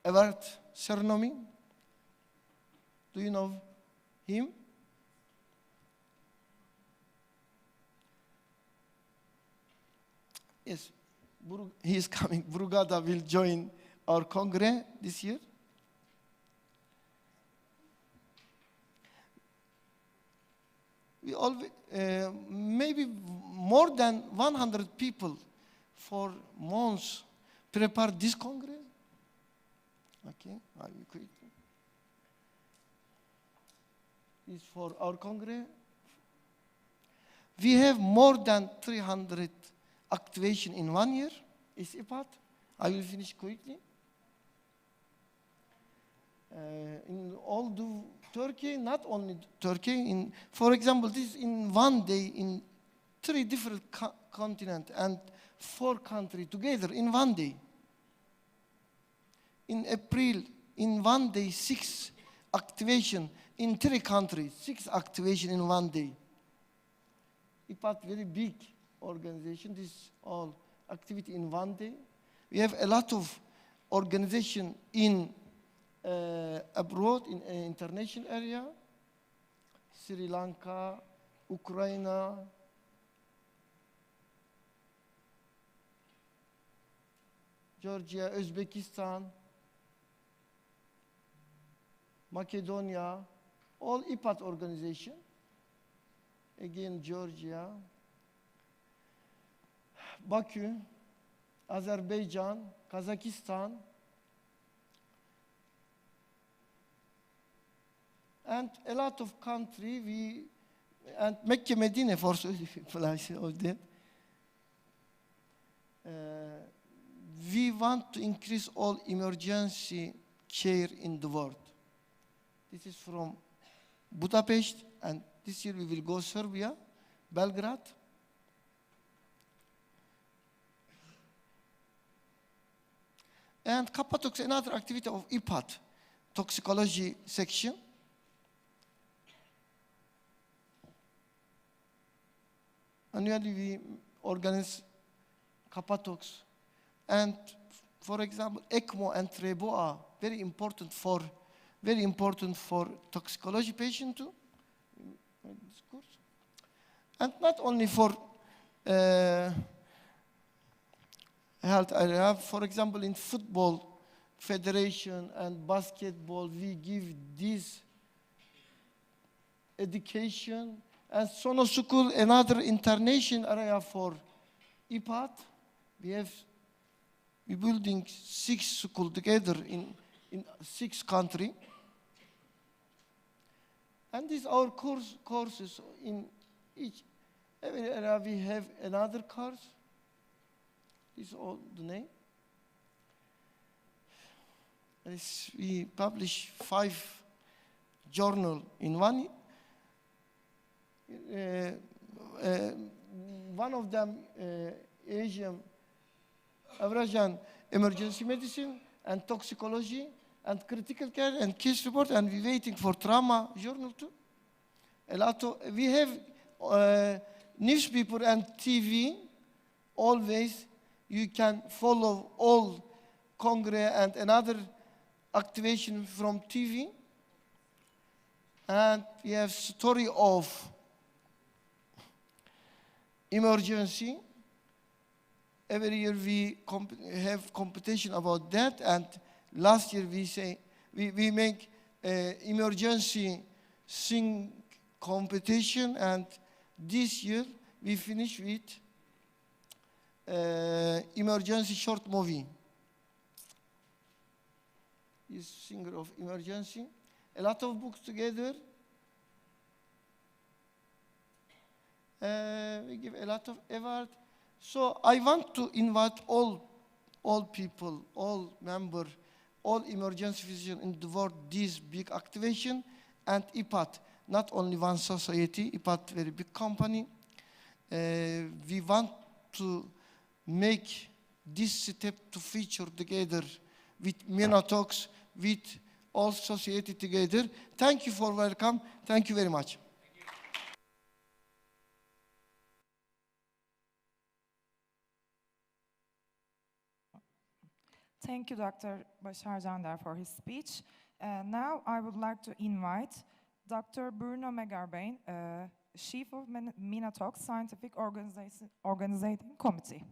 Evert Cernomi. Do you know him? Yes, he is coming. Brugada will join our Congress this year. We always, maybe more than 100 people for months prepare this Congress. Okay, I will quickly. This is for our Congress. We have more than 300 activation in 1 year. Is IPAT. I will finish quickly. In all the Turkey, not only Turkey. For example, this is in 1 day in 3 different continents and 4 countries together in 1 day. In April, in 1 day, 6 activation in 3 countries, 6 activation in 1 day. IPAT very big organization. This is all activity in 1 day. We have a lot of organization in abroad, in an international area, Sri Lanka, Ukraine, Georgia, Uzbekistan, Macedonia, all IPAT organization. Again, Georgia, Baku, Azerbaijan, Kazakhstan, and a lot of country, and Mecca, Medina for people of them. We want to increase all emergency care in the world. This is from Budapest, and this year we will go Serbia, Belgrade. And Kappa-Tox, another activity of IPAT, toxicology section. Annually we organize Kappa-Tox. And for example, ECMO and TREBO are very important for toxicology patient too. And not only for health area. For example, in football federation and basketball, we give this education. And Sono School, another international area for IPAT. We building 6 schools together in 6 countries. And these are courses in every area we have another course. This is all the name. We publish 5 journals in 1 year. One of them, Asian, Eurasian emergency medicine and toxicology and critical care and case report, and we're waiting for trauma journal too. We have newspaper and TV. Always you can follow all Congress and another activation from TV. And we have story of emergency. Every year we have competition about that, and last year we make emergency sing competition, and this year we finish with emergency short movie. He's singer of emergency. A lot of books together. We give a lot of award. So I want to invite all people, all members, all emergency physicians in the world, this big activation, and IPAT, not only one society, IPAT very big company. We want to make this step to feature together with Talks, with all society together. Thank you for welcome. Thank you very much. Thank you, Dr. Bashar Jander, for his speech. Now I would like to invite Dr. Bruno Megarbain, Chief of Minatox Scientific Organizing Committee.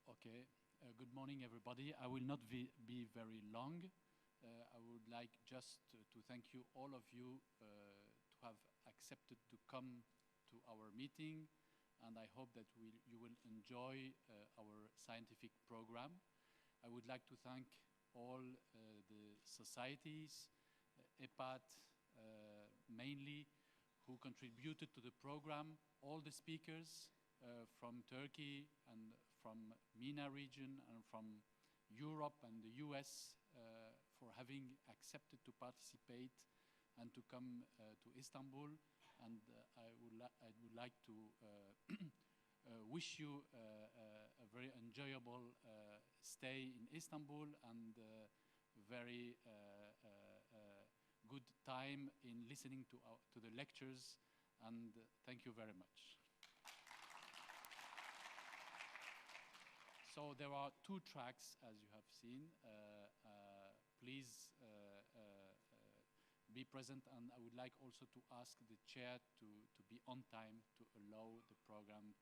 Okay, good morning everybody. I will not be very long. I would like just to thank you, all of you, to have accepted to come to our meeting, and I hope that you will enjoy our scientific program. I would like to thank all the societies, EPAT mainly, who contributed to the program, all the speakers from Turkey and from MENA region and from Europe and the US for having accepted to participate and to come to Istanbul. And I would like to wish you a very enjoyable stay in Istanbul and very good time in listening to the lectures, and thank you very much. So there are 2 tracks, as you have seen. Please be present, and I would like also to ask the chair to be on time to allow the program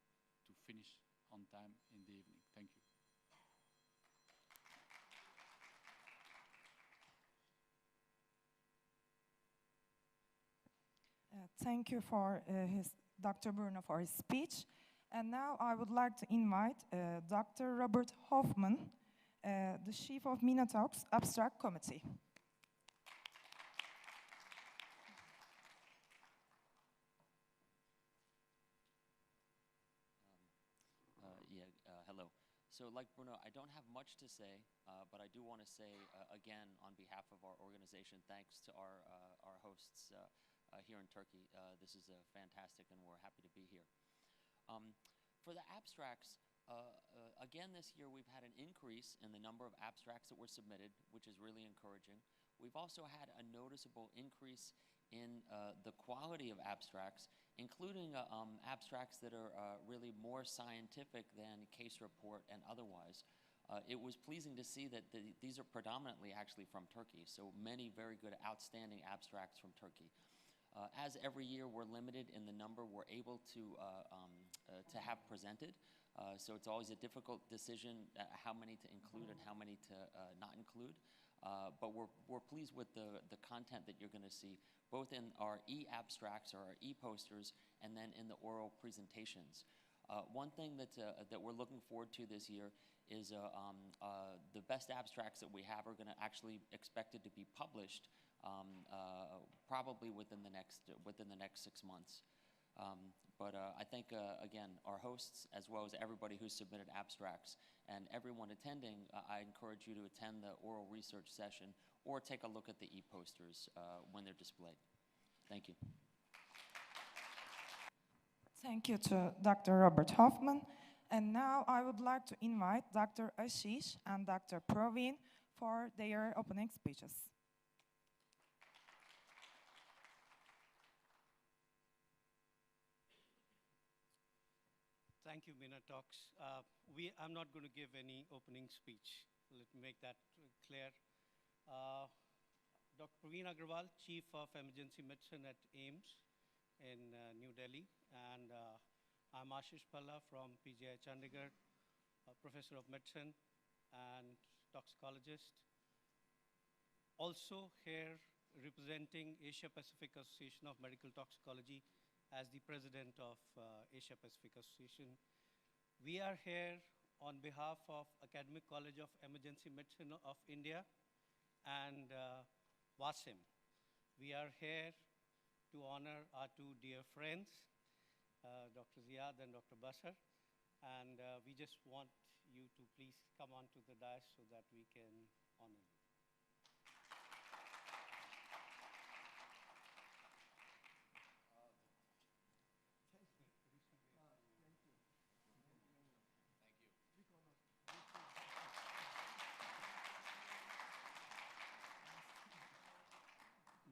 to finish on time in the evening. Thank you. Thank you for Dr. Bruno for his speech. And now I would like to invite Dr. Robert Hoffman, the Chief of Minatox Abstract Committee. Hello. So like Bruno, I don't have much to say, but I do want to say again on behalf of our organization, thanks to our hosts here in Turkey. This is fantastic and we're happy to be here. For the abstracts, again this year we've had an increase in the number of abstracts that were submitted, which is really encouraging. We've also had a noticeable increase in the quality of abstracts, including abstracts that are really more scientific than case report and otherwise. It was pleasing to see that these are predominantly actually from Turkey, so many very good, outstanding abstracts from Turkey. As every year, we're limited in the number we're able to have presented. So it's always a difficult decision how many to include and how many to not include. But we're pleased with the content that you're going to see, both in our e-abstracts or our e-posters and then in the oral presentations. One thing that we're looking forward to this year is the best abstracts that we have are going to actually expected to be published probably within the next 6 months. But I think, again, our hosts, as well as everybody who submitted abstracts, and everyone attending, I encourage you to attend the oral research session or take a look at the e-posters when they're displayed. Thank you. Thank you to Dr. Robert Hoffman. And now I would like to invite Dr. Ashish and Dr. Praveen for their opening speeches. Thank you, Minatox. I'm not going to give any opening speech. Let me make that clear. Dr. Praveen Agrawal, Chief of Emergency Medicine at AIIMS in New Delhi, and I'm Ashish Palla from PGI Chandigarh, Professor of Medicine and toxicologist. Also here representing Asia Pacific Association of Medical Toxicology as the President of Asia Pacific Association. We are here on behalf of Academic College of Emergency Medicine of India and WASIM. We are here to honor our 2 dear friends, Dr. Ziad and Dr. Basar, and we just want you to please come onto the dais so that we can honor you.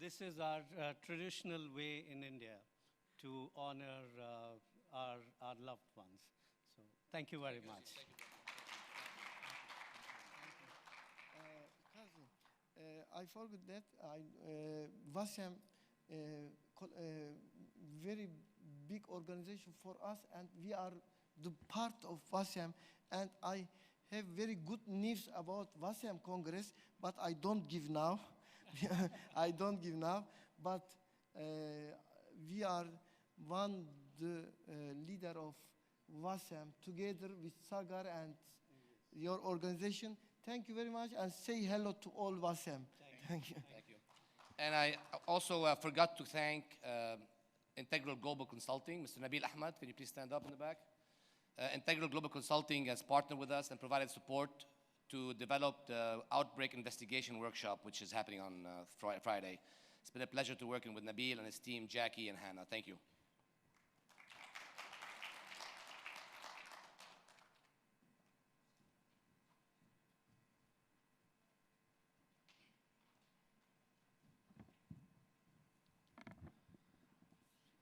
this is our traditional way in India to honor our loved ones. So thank you very much. Kazi, I forgot that WASEM, very big organization for us, and we are the part of WASEM, and I have very good news about WASEM Congress, but I don't give now. I don't give now, but we are the leader of WASEM together with Sagar and your organization. Thank you very much, and say hello to all WASEM. Thank you. Thank you. And I also forgot to thank Integral Global Consulting. Mr. Nabil Ahmad, can you please stand up in the back? Integral Global Consulting has partnered with us and provided support to develop the outbreak investigation workshop, which is happening on Friday. It's been a pleasure to working with Nabil and his team, Jackie and Hannah. Thank you.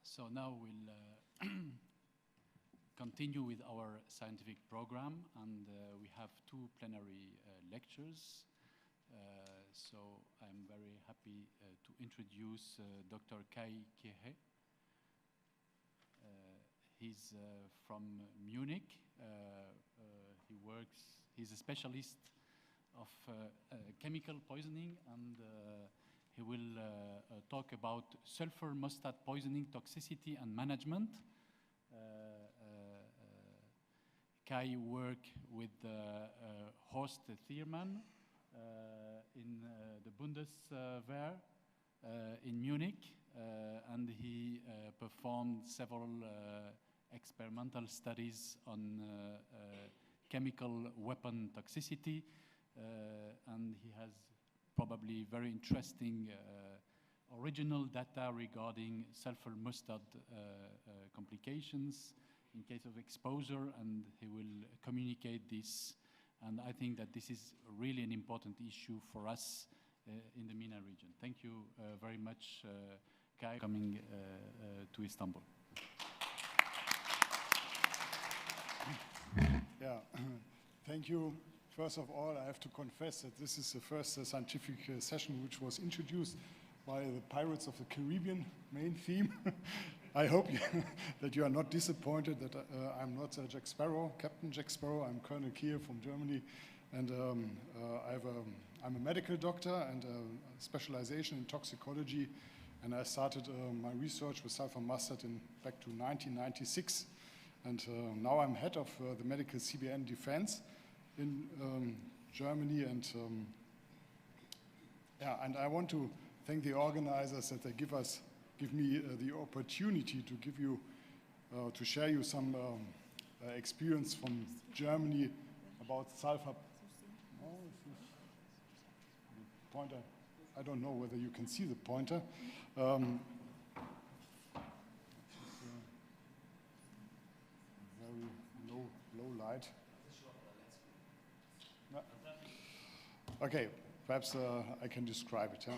So now we'll continue with our scientific program, and we have two plenary lectures. So I'm very happy to introduce Dr. Kai Kehe. He's from Munich. He's a specialist of chemical poisoning, and he will talk about sulfur mustard poisoning toxicity and management. Kai worked with Horst Thiermann in the Bundeswehr in Munich, and he performed several experimental studies on chemical weapon toxicity, and he has probably very interesting original data regarding sulfur mustard complications in case of exposure, and he will communicate this. And I think that this is really an important issue for us in the MENA region. Thank you very much, Kai, coming to Istanbul. Yeah, thank you. First of all, I have to confess that this is the first scientific session which was introduced by the Pirates of the Caribbean main theme. I hope that you are not disappointed that I'm not Jack Sparrow, Captain Jack Sparrow. I'm Colonel Kier from Germany, and I'm a medical doctor and a specialization in toxicology, and I started my research with sulfur mustard back to 1996, and now I'm head of the medical CBN defense in Germany, and and I want to thank the organizers that they give me the opportunity to give you to share you some experience from Germany about sulfur. Oh, the pointer. I don't know whether you can see the pointer. Very low light. Okay, perhaps I can describe it. Huh?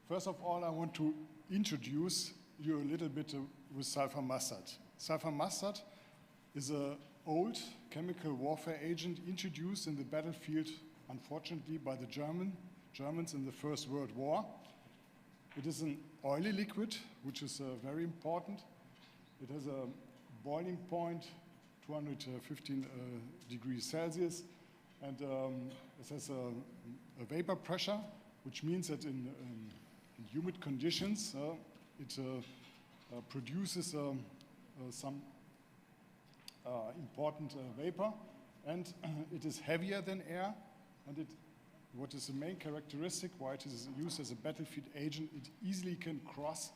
First of all, I want to introduce you a little bit with sulfur mustard. Sulfur mustard is an old chemical warfare agent introduced in the battlefield, unfortunately, by the Germans in the First World War. It is an oily liquid, which is very important. It has a boiling point, 215 degrees Celsius, and it has a vapor pressure, which means that in humid conditions, it produces some important vapor, and it is heavier than air, and what is the main characteristic why it is used as a battlefield agent, it easily can cross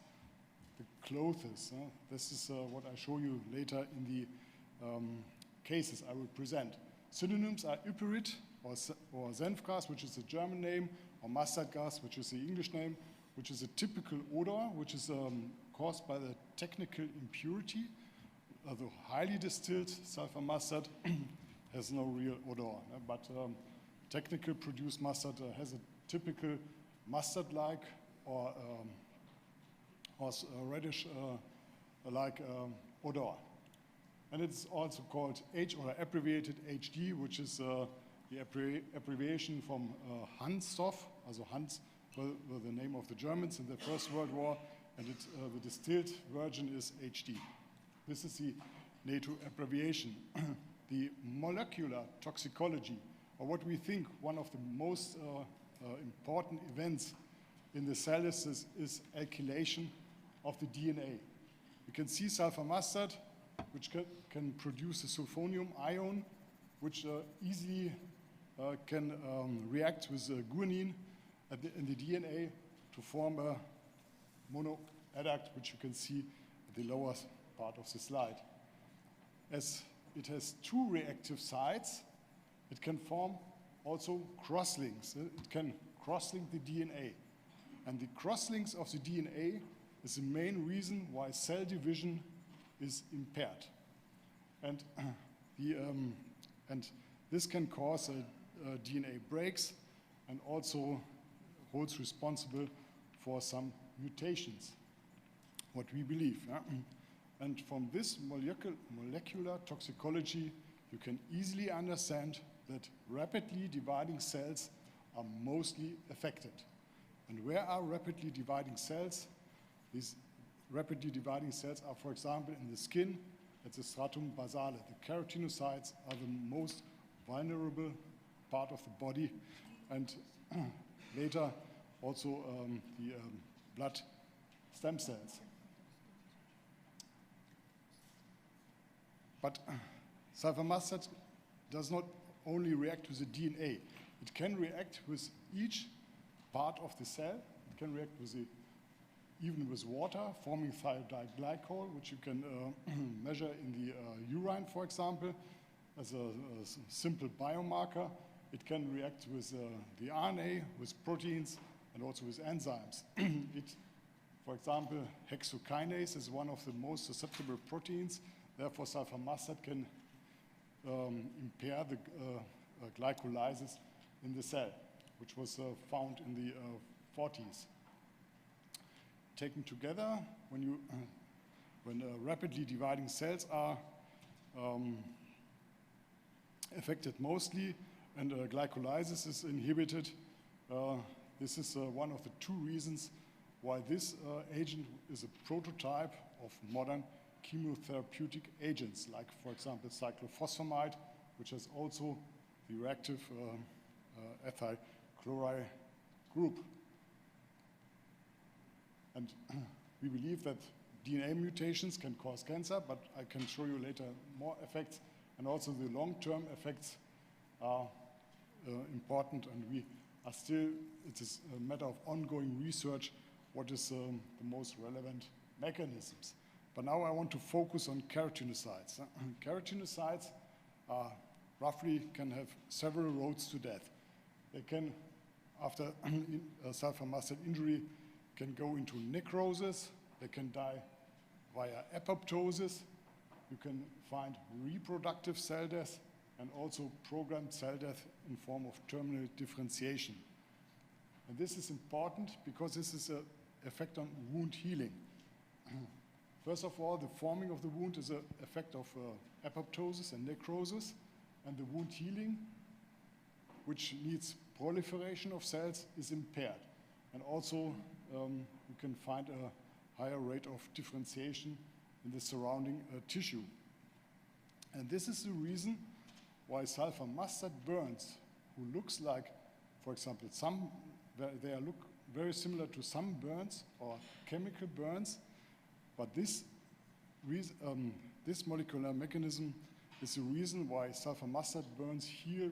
the clothes. This is what I show you later in the cases I will present. Synonyms are ypperit or Senf gas, which is the German name, or mustard gas, which is the English name, which is a typical odor, which is caused by the technical impurity. The highly distilled sulfur mustard has no real odor, but technical produced mustard has a typical mustard-like or reddish-like odor. And it's also called or abbreviated HD, which is the abbreviation from Hanzstoff. Also Hans were the name of the Germans in the First World War, and the distilled version is HD. This is the NATO abbreviation. The molecular toxicology, or what we think one of the most important events in the cell is alkylation of the DNA. You can see sulfur mustard, which can produce a sulfonium ion, which easily can react with guanine in the DNA to form a monoadduct, which you can see at the lower part of the slide. As it has two reactive sites, it can form also crosslinks. It can crosslink the DNA. And the crosslinks of the DNA is the main reason why cell division is impaired. And, and this can cause DNA breaks and also holds responsible for some mutations, what we believe. And from this molecular toxicology, you can easily understand that rapidly dividing cells are mostly affected. And where are rapidly dividing cells? These rapidly dividing cells are, for example, in the skin at the stratum basale. The keratinocytes are the most vulnerable part of the body, and later also the blood stem cells. But sulfur mustard does not only react with the DNA. It can react with each part of the cell. It can react with even with water, forming thiodide glycol, which you can measure in the urine, for example, as a simple biomarker. It can react with the RNA, with proteins, and also with enzymes. For example, hexokinase is one of the most susceptible proteins. Therefore, sulfur mustard can impair the glycolysis in the cell, which was found in the 40s. Taken together, when rapidly dividing cells are affected mostly and glycolysis is inhibited, this is one of the two reasons why this agent is a prototype of modern chemotherapeutic agents, like, for example, cyclophosphamide, which has also the reactive ethyl chloride group. And we believe that DNA mutations can cause cancer, but I can show you later more effects, and also the long-term effects are important, and we are still, it is a matter of ongoing research, what is the most relevant mechanisms. But now I want to focus on keratinocytes. Keratinocytes roughly can have several roads to death. They can, after a sulfur mustard injury, can go into necrosis. They can die via apoptosis. You can find reproductive cell death and also programmed cell death in form of terminal differentiation. And this is important because this is an effect on wound healing. First of all, the forming of the wound is an effect of apoptosis and necrosis, and the wound healing, which needs proliferation of cells, is impaired. And also, you can find a higher rate of differentiation in the surrounding tissue. And this is the reason why sulfur mustard burns, who looks like, for example, they look very similar to sunburns or chemical burns, but this molecular mechanism is the reason why sulfur mustard burns heal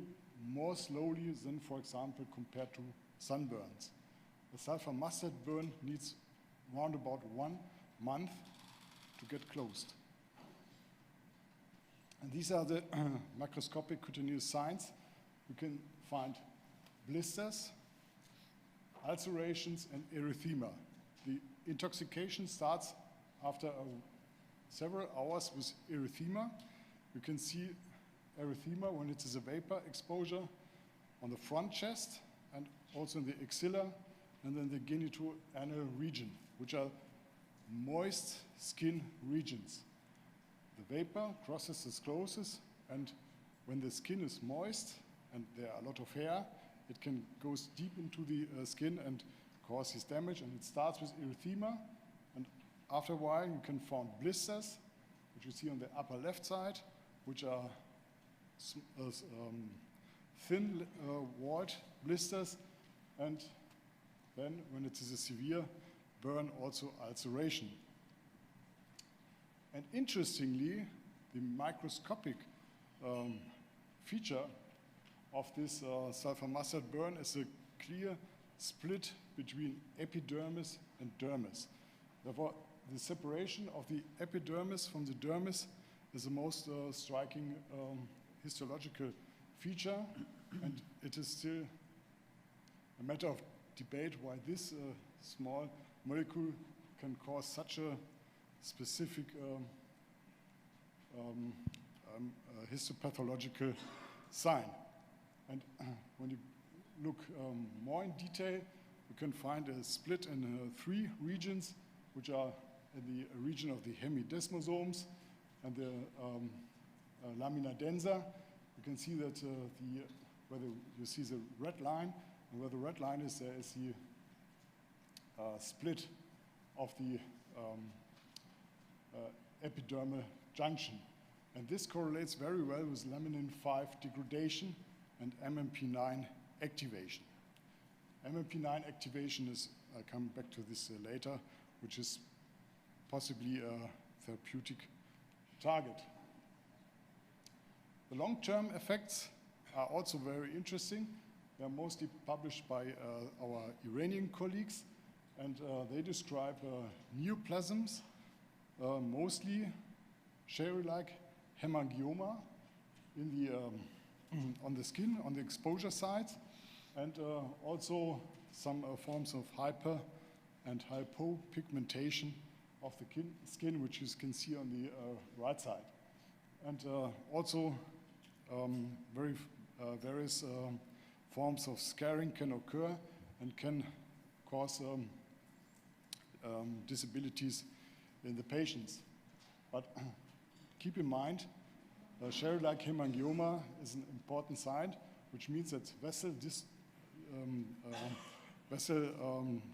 more slowly than, for example, compared to sunburns. A sulfur mustard burn needs around about 1 month to get closed. And these are the macroscopic cutaneous signs. You can find blisters, ulcerations, and erythema. The intoxication starts after several hours with erythema. You can see erythema when it is a vapor exposure on the front chest and also in the axilla and then the genitoanal region, which are moist skin regions. The vapor crosses the sclerosis, and when the skin is moist and there are a lot of hair, it goes deep into the skin and causes damage, and it starts with erythema, and after a while you can find blisters, which you see on the upper left side, which are thin walled blisters, and then when it is a severe burn, also ulceration. And interestingly, the microscopic feature of this sulfur mustard burn is a clear split between epidermis and dermis. Therefore, the separation of the epidermis from the dermis is the most striking histological feature, and it is still a matter of debate why this small molecule can cause such a specific histopathological sign. And when you look more in detail, you can find a split in 3 regions, which are in the region of the hemidesmosomes and the lamina densa. You can see that where you see the red line, and where the red line is, there is the split of the epidermal junction. And this correlates very well with laminin 5 degradation and MMP9 activation. MMP9 activation is, I'll come back to this later, which is possibly a therapeutic target. The long-term effects are also very interesting. They're mostly published by our Iranian colleagues, and they describe neoplasms, mostly sherry-like hemangioma in the, on the skin, on the exposure sites, and also some forms of hyper and hypopigmentation of the skin, which you can see on the right side. And also various forms of scarring can occur and can cause disabilities in the patients. But keep in mind, sherry-like hemangioma is an important sign, which means that vessel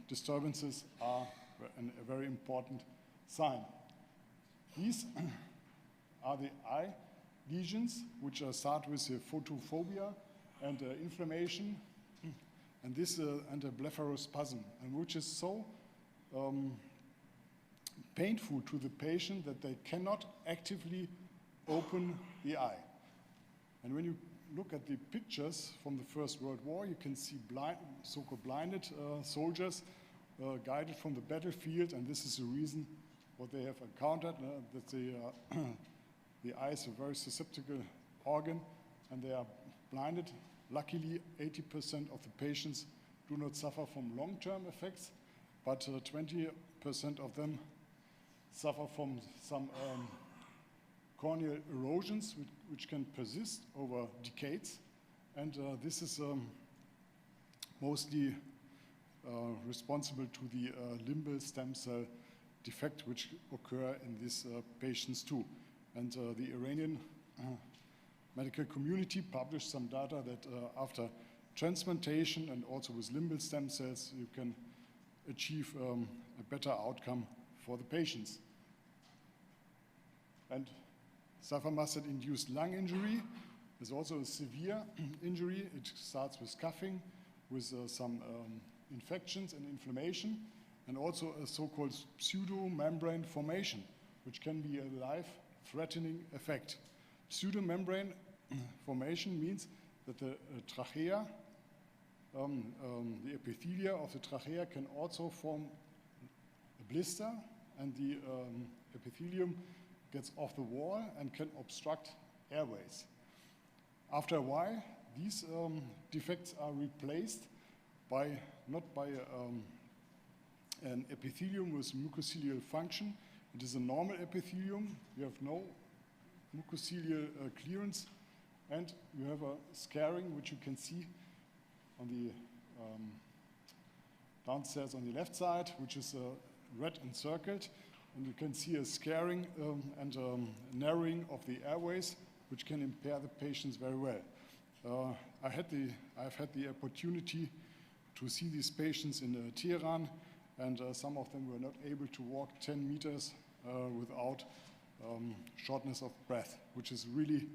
disturbances are a very important sign. These are the eye lesions, which start with photophobia and inflammation, and this and a blepharospasm, and which is so painful to the patient that they cannot actively open the eye. And when you look at the pictures from the First World War, you can see so-called blinded soldiers guided from the battlefield, and this is the reason what they have encountered, that the eye is a very susceptible organ, and they are blinded. Luckily, 80% of the patients do not suffer from long-term effects, but 20% of them suffer from some corneal erosions, which can persist over decades. And this is mostly responsible to the limbal stem cell defect, which occur in these patients too. And the Iranian medical community published some data that after transplantation and also with limbal stem cells, you can achieve a better outcome for the patients. And sulfur mustard-induced lung injury is also a severe injury. It starts with coughing, with some infections and inflammation, and also a so-called pseudomembrane formation, which can be a life-threatening effect. Pseudomembrane formation means that the trachea, the epithelia of the trachea can also form a blister, and the epithelium gets off the wall and can obstruct airways. After a while, these defects are replaced by not by an epithelium with mucociliary function. It is a normal epithelium. You have no mucociliary clearance, and you have a scarring, which you can see on the downstairs on the left side, which is red encircled. And you can see a scarring and narrowing of the airways, which can impair the patients very well. I've had the opportunity to see these patients in Tehran, and some of them were not able to walk 10 meters without shortness of breath, which is really,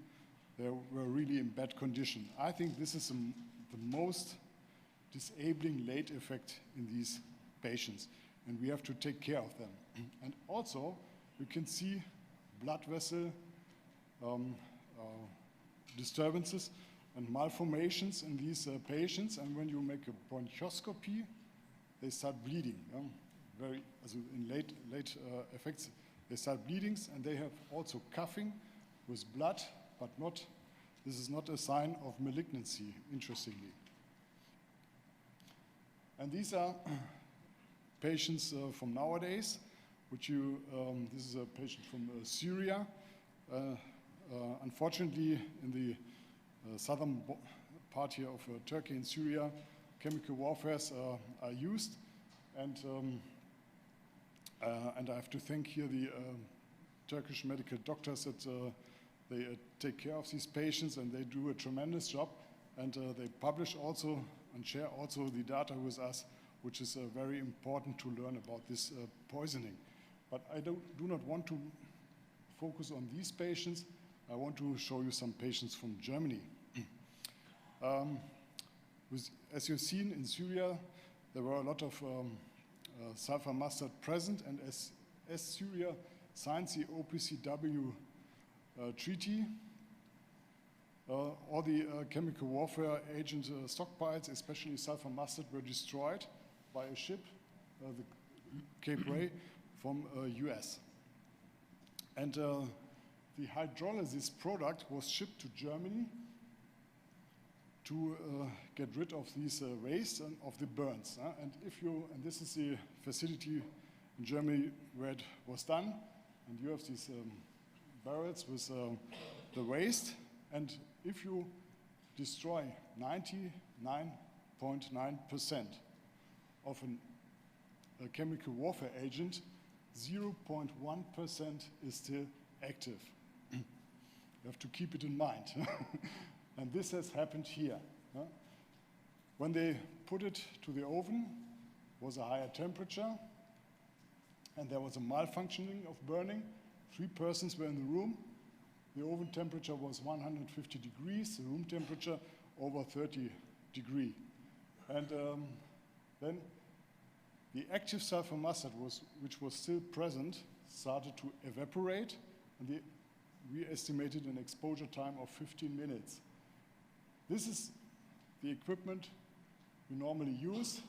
they were really in bad condition. I think this is the most disabling late effect in these patients, and we have to take care of them. And also, you can see blood vessel disturbances and malformations in these patients, and when you make a bronchoscopy, they start bleeding. In late effects, they start bleeding, and they have also coughing with blood, but this is not a sign of malignancy, interestingly. And these are patients from nowadays, this is a patient from Syria. Unfortunately, in the southern part here of Turkey and Syria, chemical warfares are used, and I have to thank here the Turkish medical doctors that they take care of these patients, and they do a tremendous job, and they publish also and share also the data with us, which is very important to learn about this poisoning. But I do not want to focus on these patients. I want to show you some patients from Germany. As you've seen in Syria, there were a lot of sulfur mustard present, and as Syria signed the OPCW treaty, all the chemical warfare agent stockpiles, especially sulfur mustard, were destroyed by a ship, the Cape Ray, from US. And the hydrolysis product was shipped to Germany to get rid of these waste and of the burns. And this is the facility in Germany where it was done, and you have these barrels with the waste, and if you destroy 99.9% of a chemical warfare agent, 0.1% is still active. You have to keep it in mind. And this has happened here. When they put it to the oven, it was a higher temperature, and there was a malfunctioning of burning. 3 persons were in the room. The oven temperature was 150 degrees, the room temperature over 30 degrees. And then the active sulfur mustard, which was still present, started to evaporate, and we estimated an exposure time of 15 minutes. This is the equipment we normally use.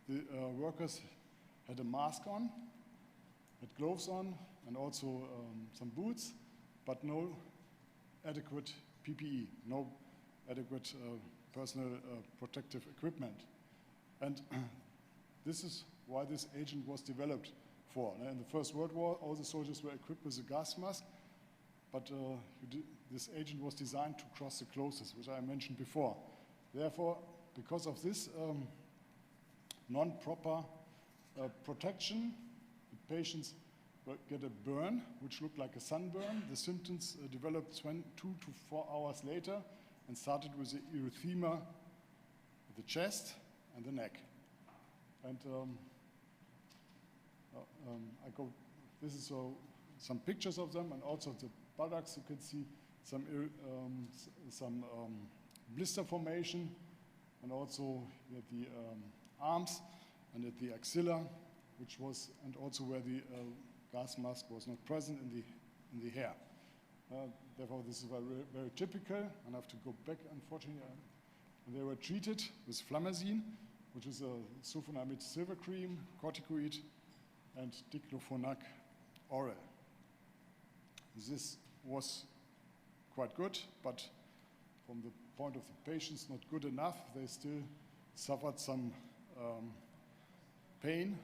The workers had a mask on, had gloves on, and also some boots, but no adequate PPE, no adequate personal protective equipment. And this is why this agent was developed for. In the First World War, all the soldiers were equipped with a gas mask, but this agent was designed to cross the clothes, which I mentioned before. Therefore, because of this non-proper protection, the patients get a burn, which looked like a sunburn. The symptoms developed 2 to 4 hours later and started with the erythema of the chest and the neck. And this is some pictures of them, and also the buttocks. You can see some blister formation, and also at the arms and at the axilla, and also where the gas mask was not present in the hair. Therefore, this is very, very typical, and I have to go back, unfortunately. They were treated with flamazine, which is a sulfonamide silver cream, corticoid, and diclofenac oral. This was quite good, but from the point of the patients, not good enough. They still suffered some pain,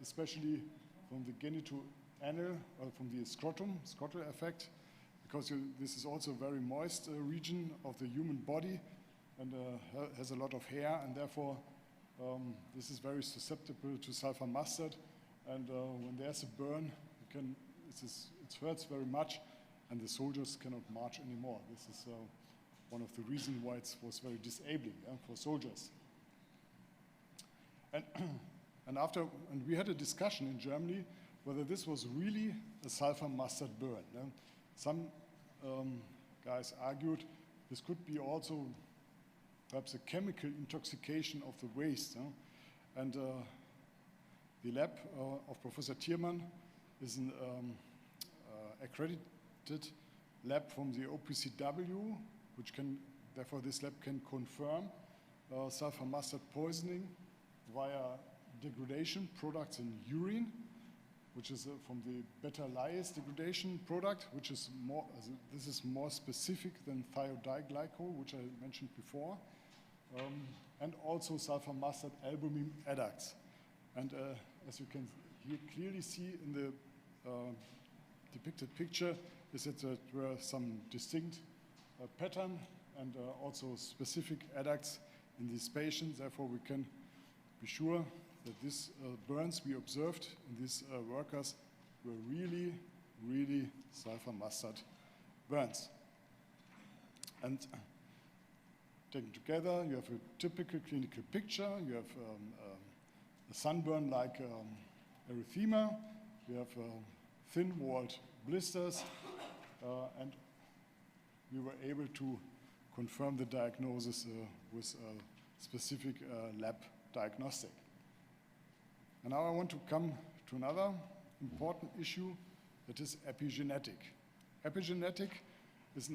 especially from the genitoanal, from the scrotal effect, because this is also a very moist region of the human body, and has a lot of hair, and therefore This is very susceptible to sulfur mustard, and when there's a burn, it hurts very much, and the soldiers cannot march anymore. This is one of the reasons why it was very disabling for soldiers. And we had a discussion in Germany whether this was really a sulfur mustard burn. Some guys argued this could be also perhaps a chemical intoxication of the waste. And the lab of Professor Thiermann is an accredited lab from the OPCW, which can, therefore this lab can confirm sulfur mustard poisoning via degradation products in urine, which is from the beta lyase degradation product, which is more, this is more specific than thiodiglycol, which I mentioned before, and also sulfur mustard albumin adducts. And as you can here clearly see in the depicted picture, is that there were some distinct pattern and also specific adducts in these patients. Therefore, we can be sure that these burns we observed in these workers were really, really sulfur mustard burns. And taken together, you have a typical clinical picture. You have a sunburn like erythema. You have thin-walled blisters, and we were able to confirm the diagnosis with a specific lab diagnostic. And now I want to come to another important issue, that is epigenetic. Epigenetic is,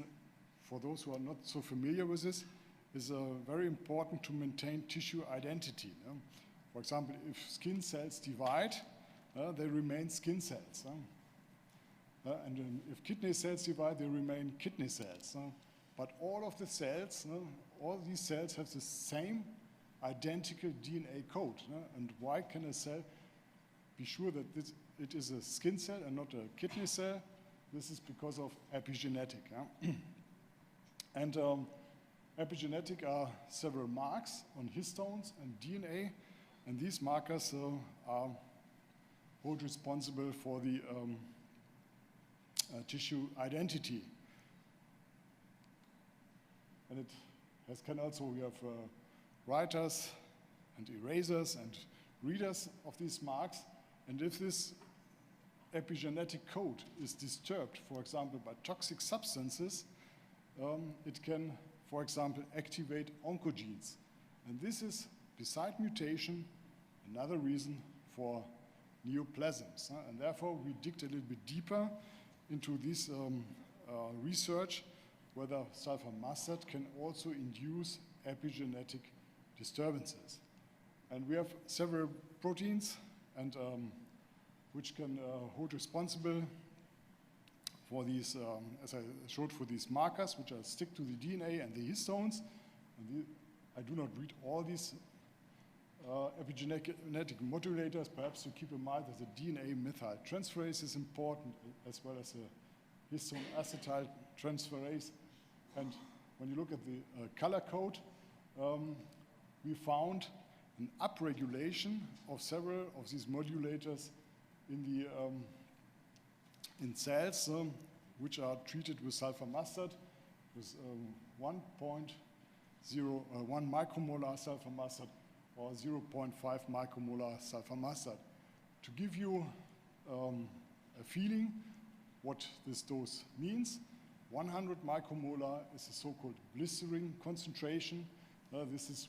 for those who are not so familiar with this, is very important to maintain tissue identity. For example, if skin cells divide, they remain skin cells. And if kidney cells divide, they remain kidney cells. But all of the cells, all these cells have the same identical DNA code. And why can a cell be sure that it is a skin cell and not a kidney cell? This is because of epigenetic. And epigenetic are several marks on histones and DNA, and these markers are hold responsible for the tissue identity. And it can also, we have writers and erasers and readers of these marks. And if this epigenetic code is disturbed, for example, by toxic substances, it can, for example, activate oncogenes. And this is, beside mutation, another reason for neoplasms. And therefore, we digged a little bit deeper into this research, whether sulfur mustard can also induce epigenetic disturbances. And we have several proteins and which can hold responsible for these, as I showed, for these markers, which are stick to the DNA and the histones. And I do not read all these epigenetic modulators. Perhaps to keep in mind that the DNA methyltransferase is important, as well as the histone acetyl transferase. And when you look at the color code, we found an upregulation of several of these modulators in in cells which are treated with sulfur mustard, with 1.01 micromolar sulfur mustard or 0.5 micromolar sulfur mustard. To give you a feeling what this dose means, 100 micromolar is the so-called blistering concentration. This is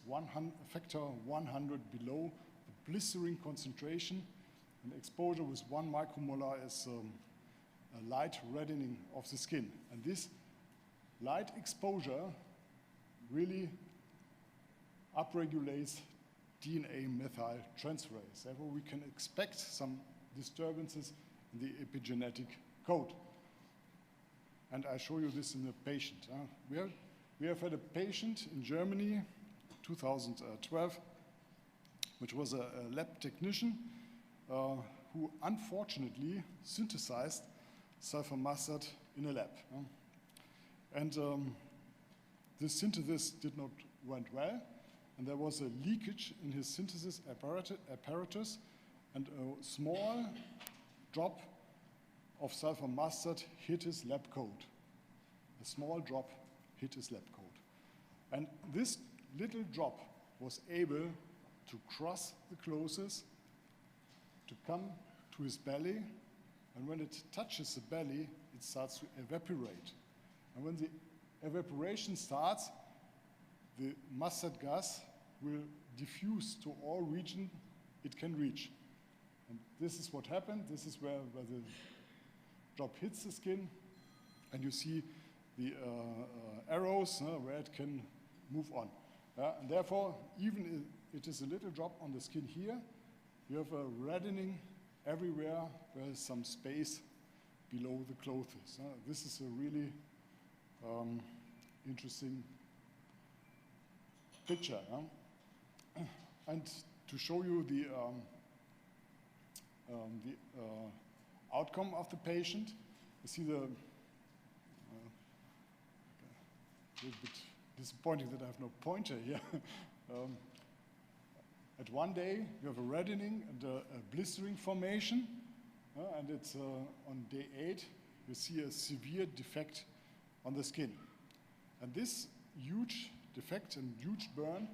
factor 100 below the blistering concentration. And exposure with 1 micromolar is a light reddening of the skin. And this light exposure really upregulates DNA methyltransferase. Therefore, we can expect some disturbances in the epigenetic code. And I show you this in the patient. We have had a patient in Germany, 2012, which was a lab technician who unfortunately synthesized sulfur mustard in a lab. And this synthesis did not went well, and there was a leakage in his synthesis apparatus, and a small drop of sulfur mustard hit his lab coat. A small drop hit his lab coat. And this little drop was able to cross the clothes, to come to his belly, and when it touches the belly, it starts to evaporate. And when the evaporation starts, the mustard gas will diffuse to all region it can reach. And this is what happened. This is where the drop hits the skin, and you see the arrows where it can move on. And therefore, even if it is a little drop on the skin here, you have a reddening everywhere where there's some space below the clothes. This is a really interesting picture. And to show you the outcome of the patient, you see the a little bit disappointing that I have no pointer here. At one day, you have a reddening and a blistering formation, and it's on day 8, you see a severe defect on the skin. And this huge defect and huge burn,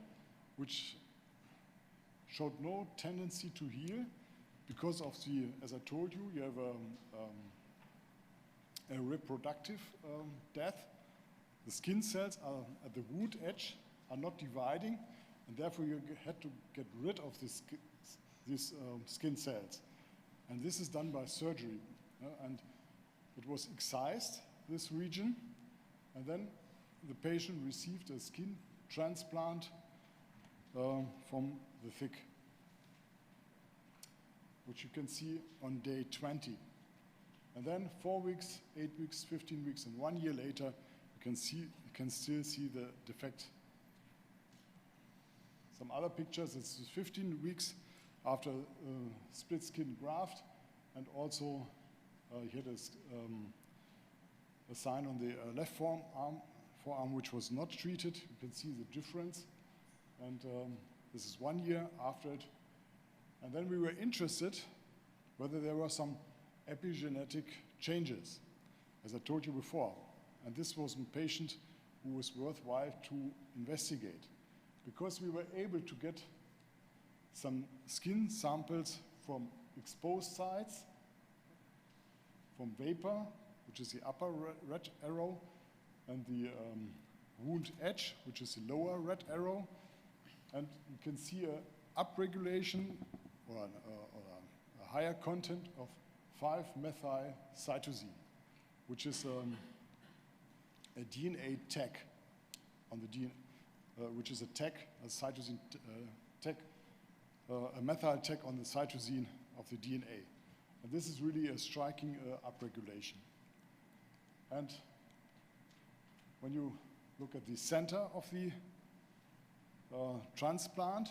which showed no tendency to heal because of the, as I told you, you have a reproductive death. The skin cells are at the wound edge are not dividing, and therefore you had to get rid of these skin cells. And this is done by surgery. And it was excised, this region, and then the patient received a skin transplant from the thick, which you can see on day 20. And then 4 weeks, 8 weeks, 15 weeks, and 1 year later, you can still see the defect. Some other pictures, this is 15 weeks after split skin graft, and also here there's a sign on the left forearm which was not treated. You can see the difference, and this is 1 year after it. And then we were interested whether there were some epigenetic changes, as I told you before. And this was a patient who was worthwhile to investigate, because we were able to get some skin samples from exposed sites, from vapor, which is the upper red arrow, and the wound edge, which is the lower red arrow. And you can see a upregulation or a higher content of 5-methylcytosine, which is a DNA tag on the DNA, which is a tag, a cytosine tag, a methyl tag on the cytosine of the DNA. And this is really a striking upregulation. And when you look at the center of the transplant,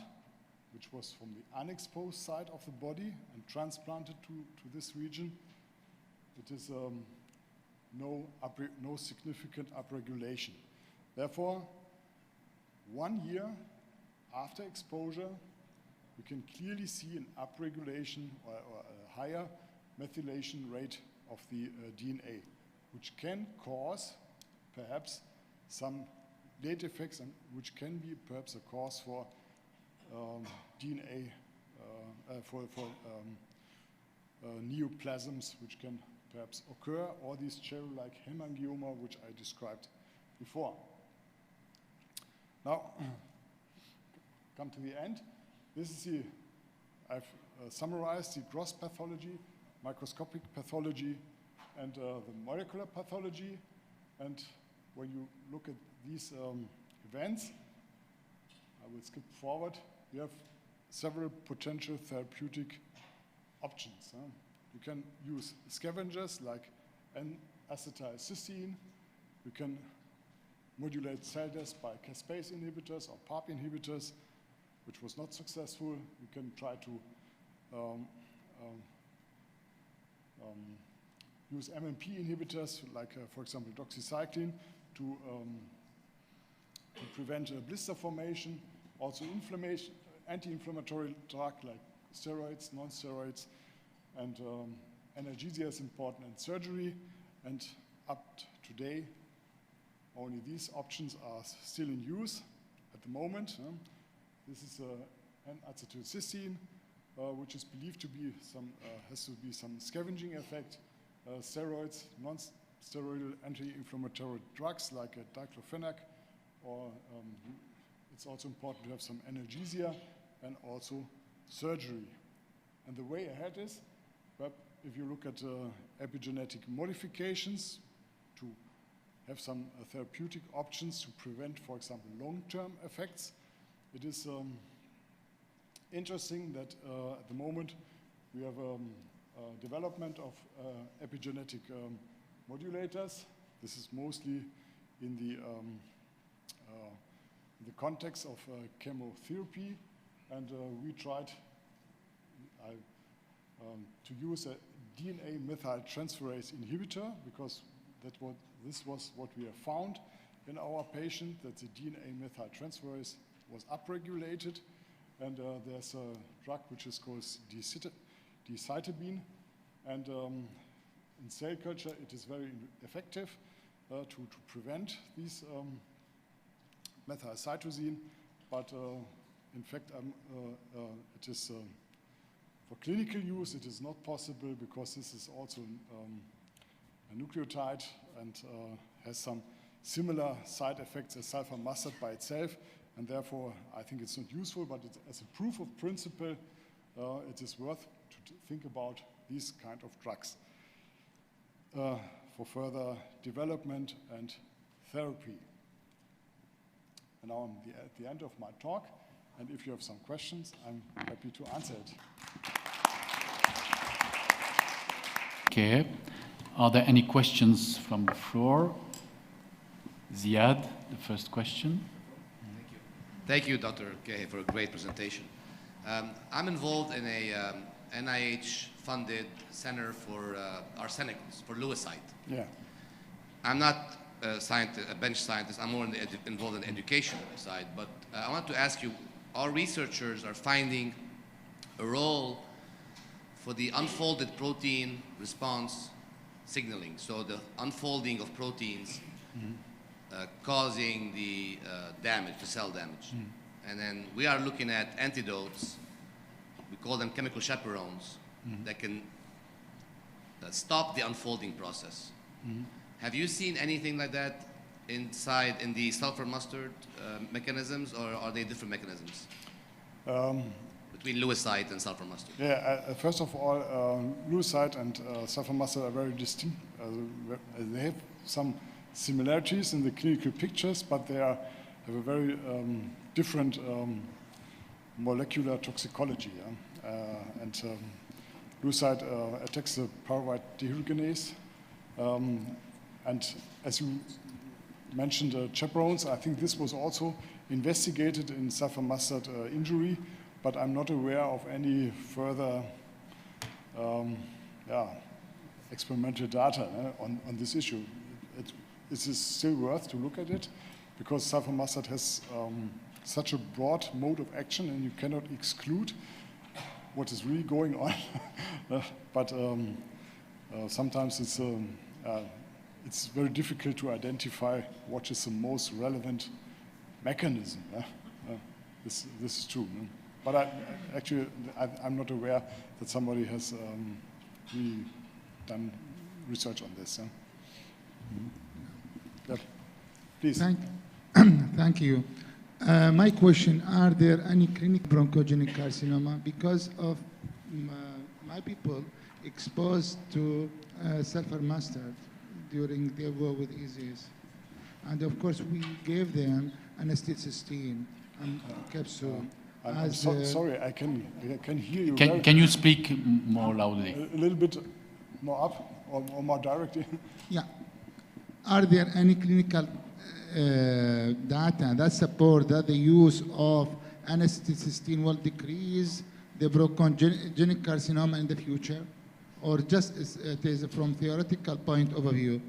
which was from the unexposed side of the body and transplanted to this region, it is no significant upregulation. Therefore, 1 year after exposure, we can clearly see an upregulation or a higher methylation rate of the DNA, which can cause perhaps some late effects, and which can be perhaps a cause for DNA, for neoplasms, which can perhaps occur, or these cherry-like hemangioma, which I described before. Now, come to the end. This is I've summarized the gross pathology, microscopic pathology, and the molecular pathology. And when you look at these events, I will skip forward. You have several potential therapeutic options. You can use scavengers like N-acetylcysteine. You can modulate cell death by caspase inhibitors or PARP inhibitors, which was not successful. You can try to use MMP inhibitors, like, for example, doxycycline, to prevent blister formation. also inflammation, anti-inflammatory drug like steroids, non-steroids, and analgesia is important in surgery. And up to today, only these options are still in use at the moment. This is N-acetylcysteine, which is believed to be has to be some scavenging effect. Steroids, non-steroidal anti-inflammatory drugs like diclofenac, or it's also important to have some analgesia and also surgery. And the way ahead is, if you look at epigenetic modifications to have some therapeutic options to prevent, for example, long-term effects. It is interesting that at the moment we have development of epigenetic modulators. This is mostly in the context of chemotherapy, and we tried to use a DNA methyltransferase inhibitor because this was what we have found in our patient, that the DNA methyltransferase was upregulated, and there's a drug which is called decitabine, and in cell culture it is very effective to prevent these methylcytosine, but in fact it is for clinical use it is not possible because this is also a nucleotide and has some similar side effects as sulfur mustard by itself, and therefore I think it's not useful, but as a proof of principle it is worth to think about these kind of drugs for further development and therapy. And now I'm at the end of my talk, and if you have some questions, I'm happy to answer it. Okay. Are there any questions from the floor? Ziad, the first question. Thank you. Thank you, Dr. Kehe, for a great presentation. I'm involved in a NIH-funded center for arsenicals, for lewisite. Yeah. I'm not a bench scientist. I'm more involved in the education side. But I want to ask you, our researchers are finding a role for the unfolded protein response signaling. So the unfolding of proteins causing the damage, the cell damage. And then we are looking at antidotes. We call them chemical chaperones that can stop the unfolding process. Have you seen anything like that inside in the sulfur mustard mechanisms, or are they different mechanisms between lewisite and sulfur mustard? Yeah, first of all, lewisite and sulfur mustard are very distinct. They have some similarities in the clinical pictures, but they have a very different molecular toxicology. And lewisite attacks the pyruvate dehydrogenase. And as you mentioned chaperones, I think this was also investigated in sulfur mustard injury, but I'm not aware of any further experimental data on this issue. It is still worth to look at it because sulfur mustard has such a broad mode of action, and you cannot exclude what is really going on. But sometimes it's very difficult to identify what is the most relevant mechanism. This is true. But I'm not aware that somebody has really done research on this. Yeah. Please. Thank you. My question, are there any clinical bronchogenic carcinoma because of my people exposed to sulfur mustard during their war with ISIS? And of course, we gave them anesthetizine and capsule. I'm sorry, I can hear you. Can you speak more loudly? A little bit more up or more directly? Yeah. Are there any clinical data that support that the use of anesthetizine will decrease the bronchogenic carcinoma in the future? Or just it is from theoretical point of view?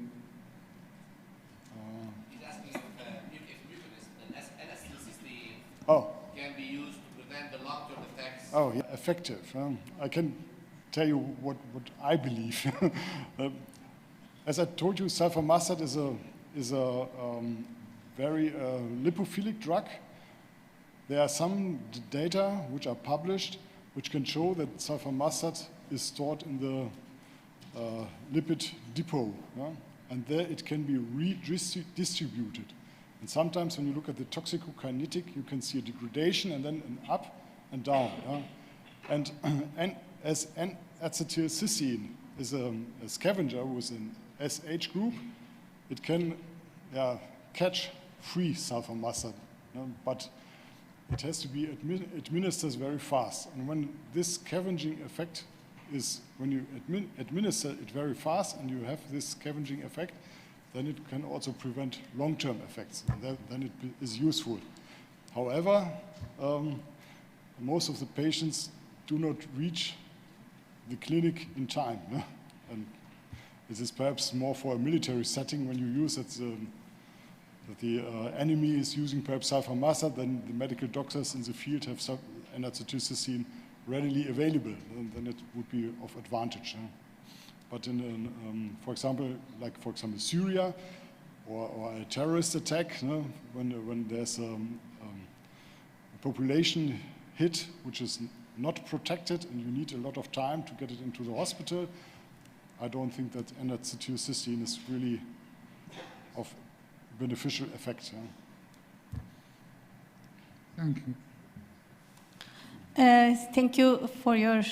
He's asking if mucinous and anesthetizine Oh. can Oh, yeah, effective. I can tell you what I believe. As I told you, sulfur mustard is a very lipophilic drug. There are some data which are published which can show that sulfur mustard is stored in the lipid depot, and there it can be redistributed. And sometimes when you look at the toxicokinetic, you can see a degradation and then an up and down. And as N-acetylcysteine is a scavenger with an SH group, it can catch free sulfur mustard, but it has to be administered very fast. And when this scavenging effect is, when you administer it very fast and you have this scavenging effect, then it can also prevent long-term effects, and then it is useful. However, most of the patients do not reach the clinic in time. And this is perhaps more for a military setting when you use that the enemy is using perhaps sulfur mustard, then the medical doctors in the field have N-acetylcysteine readily available, and then it would be of advantage. But for example, Syria or a terrorist attack, when there's a population hit which is not protected and you need a lot of time to get it into the hospital, I don't think that N-acetylcysteine is really of beneficial effect. Thank you. Thank you for your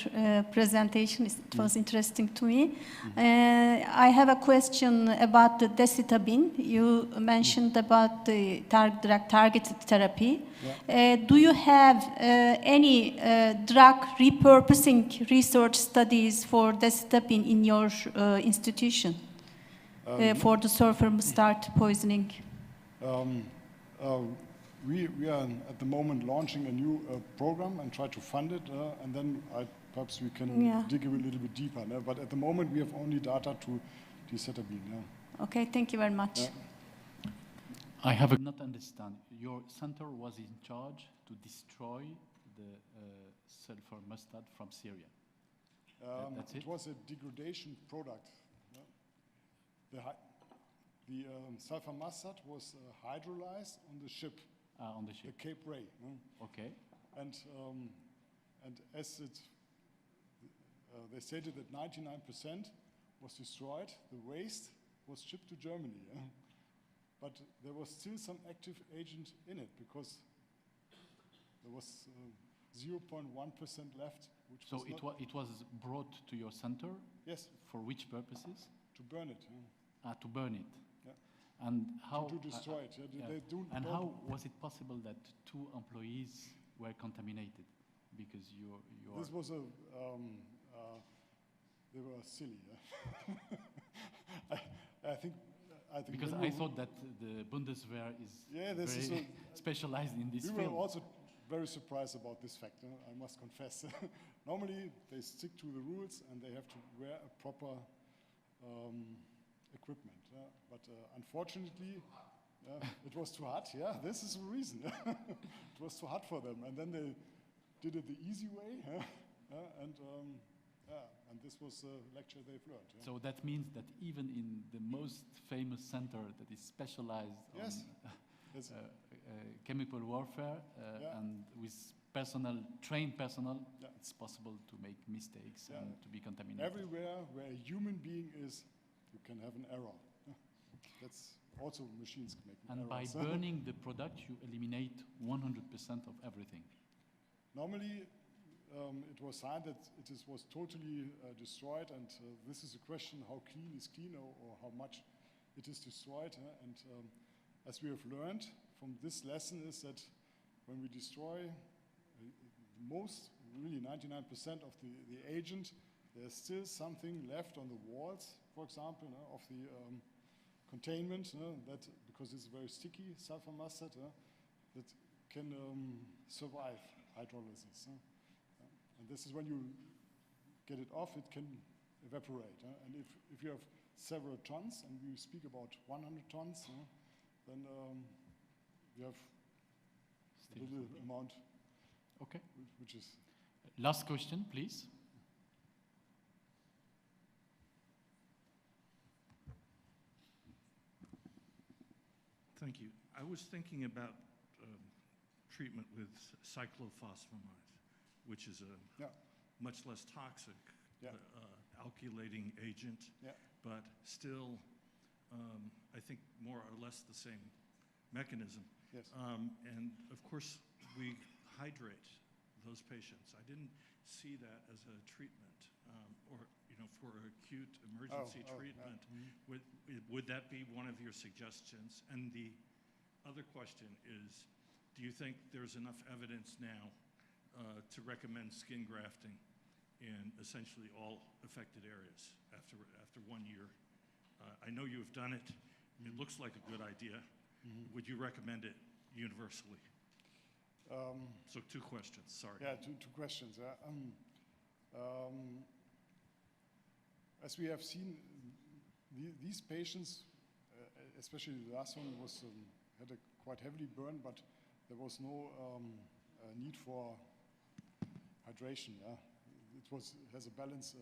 presentation. It was interesting to me. I have a question about the decitabine. You mentioned about the targeted therapy. Yeah. Do you have any drug repurposing research studies for decitabine in your institution for the sulfur mustard poisoning? We are at the moment launching a new program and try to fund it, and then perhaps we can dig a little bit deeper. But at the moment, we have only data to decitabine. Okay, thank you very much. I have not understand. Your center was in charge to destroy the sulfur mustard from Syria. That's it? It was a degradation product. The sulfur mustard was hydrolyzed on the ship. On the ship. The Cape Ray. Okay. And as they stated that 99% was destroyed, the waste was shipped to Germany. But there was still some active agent in it because there was 0.1% left. Which so was it was brought to your center? Yes. For which purposes? To burn it. To burn it. Yeah. And how to destroy it. And how was it possible that 2 employees were contaminated? Because you This was they were silly. I think because I thought that the Bundeswehr is very specialized in this field. We were also very surprised about this fact, I must confess. Normally, they stick to the rules and they have to wear a proper equipment. But unfortunately, it was too hot. Yeah, this is the reason. It was too hot for them. And then they did it the easy way. And this was a lecture they've learned. So that means that even in the most famous center that is specialized on chemical warfare and with trained personnel, it's possible to make mistakes and to be contaminated. Everywhere where a human being is, you can have an error. That's also machines make errors. And by burning the product, you eliminate 100% of everything. Normally, it was signed that was totally destroyed, and this is a question: how clean is clean, or how much it is destroyed. And as we have learned from this lesson, is that when we destroy most, really 99% of the agent, there's still something left on the walls, for example, of the containment, that because it's very sticky sulfur mustard, that can survive hydrolysis. And this is when you get it off, it can evaporate. And if you have several tons, and we speak about 100 tons, then you have a little amount, which is... Last question, please. Thank you. I was thinking about treatment with cyclophosphamide, which is a much less toxic alkylating agent, but still, I think, more or less the same mechanism. Yes. And of course, we hydrate those patients. I didn't see that as a treatment, or for acute emergency treatment. Would that be one of your suggestions? And the other question is, do you think there's enough evidence now to recommend skin grafting in essentially all affected areas after 1 year? I know you've done it. It looks like a good idea. Would you recommend it universally? So 2 questions, sorry. Yeah, two questions. As we have seen, these patients, especially the last one, had a quite heavily burned, but there was no need for hydration. It has a balanced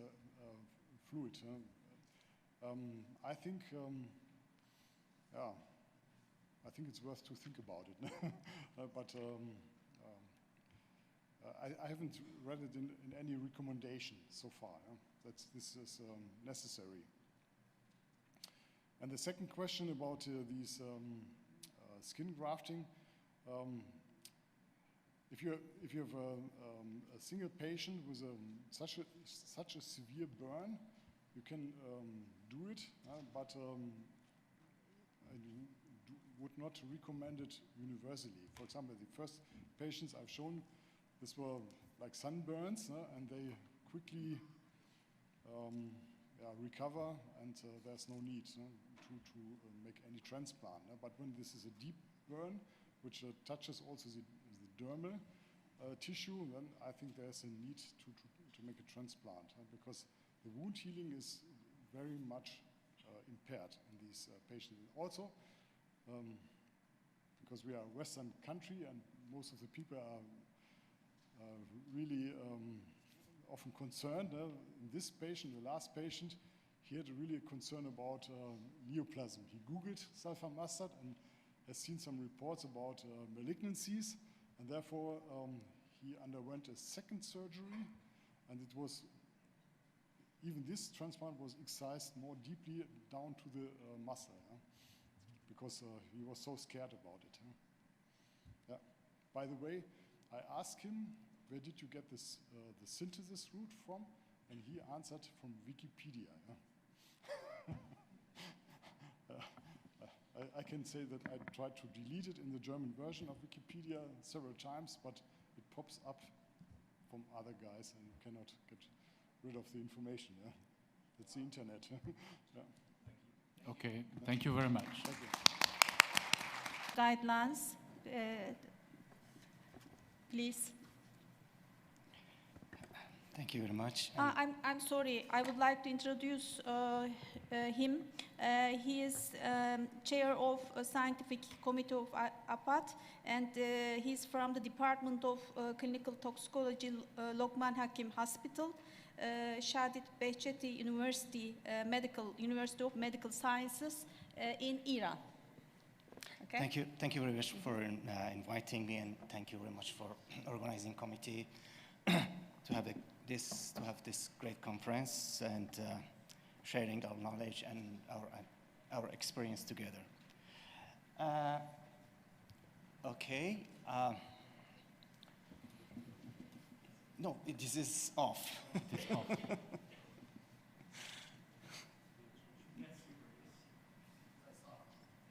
fluid. I think it's worth to think about it. But I haven't read it in any recommendation so far. This is necessary. And the second question about these skin grafting, if you have a single patient with such a severe burn, you can do it, but I would not recommend it universally. For example, the first patients I've shown, this were like sunburns, and they quickly recover, and there's no need to make any transplant. But when this is a deep burn, which touches also the dermal tissue, then I think there's a need to make a transplant, because the wound healing is very much impaired in these patients. Also, because we are a Western country and most of the people are really often concerned. This patient, the last patient, he had really a concern about neoplasm. He Googled sulfur mustard and has seen some reports about malignancies, and therefore he underwent a second surgery, and it was, even this transplant was excised more deeply down to the muscle, because he was so scared about it. By the way, I asked him, where did you get this, the synthesis route from? And he answered, from Wikipedia. I can say that I tried to delete it in the German version of Wikipedia several times, but it pops up from other guys and you cannot get rid of the information. It's the internet. Okay, thank you very much. Thank you. Guidelines, please. Thank you very much. I'm sorry, I would like to introduce him. He is chair of a scientific committee of APAT, and he's from the Department of Clinical Toxicology, Lokman Hakim Hospital, Shadid Behçeti University, University of Medical Sciences in Iran. Okay? Thank you very much for inviting me, and thank you very much for organizing committee to have this great conference and sharing our knowledge and our experience together. Okay. No, this is off. It is off.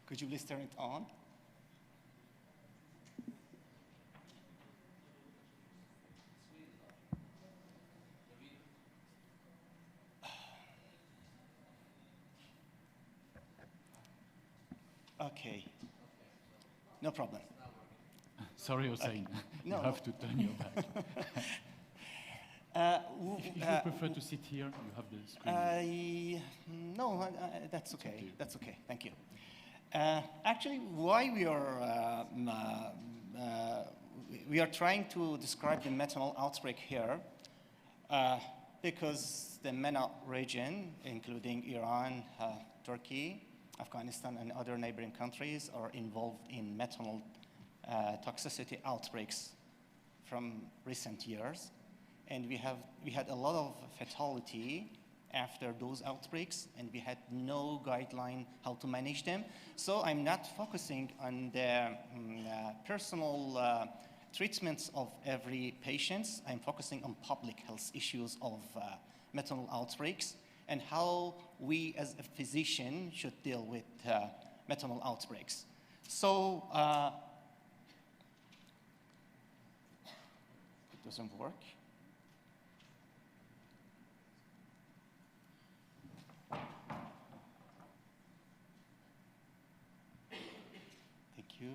Could you please turn it on? Okay. No problem. Sorry, Hossein. No, you have to turn your back. If you prefer to sit here, you have the screen. No, that's okay. That's okay. Thank you. Actually, why we are we are trying to describe the methanol outbreak here because the MENA region, including Iran, Turkey, Afghanistan, and other neighboring countries, are involved in methanol toxicity outbreaks from recent years. And we had a lot of fatality after those outbreaks, and we had no guideline how to manage them. So I'm not focusing on the personal treatments of every patient. I'm focusing on public health issues of methanol outbreaks and how we as a physician should deal with methanol outbreaks. So it doesn't work. Thank you.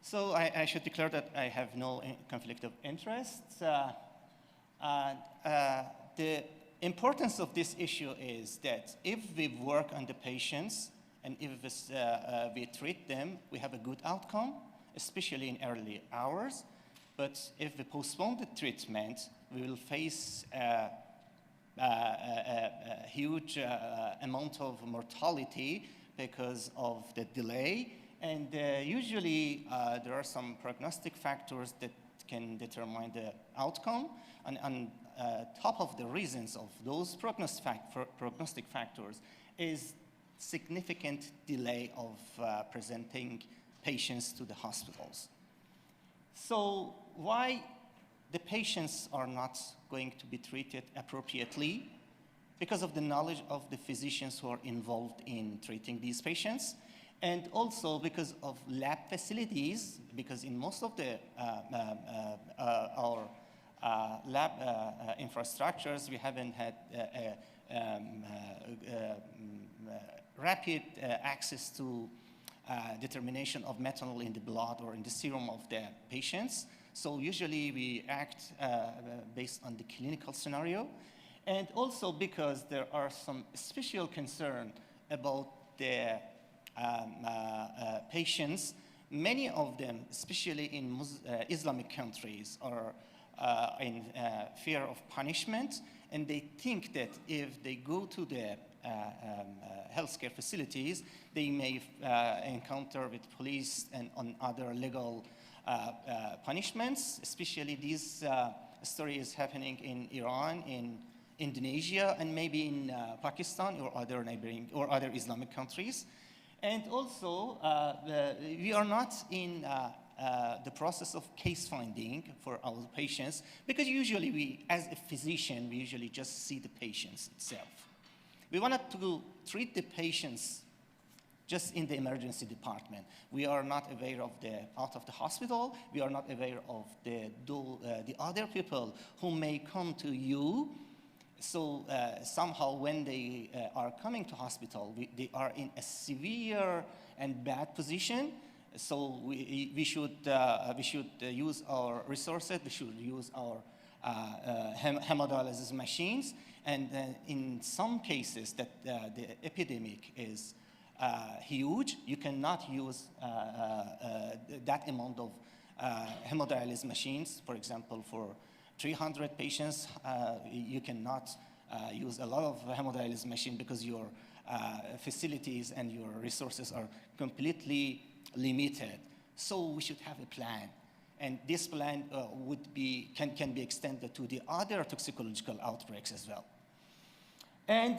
So I should declare that I have no conflict of interest. The importance of this issue is that if we work on the patients and if we treat them, we have a good outcome, especially in early hours. But if we postpone the treatment, we will face a huge amount of mortality because of the delay. And usually there are some prognostic factors that can determine the outcome. And on top of the reasons of those prognostic factors is significant delay of presenting patients to the hospitals. So why the patients are not going to be treated appropriately? Because of the knowledge of the physicians who are involved in treating these patients, and also because of lab facilities, because in most of the our lab infrastructures, we haven't had rapid access to determination of methanol in the blood or in the serum of the patients. So usually we act based on the clinical scenario. And also because there are some special concern about the patients. Many of them, especially in Islamic countries, are in fear of punishment, and they think that if they go to the healthcare facilities, they may encounter with police and on other legal punishments. Especially this story is happening in Iran, in Indonesia, and maybe in Pakistan or other neighboring or other Islamic countries. And also, we are not in the process of case finding for our patients, because usually we, as a physician, we usually just see the patients itself. We wanted to treat the patients just in the emergency department. We are not aware of the out of the hospital. We are not aware of the other people who may come to you. So somehow when they are coming to hospital, they are in a severe and bad position. So we should use our resources. We should use our hemodialysis machines. And in some cases that the epidemic is huge, you cannot use that amount of hemodialysis machines. For example, for 300 patients, you cannot use a lot of hemodialysis machine because your facilities and your resources are completely limited. So we should have a plan. And this plan can be extended to the other toxicological outbreaks as well. And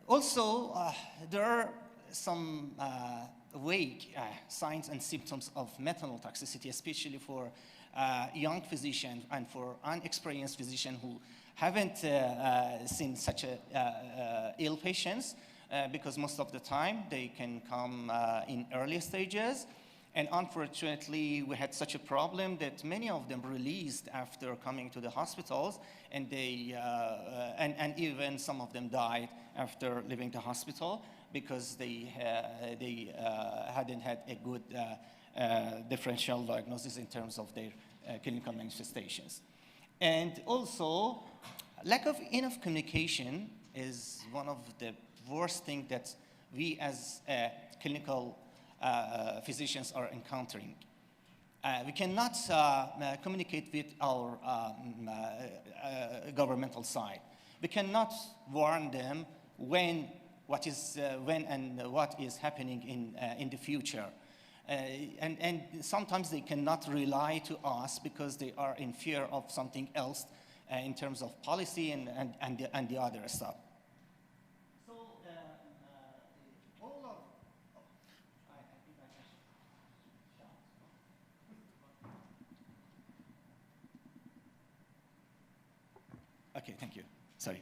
also, there are some vague signs and symptoms of methanol toxicity, especially for young physicians and for unexperienced physicians who haven't seen such ill patients, because most of the time they can come in early stages. And unfortunately, we had such a problem that many of them released after coming to the hospitals, and and even some of them died after leaving the hospital because they hadn't had a good differential diagnosis in terms of their clinical manifestations. And also, lack of enough communication is one of the worst things that we as clinical physicians are encountering. We cannot communicate with our governmental side. We cannot warn them when and what is happening in the future. And sometimes they cannot rely to us because they are in fear of something else in terms of policy and the other stuff. So all of, I think I can shout. Okay, thank you. Sorry.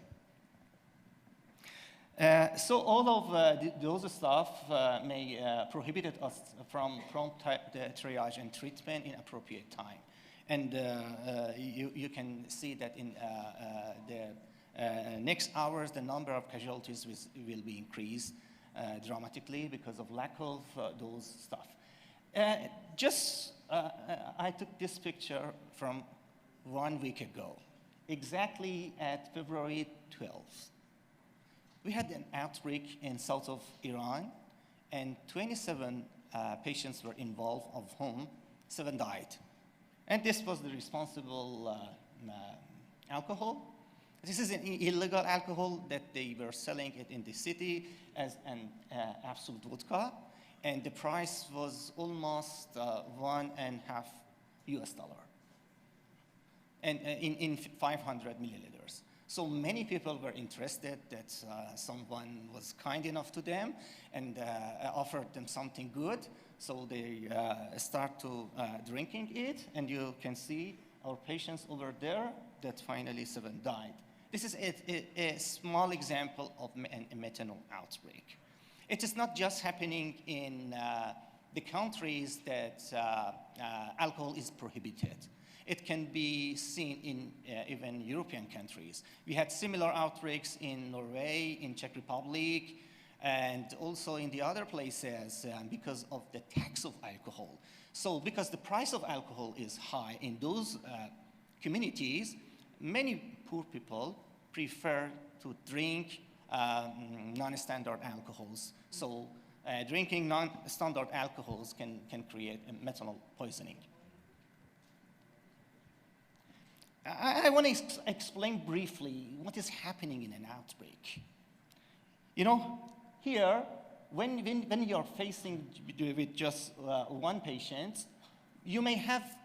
So all of those stuff may prohibit us from prompt triage and treatment in appropriate time. And you can see that in the next hours, the number of casualties will be increased dramatically because of lack of those stuff. I took this picture from 1 week ago, exactly at February 12th. We had an outbreak in south of Iran, and 27 patients were involved, of whom 7 died. And this was the responsible alcohol. This is an illegal alcohol that they were selling it in the city as an Acil vodka, and the price was almost $1.5 US, and in 500 milliliters. So many people were interested that someone was kind enough to them and offered them something good. So they start to drinking it, and you can see our patients over there that finally 7 died. This is a small example of a methanol outbreak. It is not just happening in the countries that alcohol is prohibited. It can be seen in even European countries. We had similar outbreaks in Norway, in Czech Republic, and also in the other places because of the tax of alcohol. So because the price of alcohol is high in those communities, many poor people prefer to drink non-standard alcohols. So drinking non-standard alcohols can create a methanol poisoning. I want to explain briefly what is happening in an outbreak. You know, here, when you're facing with just one patient, you may have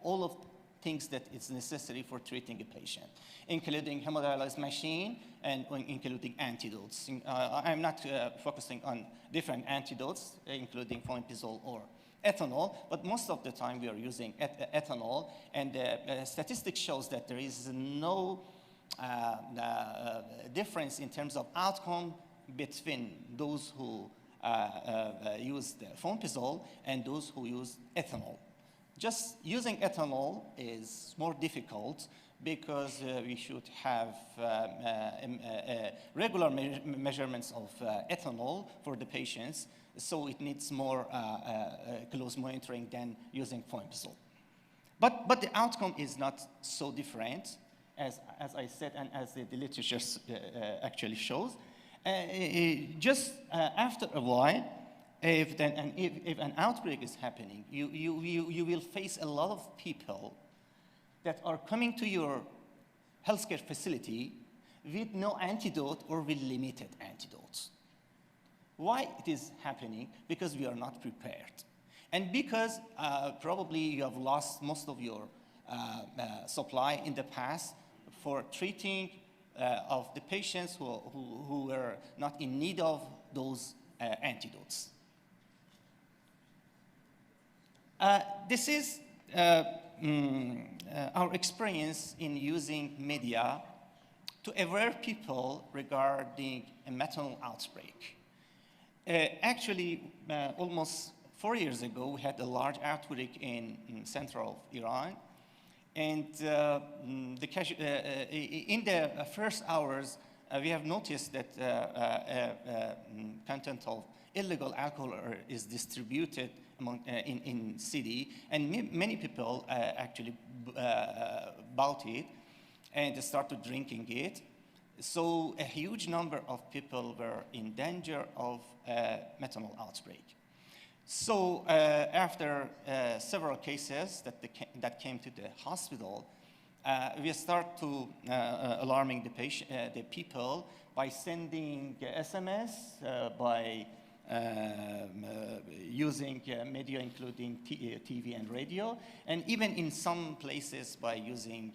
all of things that is necessary for treating a patient, including hemodialysis machine and including antidotes. I'm not focusing on different antidotes, including fomepizole or ethanol, but most of the time we are using ethanol, and statistics shows that there is no difference in terms of outcome between those who use the fomepizole and those who use ethanol. Just using ethanol is more difficult because we should have regular measurements of ethanol for the patients, so it needs more close monitoring than using fomepizole. But the outcome is not so different, as I said, and as the literature actually shows. Just after a while, if an outbreak is happening, you will face a lot of people that are coming to your healthcare facility with no antidote or with limited antidotes. Why it is happening? Because we are not prepared. And because probably you have lost most of your supply in the past for treating of the patients who were not in need of those antidotes. This is our experience in using media to aware people regarding a methanol outbreak. Actually, almost 4 years ago, we had a large outbreak in central Iran. And in the first hours, we have noticed that content of illegal alcohol is distributed in city, and many people actually bought it and started drinking it. So a huge number of people were in danger of methanol outbreak. So after several cases that came to the hospital, we start to alarming the people by sending SMS, by using media including TV and radio, and even in some places by using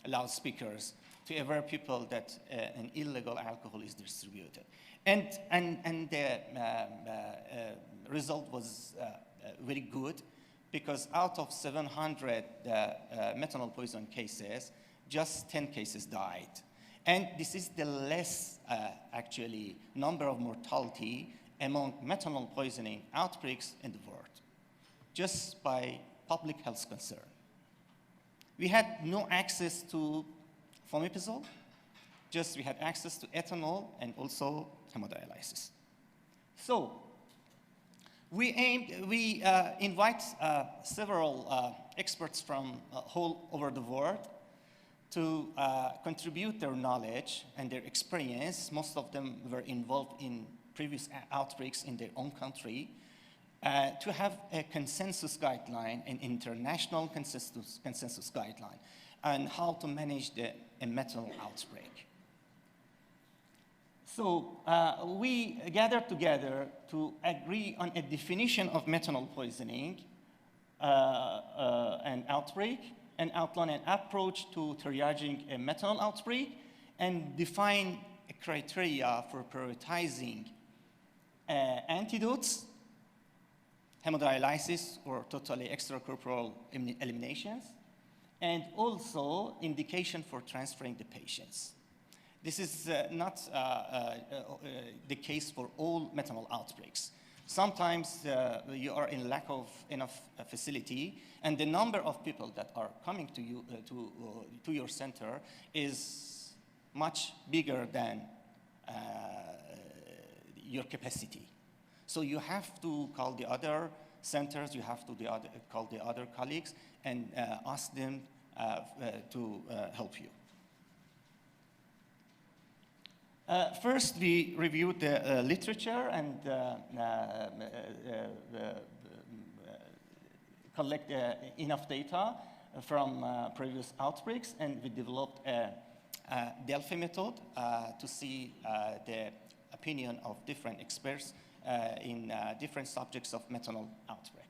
loudspeakers to alert people that an illegal alcohol is distributed. And the result was very good, because out of 700 methanol poison cases, just 10 cases died. And this is the less, actually, number of mortality among methanol poisoning outbreaks in the world, just by public health concern. We had no access to fomepizole, just we had access to ethanol and also hemodialysis. So we invite several experts from all over the world to contribute their knowledge and their experience. Most of them were involved in previous outbreaks in their own country, to have a consensus guideline, an international consensus guideline, on how to manage a methanol outbreak. So we gathered together to agree on a definition of methanol poisoning and outbreak, and outline an approach to triaging a methanol outbreak, and define a criteria for prioritizing antidotes, hemodialysis, or totally extracorporeal eliminations, and also indication for transferring the patients. This is not the case for all methanol outbreaks. Sometimes you are in lack of enough facility, and the number of people that are coming to you to your center is much bigger than your capacity. So you have to call the other centers, you have to call the other colleagues, and ask them to help you. First, we reviewed the literature and collect enough data from previous outbreaks, and we developed a Delphi method to see the opinion of different experts in different subjects of methanol outbreak.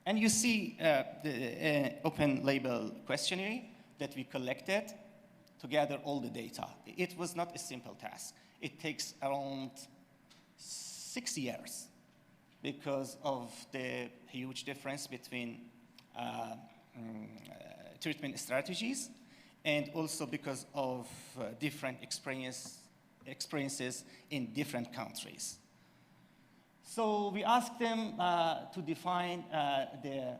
And you see the open label questionnaire that we collected to gather all the data. It was not a simple task. It takes around 6 years because of the huge difference between treatment strategies, and also because of different experiences in different countries. So we asked them to define the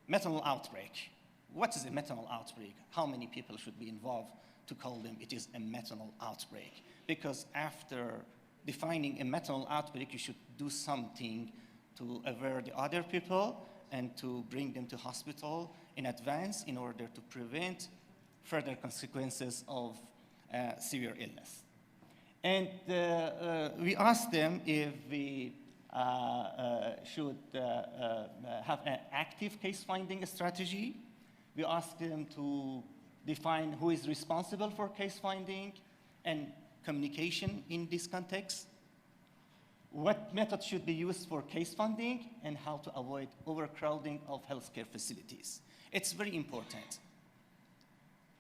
methanol outbreak. What is a methanol outbreak? How many people should be involved to call them it is a methanol outbreak? Because after defining a methanol outbreak, you should do something to avert the other people and to bring them to hospital in advance in order to prevent further consequences of severe illness. And we asked them if we should have an active case-finding strategy. We asked them to define who is responsible for case finding and communication in this context, what method should be used for case finding, and how to avoid overcrowding of healthcare facilities. It's very important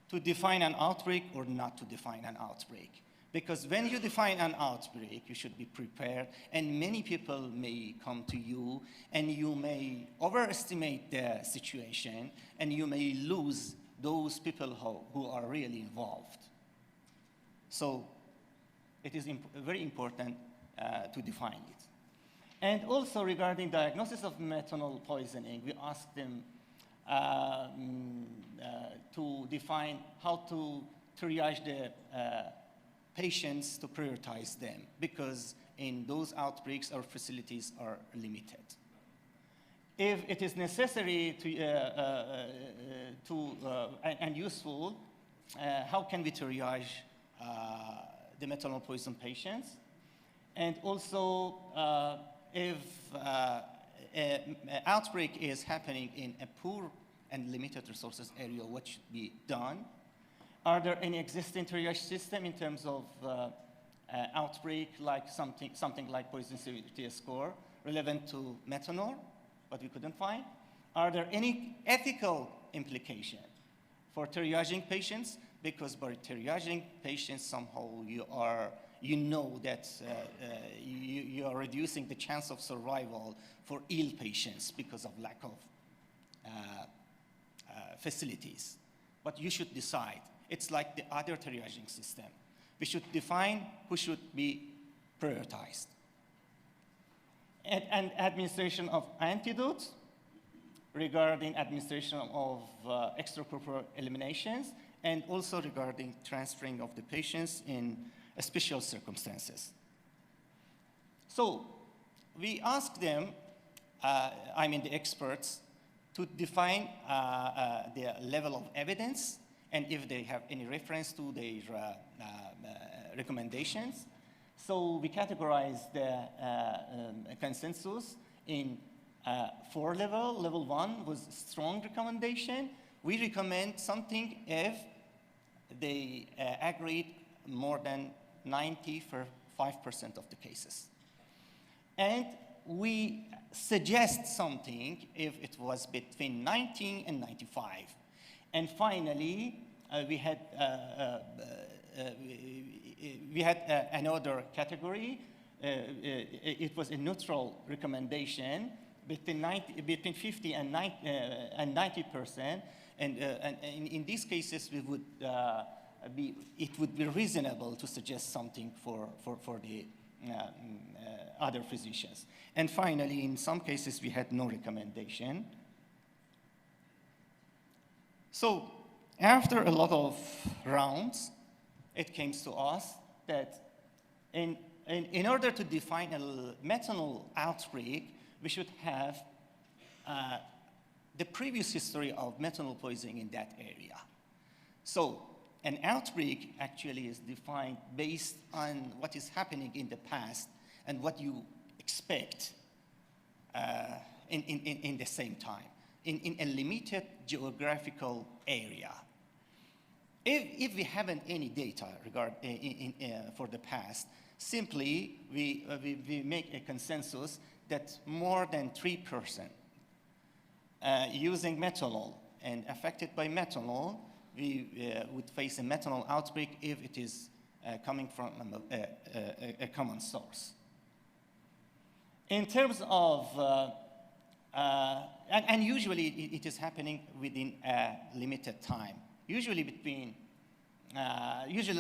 to define an outbreak or not to define an outbreak. Because when you define an outbreak, you should be prepared, and many people may come to you, and you may overestimate the situation, and you may lose those people who are really involved. So it is very important to define it. And also regarding diagnosis of methanol poisoning, we asked them to define how to triage the patients, to prioritize them, because in those outbreaks our facilities are limited. If it is necessary and useful, how can we triage the methanol poison patients? And also, if an outbreak is happening in a poor and limited resources area, what should be done? Are there any existing triage system in terms of outbreak, like something like poison severity score relevant to methanol, but we couldn't find? Are there any ethical implication for triaging patients? Because by triaging patients, somehow you know that you are reducing the chance of survival for ill patients because of lack of facilities. But you should decide. It's like the other triaging system. We should define who should be prioritized. And administration of antidotes regarding administration of extracorporeal eliminations, and also regarding transferring of the patients in special circumstances. So we asked them, the experts, to define the level of evidence and if they have any reference to their recommendations. So we categorized the consensus in 4 levels. Level 1 was strong recommendation. We recommend something if they agreed more than 95% of the cases. And we suggest something if it was between 19 and 95. And finally, we had another category. It was a neutral recommendation between 50 and 90%. And in these cases, it would be reasonable to suggest something for the other physicians. And finally, in some cases, we had no recommendation. So after a lot of rounds, it came to us that in order to define a methanol outbreak, we should have the previous history of methanol poisoning in that area. So an outbreak actually is defined based on what is happening in the past and what you expect in the same time, in a limited geographical area. If we haven't any data for the past, simply we make a consensus that more than 3% using methanol and affected by methanol, we would face a methanol outbreak if it is coming from a common source. In terms of, and usually it is happening within a limited time, usually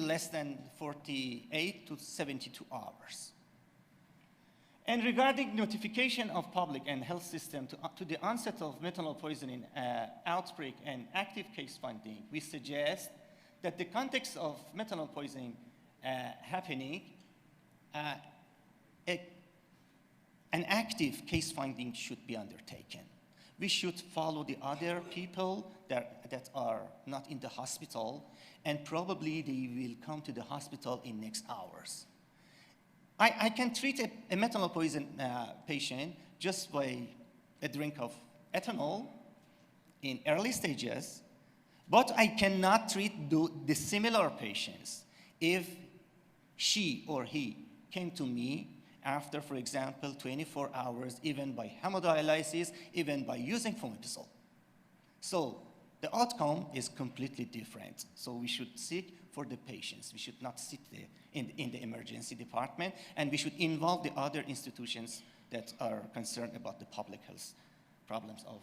less than 48 to 72 hours. And regarding notification of public and health system to the onset of methanol poisoning outbreak and active case finding, we suggest that the context of methanol poisoning happening, an active case finding should be undertaken. We should follow the other people that are not in the hospital, and probably they will come to the hospital in next hours. I can treat a methanol poison patient just by a drink of ethanol in early stages, but I cannot treat the similar patients if she or he came to me after, for example, 24 hours, even by hemodialysis, even by using fomepizole. So the outcome is completely different. So we should seek for the patients. We should not sit there in the emergency department, and we should involve the other institutions that are concerned about the public health problems of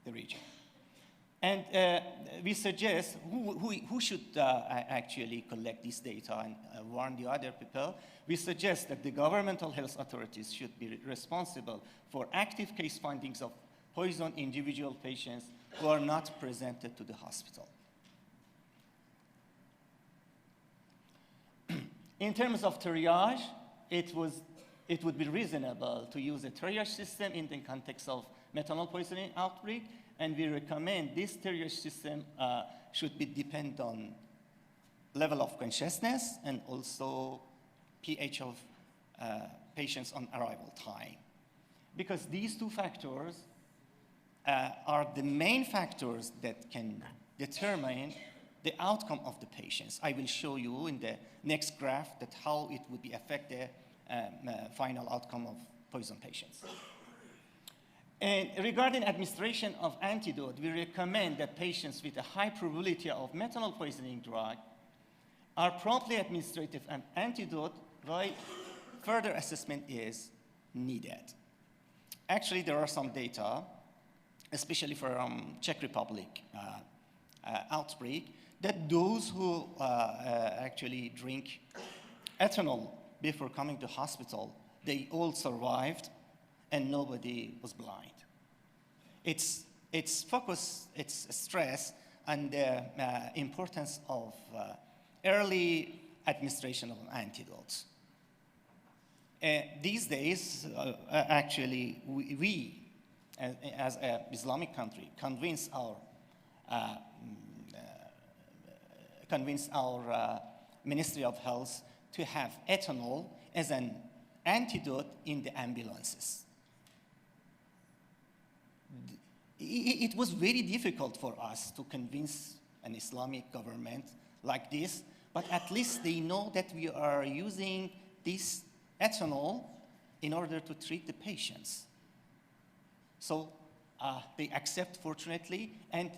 the region. And we suggest who should actually collect this data and warn the other people. We suggest that the governmental health authorities should be responsible for active case findings of poisoned individual patients who are not presented to the hospital. In terms of triage, it would be reasonable to use a triage system in the context of methanol poisoning outbreak, and we recommend this triage system should be depend on level of consciousness and also pH of patients on arrival time. Because these two factors are the main factors that can determine the outcome of the patients. I will show you in the next graph that how it would be affect the final outcome of poison patients. And regarding administration of antidote, we recommend that patients with a high probability of methanol poisoning drug are promptly administered an antidote while further assessment is needed. Actually, there are some data, especially from Czech Republic outbreak, that those who actually drink ethanol before coming to hospital, they all survived and nobody was blind. It's focus, it's stress on the importance of early administration of antidotes. These days, actually, we as an Islamic country, convince our Ministry of Health to have ethanol as an antidote in the ambulances. It was very difficult for us to convince an Islamic government like this, but at least they know that we are using this ethanol in order to treat the patients. So they accept, fortunately, and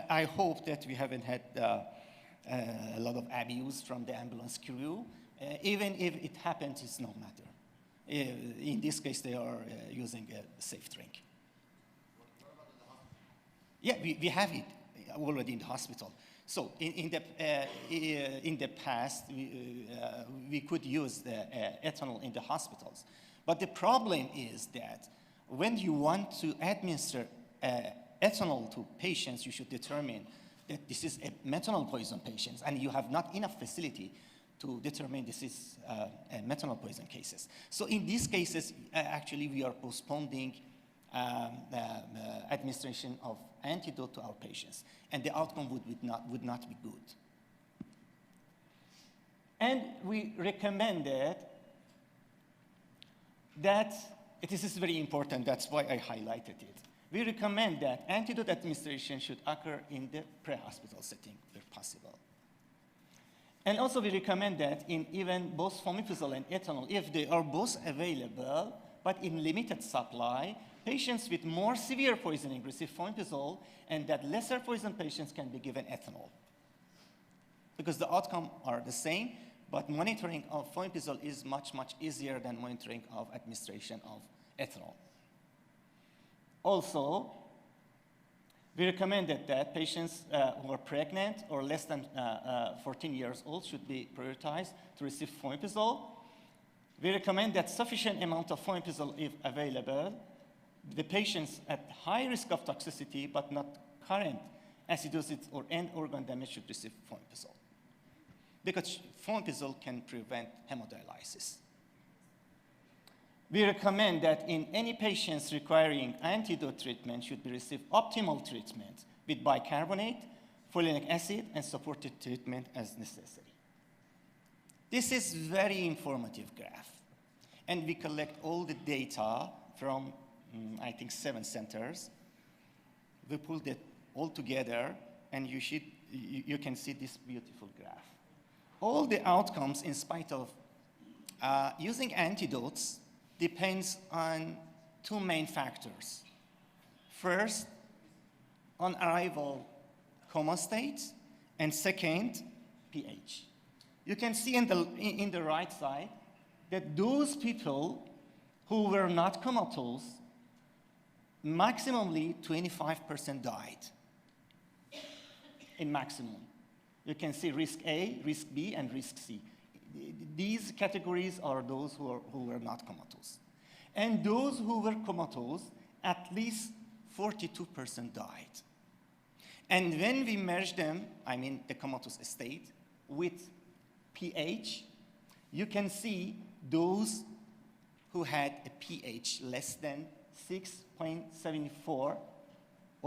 I hope that we haven't had a lot of abuse from the ambulance crew. Even if it happens, it's no matter. In this case, they are using a safe drink. Yeah, we have it already in the hospital. So in the past, we could use the ethanol in the hospitals. But the problem is that when you want to administer ethanol to patients, you should determine that this is a methanol poison patient, and you have not enough facility to determine this is a methanol poison cases. So in these cases, actually, we are postponing administration of antidote to our patients, and the outcome would not be good. And we recommended that, this is very important, that's why I highlighted it. We recommend that antidote administration should occur in the pre-hospital setting where possible. And also we recommend that in even both fomepizole and ethanol, if they are both available, but in limited supply, patients with more severe poisoning receive fomepizole, and that lesser poison patients can be given ethanol. Because the outcome are the same, but monitoring of fomepizole is much, much easier than monitoring of administration of ethanol. Also, we recommended that patients who are pregnant or less than 14 years old should be prioritized to receive fomepizole. We recommend that sufficient amount of fomepizole, if available, the patients at high risk of toxicity but not current acidosis or end organ damage should receive fomepizole, because fomepizole can prevent hemodialysis. We recommend that in any patients requiring antidote treatment should be received optimal treatment with bicarbonate, folinic acid, and supportive treatment as necessary. This is very informative graph, and we collect all the data from, I think, 7 centers. We pulled it all together, and you can see this beautiful graph. All the outcomes, in spite of using antidotes, depends on 2 main factors. First, on arrival coma state, and second, pH. You can see in the right side that those people who were not comatose, maximally 25% died in maximum. You can see risk A, risk B, and risk C. These categories are those who were not comatose. And those who were comatose, at least 42% died. And when we merge them, I mean the comatose state, with pH, you can see those who had a pH less than 6.74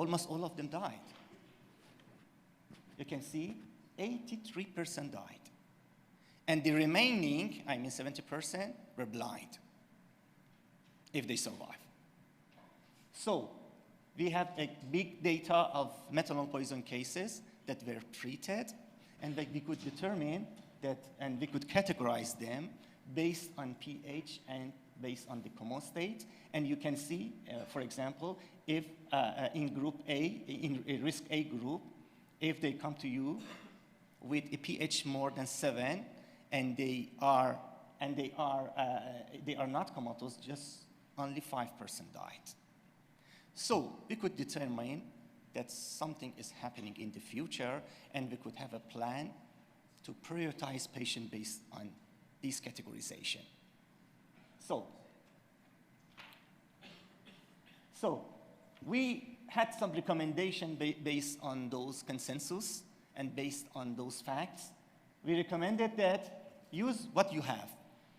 almost all of them died. You can see 83% died. And the remaining, 70%, were blind, if they survive. So we have a big data of methanol poison cases that were treated, and that we could determine that, and we could categorize them based on pH and based on the common state. And you can see, for example, if in group A, in a risk A group, if they come to you with a pH more than 7, and they are not comatose, just only 5% died. So we could determine that something is happening in the future, and we could have a plan to prioritize patients based on this categorization. So we had some recommendation based on those consensus and based on those facts. We recommended that use what you have.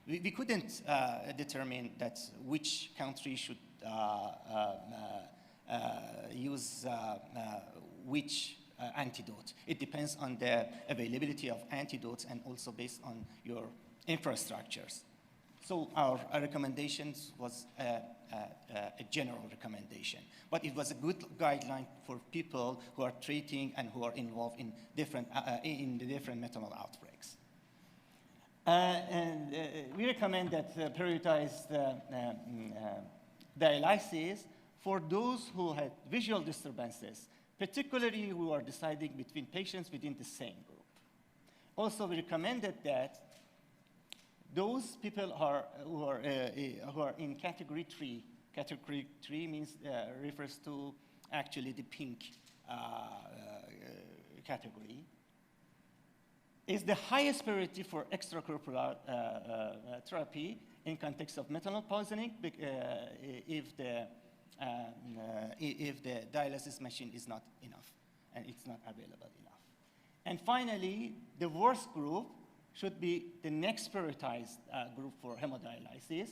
We couldn't determine that which country should use which antidote. It depends on the availability of antidotes and also based on your infrastructures. So our recommendations was a general recommendation, but it was a good guideline for people who are treating and who are involved in different the different methanol outbreaks. We recommend that prioritize dialysis for those who had visual disturbances, particularly who are deciding between patients within the same group. Also, we recommended that those people who are in category 3. Category 3 means refers to actually the pink category. Is the highest priority for extracorporeal therapy in context of methanol poisoning if the dialysis machine is not enough and it's not available enough. And finally, the worst group should be the next prioritized group for hemodialysis.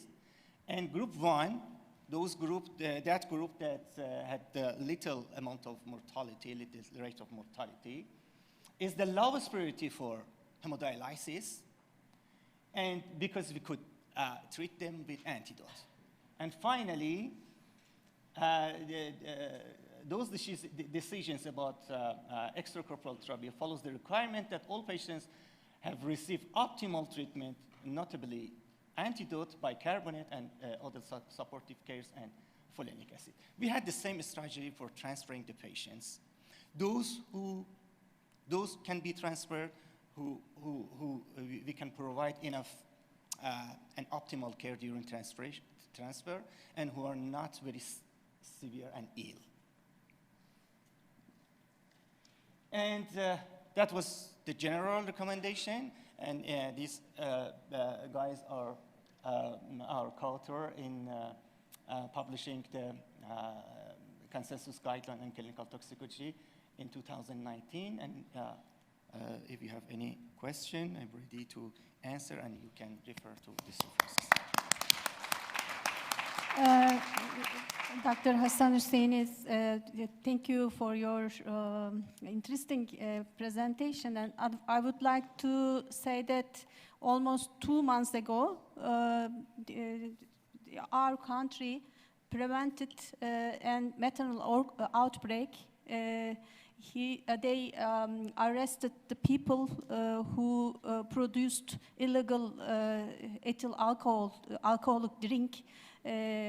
And group 1, that group that had little amount of mortality, little rate of mortality, is the lowest priority for hemodialysis, and because we could treat them with antidotes. And finally, those decisions about extracorporeal therapy follows the requirement that all patients have received optimal treatment, notably antidote, bicarbonate, and other supportive cares, and folinic acid. We had the same strategy for transferring the patients. Those can be transferred, who we can provide enough and optimal care during transfer, and who are not very severe and ill. And that was the general recommendation, and these guys are our co-author in publishing the consensus guideline on clinical toxicology in 2019. And if you have any question, I'm ready to answer, and you can refer to this references. Dr. Hassan Hussein, thank you for your interesting presentation. And I would like to say that almost 2 months ago, our country prevented a methanol outbreak. They arrested the people who produced illegal ethyl alcoholic drink,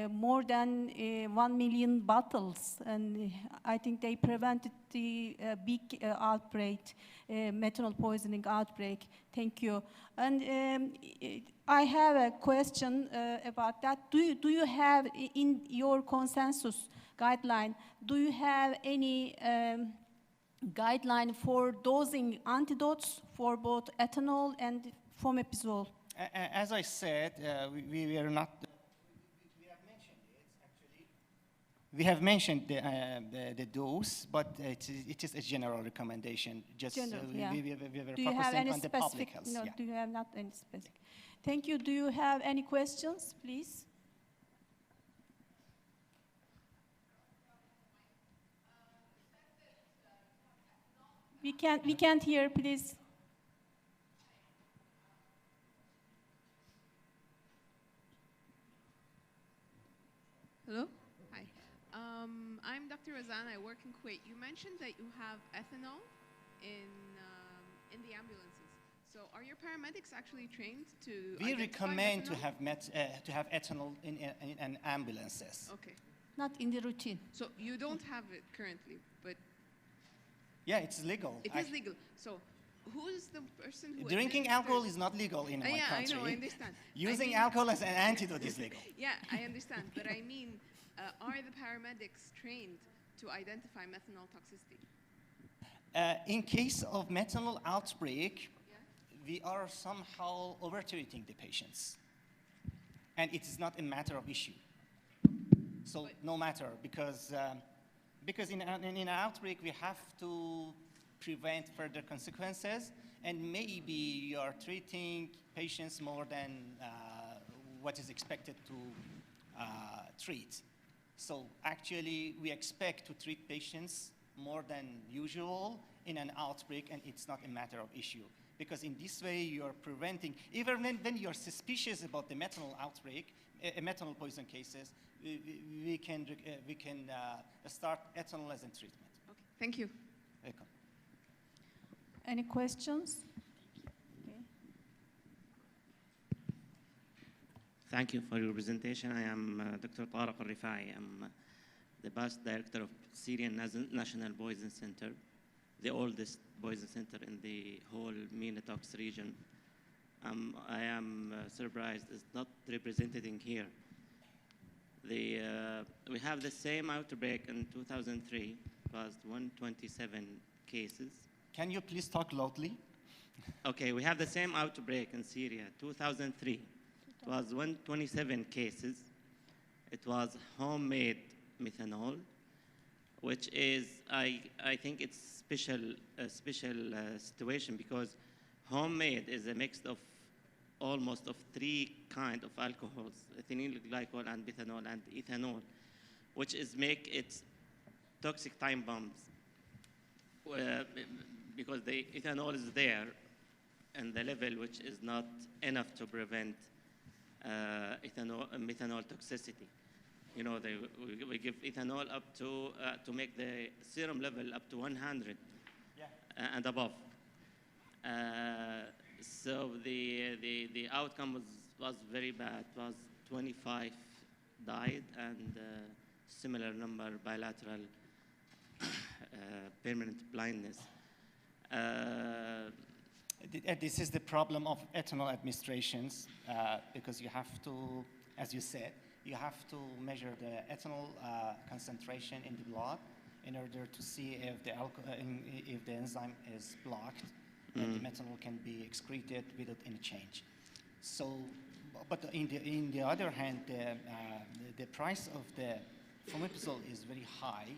more than 1 million bottles, and I think they prevented the big outbreak, methanol poisoning outbreak. Thank you. And I have a question about that. Do you have in your consensus guideline, do you have any guideline for dosing antidotes for both ethanol and fomepizole? As I said, we are not. We have mentioned the dose, but it is a general recommendation. Just general, yeah. we were do you have any on the specific? public health. No, Yeah. do you have not any specific? Thank you. Do you have any questions, please? We can't hear, please. Hello? Hi. I'm Dr. Razan. I work in Kuwait. You mentioned that you have ethanol in the ambulances. So are your paramedics actually trained to We identify recommend ethanol? to have ethanol in ambulances. Okay. Not in the routine. So you don't have it currently, but Yeah, it's legal. it is legal. So who is the person who Drinking alcohol is not legal in my yeah, country. I know, I understand. Using alcohol as an antidote is legal. Yeah, I understand. But I mean, are the paramedics trained to identify methanol toxicity? In case of methanol outbreak, we are somehow over-treating the patients. And it is not a matter of issue. So no matter, because in an outbreak, we have to prevent further consequences, and maybe you are treating patients more than what is expected to treat. So actually, we expect to treat patients more than usual in an outbreak, and it's not a matter of issue. Because in this way, you're preventing, even when you're suspicious about the methanol outbreak, methanol poison cases, we can start ethanol as a treatment. Okay, thank you. Welcome. Any questions? Okay. Thank you for your presentation. I am Dr. Tariq Al-Rifai. I'm the past director of Syrian National Poison Center, the oldest poison center in the whole MENA-TOX region. I am surprised it's not represented in here. We have the same outbreak in 2003, it was 127 cases. Can you please talk loudly? Okay, we have the same outbreak in Syria, 2003. It was 127 cases. It was homemade methanol, which is, I think it's a special situation because homemade is a mix of almost of 3 kinds of alcohols, ethylene glycol and methanol and ethanol, which is make it toxic time bombs. Because the ethanol is there and the level which is not enough to prevent methanol toxicity. You know, we give ethanol up to make the serum level up to 100 and above. So the outcome was very bad. It was 25 died and similar number bilateral permanent blindness. This is the problem of ethanol administrations because you have to, as you said, you have to measure the ethanol concentration in the blood in order to see if the enzyme is blocked and the methanol can be excreted without any change. So, but in the other hand, the price of the fomepizole is very high,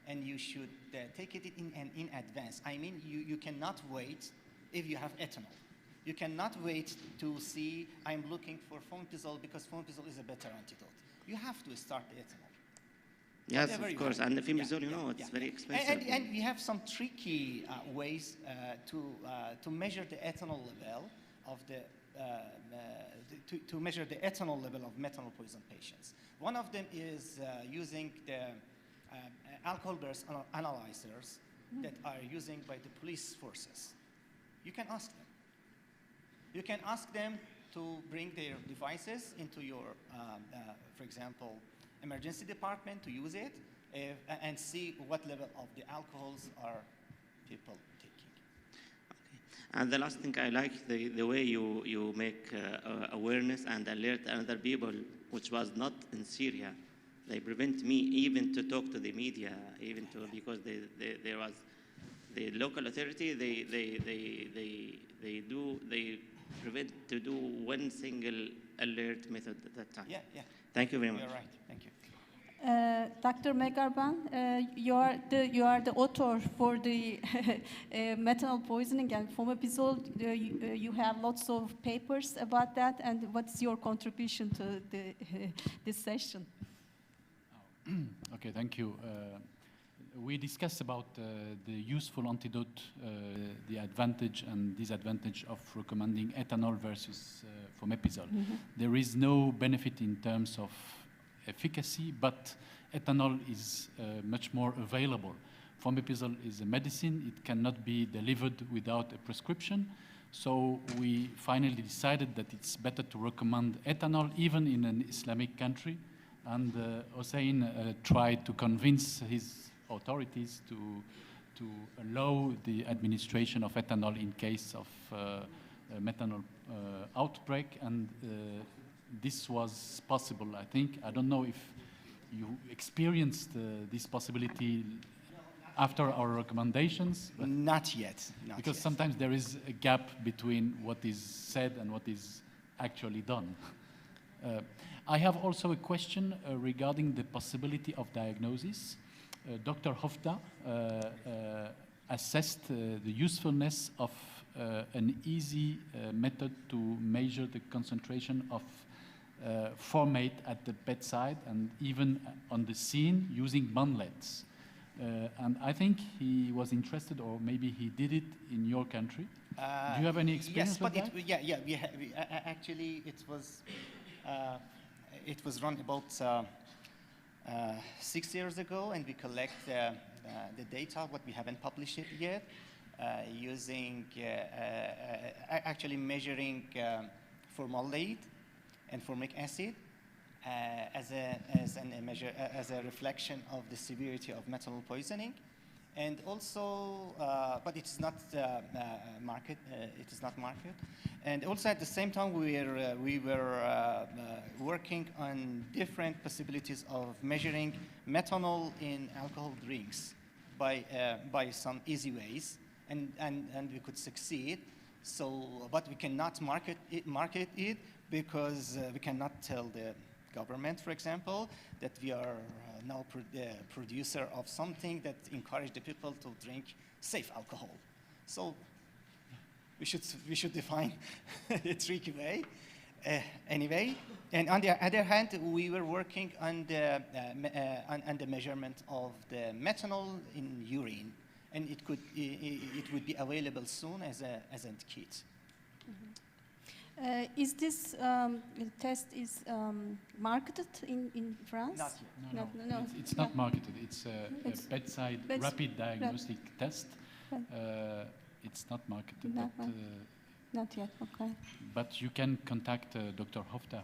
and you should take it in advance. I mean, you cannot wait if you have ethanol. You cannot wait to see, I'm looking for fomepizole because fomepizole is a better antidote. You have to start the ethanol. Yes, of course, and the fomepizole, you know, it's very expensive. And we have some tricky ways to measure the ethanol level of to measure the ethanol level of methanol poison patients. One of them is using the alcohol burst analyzers that are using by the police forces. You can ask them. You can ask them to bring their devices into your, for example, emergency department to use it and see what level of the alcohols are people taking. Okay. And the last thing I like the way you make awareness and alert other people, which was not in Syria. They prevent me even to talk to the media, even to because there was the local authority. They prevent to do one single alert method at that time. Yeah. Thank you very much. You're right. Thank you. Dr. Megarban, you are the author for the methanol poisoning and fomepizole. You have lots of papers about that, and what's your contribution to this session? Okay, thank you. we discussed about the useful antidote, the advantage and disadvantage of recommending ethanol versus fomepizole. There is no benefit in terms of efficacy, but ethanol is much more available. Fomepizole is a medicine. It cannot be delivered without a prescription. So we finally decided that it's better to recommend ethanol even in an Islamic country. And Hossein tried to convince his authorities to allow the administration of ethanol in case of a methanol outbreak. And this was possible, I think. I don't know if you experienced this possibility after our recommendations? Not yet. Because sometimes there is a gap between what is said and what is actually done. I have also a question regarding the possibility of diagnosis. Dr. Hofda assessed the usefulness of an easy method to measure the concentration of formate at the bedside and even on the scene using bandlets. And I think he was interested, or maybe he did it in your country. Do you have any experience with that? Actually, it was run about 6 years ago, and we collect the data, what we haven't published it yet, using actually measuring formaldehyde and formic acid as a reflection of the severity of methanol poisoning, and also, but it's not market. It is not market, and also at the same time we were working on different possibilities of measuring methanol in alcohol drinks by some easy ways, and we could succeed. So, but we cannot market it because we cannot tell the government, for example, that we are now producer of something that encourage the people to drink safe alcohol. So we should define a tricky way. Anyway, and on the other hand, we were working on the measurement of the methanol in urine, and it would be available soon as a kit. Is this test marketed in France? Not yet. No. It's not marketed. It's a bedside rapid diagnostic test. It's not marketed. Not yet, okay. But you can contact Dr. Hofda,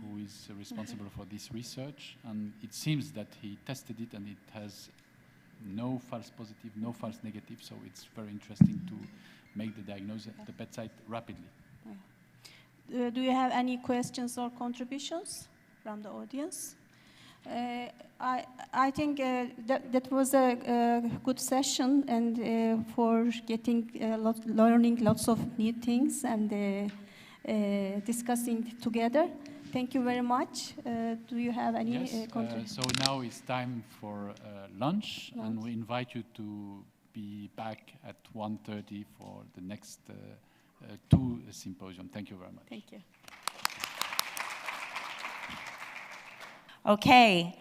who is responsible for this research, and it seems that he tested it and it has no false positive, no false negative, so it's very interesting to make the diagnosis at the bedside rapidly. Do you have any questions or contributions from the audience? I think that was a good session, and for getting learning lots of new things and discussing together. Thank you very much. Do you have any contributions? So now it's time for lunch, and we invite you to be back at 1:30 for the next 2 symposium. Thank you very much. Thank you. Okay,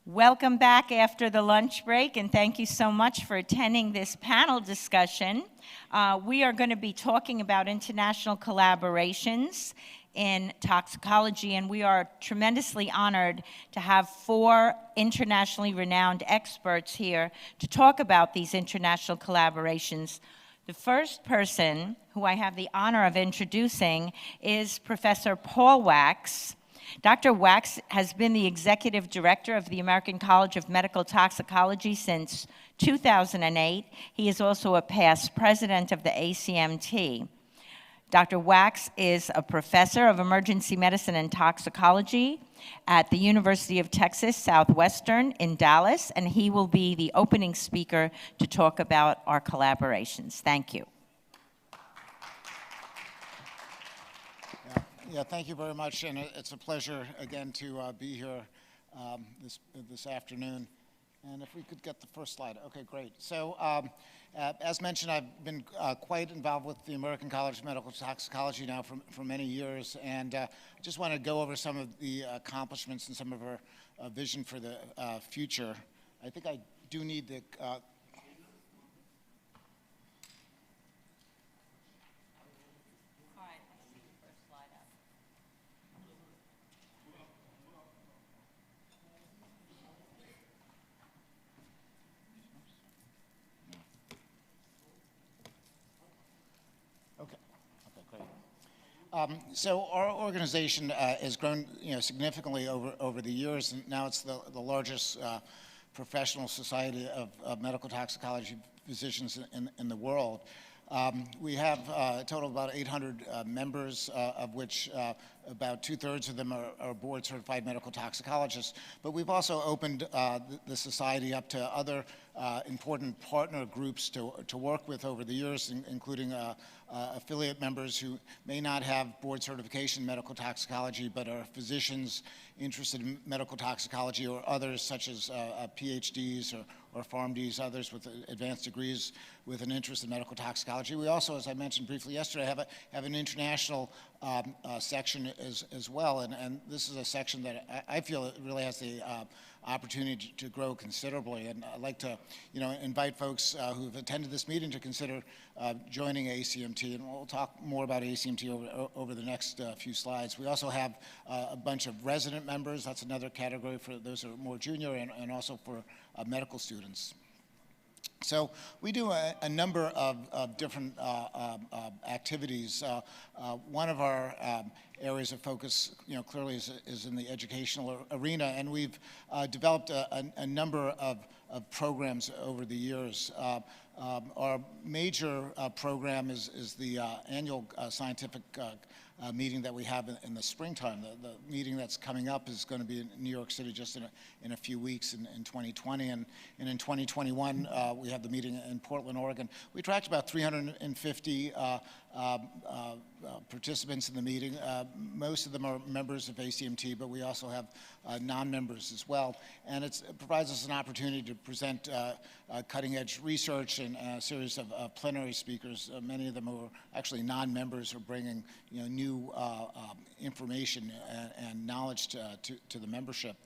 welcome back after the lunch break, and thank you so much for attending this panel discussion. We are going to be talking about international collaborations in toxicology, and we are tremendously honored to have 4 internationally renowned experts here to talk about these international collaborations. The first person who I have the honor of introducing is Professor Paul Wax. Dr. Wax has been the executive director of the American College of Medical Toxicology since 2008. He is also a past president of the ACMT. Dr. Wax is a professor of emergency medicine and toxicology at the University of Texas Southwestern in Dallas, and he will be the opening speaker to talk about our collaborations. Thank you. Yeah, thank you very much, and it's a pleasure again to be here this afternoon. And if we could get the first slide. Okay, great. So as mentioned, I've been quite involved with the American College of Medical Toxicology now for many years, and I just want to go over some of the accomplishments and some of our vision for the future. I think I do need the So our organization has grown, significantly over the years, and now it's the largest professional society of medical toxicology physicians in the world. We have a total of about 800 members, of which about 2/3 of them are board-certified medical toxicologists. But we've also opened the society up to other important partner groups to work with over the years, including affiliate members who may not have board certification in medical toxicology, but are physicians interested in medical toxicology, or others such as PhDs or PharmDs, others with advanced degrees with an interest in medical toxicology. We also, as I mentioned briefly yesterday, have an international section as well, and this is a section that I feel it really has the opportunity to grow considerably. And I'd like to, invite folks who've attended this meeting to consider joining ACMT, and we'll talk more about ACMT over the next few slides. We also have a bunch of resident members. That's another category for those who are more junior, and also for medical students. So we do a number of different activities. One of our areas of focus, clearly is in the educational arena, and we've developed a number of programs over the years. Our major program is the annual scientific meeting that we have in the springtime. The meeting that's coming up is going to be in New York City just in a few weeks in 2020. And in 2021, we have the meeting in Portland, Oregon. We attract about 350 participants in the meeting. Most of them are members of ACMT, but we also have non-members as well. And it provides us an opportunity to present cutting-edge research, and a series of plenary speakers. Many of them who are actually non-members are bringing new information and knowledge to the membership.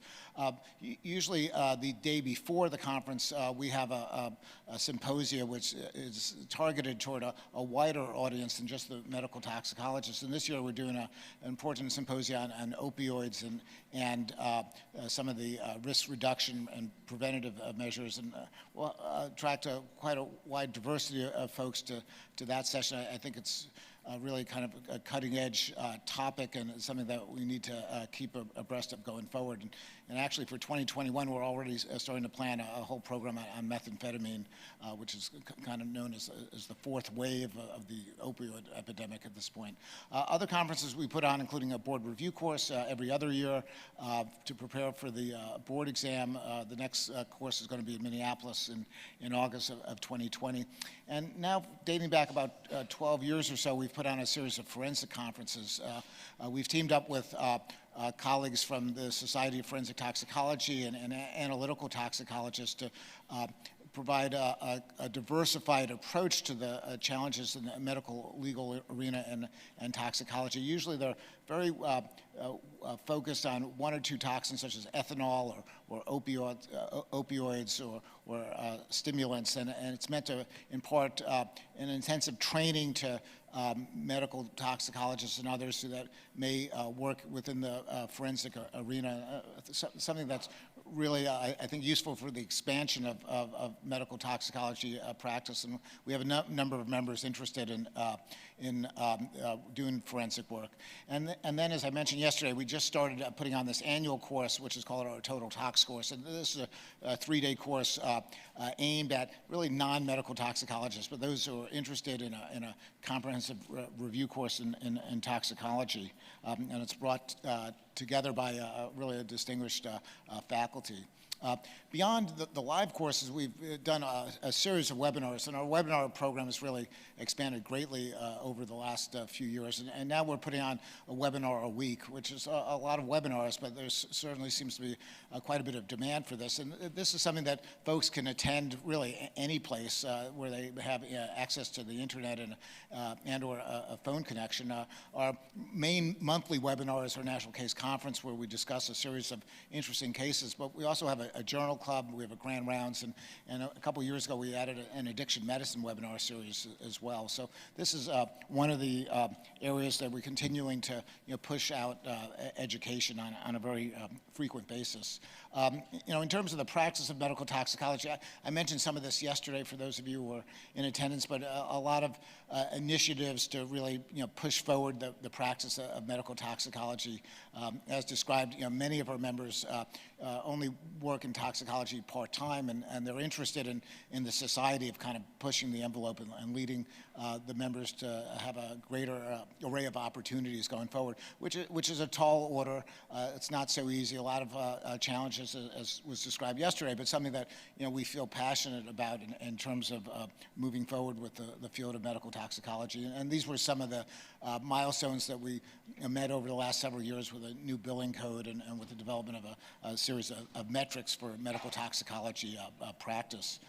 Usually the day before the conference, we have a symposia which is targeted toward a wider audience than just the medical toxicologists. And this year we're doing an important symposia on opioids and some of the risk reduction and preventative measures. And we'll attract quite a wide diversity of folks to that session. I think it's really kind of a cutting-edge topic, and it's something that we need to keep abreast of going forward. And actually, for 2021, we're already starting to plan a whole program on methamphetamine, which is kind of known as the fourth wave of the opioid epidemic at this point. Other conferences we put on, including a board review course every other year to prepare for the board exam. The next course is going to be in Minneapolis in August of 2020. And now, dating back about 12 years or so, we've put on a series of forensic conferences. We've teamed up with colleagues from the Society of Forensic Toxicology and analytical toxicologists to provide a diversified approach to the challenges in the medical legal arena and toxicology. Usually they're very focused on one or two toxins, such as ethanol or opioids or stimulants, and it's meant to impart an intensive training to medical toxicologists and others so that may work within the forensic arena, something that's really, I think, useful for the expansion of medical toxicology practice. And we have a number of members interested in doing forensic work. And then, as I mentioned yesterday, we just started putting on this annual course, which is called our Total Tox course. And this is a 3-day course aimed at really non-medical toxicologists, but those who are interested in a comprehensive review course in toxicology. And it's brought together by really a distinguished faculty. Beyond the live courses, we've done a series of webinars, and our webinar program has really expanded greatly over the last few years. And now we're putting on a webinar a week, which is a lot of webinars, but there certainly seems to be quite a bit of demand for this. And this is something that folks can attend really any place where they have access to the internet and or a phone connection. Our main monthly webinar is our National Case Conference, where we discuss a series of interesting cases, but we also have a journal club. We have a grand rounds, and a couple years ago we added an addiction medicine webinar series as well. So this is one of the areas that we're continuing to push out education on a very frequent basis. In terms of the practice of medical toxicology, I mentioned some of this yesterday for those of you who were in attendance, but a lot of initiatives to really push forward the practice of medical toxicology. As described, many of our members only work in toxicology part-time, and they're interested in the society of kind of pushing the envelope and leading the members to have a greater array of opportunities going forward, which is a tall order. It's not so easy. A lot of challenges, as was described yesterday, but something that we feel passionate about in terms of moving forward with the field of medical toxicology. And these were some of the milestones that we met over the last several years with a new billing code and with the development of a series of metrics for medical toxicology practice.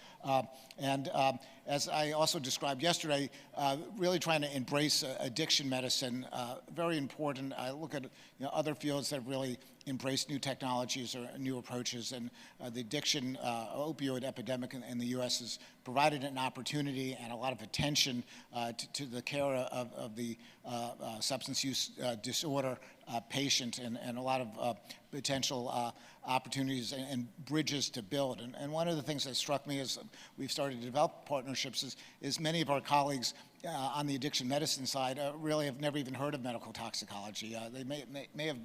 As I also described yesterday, really trying to embrace addiction medicine, very important. I look at other fields that really embrace new technologies or new approaches, and the addiction opioid epidemic in the U.S. has provided an opportunity and a lot of attention to the care of the substance use disorder patient, and a lot of potential opportunities and bridges to build. And one of the things that struck me as we've started to develop partnerships is many of our colleagues on the addiction medicine side really have never even heard of medical toxicology. They may have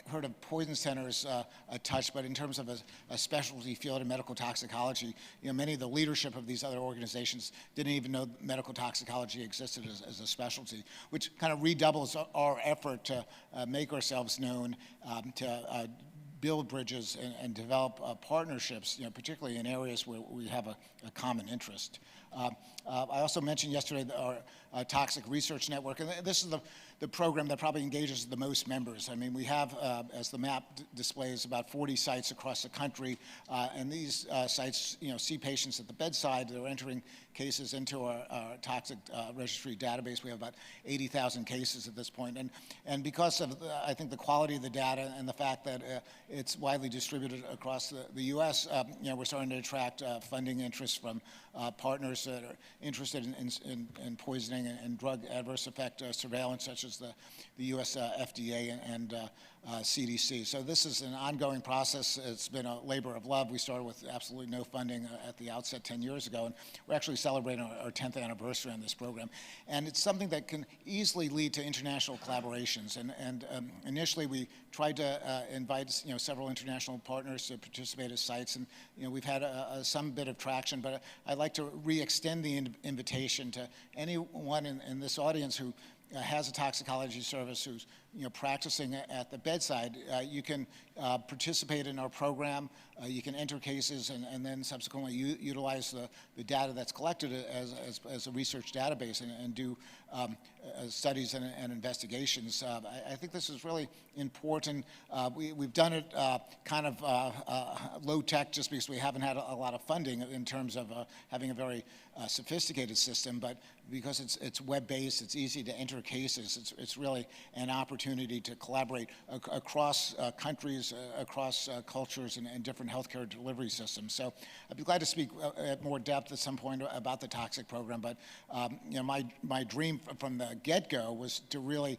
heard of poison centers a touch, but in terms of a specialty field in medical toxicology, many of the leadership of these other organizations didn't even know medical toxicology existed as a specialty, which kind of redoubles our effort to make ourselves known, to build bridges and develop partnerships, particularly in areas where we have a common interest. I also mentioned yesterday our Toxic Research Network, and this is the program that probably engages the most members. I mean, we have, as the map displays, about 40 sites across the country, and these sites, see patients at the bedside. They're entering cases into our toxic registry database. We have about 80,000 cases at this point, and because of, I think, the quality of the data and the fact that it's widely distributed across the U.S., we're starting to attract funding interest from partners that are interested in poisoning and drug adverse effect surveillance, such as the U.S. FDA and CDC. So this is an ongoing process. It's been a labor of love. We started with absolutely no funding at the outset 10 years ago, and we're actually celebrating our 10th anniversary on this program. And it's something that can easily lead to international collaborations. And initially, we tried to invite several international partners to participate as sites, and we've had some bit of traction. But I'd like to re-extend the invitation to anyone in this audience who has a toxicology service, who's practicing at the bedside. You can participate in our program. You can enter cases and then subsequently utilize the data that's collected as a research database and do studies and investigations. I think this is really important. We've done it kind of low tech just because we haven't had a lot of funding in terms of having a very sophisticated system, but because it's web-based, it's easy to enter cases. It's really an opportunity to collaborate across countries, across cultures, and different healthcare delivery systems. So I'd be glad to speak at more depth at some point about the toxic program, but my dream from the get-go was to really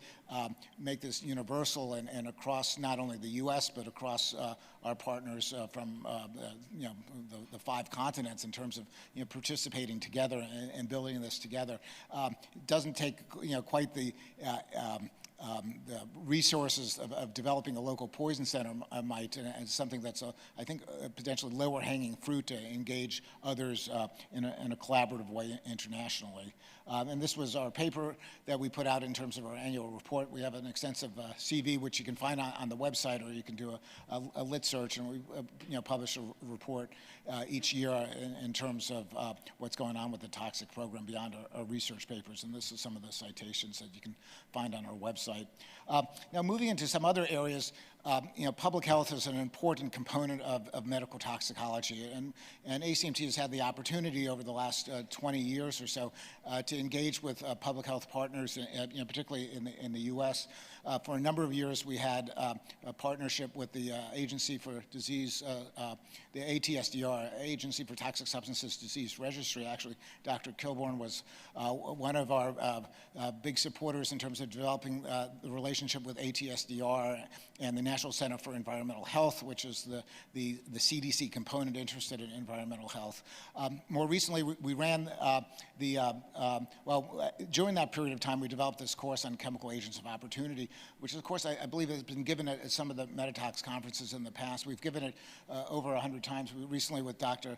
make this universal and across not only the U.S., but across our partners from the 5 continents in terms of participating together and building this together. It doesn't take quite the resources of developing a local poison center might, and something that's, I think, potentially lower hanging fruit to engage others in a collaborative way internationally. And this was our paper that we put out in terms of our annual report. We have an extensive CV, which you can find on the website, or you can do a lit search, and we publish a report each year in terms of what's going on with the toxic program beyond our research papers. And this is some of the citations that you can find on our website. Now, moving into some other areas, public health is an important component of medical toxicology, and ACMT has had the opportunity over the last 20 years or so to engage with public health partners, particularly in the U.S. For a number of years, we had a partnership with the Agency for Disease, the ATSDR, Agency for Toxic Substances Disease Registry. Actually, Dr. Kilborn was one of our big supporters in terms of developing the relationship with ATSDR and the National Center for Environmental Health, which is the CDC component interested in environmental health. More recently, we ran during that period of time, we developed this course on chemical agents of opportunity, which is a course I believe has been given at some of the Metatox conferences in the past. We've given it over 100 times. We recently, with Dr.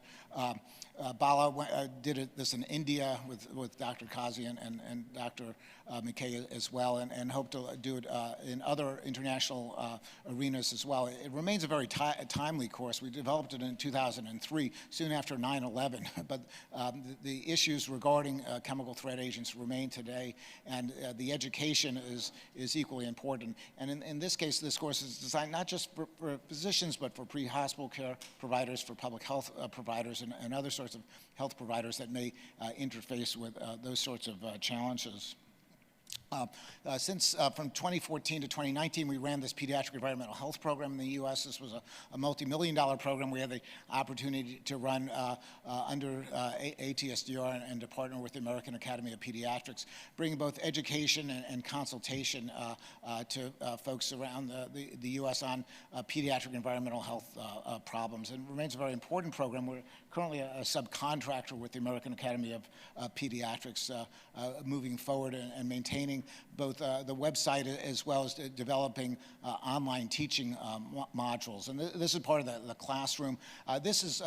Bala, did this in India with Dr. Kazi and Dr. McKay as well, and hope to do it in other international arenas as well. It remains a very timely course. We developed it in 2003, soon after 9/11, but the issues regarding chemical threat agents remain today, and the education is equally important. And in this case, this course is designed not just for physicians, but for pre-hospital care providers, for public health providers, and other sorts of health providers that may interface with those sorts of challenges. Since from 2014 to 2019, we ran this pediatric environmental health program in the U.S. This was a multi-million-dollar program. We had the opportunity to run under ATSDR and to partner with the American Academy of Pediatrics, bringing both education and consultation to folks around the U.S. on pediatric environmental health problems. And it remains a very important program. We're currently a subcontractor with the American Academy of Pediatrics, moving forward and maintaining both the website as well as developing online teaching modules. And this is part of the classroom. This is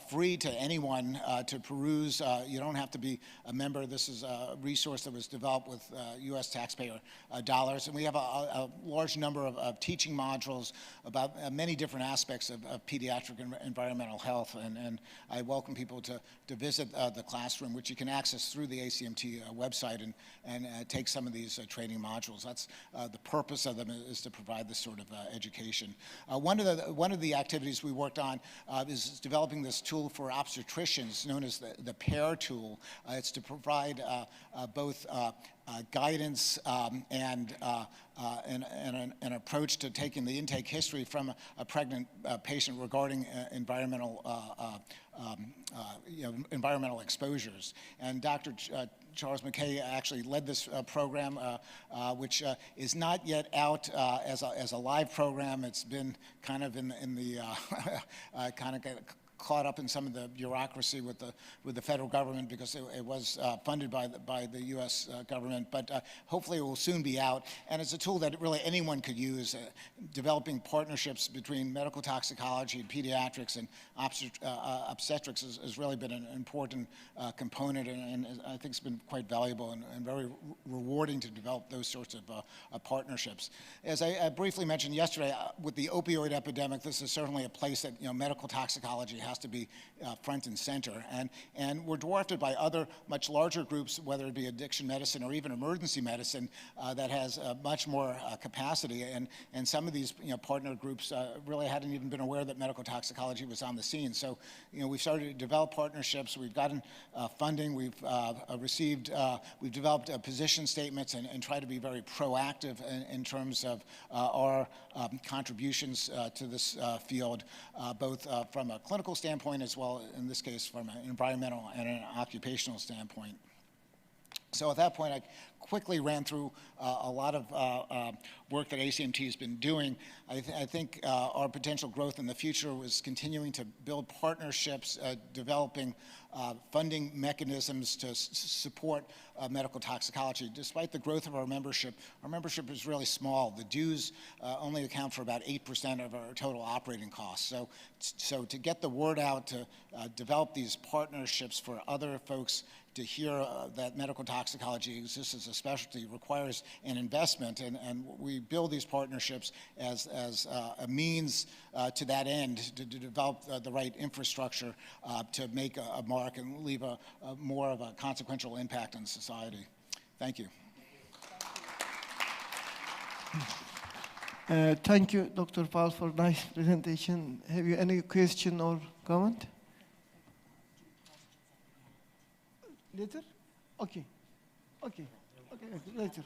free to anyone to peruse. You don't have to be a member. This is a resource that was developed with U.S. taxpayer dollars. And we have a large number of teaching modules about many different aspects of pediatric environmental health. And I welcome people to visit the classroom, which you can access through the ACMT website and take some of these training modules. That's the purpose of them, is to provide this sort of education. One of the activities we worked on is developing this tool for obstetricians known as the PAIR tool. It's to provide both guidance and an approach to taking the intake history from a pregnant patient regarding environmental exposures. And Dr. Charles McKay actually led this program, which is not yet out as a live program. It's been kind of in the kind of caught up in some of the bureaucracy with the federal government because it was funded by the U.S. government, but hopefully it will soon be out. And it's a tool that really anyone could use. Developing partnerships between medical toxicology and pediatrics and obstetrics has really been an important component, and I think it's been quite valuable and very rewarding to develop those sorts of partnerships. As I briefly mentioned yesterday, with the opioid epidemic, this is certainly a place that medical toxicology has to be front and center. And we're dwarfed by other much larger groups, whether it be addiction medicine or even emergency medicine, that has much more capacity. And some of these partner groups really hadn't even been aware that medical toxicology was on the scene. So we've started to develop partnerships. We've gotten funding. We've developed position statements and try to be very proactive in terms of our contributions to this field, both from a clinical standpoint as well, in this case, from an environmental and an occupational standpoint. So at that point, I quickly ran through a lot of work that ACMT has been doing. I think our potential growth in the future was continuing to build partnerships, developing funding mechanisms to support medical toxicology. Despite the growth of our membership is really small. The dues only account for about 8% of our total operating costs. So to get the word out, to develop these partnerships for other folks to hear that medical toxicology exists as a specialty requires an investment, and we build these partnerships as a means to that end, to develop the right infrastructure to make a mark and leave a more of a consequential impact on society. Thank you. Thank you, Dr. Paul, for nice presentation. Have you any question or comment? Later? Okay. Okay. Okay. Later.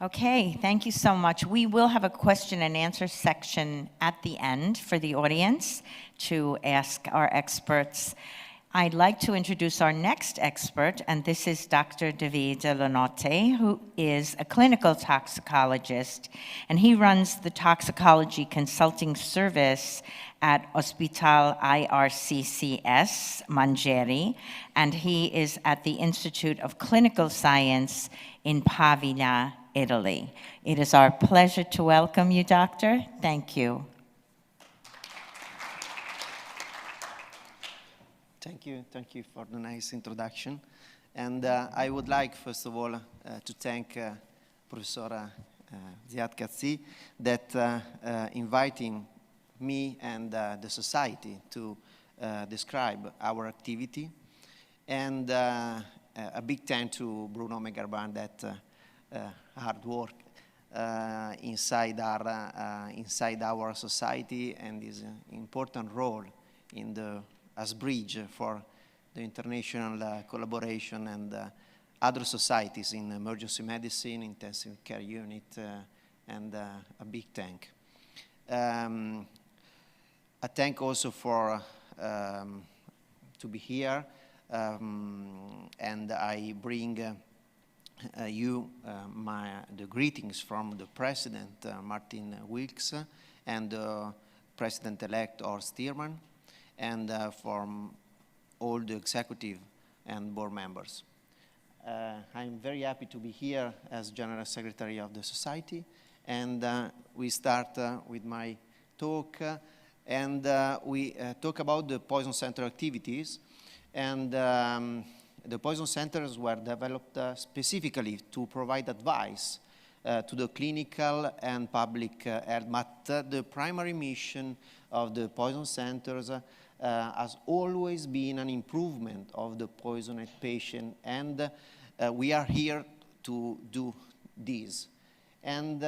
Okay, thank you so much. We will have a question and answer section at the end for the audience to ask our experts. I'd like to introduce our next expert, and this is Dr. David Lanotte, who is a clinical toxicologist, and he runs the toxicology consulting service at Hospital IRCCS Mangieri, and he is at the Institute of Clinical Science in Pavia, Italy. It is our pleasure to welcome you, Doctor. Thank you. Thank you for the nice introduction. And I would like, first of all, to thank Professor Ziad Katsi that inviting me and the society to describe our activity. And a big thank to Bruno Megarban that hard work inside our society and his important role in as bridge for the international collaboration and other societies in emergency medicine, intensive care unit, and a big thank. A thank also for to be here, and I bring you the greetings from the President, Martin Wilkes, and President-elect Horst Thiermann, and from all the executive and board members. I'm very happy to be here as General Secretary of the Society, and we start with my talk, and we talk about the poison center activities, and the poison centers were developed specifically to provide advice to the clinical and public health, but the primary mission of the poison centers has always been an improvement of the poisoned patient, and we are here to do this. And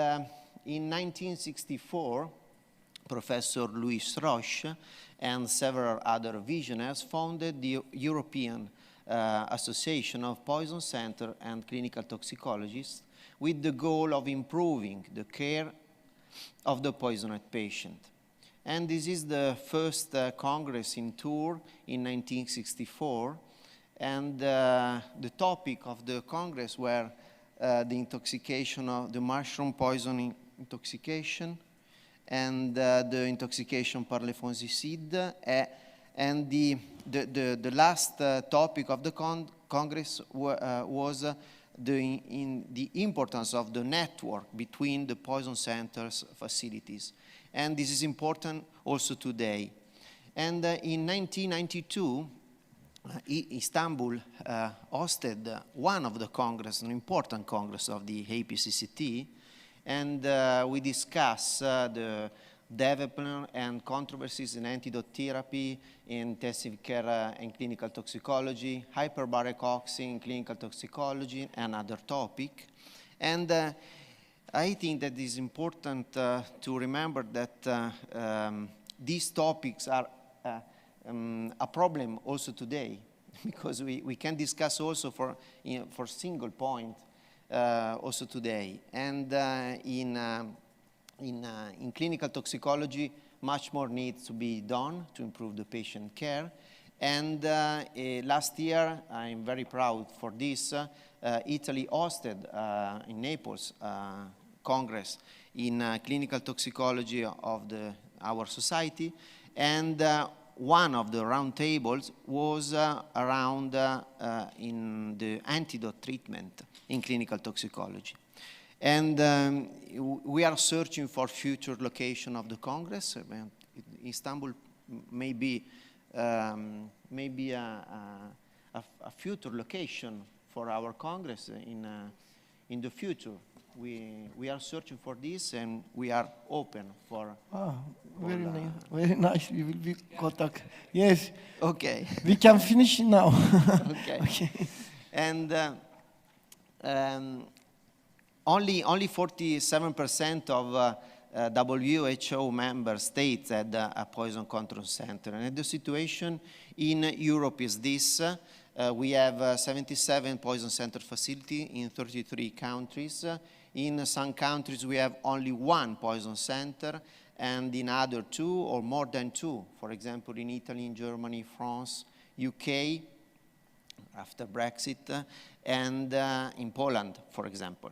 in 1964, Professor Louis Roche and several other visionaries founded the European Association of Poison Center and Clinical Toxicologists with the goal of improving the care of the poisoned patient. And this is the first Congress in Tours in 1964. And the topic of the Congress were the intoxication of the mushroom poisoning intoxication and the intoxication par le fongicide. And the last topic of the Congress was the importance of the network between the poison centers facilities. And this is important also today. And in 1992, Istanbul hosted one of the congress, an important congress of the APCCT, and we discussed the development and controversies in antidote therapy, intensive care and clinical toxicology, hyperbaric oxygen in clinical toxicology, and other topic. And I think that it is important to remember that these topics are a problem also today, because we can discuss also for single point also today. And in clinical toxicology, much more needs to be done to improve the patient care. And last year, I'm very proud for this, Italy hosted in Naples Congress in clinical toxicology of our society, and one of the round tables was around in the antidote treatment in clinical toxicology. And we are searching for future location of the Congress. Istanbul may be a future location for our Congress in the future. We are searching for this, and we are open for. Very nice. Very nice. We will be contact. Yes. Okay. We can finish now. Okay. Okay. And only 47% of WHO member states had a poison control center. And the situation in Europe is this. We have 77 poison center facilities in 33 countries. In some countries, we have only one poison center, and in other 2 or more than 2. For example, in Italy, in Germany, France, UK, after Brexit, and in Poland, for example.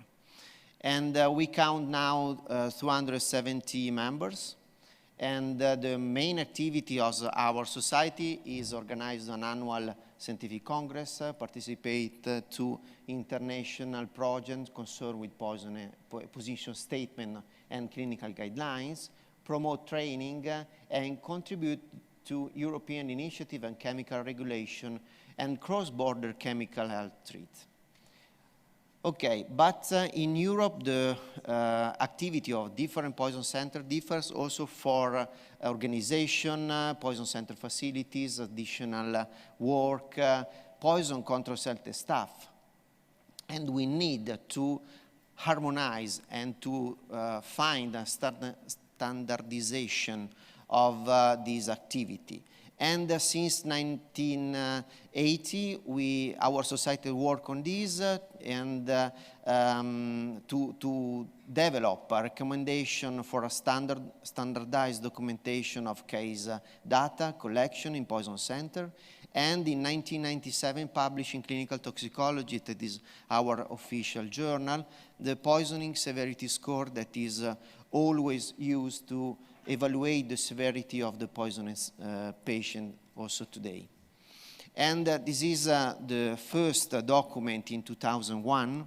And we count now 270 members. And the main activity of our society is organize an annual scientific congress, participate to international projects concerned with position statement and clinical guidelines, promote training, and contribute to European initiative and chemical regulation and cross-border chemical health treat. Okay, but in Europe, the activity of different poison centers differs also for organization, poison center facilities, additional work, poison control center staff. And we need to harmonize and to find a standardization of this activity. And since 1980, our society work on this and to develop a recommendation for a standardized documentation of case data collection in poison center. And in 1997, published in Clinical Toxicology, that is our official journal, the poisoning severity score that is always used to evaluate the severity of the poisonous patient also today. And this is the first document in 2001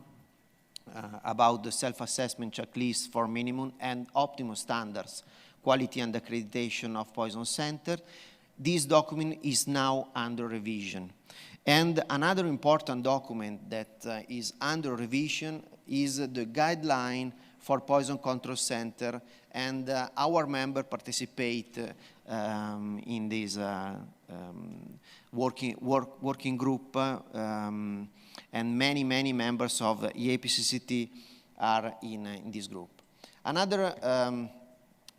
about the self-assessment checklist for minimum and optimum standards, quality and accreditation of poison center. This document is now under revision. And another important document that is under revision is the guideline for poison control center, and our members participate in this working group, and many members of EAPCCT are in this group. Another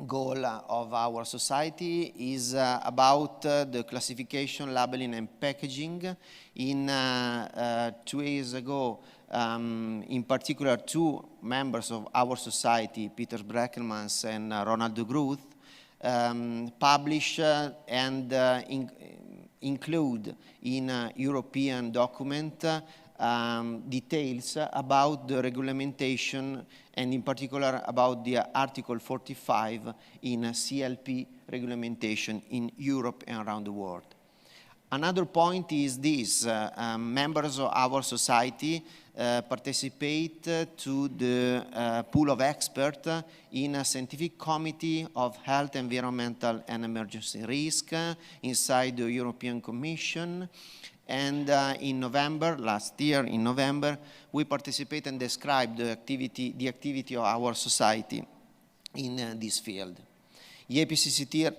goal of our society is about the classification, labeling, and packaging. In 2 years ago, in particular, 2 members of our society, Peter Breckelmans and Ronald de Groot, publish and include in a European document details about the regulation and in particular about the Article 45 in CLP regulation in Europe and around the world. Another point is this, members of our society participate to the pool of experts in a scientific committee of health, environmental and emergency risk inside the European Commission. And in November, last year in November, we participate and describe the activity of our society in this field. EAPCCT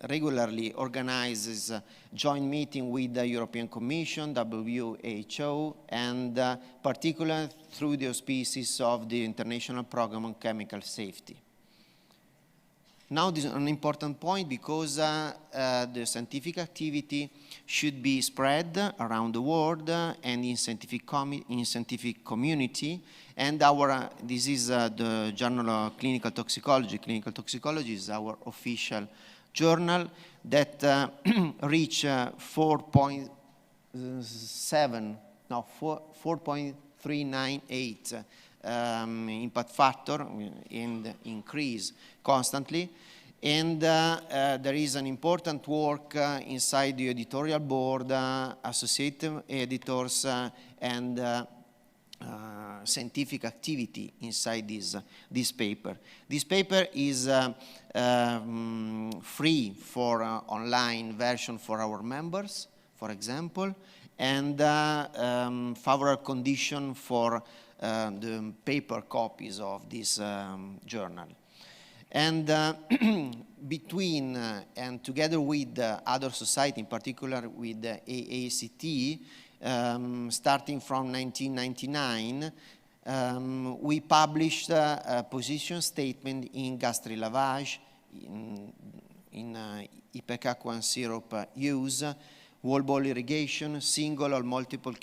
regularly organizes joint meeting with the European Commission, WHO, and particularly through the auspices of the International Program on Chemical Safety. Now this is an important point because the scientific activity should be spread around the world and in scientific community. And this is the Journal of Clinical Toxicology. Clinical Toxicology is our official journal that reach 4.398 impact factor and increase constantly. And there is an important work inside the editorial board, associated editors, and scientific activity inside this paper. This paper is free for online version for our members, for example, and favorable condition for the paper copies of this journal. And between and together with other society, in particular with the AACT, starting from 1999, We published a position statement in gastric lavage, in ipecacuan syrup use, whole ball irrigation, single or multiple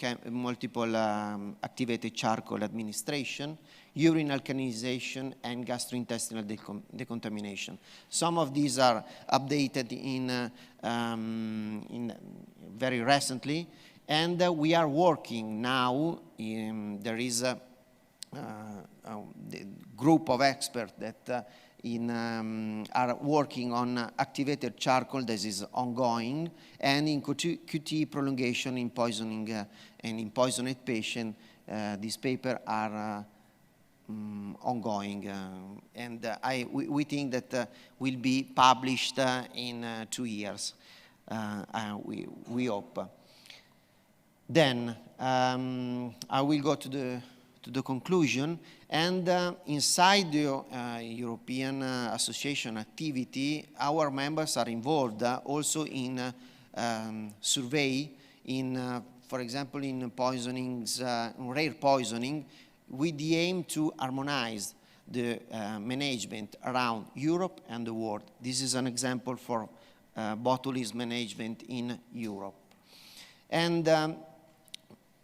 activated charcoal administration, urine alkalinization, and gastrointestinal decontamination. Some of these are updated in very recently, and we are working now. There is a group of experts that are working on activated charcoal. This is ongoing, and in QT prolongation in poisoning and in poisoned patient. These papers are ongoing, and we think that will be published in 2 years. We hope. Then I will go to the conclusion, and inside the European Association activity, our members are involved also in survey, for example, in poisonings, rare poisoning, with the aim to harmonize the management around Europe and the world. This is an example for botulism management in Europe. And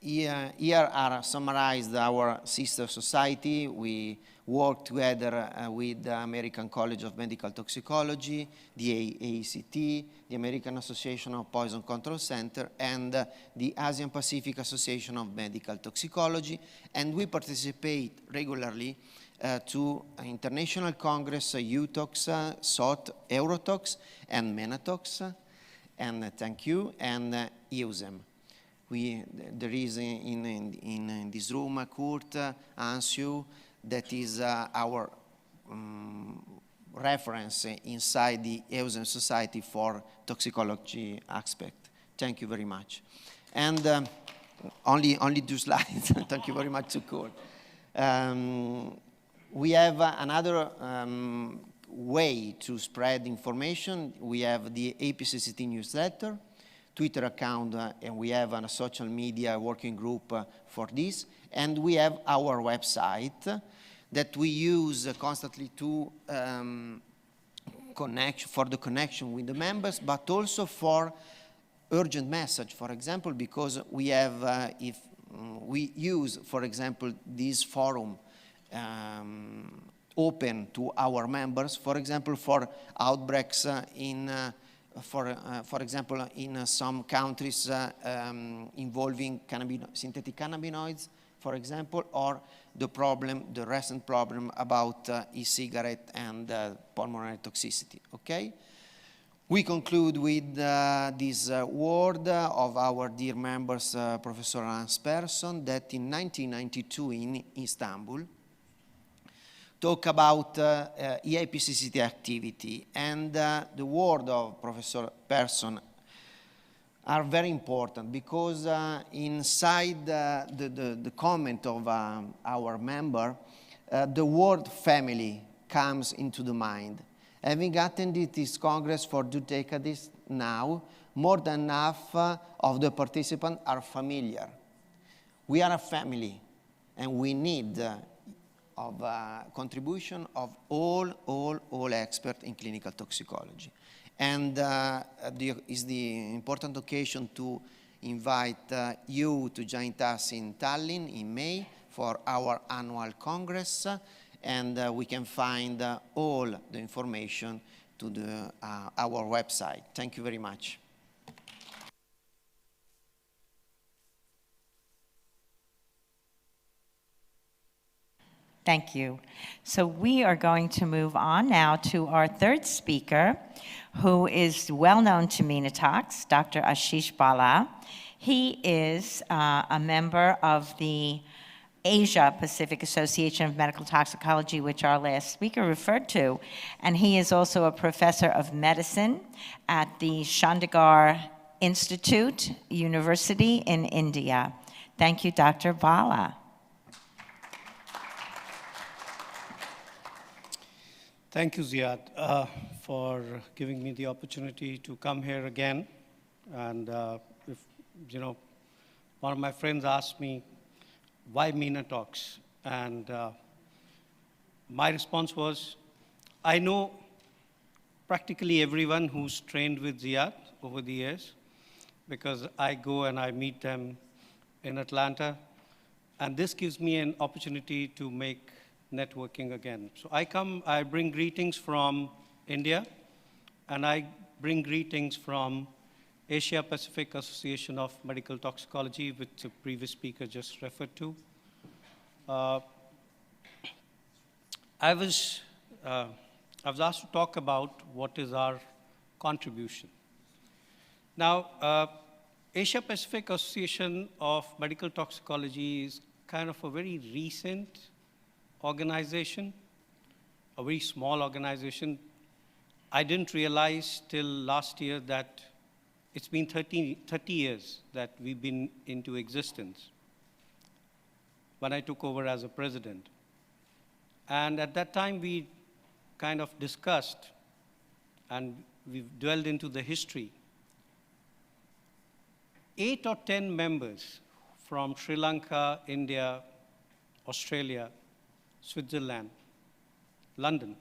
here are summarized our sister society. We work together with the American College of Medical Toxicology, the AACT, the American Association of Poison Control Center, and the Asian Pacific Association of Medical Toxicology. And we participate regularly to international congress, UTOX, SOT, Eurotox, and Menatox, and thank you, and EUSEM. There is in this room Kurt Ansju, that is our reference inside the EUSEM Society for Toxicology aspect. Thank you very much. And only 2 slides. Thank you very much to Kurt. We have another way to spread information. We have the APCCT newsletter, Twitter account, and we have a social media working group for this. And we have our website that we use constantly to for the connection with the members, but also for urgent message, for example, because we have, if we use, for example, this forum open to our members, for example, for outbreaks for example, in some countries involving synthetic cannabinoids, for example, or the recent problem about e-cigarette and pulmonary toxicity, okay? We conclude with this word of our dear members, Professor Hans Persson, that in 1992 in Istanbul, talk about EIPCCT activity, and the word of Professor Persson are very important, because inside the comment of our member, the word family comes into the mind. Having attended this Congress for 2 decades now, more than half of the participants are familiar. We are a family, and we need of contribution of all experts in clinical toxicology. And is the important occasion to invite you to join us in Tallinn in May for our annual Congress, and we can find all the information to our website. Thank you very much. Thank you. So we are going to move on now to our third speaker, who is well known to Minatox, Dr. Ashish Bala. He is a member of the Asia Pacific Association of Medical Toxicology, which our last speaker referred to, and he is also a professor of medicine at the Chandigarh Institute University in India. Thank you, Dr. Bala. Thank you, Ziad, for giving me the opportunity to come here again. And if, one of my friends asked me, why Minatox? And my response was, I know practically everyone who's trained with Ziad over the years, because I go and I meet them in Atlanta, and this gives me an opportunity to make networking again. So I bring greetings from India, and I bring greetings from Asia Pacific Association of Medical Toxicology, which the previous speaker just referred to. I was asked to talk about what is our contribution. Now, Asia Pacific Association of Medical Toxicology is kind of a very recent organization, a very small organization. I didn't realize till last year that it's been 30 years that we've been into existence when I took over as a president. And at that time, we kind of discussed and we've dwelled into the history. 8 or 10 members from Sri Lanka, India, Australia, Switzerland, London,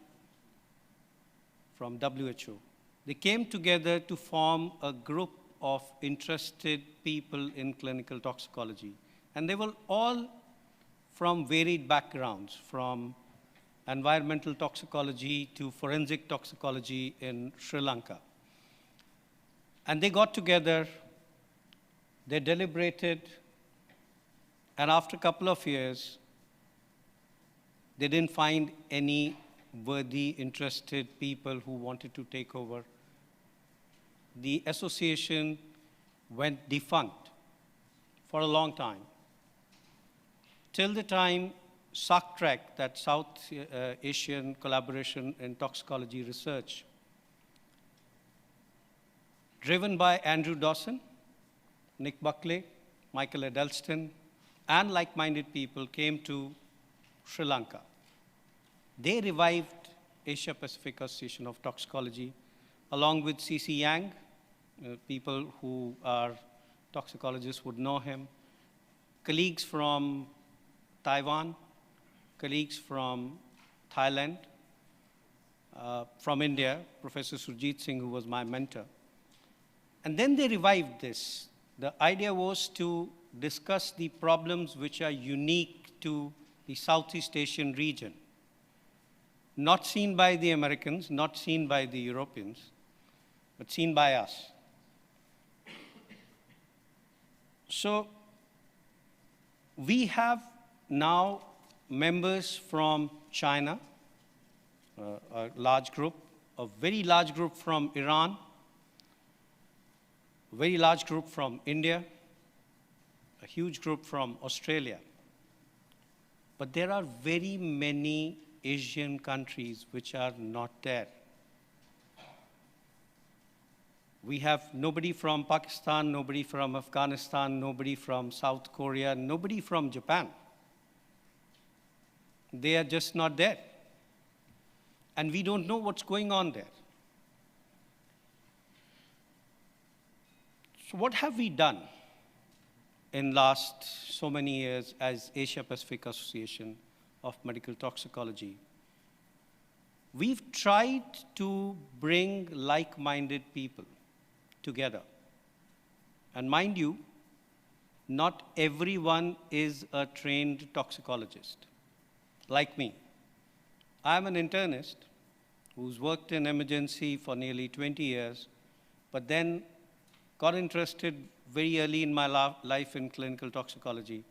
from WHO. They came together to form a group of interested people in clinical toxicology. And they were all from varied backgrounds, from environmental toxicology to forensic toxicology in Sri Lanka. And they got together, they deliberated, and after a couple of years, they didn't find any worthy, interested people who wanted to take over. The association went defunct for a long time, till the time SACTRAC, that South Asian Collaboration in Toxicology Research, driven by Andrew Dawson, Nick Buckley, Michael Edelston, and like-minded people, came to Sri Lanka. They revived Asia Pacific Association of Toxicology, along with C.C. Yang. People who are toxicologists would know him. Colleagues from Taiwan, colleagues from Thailand, from India, Professor Surjit Singh, who was my mentor. And then they revived this. The idea was to discuss the problems which are unique to the Southeast Asian region, not seen by the Americans, not seen by the Europeans, but seen by us. So we have now members from China, a large group, a very large group from Iran, a very large group from India, a huge group from Australia. But there are very many Asian countries which are not there. We have nobody from Pakistan, nobody from Afghanistan, nobody from South Korea, nobody from Japan. They are just not there. And we don't know what's going on there. So what have we done in last so many years as Asia Pacific Association of Medical Toxicology? We've tried to bring like-minded people together. And mind you, not everyone is a trained toxicologist, like me. I'm an internist who's worked in emergency for nearly 20 years, but then got interested very early in my life in clinical toxicology.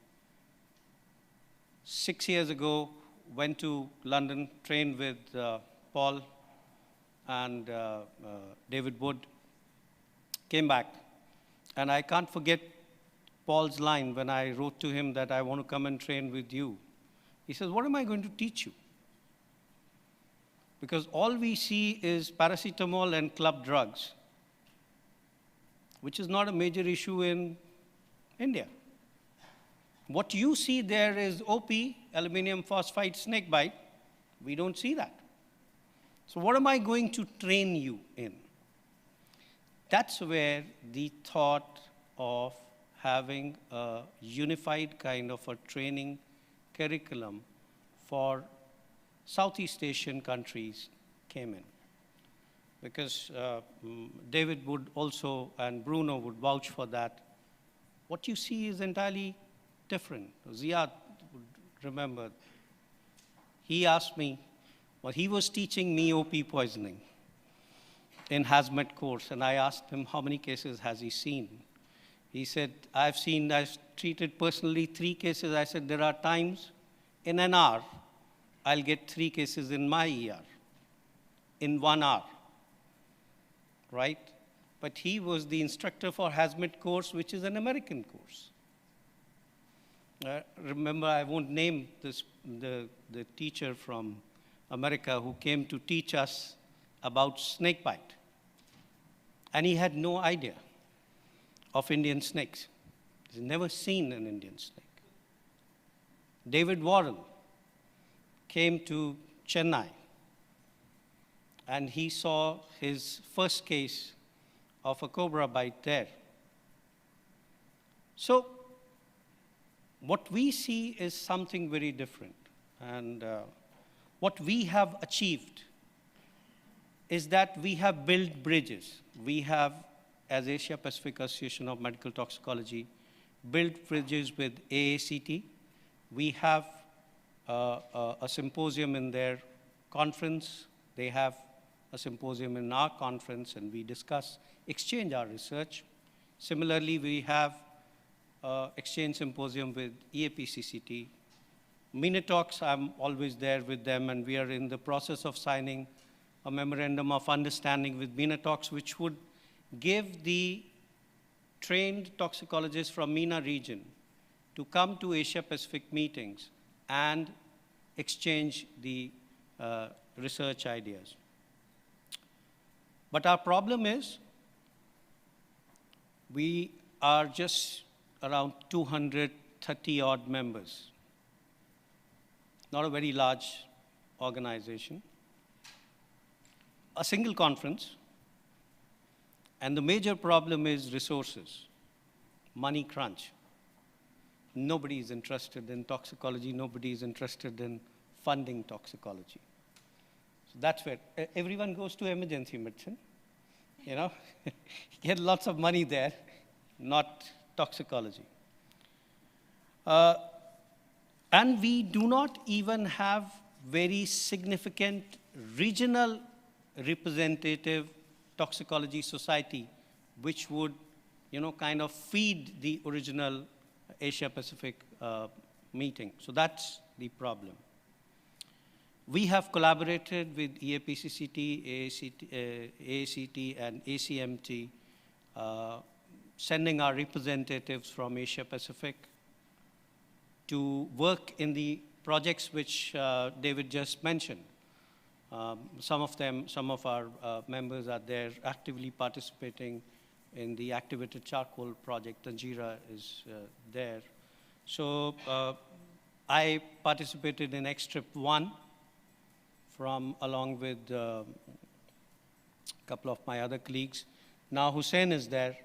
6 years ago, went to London, trained with Paul and David Wood, came back. And I can't forget Paul's line when I wrote to him that I want to come and train with you. He says, what am I going to teach you? Because all we see is paracetamol and club drugs, which is not a major issue in India. What you see there is OP, aluminum phosphide snakebite. We don't see that. So what am I going to train you in? That's where the thought of having a unified kind of a training curriculum for Southeast Asian countries came in. Because David would also, and Bruno would vouch for that. What you see is entirely different. Ziad would remember. He asked me, well, he was teaching me OP poisoning in hazmat course, and I asked him how many cases has he seen. He said, I've treated personally 3 cases. I said, there are times in an hour, I'll get 3 cases in my ER, in 1 hour, right? But he was the instructor for hazmat course, which is an American course. Remember, I won't name the teacher from America who came to teach us about snake bite. And he had no idea of Indian snakes. He's never seen an Indian snake. David Warren came to Chennai, and he saw his first case of a cobra bite there. So what we see is something very different. And what we have achieved is that we have built bridges. We have, as Asia Pacific Association of Medical Toxicology, built bridges with AACT. We have a symposium in their conference. They have a symposium in our conference, and we discuss, exchange our research. Similarly, we have exchange symposium with EAPCCT. Minotalks, I'm always there with them, and we are in the process of signing a memorandum of understanding with Minotalks, which would give the trained toxicologists from MENA region to come to Asia Pacific meetings and exchange the research ideas. But our problem is we are just around 230 odd members. Not a very large organization. A single conference. And the major problem is resources, money crunch. Nobody is interested in toxicology. Nobody is interested in funding toxicology. So that's where everyone goes to emergency medicine. You know, get lots of money there, not toxicology. And we do not even have very significant regional representative toxicology society, which would, kind of feed the original Asia Pacific meeting. So that's the problem. We have collaborated with EAPCCT, AACT, and ACMT, sending our representatives from Asia Pacific to work in the projects which David just mentioned. Some of our members are there actively participating in the activated charcoal project. Tanjira is there. So I participated in X-Trip 1 along with a couple of my other colleagues. Now Hussein is there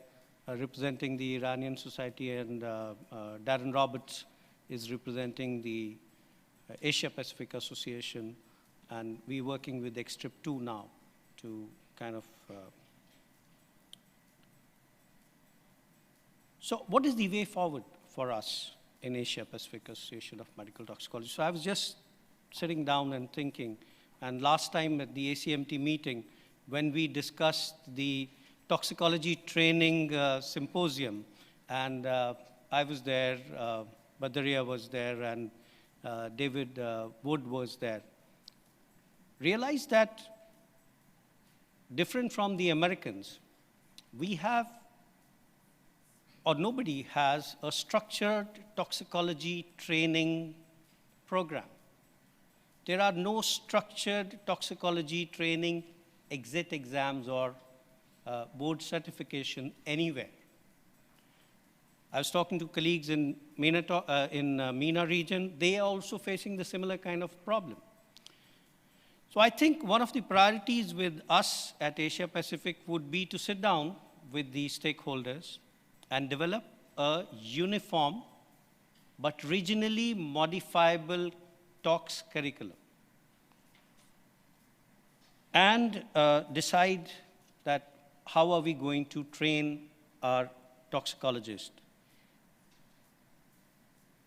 representing the Iranian Society, and Darren Roberts is representing the Asia Pacific Association, and we're working with X-Trip 2 now to kind of... So what is the way forward for us in Asia Pacific Association of Medical Toxicology? So I was just sitting down and thinking, and last time at the ACMT meeting, when we discussed the toxicology training symposium, and I was there, Badaria was there, and David Wood was there. Realized that different from the Americans, we have, or nobody has, a structured toxicology training program. There are no structured toxicology training exit exams or board certification anywhere. I was talking to colleagues in MENA region. They are also facing the similar kind of problem. So I think one of the priorities with us at Asia Pacific would be to sit down with the stakeholders and develop a uniform but regionally modifiable tox curriculum. And decide that how are we going to train our toxicologist.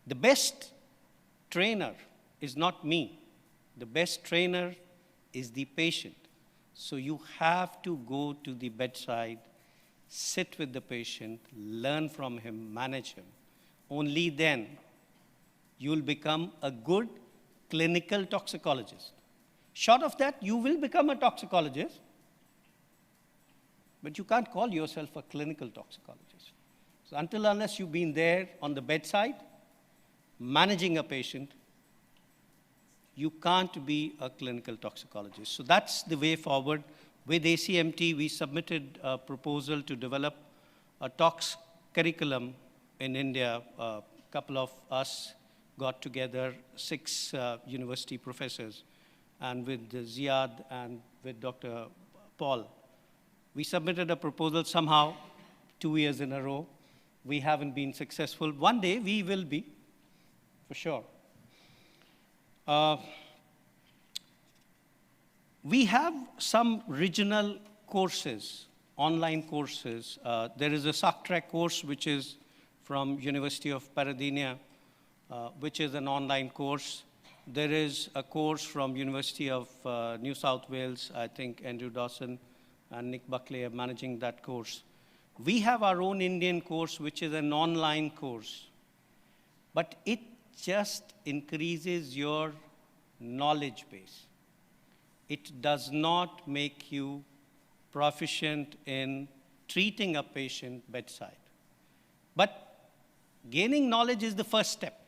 The best trainer is not me. The best trainer is the patient. So you have to go to the bedside, sit with the patient, learn from him, manage him. Only then you will become a good clinical toxicologist. Short of that, you will become a toxicologist, but you can't call yourself a clinical toxicologist. So until unless you've been there on the bedside, managing a patient, you can't be a clinical toxicologist. So that's the way forward. With ACMT, we submitted a proposal to develop a tox curriculum in India. A couple of us got together, 6 university professors, and with Ziad and with Dr. Paul. We submitted a proposal somehow 2 years in a row. We haven't been successful. One day we will be, for sure. We have some regional courses, online courses. There is a SOCTRAC course, which is from University of Paradena, which is an online course. There is a course from University of New South Wales. I think Andrew Dawson and Nick Buckley are managing that course. We have our own Indian course, which is an online course. But it just increases your knowledge base. It does not make you proficient in treating a patient bedside. But gaining knowledge is the first step.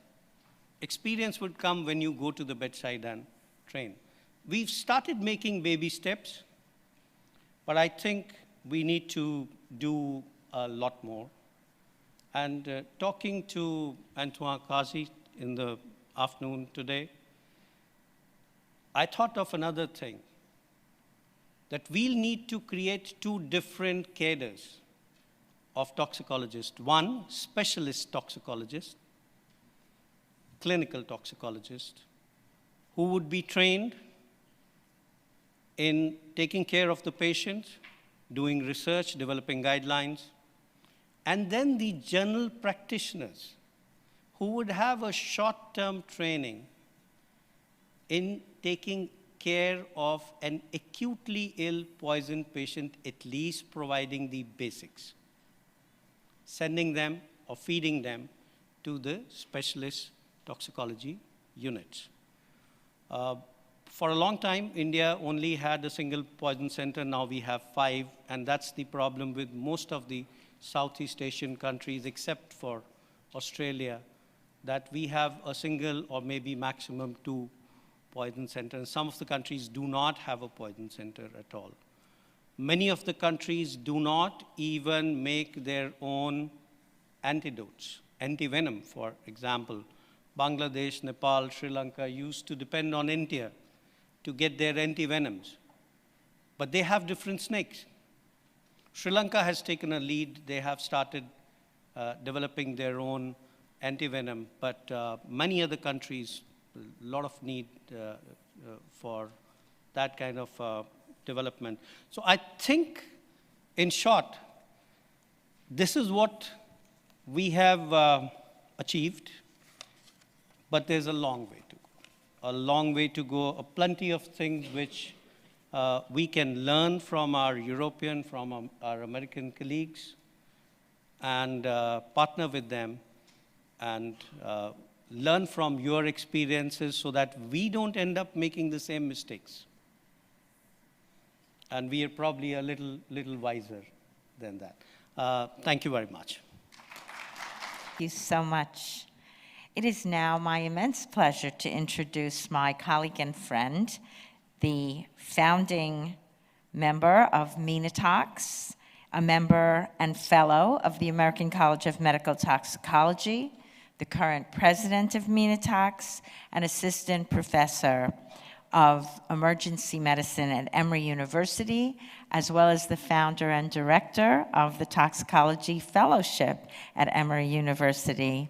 Experience would come when you go to the bedside and train. We've started making baby steps, but I think we need to do a lot more. And talking to Antoine Kazi in the afternoon today, I thought of another thing, that we'll need to create 2 different cadres of toxicologists. One, specialist toxicologist, clinical toxicologist, who would be trained in taking care of the patient, doing research, developing guidelines, and then the general practitioners who would have a short-term training in taking care of an acutely ill poisoned patient, at least providing the basics, sending them or feeding them to the specialist toxicology units. For a long time, India only had a single poison center. Now we have 5, and that's the problem with most of the Southeast Asian countries, except for Australia, that we have a single or maybe maximum 2 poison centers. Some of the countries do not have a poison center at all. Many of the countries do not even make their own antidotes, antivenom, for example. Bangladesh, Nepal, Sri Lanka used to depend on India to get their antivenoms. But they have different snakes. Sri Lanka has taken a lead. They have started developing their own antivenom, but many other countries, a lot of need for that kind of development. So I think, in short, this is what we have achieved, but there's a long way to go. A long way to go, plenty of things which we can learn from our European, from our American colleagues, and partner with them, and learn from your experiences so that we don't end up making the same mistakes. And we are probably a little wiser than that. Thank you very much. Thank you so much. It is now my immense pleasure to introduce my colleague and friend, the founding member of Minatox, a member and fellow of the American College of Medical Toxicology, the current president of Minatox, and assistant professor of emergency medicine at Emory University, as well as the founder and director of the Toxicology Fellowship at Emory University.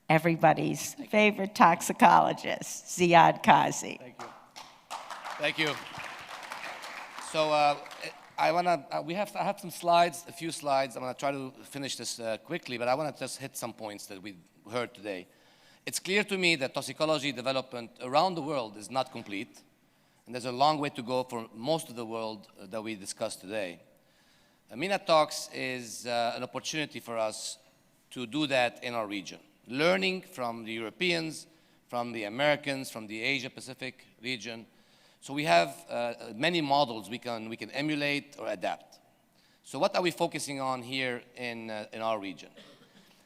everybody's favorite toxicologist, Ziad Kazi. Thank you. Thank you. So I have some slides, a few slides. I'm going to try to finish this quickly, but I want to just hit some points that we heard today. It's clear to me that toxicology development around the world is not complete, and there's a long way to go for most of the world that we discussed today. MENA Talks is an opportunity for us to do that in our region, learning from the Europeans, from the Americans, from the Asia-Pacific region. So we have many models we can emulate or adapt. So what are we focusing on here in our region?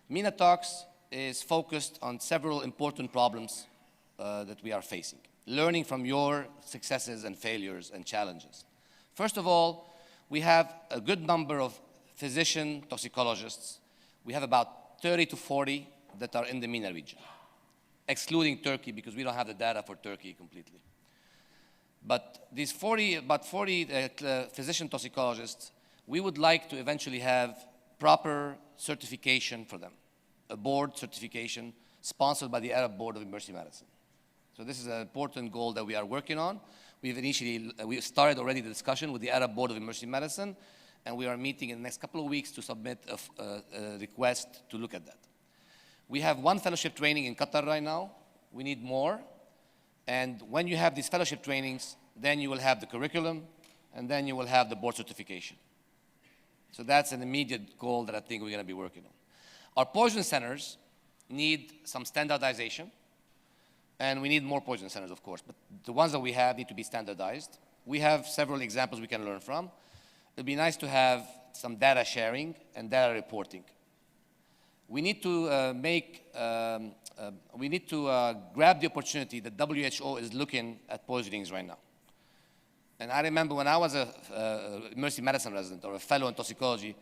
MENA Talks is focused on several important problems that we are facing, learning from your successes and failures and challenges. First of all, we have a good number of physician toxicologists. We have about 30 to 40 that are in the MENA region, excluding Turkey because we don't have the data for Turkey completely. But these about 40 physician toxicologists, we would like to eventually have proper certification for them, a board certification sponsored by the Arab Board of Emergency Medicine. So this is an important goal that we are working on. We started already the discussion with the Arab Board of Emergency Medicine, and we are meeting in the next couple of weeks to submit a request to look at that. We have one fellowship training in Qatar right now. We need more. And when you have these fellowship trainings, then you will have the curriculum, and then you will have the board certification. So that's an immediate goal that I think we're going to be working on. Our poison centers need some standardization, and we need more poison centers, of course. But the ones that we have need to be standardized. We have several examples we can learn from. It'd be nice to have some data sharing and data reporting. We need to grab the opportunity that WHO is looking at poisonings right now. And I remember when I was a emergency medicine resident or a fellow in toxicology,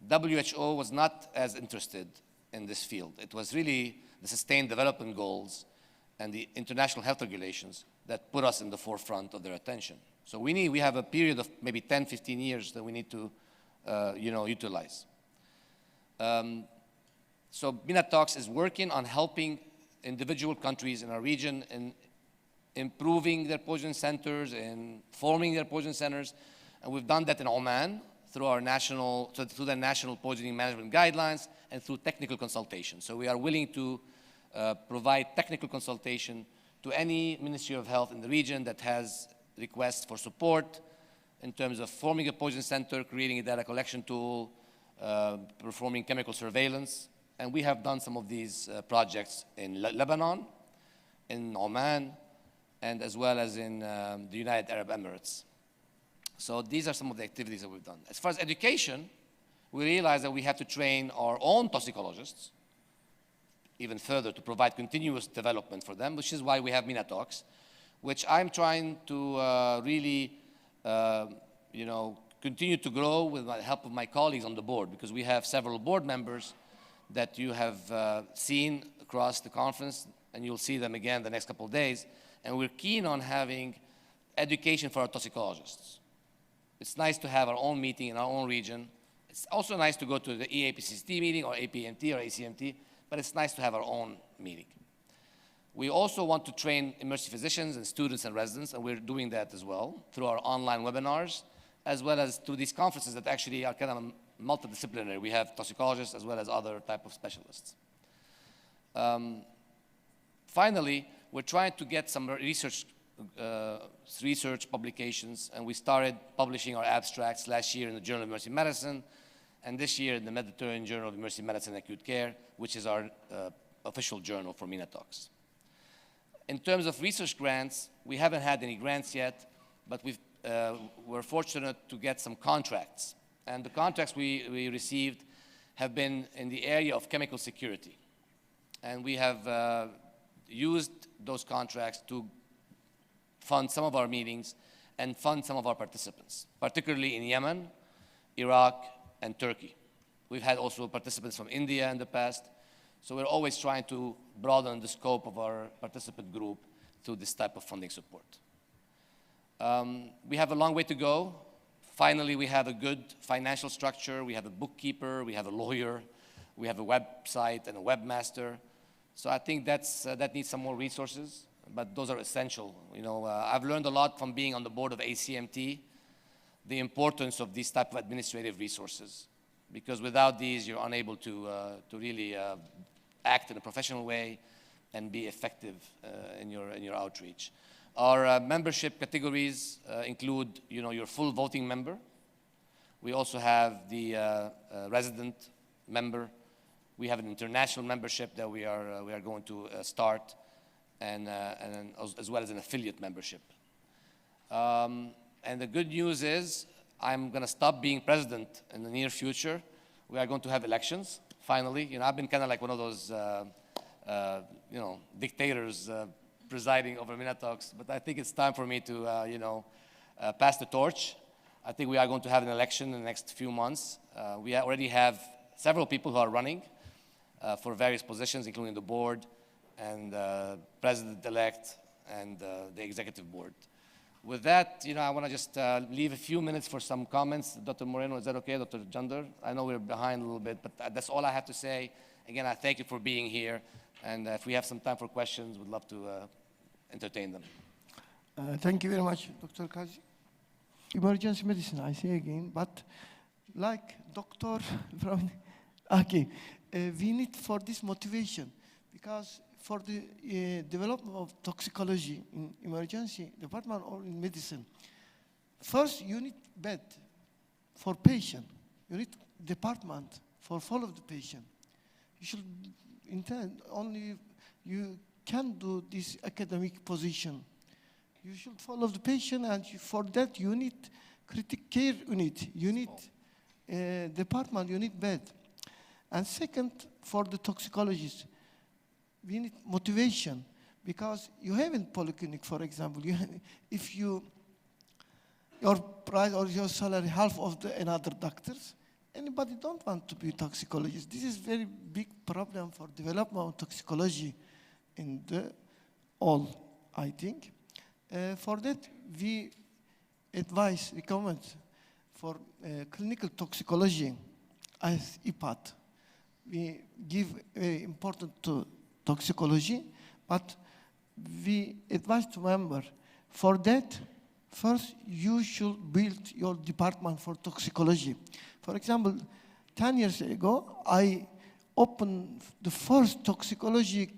WHO was not as interested in this field. It was really the Sustained Development Goals and the international health regulations that put us in the forefront of their attention. So we have a period of maybe 10, 15 years that we need to utilize. So MENA Talks is working on helping individual countries in our region in improving their poison centers and forming their poison centers. And we've done that in Oman through the national poisoning management guidelines and through technical consultation. So we are willing to provide technical consultation to any Ministry of Health in the region that has requests for support in terms of forming a poison center, creating a data collection tool, performing chemical surveillance. And we have done some of these projects in Lebanon, in Oman, and as well as in the United Arab Emirates. So these are some of the activities that we've done. As far as education, we realize that we have to train our own toxicologists even further to provide continuous development for them, which is why we have MENA Talks, which I'm trying to really continue to grow with the help of my colleagues on the board, because we have several board members that you have seen across the conference, and you'll see them again the next couple of days. And we're keen on having education for our toxicologists. It's nice to have our own meeting in our own region. It's also nice to go to the EAPCT meeting or APMT or ACMT, but it's nice to have our own meeting. We also want to train emergency physicians and students and residents, and we're doing that as well through our online webinars, as well as through these conferences that actually are kind of multidisciplinary. We have toxicologists as well as other type of specialists. Finally, we're trying to get some research publications, and we started publishing our abstracts last year in the Journal of Emergency Medicine, and this year in the Mediterranean Journal of Emergency Medicine and Acute Care, which is our official journal for MENA Talks. In terms of research grants, we haven't had any grants yet, but we're fortunate to get some contracts. And the contracts we received have been in the area of chemical security. And we have used those contracts to fund some of our meetings and fund some of our participants, particularly in Yemen, Iraq, and Turkey. We've had also participants from India in the past. So we're always trying to broaden the scope of our participant group through this type of funding support. We have a long way to go. Finally, we have a good financial structure. We have a bookkeeper, we have a lawyer, we have a website and a webmaster. So I think that needs some more resources, but those are essential. I've learned a lot from being on the board of ACMT, the importance of these type of administrative resources, because without these, you're unable to really act in a professional way and be effective in your outreach. Our membership categories include, your full voting member. We also have the resident member. We have an international membership that we are going to start, and as well as an affiliate membership. And the good news is, I'm going to stop being president in the near future. We are going to have elections, finally. I've been kind of like one of those, dictators presiding over Minatox, but I think it's time for me to, pass the torch. I think we are going to have an election in the next few months. We already have several people who are running for various positions, including the board and president-elect and the executive board. With that, I want to just leave a few minutes for some comments. Dr. Moreno, is that okay? Dr. Jander? I know we're behind a little bit, but that's all I have to say. Again, I thank you for being here. And if we have some time for questions, we'd love to entertain them. Thank you very much, Dr. Kazi. Emergency medicine, I say again, but like Dr. from, okay, we need for this motivation, because for the development of toxicology in emergency department or in medicine, first you need bed for patient. You need department for follow the patient. You should intend only you can do this academic position. You should follow the patient, and for that you need critical care unit. You need department. You need bed. And second, for the toxicologists, we need motivation, because you have in polyclinic, for example, if your price or your salary half of the another doctors, anybody don't want to be toxicologist. This is very big problem for development of toxicology in the all, I think. For that, we recommend for clinical toxicology as EPAT. We give very important to toxicology, but we advise to member, for that, first you should build your department for toxicology. For example, 10 years ago, I opened the first toxicology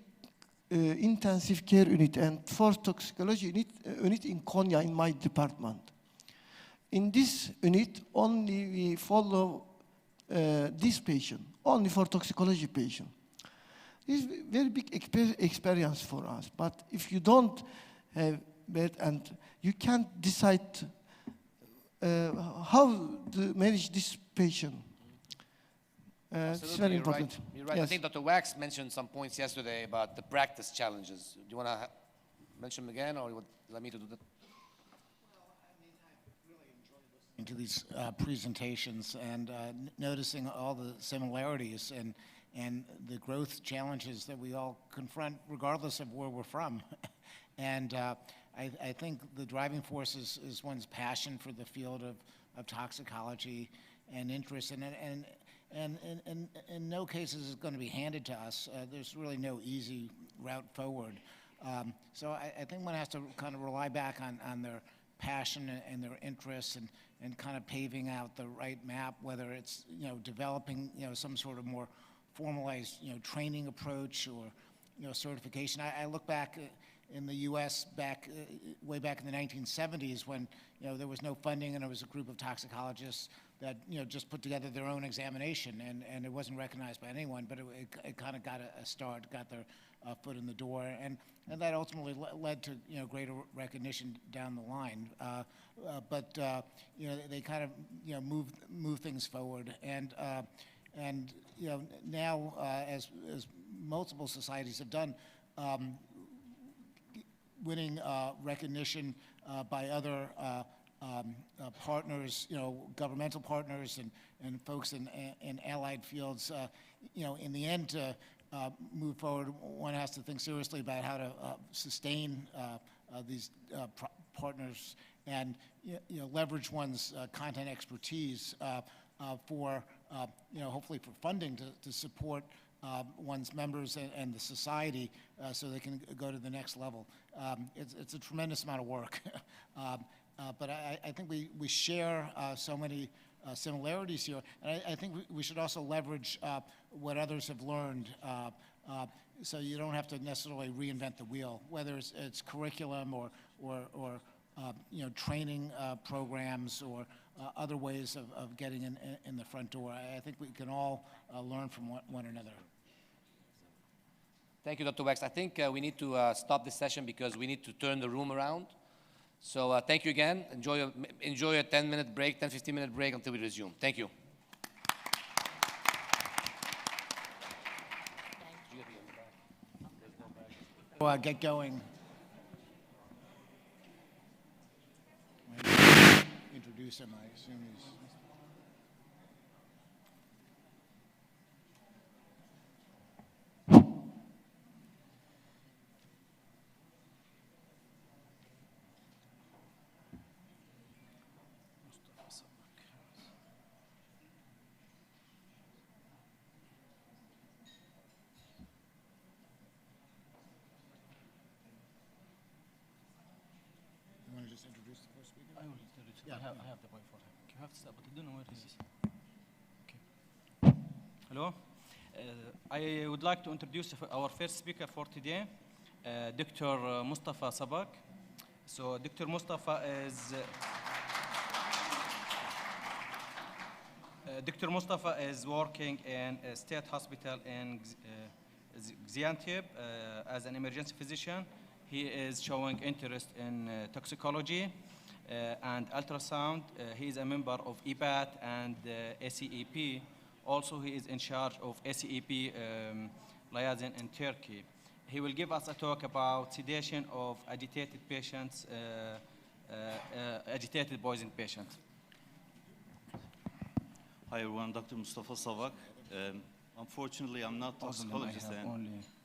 intensive care unit and first toxicology unit in Konya in my department. In this unit, only we follow this patient, only for toxicology patient. This is very big experience for us, but if you don't have that and you can't decide how to manage this patient, it's very important. Right. You're right. Yes. I think Dr. Wax mentioned some points yesterday about the practice challenges. Do you want to mention them again, or you would like me to do that? Into these presentations and noticing all the similarities and the growth challenges that we all confront regardless of where we're from. And I think the driving force is one's passion for the field of toxicology and interest in it. And in no cases is it going to be handed to us. There's really no easy route forward. So I think one has to kind of rely back on their passion and their interests and kind of paving out the right map, whether it's, developing, some sort of more formalized, training approach or, certification. I look back in the U.S. way back in the 1970s when, there was no funding and there was a group of toxicologists that, just put together their own examination and it wasn't recognized by anyone, but it kind of got a start, got their foot in the door, and that ultimately led to, greater recognition down the line. But they kind of, move things forward, and now as multiple societies have done, winning recognition by other partners, governmental partners and folks in allied fields, in the end to move forward, one has to think seriously about how to sustain these partners and leverage one's content expertise for hopefully for funding to support one's members and the society so they can go to the next level. It's a tremendous amount of work. But I think we share so many similarities here, and I think we should also leverage what others have learned, so you don't have to necessarily reinvent the wheel, whether it's curriculum or you know, training programs or other ways of getting in the front door. I think we can all learn from one another. Thank you, Dr. Wax. I think we need to stop this session because we need to turn the room around. So thank you again. Enjoy a 10-minute break, 10, 15-minute break until we resume. Thank you. Get going. Introduce him, I assume he's... Introduce the first speaker? I will introduce. Yeah, I have the mic for him. You have to start, but I don't know where he is. Okay. Hello. I would like to introduce our first speaker for today, Dr. Mustafa Sabak. So Dr. Mustafa is Dr. Mustafa is working in a state hospital in Gaziantep as an emergency physician. He is showing interest in toxicology and ultrasound. He is a member of EBAT and ACEP. Also, he is in charge of ACEP liaison in Turkey. He will give us a talk about sedation of agitated patients, agitated poisoned patients. Hi everyone, Dr. Mustafa Savak. Unfortunately, I'm not a toxicologist,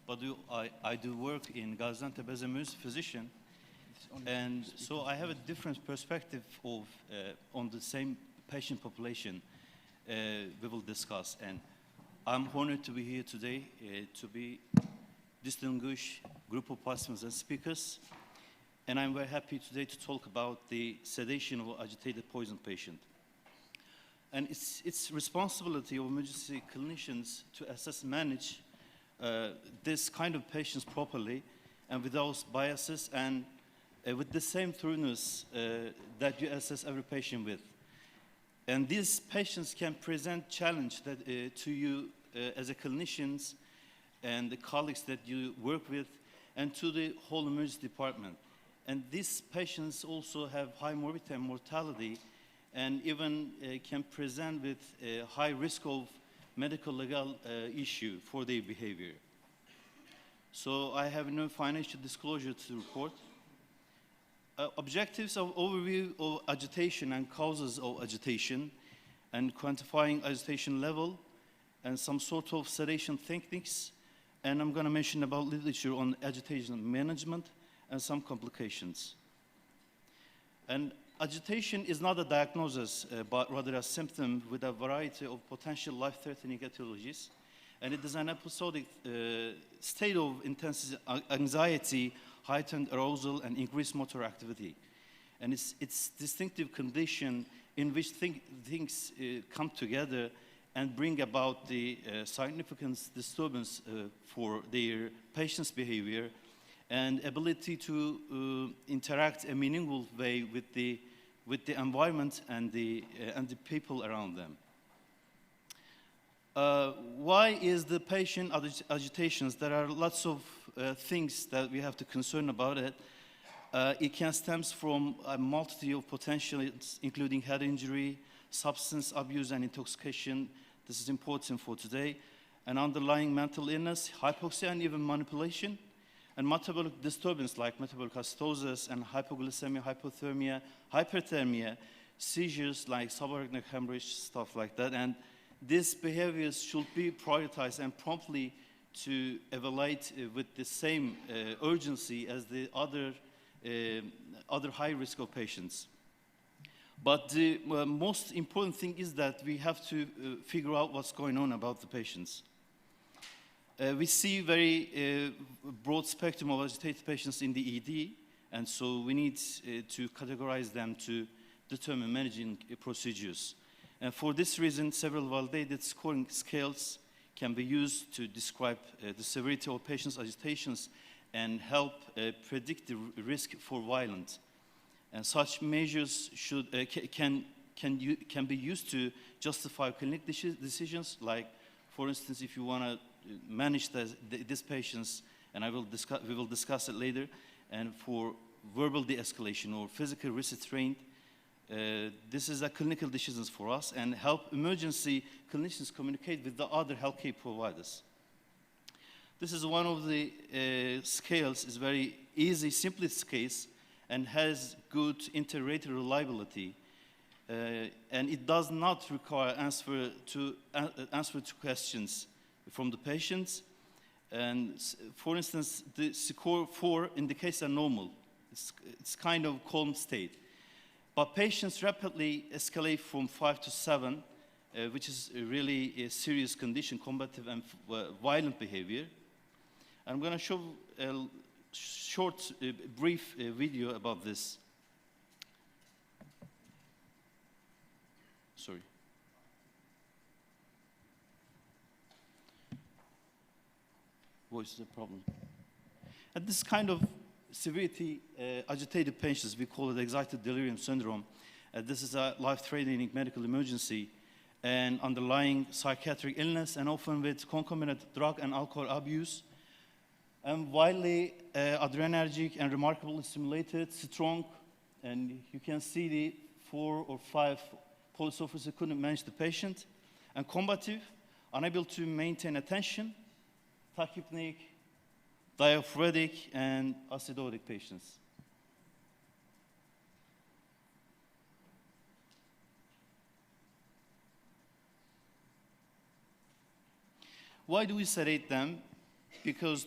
but I do work in Gaziantep as a emergency physician, and so I have a different perspective of on the same patient population we will discuss. And I'm honored to be here today to be distinguished group of participants and speakers, and I'm very happy today to talk about the sedation of agitated poison patient. And it's responsibility of emergency clinicians to assess and manage this kind of patients properly and without biases and with the same thoroughness that you assess every patient with. And these patients can present challenge that, to you as a clinicians and the colleagues that you work with and to the whole emergency department. And these patients also have high morbidity and mortality and even can present with a high risk of medical legal issue for their behavior. So I have no financial disclosure to report. Objectives of overview of agitation and causes of agitation and quantifying agitation level and some sort of sedation techniques. And I'm going to mention about literature on agitation management and some complications. And agitation is not a diagnosis, but rather a symptom with a variety of potential life-threatening etiologies. And it is an episodic state of intense anxiety, heightened arousal, and increased motor activity. And it's distinctive condition in which things come together and bring about the significant disturbance for their patient's behavior and ability to interact a meaningful way with the environment and the people around them. Why is the patient agitations? There are lots of things that we have to concern about it. It can stem from a multitude of potentials, including head injury, substance abuse, and intoxication. This is important for today. And underlying mental illness, hypoxia, and even manipulation. And metabolic disturbance like metabolic acidosis and hypoglycemia, hypothermia, hyperthermia, seizures like subarachnoid hemorrhage, stuff like that. And these behaviors should be prioritized and promptly to evaluate with the same urgency as the other high risk of patients. But the most important thing is that we have to figure out what's going on about the patients. We see very broad spectrum of agitated patients in the ED, and so we need to categorize them to determine managing procedures. And for this reason, several validated scoring scales can be used to describe the severity of patients' agitations and help predict the risk for violence. And such measures can be used to justify clinic decisions, like, for instance, if you want to manage these patients, and we will discuss it later, and for verbal de-escalation or physical restraint, this is a clinical decisions for us and help emergency clinicians communicate with the other healthcare providers. This is one of the scales, is very easy, simplest case, and has good inter-rater reliability. And it does not require answer to questions from the patients. And for instance, the score 4 indicates a normal. It's kind of calm state. But patients rapidly escalate from 5 to 7, which is really a serious condition, combative and violent behavior. I'm going to show a short, brief video about this. Sorry. Voice is a problem. And this kind of severity, agitated patients, we call it excited delirium syndrome. This is a life-threatening medical emergency and underlying psychiatric illness, and often with concomitant drug and alcohol abuse. And wildly adrenergic and remarkably stimulated, strong, and you can see the 4 or 5 police officers couldn't manage the patient, and combative, unable to maintain attention, tachypneic, diaphoretic, and acidotic patients. Why do we sedate them? Because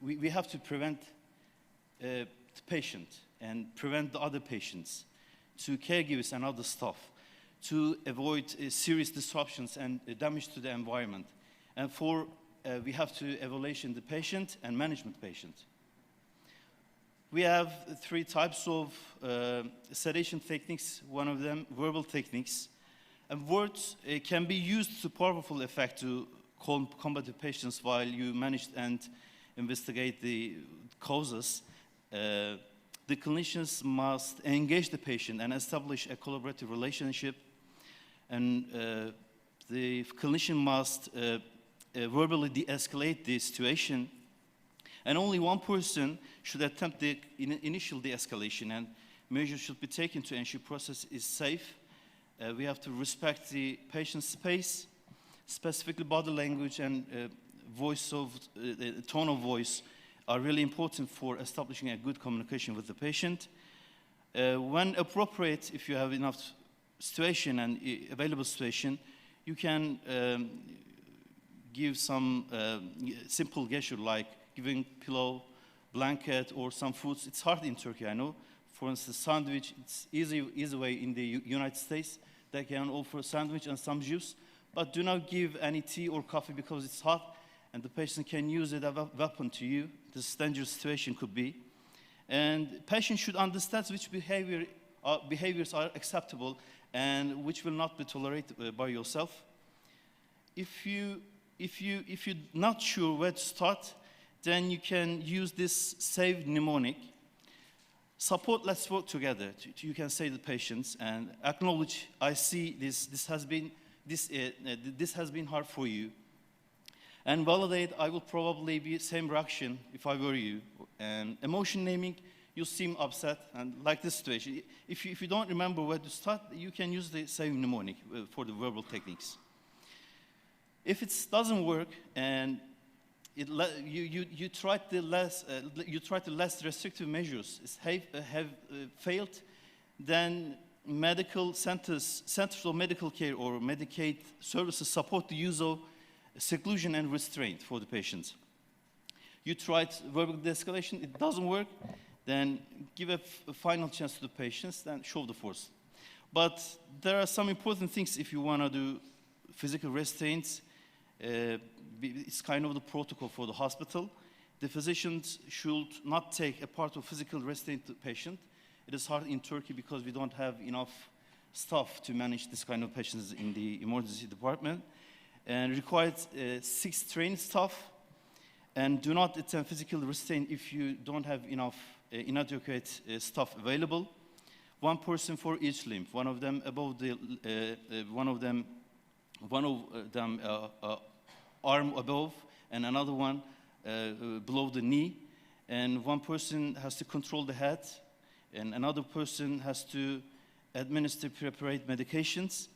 we have to prevent the patient and prevent the other patients, to caregivers and other staff, to avoid serious disruptions and damage to the environment. And we have to evaluate the patient and management patient. We have 3 types of sedation techniques. One of them, verbal techniques. And words can be used to powerful effect to combat the patients while you manage and investigate the causes. The clinicians must engage the patient and establish a collaborative relationship. And the clinician must verbally de-escalate the situation. And only one person should attempt the initial de-escalation, and measures should be taken to ensure process is safe. We have to respect the patient's space, specifically body language and tone of voice are really important for establishing a good communication with the patient. When appropriate, if you have enough situation and available situation, you can give some simple gesture like giving pillow, blanket, or some foods. It's hard in Turkey, I know. For instance, sandwich, it's easy way in the United States. They can offer sandwich and some juice, but do not give any tea or coffee because it's hot, and the patient can use it as a weapon to you. This dangerous situation could be. And patient should understand which behaviors are acceptable and which will not be tolerated by yourself. If you're not sure where to start, then you can use this SAVE mnemonic. Support, let's work together. You can say to the patients and acknowledge, I see this has been hard for you. And validate, I will probably be same reaction if I were you. And emotion naming, you seem upset, and like this situation. If you don't remember where to start, you can use the SAVE mnemonic for the verbal techniques. If it doesn't work and you try the less restrictive measures have failed, then medical centers of medical care or Medicaid services support the use of seclusion and restraint for the patients. You tried verbal de-escalation, it doesn't work, then give a final chance to the patients, then show the force. But there are some important things if you want to do physical restraints. it's kind of the protocol for the hospital. The physicians should not take a part of physical restraint to the patient. It is hard in Turkey because we don't have enough staff to manage this kind of patients in the emergency department. And requires 6 trained staff. And do not attempt physical restraint if you don't have enough inadequate staff available. 1 person for each limb. One of them above the, one of them arm above, and another one below the knee. And 1 person has to control the head, and another person has to administer preparate medications.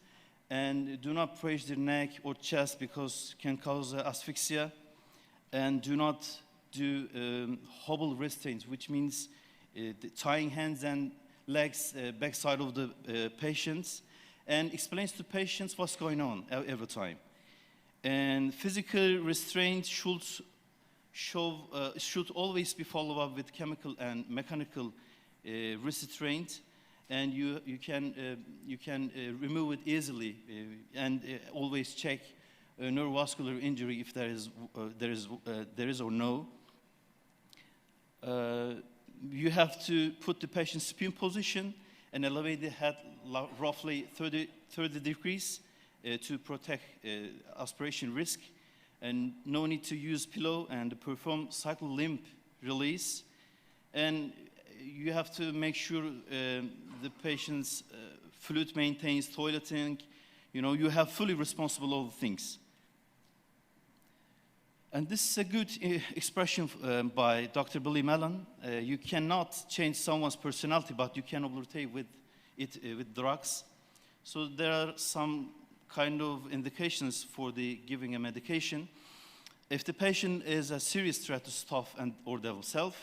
And do not press the neck or chest because can cause asphyxia. And do not do hobble restraints, which means tying hands and legs backside of the patients, and explains to patients what's going on every time. And physical restraint should always be followed up with chemical and mechanical restraint, and you can remove it easily and always check neurovascular injury if there is or no. You have to put the patient supine position and elevate the head roughly 30 degrees to protect aspiration risk, and no need to use pillow, and perform cycle limb release. And you have to make sure the patient's fluid maintains, toileting. You know, you have fully responsible all the things. And this is a good expression by Dr. Billy Mellon. You cannot change someone's personality, but you can obliterate with it with drugs. So there are some kind of indications for the giving a medication. If the patient is a serious threat to staff and or themselves,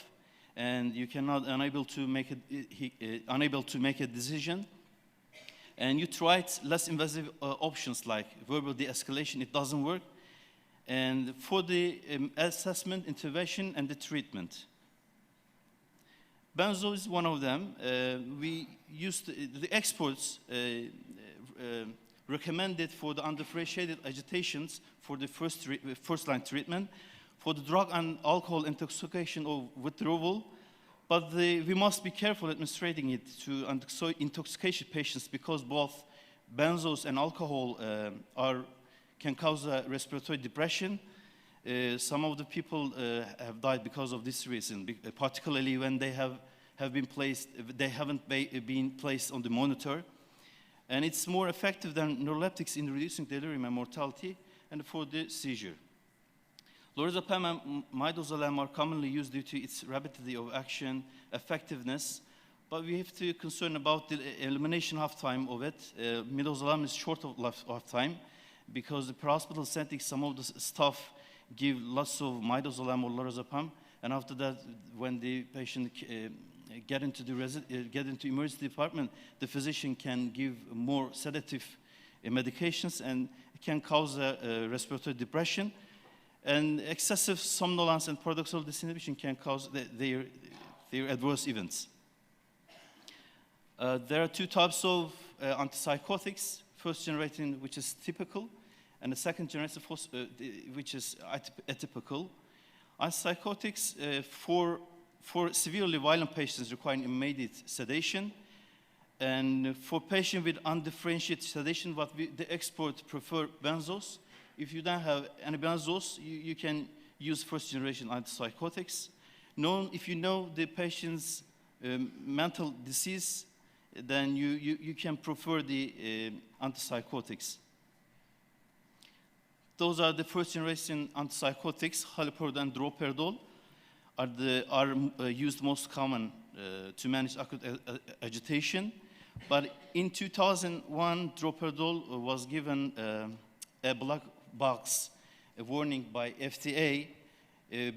and you cannot unable to make a decision, and you tried less invasive options like verbal de-escalation, it doesn't work. And for the assessment, intervention, and the treatment, benzo is one of them. We used the experts recommended for the undifferentiated agitations for the first-line treatment, for the drug and alcohol intoxication or withdrawal, but we must be careful administrating it to intoxication patients because both benzos and alcohol can cause respiratory depression. Some of the people have died because of this reason, particularly when they haven't been placed on the monitor. And it's more effective than neuroleptics in reducing delirium and mortality and for the seizure. Lorazepam and midazolam are commonly used due to its rapidity of action, effectiveness, but we have to concern about the elimination half-time of it. Midazolam is short of half-time because the per-hospital setting, some of the staff give lots of midazolam or lorazepam, and after that, when the patient get into emergency department, the physician can give more sedative medications, and it can cause respiratory depression. And excessive somnolence and paradoxal disinhibition can cause their adverse events. There are 2 types of antipsychotics. First generation, which is typical, and the second generation, which is atypical. Antipsychotics for severely violent patients requiring immediate sedation, and for patients with undifferentiated sedation, the experts prefer benzos. If you don't have any benzos, you can use first-generation antipsychotics. If you know the patient's mental disease, then you can prefer the antipsychotics. Those are the first-generation antipsychotics. Haloperidol and droperidol are used most common to manage acute agitation. But in 2001, droperidol was given a black box warning by FDA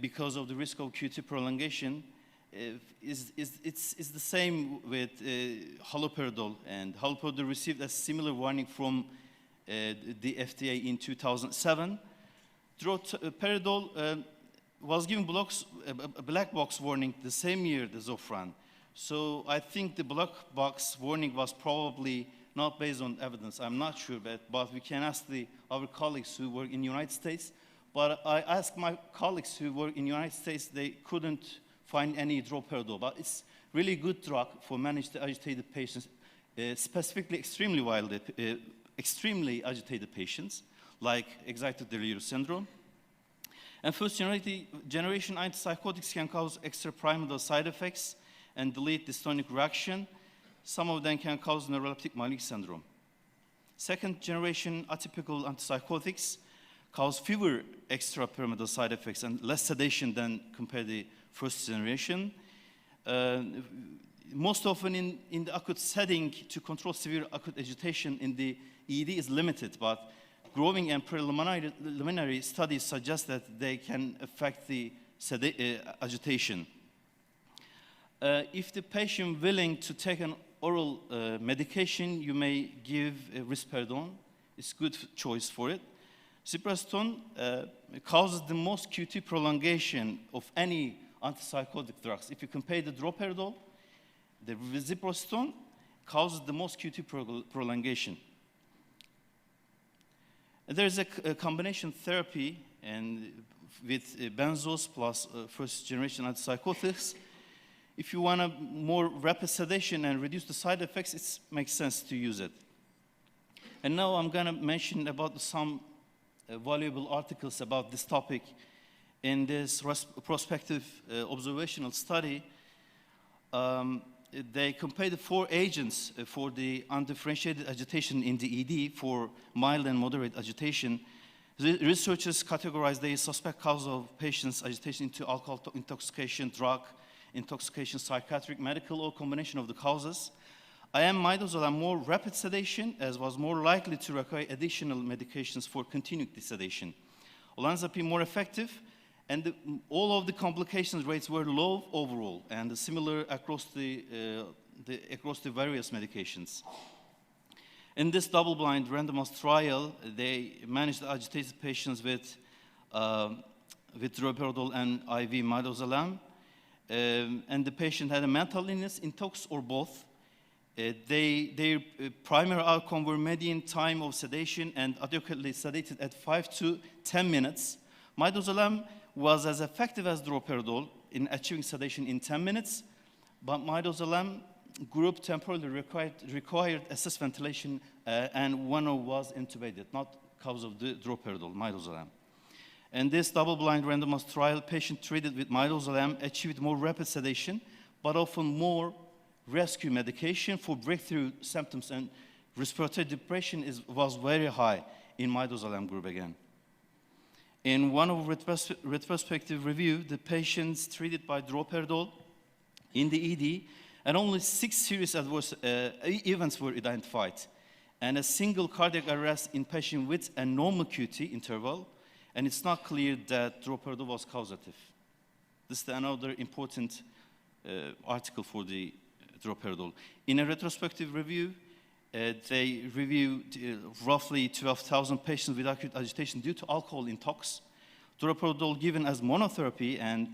because of the risk of QT prolongation. It's the same with haloperidol, and haloperidol received a similar warning from the FDA in 2007. Droperidol was given a black box warning the same year as Zofran. So I think the black box warning was probably not based on evidence. I'm not sure, but we can ask our colleagues who work in the United States. But I asked my colleagues who work in the United States, they couldn't find any droperidol. But it's really good drug for managed agitated patients, specifically extremely agitated patients, like excited delirium syndrome. And first generation antipsychotics can cause extrapyramidal side effects and delayed dystonic reaction. Some of them can cause neuroleptic Malik syndrome. Second generation atypical antipsychotics cause fewer extrapyramidal side effects and less sedation than compared to the first generation. Most often in the acute setting, to control severe acute agitation in the ED is limited, but growing and preliminary studies suggest that they can affect the agitation. If the patient willing to take an oral medication, you may give risperidone. It's a good choice for it. Ziprasidone causes the most QT prolongation of any antipsychotic drugs. If you compare the droperidol, the ziprasidone causes the most QT prolongation. There's a combination therapy and with benzos plus first generation antipsychotics. If you want a more rapid sedation and reduce the side effects, it makes sense to use it. And now I'm going to mention about some valuable articles about this topic. In this prospective observational study, they compared the 4 agents for the undifferentiated agitation in the ED for mild and moderate agitation. The researchers categorized the suspect cause of patients' agitation into alcohol intoxication, drug intoxication, psychiatric, medical, or combination of the causes. IM midazolam more rapid sedation, as was more likely to require additional medications for continued sedation. Olanzapine more effective, and all of the complications rates were low overall and similar across the various medications. In this double-blind randomized trial, they managed agitated patients with droperidol and IV midazolam, and the patient had a mental illness, intox, or both. Their primary outcome were median time of sedation and adequately sedated at 5 to 10 minutes. Midazolam was as effective as droperidol in achieving sedation in 10 minutes, but midazolam group temporarily required assist ventilation and one was intubated, not because of the droperidol, midazolam. In this double-blind randomized trial, patients treated with midazolam achieved more rapid sedation, but often more rescue medication for breakthrough symptoms, and respiratory depression was very high in midazolam group again. In one of retrospective review, the patients treated by droperidol in the ED, and only 6 serious adverse events were identified, and a single cardiac arrest in patient with a normal QT interval, and it's not clear that droperidol was causative. This is another important article for the droperidol. In a retrospective review, they reviewed roughly 12,000 patients with acute agitation due to alcohol intox. Droperidol given as monotherapy and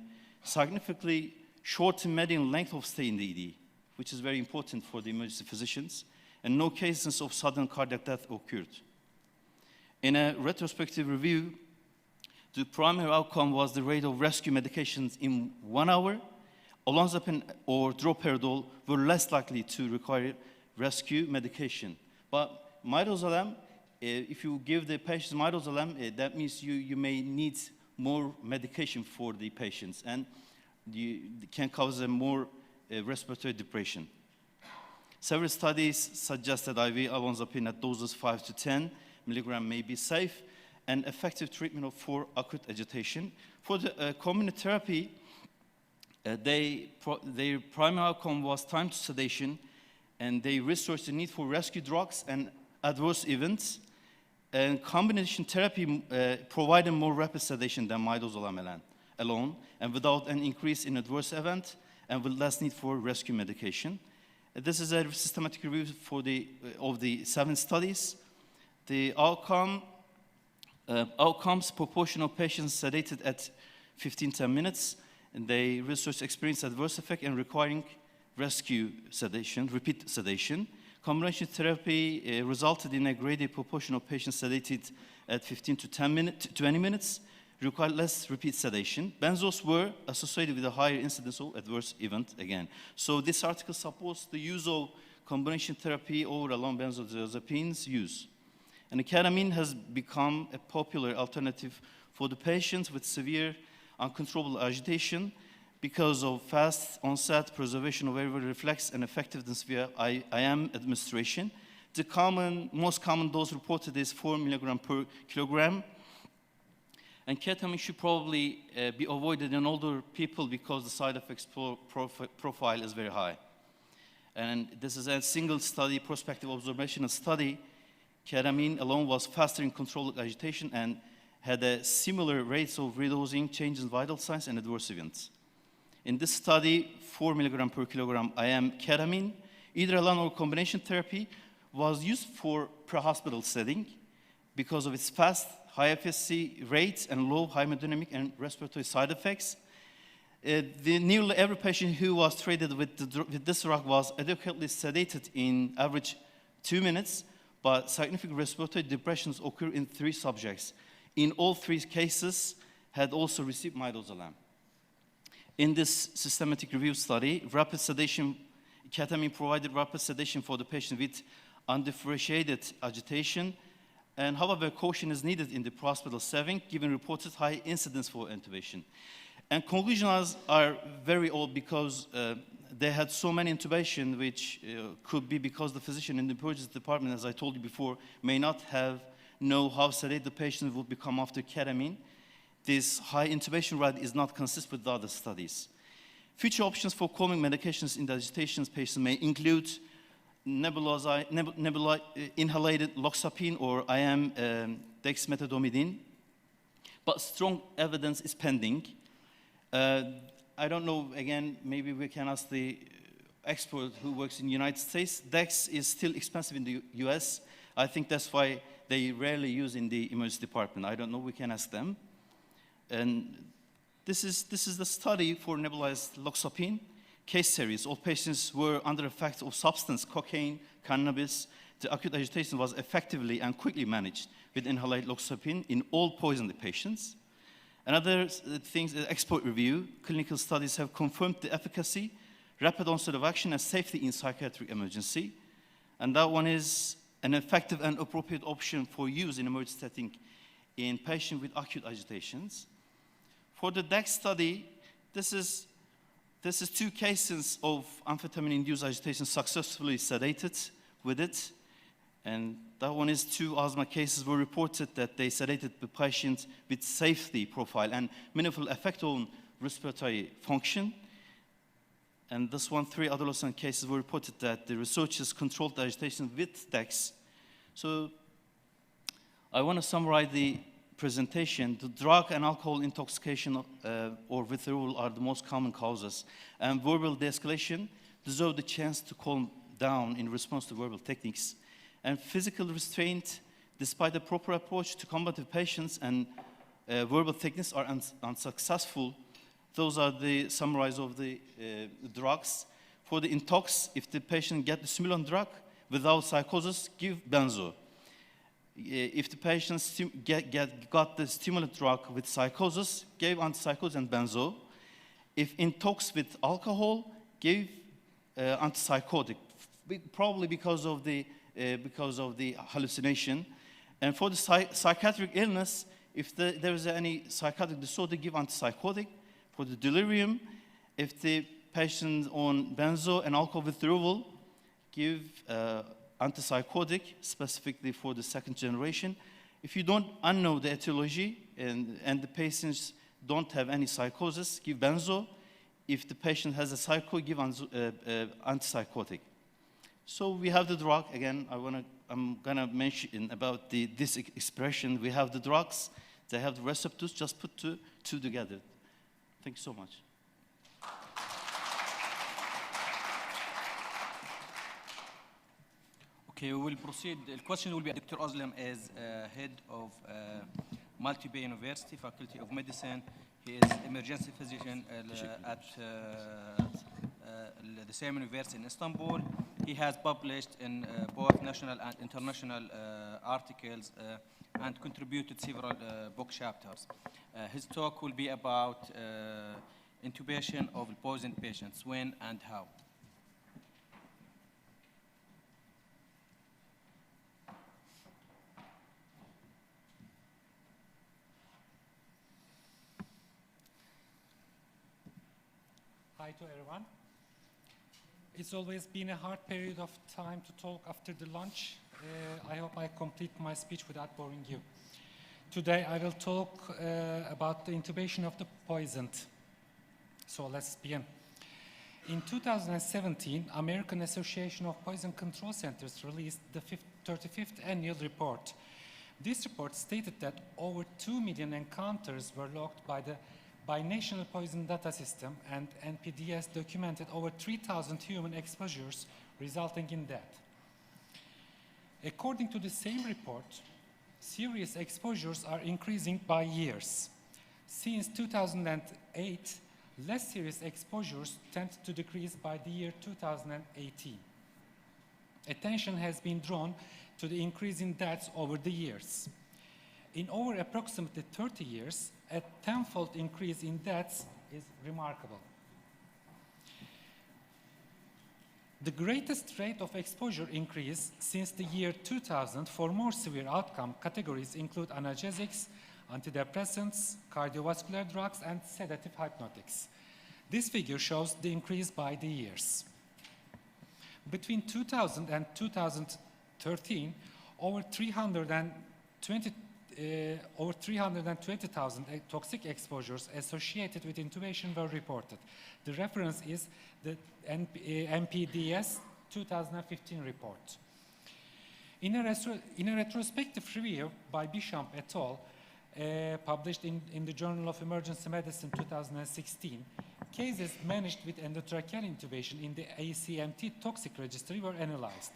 significantly shortened median length of stay in the ED, which is very important for the emergency physicians, and no cases of sudden cardiac death occurred. In a retrospective review, the primary outcome was the rate of rescue medications in 1 hour. Olanzapine or droperidol were less likely to require rescue medication. But midazolam, if you give the patients midazolam, that means you may need more medication for the patients, and you can cause a more respiratory depression. Several studies suggest that IV olanzapine at doses 5 to 10 milligram may be safe and effective treatment for acute agitation. For the community therapy, their primary outcome was time to sedation, and they researched the need for rescue drugs and adverse events. And combination therapy provided more rapid sedation than midazolam alone, and without an increase in adverse event, and with less need for rescue medication. This is a systematic review for of the 7 studies. The outcomes proportion of patients sedated at 15-10 minutes, and they researched experienced adverse effect and requiring rescue sedation, repeat sedation. Combination therapy resulted in a graded proportion of patients sedated at 15 to 20 minutes, require less repeat sedation. Benzos were associated with a higher incidence of adverse event again. So this article supports the use of combination therapy over alone benzodiazepines use. And ketamine has become a popular alternative for the patients with severe uncontrollable agitation because of fast onset, preservation of airway reflex, and effectiveness via IM administration. The most common dose reported is 4 milligram per kilogram. And ketamine should probably be avoided in older people because the side effects profile is very high. And this is a single study, prospective observational study. Ketamine alone was faster in controlling agitation and had a similar rates of redosing, changes in vital signs, and adverse events. In this study, 4 milligram per kilogram IM ketamine, either alone or combination therapy, was used for pre-hospital setting because of its fast, high FSC rates and low hemodynamic and respiratory side effects. Nearly every patient who was treated with this drug was adequately sedated in average 2 minutes, but significant respiratory depressions occur in 3 subjects. In all 3 cases, had also received midazolam. In this systematic review study, rapid sedation, ketamine provided rapid sedation for the patient with undifferentiated agitation, and however, caution is needed in the hospital setting, given reported high incidence for intubation. And conclusions are very old because they had so many intubation, which could be because the physician in the emergency department, as I told you before, may not know how sedate the patient will become after ketamine. This high intubation rate is not consistent with the other studies. Future options for calming medications in the agitation patients may include inhalated loxapine or IM dexmedetomidine, but strong evidence is pending. I don't know, again, maybe we can ask the expert who works in the United States. Dex is still expensive in the US. I think that's why they rarely use in the emergency department. I don't know, we can ask them. And this is the study for nebulized loxapine case series. All patients were under effect of substance, cocaine, cannabis. The acute agitation was effectively and quickly managed with inhaled loxapine in all poisoned patients. Another thing is expert review. Clinical studies have confirmed the efficacy, rapid onset of action, and safety in psychiatric emergency. And that one is an effective and appropriate option for use in emergency setting in patients with acute agitations. For the DEX study, this is 2 cases of amphetamine-induced agitation successfully sedated with it. And that one is 2 asthma cases were reported that they sedated the patient with safety profile and meaningful effect on respiratory function. And this one, 3 adolescent cases were reported that the researchers controlled the agitation with DEX. So I want to summarize the presentation. The drug and alcohol intoxication or withdrawal are the most common causes. And verbal de-escalation deserve the chance to calm down in response to verbal techniques. And physical restraint, despite the proper approach to combative patients and verbal techniques are unsuccessful. Those are the summarize of the drugs. For the intox, if the patient get the stimulant drug without psychosis, give benzo. If the patient got the stimulant drug with psychosis, give antipsychotic and benzo. If intox with alcohol, give antipsychotic, probably because of the hallucination. And for the psychiatric illness, if there is any psychiatric disorder, give antipsychotic. For the delirium, if the patient on benzo and alcohol withdrawal, give antipsychotic, specifically for the 2nd generation. If you don't know the etiology and the patients don't have any psychosis, give benzo. If the patient has a psycho, give antipsychotic. So we have the drug. Again, I'm gonna mention about this expression. We have the drugs. They have the receptors. Just put two together. Thank you so much. Okay, we will proceed. The question will be Dr. Aslam is head of Malti Bay University, Faculty of Medicine. He is emergency physician at the same university in Istanbul. He has published in both national and international articles and contributed several book chapters. His talk will be about intubation of poisoned patients, when and how. Hi to everyone. It's always been a hard period of time to talk after the lunch. I hope I complete my speech without boring you. Today I will talk about the intubation of the poisoned. So let's begin. In 2017, American Association of Poison Control Centers released the 35th annual report. This report stated that over 2 million encounters were logged by National Poison Data System, and NPDS documented over 3,000 human exposures resulting in death. According to the same report, serious exposures are increasing by years. Since 2008, less serious exposures tend to decrease by the year 2018. Attention has been drawn to the increase in deaths over the years. In over approximately 30 years, a tenfold increase in deaths is remarkable. The greatest rate of exposure increase since the year 2000 for more severe outcome categories include analgesics, antidepressants, cardiovascular drugs, and sedative hypnotics. This figure shows the increase by the years. Between 2000 and 2013, over 320,000 toxic exposures associated with intubation were reported. The reference is the NPDS 2015 report. In a retrospective review by Bishop et al., published in the Journal of Emergency Medicine 2016, cases managed with endotracheal intubation in the ACMT toxic registry were analyzed.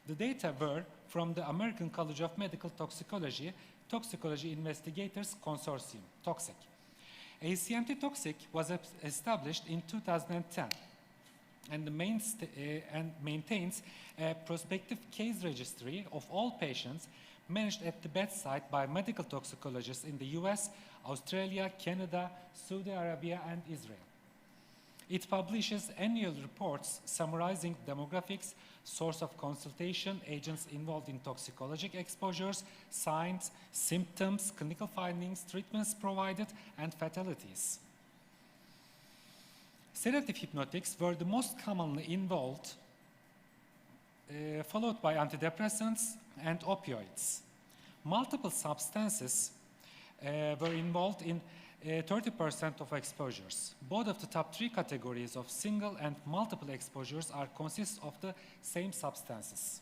The data were from the American College of Medical Toxicology Investigators Consortium, TOXIC. ACMT TOXIC was established in 2010 and maintains a prospective case registry of all patients managed at the bedside by medical toxicologists in the US, Australia, Canada, Saudi Arabia, and Israel. It publishes annual reports summarizing demographics, source of consultation, agents involved in toxicologic exposures, signs, symptoms, clinical findings, treatments provided, and fatalities. Sedative hypnotics were the most commonly involved, followed by antidepressants and opioids. Multiple substances were involved in 30% of exposures. Both of the top 3 categories of single and multiple exposures consist of the same substances.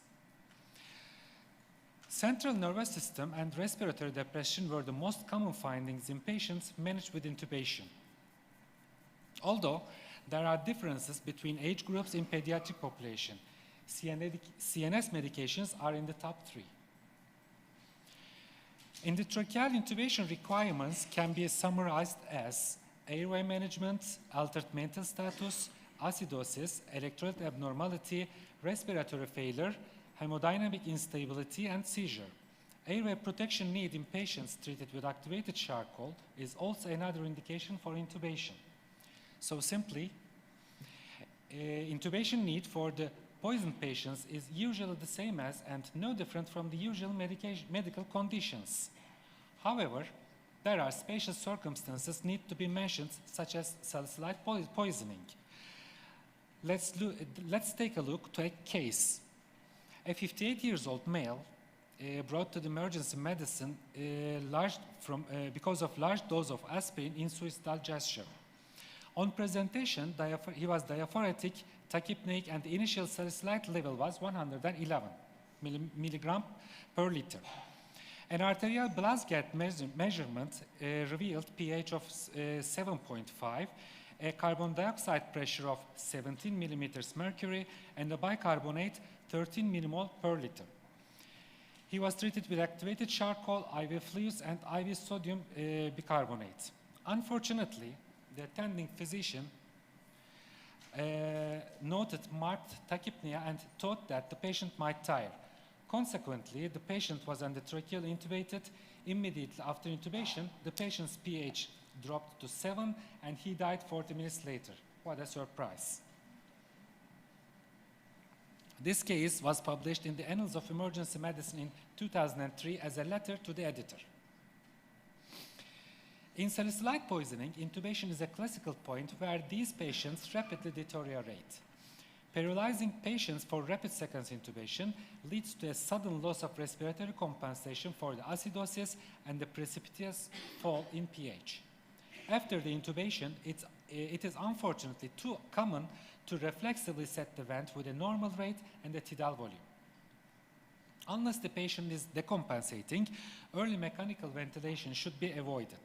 Central nervous system and respiratory depression were the most common findings in patients managed with intubation. Although there are differences between age groups in pediatric population, CNS medications are in the top 3. Endotracheal intubation requirements can be summarized as airway management, altered mental status, acidosis, electrolyte abnormality, respiratory failure, hemodynamic instability, and seizure. Airway protection need in patients treated with activated charcoal is also another indication for intubation. So simply, intubation need for the poisoned patients is usually the same as and no different from the usual medical conditions. However, there are special circumstances need to be mentioned, such as salicylate poisoning. Let's take a look to a case. A 58-year-old male brought to the emergency medicine because of large dose of aspirin in suicidal gesture. On presentation, he was diaphoretic, tachypneic, and the initial salicylate level was 111 milligram per liter. An arterial Blazgat measurement revealed pH of 7.5, a carbon dioxide pressure of 17 millimeters mercury, and a bicarbonate 13 millimole per liter. He was treated with activated charcoal, IV fluids, and IV sodium bicarbonate. Unfortunately, the attending physician noted marked tachypnea and thought that the patient might tire. Consequently, the patient was endotracheally intubated. Immediately after intubation, the patient's pH dropped to 7 and he died 40 minutes later. What a surprise. This case was published in the Annals of Emergency Medicine in 2003 as a letter to the editor. In salicylate poisoning, intubation is a classical point where these patients rapidly deteriorate. Paralyzing patients for rapid seconds intubation leads to a sudden loss of respiratory compensation for the acidosis and the precipitous fall in pH. After the intubation, it is unfortunately too common to reflexively set the vent with a normal rate and a tidal volume. Unless the patient is decompensating, early mechanical ventilation should be avoided.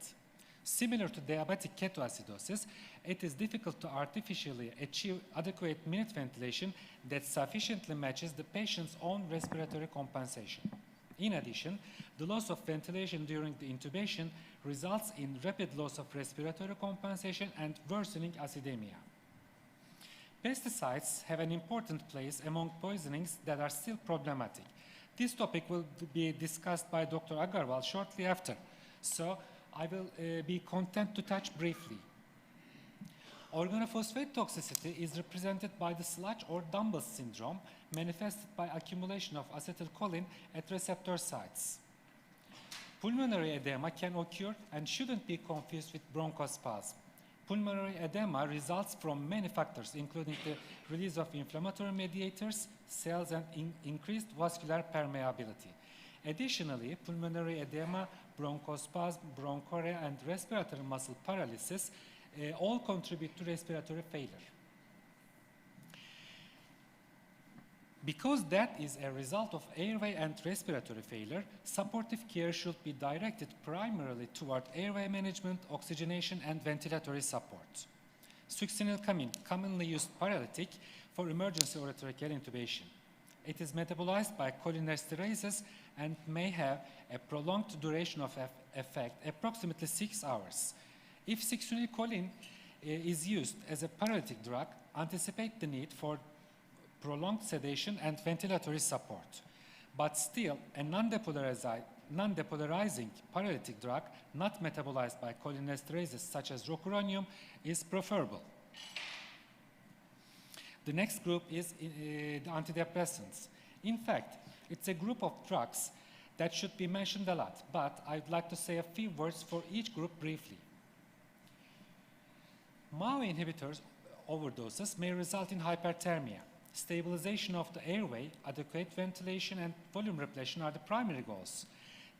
Similar to diabetic ketoacidosis, it is difficult to artificially achieve adequate minute ventilation that sufficiently matches the patient's own respiratory compensation. In addition, the loss of ventilation during the intubation results in rapid loss of respiratory compensation and worsening acidemia. Pesticides have an important place among poisonings that are still problematic. This topic will be discussed by Dr. Agarwal shortly after, so I will be content to touch briefly. Organophosphate toxicity is represented by the sludge or dumbbell syndrome, manifested by accumulation of acetylcholine at receptor sites. Pulmonary edema can occur and shouldn't be confused with bronchospasm. Pulmonary edema results from many factors, including the release of inflammatory mediators, cells, and increased vascular permeability. Additionally, pulmonary edema, bronchospasm, bronchoria, and respiratory muscle paralysis all contribute to respiratory failure. Because that is a result of airway and respiratory failure, supportive care should be directed primarily toward airway management, oxygenation, and ventilatory support. Succinylcholine, commonly used paralytic for emergency orotracheal intubation. It is metabolized by cholinesterases and may have a prolonged duration of effect, approximately 6 hours. If succinylcholine is used as a paralytic drug, anticipate the need for prolonged sedation and ventilatory support. But still, a non-depolarizing paralytic drug not metabolized by cholinesterases such as rocuronium is preferable. The next group is the antidepressants. In fact, it's a group of drugs that should be mentioned a lot, but I'd like to say a few words for each group briefly. MAO inhibitors overdoses may result in hyperthermia. Stabilization of the airway, adequate ventilation, and volume repletion are the primary goals.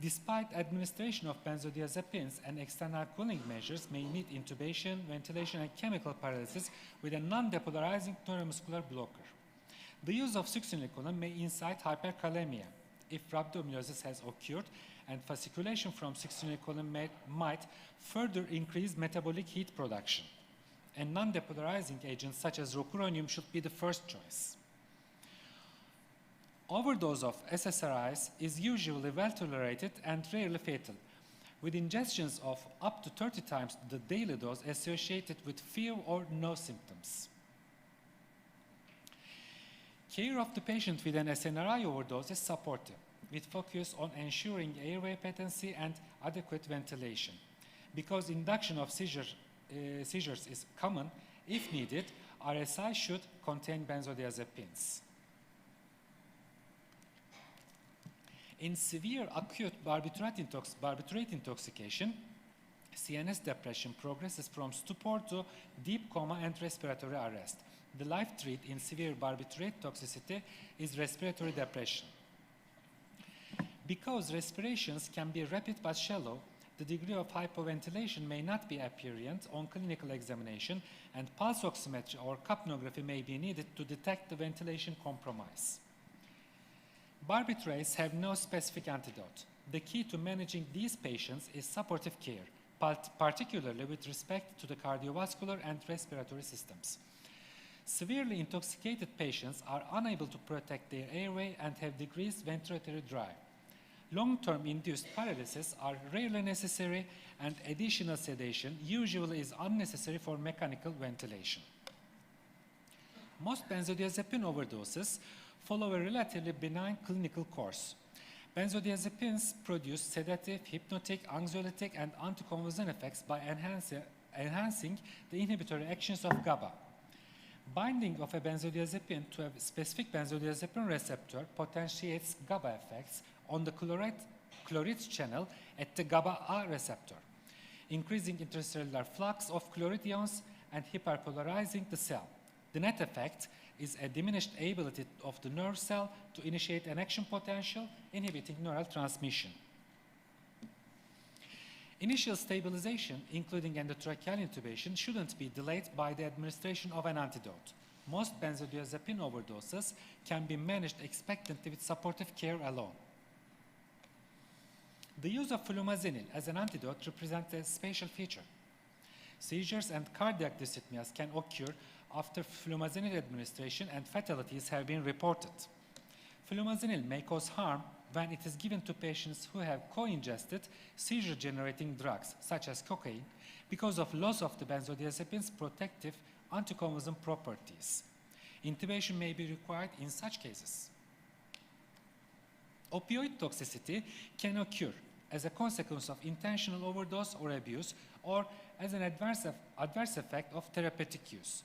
Despite administration of benzodiazepines and external cooling measures may need intubation, ventilation, and chemical paralysis with a non-depolarizing neuromuscular blocker. The use of succinylcholine may incite hyperkalemia if rhabdomyolysis has occurred, and fasciculation from succinylcholine might further increase metabolic heat production. And non-depolarizing agents such as rocuronium should be the first choice. Overdose of SSRIs is usually well tolerated and rarely fatal, with ingestions of up to 30 times the daily dose associated with few or no symptoms. Care of the patient with an SNRI overdose is supportive, with focus on ensuring airway patency and adequate ventilation. Because induction of seizures is common, if needed, RSI should contain benzodiazepines. In severe acute barbiturate intoxication, CNS depression progresses from stupor to deep coma and respiratory arrest. The life threat in severe barbiturate toxicity is respiratory depression. Because respirations can be rapid but shallow, the degree of hypoventilation may not be apparent on clinical examination, and pulse oximetry or capnography may be needed to detect the ventilation compromise. Barbiturates have no specific antidote. The key to managing these patients is supportive care, particularly with respect to the cardiovascular and respiratory systems. Severely intoxicated patients are unable to protect their airway and have decreased ventilatory drive. Long-term induced paralysis are rarely necessary, and additional sedation usually is unnecessary for mechanical ventilation. Most benzodiazepine overdoses follow a relatively benign clinical course. Benzodiazepines produce sedative, hypnotic, anxiolytic, and anticonvulsant effects by enhancing the inhibitory actions of GABA. Binding of a benzodiazepine to a specific benzodiazepine receptor potentiates GABA effects on the chloride channel at the GABA-A receptor, increasing intracellular flux of chloride ions and hyperpolarizing the cell. The net effect is a diminished ability of the nerve cell to initiate an action potential, inhibiting neural transmission. Initial stabilization, including endotracheal intubation, shouldn't be delayed by the administration of an antidote. Most benzodiazepine overdoses can be managed expectantly with supportive care alone. The use of flumazenil as an antidote represents a special feature. Seizures and cardiac dysrhythmias can occur after flumazenil administration, and fatalities have been reported. Flumazenil may cause harm when it is given to patients who have co-ingested seizure-generating drugs, such as cocaine, because of loss of the benzodiazepine's protective anticonvulsant properties. Intubation may be required in such cases. Opioid toxicity can occur as a consequence of intentional overdose or abuse, or as an adverse effect of therapeutic use.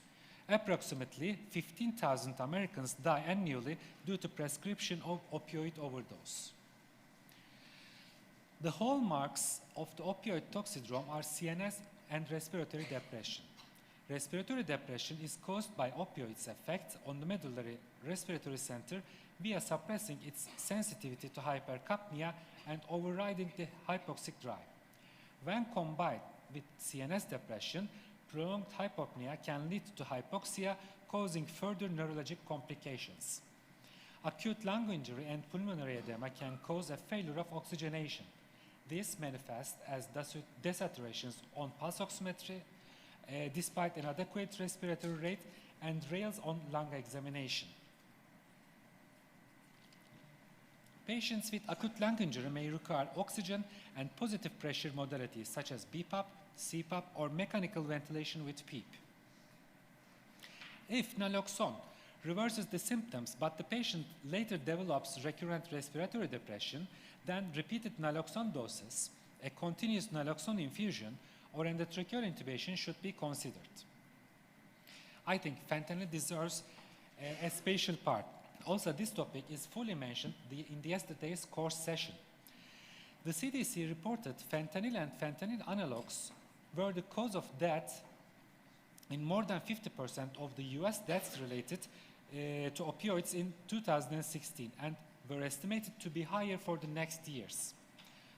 Approximately 15,000 Americans die annually due to prescription of opioid overdose. The hallmarks of the opioid toxidrome are CNS and respiratory depression. Respiratory depression is caused by opioids' effect on the medullary respiratory center via suppressing its sensitivity to hypercapnia and overriding the hypoxic drive. When combined with CNS depression, prolonged hypopnea can lead to hypoxia, causing further neurologic complications. Acute lung injury and pulmonary edema can cause a failure of oxygenation. This manifests as desaturations on pulse oximetry, despite an adequate respiratory rate, and rails on lung examination. Patients with acute lung injury may require oxygen and positive pressure modalities such as BPAP, CPAP, or mechanical ventilation with PEEP. If naloxone reverses the symptoms, but the patient later develops recurrent respiratory depression, then repeated naloxone doses, a continuous naloxone infusion, or endotracheal intubation should be considered. I think fentanyl deserves a special part. Also, this topic is fully mentioned in yesterday's course session. The CDC reported fentanyl and fentanyl analogs were the cause of death in more than 50% of the US deaths related to opioids in 2016, and were estimated to be higher for the next years.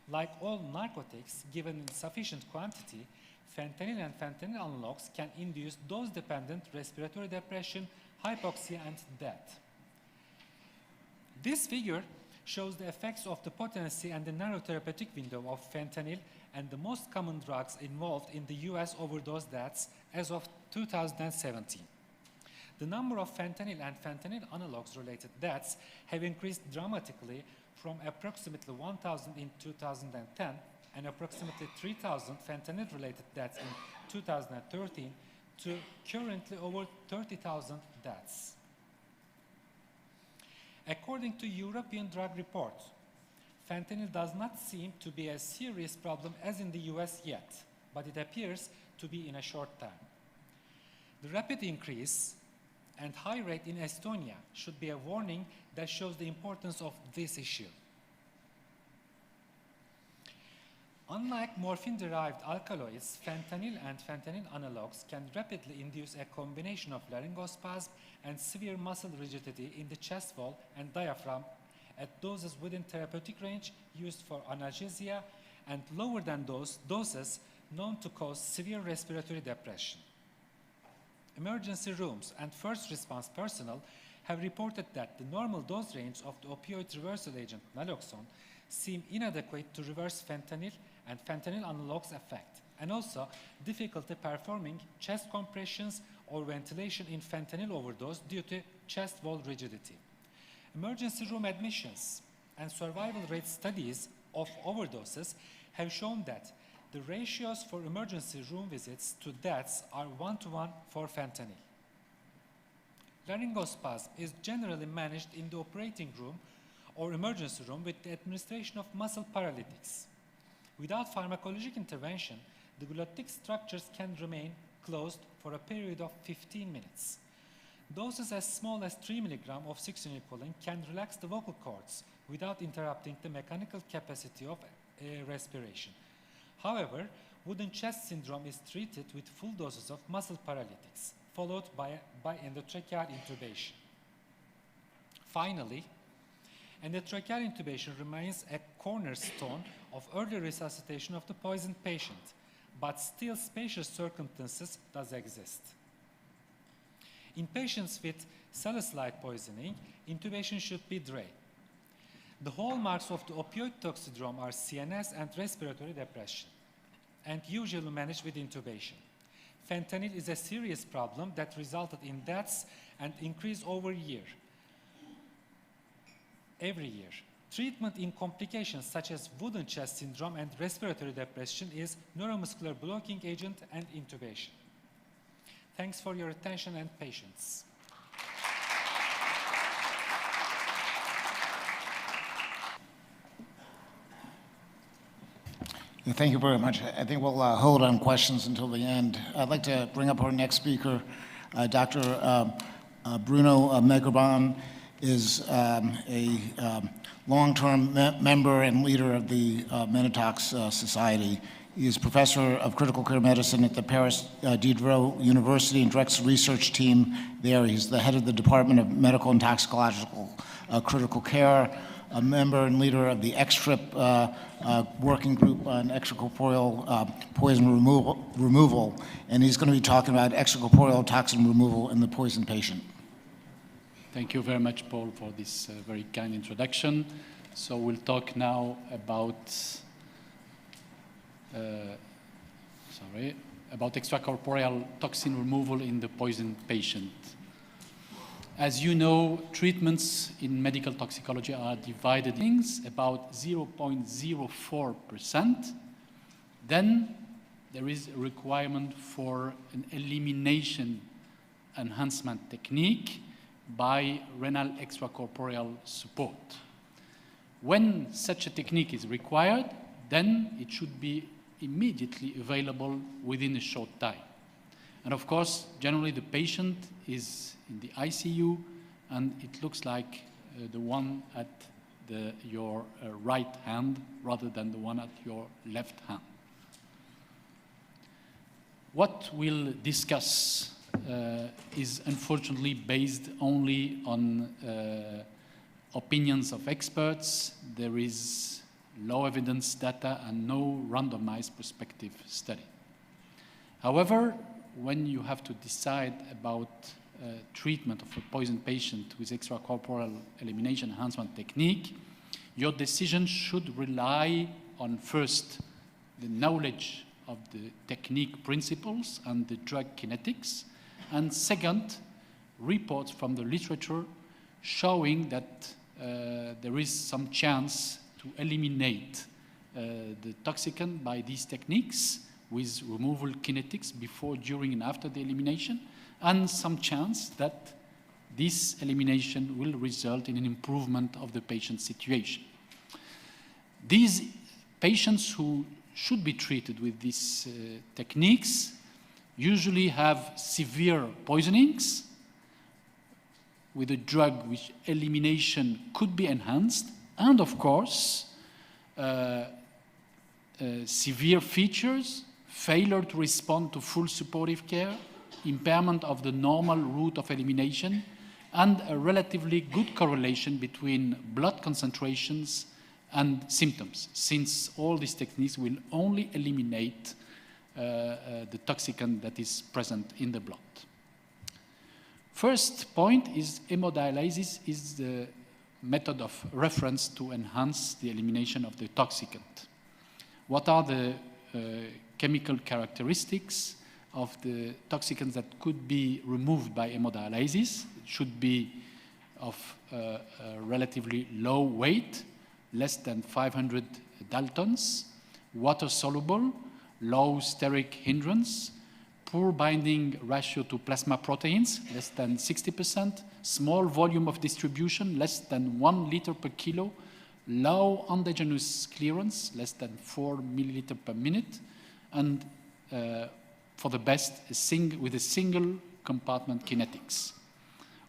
Like all narcotics, given in sufficient quantity, fentanyl and fentanyl analogs can induce dose-dependent respiratory depression, hypoxia, and death. This figure shows the effects of the potency and the narrow therapeutic window of fentanyl and the most common drugs involved in the US overdose deaths as of 2017. The number of fentanyl and fentanyl analogs related deaths have increased dramatically from approximately 1,000 in 2010 and approximately 3,000 fentanyl related deaths in 2013 to currently over 30,000 deaths. According to European Drug Report, fentanyl does not seem to be a serious problem as in the US yet, but it appears to be in a short time. The rapid increase and high rate in Estonia should be a warning that shows the importance of this issue. Unlike morphine-derived alkaloids, fentanyl and fentanyl analogs can rapidly induce a combination of laryngospasm and severe muscle rigidity in the chest wall and diaphragm at doses within therapeutic range used for analgesia and lower than those doses known to cause severe respiratory depression. Emergency rooms and first response personnel have reported that the normal dose range of the opioid reversal agent naloxone seem inadequate to reverse fentanyl and fentanyl analogs effect, and also difficulty performing chest compressions or ventilation in fentanyl overdose due to chest wall rigidity. Emergency room admissions and survival rate studies of overdoses have shown that the ratios for emergency room visits to deaths are 1-to-1 for fentanyl. Laryngospasm is generally managed in the operating room or emergency room with the administration of muscle paralytics. Without pharmacologic intervention, the glottic structures can remain closed for a period of 15 minutes. Doses as small as 3 mg of 6-phenylcholine can relax the vocal cords without interrupting the mechanical capacity of respiration. However, wooden chest syndrome is treated with full doses of muscle paralytics, followed by endotracheal intubation. Finally, endotracheal intubation remains a cornerstone of early resuscitation of the poisoned patient, but still special circumstances does exist. In patients with salicylate poisoning, intubation should be dry. The hallmarks of the opioid toxidrome are CNS and respiratory depression, and usually managed with intubation. Fentanyl is a serious problem that resulted in deaths and increased every year. Treatment in complications such as wooden chest syndrome and respiratory depression is neuromuscular blocking agent and intubation. Thanks for your attention and patience. Thank you very much. I think we'll hold on questions until the end. I'd like to bring up our next speaker, Dr. Bruno Megarban is a long-term member and leader of the Menatox Society. He is professor of critical care medicine at the Paris Diderot University and directs the research team there. He's the head of the Department of Medical and Toxicological Critical Care, a member and leader of the XTRIP working group on extracorporeal poison removal, and he's going to be talking about extracorporeal toxin removal in the poisoned patient. Thank you very much, Paul, for this very kind introduction. So we'll talk now about extracorporeal toxin removal in the poisoned patient. As you know, treatments in medical toxicology are divided in about 0.04%. Then there is a requirement for an elimination enhancement technique by renal extracorporeal support. When such a technique is required, then it should be immediately available within a short time. And of course, generally the patient is in the ICU, and it looks like the one at your right hand rather than the one at your left hand. What we'll discuss is unfortunately based only on opinions of experts. There is low evidence data and no randomized prospective study. However, when you have to decide about treatment of a poisoned patient with extracorporeal elimination enhancement technique, your decision should rely on first the knowledge of the technique principles and the drug kinetics, and second, reports from the literature showing that there is some chance to eliminate the toxicant by these techniques with removal kinetics before, during, and after the elimination, and some chance that this elimination will result in an improvement of the patient's situation. These patients who should be treated with these techniques usually have severe poisonings with a drug which elimination could be enhanced, and of course, severe features, failure to respond to full supportive care, impairment of the normal route of elimination, and a relatively good correlation between blood concentrations and symptoms, since all these techniques will only eliminate the toxicant that is present in the blood. First point is hemodialysis is the method of reference to enhance the elimination of the toxicant. What are the chemical characteristics of the toxicants that could be removed by hemodialysis? It should be of a relatively low weight, less than 500 daltons, water soluble, low steric hindrance, poor binding ratio to plasma proteins, less than 60%, small volume of distribution, less than 1 liter per kilo, low endogenous clearance, less than 4 milliliter per minute, and for the best, with a single compartment kinetics.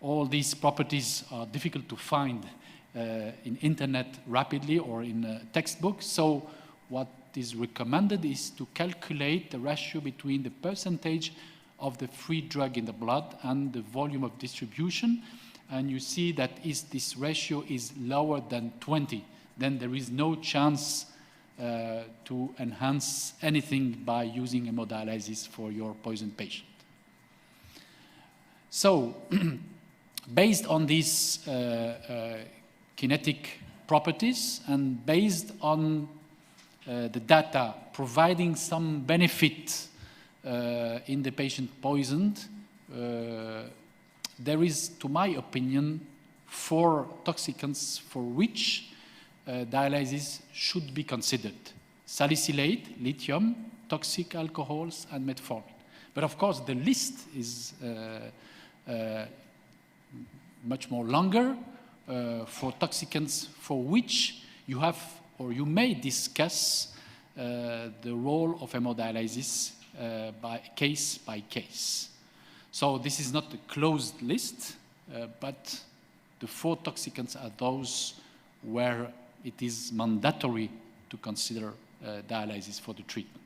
All these properties are difficult to find in internet rapidly or in textbooks, so what is recommended is to calculate the ratio between the percentage of the free drug in the blood and the volume of distribution. And you see that if this ratio is lower than 20, then there is no chance to enhance anything by using hemodialysis for your poisoned patient. So, based on these kinetic properties and based on the data providing some benefit in the patient poisoned, there is, to my opinion, 4 toxicants for which dialysis should be considered: salicylate, lithium, toxic alcohols, and metformin. But of course, the list is much more longer for toxicants for which you have or you may discuss the role of hemodialysis by case. So this is not a closed list, but the 4 toxicants are those where it is mandatory to consider dialysis for the treatment.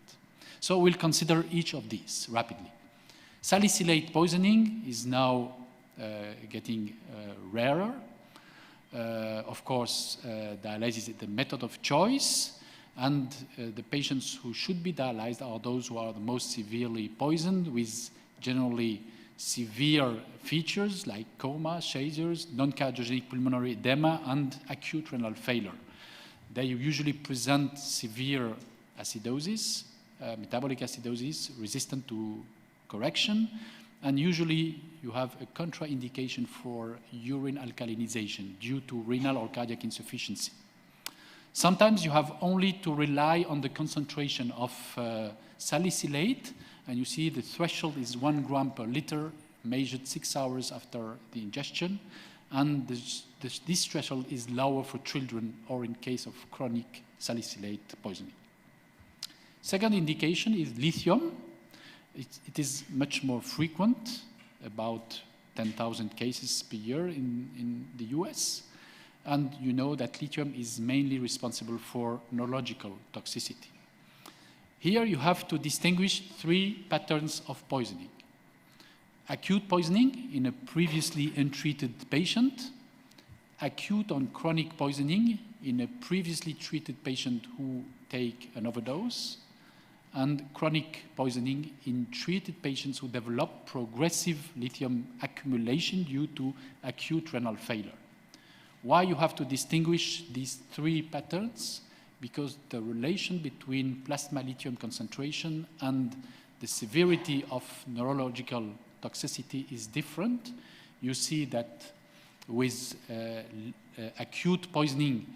So we'll consider each of these rapidly. Salicylate poisoning is now getting rarer. Of course, dialysis is the method of choice, and the patients who should be dialyzed are those who are the most severely poisoned, with generally severe features like coma, seizures, non-cardiogenic pulmonary edema, and acute renal failure. They usually present severe acidosis, metabolic acidosis, resistant to correction, and usually you have a contraindication for urine alkalinization due to renal or cardiac insufficiency. Sometimes you have only to rely on the concentration of salicylate, and you see the threshold is 1 gram per liter, measured 6 hours after the ingestion, and this threshold is lower for children or in case of chronic salicylate poisoning. Second indication is lithium. It is much more frequent, about 10,000 cases per year in the US. And you know that lithium is mainly responsible for neurological toxicity. Here you have to distinguish 3 patterns of poisoning. Acute poisoning in a previously untreated patient, acute and chronic poisoning in a previously treated patient who take an overdose, and chronic poisoning in treated patients who develop progressive lithium accumulation due to acute renal failure. Why you have to distinguish these 3 patterns? Because the relation between plasma lithium concentration and the severity of neurological toxicity is different. You see that with acute poisoning,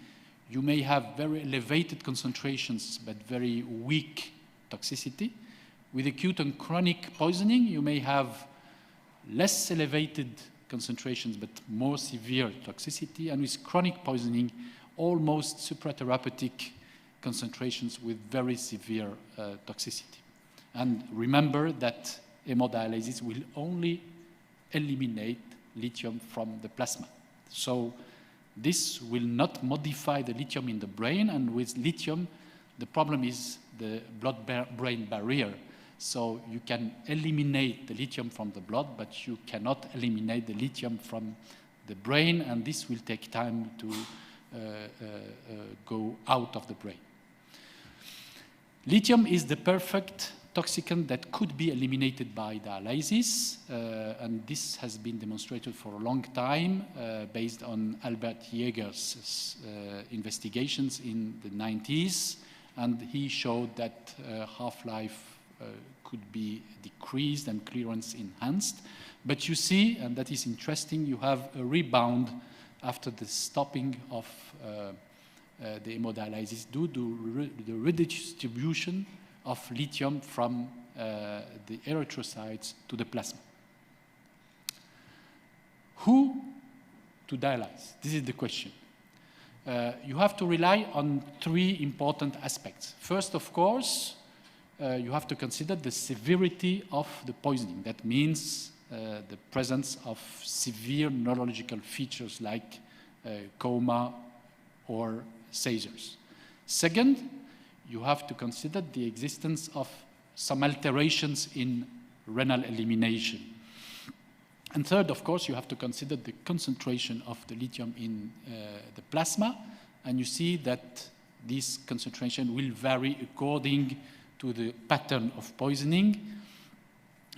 you may have very elevated concentrations but very weak toxicity. With acute and chronic poisoning, you may have less elevated concentrations but more severe toxicity, and with chronic poisoning, almost supratherapeutic concentrations with very severe toxicity. And remember that hemodialysis will only eliminate lithium from the plasma. So this will not modify the lithium in the brain, and with lithium, the problem is the blood-brain barrier. So you can eliminate the lithium from the blood, but you cannot eliminate the lithium from the brain, and this will take time to go out of the brain. Lithium is the perfect toxicant that could be eliminated by dialysis, and this has been demonstrated for a long time based on Albert Jäger's investigations in the 90s, and he showed that half-life could be decreased and clearance enhanced. But you see, and that is interesting, you have a rebound after the stopping of the hemodialysis due to the redistribution of lithium from the erythrocytes to the plasma. Who to dialyze? This is the question. You have to rely on three important aspects. First, of course, you have to consider the severity of the poisoning. That means the presence of severe neurological features like coma or seizures. Second, you have to consider the existence of some alterations in renal elimination. And third, of course, you have to consider the concentration of the lithium in the plasma. And you see that this concentration will vary according to the pattern of poisoning.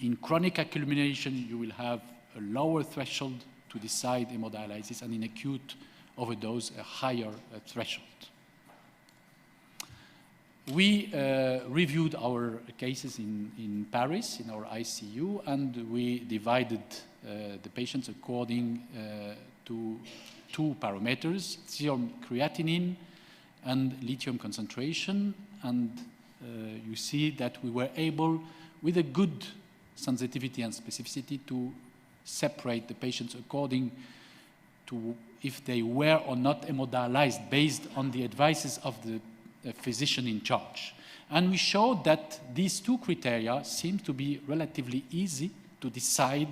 In chronic accumulation, you will have a lower threshold to decide hemodialysis, and in acute overdose, a higher threshold. We reviewed our cases in Paris, in our ICU, and we divided the patients according to two parameters, serum creatinine and lithium concentration. And you see that we were able, with a good sensitivity and specificity, to separate the patients according to if they were or not hemodialyzed based on the advices of the physician in charge. And we showed that these two criteria seem to be relatively easy to decide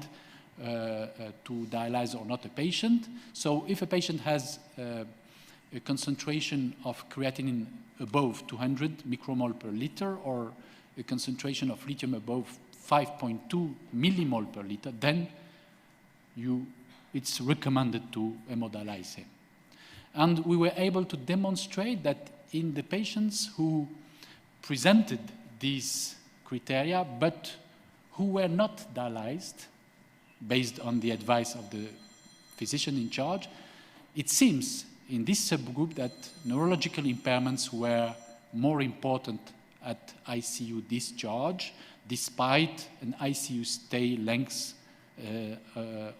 to dialyze or not a patient. So if a patient has a concentration of creatinine above 200 micromole per liter or a concentration of lithium above 5.2 millimole per liter, then it's recommended to hemodialyze him. And we were able to demonstrate that in the patients who presented these criteria but who were not dialyzed, based on the advice of the physician in charge, it seems in this subgroup that neurological impairments were more important at ICU discharge, despite an ICU stay length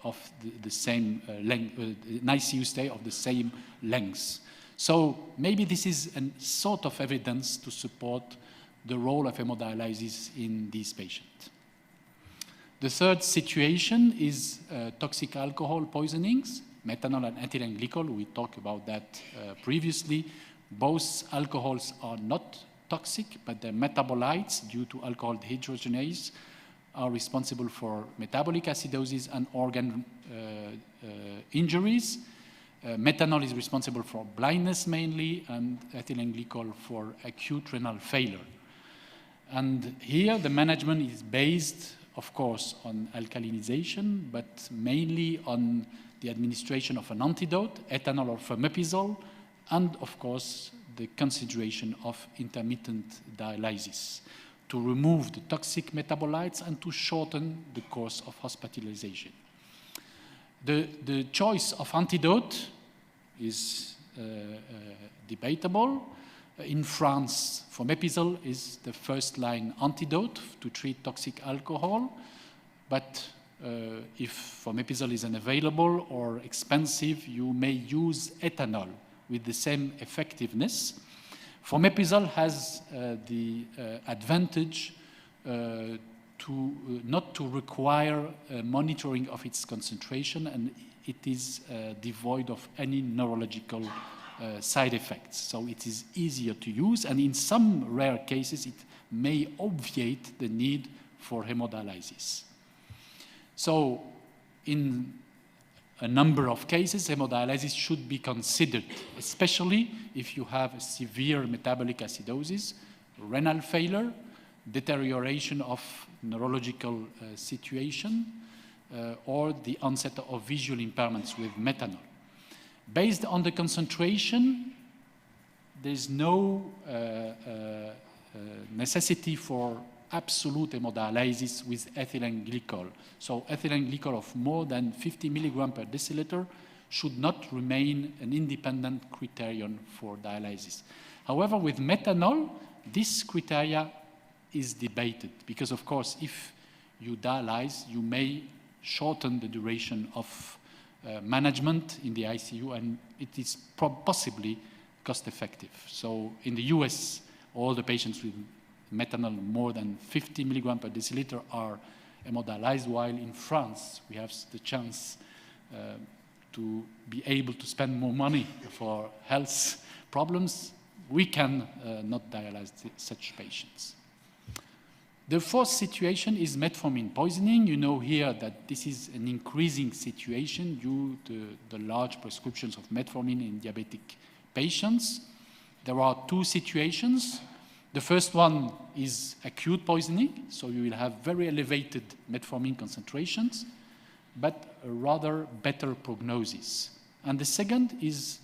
of the same length, an ICU stay of the same length. So maybe this is a sort of evidence to support the role of hemodialysis in these patients. The third situation is toxic alcohol poisonings, methanol and ethylene glycol. We talked about that previously. Both alcohols are not toxic, but their metabolites, due to alcohol dehydrogenase, are responsible for metabolic acidosis and organ injuries. Methanol is responsible for blindness mainly, and ethylene glycol for acute renal failure. And here the management is based, of course, on alkalinization, but mainly on the administration of an antidote, ethanol or famotidine, and of course the consideration of intermittent dialysis to remove the toxic metabolites and to shorten the course of hospitalization. The choice of antidote is debatable. In France, famotidine is the first-line antidote to treat toxic alcohol, but if famotidine is unavailable or expensive, you may use ethanol with the same effectiveness. Famotidine has the advantage not to require monitoring of its concentration, and it is devoid of any neurological side effects. So it is easier to use, and in some rare cases, it may obviate the need for hemodialysis. So in a number of cases, hemodialysis should be considered, especially if you have a severe metabolic acidosis, renal failure, deterioration of neurological situation, or the onset of visual impairments with methanol. Based on the concentration, there's no necessity for absolute hemodialysis with ethylene glycol. So ethylene glycol of more than 50 milligram per deciliter should not remain an independent criterion for dialysis. However, with methanol, this criteria is debated because, of course, if you dialyze, you may shorten the duration of management in the ICU, and it is possibly cost-effective. So in the US, all the patients with methanol more than 50 milligram per deciliter are hemodialyzed, while in France we have the chance to be able to spend more money for health problems. We can not dialyze such patients. The fourth situation is metformin poisoning. You know here that this is an increasing situation due to the large prescriptions of metformin in diabetic patients. There are two situations. The first one is acute poisoning, so you will have very elevated metformin concentrations, but a rather better prognosis. And the second is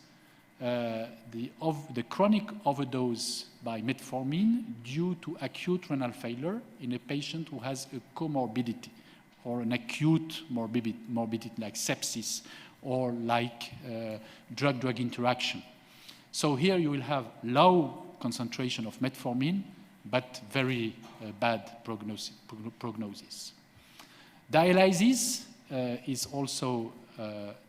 the chronic overdose by metformin due to acute renal failure in a patient who has a comorbidity or an acute morbidity like sepsis or like drug-drug interaction. So here you will have low concentration of metformin, but very bad prognosis. Dialysis is also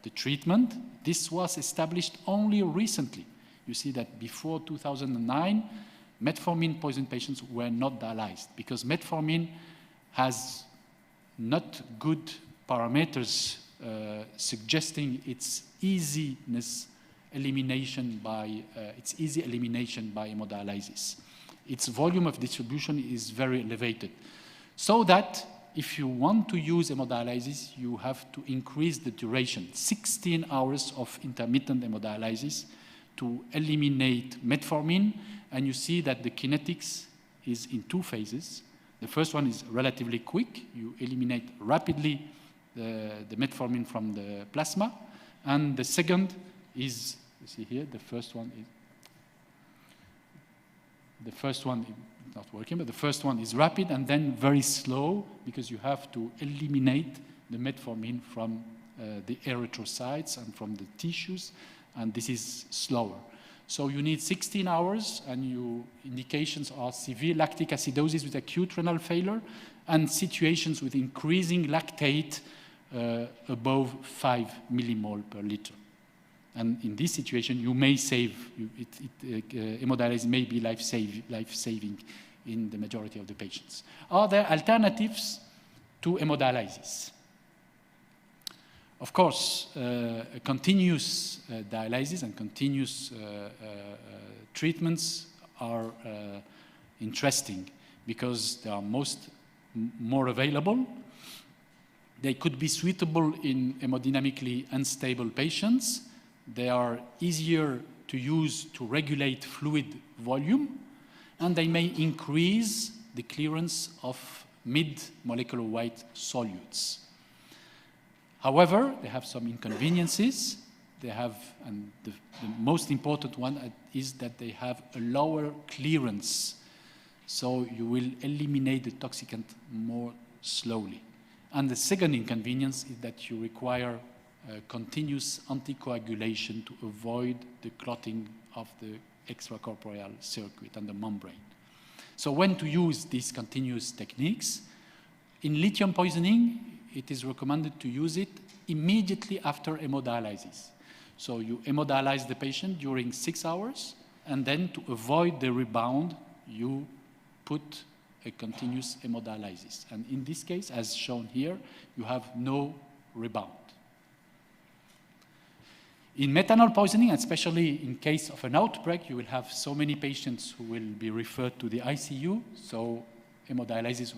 the treatment. This was established only recently. You see that before 2009, metformin poisoned patients were not dialyzed because metformin has not good parameters suggesting its easy elimination by hemodialysis. Its volume of distribution is very elevated, so that if you want to use hemodialysis, you have to increase the duration, 16 hours of intermittent hemodialysis to eliminate metformin. And you see that the kinetics is in two phases. The first one is relatively quick. You eliminate rapidly the metformin from the plasma. And the second is, you see here, the first one is not working, but the first one is rapid and then very slow because you have to eliminate the metformin from the erythrocytes and from the tissues, and this is slower. So you need 16 hours, and your indications are severe lactic acidosis with acute renal failure and situations with increasing lactate above 5 millimole per liter. And in this situation, you may save, hemodialysis may be life-saving in the majority of the patients. Are there alternatives to hemodialysis? Of course, continuous dialysis and continuous treatments are interesting because they are more available. They could be suitable in hemodynamically unstable patients. They are easier to use to regulate fluid volume, and they may increase the clearance of mid-molecular weight solutes. However, they have some inconveniences. They have, and the most important one is that they have a lower clearance. So you will eliminate the toxicant more slowly. And the second inconvenience is that you require continuous anticoagulation to avoid the clotting of the extracorporeal circuit and the membrane. So when to use these continuous techniques? In lithium poisoning, it is recommended to use it immediately after hemodialysis. So you hemodialyze the patient during 6 hours, and then to avoid the rebound, you put a continuous hemodialysis. And in this case, as shown here, you have no rebound. In methanol poisoning, especially in case of an outbreak, you will have so many patients who will be referred to the ICU, so hemodialysis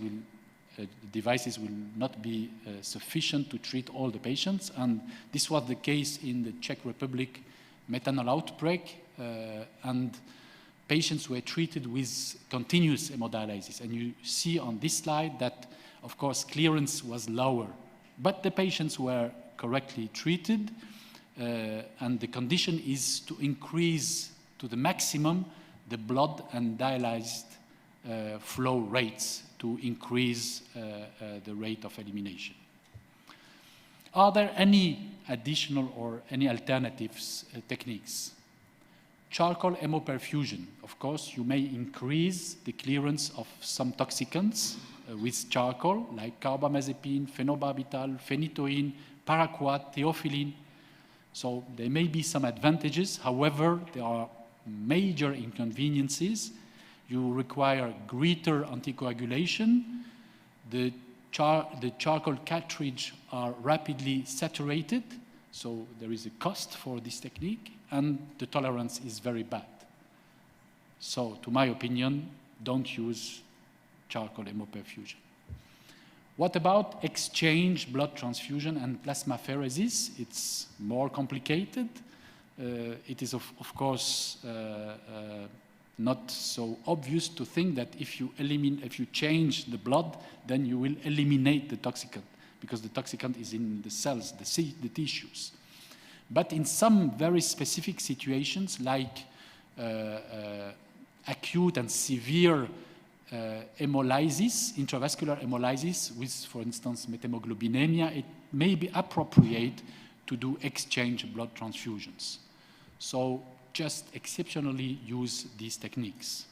devices will not be sufficient to treat all the patients. And this was the case in the Czech Republic methanol outbreak, and patients were treated with continuous hemodialysis. And you see on this slide that, of course, clearance was lower, but the patients were correctly treated. And the condition is to increase to the maximum the blood and dialyzed flow rates to increase the rate of elimination. Are there any additional or any alternatives techniques? Charcoal hemoperfusion. Of course, you may increase the clearance of some toxicants with charcoal, like carbamazepine, phenobarbital, phenytoin, paraquat, theophylline. So there may be some advantages. However, there are major inconveniences. you require greater anticoagulation. The charcoal cartridge are rapidly saturated, so there is a cost for this technique, and the tolerance is very bad. So, to my opinion, don't use charcoal hemoperfusion. What about exchange blood transfusion and plasmapheresis? It's more complicated. It is, of course, not so obvious to think that if you change the blood, then you will eliminate the toxicant, because the toxicant is in the cells, the tissues. But in some very specific situations, like acute and severe hemolysis, intravascular hemolysis with, for instance, methemoglobinemia, it may be appropriate to do exchange blood transfusions. So just exceptionally use these techniques.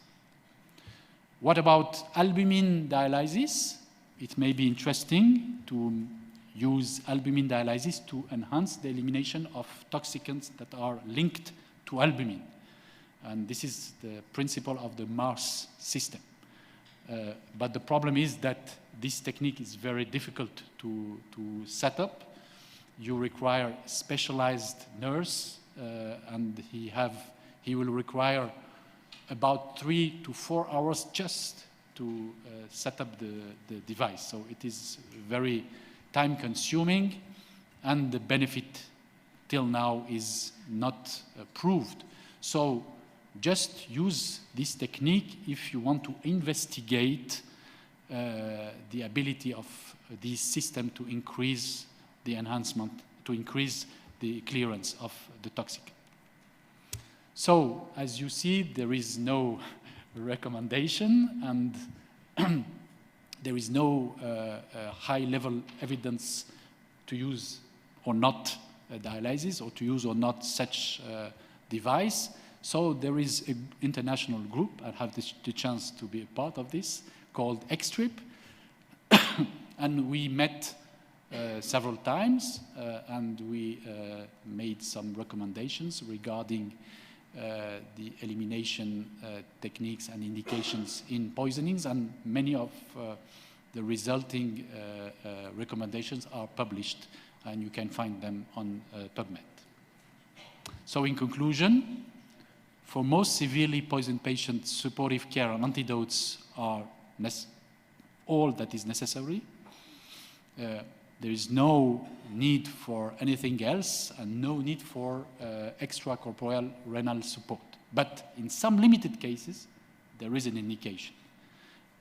What about albumin dialysis? It may be interesting to use albumin dialysis to enhance the elimination of toxicants that are linked to albumin. And this is the principle of the Mars system. But the problem is that this technique is very difficult to set up. You require a specialized nurse, and he will require about 3 to 4 hours just to set up the device. So it is very time-consuming, and the benefit till now is not proved. So just use this technique if you want to investigate the ability of this system to increase the enhancement, to increase the clearance of the toxicant. So, as you see, there is no recommendation, and there is no high-level evidence to use or not dialysis, or to use or not such device. So there is an international group, I have the chance to be a part of this, called XTRIP, and we met several times, and we made some recommendations regarding the elimination techniques and indications in poisonings, and many of the resulting recommendations are published, and you can find them on PubMed. So in conclusion, for most severely poisoned patients, supportive care and antidotes are all that is necessary. There is no need for anything else, and no need for extracorporeal renal support. But in some limited cases, there is an indication.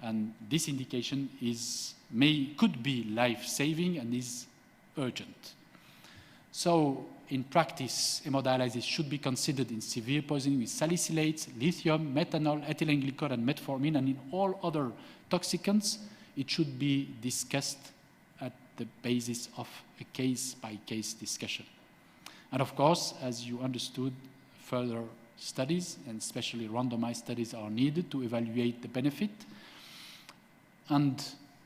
And this indication could be life-saving and is urgent. So in practice, hemodialysis should be considered in severe poisoning with salicylates, lithium, methanol, ethylene glycol, and metformin, and in all other toxicants, it should be discussed at the basis of a case-by-case discussion. And of course, as you understood, further studies, and especially randomized studies, are needed to evaluate the benefit, and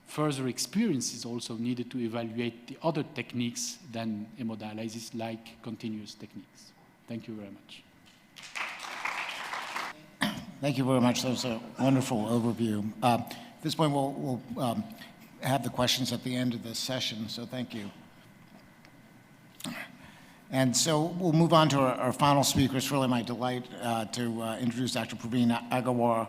further experience is also needed to evaluate the other techniques than hemodialysis, like continuous techniques. Thank you very much. Thank you very much. That was a wonderful overview. At this point, we'll have the questions at the end of this session, so thank you. And so we'll move on to our final speaker. It's really my delight to introduce Dr. Praveen Agarwal.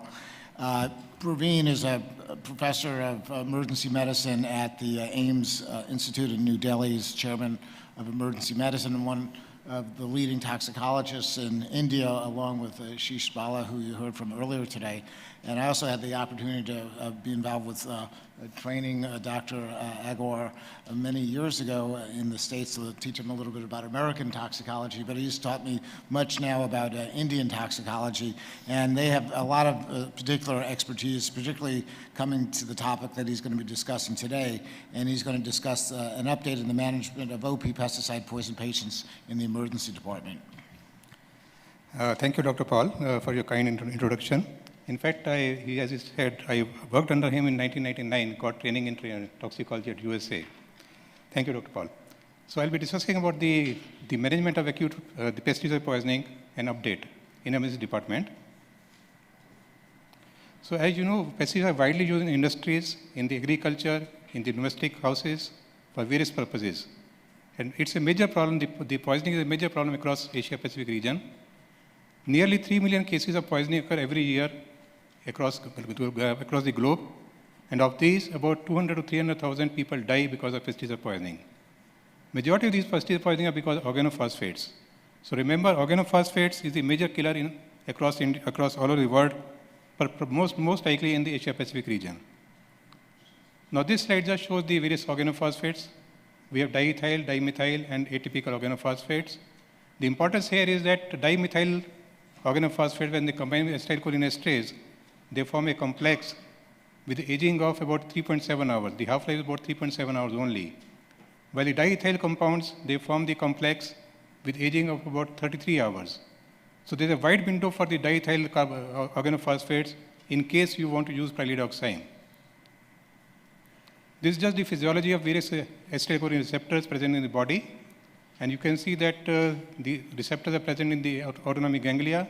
Praveen is a professor of emergency medicine at the Ames Institute in New Delhi. He's chairman of emergency medicine and one of the leading toxicologists in India, along with Ashish Bala, who you heard from earlier today. And I also had the opportunity to be involved with training Dr. Agarwal many years ago in the States to teach him a little bit about American toxicology, but he's taught me much now about Indian toxicology. And they have a lot of particular expertise, particularly coming to the topic that he's going to be discussing today. And he's going to discuss an update in the management of OP pesticide poison patients in the emergency department. Thank you, Dr. Paul, for your kind introduction. In fact, as he said, I worked under him in 1999, got training in toxicology at USA. Thank you, Dr. Paul. So I'll be discussing about the management of acute the pesticide poisoning and update in emergency department. So as you know, pesticides are widely used in industries, in the agriculture, in the domestic houses, for various purposes. And it's a major problem, the poisoning is a major problem across Asia-Pacific region. Nearly 3 million cases of poisoning occur every year across the globe. And of these, about 200 to 300,000 people die because of pesticide poisoning. Majority of these pesticide poisoning are because of organophosphates. So remember, organophosphates is the major killer across all over the world, but most likely in the Asia-Pacific region. Now this slide just shows the various organophosphates. We have diethyl, dimethyl, and atypical organophosphates. The importance here is that dimethyl organophosphates, when they combine with acetylcholinesterase, they form a complex with the aging of about 3.7 hours. The half-life is about 3.7 hours only. While the diethyl compounds, they form the complex with aging of about 33 hours. So there's a wide window for the diethyl organophosphates in case you want to use pyridoxine. This is just the physiology of various acetylcholine receptors present in the body. And you can see that the receptors are present in the autonomic ganglia,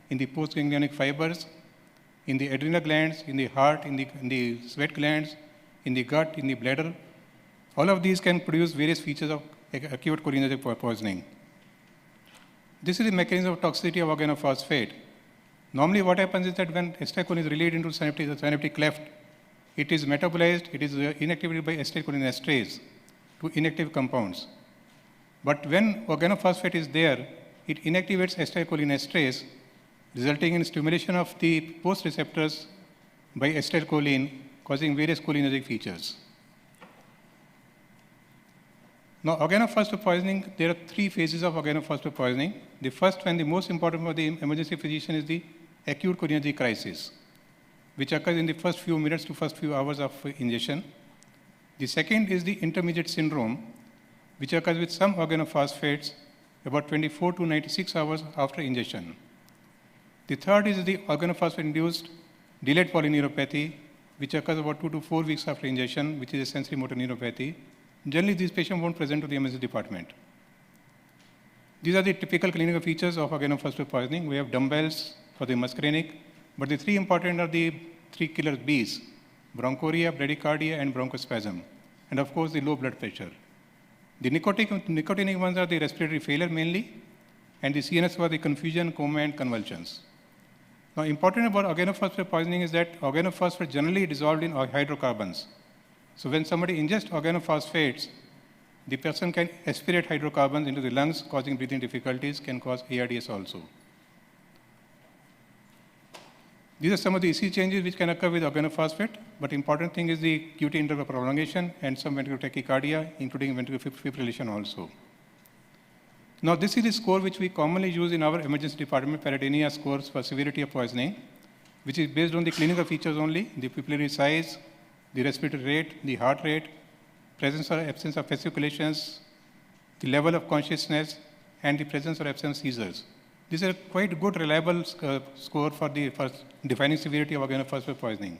in the postganglionic fibers, in the adrenal glands, in the heart, in the sweat glands, in the gut, in the bladder. All of these can produce various features of acute cholinergic poisoning. This is the mechanism of toxicity of organophosphate. Normally what happens is that when acetylcholine is released into the synaptic cleft, it is metabolized, it is inactivated by acetylcholinesterase to inactive compounds. But when organophosphate is there, it inactivates acetylcholinesterase, resulting in stimulation of the post receptors by acetylcholine, causing various cholinergic features. Now, organophosphate poisoning, there are 3 phases of organophosphate poisoning. The first and the most important for the emergency physician is the acute cholinergic crisis, which occurs in the first few minutes to first few hours of ingestion. The second is the intermediate syndrome, which occurs with some organophosphates about 24 to 96 hours after ingestion. The third is the organophosphate-induced delayed polyneuropathy, which occurs about 2 to 4 weeks after ingestion, which is a sensory motor neuropathy. Generally, these patients won't present to the emergency department. These are the typical clinical features of organophosphate poisoning. We have dumbbells for the muscarinic, but the 3 important are the 3 killer Bs: bronchoria, bradycardia, and bronchospasm, and of course the low blood pressure. The nicotinic ones are the respiratory failure mainly, and the CNS were the confusion, coma, and convulsions. Now, important about organophosphate poisoning is that organophosphate generally dissolved in hydrocarbons. So when somebody ingests organophosphates, the person can aspirate hydrocarbons into the lungs, causing breathing difficulties, can cause ARDS also. These are some of the ECG changes which can occur with organophosphate, but important thing is the QT interval prolongation and some ventricular tachycardia, including ventricular fibrillation also. Now, this is the score which we commonly use in our emergency department, Paradenia scores for severity of poisoning, which is based on the clinical features only: the pupillary size, the respiratory rate, the heart rate, presence or absence of fasciculations, the level of consciousness, and the presence or absence of seizures. This is a quite good, reliable score for defining severity of organophosphate poisoning.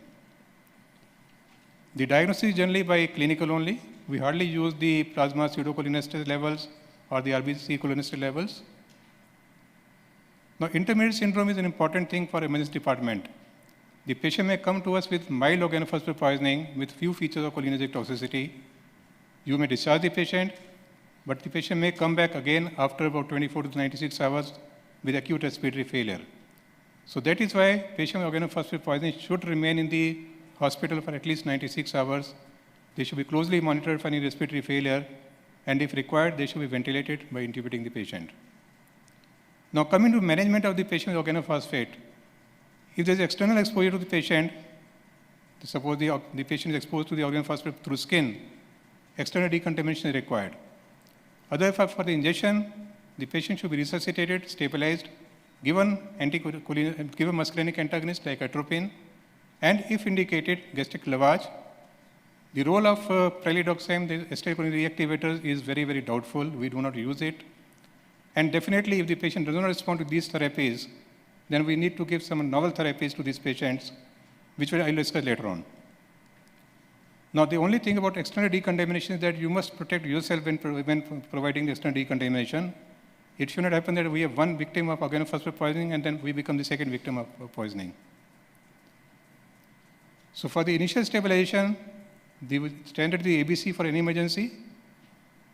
The diagnosis is generally by clinical only. We hardly use the plasma pseudocholinesterase levels or the RBC cholinesterase levels. Now, intermediate syndrome is an important thing for emergency department. The patient may come to us with mild organophosphate poisoning with few features of cholinergic toxicity. You may discharge the patient, but the patient may come back again after about 24 to 96 hours with acute respiratory failure. So that is why patient with organophosphate poisoning should remain in the hospital for at least 96 hours. They should be closely monitored for any respiratory failure, and if required, they should be ventilated by intubating the patient. Now, coming to management of the patient with organophosphate, if there is external exposure to the patient, suppose the patient is exposed to the organophosphate through skin, external decontamination is required. Otherwise, for the injection, the patient should be resuscitated, stabilized, given muscarinic antagonist like atropine, and if indicated, gastric lavage. The role of pyridoxine, the acetylcholine reactivators, is very, very doubtful. We do not use it. And definitely, if the patient does not respond to these therapies, then we need to give some novel therapies to these patients, which I will discuss later on. Now, the only thing about external decontamination is that you must protect yourself when providing the external decontamination. It should not happen that we have one victim of organophosphate poisoning and then we become the second victim of poisoning. So for the initial stabilization, the standard the ABC for any emergency.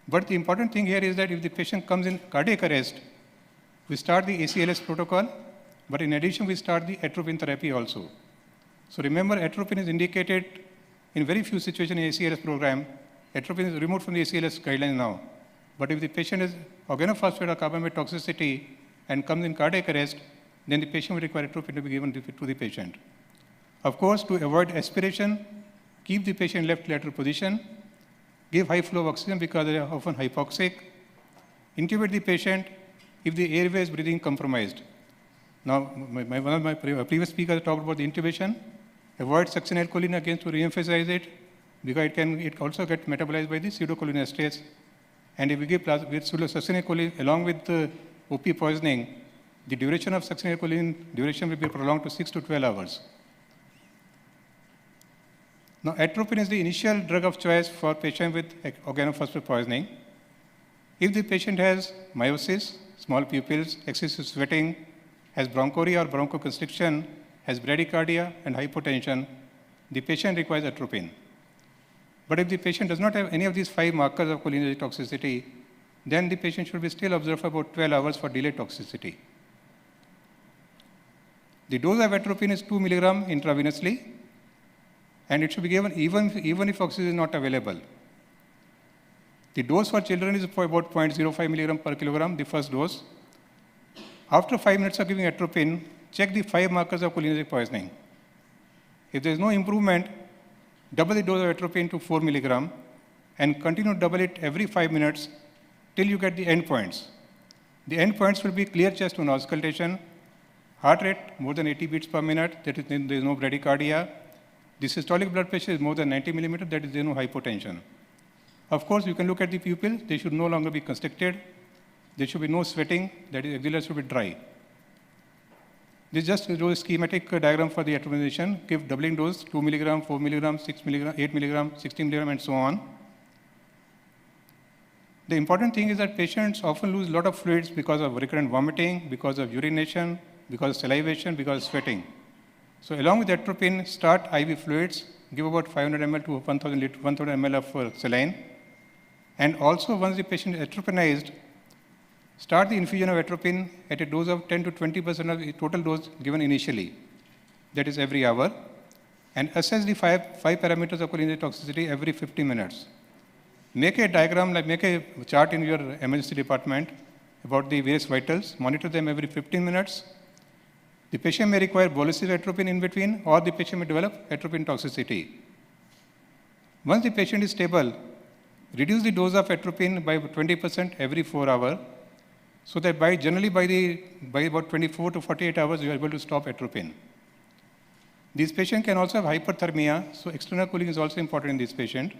But the important thing here is that if the patient comes in cardiac arrest, we start the ACLS protocol, but in addition, we start the atropine therapy also. So remember, atropine is indicated in very few situations in ACLS program. Atropine is removed from the ACLS guidelines now. But if the patient has organophosphate or carbamide toxicity and comes in cardiac arrest, then the patient will require atropine to be given to the patient. Of course, to avoid aspiration, keep the patient in left lateral position, give high flow of oxygen because they are often hypoxic, intubate the patient if the airway is breathing compromised. Now, one of my previous speakers talked about the intubation. Avoid succinylcholine again to re-emphasize it, because it also gets metabolized by the pseudocholinesterase. And if we give succinylcholine along with the OP poisoning, the duration of succinylcholine duration will be prolonged to 6 to 12 hours. Now, atropine is the initial drug of choice for patients with organophosphate poisoning. If the patient has meiosis, small pupils, excessive sweating, has bronchoria or bronchoconstriction, has bradycardia and hypotension, the patient requires atropine. But if the patient does not have any of these 5 markers of cholinergic toxicity, then the patient should be still observed for about 12 hours for delayed toxicity. The dose of atropine is 2 milligram intravenously, and it should be given even if oxygen is not available. The dose for children is for about 0.05 milligram per kilogram, the first dose. After 5 minutes of giving atropine, check the 5 markers of cholinergic poisoning. If there is no improvement, double the dose of atropine to 4 milligram and continue to double it every 5 minutes till you get the endpoints. The endpoints will be clear chest and auscultation, heart rate more than 80 beats per minute, that is, there is no bradycardia. The systolic blood pressure is more than 90 millimeters, that is, there is no hypotension. Of course, you can look at the pupils, they should no longer be constricted. There should be no sweating, that is, axilla should be dry. This just is a schematic diagram for the atropinization. Give doubling dose, 2 milligram, 4 milligram, 6 milligram, 8 milligram, 16 milligram, and so on. The important thing is that patients often lose a lot of fluids because of recurrent vomiting, because of urination, because of salivation, because of sweating. So along with atropine, start IV fluids, give about 500 ml to 1000 ml of saline. And also once the patient is atropinized, start the infusion of atropine at a dose of 10 to 20% of the total dose given initially, that is every hour, and assess the five parameters of cholinergic toxicity every 50 minutes. Make a diagram, like make a chart in your emergency department about the various vitals, monitor them every 15 minutes. The patient may require bolus of atropine in between, or the patient may develop atropine toxicity. Once the patient is stable, reduce the dose of atropine by 20% every 4 hours, so that generally by about 24 to 48 hours, you are able to stop atropine. This patient can also have hyperthermia, so external cooling is also important in this patient.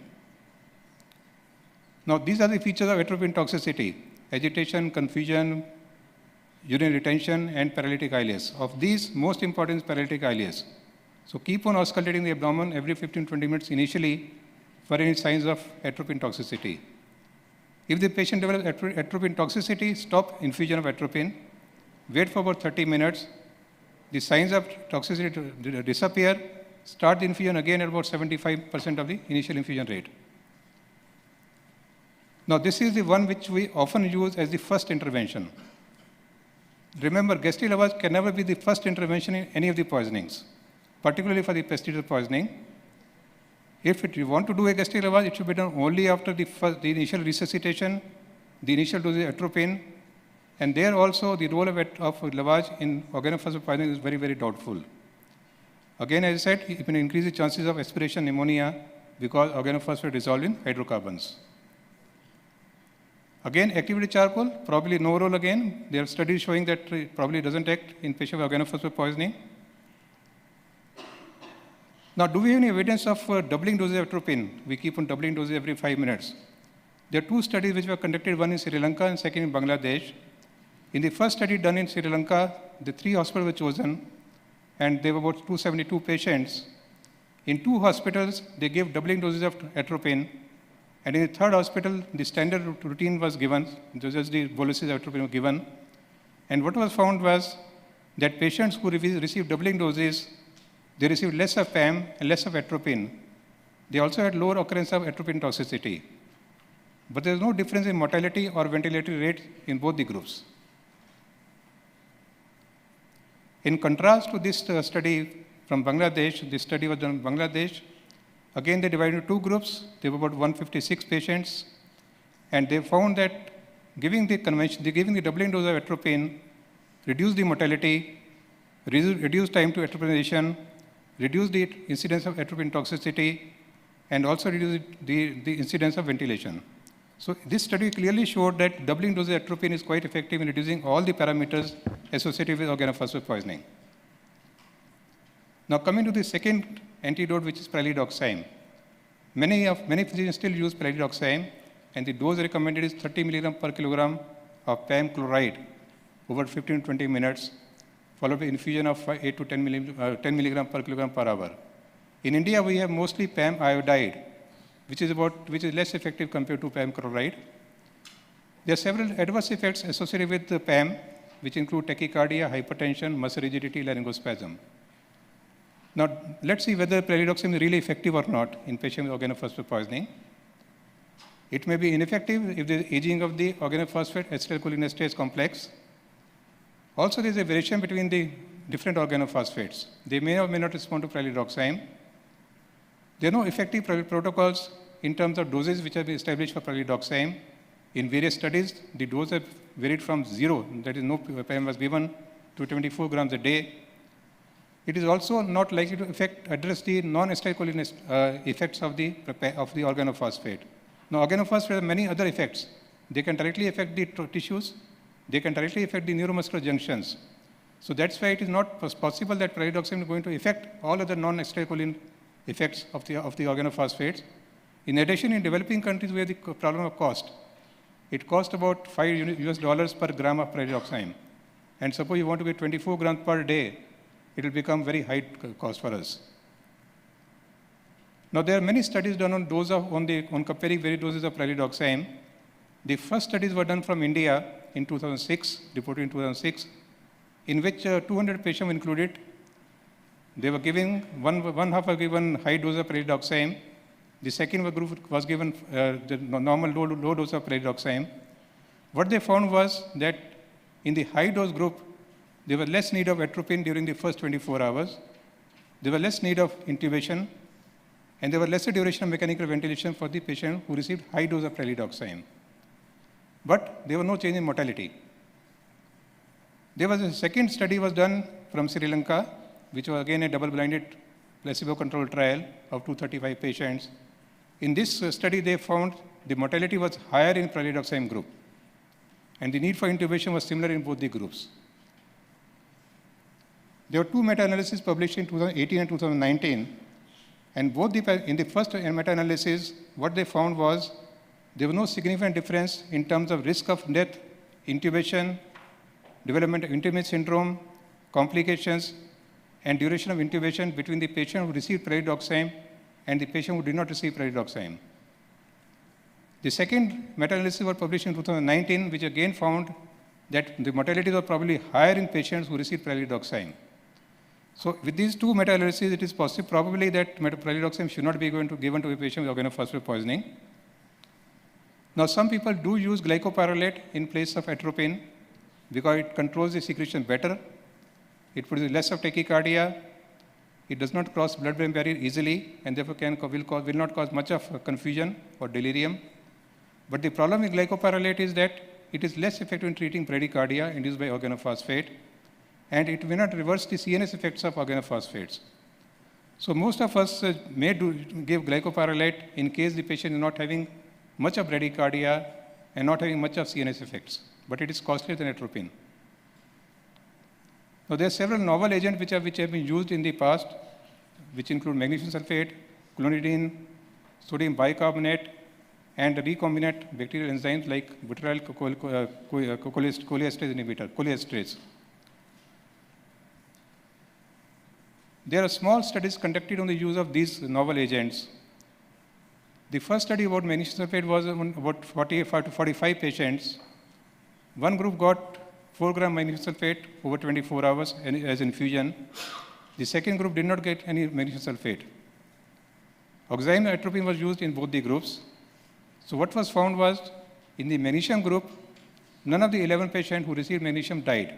Now, these are the features of atropine toxicity: agitation, confusion, urinary retention, and paralytic ileus. Of these, most important is paralytic ileus. So keep on auscultating the abdomen every 15-20 minutes initially for any signs of atropine toxicity. If the patient develops atropine toxicity, stop infusion of atropine, wait for about 30 minutes, the signs of toxicity disappear, start the infusion again at about 75% of the initial infusion rate. Now, this is the one which we often use as the first intervention. Remember, gastric lavage can never be the first intervention in any of the poisonings, particularly for the pestilential poisoning. If you want to do a gastric lavage, it should be done only after the initial resuscitation, the initial dose of atropine, and there also the role of lavage in organophosphate poisoning is very, very doubtful. Again, as I said, it may increase the chances of aspiration pneumonia because organophosphate dissolved in hydrocarbons. Again, activity charcoal, probably no role again. There are studies showing that it probably doesn't act in patients with organophosphate poisoning. Now, do we have any evidence of doubling doses of atropine? We keep on doubling doses every 5 minutes. There are 2 studies which were conducted, one in Sri Lanka and second in Bangladesh. In the first study done in Sri Lanka, the 3 hospitals were chosen, and there were about 272 patients. In 2 hospitals, they gave doubling doses of atropine, and in the 3rd hospital, the standard routine was given, just the boluses of atropine were given. And what was found was that patients who received doubling doses they received less of PAM and less of atropine. They also had lower occurrence of atropine toxicity. But there is no difference in mortality or ventilatory rate in both the groups. In contrast to this study from Bangladesh, this study was done in Bangladesh. Again, they divided into two groups. There were about 156 patients. And they found that giving the doubling dose of atropine reduced the mortality, reduced time to atropination, reduced the incidence of atropine toxicity, and also reduced the incidence of ventilation. So this study clearly showed that doubling dose of atropine is quite effective in reducing all the parameters associated with organophosphate poisoning. Now coming to the second antidote, which is pralidoxime. Many physicians still use pralidoxime, and the dose recommended is 30 milligram per kilogram of PAM chloride over 15 to 20 minutes, followed by infusion of 8 to 10 milligram per kilogram per hour. In India, we have mostly PAM iodide, which is less effective compared to PAM chloride. There are several adverse effects associated with the PAM, which include tachycardia, hypertension, muscle rigidity, laryngospasm. Now, let's see whether pralidoxime is really effective or not in patients with organophosphate poisoning. It may be ineffective if there is aging of the organophosphate acetylcholinesterase complex. Also, there is a variation between the different organophosphates. They may or may not respond to pralidoxime. There are no effective protocols in terms of doses which have been established for pralidoxime. In various studies, the dose have varied from 0, that is no PAM was given, to 24 grams a day. It is also not likely to address the non-acetylcholine effects of the organophosphate. Now, organophosphate have many other effects. They can directly affect the tissues. They can directly affect the neuromuscular junctions. So that's why it is not possible that pralidoxime is going to affect all other non-acetylcholine effects of the organophosphates. In addition, in developing countries where the problem of cost, it costs about $5 per gram of pralidoxime. And suppose you want to get 24 grams per day, it will become very high cost for us. Now, there are many studies done on comparing various doses of pralidoxime. The first studies were done from India in 2006, reported in 2006, in which 200 patients were included. They were given, one half were given high dose of pralidoxime. The second group was given the normal low dose of pralidoxime. What they found was that in the high dose group, there was less need of atropine during the first 24 hours. There was less need of intubation, and there was lesser duration of mechanical ventilation for the patient who received high dose of pralidoxime. But there was no change in mortality. There was a second study was done from Sri Lanka, which was again a double-blinded placebo-controlled trial of 235 patients. In this study, they found the mortality was higher in pralidoxime group, and the need for intubation was similar in both the groups. There were two meta-analyses published in 2018 and 2019, and in the first meta-analysis, what they found was there was no significant difference in terms of risk of death, intubation, development of intermittent syndrome, complications, and duration of intubation between the patient who received pralidoxime and the patient who did not receive pralidoxime. The second meta-analysis was published in 2019, which again found that the mortality was probably higher in patients who received pralidoxime. So with these two meta-analyses, it is possible probably that pralidoxime should not be given to a patient with organophosphate poisoning. Now, some people do use glycopyrrolate in place of atropine because it controls the secretion better. It produces less of tachycardia. It does not cross blood-brain barrier easily, and therefore will not cause much of confusion or delirium. But the problem with glycopyrrolate is that it is less effective in treating bradycardia induced by organophosphate, and it may not reverse the CNS effects of organophosphates. So most of us may give glycopyrrolate in case the patient is not having much of bradycardia and not having much of CNS effects, but it is costlier than atropine. Now, there are several novel agents which have been used in the past, which include magnesium sulfate, clonidine, sodium bicarbonate, and recombinant bacterial enzymes like butyryl cholesterase inhibitor, cholesterase. There are small studies conducted on the use of these novel agents. The first study about magnesium sulfate was on about 45 to 45 patients. One group got 4 gram magnesium sulfate over 24 hours as infusion. The second group did not get any magnesium sulfate. Oxime and atropine was used in both the groups. So what was found was, in the magnesium group, none of the 11 patients who received magnesium died.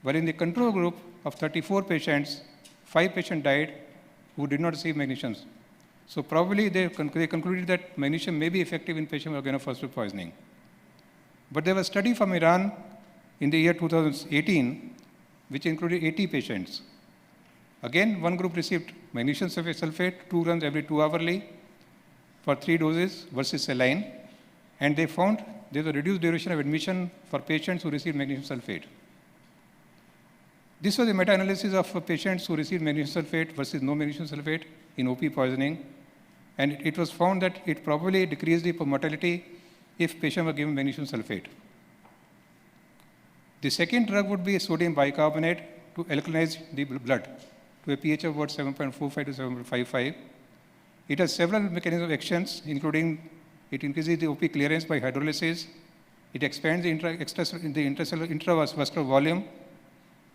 But in the control group of 34 patients, 5 patients died who did not receive magnesium. So probably they concluded that magnesium may be effective in patients with organophosphate poisoning. But there was a study from Iran in the year 2018, which included 80 patients. Again, one group received magnesium sulfate, 2 grams every 2 hourly for 3 doses versus saline, and they found there was a reduced duration of admission for patients who received magnesium sulfate. This was a meta-analysis of patients who received magnesium sulfate versus no magnesium sulfate in OP poisoning, and it was found that it probably decreased the mortality if patients were given magnesium sulfate. The second drug would be sodium bicarbonate to alkalinize the blood to a pH of about 7.45 to 7.55. It has several mechanisms of actions, including it increases the OP clearance by hydrolysis, it expands the intravascular volume,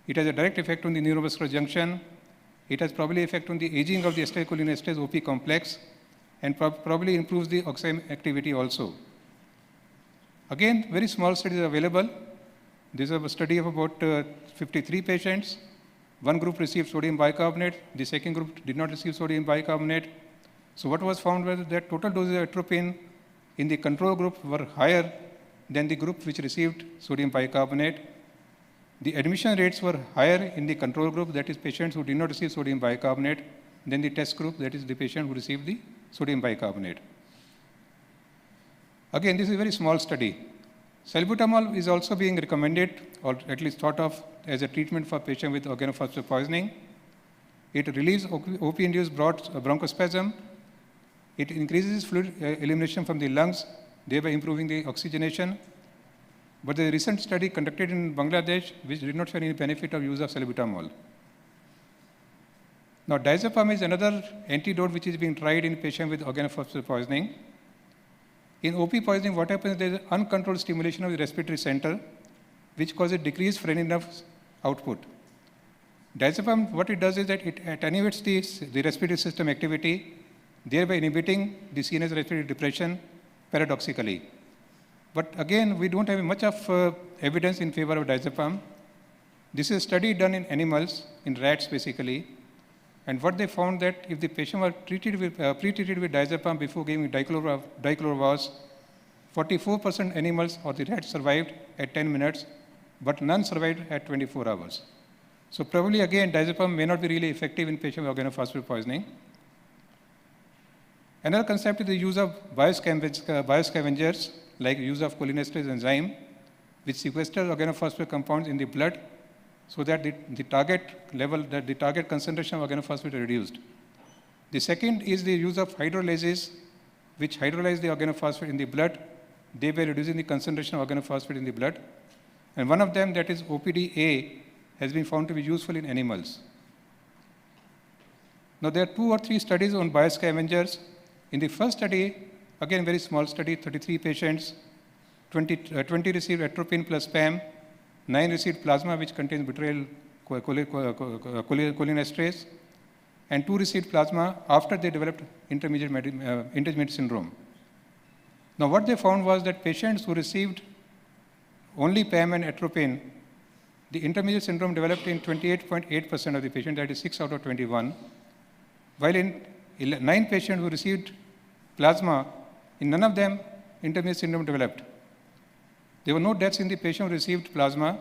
it has a direct effect on the neurovascular junction, it has probably effect on the aging of the acetylcholinesterase OP complex, and probably improves the oxime activity also. Again, very small studies are available. This is a study of about 53 patients. One group received sodium bicarbonate, the second group did not receive sodium bicarbonate. So what was found was that total doses of atropine in the control group were higher than the group which received sodium bicarbonate. The admission rates were higher in the control group, that is patients who did not receive sodium bicarbonate, than the test group, that is the patient who received the sodium bicarbonate. Again, this is a very small study. Salbutamol is also being recommended, or at least thought of, as a treatment for patients with organophosphate poisoning. It relieves OP-induced bronchospasm. It increases fluid elimination from the lungs, thereby improving the oxygenation. But there is a recent study conducted in Bangladesh which did not show any benefit of use of salbutamol. Now, diazepam is another antidote which is being tried in patients with organophosphate poisoning. In OP poisoning, what happens is there is uncontrolled stimulation of the respiratory center, which causes decreased phrenic nerve output. Diazepam, what it does is that it attenuates the respiratory system activity, thereby inhibiting the CNS respiratory depression paradoxically. But again, we don't have much of evidence in favor of diazepam. This is a study done in animals, in rats basically, and what they found that if the patient was pre-treated with diazepam before giving diclofenac, 44% animals or the rats survived at 10 minutes, but none survived at 24 hours. So probably again, diazepam may not be really effective in patients with organophosphate poisoning. Another concept is the use of bioscavengers, like use of cholinesterase enzyme, which sequesters organophosphate compounds in the blood so that the target concentration of organophosphate is reduced. The second is the use of hydrolysis, which hydrolyze the organophosphate in the blood, thereby reducing the concentration of organophosphate in the blood. And one of them, that is OPDA, has been found to be useful in animals. Now, there are 2 or 3 studies on bioscavengers. In the first study, again, very small study, 33 patients, 20 received atropine plus PAM, 9 received plasma, which contains butyryl cholinesterase, and 2 received plasma after they developed intermediate syndrome. Now, what they found was that patients who received only PAM and atropine, the intermediate syndrome developed in 28.8% of the patients, that is 6 out of 21, while in 9 patients who received plasma, in none of them intermediate syndrome developed. There were no deaths in the patient who received plasma.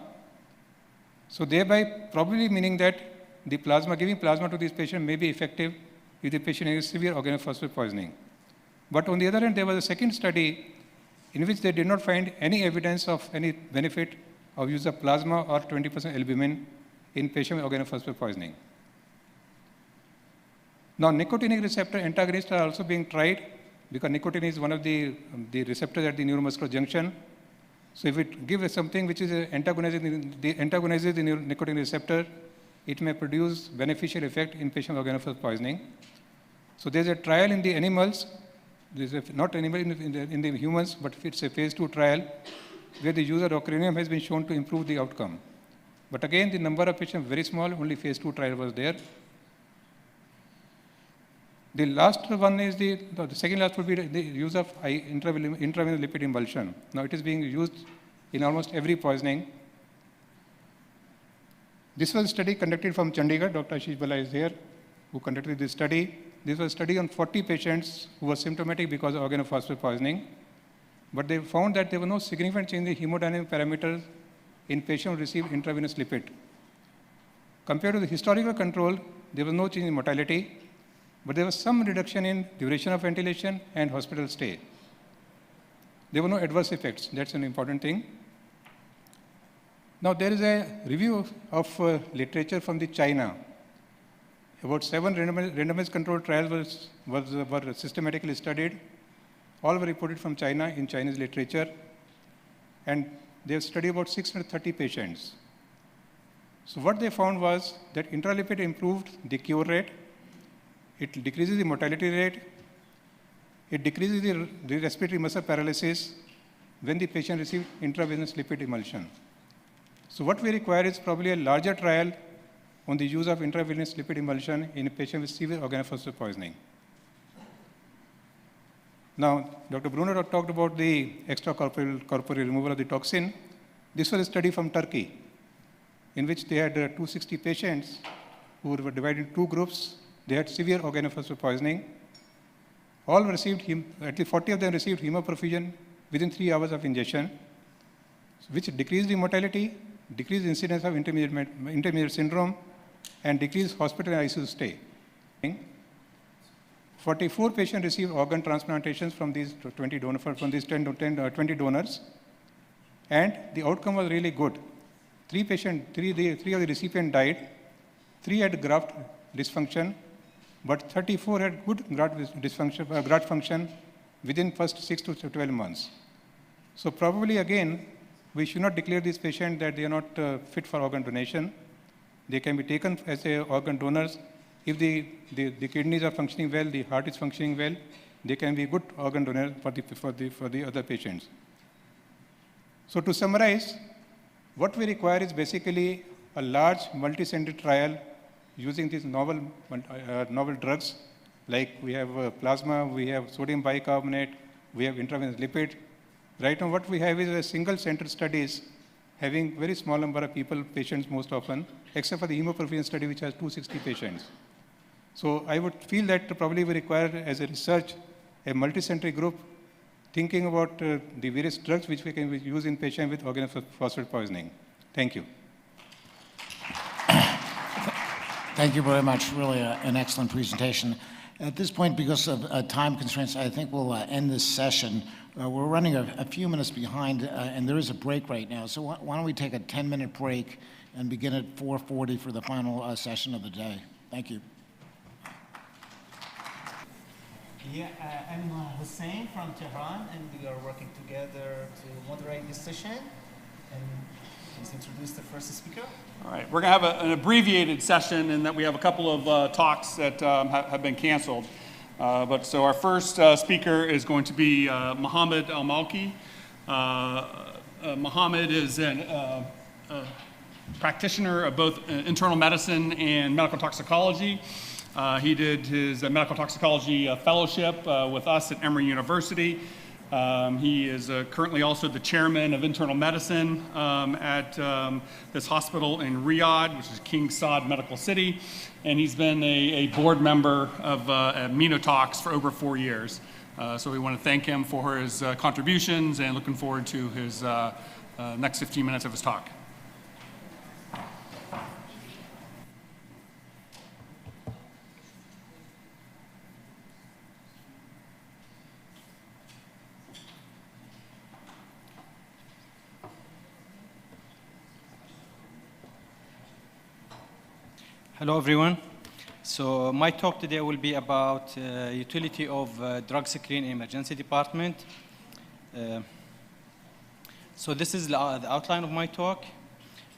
So thereby probably meaning that the giving plasma to this patient may be effective if the patient has severe organophosphate poisoning. But on the other hand, there was a second study in which they did not find any evidence of any benefit of use of plasma or 20% albumin in patients with organophosphate poisoning. Now, nicotinic receptor antagonists are also being tried because nicotine is one of the receptors at the neuromuscular junction. So if it gives something which is antagonizing the nicotine receptor, it may produce beneficial effect in patient organophosphate poisoning. So there's a trial in the animals, not animal in the humans, but it's a phase 2 trial where the use of rocuronium has been shown to improve the outcome. But again, the number of patients very small, only phase 2 trial was there. The last one is the second last would be the use of intravenous lipid emulsion. Now it is being used in almost every poisoning. This was a study conducted from Chandigarh. Dr. Ashish Bala is here, who conducted this study. This was a study on 40 patients who were symptomatic because of organophosphate poisoning. But they found that there was no significant change in hemodynamic parameters in patients who received intravenous lipid. Compared to the historical control, there was no change in mortality, but there was some reduction in duration of ventilation and hospital stay. There were no adverse effects. That's an important thing. Now, there is a review of literature from China. About 7 randomized controlled trials were systematically studied. All were reported from China in Chinese literature. And they have studied about 630 patients. So what they found was that intralipid improved the cure rate. It decreases the mortality rate. It decreases the respiratory muscle paralysis when the patient received intravenous lipid emulsion. So what we require is probably a larger trial on the use of intravenous lipid emulsion in a patient with severe organophosphate poisoning. Now, Dr. Bruno talked about the extracorporeal removal of the toxin. This was a study from Turkey, in which they had 260 patients who were divided in 2 groups. They had severe organophosphate poisoning. All received, at least 40 of them received hemoperfusion within 3 hours of injection, which decreased the mortality, decreased the incidence of intermediate syndrome, and decreased hospital and ICU stay. 44 patients received organ transplantations from these 20 donors, and the outcome was really good. 3 of the recipients died, 3 had graft dysfunction, but 34 had good graft function within first 6 to 12 months. So probably again, we should not declare these patients that they are not fit for organ donation. They can be taken as organ donors. If the kidneys are functioning well, the heart is functioning well, they can be good organ donors for the other patients. So to summarize, what we require is basically a large multi-center trial using these novel drugs, like we have plasma, we have sodium bicarbonate, we have intravenous lipid. Right now what we have is a single center studies having very small number of patients most often, except for the hemoperfusion study which has 260 patients. So I would feel that probably we require as a research a multi-center group thinking about the various drugs which we can use in patients with organophosphate poisoning. Thank you. Thank you very much. Really an excellent presentation. At this point, because of time constraints, I think we'll end this session. We're running a few minutes behind, and there is a break right now. So why don't we take a 10-minute break and begin at 4:40 for the final session of the day. Thank you. Yeah, I'm Hussein from Tehran, and we are working together to moderate this session. And please introduce the first speaker. All right, we're going to have an abbreviated session in that we have a couple of talks that have been canceled. So our first speaker is going to be Mohammed Al-Malki. Mohammed is a practitioner of both internal medicine and medical toxicology. He did his medical toxicology fellowship with us at Emory University. He is currently also the chairman of internal medicine at this hospital in Riyadh, which is King Saud Medical City. And he's been a board member of Minotox for over 4 years. So we want to thank him for his contributions and looking forward to his next 15 minutes of his talk. Hello, everyone. So my talk today will be about utility of drug screen in emergency department. So this is the outline of my talk.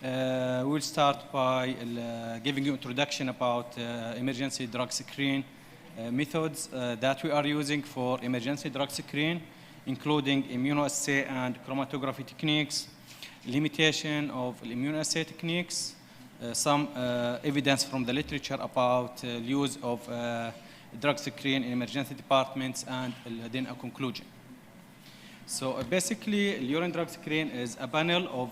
We'll start by giving you introduction about emergency drug screen methods that we are using for emergency drug screen, including immunoassay and chromatography techniques. limitation of immunoassay techniques, some evidence from the literature about use of drug screen in emergency departments, and then a conclusion. So basically, urine drug screen is a panel of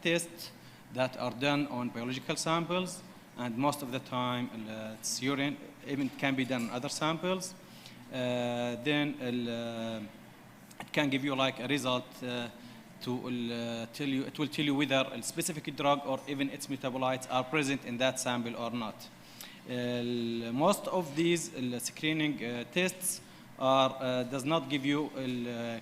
tests that are done on biological samples, and most of the time it's urine, even it can be done on other samples. Then it can give you like a result it will tell you whether a specific drug or even its metabolites are present in that sample or not. Most of these screening tests does not give you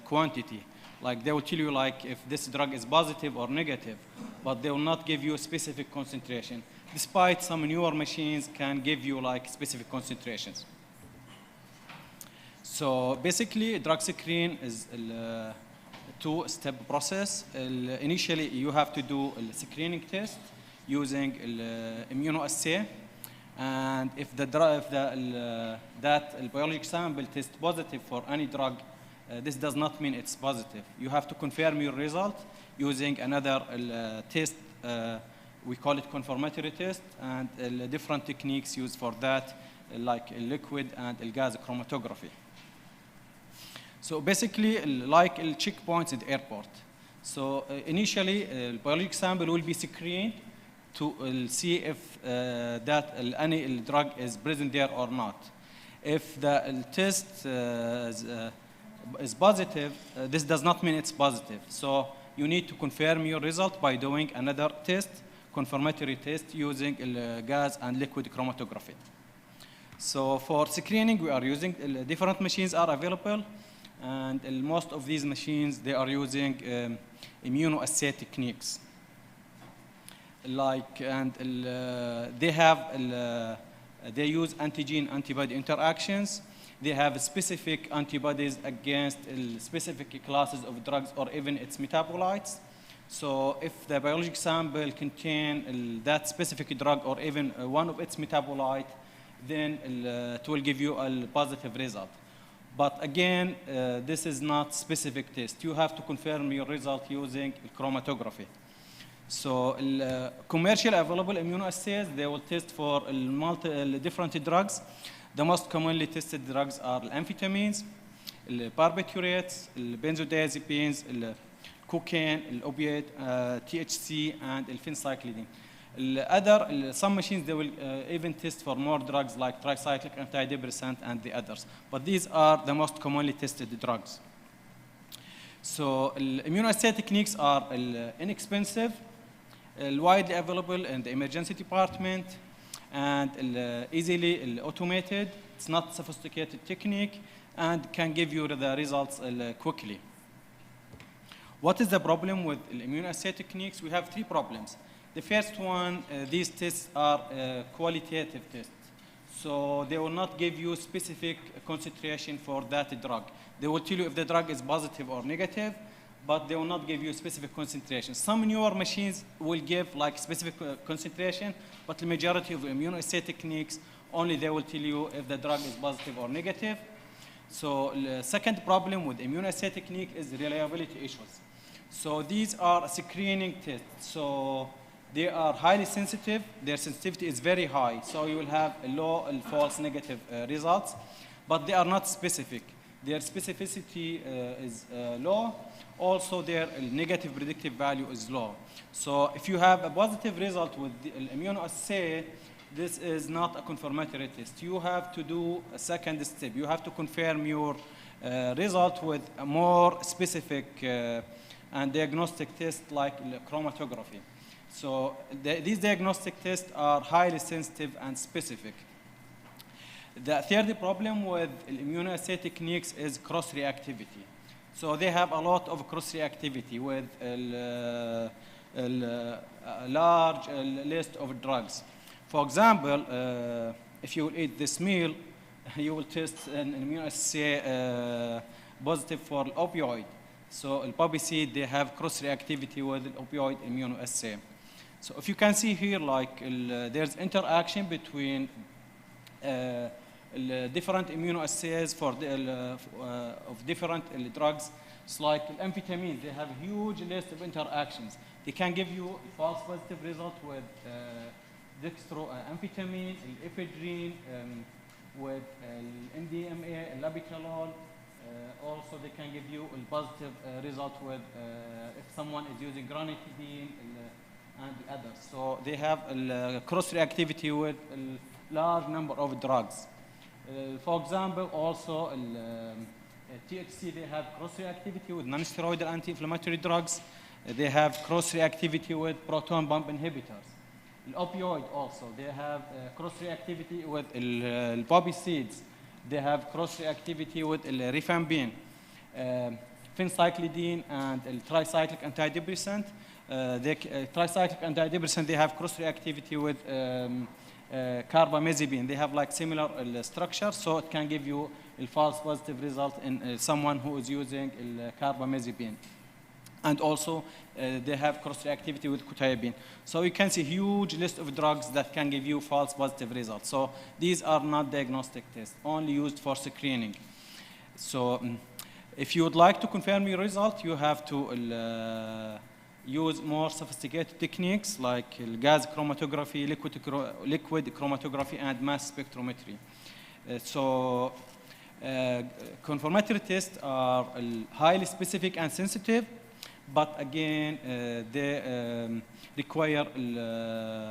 quantity. Like they will tell you like if this drug is positive or negative, but they will not give you a specific concentration, despite some newer machines can give you like specific concentrations. So basically, drug screen is a two-step process. Initially, you have to do a screening test using immunoassay. And if that biologic sample tests positive for any drug, this does not mean it's positive. You have to confirm your result using another test. We call it confirmatory test, and different techniques used for that, like liquid and gas chromatography. So basically, like checkpoints at the airport. So initially, biologic sample will be screened to see if any drug is present there or not. If the test is positive, this does not mean it's positive. So you need to confirm your result by doing another test, confirmatory test, using gas and liquid chromatography. So for screening, we are using different machines are available, and most of these machines, they are using immunoassay techniques. They use antigen-antibody interactions. They have specific antibodies against specific classes of drugs or even its metabolites. So if the biologic sample contains that specific drug or even one of its metabolites, then it will give you a positive result. But again, this is not specific test. You have to confirm your result using chromatography. So commercially available immunoassays, they will test for different drugs. The most commonly tested drugs are amphetamines, barbiturates, benzodiazepines, cocaine, opiate, THC, and phencyclidine. Some machines, they will even test for more drugs like tricyclic antidepressant and the others. But these are the most commonly tested drugs. So immunoassay techniques are inexpensive, widely available in the emergency department, and easily automated. It's not a sophisticated technique and can give you the results quickly. What is the problem with immunoassay techniques? We have three problems. The first one, these tests are qualitative tests. So they will not give you specific concentration for that drug. They will tell you if the drug is positive or negative, but they will not give you specific concentration. Some newer machines will give like specific concentration, but the majority of immunoassay techniques, only they will tell you if the drug is positive or negative. So the second problem with immunoassay technique is reliability issues. So these are screening tests. So they are highly sensitive. Their sensitivity is very high. So you will have a low and false negative results, but they are not specific. Their specificity is low. Also, their negative predictive value is low. So if you have a positive result with the immunoassay, this is not a confirmatory test. You have to do a second step. You have to confirm your result with a more specific and diagnostic test like chromatography. So these diagnostic tests are highly sensitive and specific. The third problem with immunoassay techniques is cross-reactivity. So they have a lot of cross-reactivity with a large list of drugs. For example, if you will eat this meal, you will test an immunoassay positive for opioid. So the poppy seed, they have cross-reactivity with opioid immunoassay. So if you can see here, like there's interaction between different immunoassays for of different drugs. It's like amphetamines, they have a huge list of interactions. They can give you false positive result with dextroamphetamine, ephedrine, with NDMA, labetalol. Also, they can give you a positive result with if someone is using ranitidine and the others. So they have cross-reactivity with a large number of drugs. For example, also THC, they have cross-reactivity with non-steroidal anti-inflammatory drugs. They have cross-reactivity with proton pump inhibitors. Opioid also, they have cross-reactivity with poppy seeds. They have cross-reactivity with rifampin, phencyclidine, and tricyclic antidepressant. Tricyclic antidepressant, they have cross-reactivity with carbamazepine. They have like similar structure, so it can give you a false positive result in someone who is using carbamazepine. And also, they have cross-reactivity with quetiapine. So you can see a huge list of drugs that can give you false positive results. So these are not diagnostic tests, only used for screening. So if you would like to confirm your result, you have to use more sophisticated techniques like gas chromatography, liquid chromatography, and mass spectrometry. Confirmatory tests are highly specific and sensitive, but again, they require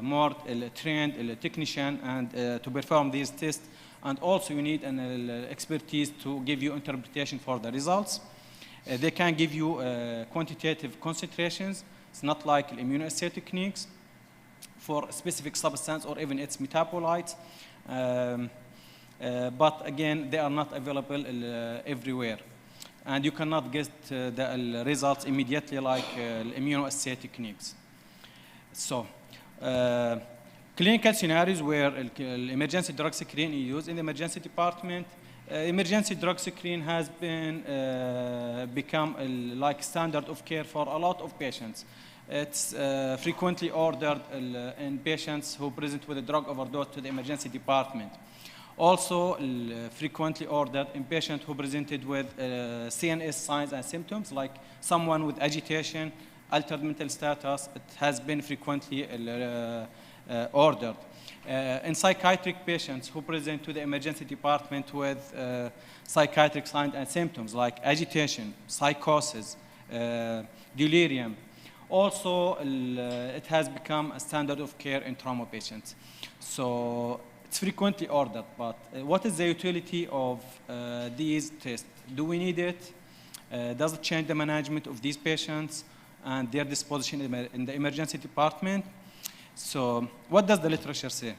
more trained technician and to perform these tests. And also, you need an expertise to give you interpretation for the results. They can give you quantitative concentrations. It's not like immunoassay techniques for a specific substance or even its metabolites. But again, they are not available everywhere. And you cannot get the results immediately like immunoassay techniques. So, clinical scenarios where emergency drug screen is used in the emergency department. Emergency drug screen has been become like standard of care for a lot of patients. It's frequently ordered in patients who present with a drug overdose to the emergency department. Also, frequently ordered in patients who presented with CNS signs and symptoms, like someone with agitation, altered mental status. It has been frequently ordered. In psychiatric patients who present to the emergency department with psychiatric signs and symptoms, like agitation, psychosis, delirium. Also, it has become a standard of care in trauma patients. So, it's frequently ordered, but what is the utility of these tests? Do we need it? Does it change the management of these patients and their disposition in the emergency department? So what does the literature say?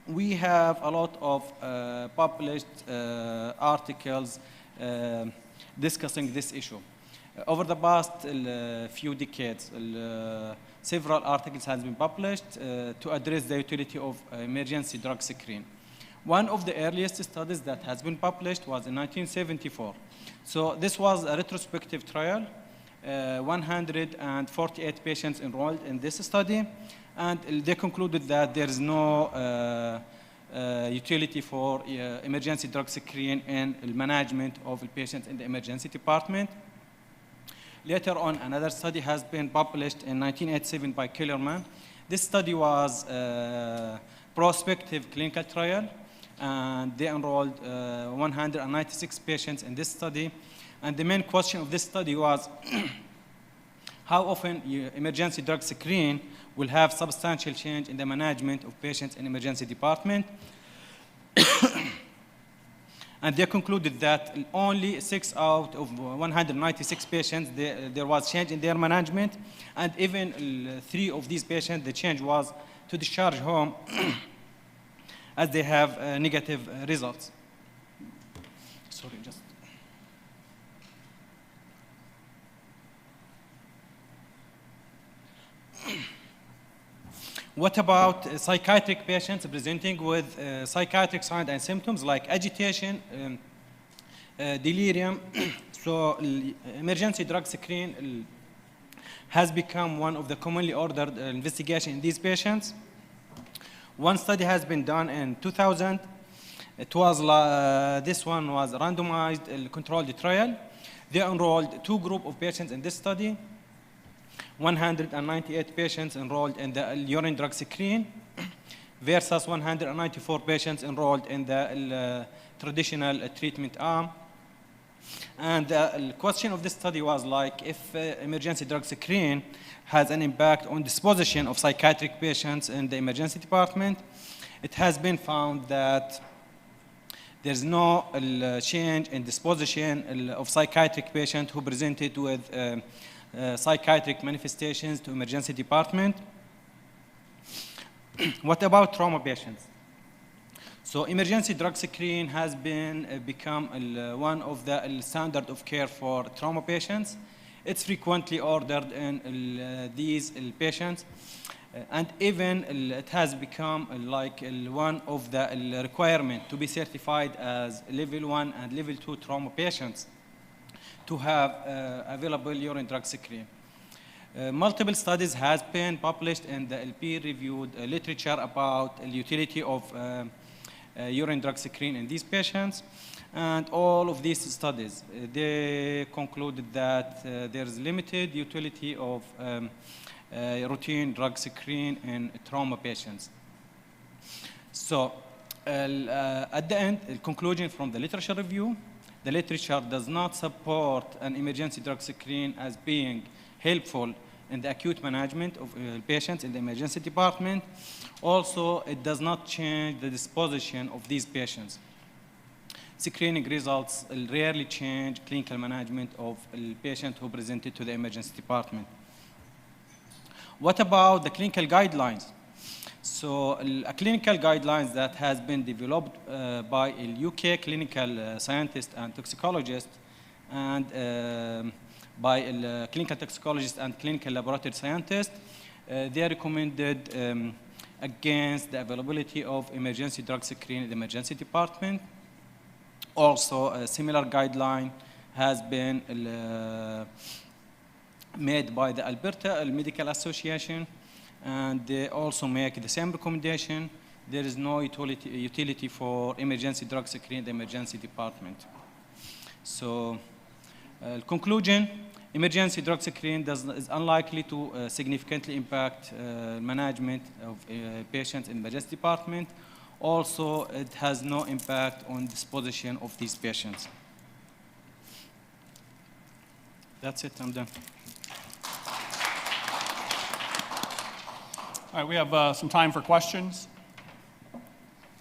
We have a lot of published articles discussing this issue. Over the past few decades, several articles have been published to address the utility of emergency drug screen. One of the earliest studies that has been published was in 1974. So this was a retrospective trial. 148 patients enrolled in this study, and they concluded that there is no utility for emergency drug screen in the management of patients in the emergency department. Later on, another study has been published in 1987 by Kellerman. This study was a prospective clinical trial, and they enrolled 196 patients in this study. And the main question of this study was how often emergency drug screen will have substantial change in the management of patients in emergency department. And they concluded that only 6 out of 196 patients, there was change in their management. And even 3 of these patients, the change was to discharge home as they have negative results. Sorry, just. What about psychiatric patients presenting with psychiatric signs and symptoms like agitation, delirium? So emergency drug screen has become one of the commonly ordered investigations in these patients. One study has been done in 2000. It was this one was randomized controlled trial. They enrolled two groups of patients in this study. 198 patients enrolled in the urine drug screen versus 194 patients enrolled in the traditional treatment arm. And the question of this study was like if emergency drug screen has an impact on disposition of psychiatric patients in the emergency department. It has been found that there's no change in disposition of psychiatric patients who presented with psychiatric manifestations to emergency department. What about trauma patients? So emergency drug screen has become one of the standard of care for trauma patients. It's frequently ordered in these patients. And even it has become like one of the requirement to be certified as level 1 and level 2 trauma patients to have available urine drug screen. Multiple studies has been published in the peer-reviewed literature about the utility of urine drug screen in these patients. And all of these studies, they concluded that there is limited utility of routine drug screen in trauma patients. So at the end, the conclusion from the literature review, the literature does not support an emergency drug screen as being helpful in the acute management of patients in the emergency department. Also, it does not change the disposition of these patients. Screening results rarely change clinical management of a patient who presented to the emergency department. What about the clinical guidelines? So a clinical guidelines that has been developed by a UK clinical scientist and toxicologist and by a clinical toxicologist and clinical laboratory scientist, they recommended against the availability of emergency drug screen in the emergency department. Also, a similar guideline has been made by the Alberta Medical Association, and they also make the same recommendation. There is no utility for emergency drug screen in the emergency department. So, conclusion, emergency drug screen is unlikely to significantly impact management of patients in the emergency department. Also, it has no impact on disposition of these patients. That's it, I'm done. All right, we have some time for questions.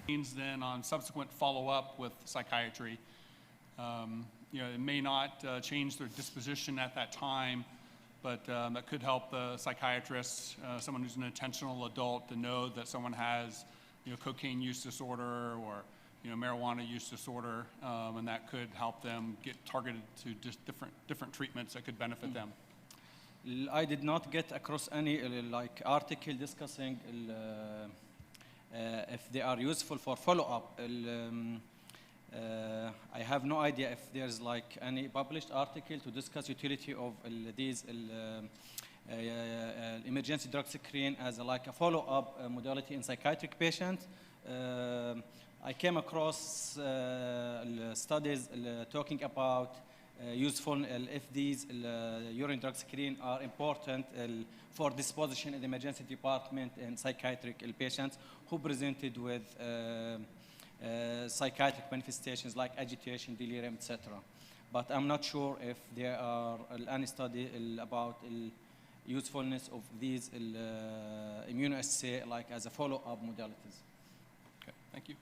Then on subsequent follow-up with psychiatry, it may not change their disposition at that time, but that could help the psychiatrist, someone who's an attentional adult, to know that someone has, cocaine use disorder or, marijuana use disorder, and that could help them get targeted to just different treatments that could benefit them. I did not get across any article discussing if they are useful for follow-up. I have no idea if there's any published article to discuss utility of these emergency drug screen as a follow-up modality in psychiatric patients. I came across studies talking about useful if these urine drug screen are important for disposition in the emergency department in psychiatric patients who presented with psychiatric manifestations like agitation, delirium, etc. But I'm not sure if there are any study about usefulness of these immunoassay as a follow-up modalities. Okay, thank you.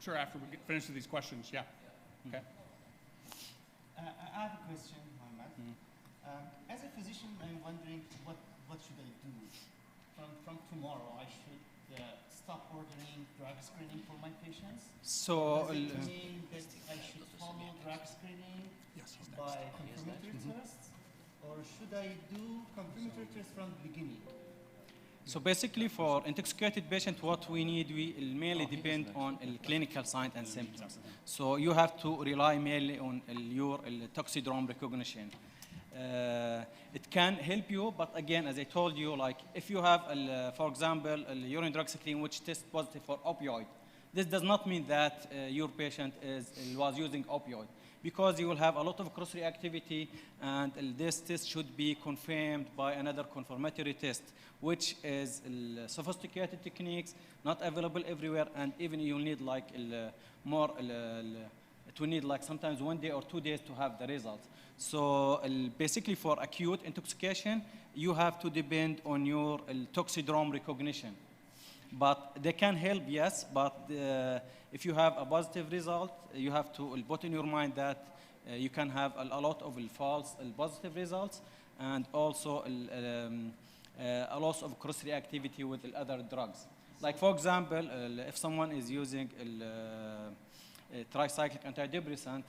Sure, after we finish with these questions, yeah. Okay. I have a question, Mohammed. As a physician, I'm wondering what should I do from tomorrow? I should stop ordering drug screening for my patients. So, does it mean that I should follow drug screening by confirmatory tests, or should I do confirmatory tests from the beginning? So basically, for intoxicated patient, what we need, we mainly depend on clinical signs and symptoms. So you have to rely mainly on your toxidrome recognition. It can help you, but again, as I told you, if you have, for example, a urine drug screen which tests positive for opioid, This does not mean that your patient was using opioid, because you will have a lot of cross-reactivity, and this test should be confirmed by another confirmatory test, which is sophisticated techniques, not available everywhere, and even you'll need like more, it will need like sometimes 1 day or 2 days to have the results. So basically for acute intoxication, you have to depend on your toxidrome recognition. But they can help, yes, but if you have a positive result, you have to put in your mind that you can have a lot of false positive results, and also a loss of cross-reactivity with other drugs. Like for example, if someone is using tricyclic antidepressant,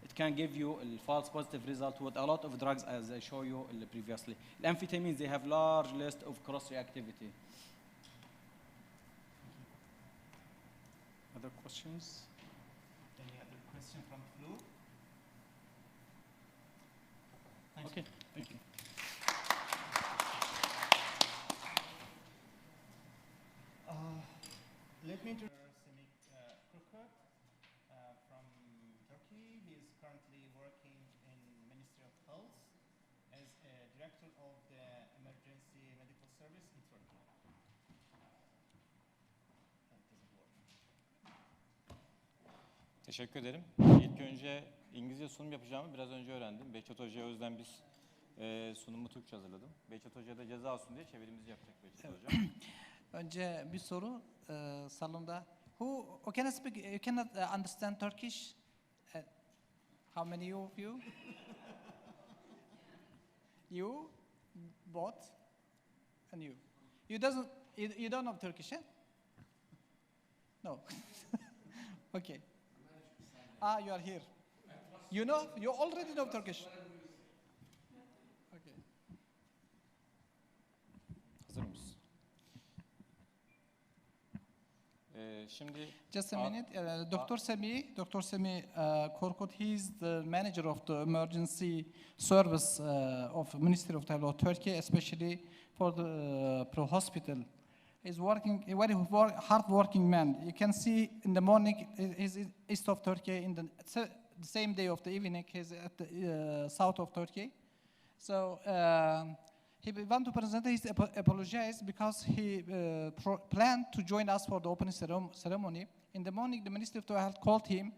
it can give you a false positive result with a lot of drugs, as I showed you previously. Amphetamines, they have large list of cross-reactivity. Other questions? Any other question from Flu? Okay, thank you. Let me introduce Semih from Turkey. He is currently working in Ministry of Health as Director of the Emergency Medical Service in Turkey. Teşekkür ederim. İlk önce İngilizce sunum yapacağımı biraz önce öğrendim. Behçet Hoca'ya o yüzden biz sunumu Türkçe hazırladım. Behçet Hoca da ceza olsun diye çevirimizi yapacak Behçet Hoca. Önce bir soru salonda. Who can speak? You cannot understand Turkish? How many of you? You, both, and you. You don't know Turkish, eh? No. Okay. You are here. You know? You already know Turkish. Okay. Hazır mısın? Şimdi Just a minute. Dr. Semih Korkut, he's the manager of the emergency service of Ministry of Health of Turkey, especially for the pro-hospital. He's working, a very hard-working man. You can see in the morning, he's east of Turkey. In the same day of the evening, he's at the south of Turkey. So he want to present his apologize because he planned to join us for the opening ceremony. In the morning, the Ministry of Health called him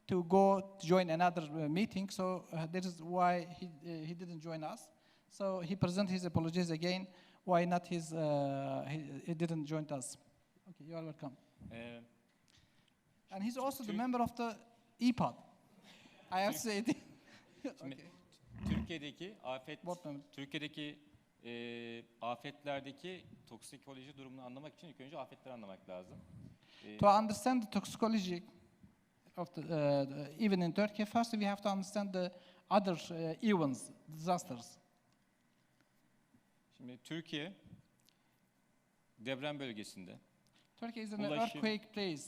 to go to join another meeting. So that is why he didn't join us. So he presented his apologies again. Why not he didn't join us? Okay, you are welcome. And he's also the member of the EPOD. I have to say it. Okay. Türkiye'deki afetlerdeki toksikoloji durumunu anlamak için ilk önce afetleri anlamak lazım. To understand the toxicology of the even in Turkey, first we have to understand the other events, disasters. Şimdi Türkiye deprem bölgesinde. Turkey is an earthquake place.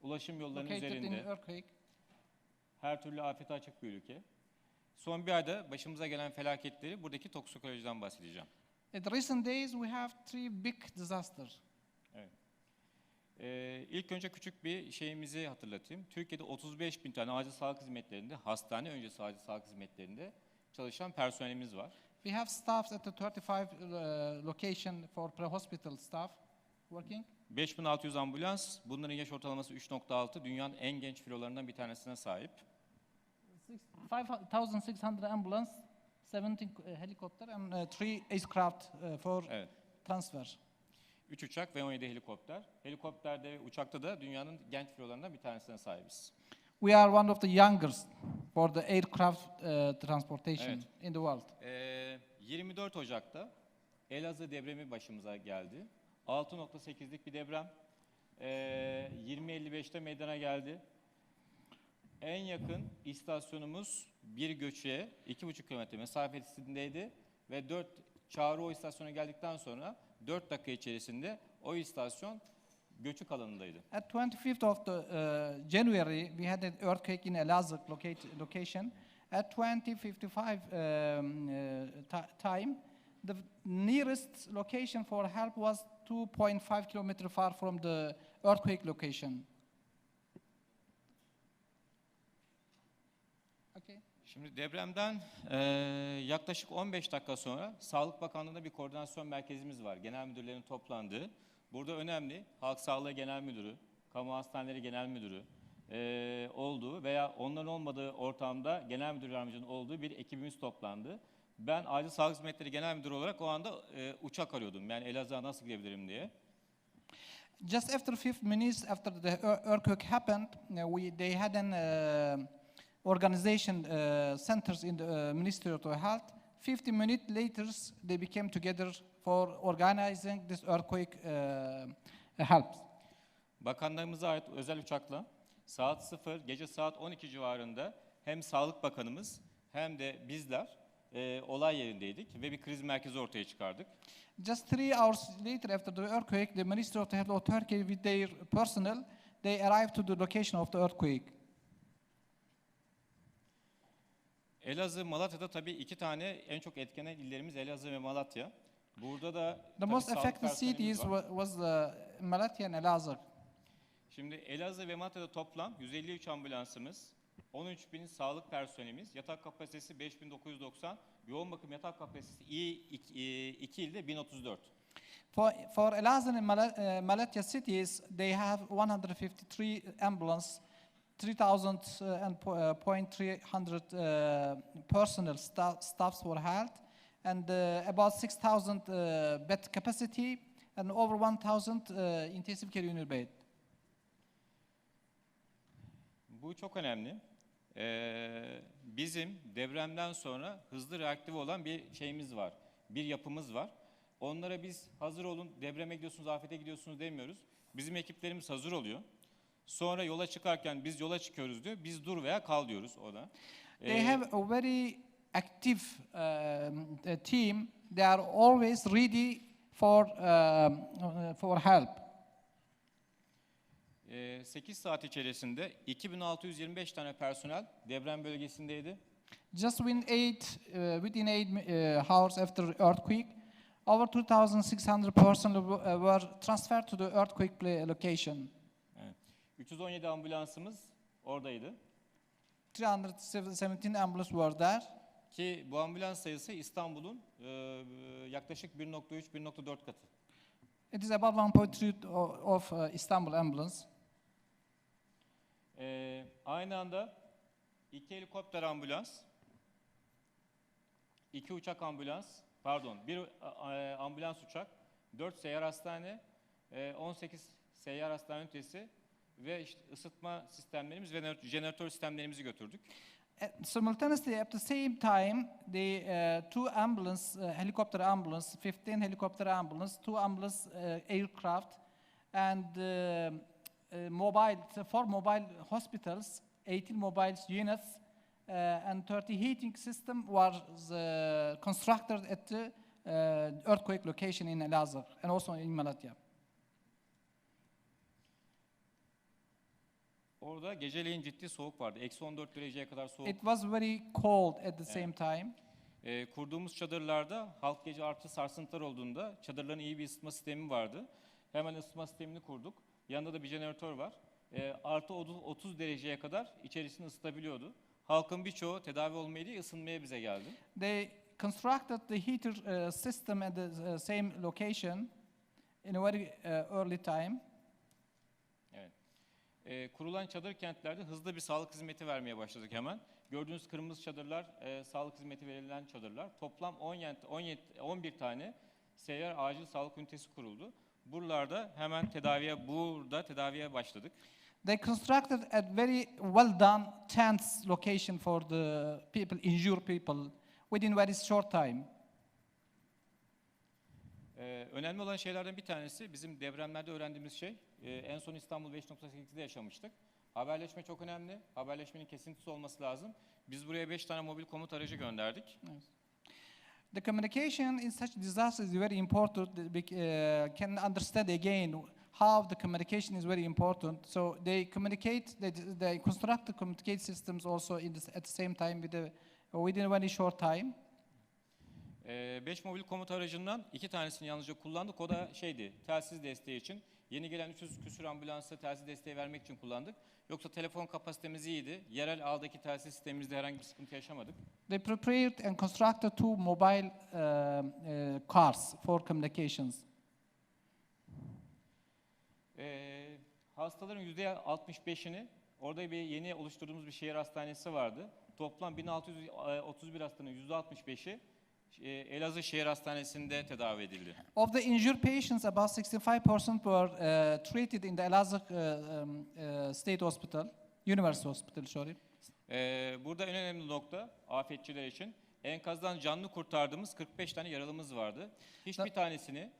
Ulaşım yollarının Located üzerinde. in earthquake. Her türlü afete açık bir ülke. Son bir ayda başımıza gelen felaketleri buradaki toksikolojiden bahsedeceğim. In the recent days we have 3 big disasters. Evet. İlk önce küçük bir şeyimizi hatırlatayım. Türkiye'de 35 bin tane acil sağlık hizmetlerinde, hastane öncesi acil sağlık hizmetlerinde çalışan personelimiz var. We have staffs at the 35 location for pre-hospital staff working. 5600 ambulans, bunların yaş ortalaması 3.6, dünyanın en genç filolarından bir tanesine sahip. 5,600 ambulance, 17 helicopter and 3 aircraft for transfer. 3 uçak ve 17 helikopter. Helikopterde ve uçakta da dünyanın genç filolarından bir tanesine sahibiz. We are one of the youngest for the aircraft transportation in the world. 24 Ocak'ta Elazığ depremi başımıza geldi. 6.8'lik bir deprem. 20.55'te meydana geldi. En yakın istasyonumuz bir göçe 2,5 kilometre mesafesindeydi ve 4 çağrı o istasyona geldikten sonra 4 dakika içerisinde o istasyon göçük alanındaydı. At 25th of the January, we had an earthquake in Elazığ location. At 20:55 time, the nearest location for help was 2.5 kilometers far from the earthquake location. Okay. Şimdi depremden yaklaşık 15 dakika sonra Sağlık Bakanlığı'nda bir koordinasyon merkezimiz var. Genel müdürlerin toplandığı. Burada önemli Halk Sağlığı Genel Müdürü, Kamu Hastaneleri Genel Müdürü olduğu veya onların olmadığı ortamda Genel Müdür Yardımcının olduğu bir ekibimiz toplandı. Ben Acil Sağlık Hizmetleri Genel Müdürü olarak o anda uçak arıyordum. Yani Elazığ'a nasıl gidebilirim diye. Just after 5 minutes after the earthquake happened, they had an organization centers in the Ministry of Health. 50 minutes later, they became together for organizing this earthquake help. Bakanlarımıza ait özel uçakla gece saat 12 civarında hem Sağlık Bakanımız hem de bizler olay yerindeydik ve bir kriz merkezi ortaya çıkardık. Just 3 hours later after the earthquake, the Ministry of Health of Turkey with their personnel, they arrived to the location of the earthquake. Elazığ, Malatya'da tabii iki tane en çok etkilenen illerimiz Elazığ ve Malatya. Burada da The most affected cities was Malatya and Elazığ. Şimdi Elazığ ve Malatya'da toplam 153 ambulansımız, 13.000 sağlık personelimiz, yatak kapasitesi 5.990, yoğun bakım yatak kapasitesi iki ilde 1034. For Elazığ and Malatya cities, they have 153 ambulance, 3,300 personnel staffs for health, and about 6,000 bed capacity, and over 1,000 intensive care unit bed. Bu çok önemli. Bizim depremden sonra hızlı reaktif olan bir şeyimiz var, bir yapımız var. Onlara biz hazır olun, depreme gidiyorsunuz, afete gidiyorsunuz demiyoruz. Bizim ekiplerimiz hazır oluyor. Sonra yola çıkarken biz yola çıkıyoruz diyor, biz dur veya kal diyoruz o da. They have a very active team. They are always ready for help. 8 saat içerisinde 2625 tane personel deprem bölgesindeydi. Just within 8 hours after earthquake, over 2,600 personnel were transferred to the earthquake location. Evet. 317 ambulansımız oradaydı. 317 ambulance were there. Ki bu ambulans sayısı İstanbul'un yaklaşık 1.3-1.4 katı. It is about 1.3 of Istanbul ambulance. Aynı anda 2 helikopter ambulans, 2 uçak ambulans, bir ambulans uçak, 4 seyyar hastane, 18 seyyar hastane ünitesi ve işte ısıtma sistemlerimiz ve jeneratör sistemlerimizi götürdük. Simultaneously, at the same time, the 2 ambulance, helicopter ambulance, 15 helicopter ambulance, 2 ambulance aircraft, and 4 mobile hospitals, 18 mobile units, and 30 heating system was constructed at the earthquake location in Elazığ and also in Malatya. Orada geceleyin ciddi soğuk vardı. -14 dereceye kadar soğuk. It was very cold at the same time. Kurduğumuz çadırlarda halk gece artı sarsıntılar olduğunda çadırların iyi bir ısıtma sistemi vardı. Hemen ısıtma sistemini kurduk. Yanında da bir jeneratör var. Artı 30 dereceye kadar içerisini ısıtabiliyordu. Halkın birçoğu tedavi olmaya değil, ısınmaya bize geldi. They constructed the heater system at the same location in a very early time. Evet. Kurulan çadır kentlerde hızlı bir sağlık hizmeti vermeye başladık hemen. Gördüğünüz kırmızı çadırlar, sağlık hizmeti verilen çadırlar. Toplam 11 tane seyyar acil sağlık ünitesi kuruldu. Buralarda hemen tedaviye başladık. They constructed a very well done tents location for the people, injured people, within very short time. Önemli olan şeylerden bir tanesi bizim depremlerde öğrendiğimiz şey. En son İstanbul 5.8'de yaşamıştık. Haberleşme çok önemli. Haberleşmenin kesintisiz olması lazım. Biz buraya 5 tane mobil komut aracı gönderdik. Yes. The communication in such disasters is very important. Can understand again how the communication is very important. So they communicate. They construct the communicate systems also at the same time within a very short time. 5 mobil komut aracından 2 tanesini yalnızca kullandık. O da şeydi, telsiz desteği için. Yeni gelen 300 küsur ambulansa telsiz desteği vermek için kullandık. Yoksa telefon kapasitemiz iyiydi. Yerel ağdaki telsiz sistemimizde herhangi bir sıkıntı yaşamadık. They prepared and constructed 2 mobile cars for communications. Hastaların %65'ini, orada bir yeni oluşturduğumuz bir şehir hastanesi vardı. Toplam 1631 hastanın %65'i Elazığ Şehir Hastanesi'nde tedavi edildi. Of the injured patients, about 65% were treated in the Elazığ State Hospital, University Hospital, sorry. Burada en önemli nokta afetçiler için enkazdan canlı kurtardığımız 45 tane yaralımız vardı. Hiçbir tanesini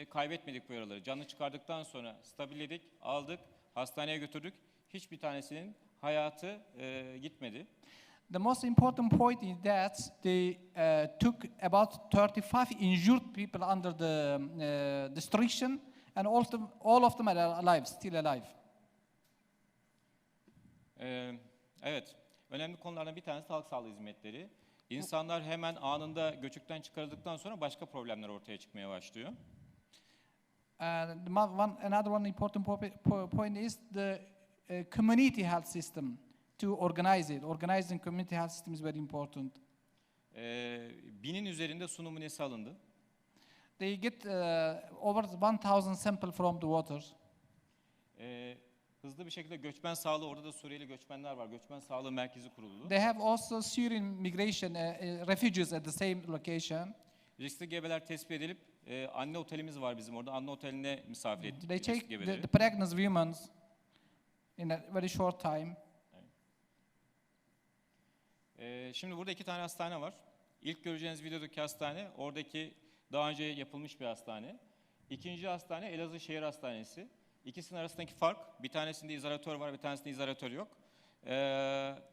kaybetmedik bu yaraları. Canlı çıkardıktan sonra stabilledik, aldık, hastaneye götürdük. Hiçbir tanesinin hayatı gitmedi. The most important point is that they took about 35 injured people under the destruction, and all of them are alive, still alive. Evet, önemli konulardan bir tanesi halk sağlığı hizmetleri. İnsanlar hemen anında göçükten çıkarıldıktan sonra başka problemler ortaya çıkmaya başlıyor. Another one important point is the community health system. To organize it. Organizing community health system is very important. 1000'in üzerinde su numunesi alındı. They get over 1000 sample from the water. Hızlı bir şekilde göçmen sağlığı, orada da Suriyeli göçmenler var. Göçmen sağlığı merkezi kuruldu. They have also Syrian migration refugees at the same location. Riskli gebeler tespit edilip anne otelimiz var bizim orada. Anne oteline misafir ettik. They take the pregnant women in a very short time. Şimdi burada 2 tane hastane var. İlk göreceğiniz videodaki hastane, oradaki daha önce yapılmış bir hastane. İkinci hastane Elazığ Şehir Hastanesi. İkisinin arasındaki fark, bir tanesinde izolatör var, bir tanesinde izolatör yok.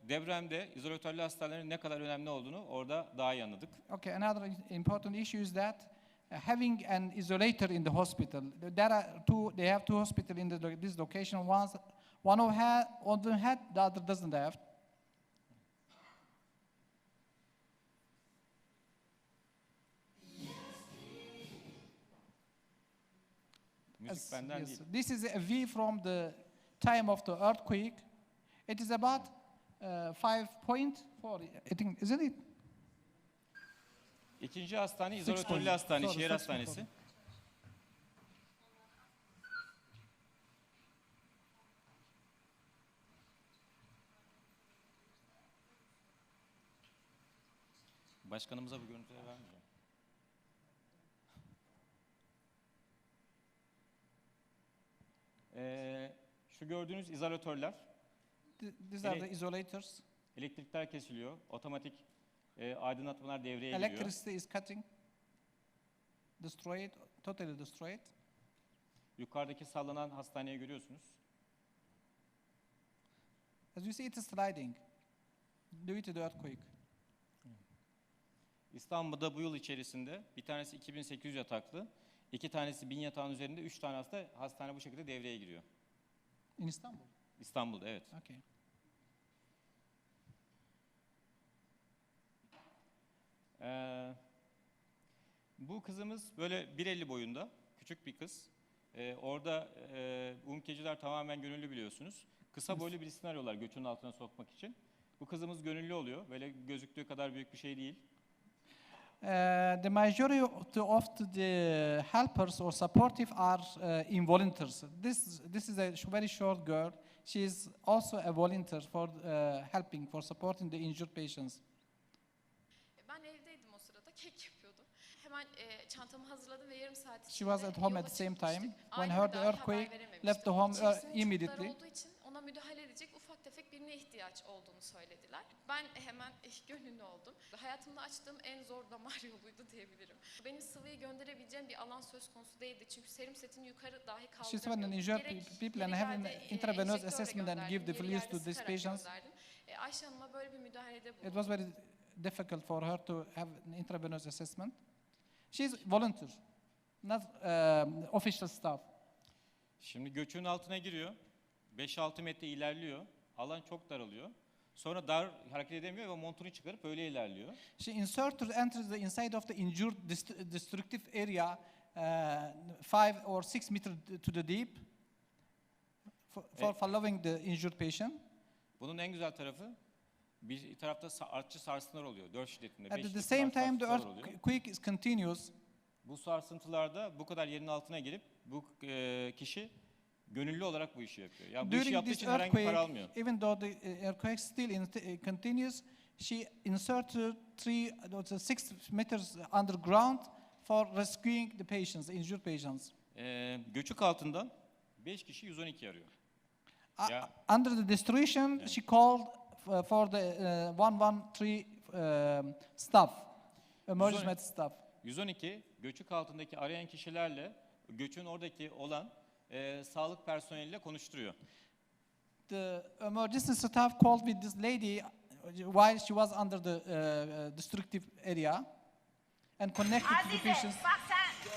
Depremde izolatörlü hastanelerin ne kadar önemli olduğunu orada daha iyi anladık. Okay, another important issue is that having an isolator in the hospital. They have 2 hospitals in this location. One of them had, the other doesn't have. Müzik benden değil. This is a view from the time of the earthquake. It is about 5.4, I think, isn't it? İkinci hastane izolatörlü hastane, şehir hastanesi. Başkanımıza bu görüntüleri vermeyeceğim. Şu gördüğünüz izolatörler. These are the isolators. Elektrikler kesiliyor. Otomatik aydınlatmalar devreye giriyor. Electricity is cutting. Destroyed, totally destroyed. Yukarıdaki sallanan hastaneyi görüyorsunuz. As you see, it is sliding due to the earthquake. İstanbul'da bu yıl içerisinde bir tanesi 2800 yataklı, 2 tanesi 1000 yatağın üzerinde, 3 tane hastane bu şekilde devreye giriyor. In Istanbul? İstanbul'da, evet. Okay. Bu kızımız böyle 1.50 boyunda, küçük bir kız. Orada mülteciler tamamen gönüllü biliyorsunuz. Kısa boylu birisini arıyorlar göçün altına sokmak için. Bu kızımız gönüllü oluyor. Böyle gözüktüğü kadar büyük bir şey değil. The majority of the helpers or supportive are involunteers. This is a very short girl. She is also a volunteer for helping, for supporting the injured patients. Ben evdeydim o sırada, kek yapıyordum. Hemen çantamı hazırladım ve yarım saat içinde She was at home at the same time. When heard the dahi earthquake, haber verememiştim. left the home İçerisinde immediately. çocuklar olduğu için ona müdahale edecek ufak tefek birine ihtiyaç olduğunu söylediler. Ben hemen gönüllü oldum. Hayatımda açtığım en zor damar yoluydu diyebilirim. Benim sıvıyı gönderebileceğim bir alan söz konusu değildi. Çünkü serum setini yukarı dahi She's when an injured people and having intravenous assessment and give the fluids to these patients. Ayşe Hanım'a böyle bir müdahalede bulundum. It was very difficult for her to have an intravenous assessment. She's volunteer, not official staff. Şimdi göçün altına giriyor. 5-6 metre ilerliyor. Alan çok daralıyor. Sonra dar hareket edemiyor ve montunu çıkarıp öyle ilerliyor. She enters the inside of the injured destructive area 5 or 6 meters to the deep for following the injured patient. Bunun en güzel tarafı bir tarafta artçı sarsıntılar oluyor 4 şiddetinde. At the same time the earthquake is continuous. Bu sarsıntılarda bu kadar yerin altına girip bu kişi gönüllü olarak bu işi yapıyor. Yani bu işi yaptığı için herhangi bir para almıyor. Even though the earthquake still continues, she inserted 6 meters underground for rescuing the patients, the injured patients. Göçük altından 5 kişi 112 arıyor. Under the destruction, she called for the 113 staff, emergency medical staff. 112 göçük altındaki arayan kişilerle göçün oradaki olan sağlık personeliyle konuşturuyor. The emergency staff called with this lady while she was under the destructive area and connected to the patients.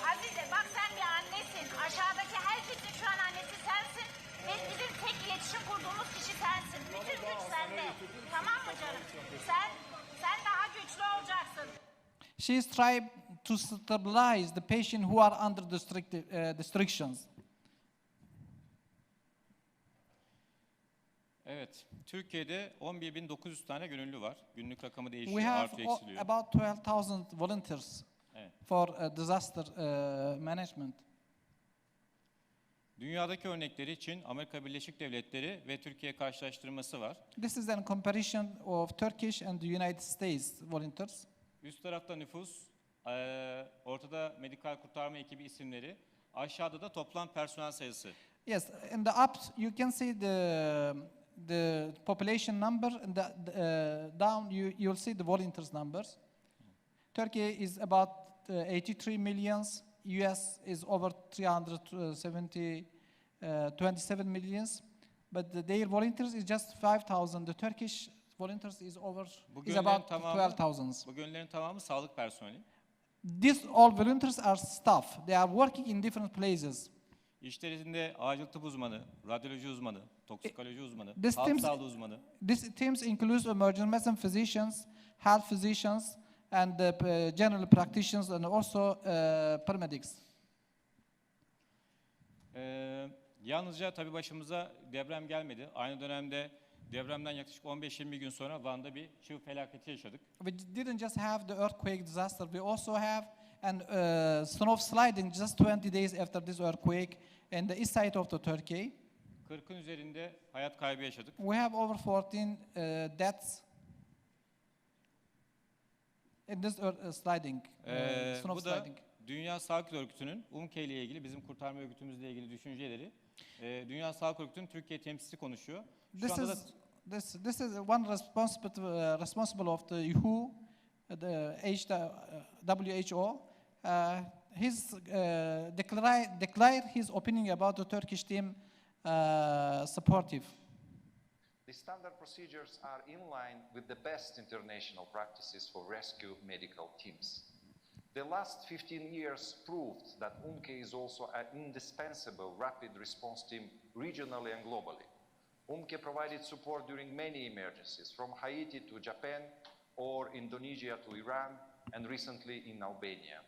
Azize bak sen bir annesin. Aşağıdaki herkesin şu an annesi sensin ve bizim tek iletişim kurduğumuz kişi sensin. Bütün güç sende. Tamam mı canım? Sen daha güçlü olacaksın. She is trying to stabilize the patient who are under restrictions. Evet, Türkiye'de 11.900 tane gönüllü var. Günlük rakamı değişiyor, We have artıyor, eksiliyor. about 12,000 volunteers for disaster management. Dünyadaki örnekleri için Amerika Birleşik Devletleri ve Türkiye karşılaştırması var. This is a comparison of Turkish and the United States volunteers. Üst tarafta nüfus, ortada medikal kurtarma ekibi isimleri, aşağıda da toplam personel sayısı. Yes, in the up you can see the population number, and down you'll see the volunteers numbers. Turkey is about 83 millions. US is over 327 millions, but their volunteers is just 5,000. The Turkish volunteers is about 12,000. Bu gönüllerin tamamı sağlık personeli. These all volunteers are staff. They are working in different places. İşlerinde acil tıp uzmanı, radyoloji uzmanı, toksikoloji uzmanı, This halk sağlığı uzmanı. These teams includes emergency medicine physicians, health physicians, and general practitioners, and also paramedics. Yalnızca tabii başımıza deprem gelmedi. Aynı dönemde depremden yaklaşık 15-20 gün sonra Van'da bir çığ felaketi yaşadık. We didn't just have the earthquake disaster, we also have an snow sliding just 20 days after this earthquake in the east side of the Turkey. 40'ın üzerinde hayat kaybı yaşadık. We have over 14 deaths in this sliding, snow Bu da sliding. Dünya Sağlık Örgütü'nün UMKE ile ilgili, bizim kurtarma örgütümüzle ilgili düşünceleri. Dünya Sağlık Örgütü'nün Türkiye temsilcisi konuşuyor. This is one responsible of the WHO, the WHO. He's declared his opinion about the Turkish team supportive. The standard procedures are in line with the best international practices for rescue medical teams. The last 15 years proved that UMKE is also an indispensable rapid response team regionally and globally. UMKE provided support during many emergencies, from Haiti to Japan or Indonesia to Iran, and recently in Albania.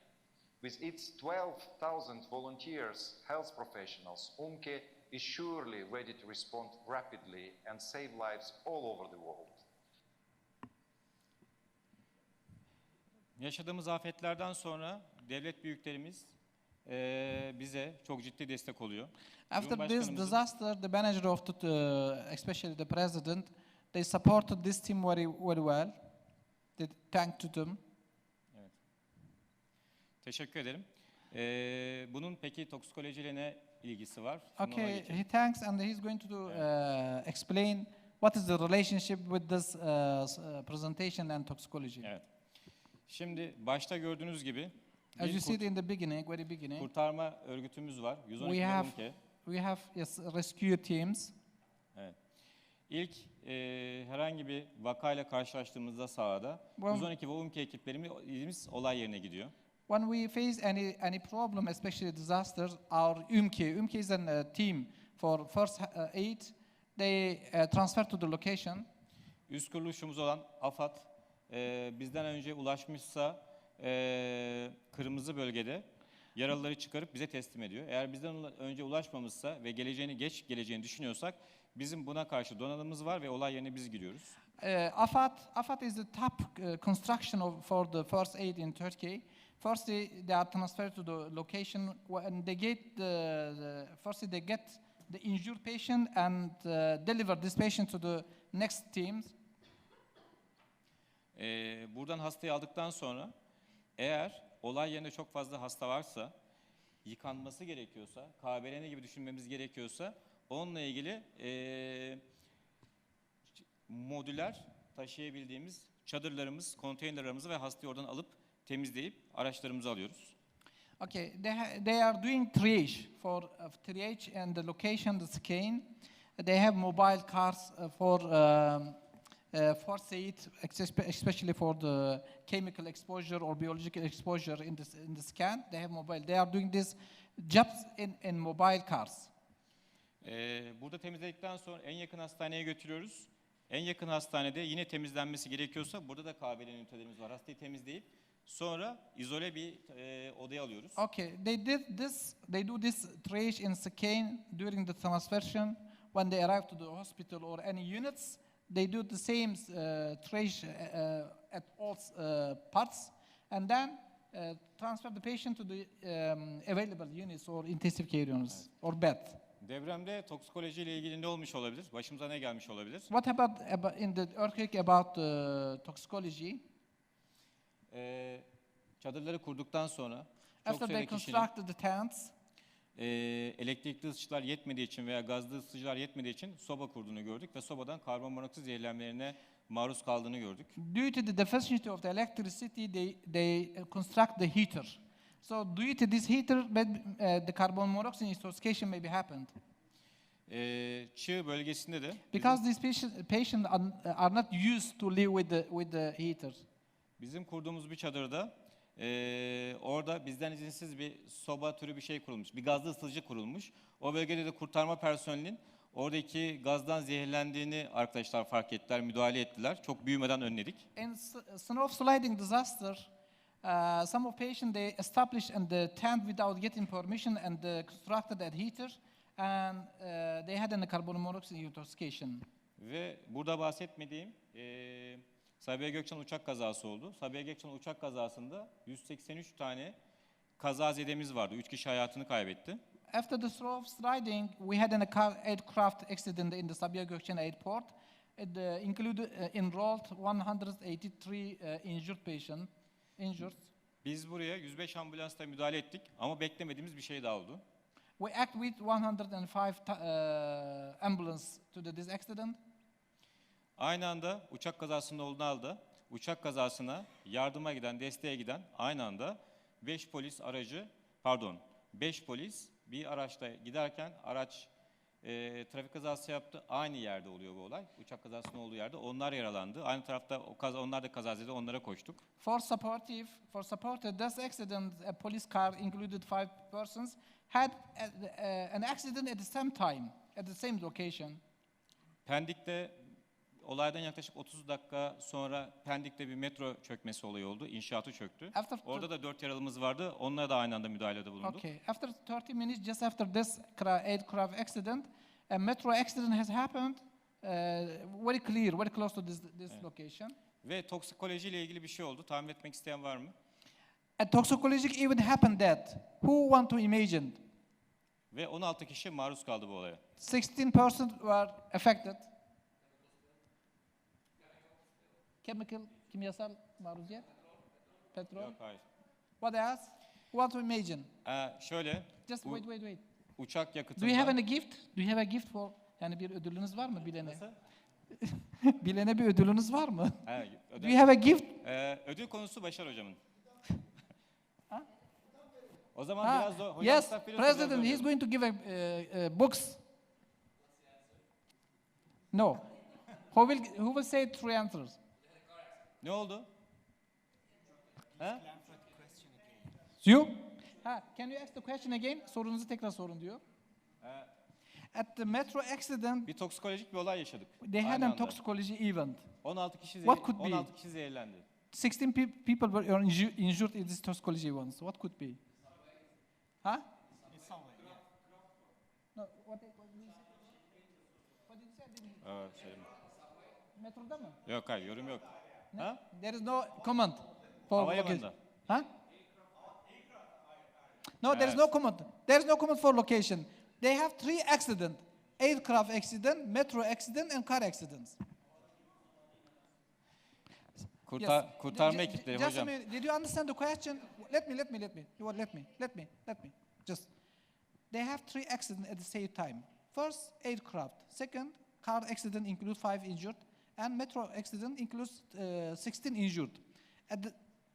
With its 12,000 volunteers, health professionals, UMKE is surely ready to respond rapidly and save lives all over the world. Yaşadığımız afetlerden sonra devlet büyüklerimiz bize çok ciddi destek oluyor. After this disaster, the manager of especially the president, they supported this team very well. They thanked to them. Evet. Teşekkür ederim. Bunun peki toksikolojiyle ne ilgisi var? Okay, he thanks and he's going to explain what is the relationship with this presentation and toxicology. Evet. Şimdi başta gördüğünüz gibi as you see it in the beginning, very beginning, kurtarma örgütümüz var. 112 we have rescue teams. Evet. İlk herhangi bir vakayla karşılaştığımızda sahada 112 ve UMKE ekiplerimiz olay yerine gidiyor. When we face any problem, especially disasters, our UMKE is a team for first aid. They transfer to the location. üst kuruluşumuz olan AFAD bizden önce ulaşmışsa kırmızı bölgede yaralıları çıkarıp bize teslim ediyor. Eğer bizden önce ulaşmamışsa ve geç geleceğini düşünüyorsak bizim buna karşı donanımımız var ve olay yerine biz giriyoruz. AFAD is the top construction for the first aid in Turkey. Firstly, they are transferred to the location when they get firstly they get the injured patient and deliver this patient to the next teams. Buradan hastayı aldıktan sonra eğer olay yerinde çok fazla hasta varsa, yıkanması gerekiyorsa, KBRN gibi düşünmemiz gerekiyorsa onunla ilgili modüler taşıyabildiğimiz çadırlarımız, konteynerlarımızı ve hastayı oradan alıp temizleyip araçlarımızı alıyoruz. Okay, they are doing triage for triage and the location, the scan. They have mobile cars for first aid, especially for the chemical exposure or biological exposure in the scan. They have mobile. They are doing this jobs in mobile cars. Burada temizledikten sonra en yakın hastaneye götürüyoruz. En yakın hastanede yine temizlenmesi gerekiyorsa burada da KBRN ünitelerimiz var. Hastayı temizleyip sonra izole bir odaya alıyoruz. Okay, they do this triage in scan during the transfersion. When they arrive to the hospital or any units, they do the same triage at all parts, and then transfer the patient to the available units or intensive care units or bed. Depremde toksikoloji ile ilgili ne olmuş olabilir? Başımıza ne gelmiş olabilir? What about in the earthquake about toxicology? Çadırları kurduktan sonra After they constructed the tents, elektrikli ısıtıcılar yetmediği için veya gazlı ısıtıcılar yetmediği için soba kurduğunu gördük ve sobadan karbonmonoksit zehirlenmelerine maruz kaldığını gördük. Due to the deficiency of the electricity, they construct the heater. So due to this heater, the carbon monoxide intoxication may be happened. Çığ bölgesinde de because these patients are not used to live with the heater. Bizim kurduğumuz bir çadırda orada bizden izinsiz bir soba türü bir şey kurulmuş. Bir gazlı ısıtıcı kurulmuş. O bölgede de kurtarma personelinin oradaki gazdan zehirlendiğini arkadaşlar fark ettiler, müdahale ettiler. Çok büyümeden önledik. In snow sliding disaster, some of patients they established in the tent without getting permission and constructed that heater, and they had a carbon monoxide intoxication. Ve burada bahsetmediğim Sabiha Gökçen uçak kazası oldu. Sabiha Gökçen uçak kazasında 183 tane kazazedemiz vardı. 3 kişi hayatını kaybetti. After the snow sliding, we had an aircraft accident in the Sabiha Gökçen airport. It enrolled 183 injured patients. Biz buraya 105 ambulansla müdahale ettik ama beklemediğimiz bir şey daha oldu. We act with 105 ambulance to this accident. Aynı anda uçak kazasında olduğu halde uçak kazasına yardıma giden, desteğe giden aynı anda 5 polis bir araçta giderken araç trafik kazası yaptı. Aynı yerde oluyor bu olay. Uçak kazasının olduğu yerde. Onlar yaralandı. Aynı tarafta onlar da kazazede onlara koştuk. For supported this accident, a police car included 5 persons had an accident at the same time, at the same location. Pendik'te olaydan yaklaşık 30 dakika sonra Pendik'te bir metro çökmesi olayı oldu. İnşaatı çöktü. Orada da 4 yaralımız vardı. Onlara da aynı anda müdahalede bulunduk. Okay. After 30 minutes, just after this aircraft accident, a metro accident has happened. Very clear, very close to this location. Ve toksikoloji ile ilgili bir şey oldu. Tahmin etmek isteyen var mı? A toxicological event happened that. Who want to imagine? Ve 16 kişi maruz kaldı bu olaya. 16 persons were affected. Kimyasal maruziyet? Petrol? Yok, hayır. What else? Want to imagine? Şöyle. Just wait. Uçak yakıtında. Do you have any gift? Do you have a gift for? Yani bir ödülünüz var mı bilene? Nasıl? Bilene bir ödülünüz var mı? Do you have a gift? Ödül konusu Başar hocamın. O zaman biraz zor. Yes, President, he's going to give books. No. Who will say 3 answers? Ne oldu? You? Can you ask the question again? Sorunuzu tekrar sorun diyor. At the metro accident, Bir toksikolojik bir olay yaşadık. they had Aynı a anda. toxicology event. 16 kişi, What could be? 16 kişi zehirlendi. 16 people were injured in this toxicology event. What could be? Huh? No, what did you say? Metroda mı? Yok hayır, yorum yok. Ha? There is no comment for Havalimanında. location. Huh? No, there is no comment. There is no comment for location. They have 3 accidents: aircraft accident, metro accident, and car accidents. Kurtarma ekipleri Just hocam. a minute. Did you understand the question? Let me. You want, let me. Just. They have 3 accidents at the same time. First, aircraft. Second, car accident includes 5 injured, and metro accident includes 16 injured.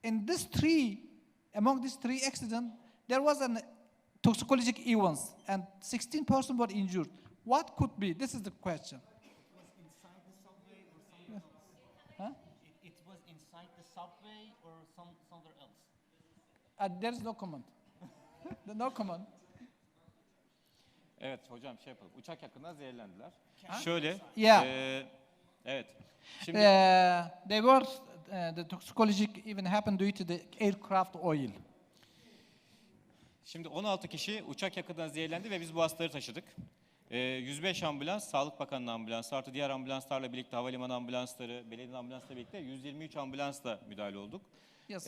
In this 3, among these 3 accidents, there was a toxicological events, and 16 persons were injured. What could be? This is the question. It was inside the subway or somewhere else? Huh? It was inside the subway or somewhere else? There is no comment. No comment. Evet hocam şey yapalım. Uçak yakından zehirlendiler. Ha? Şöyle. Yeah. Evet. Şimdi They were the toxicological even happened due to the aircraft oil. Şimdi 16 kişi uçak yakından zehirlendi ve biz bu hastaları taşıdık. 105 ambulans, Sağlık Bakanı'nın ambulansı artı diğer ambulanslarla birlikte havalimanı ambulansları, belediye ambulanslarla birlikte 123 ambulansla müdahale olduk. Yes.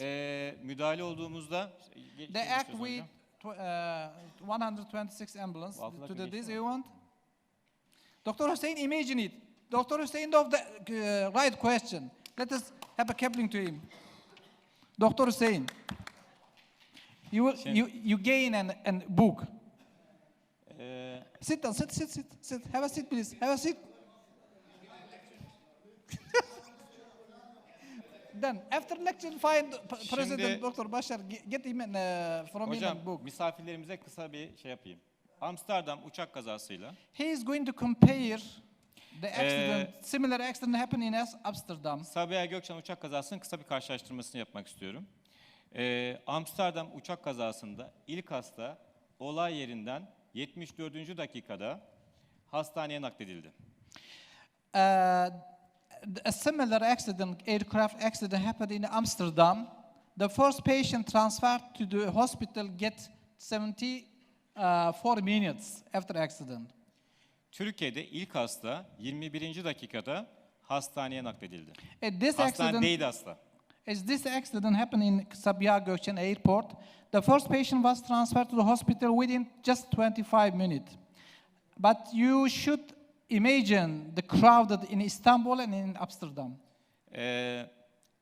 Müdahale olduğumuzda They act with 126 ambulance to this event. Dr. Hussein, imagine it. Dr. Hussein of the right question. Let us have a coupling to him. Dr. Hussein, you gain an book. Sit down, sit. Have a seat, please. Have a seat. Then after lecture, find President Dr. Bashar, get him from him a book. Hocam misafirlerimize kısa bir şey yapayım. Amsterdam uçak kazasıyla. He is going to compare the accident, similar accident happened in Amsterdam. Sabiha Gökçen uçak kazasının kısa bir karşılaştırmasını yapmak istiyorum. Amsterdam uçak kazasında ilk hasta olay yerinden 74. dakikada hastaneye nakledildi. A similar accident, aircraft accident happened in Amsterdam. The first patient transferred to the hospital get 74 minutes after accident. Türkiye'de ilk hasta 21. dakikada hastaneye nakledildi. This Hastanedeydi hasta. As this accident happened in Sabiha Gökçen Airport, the first patient was transferred to the hospital within just 25 minutes. But you should imagine the crowd in Istanbul and in Amsterdam.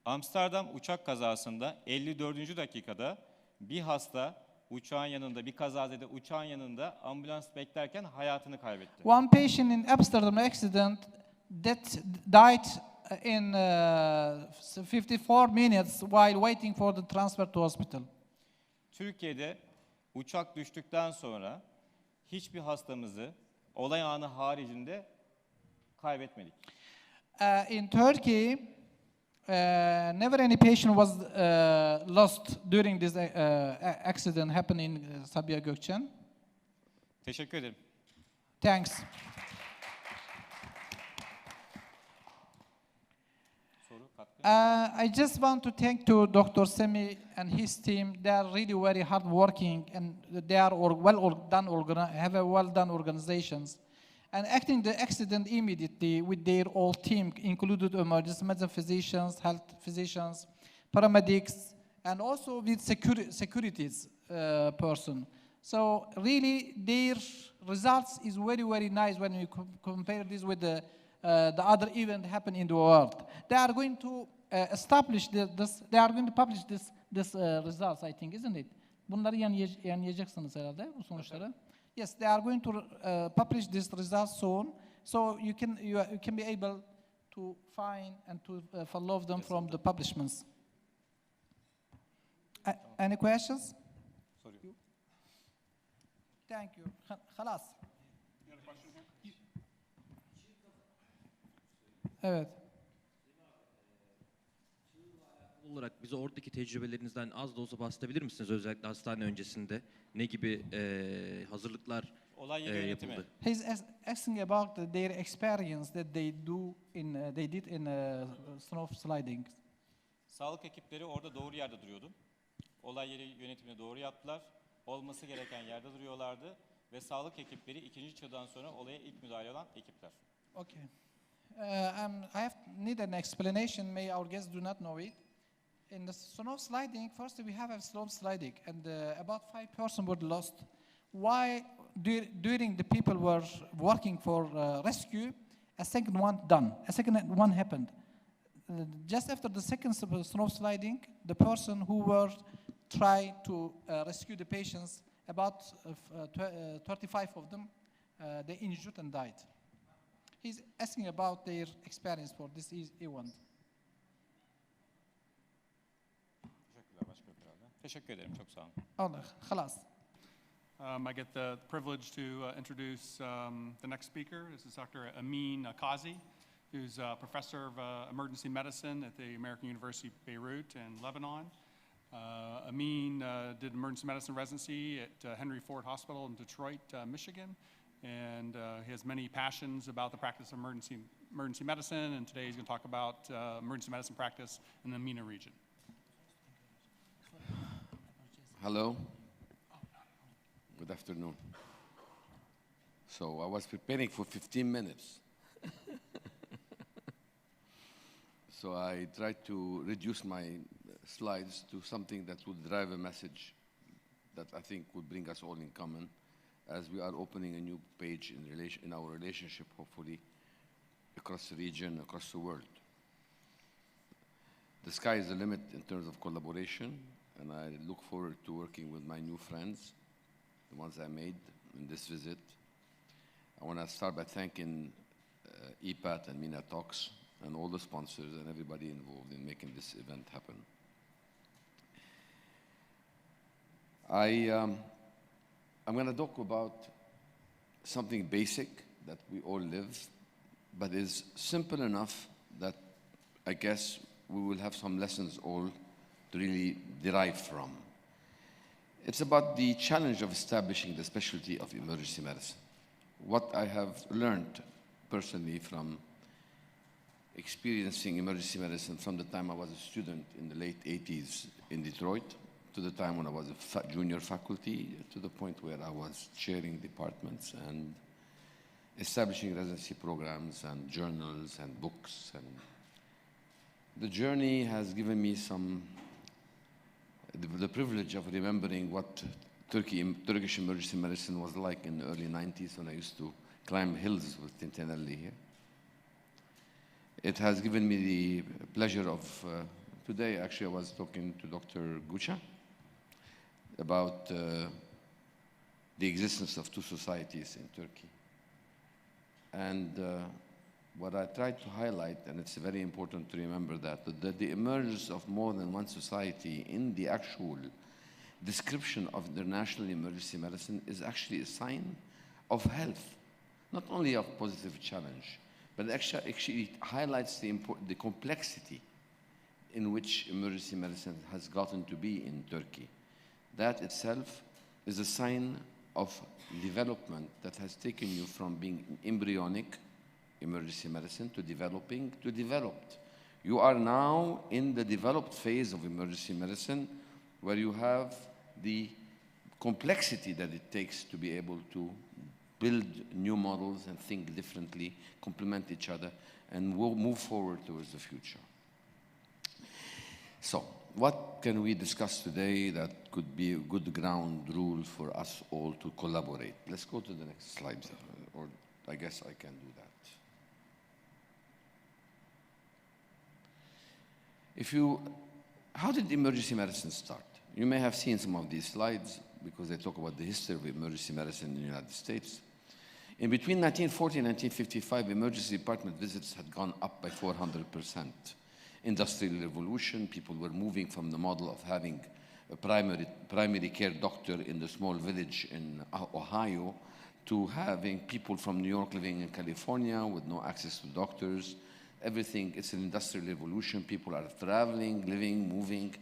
Amsterdam uçak kazasında 54. dakikada bir hasta uçağın yanında, bir kazazede uçağın yanında ambulans beklerken hayatını kaybetti. One patient in Amsterdam accident that died in 54 minutes while waiting for the transfer to hospital. Türkiye'de uçak düştükten sonra hiçbir hastamızı olay anı haricinde kaybetmedik. In Turkey, never any patient was lost during this accident happening in Sabiha Gökçen. Teşekkür ederim. Thanks. I just want to thank to Dr. Semi and his team. They are really very hardworking and they are have a well done organizations. And acting the accident immediately with their whole team, included emergency medicine physicians, health physicians, paramedics, and also with securities person. So really, their results is very, very nice when we compare this with the other event happen in the world. They are going to establish this. They are going to publish this results, I think, isn't it? Bunları yayınlayacaksınız herhalde bu sonuçları. Yes, they are going to publish this results soon, so you can be able to find and to follow them from the publishments. Any questions? Sorry. Thank you. Halas. Evet. Olarak bize oradaki tecrübelerinizden az da olsa bahsedebilir misiniz? Özellikle hastane öncesinde ne gibi hazırlıklar olay yeri yönetimi. yapıldı. He's asking about their experience that they did in snow sliding. Sağlık ekipleri orada doğru yerde duruyordu. Olay yeri yönetimini doğru yaptılar. Olması gereken yerde duruyorlardı ve sağlık ekipleri ikinci çığdan sonra olaya ilk müdahale olan ekipler. Okay. I need an explanation. May our guests do not know it. In the snow sliding, first we have a slope sliding, and about 5 persons were lost. Why, during the people were working for rescue, a second one happened. Just after the second snow sliding, the person who were trying to rescue the patients, about 35 of them, they injured and died. He's asking about their experience for this event. Teşekkürler başka bir herhalde. Teşekkür ederim, çok sağ olun. Allah, خلاص. I get the privilege to introduce the next speaker. This is Dr. Amin Kazi, who's a professor of emergency medicine at the American University of Beirut in Lebanon. Amin did emergency medicine residency at Henry Ford Hospital in Detroit, Michigan, and he has many passions about the practice of emergency medicine, and today he's going to talk about emergency medicine practice in the MENA region. Hello. Good afternoon. So I was preparing for 15 minutes. So I tried to reduce my slides to something that would drive a message that I think would bring us all in common as we are opening a new page in our relationship, hopefully, across the region, across the world. The sky is the limit in terms of collaboration, and I look forward to working with my new friends, the ones I made in this visit. I want to start by thanking EPAT and MENA Talks and all the sponsors and everybody involved in making this event happen. I'm going to talk about something basic that we all live, but is simple enough that I guess we will have some lessons all to really derive from. It's about the challenge of establishing the specialty of emergency medicine. What I have learned personally from experiencing emergency medicine from the time I was a student in the late 80s in Detroit to the time when I was a junior faculty to the point where I was chairing departments and establishing residency programs and journals and books. And the journey has given me the privilege of remembering what Turkish emergency medicine was like in the early 90s when I used to climb hills with Tintinelli here. It has given me the pleasure of, today actually I was talking to Dr. Gucha about the existence of two societies in Turkey. And what I tried to highlight, and it's very important to remember that the emergence of more than one society in the actual description of international emergency medicine is actually a sign of health, not only of positive challenge, but actually it highlights the complexity in which emergency medicine has gotten to be in Turkey. That itself is a sign of development that has taken you from being embryonic emergency medicine to developing to developed. You are now in the developed phase of emergency medicine where you have the complexity that it takes to be able to build new models and think differently, complement each other, and we'll move forward towards the future. So, what can we discuss today that could be a good ground rule for us all to collaborate? Let's go to the next slide, or I guess I can do that. How did emergency medicine start? You may have seen some of these slides because they talk about the history of emergency medicine in the United States. In between 1940 and 1955, emergency department visits had gone up by 400%. Industrial revolution, people were moving from the model of having a primary care doctor in the small village in Ohio to having people from New York living in California with no access to doctors. Everything, it's an industrial revolution. People are traveling, living, moving.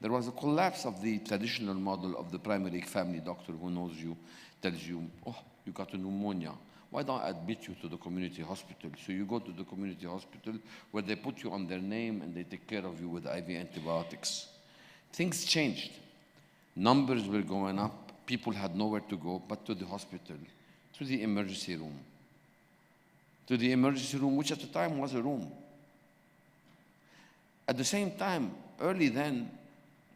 There was a collapse of the traditional model of the primary family doctor who knows you, tells you, oh, you got a pneumonia. Why don't I admit you to the community hospital? So you go to the community hospital where they put you on their name and they take care of you with IV antibiotics. Things changed. Numbers were going up. People had nowhere to go but to the hospital, to the emergency room. To the emergency room, which at the time was a room. At the same time, early then,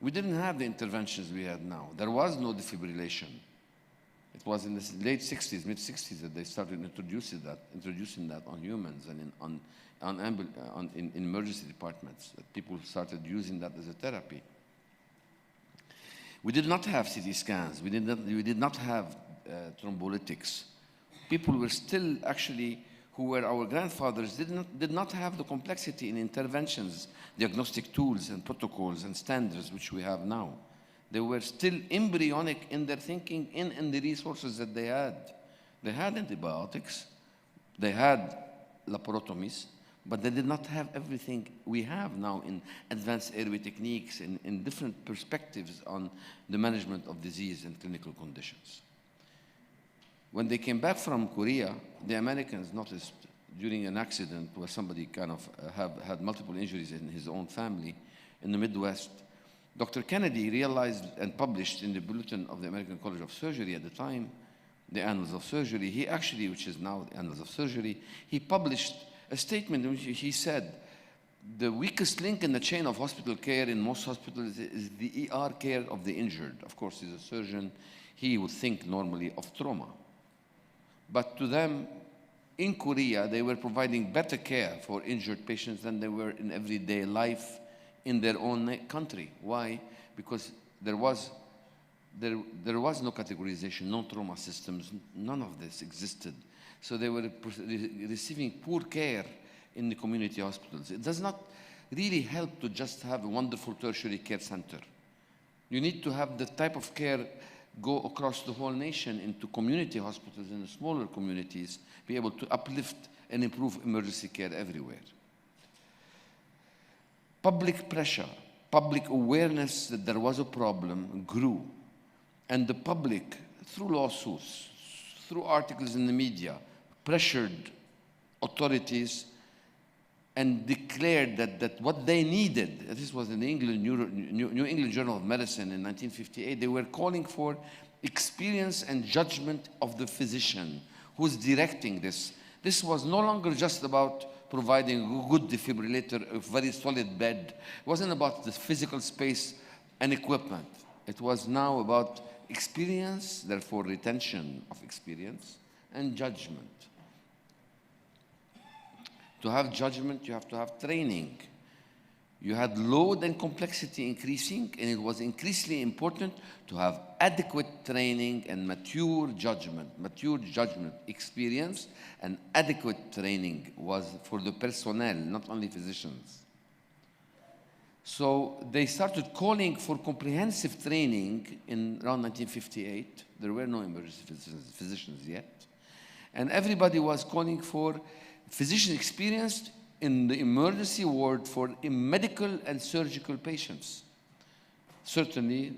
we didn't have the interventions we have now. There was no defibrillation. It was in the late 60s, mid-60s that they started introducing that on humans and in emergency departments. That people started using that as a therapy. We did not have CT scans. We did not have thrombolytics. People were still actually, who were our grandfathers, did not have the complexity in interventions, diagnostic tools and protocols and standards which we have now. They were still embryonic in their thinking in the resources that they had. They had antibiotics, they had laparotomies, but they did not have everything we have now in advanced airway techniques, in different perspectives on the management of disease and clinical conditions. When they came back from Korea, the Americans noticed during an accident where somebody kind of had multiple injuries in his own family in the Midwest, Dr. Kennedy realized and published in the Bulletin of the American College of Surgery at the time, the Annals of Surgery, he actually, which is now the Annals of Surgery, he published a statement in which he said, the weakest link in the chain of hospital care in most hospitals is the ER care of the injured. Of course, he's a surgeon. He would think normally of trauma. But to them, in Korea, they were providing better care for injured patients than they were in everyday life in their own country. Why? Because there was no categorization, no trauma systems, none of this existed. So they were receiving poor care in the community hospitals. It does not really help to just have a wonderful tertiary care center. You need to have the type of care go across the whole nation into community hospitals in the smaller communities, be able to uplift and improve emergency care everywhere. Public pressure, public awareness that there was a problem grew. And the public, through lawsuits, through articles in the media, pressured authorities and declared that what they needed, this was in the New England Journal of Medicine in 1958, they were calling for experience and judgment of the physician who's directing this. This was no longer just about providing a good defibrillator, a very solid bed. It wasn't about the physical space and equipment. It was now about experience, therefore retention of experience, and judgment. To have judgment, you have to have training. You had load and complexity increasing, and it was increasingly important to have adequate training and mature judgment experience, and adequate training was for the personnel, not only physicians. So they started calling for comprehensive training in around 1958. There were no emergency physicians yet. And everybody was calling for physician experienced in the emergency ward for medical and surgical patients. Certainly,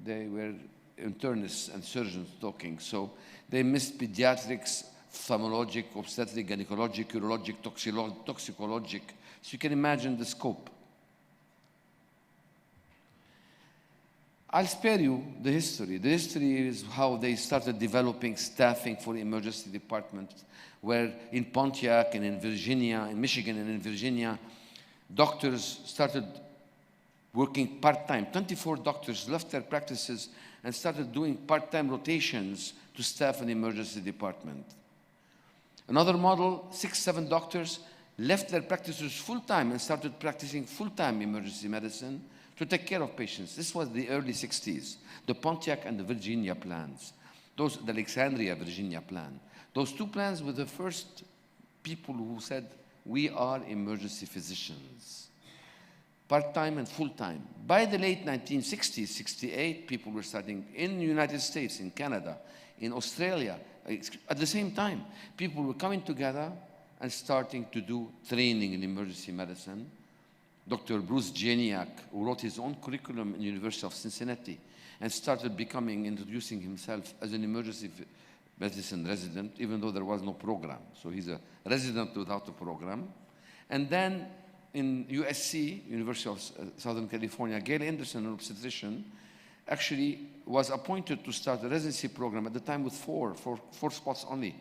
they were internists and surgeons talking, so they missed pediatrics, ophthalmologic, obstetric, gynecologic, urologic, toxicologic. So you can imagine the scope. I'll spare you the history. The history is how they started developing staffing for emergency departments, where in Pontiac and in Virginia, in Michigan and in Virginia, doctors started working part-time. 24 doctors left their practices and started doing part-time rotations to staff an emergency department. Another model, 6, 7 doctors left their practices full-time and started practicing full-time emergency medicine to take care of patients. This was the early 60s, the Pontiac and the Virginia plans, the Alexandria, Virginia plan. Those two plans were the first people who said, we are emergency physicians, part-time and full-time. By the late 1960s, 68, people were starting in the United States, in Canada, in Australia. At the same time, people were coming together and starting to do training in emergency medicine. Dr. Bruce Janiak, who wrote his own curriculum in the University of Cincinnati and started introducing himself as an emergency medicine resident, even though there was no program. So he's a resident without a program. And then in USC, University of Southern California, Gail Anderson, an obstetrician, actually was appointed to start a residency program at the time with four spots only,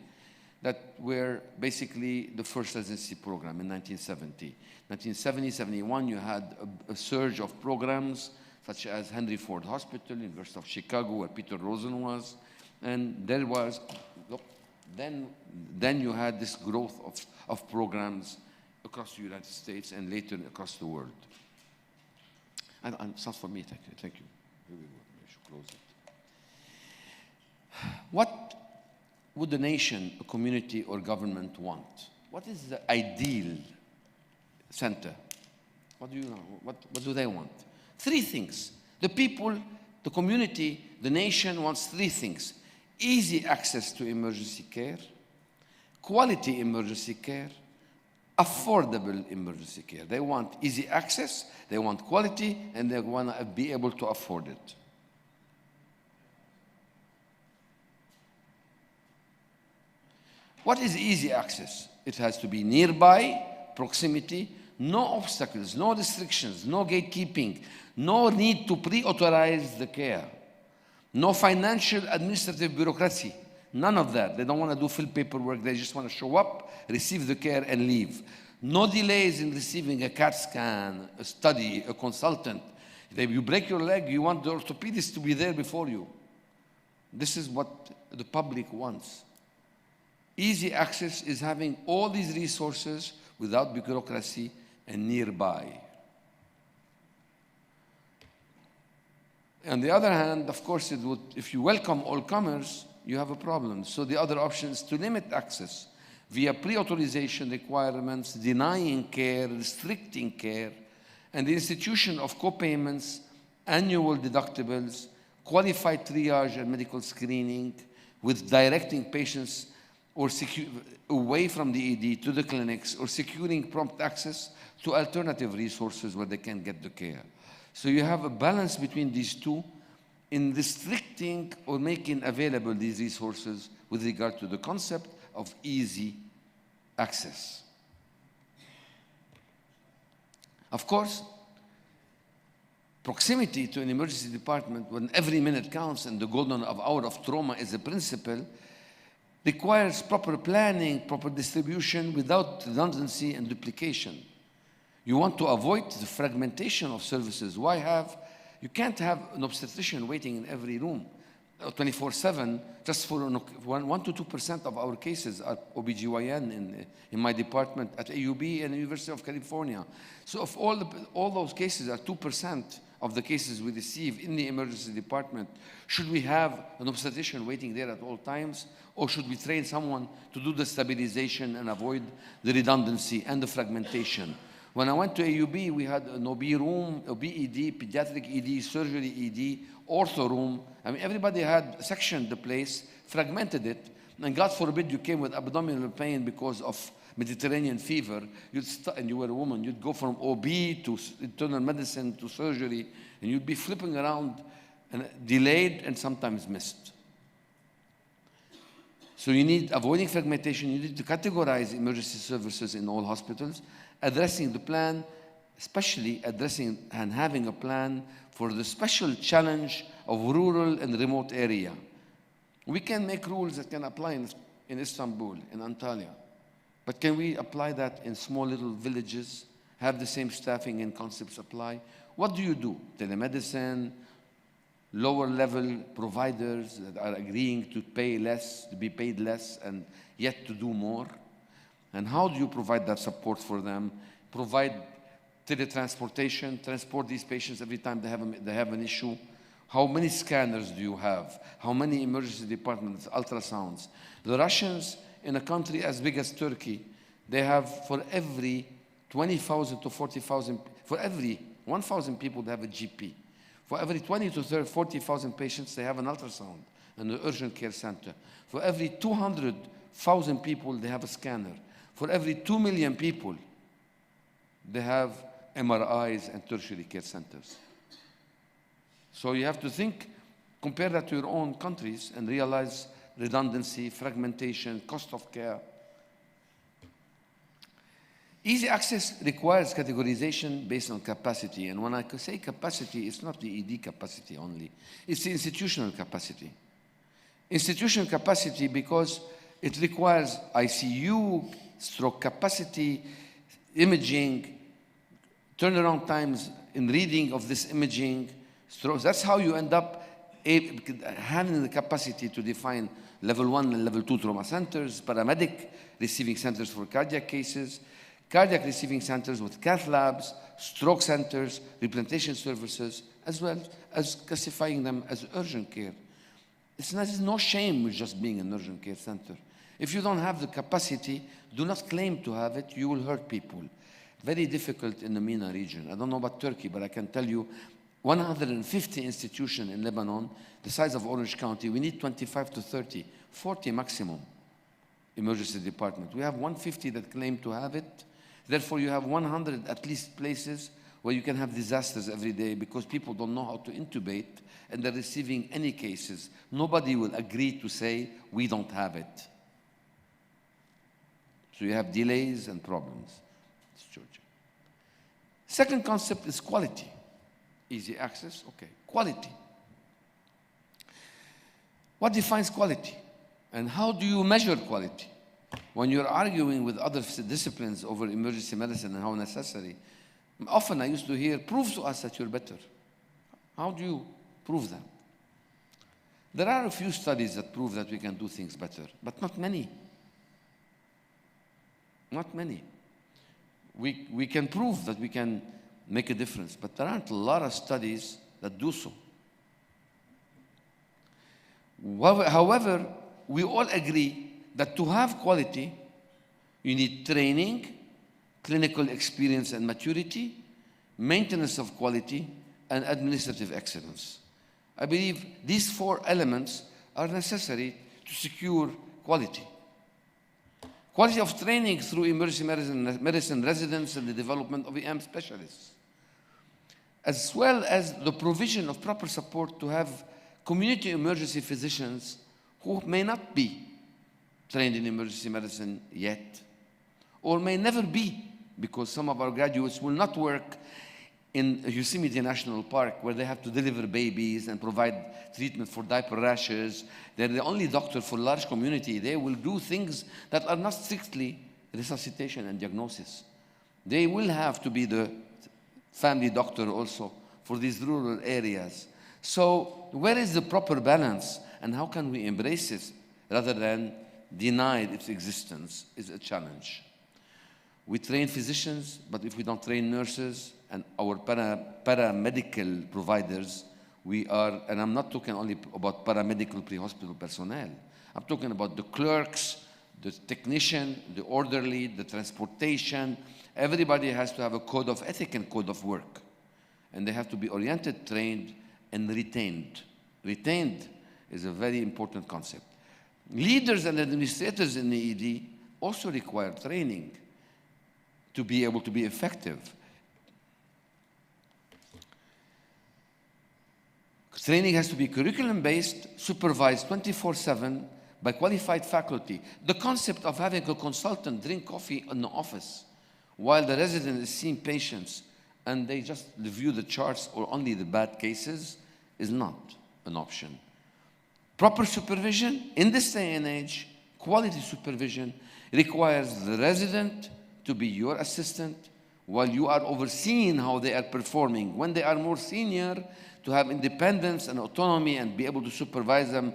that were basically the first residency program in 1970. 1970, 71, you had a surge of programs such as Henry Ford Hospital, University of Chicago, where Peter Rosen was, and there was, then you had this growth of programs across the United States and later across the world. And it's not for me, thank you. I should close it. What would a nation, a community, or government want? What is the ideal center? What do you know? What do they want? Three things. The people, the community, the nation wants three things: easy access to emergency care, quality emergency care, affordable emergency care. They want easy access, they want quality, and they want to be able to afford it. What is easy access? It has to be nearby, proximity, no obstacles, no restrictions, no gatekeeping, no need to pre-authorize the care, no financial administrative bureaucracy, none of that. They don't want to do full paperwork, they just want to show up, receive the care, and leave. No delays in receiving a CAT scan, a study, a consultant. If you break your leg, you want the orthopedist to be there before you. This is what the public wants. Easy access is having all these resources without bureaucracy and nearby. On the other hand, of course, if you welcome all comers, you have a problem. So the other option is to limit access via pre-authorization requirements, denying care, restricting care, and the institution of co-payments, annual deductibles, qualified triage and medical screening, with directing patients or away from the ED to the clinics, or securing prompt access to alternative resources where they can get the care. So you have a balance between these two in restricting or making available these resources with regard to the concept of easy access. Of course, proximity to an emergency department when every minute counts and the golden hour of trauma is a principle requires proper planning, proper distribution without redundancy and duplication. You want to avoid the fragmentation of services. You can't have an obstetrician waiting in every room 24/7, just for 1 to 2% of our cases are OBGYN in my department at AUB and the University of California. So if all those cases are 2% of the cases we receive in the emergency department, should we have an obstetrician waiting there at all times? Or should we train someone to do the stabilization and avoid the redundancy and the fragmentation? When I went to AUB, we had an OB room, OB ED, pediatric ED, surgery ED, ortho room. I mean, everybody had sectioned the place, fragmented it, and God forbid you came with abdominal pain because of Mediterranean fever, and you were a woman, you'd go from OB to internal medicine to surgery, and you'd be flipping around, and delayed and sometimes missed. So you need, avoiding fragmentation, you need to categorize emergency services in all hospitals, addressing the plan, especially addressing and having a plan for the special challenge of rural and remote area. We can make rules that can apply in Istanbul, in Antalya, but can we apply that in small little villages, have the same staffing and concepts apply? What do you do? Telemedicine, lower level providers that are agreeing to pay less, to be paid less, and yet to do more? And how do you provide that support for them? Provide teletransportation, transport these patients every time they have an issue? How many scanners do you have? How many emergency departments, ultrasounds? The Russians, in a country as big as Turkey, they have for every 20,000 to 40,000, for every 1,000 people, they have a GP. For every 20 to 40,000 patients, they have an ultrasound and an urgent care center. For every 200,000 people, they have a scanner. For every 2 million people, they have MRIs and tertiary care centers. So you have to think, compare that to your own countries and realize redundancy, fragmentation, cost of care. Easy access requires categorization based on capacity. And when I say capacity, it's not the ED capacity only. It's the institutional capacity. Institutional capacity because it requires ICU, stroke capacity, imaging, turnaround times in reading of this imaging. So that's how you end up having the capacity to define level 1 and level 2 trauma centers, paramedic receiving centers for cardiac cases, cardiac receiving centers with cath labs, stroke centers, replantation services, as well as classifying them as urgent care. There's no shame with just being an urgent care center. If you don't have the capacity, do not claim to have it, you will hurt people. Very difficult in the MENA region. I don't know about Turkey, but I can tell you 150 institutions in Lebanon, the size of Orange County, we need 25 to 30, 40 maximum emergency department. We have 150 that claim to have it. Therefore, you have 100 at least places where you can have disasters every day because people don't know how to intubate and they're receiving any cases. Nobody will agree to say, we don't have it. So you have delays and problems. It's Georgia. Second concept is quality. Easy access, okay. Quality. What defines quality? And how do you measure quality? When you're arguing with other disciplines over emergency medicine and how necessary, often I used to hear, prove to us that you're better. How do you prove that? There are a few studies that prove that we can do things better, but not many. Not many. We can prove that we can make a difference, but there aren't a lot of studies that do so. However, we all agree that to have quality, you need training, clinical experience and maturity, maintenance of quality, and administrative excellence. I believe these 4 elements are necessary to secure quality. Quality of training through emergency medicine residents and the development of EM specialists, as well as the provision of proper support to have community emergency physicians who may not be trained in emergency medicine yet, or may never be, because some of our graduates will not work in Yosemite National Park where they have to deliver babies and provide treatment for diaper rashes. They're the only doctor for large community. They will do things that are not strictly resuscitation and diagnosis. They will have to be the family doctor also for these rural areas. So where is the proper balance and how can we embrace it rather than deny its existence is a challenge. We train physicians, but if we don't train nurses and our paramedical providers, we are, and I'm not talking only about paramedical pre-hospital personnel, I'm talking about the clerks, the technician, the orderly, the transportation. Everybody has to have a code of ethic and code of work. And they have to be oriented, trained, and retained. Retained is a very important concept. Leaders and administrators in the ED also require training to be able to be effective. Training has to be curriculum-based, supervised 24/7 by qualified faculty. The concept of having a consultant drink coffee in the office while the resident is seeing patients and they just review the charts or only the bad cases is not an option. Proper supervision in this day and age, quality supervision, requires the resident to be your assistant while you are overseeing how they are performing. When they are more senior, to have independence and autonomy and be able to supervise them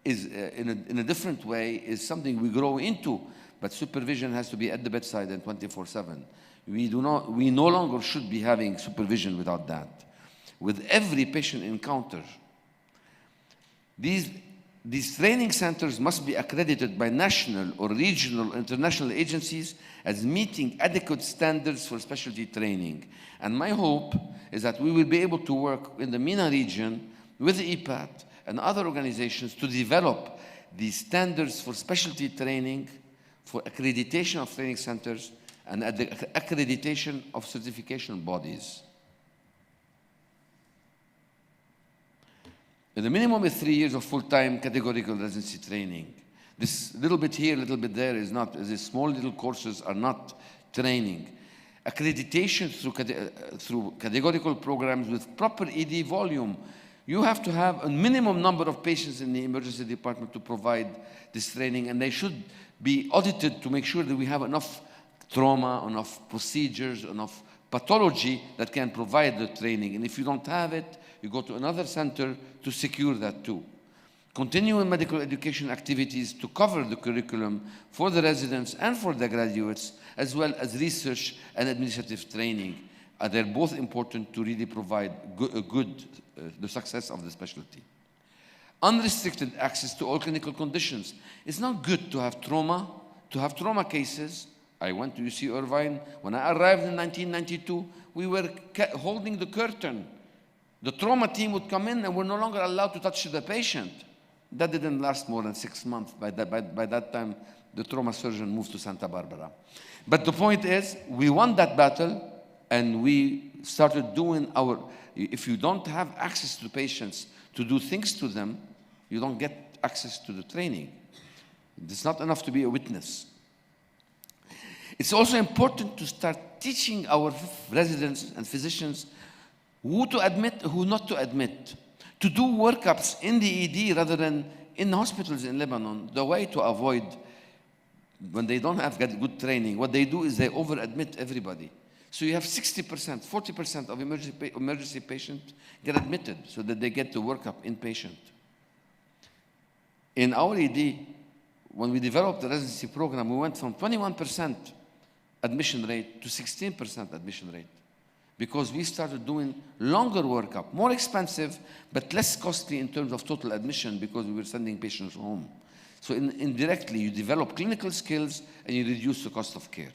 is in a different way is something we grow into, but supervision has to be at the bedside and 24/7. We no longer should be having supervision without that. With every patient encounter, these training centers must be accredited by national or regional international agencies as meeting adequate standards for specialty training. And my hope is that we will be able to work in the MENA region with the EPAT and other organizations to develop these standards for specialty training, for accreditation of training centers, and the accreditation of certification bodies. The minimum is 3 years of full-time categorical residency training. This little bit here, little bit there is not, these small little courses are not training. Accreditation through categorical programs with proper ED volume. You have to have a minimum number of patients in the emergency department to provide this training, and they should be audited to make sure that we have enough trauma, enough procedures, enough pathology that can provide the training. And if you don't have it, you go to another center to secure that too. Continuing medical education activities to cover the curriculum for the residents and for the graduates, as well as research and administrative training. They're both important to really provide the success of the specialty. Unrestricted access to all clinical conditions. It's not good to have trauma cases. I went to UC Irvine. When I arrived in 1992, we were holding the curtain. The trauma team would come in and we're no longer allowed to touch the patient. That didn't last more than 6 months. By that time, the trauma surgeon moved to Santa Barbara. But the point is, we won that battle and we started doing if you don't have access to patients to do things to them, you don't get access to the training. It's not enough to be a witness. It's also important to start teaching our residents and physicians who to admit, who not to admit, to do workups in the ED rather than in hospitals in Lebanon. The way to avoid, when they don't have good training, what they do is they over-admit everybody. So you have 60%, 40% of emergency patients get admitted so that they get the workup inpatient. In our ED, when we developed the residency program, we went from 21% admission rate to 16% admission rate, because we started doing longer workup, more expensive, but less costly in terms of total admission because we were sending patients home. So indirectly, you develop clinical skills and you reduce the cost of care.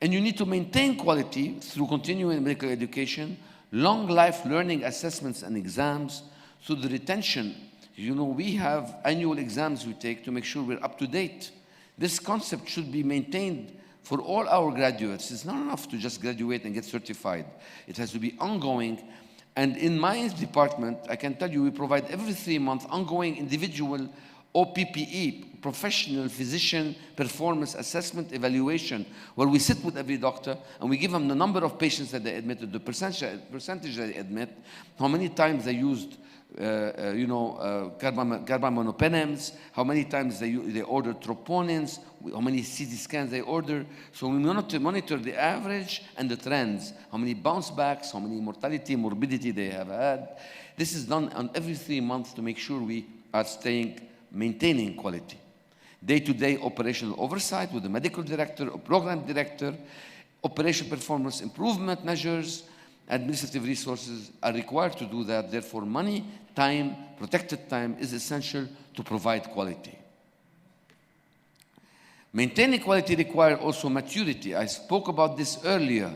And you need to maintain quality through continuing medical education, long life learning assessments and exams, through the retention. You know, we have annual exams we take to make sure we're up to date. This concept should be maintained for all our graduates. It's not enough to just graduate and get certified. It has to be ongoing. And in my department, I can tell you, we provide every 3 months ongoing individual OPPE, professional physician performance assessment evaluation, where we sit with every doctor and we give them the number of patients that they admitted, the percentage they admit, how many times they used carbamazepines, how many times they ordered troponins, how many CT scans they order. So we monitor the average and the trends, how many bounce backs, how many mortality, morbidity they have had. This is done on every 3 months to make sure we are maintaining quality. Day-to-day operational oversight with the medical director or program director, operation performance improvement measures, administrative resources are required to do that. Therefore, money, time, protected time is essential to provide quality. Maintaining quality requires also maturity. I spoke about this earlier.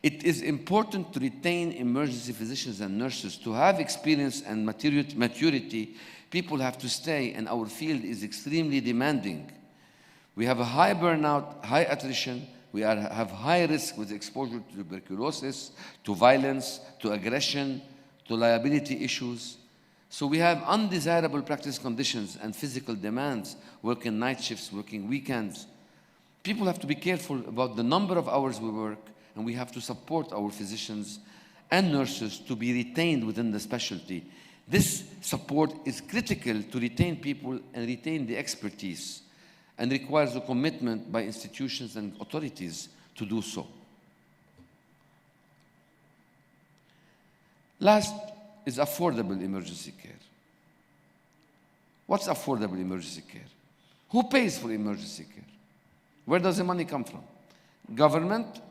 It is important to retain emergency physicians and nurses to have experience and maturity. People have to stay, and our field is extremely demanding. We have a high burnout, high attrition. We have high risk with exposure to tuberculosis, to violence, to aggression, to liability issues. So we have undesirable practice conditions and physical demands, working night shifts, working weekends. People have to be careful about the number of hours we work, and we have to support our physicians and nurses to be retained within the specialty. This support is critical to retain people and retain the expertise, and requires a commitment by institutions and authorities to do so. Last is affordable emergency care. What's affordable emergency care? Who pays for emergency care? Where does the money come from? Government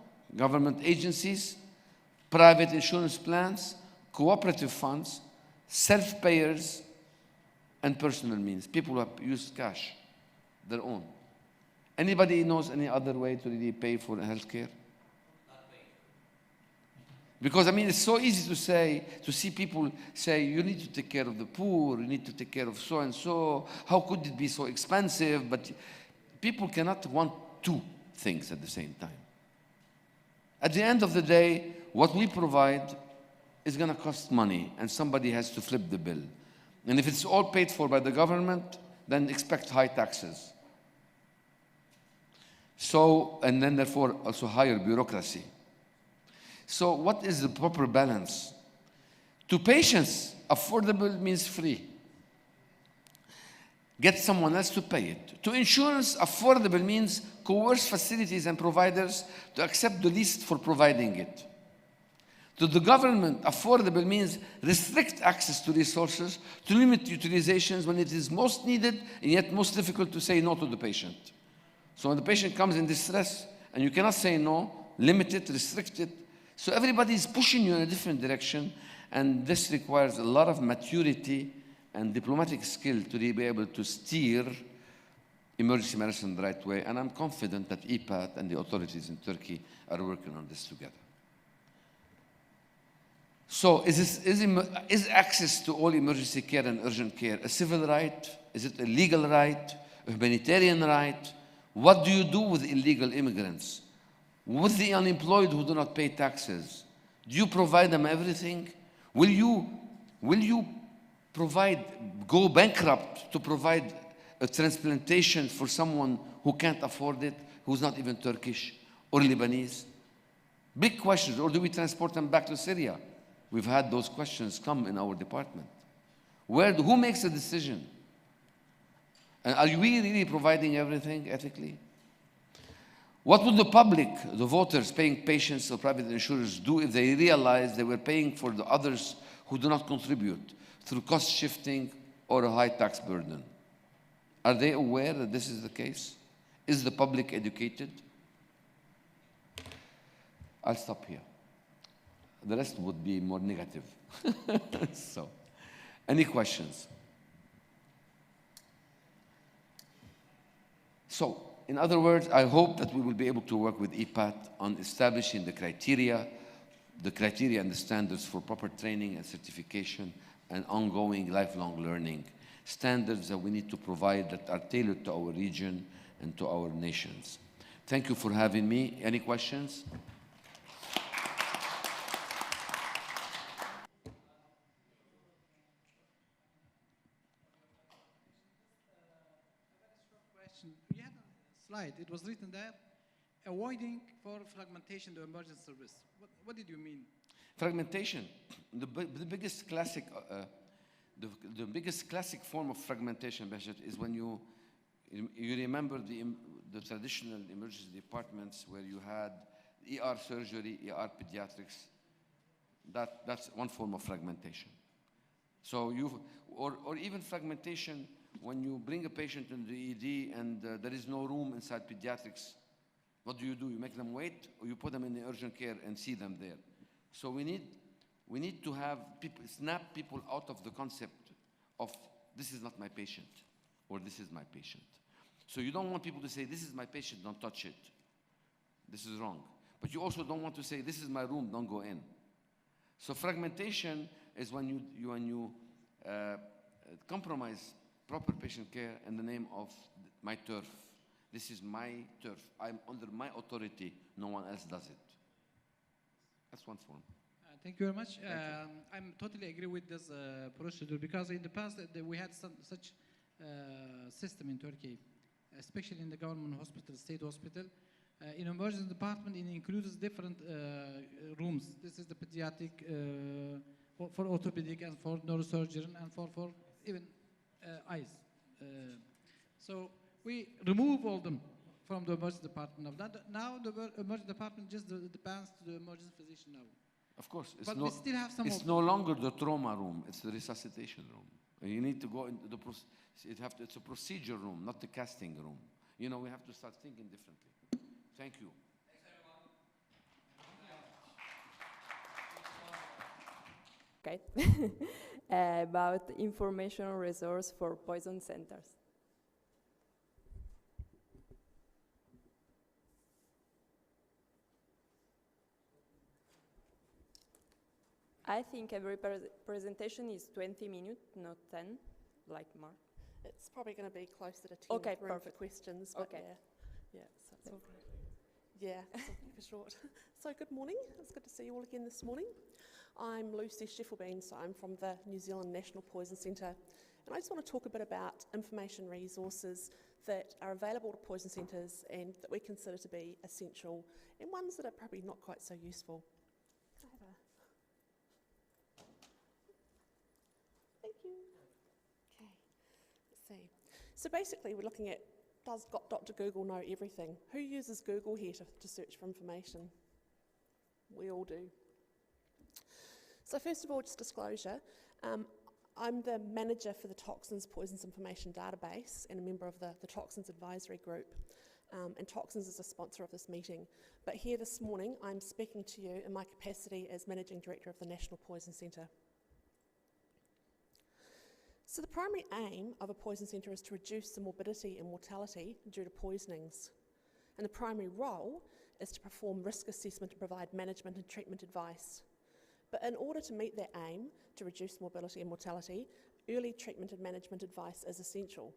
agencies, private insurance plans, cooperative funds, self-payers, and personal means. People who use cash, their own. Anybody knows any other way to really pay for health care? Because, I mean, it's so easy to see people say, you need to take care of the poor, you need to take care of so-and-so, how could it be so expensive? But people cannot want two things at the same time. At the end of the day, what we provide is going to cost money, and somebody has to flip the bill. And if it's all paid for by the government, then expect high taxes. So, and then therefore also higher bureaucracy. So what is the proper balance? To patients, affordable means free. Get someone else to pay it. To insurance, affordable means coerce facilities and providers to accept the least for providing it. To the government, affordable means restrict access to resources, to limit utilizations when it is most needed, and yet most difficult to say no to the patient. So when the patient comes in distress, and you cannot say no, limit it, restrict it. So everybody is pushing you in a different direction, and this requires a lot of maturity and diplomatic skill to be able to steer emergency medicine the right way. And I'm confident that EPAT and the authorities in Turkey are working on this together. So is access to all emergency care and urgent care a civil right? Is it a legal right, a humanitarian right? What do you do with illegal immigrants? With the unemployed who do not pay taxes? Do you provide them everything? Will you go bankrupt to provide a transplantation for someone who can't afford it, who's not even Turkish or Lebanese? Big questions. Or do we transport them back to Syria? We've had those questions come in our department. Who makes the decision? And are we really providing everything ethically? What would the public, the voters paying patients or private insurers do if they realized they were paying for the others who do not contribute through cost shifting or a high tax burden? Are they aware that this is the case? Is the public educated? I'll stop here. The rest would be more negative. So, any questions? So, in other words, I hope that we will be able to work with EPAT on establishing the criteria and the standards for proper training and certification and ongoing lifelong learning. Standards that we need to provide that are tailored to our region and to our nations. Thank you for having me. Any questions? We had a slide, it was written there, avoiding for fragmentation the emergency service. What did you mean? Fragmentation, the biggest classic form of fragmentation, Bashir, is when you remember the traditional emergency departments where you had ER surgery, ER pediatrics. That's one form of fragmentation. So or even fragmentation when you bring a patient into the ED and there is no room inside pediatrics. What do? You make them wait, or you put them in the urgent care and see them there. So we need to have people, snap people out of the concept of this is not my patient or this is my patient. So you don't want people to say this is my patient, don't touch it. This is wrong. But you also don't want to say this is my room, don't go in. So fragmentation is when you compromise proper patient care in the name of my turf. This is my turf. I'm under my authority. No one else does it. That's one form. Thank you very much. I'm totally agree with this procedure because in the past we had such system in Turkey, especially in the government hospital, state hospital. In emergency department, it includes different rooms. This is the pediatric, for orthopedic and for neurosurgeon and for even eyes. So we remove all them from the emergency department. Now the emergency department just depends to the emergency physician now. Of course, but we still have some. It's no longer the trauma room; it's the resuscitation room. You need to go into the it's a procedure room, not the casting room. You know, we have to start thinking differently. Thank you. Okay. About information resource for poison centers. I think every presentation is 20 minutes, not 10, like Mark. It's probably going to be closer to 10 okay, room perfect. for questions. But okay. Yeah, so it's all good. Yeah, for short. So good morning. It's good to see you all again this morning. I'm Lucy Scheffelbein, so I'm from the New Zealand National Poison Centre, and I just want to talk a bit about information resources that are available to poison centres and that we consider to be essential, and ones that are probably not quite so useful. Thank you. Okay, let's see. So basically we're looking at, does Dr. Google know everything? Who uses Google here to search for information? We all do. So first of all, just disclosure. I'm the manager for the Toxins Poisons Information Database and a member of the Toxins Advisory Group. And Toxins is a sponsor of this meeting. But here this morning, I'm speaking to you in my capacity as Managing Director of the National Poison Centre. So the primary aim of a poison centre is to reduce the morbidity and mortality due to poisonings. And the primary role is to perform risk assessment and provide management and treatment advice. But in order to meet that aim, to reduce morbidity and mortality, early treatment and management advice is essential.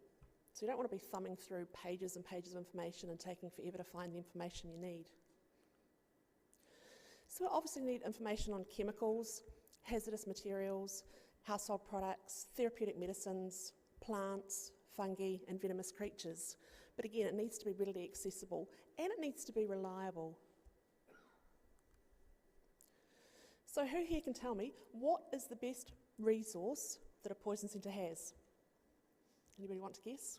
So you don't want to be thumbing through pages and pages of information and taking forever to find the information you need. So we obviously need information on chemicals, hazardous materials, household products, therapeutic medicines, plants, fungi, and venomous creatures. But again, it needs to be readily accessible and it needs to be reliable. So who here can tell me, what is the best resource that a poison centre has? Anybody want to guess?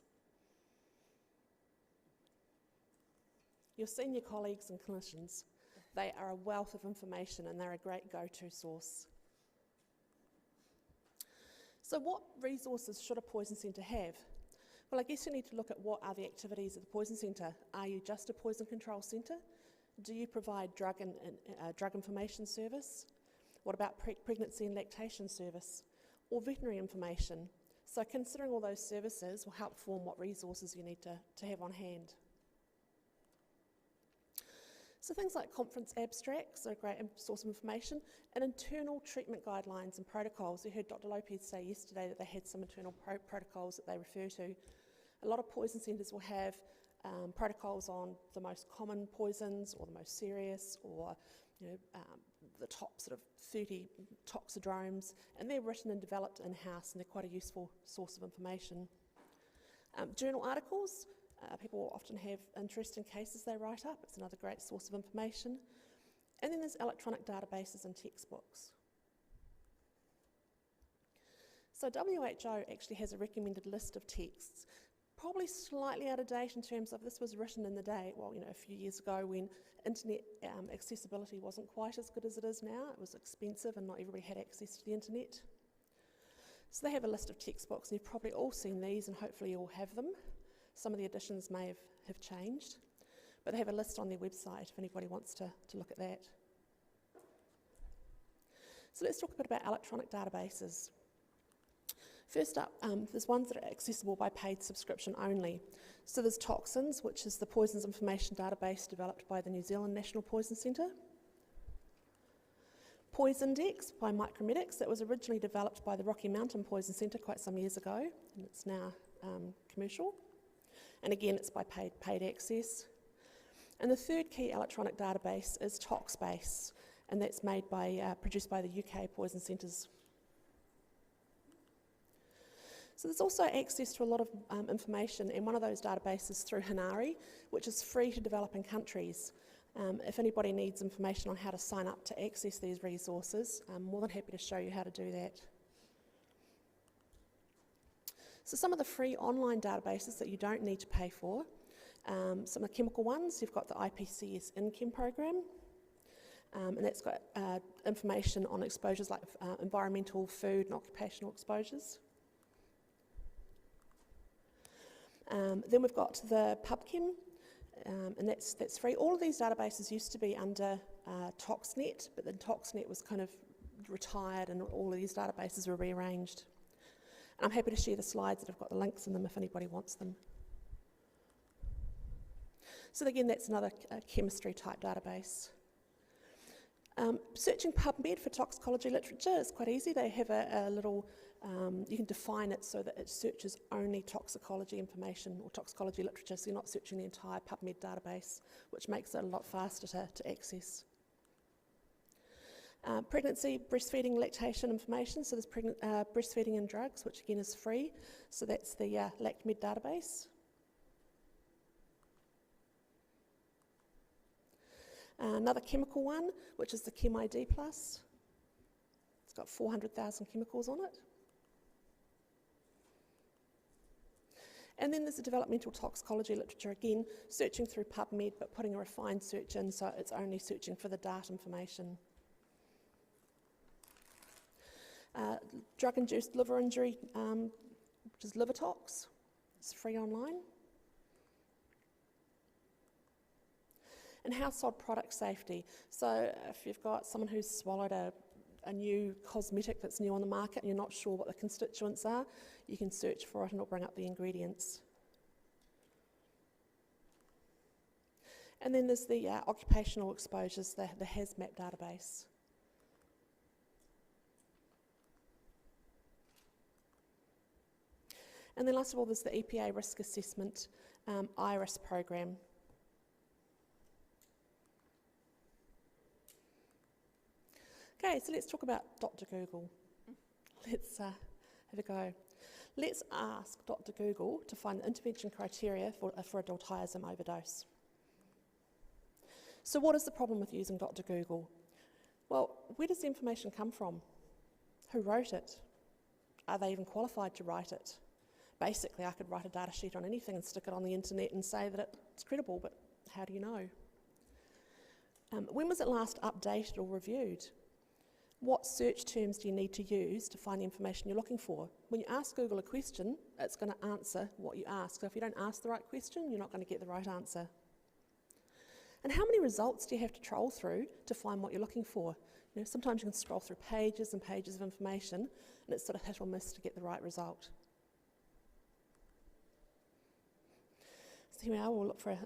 Your senior colleagues and clinicians, they are a wealth of information and they're a great go-to source. So what resources should a poison centre have? Well, I guess you need to look at what are the activities of the poison centre. Are you just a poison control centre? Do you provide drug information service? What about pregnancy and lactation service? Or veterinary information? So considering all those services will help form what resources you need to have on hand. So things like conference abstracts are a great source of information, and internal treatment guidelines and protocols. We heard Dr. Lopez say yesterday that they had some internal protocols that they refer to. A lot of poison centres will have protocols on the most common poisons or the most serious, or the top sort of 30 toxidromes, and they're written and developed in-house, and they're quite a useful source of information. Journal articles, people often have interesting cases they write up. It's another great source of information. And then there's electronic databases and textbooks. So WHO actually has a recommended list of texts, probably slightly out of date in terms of this was written in the day, well, a few years ago when internet accessibility wasn't quite as good as it is now. It was expensive and not everybody had access to the internet. So they have a list of textbooks, and you've probably all seen these, and hopefully you all have them. Some of the editions may have changed, but they have a list on their website if anybody wants to look at that. So let's talk a bit about electronic databases. First up, there's ones that are accessible by paid subscription only. So there's Toxins, which is the Poisons Information Database developed by the New Zealand National Poison Centre. Poisondex by Micromedics, that was originally developed by the Rocky Mountain Poison Centre quite some years ago, and it's now commercial. And again, it's by paid access. And the third key electronic database is ToxBase, and that's produced by the UK Poison Centres. So there's also access to a lot of information in one of those databases through Hinari, which is free to developing countries. If anybody needs information on how to sign up to access these resources, I'm more than happy to show you how to do that. So some of the free online databases that you don't need to pay for, some of the chemical ones, you've got the IPCS InChem program, and that's got information on exposures like environmental, food and occupational exposures. Then we've got the PubChem, and that's free. All of these databases used to be under ToxNet, but then ToxNet was kind of retired and all of these databases were rearranged. And I'm happy to share the slides that have got the links in them if anybody wants them. So again, that's another chemistry type database. Searching PubMed for toxicology literature is quite easy. They have a little, you can define it so that it searches only toxicology information or toxicology literature, so you're not searching the entire PubMed database, which makes it a lot faster to access. Pregnancy, breastfeeding, lactation information. So there's breastfeeding and drugs, which again is free. So that's the LactMed database. Another chemical one, which is the ChemID Plus. It's got 400,000 chemicals on it. And then there's the developmental toxicology literature, again, searching through PubMed, but putting a refined search in, so it's only searching for the dart information. Drug-induced liver injury, which is liver tox. It's free online. And household product safety. So if you've got someone who's swallowed a new cosmetic that's new on the market and you're not sure what the constituents are, you can search for it and it'll bring up the ingredients. And then there's the occupational exposures, the HAZMAP database. And then last of all, there's the EPA risk assessment IRIS program. Okay, so let's talk about Dr. Google. Let's have a go. Let's ask Dr. Google to find the intervention criteria for a diltiazem overdose. So what is the problem with using Dr. Google? Well, where does the information come from? Who wrote it? Are they even qualified to write it? Basically, I could write a data sheet on anything and stick it on the internet and say that it's credible, but how do you know? When was it last updated or reviewed? What search terms do you need to use to find the information you're looking for? When you ask Google a question, it's going to answer what you ask. So if you don't ask the right question, you're not going to get the right answer. And how many results do you have to troll through to find what you're looking for? You know, sometimes you can scroll through pages and pages of information, and it's sort of hit or miss to get the right result. So here we are, we'll look for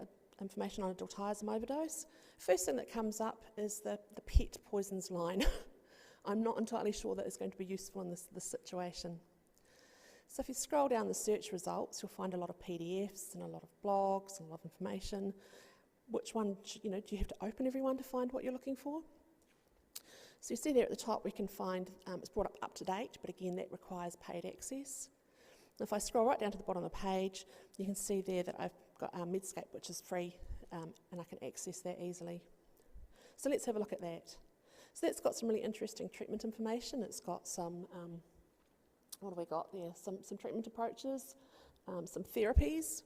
information on a diltiazem overdose. First thing that comes up is the pet poisons line. I'm not entirely sure that it's going to be useful in this situation. So if you scroll down the search results, you'll find a lot of PDFs and a lot of blogs and a lot of information. Which one, do you have to open every one to find what you're looking for? So you see there at the top we can find, it's brought up to date, but again that requires paid access. And if I scroll right down to the bottom of the page, you can see there that I've got Medscape, which is free, and I can access that easily. So let's have a look at that. So that's got some really interesting treatment information. It's got some, what have we got there? Some treatment approaches, some therapies.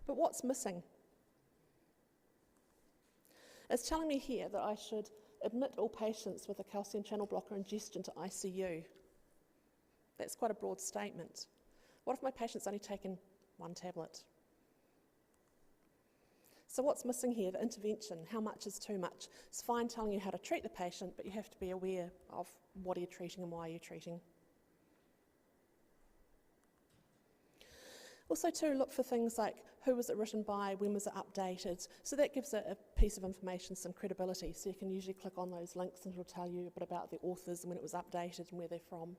But what's missing? It's telling me here that I should admit all patients with a calcium channel blocker ingestion to ICU. That's quite a broad statement. What if my patient's only taken one tablet? So what's missing here? The intervention. How much is too much? It's fine telling you how to treat the patient, but you have to be aware of what are you treating and why are you treating. Also too, look for things like who was it written by, when was it updated. So that gives a piece of information some credibility. So you can usually click on those links and it'll tell you a bit about the authors and when it was updated and where they're from.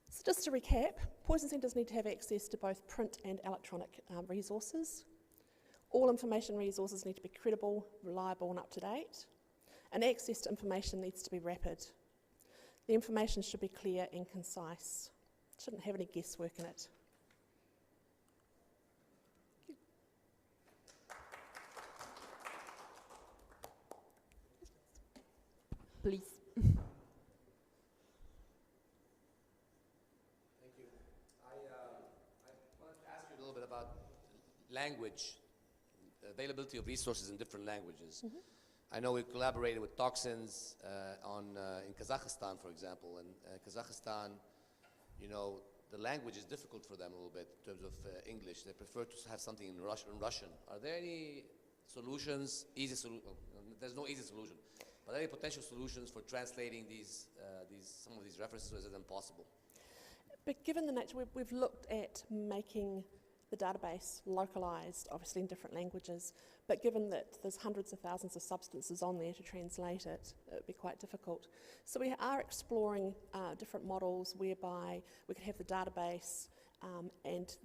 So just to recap, poison centres need to have access to both print and electronic resources. All information resources need to be credible, reliable and up to date. And access to information needs to be rapid. The information should be clear and concise. It shouldn't have any guesswork in it. Please. Thank you. I wanted to ask you a little bit about language, availability of resources in different languages. Mm-hmm. I know we've collaborated with toxins in Kazakhstan, for example, and Kazakhstan, the language is difficult for them a little bit in terms of English. They prefer to have something in Russian. Are there any solutions, there's no easy solution, but are there any potential solutions for translating some of these references, or is it impossible? But given the nature, we've looked at making the database localised, obviously in different languages, but given that there's hundreds of thousands of substances on there to translate it, it would be quite difficult. So we are exploring different models whereby we could have the database and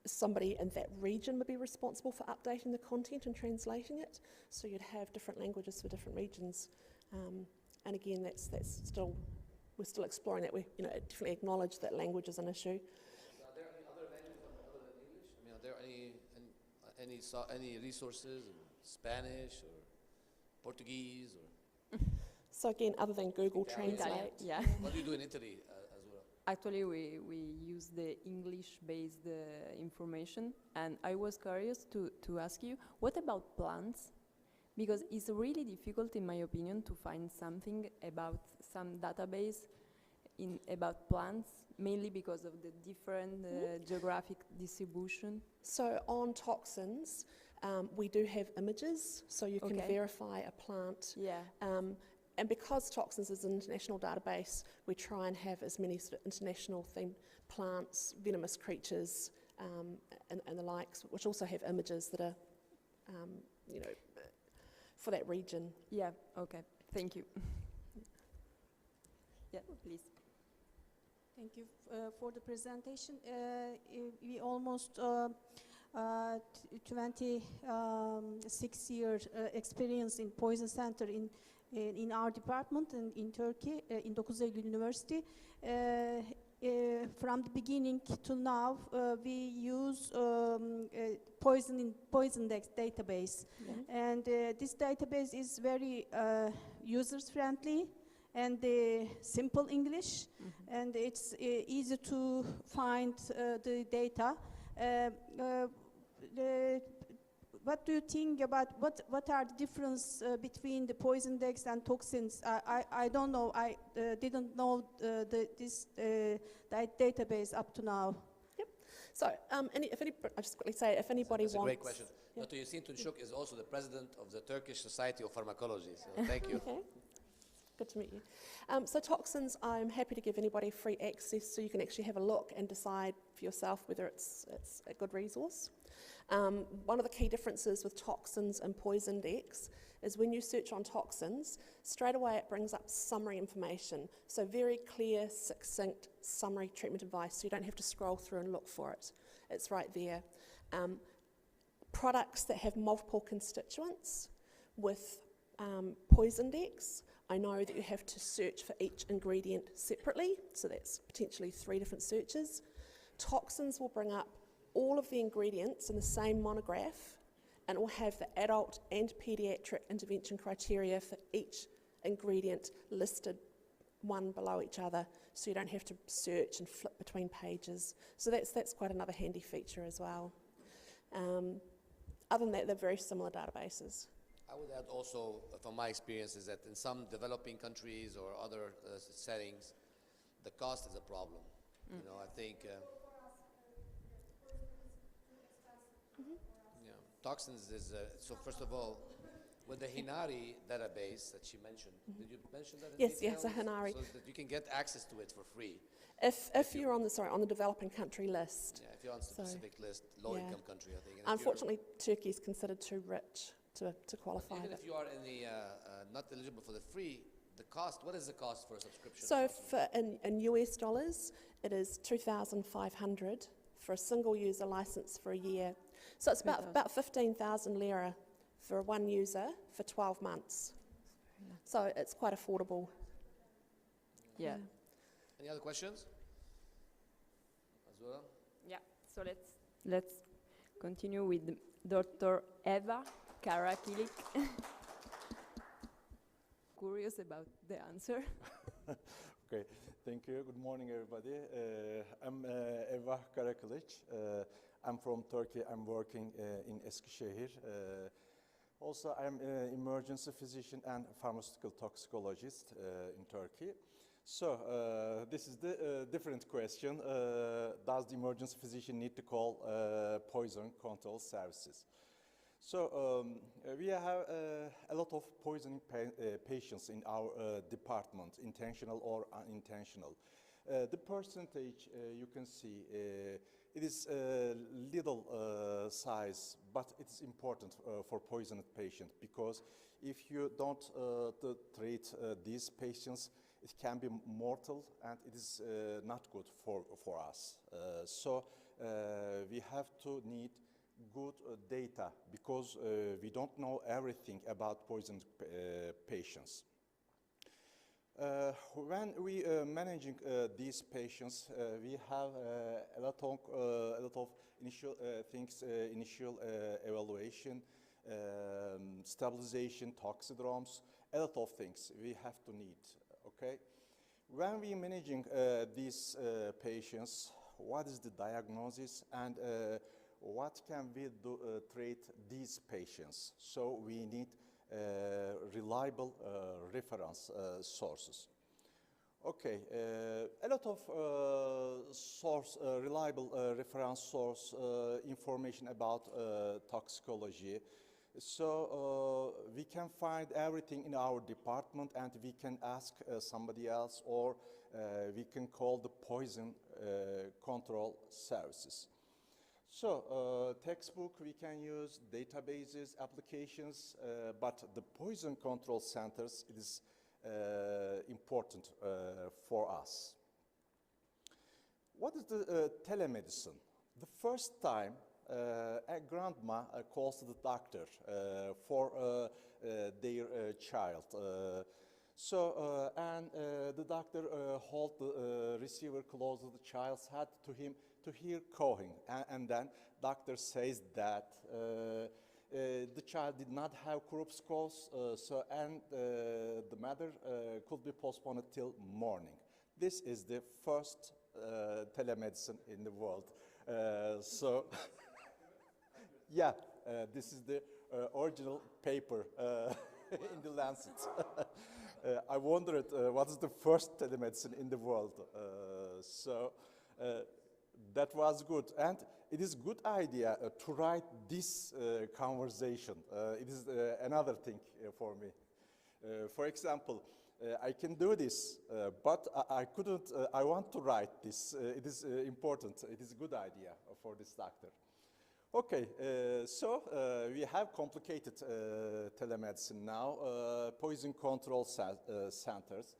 somebody in that region would be responsible for updating the content and translating it. So you'd have different languages for different regions. And again, that's still, we're still exploring that. We definitely acknowledge that language is an issue. Are there any other languages other than English? I mean, are there any resources in Spanish or Portuguese or? So again, other than Google Italian? Translate. Yeah. What do you do in Italy as well? Actually, we use the English-based information, and I was curious to ask you, what about plants? Because it's really difficult, in my opinion, to find something about some database about plants, mainly because of the different geographic distribution. So on toxins, we do have images, so you can verify a plant. Yeah. And because toxins is an international database, we try and have as many sort of international themed plants, venomous creatures, and the likes, which also have images that are, for that region. Yeah, okay, thank you. Yeah, please. Thank you for the presentation. We almost 26 years experience in Poison Center in our department and in Turkey, in 9 Eylül University. From the beginning to now, we use poison database, and this database is very user-friendly and simple English, and it's easy to find the data. What do you think about what are the difference between the poison decks and toxins? I don't know. I didn't know this database up to now. Yep. So, I'll just quickly say, if anybody That's wants... a great question. Dr. Yasin Tunçuk is also the president of the Turkish Society of Pharmacology, so thank you. Okay. Good to meet you. So toxins, I'm happy to give anybody free access so you can actually have a look and decide for yourself whether it's a good resource. One of the key differences with toxins and poison decks is when you search on toxins, straight away it brings up summary information. So very clear, succinct summary treatment advice, so you don't have to scroll through and look for it. It's right there. Products that have multiple constituents with poison decks, I know that you have to search for each ingredient separately, so that's potentially 3 different searches. Toxins will bring up all of the ingredients in the same monograph, and it will have the adult and pediatric intervention criteria for each ingredient listed one below each other, so you don't have to search and flip between pages. So that's quite another handy feature as well. Other than that, they're very similar databases. I would add also, from my experience, is that in some developing countries or other settings, the cost is a problem. You know, I think toxins is, so first of all, with the Hinari database that she mentioned, did you mention that in detail? Yes, a Hinari. So that you can get access to it for free. If you're on the developing country list. Yeah, if you're on the specific list, low-income country, I think. Unfortunately, Turkey is considered too rich to qualify. Even if you are in the not eligible for the free, the cost, what is the cost for a subscription? So in US dollars, it is $2,500 for a single user license for a year. So it's about 15,000 lira for one user for 12 months. So it's quite affordable. Yeah. Any other questions? As well? Yeah. So let's continue with Dr. Eva Karakilik. Curious about the answer. Okay, thank you. Good morning, everybody. I'm Eva Karakılıç. I'm from Turkey. I'm working in Eskişehir. Also, I'm an emergency physician and pharmaceutical toxicologist in Turkey. So, this is the different question. Does the emergency physician need to call poison control services? So, we have a lot of poisoning patients in our department, intentional or unintentional. The percentage you can see, it is little size, but it's important for poisoned patient, because if you don't treat these patients, it can be mortal and it is not good for us. So we have to need good data because we don't know everything about poisoned patients. When we managing these patients, we have a lot of initial things, initial evaluation, stabilization, toxidromes, a lot of things we have to need, okay? When we managing these patients, what is the diagnosis and what can we do treat these patients? So we need reliable reference sources. Okay, a lot of reliable reference source information about toxicology. So we can find everything in our department and we can ask somebody else or we can call the poison control services. So textbook we can use, databases, applications, but the poison control centers it is important for us. What is the telemedicine? The first time a grandma calls the doctor for their child. And the doctor holds the receiver close to the child's head to him to hear cawing. And then doctor says that the child did not have Krupp's cause, and the matter could be postponed till morning. This is the first telemedicine in the world. Yeah, this is the original paper in the Lancet. I wondered what is the first telemedicine in the world. That was good, and it is a good idea to write this conversation. It is another thing for me. For example, I can do this, but I couldn't. I want to write this. It is important. It is a good idea for this doctor. Okay, we have complicated telemedicine now, poison control centers.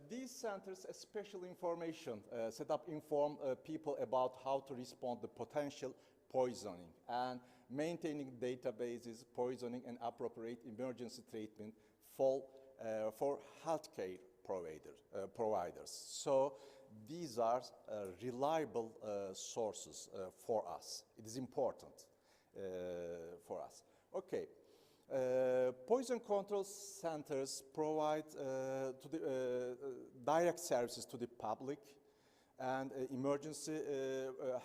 These centers, special information set up inform people about how to respond to potential poisoning and maintaining databases, poisoning and appropriate emergency treatment for healthcare providers. So these are reliable sources for us. It is important for us. Okay. Poison control centers provide direct services to the public and emergency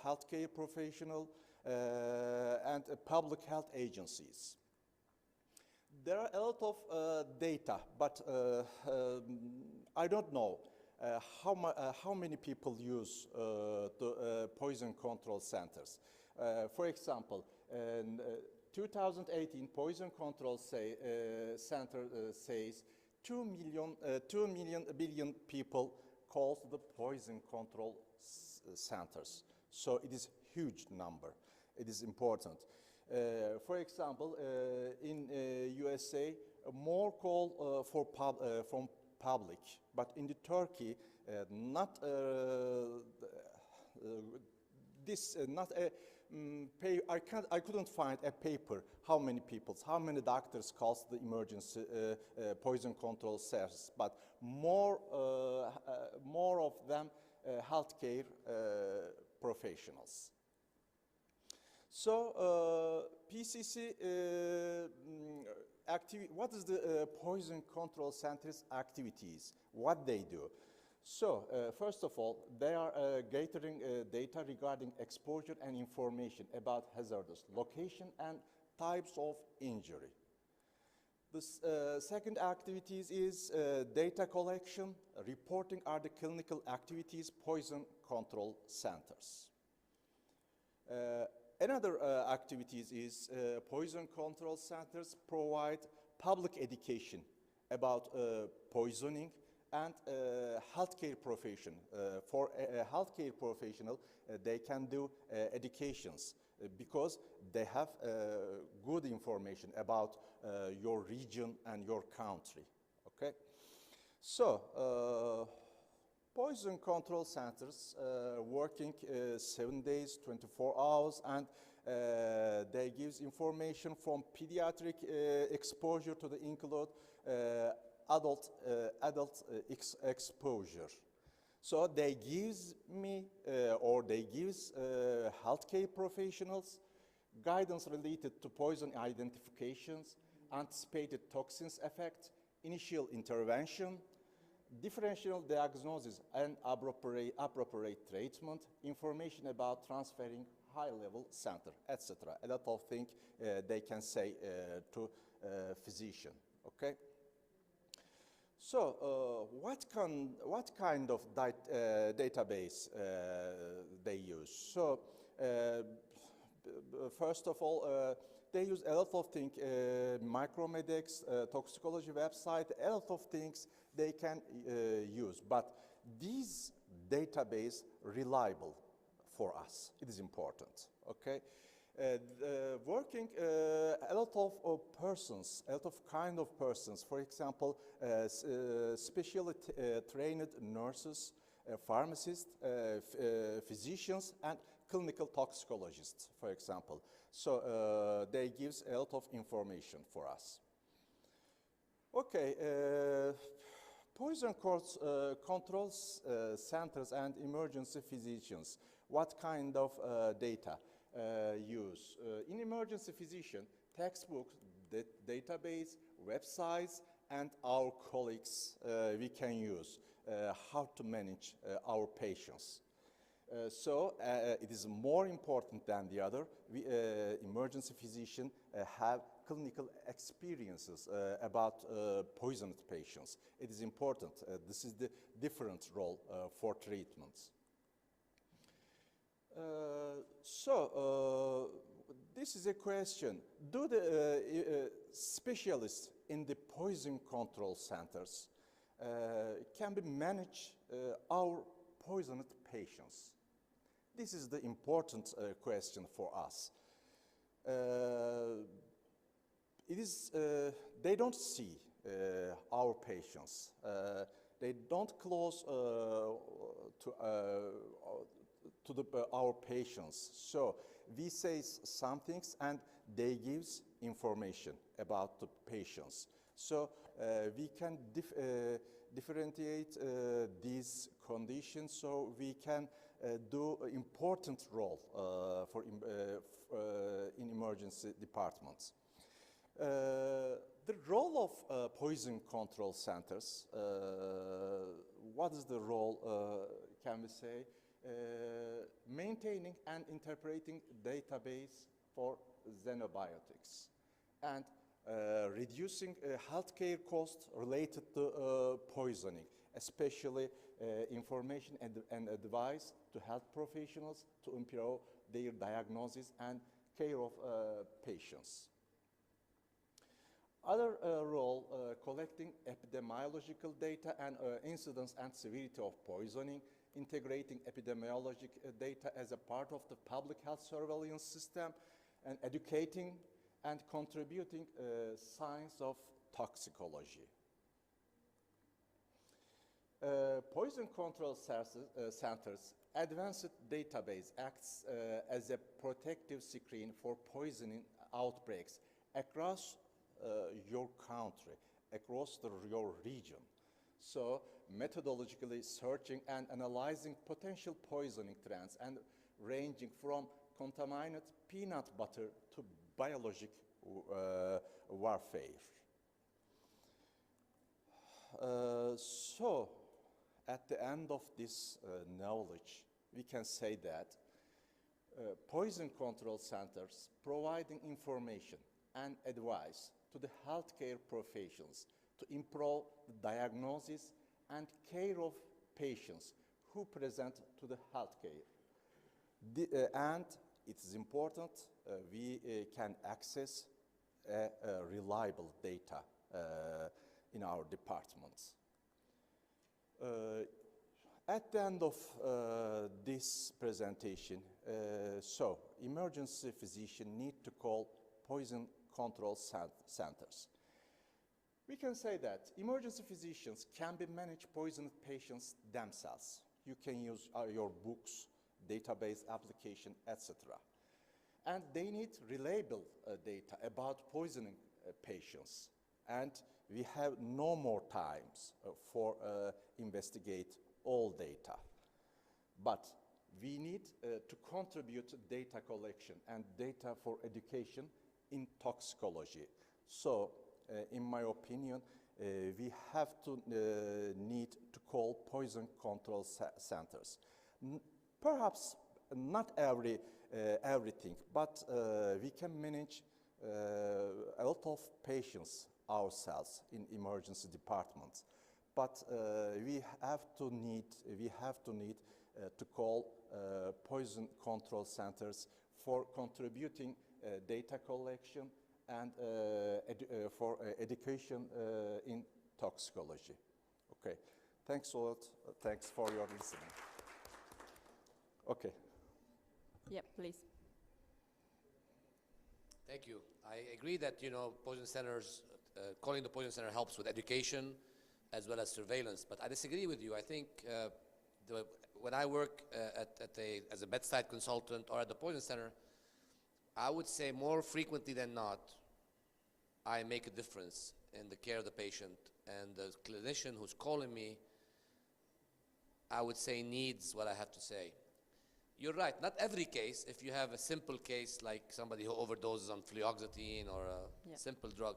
healthcare professional and public health agencies. There are a lot of data, but I don't know how many people use the poison control centers. For example, in 2018, Poison Control Center says 2 billion people call the poison control centers. So it is a huge number. It is important. For example, in USA, more call from public, but in the Turkey, not I couldn't find a paper how many people, how many doctors calls the emergency poison control service, but more of them healthcare professionals. So PCC what is the poison control center's activities? What they do? So, first of all, they are gathering data regarding exposure and information about hazardous location and types of injury. The second activities is data collection. Reporting are the clinical activities, poison control centers. Another activities is poison control centers provide public education about poisoning and healthcare profession. For a healthcare professional, they can do educations because they have good information about your region and your country, okay? So, Poison control centers working 7 days, 24 hours, and they gives information from pediatric exposure to the include adult exposure. So they gives me or they gives healthcare professionals guidance related to poison identifications, anticipated toxins effect, initial intervention, differential diagnosis and appropriate treatment, information about transferring high-level center, etc. A lot of things they can say to physician, okay? So what kind of database they use? So first of all, they use a lot of things, micromedics, toxicology website, a lot of things they can use. But these database reliable for us. It is important, okay? Working a lot of persons, a lot of kind of persons, for example, specially trained nurses, pharmacists, physicians, and clinical toxicologists, for example. So they gives a lot of information for us. Okay, poison controls centers and emergency physicians. What kind of data use? In emergency physician, textbook, database, websites, and our colleagues we can use how to manage our patients. So it is more important than the other. We, emergency physician have clinical experiences about poisoned patients. It is important. This is the different role for treatments. This is a question. Do the specialists in the poison control centers can be manage our poisoned patients? This is the important question for us. It is, they don't see our patients. They don't close to our patients. So we say some things and they gives information about the patients. So we can differentiate these conditions, so we can do an important role in emergency departments. The role of poison control centers, what is the role, can we say? Maintaining and interpreting database for xenobiotics and reducing healthcare costs related to poisoning, especially information and advice to health professionals to improve their diagnosis and care of patients. Other role, collecting epidemiological data and incidence and severity of poisoning, integrating epidemiologic data as a part of the public health surveillance system, and educating and contributing science of toxicology. Poison control centers advanced database acts as a protective screen for poisoning outbreaks across your country, across your region. So methodologically searching and analyzing potential poisoning trends and ranging from contaminated peanut butter to biologic warfare. So at the end of this knowledge, we can say that poison control centers providing information and advice to the healthcare professionals to improve the diagnosis and care of patients who present to the healthcare. And it is important we can access reliable data in our departments. At the end of this presentation, so emergency physician need to call poison control centers. We can say that emergency physicians can be managed poisoned patients themselves. You can use your books, database application, etc. And they need reliable data about poisoning patients. And we have no more times for investigate all data. But we need to contribute to data collection and data for education in toxicology. So, in my opinion, we have to need to call poison control centers. Perhaps not everything, but we can manage a lot of patients ourselves in emergency departments. But we have to need to call poison control centers for contributing data collection and for education in toxicology. Okay, thanks a lot. Thanks for your listening. Okay. Yeah, please. Thank you. I agree that, poison centers, calling the poison center helps with education as well as surveillance, but I disagree with you. I think when I work as a bedside consultant or at the poison center, I would say more frequently than not, I make a difference in the care of the patient, and the clinician who's calling me, I would say, needs what I have to say. You're right, not every case. If you have a simple case like somebody who overdoses on fluoxetine or a simple drug,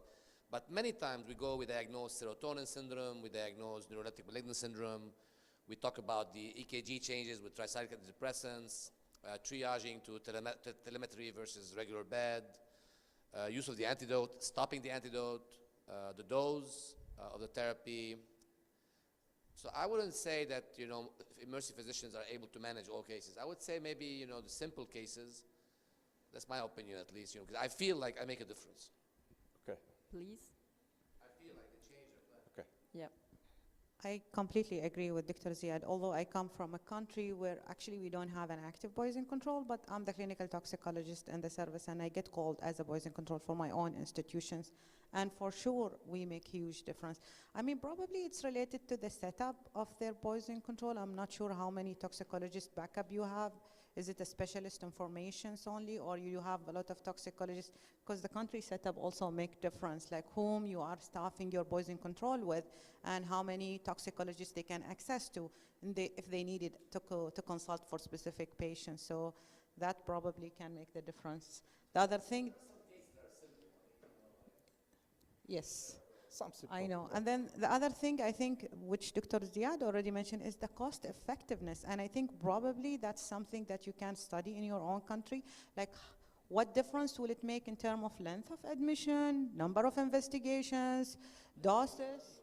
but many times we diagnose serotonin syndrome, we diagnose neuroleptic malignant syndrome, we talk about the EKG changes with tricyclic antidepressants, triaging to telemetry versus regular bed, use of the antidote, stopping the antidote, the dose of the therapy. So I wouldn't say that, emergency physicians are able to manage all cases. I would say maybe, the simple cases, that's my opinion at least, because I feel like I make a difference. Okay. Please. I feel like they change their plan. Okay. Yeah. I completely agree with Dr. Ziad, although I come from a country where actually we don't have an active poison control, but I'm the clinical toxicologist in the service and I get called as a poison control for my own institutions. And for sure, we make huge difference. I mean, probably it's related to the setup of their poison control. I'm not sure how many toxicologists backup you have. Is it a specialist informations only, or you have a lot of toxicologists? Because the country setup also make difference, like whom you are staffing your poison control with, and how many toxicologists they can access to, and if they needed to consult for specific patients. So that probably can make the difference. The other thing, yes. I know. And then the other thing I think, which Dr. Ziad already mentioned, is the cost effectiveness. And I think probably that's something that you can study in your own country. Like, what difference will it make in terms of length of admission, number of investigations, doses?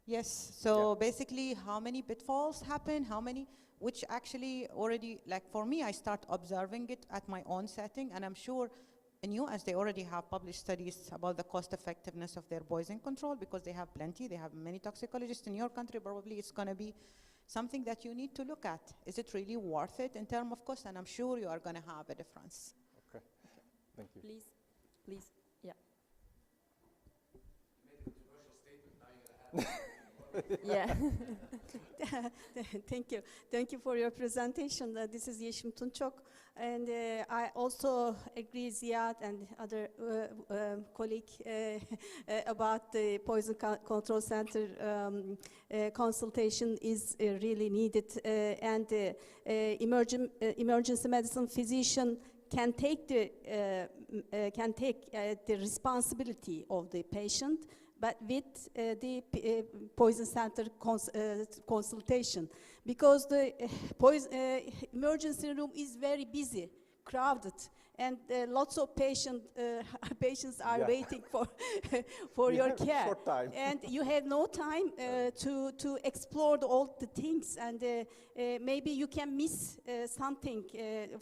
Yes. So basically, how many pitfalls happen, which actually already, like for me, I start observing it at my own setting, and I'm sure in US, they already have published studies about the cost effectiveness of their poison control because they have plenty, they have many toxicologists. In your country, probably it's going to be something that you need to look at. Is it really worth it in terms of cost? And I'm sure you are going to have a difference. Okay, thank you. Please, yeah. Yeah. Thank you for your presentation. This is Yeşim Tunçok, and I also agree, Ziad and other colleague about the poison control center consultation is really needed, and emergency medicine physician can take the responsibility of the patient, but with the poison center consultation, because the emergency room is very busy, crowded, and lots of patients are waiting for your care. Short time. And you have no time to explore all the things, and maybe you can miss something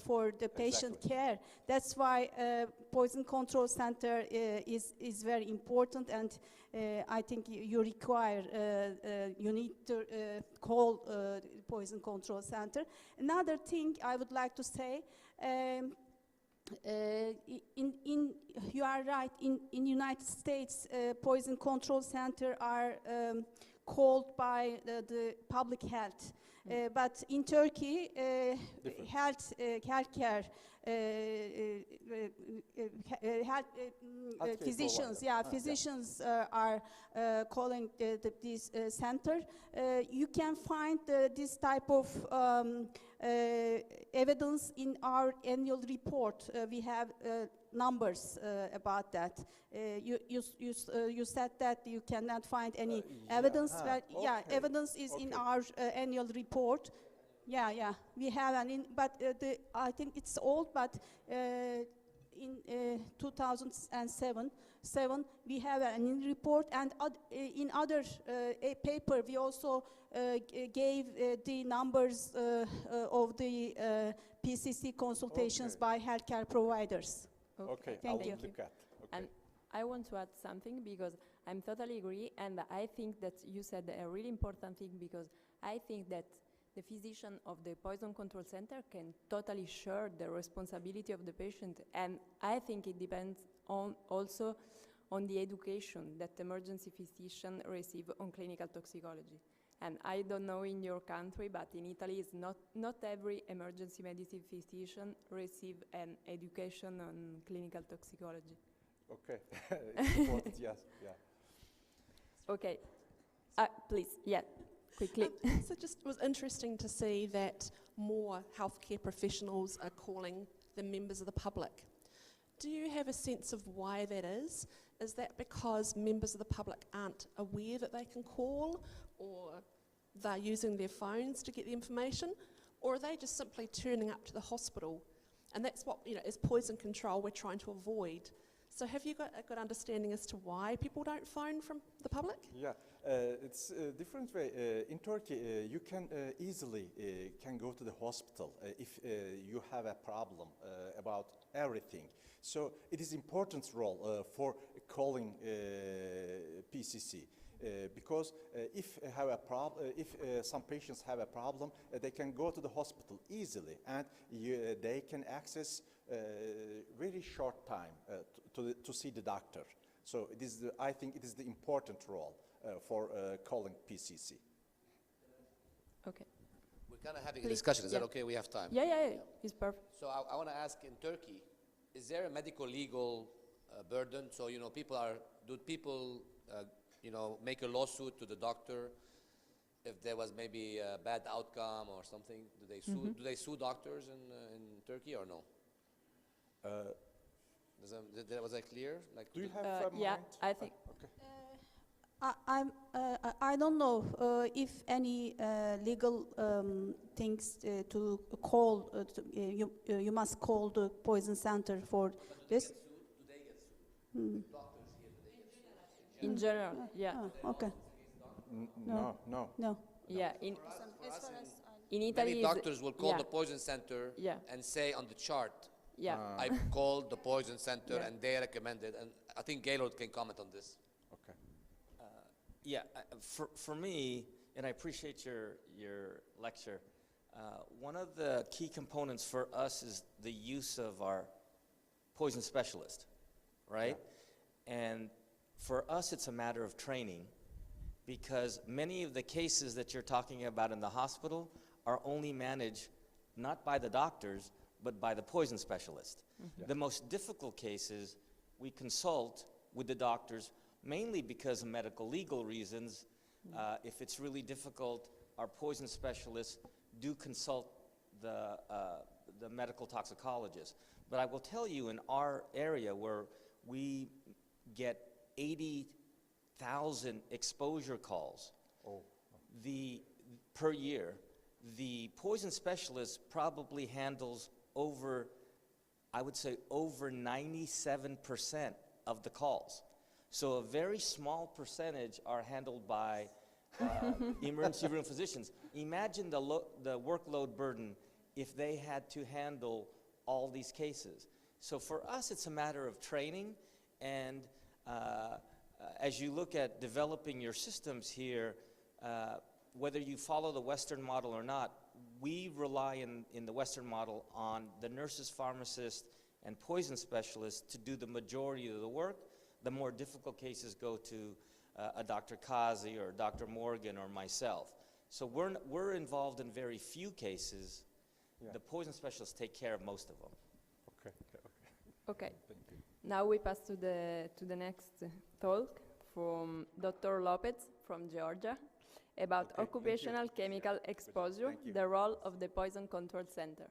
for the patient care. That's why poison control center is very important, and I think you need to call poison control center. Another thing I would like to say, You are right. In United States, poison control center are called by the public health. But in Turkey, healthcare, physicians, physicians are calling this center. You can find this type of evidence in our annual report. We have numbers about that. You said that you cannot find any evidence. Evidence is in our annual report. We have but I think it's old, but in 2007, we have an annual report, and in other a paper we also gave the numbers of the PCC consultations by healthcare providers. Okay, Thank you. look at. And I want to add something, because I'm totally agree, and I think that you said a really important thing, because I think that the physician of the poison control center can totally share the responsibility of the patient, and I think it depends also on the education that emergency physicians receive on clinical toxicology. And I don't know in your country, but in Italy, it's not every emergency medicine physician receive an education on clinical toxicology. Okay, it's important, yes, Okay, please, quickly. So just it was interesting to see that more healthcare professionals are calling them members of the public. Do you have a sense of why that is? Is that because members of the public aren't aware that they can call, or they're using their phones to get the information, or are they just simply turning up to the hospital? And that's what, as poison control, we're trying to avoid. So have you got a good understanding as to why people don't phone from the public? Yeah, it's a different way. In Turkey, you can easily can go to the hospital if you have a problem about everything. So it is important role for calling PCC. Because if some patients have a problem, they can go to the hospital easily, and they can access very short time to see the doctor. So it is I think it is the important role for calling PCC. Okay. We're kind of having a discussion. Is that okay? We have time. Yeah. It's perfect. So I want to ask, in Turkey, is there a medical legal burden? So do people make a lawsuit to the doctor if there was maybe a bad outcome or something? Do they sue? Do they sue doctors in Turkey or no? Was I clear? Do you have yeah, I think. Okay. I don't know if any legal things to call. You must call the poison center for this. Do they get sued? Doctors here, do they get sued? In general, yeah. Okay. No. Yeah. In Italy, many doctors will call the poison center and say on the chart, I called the poison center and they recommended. And I think Gaylord can comment on this. Okay. For me, and I appreciate your lecture, one of the key components for us is the use of our poison specialist, right? Yeah. And for us, it's a matter of training, because many of the cases that you're talking about in the hospital are only managed not by the doctors, but by the poison specialist. The most difficult cases, we consult with the doctors, mainly because of medical legal reasons. If it's really difficult, our poison specialists do consult the medical toxicologist. But I will tell you, in our area where we get 80,000 exposure calls per year, the poison specialist probably handles over 97% of the calls. So a very small percentage are handled by emergency room physicians. Imagine the workload burden if they had to handle all these cases. So for us, it's a matter of training, and as you look at developing your systems here, whether you follow the Western model or not, we rely in the Western model on the nurses, pharmacists, and poison specialists to do the majority of the work. The more difficult cases go to a Dr. Kazi or Dr. Morgan or myself. So we're involved in very few cases. Yeah. The poison specialists take care of most of them. Okay. Okay. Thank you. Now we pass to the next talk from Dr. Lopez from Georgia about Okay, occupational chemical exposure, the role of the Poison Control Center.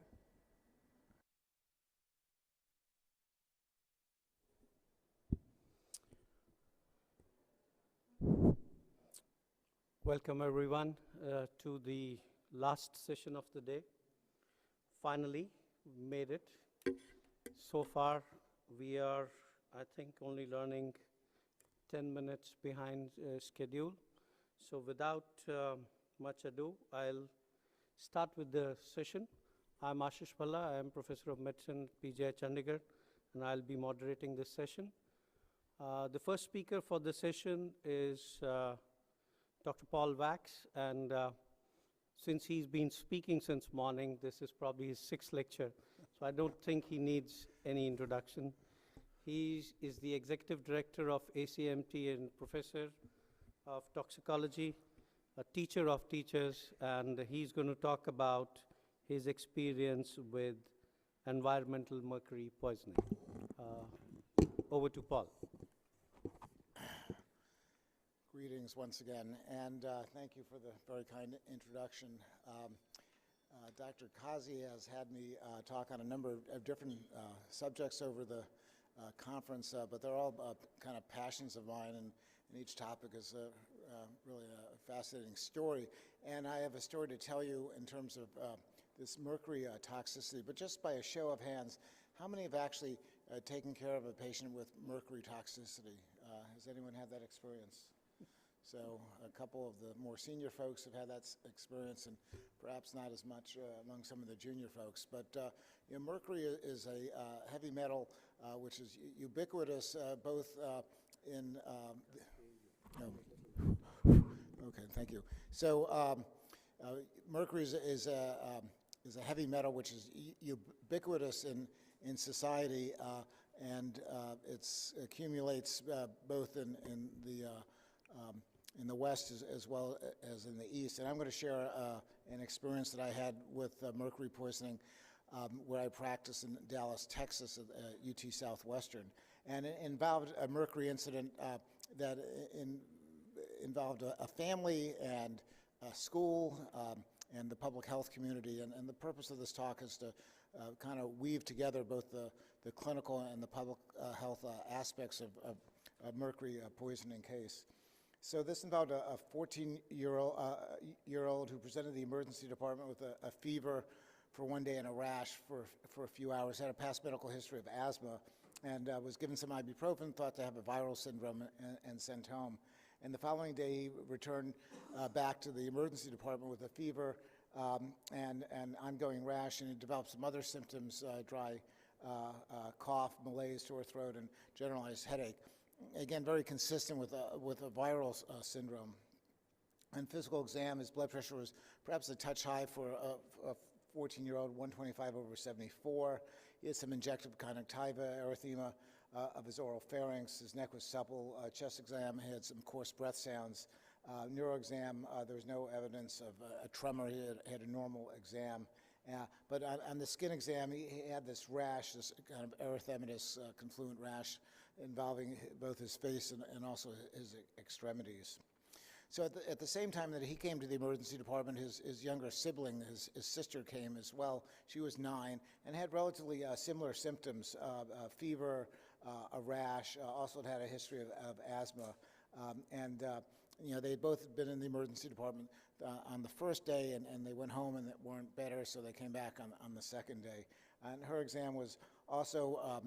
Welcome everyone to the last session of the day. Finally, we made it. So far, we are, I think, only learning 10 minutes behind schedule. So without much ado, I'll start with the session. I'm Ashish Bhalla. I am Professor of Medicine at PGI Chandigarh, and I'll be moderating this session. The first speaker for the session is Dr. Paul Wax, and since he's been speaking since morning, this is probably his 6th lecture, so I don't think he needs any introduction. He is the Executive Director of ACMT and Professor of Toxicology, a teacher of teachers, and he's going to talk about his experience with environmental mercury poisoning. Over to Paul. Greetings once again, and thank you for the very kind introduction. Dr. Kazi has had me talk on a number of different subjects over the conference, but they're all kind of passions of mine, and each topic is really a fascinating story. And I have a story to tell you in terms of this mercury toxicity, but just by a show of hands, how many have actually taken care of a patient with mercury toxicity? Has anyone had that experience? So a couple of the more senior folks have had that experience, and perhaps not as much among some of the junior folks. But you know, mercury is a heavy metal which is ubiquitous both in okay, thank you. So mercury is a heavy metal which is ubiquitous in society, and it accumulates both in the West as well as in the East. And I'm going to share an experience that I had with mercury poisoning where I practiced in Dallas, Texas at UT Southwestern. And it involved a mercury incident that involved a family and a school and the public health community. And the purpose of this talk is to kind of weave together both the clinical and the public health aspects of mercury poisoning case. So this involved a 14-year-old who presented to the emergency department with a fever for one day and a rash for a few hours, had a past medical history of asthma, and was given some ibuprofen, thought to have a viral syndrome, and sent home. And the following day, he returned back to the emergency department with a fever and ongoing rash, and he developed some other symptoms, dry cough, malaise, sore throat, and generalized headache. Again, very consistent with a viral syndrome. On physical exam, his blood pressure was perhaps a touch high for a 14-year-old, 125/74. He had some injective conjunctiva, erythema of his oral pharynx. His neck was supple. Chest exam, he had some coarse breath sounds. Neuro exam, there was no evidence of a tremor. He had a normal exam. But on the skin exam, he had this rash, this kind of erythematous confluent rash involving both his face and also his extremities. So at the same time that he came to the emergency department, his younger sibling, his sister, came as well. She was 9 and had relatively similar symptoms, fever, a rash, also had a history of asthma. You know, they had both been in the emergency department on the first day, and they went home and weren't better, so they came back on the second day. And her exam was also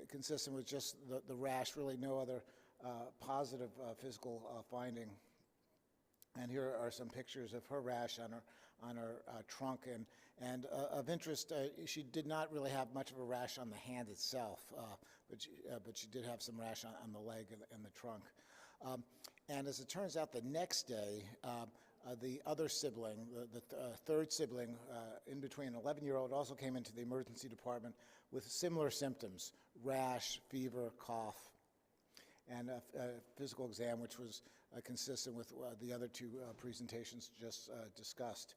consistent with just the rash, really no other positive physical finding. And here are some pictures of her rash on her trunk. And of interest, she did not really have much of a rash on the hand itself, but she did have some rash on the leg and the trunk. And as it turns out, the next day, the other sibling, the third sibling in between, an 11-year-old, also came into the emergency department with similar symptoms: rash, fever, cough, and a physical exam which was consistent with the other two presentations just discussed.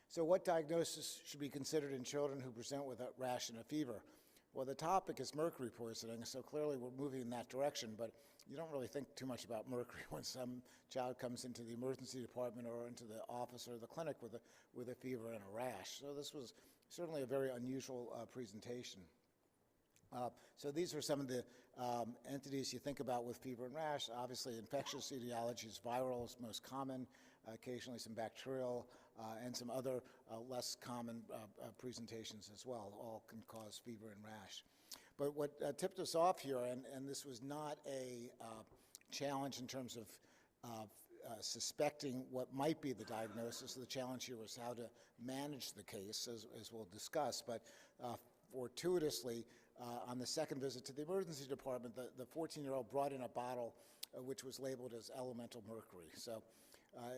So what diagnosis should be considered in children who present with a rash and a fever? Well, the topic is mercury poisoning, so clearly we're moving in that direction, but you don't really think too much about mercury when some child comes into the emergency department or into the office or the clinic with a fever and a rash. So this was certainly a very unusual presentation. So these are some of the entities you think about with fever and rash. Obviously, infectious etiologies, viral is most common, occasionally some bacterial, and some other less common presentations as well. All can cause fever and rash. But what tipped us off here, and this was not a challenge in terms of suspecting what might be the diagnosis. The challenge here was how to manage the case, as we'll discuss. But fortuitously, on the second visit to the emergency department, the 14-year-old brought in a bottle which was labeled as elemental mercury. So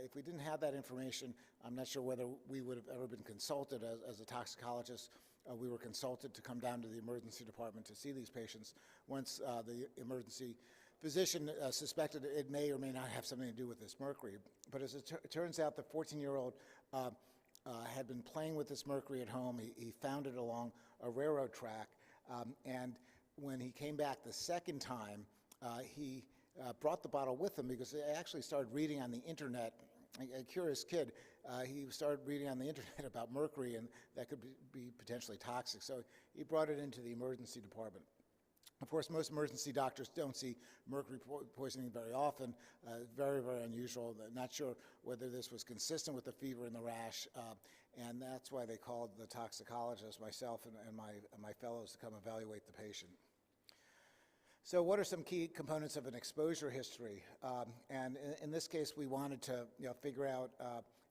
if we didn't have that information, I'm not sure whether we would have ever been consulted as a toxicologist. We were consulted to come down to the emergency department to see these patients. Once the emergency physician suspected it may or may not have something to do with this mercury. But as it turns out, the 14-year-old had been playing with this mercury at home. He found it along a railroad track. And when he came back the second time, he brought the bottle with him because he actually started reading on the internet. A curious kid, he started reading on the internet about mercury, and that could be potentially toxic. So he brought it into the emergency department. Of course, most emergency doctors don't see mercury poisoning very often. Very, very unusual. They're not sure whether this was consistent with the fever and the rash, and that's why they called the toxicologist, myself, and my fellows to come evaluate the patient. So what are some key components of an exposure history? And in this case, we wanted to figure out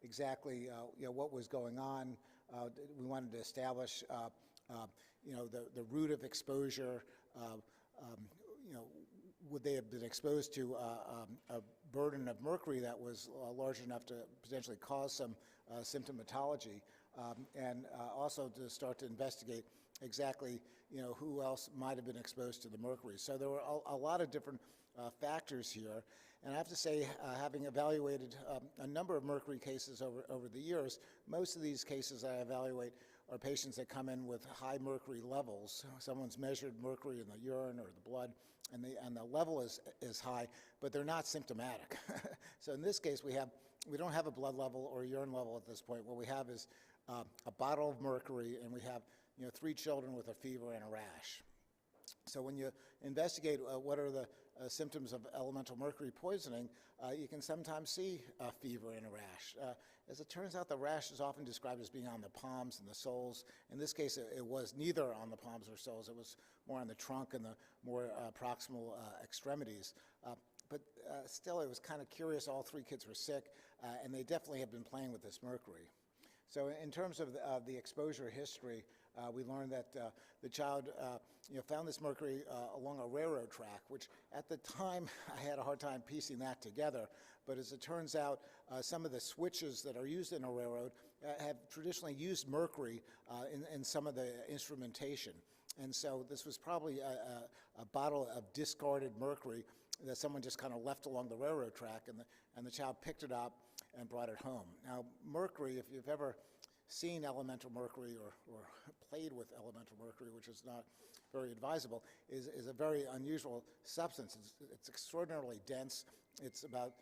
exactly what was going on. We wanted to establish the route of exposure. Would they have been exposed to a burden of mercury that was large enough to potentially cause some symptomatology, and also to start to investigate exactly who else might have been exposed to the mercury. So there were a lot of different factors here, and I have to say, having evaluated a number of mercury cases over the years, most of these cases I evaluate are patients that come in with high mercury levels. Someone's measured mercury in the urine or the blood, and the level is high, but they're not symptomatic. So in this case, we don't have a blood level or a urine level at this point. What we have is a bottle of mercury, and we have 3 children with a fever and a rash. So when you investigate what are the symptoms of elemental mercury poisoning, you can sometimes see a fever and a rash. As it turns out, the rash is often described as being on the palms and the soles. In this case, it was neither on the palms or soles. It was more on the trunk and the more proximal extremities. But still, it was kind of curious. All 3 kids were sick, and they definitely have been playing with this mercury. So in terms of the exposure history, we learned that the child found this mercury along a railroad track, which at the time I had a hard time piecing that together. But as it turns out, some of the switches that are used in a railroad have traditionally used mercury in some of the instrumentation. And so this was probably a bottle of discarded mercury that someone just kind of left along the railroad track, and the child picked it up and brought it home. Now, mercury, if you've ever seen elemental mercury or played with elemental mercury, which is not very advisable, is a very unusual substance. It's extraordinarily dense. It's about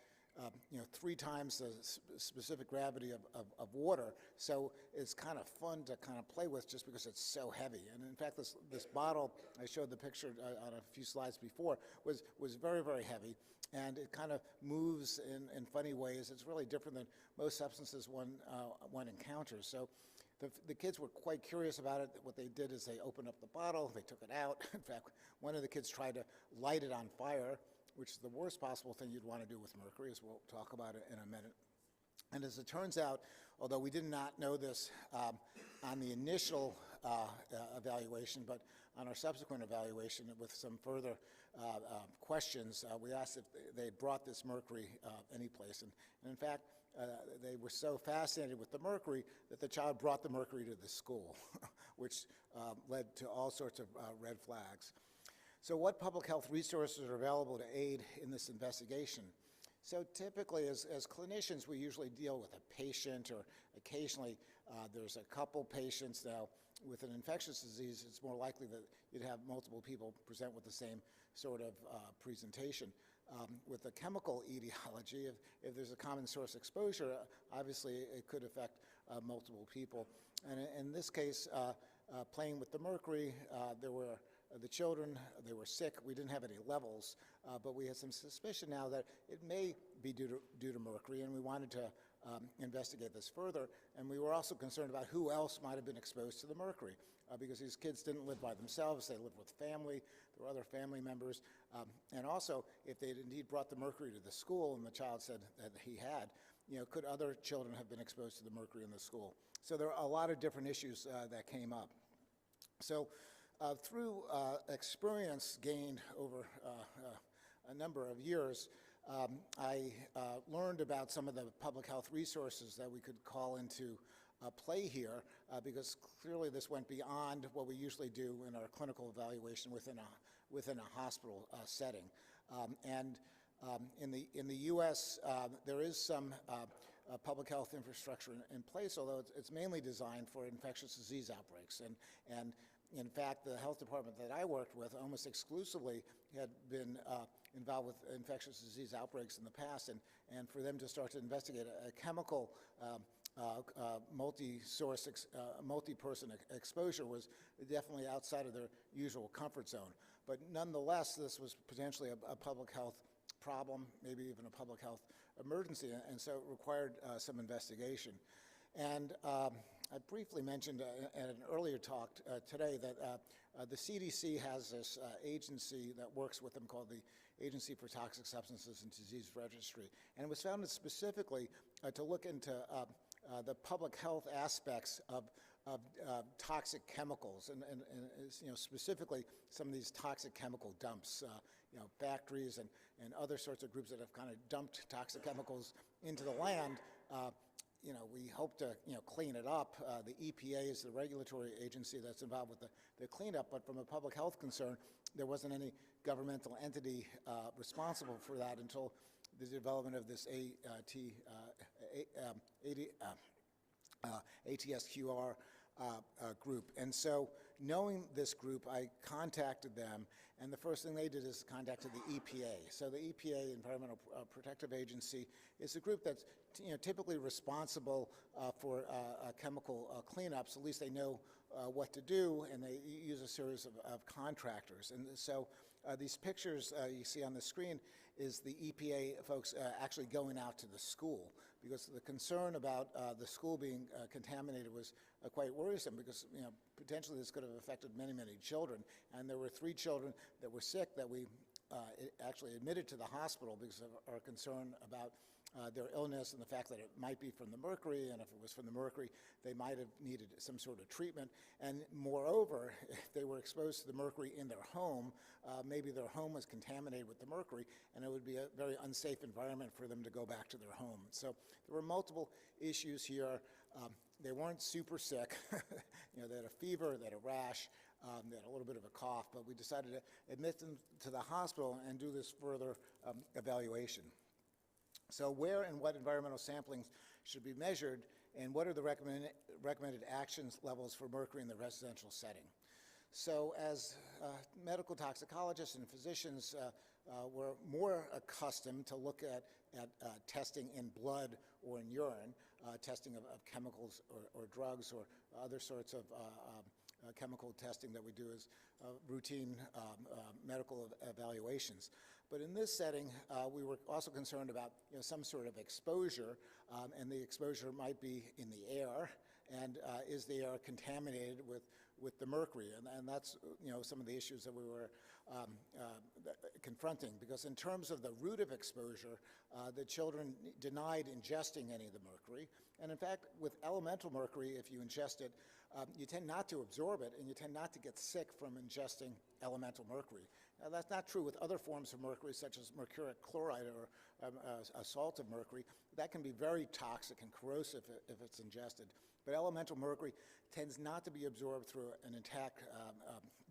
3 times the specific gravity of water, so it's kind of fun to kind of play with just because it's so heavy. And in fact, this bottle, I showed the picture on a few slides before, was very, very heavy, and it kind of moves in funny ways. It's really different than most substances one encounters. So the kids were quite curious about it. What they did is they opened up the bottle, they took it out. In fact, one of the kids tried to light it on fire, which is the worst possible thing you'd want to do with mercury, as we'll talk about it in a minute. And as it turns out, although we did not know this on the initial evaluation, but on our subsequent evaluation with some further questions, we asked if they brought this mercury anyplace. And in fact, they were so fascinated with the mercury that the child brought the mercury to the school, which led to all sorts of red flags. So what public health resources are available to aid in this investigation? So typically, as clinicians, we usually deal with a patient, or occasionally there's a couple patients. Now, with an infectious disease, it's more likely that you'd have multiple people present with the same sort of presentation. With a chemical etiology, if there's a common source exposure, obviously it could affect multiple people. And in this case, playing with the mercury, there were the children, they were sick. We didn't have any levels, but we had some suspicion now that it may be due to mercury, and we wanted to investigate this further. And we were also concerned about who else might have been exposed to the mercury, because these kids didn't live by themselves. They lived with family. There were other family members. And also, if they'd indeed brought the mercury to the school, and the child said that he had, could other children have been exposed to the mercury in the school? So there are a lot of different issues that came up. So through experience gained over a number of years, I learned about some of the public health resources that we could call into play here, because clearly this went beyond what we usually do in our clinical evaluation within a hospital setting. In the U.S., there is some public health infrastructure in place, although it's mainly designed for infectious disease outbreaks. And in fact, the health department that I worked with almost exclusively had been involved with infectious disease outbreaks in the past, and for them to start to investigate a chemical multi-source, multi-person exposure was definitely outside of their usual comfort zone. But nonetheless, this was potentially a public health problem, maybe even a public health emergency, and so it required some investigation. And I briefly mentioned at an earlier talk today that the CDC has this agency that works with them called the Agency for Toxic Substances and Disease Registry. And it was founded specifically to look into the public health aspects of toxic chemicals, and specifically some of these toxic chemical dumps, factories and other sorts of groups that have kind of dumped toxic chemicals into the land. We hope to clean it up. The EPA is the regulatory agency that's involved with the cleanup, but from a public health concern, there wasn't any governmental entity responsible for that until the development of this ATSQR group. And so knowing this group, I contacted them, and the first thing they did is contacted the EPA. So the EPA, Environmental Protective Agency, is a group that's typically responsible for chemical cleanups. At least they know what to do, and they use a series of contractors. And so these pictures you see on the screen is the EPA folks actually going out to the school, because the concern about the school being contaminated was quite worrisome, because potentially this could have affected many, many children. And there were 3 children that were sick that we actually admitted to the hospital because of our concern about their illness and the fact that it might be from the mercury, and if it was from the mercury, they might have needed some sort of treatment. And moreover, if they were exposed to the mercury in their home, maybe their home was contaminated with the mercury, and it would be a very unsafe environment for them to go back to their home. So there were multiple issues here. They weren't super sick. They had a fever, they had a rash, they had a little bit of a cough, but we decided to admit them to the hospital and do this further evaluation. So where and what environmental samplings should be measured, and what are the recommended actions levels for mercury in the residential setting? So as medical toxicologists and physicians, we're more accustomed to look at testing in blood or in urine, testing of chemicals or drugs or other sorts of chemical testing that we do as routine medical evaluations. But in this setting, we were also concerned about some sort of exposure, and the exposure might be in the air, and is the air contaminated with the mercury? And that's, some of the issues that we were confronting, because in terms of the route of exposure, the children denied ingesting any of the mercury. And in fact, with elemental mercury, if you ingest it, you tend not to absorb it, and you tend not to get sick from ingesting elemental mercury. Now, that's not true with other forms of mercury, such as mercuric chloride or a salt of mercury. That can be very toxic and corrosive if it's ingested. But elemental mercury tends not to be absorbed through an intact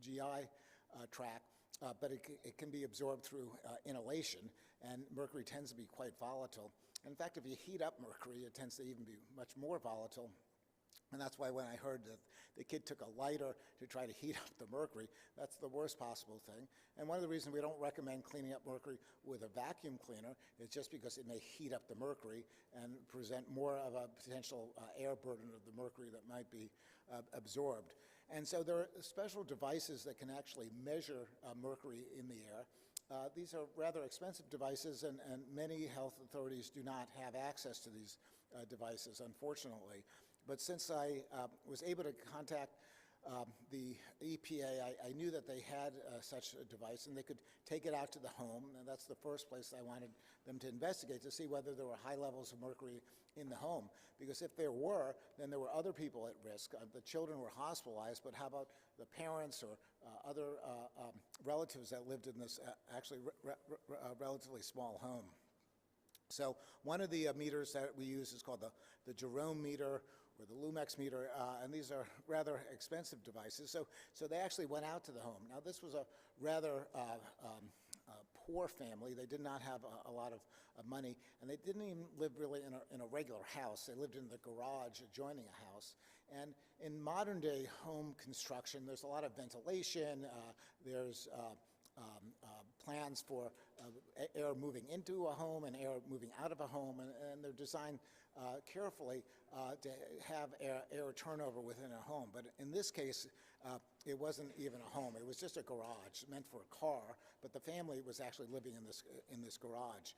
GI tract, but it can be absorbed through inhalation, and mercury tends to be quite volatile. In fact, if you heat up mercury, it tends to even be much more volatile. And that's why when I heard that the kid took a lighter to try to heat up the mercury, that's the worst possible thing. And one of the reasons we don't recommend cleaning up mercury with a vacuum cleaner is just because it may heat up the mercury and present more of a potential air burden of the mercury that might be absorbed. And so there are special devices that can actually measure mercury in the air. These are rather expensive devices, and many health authorities do not have access to these devices, unfortunately. But since I was able to contact the EPA, I knew that they had such a device, and they could take it out to the home, and that's the first place I wanted them to investigate, to see whether there were high levels of mercury in the home. Because if there were, then there were other people at risk. The children were hospitalized, but how about the parents or other relatives that lived in this actually relatively small home? So one of the meters that we use is called the Jerome meter, or the Lumex meter, and these are rather expensive devices. So they actually went out to the home. Now, this was a rather poor family. They did not have a lot of money, and they didn't even live really in a regular house. They lived in the garage adjoining a house. And in modern day home construction, there's a lot of ventilation. There's plans for air moving into a home and air moving out of a home, and they're designed carefully to have air turnover within a home. But in this case, it wasn't even a home. It was just a garage meant for a car, but the family was actually living in this garage.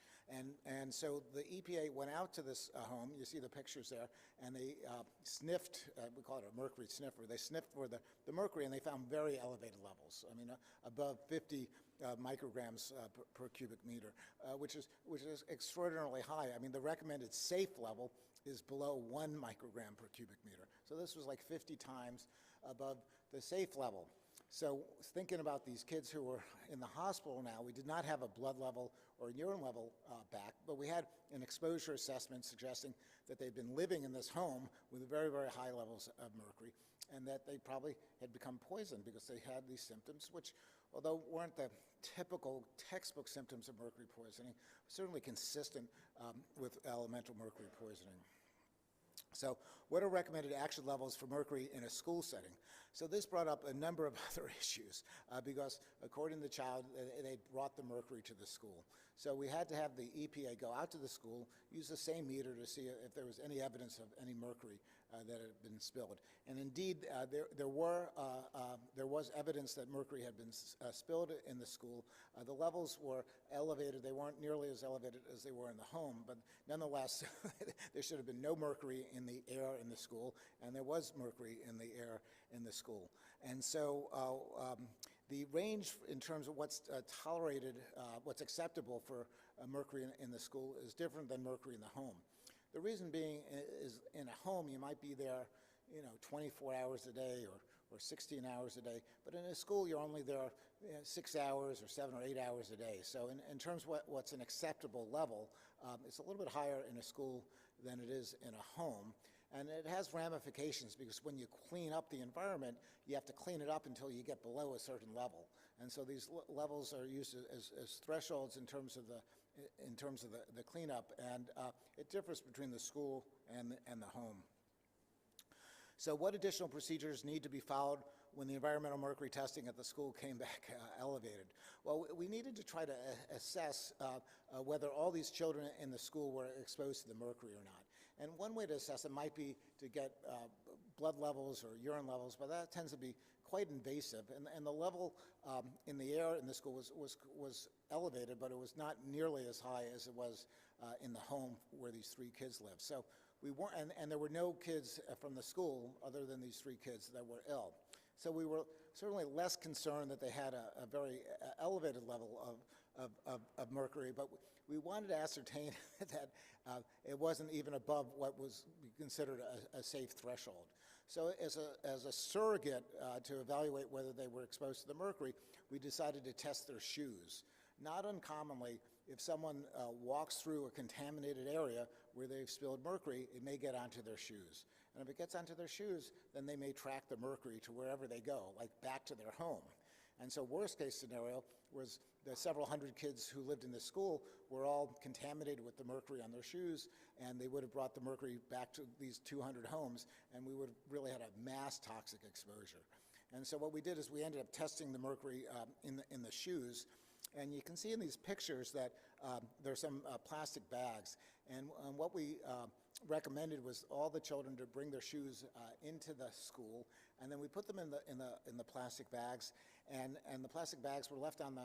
And so the EPA went out to this home. You see the pictures there, and they sniffed, we call it a mercury sniffer. They sniffed for the mercury, and they found very elevated levels. I mean, above 50 micrograms per cubic meter, which is extraordinarily high. I mean, the recommended safe level is below 1 microgram per cubic meter. So this was like 50 times above the safe level. So thinking about these kids who were in the hospital now, we did not have a blood level or urine level back, but we had an exposure assessment suggesting that they'd been living in this home with very, very high levels of mercury, and that they probably had become poisoned because they had these symptoms, which, although weren't the typical textbook symptoms of mercury poisoning, certainly consistent with elemental mercury poisoning. So what are recommended action levels for mercury in a school setting? So this brought up a number of other issues because according to the child, they brought the mercury to the school. So we had to have the EPA go out to the school, use the same meter to see if there was any evidence of any mercury that had been spilled. And indeed, there was evidence that mercury had been spilled in the school. The levels were elevated. They weren't nearly as elevated as they were in the home, but nonetheless, there should have been no mercury in the air in the school, and there was mercury in the air in the school. And so the range in terms of what's tolerated, what's acceptable for mercury in the school is different than mercury in the home. The reason being is in a home, you might be there, 24 hours a day or 16 hours a day, but in a school, you're only there 6 hours or 7 or 8 hours a day. So in terms of what's an acceptable level, it's a little bit higher in a school than it is in a home. And it has ramifications because when you clean up the environment, you have to clean it up until you get below a certain level. And so these levels are used as thresholds in terms of the cleanup, and it differs between the school and the home. So what additional procedures need to be followed when the environmental mercury testing at the school came back elevated? Well, we needed to try to assess whether all these children in the school were exposed to the mercury or not. And one way to assess it might be to get blood levels or urine levels, but that tends to be quite invasive. And the level in the air in the school was elevated, but it was not nearly as high as it was in the home where these 3 kids lived. So we weren't, and there were no kids from the school other than these 3 kids that were ill. So we were certainly less concerned that they had a very elevated level of mercury, but we wanted to ascertain that it wasn't even above what was considered a safe threshold. So as a surrogate to evaluate whether they were exposed to the mercury, we decided to test their shoes. Not uncommonly, if someone walks through a contaminated area where they've spilled mercury, it may get onto their shoes. And if it gets onto their shoes, then they may track the mercury to wherever they go, like back to their home. And so worst case scenario was the several hundred kids who lived in this school were all contaminated with the mercury on their shoes, and they would have brought the mercury back to these 200 homes, and we would have really had a mass toxic exposure. And so what we did is we ended up testing the mercury in the shoes. And you can see in these pictures that there's some plastic bags. And what we recommended was all the children to bring their shoes into the school, and then we put them in the plastic bags. And the plastic bags were left on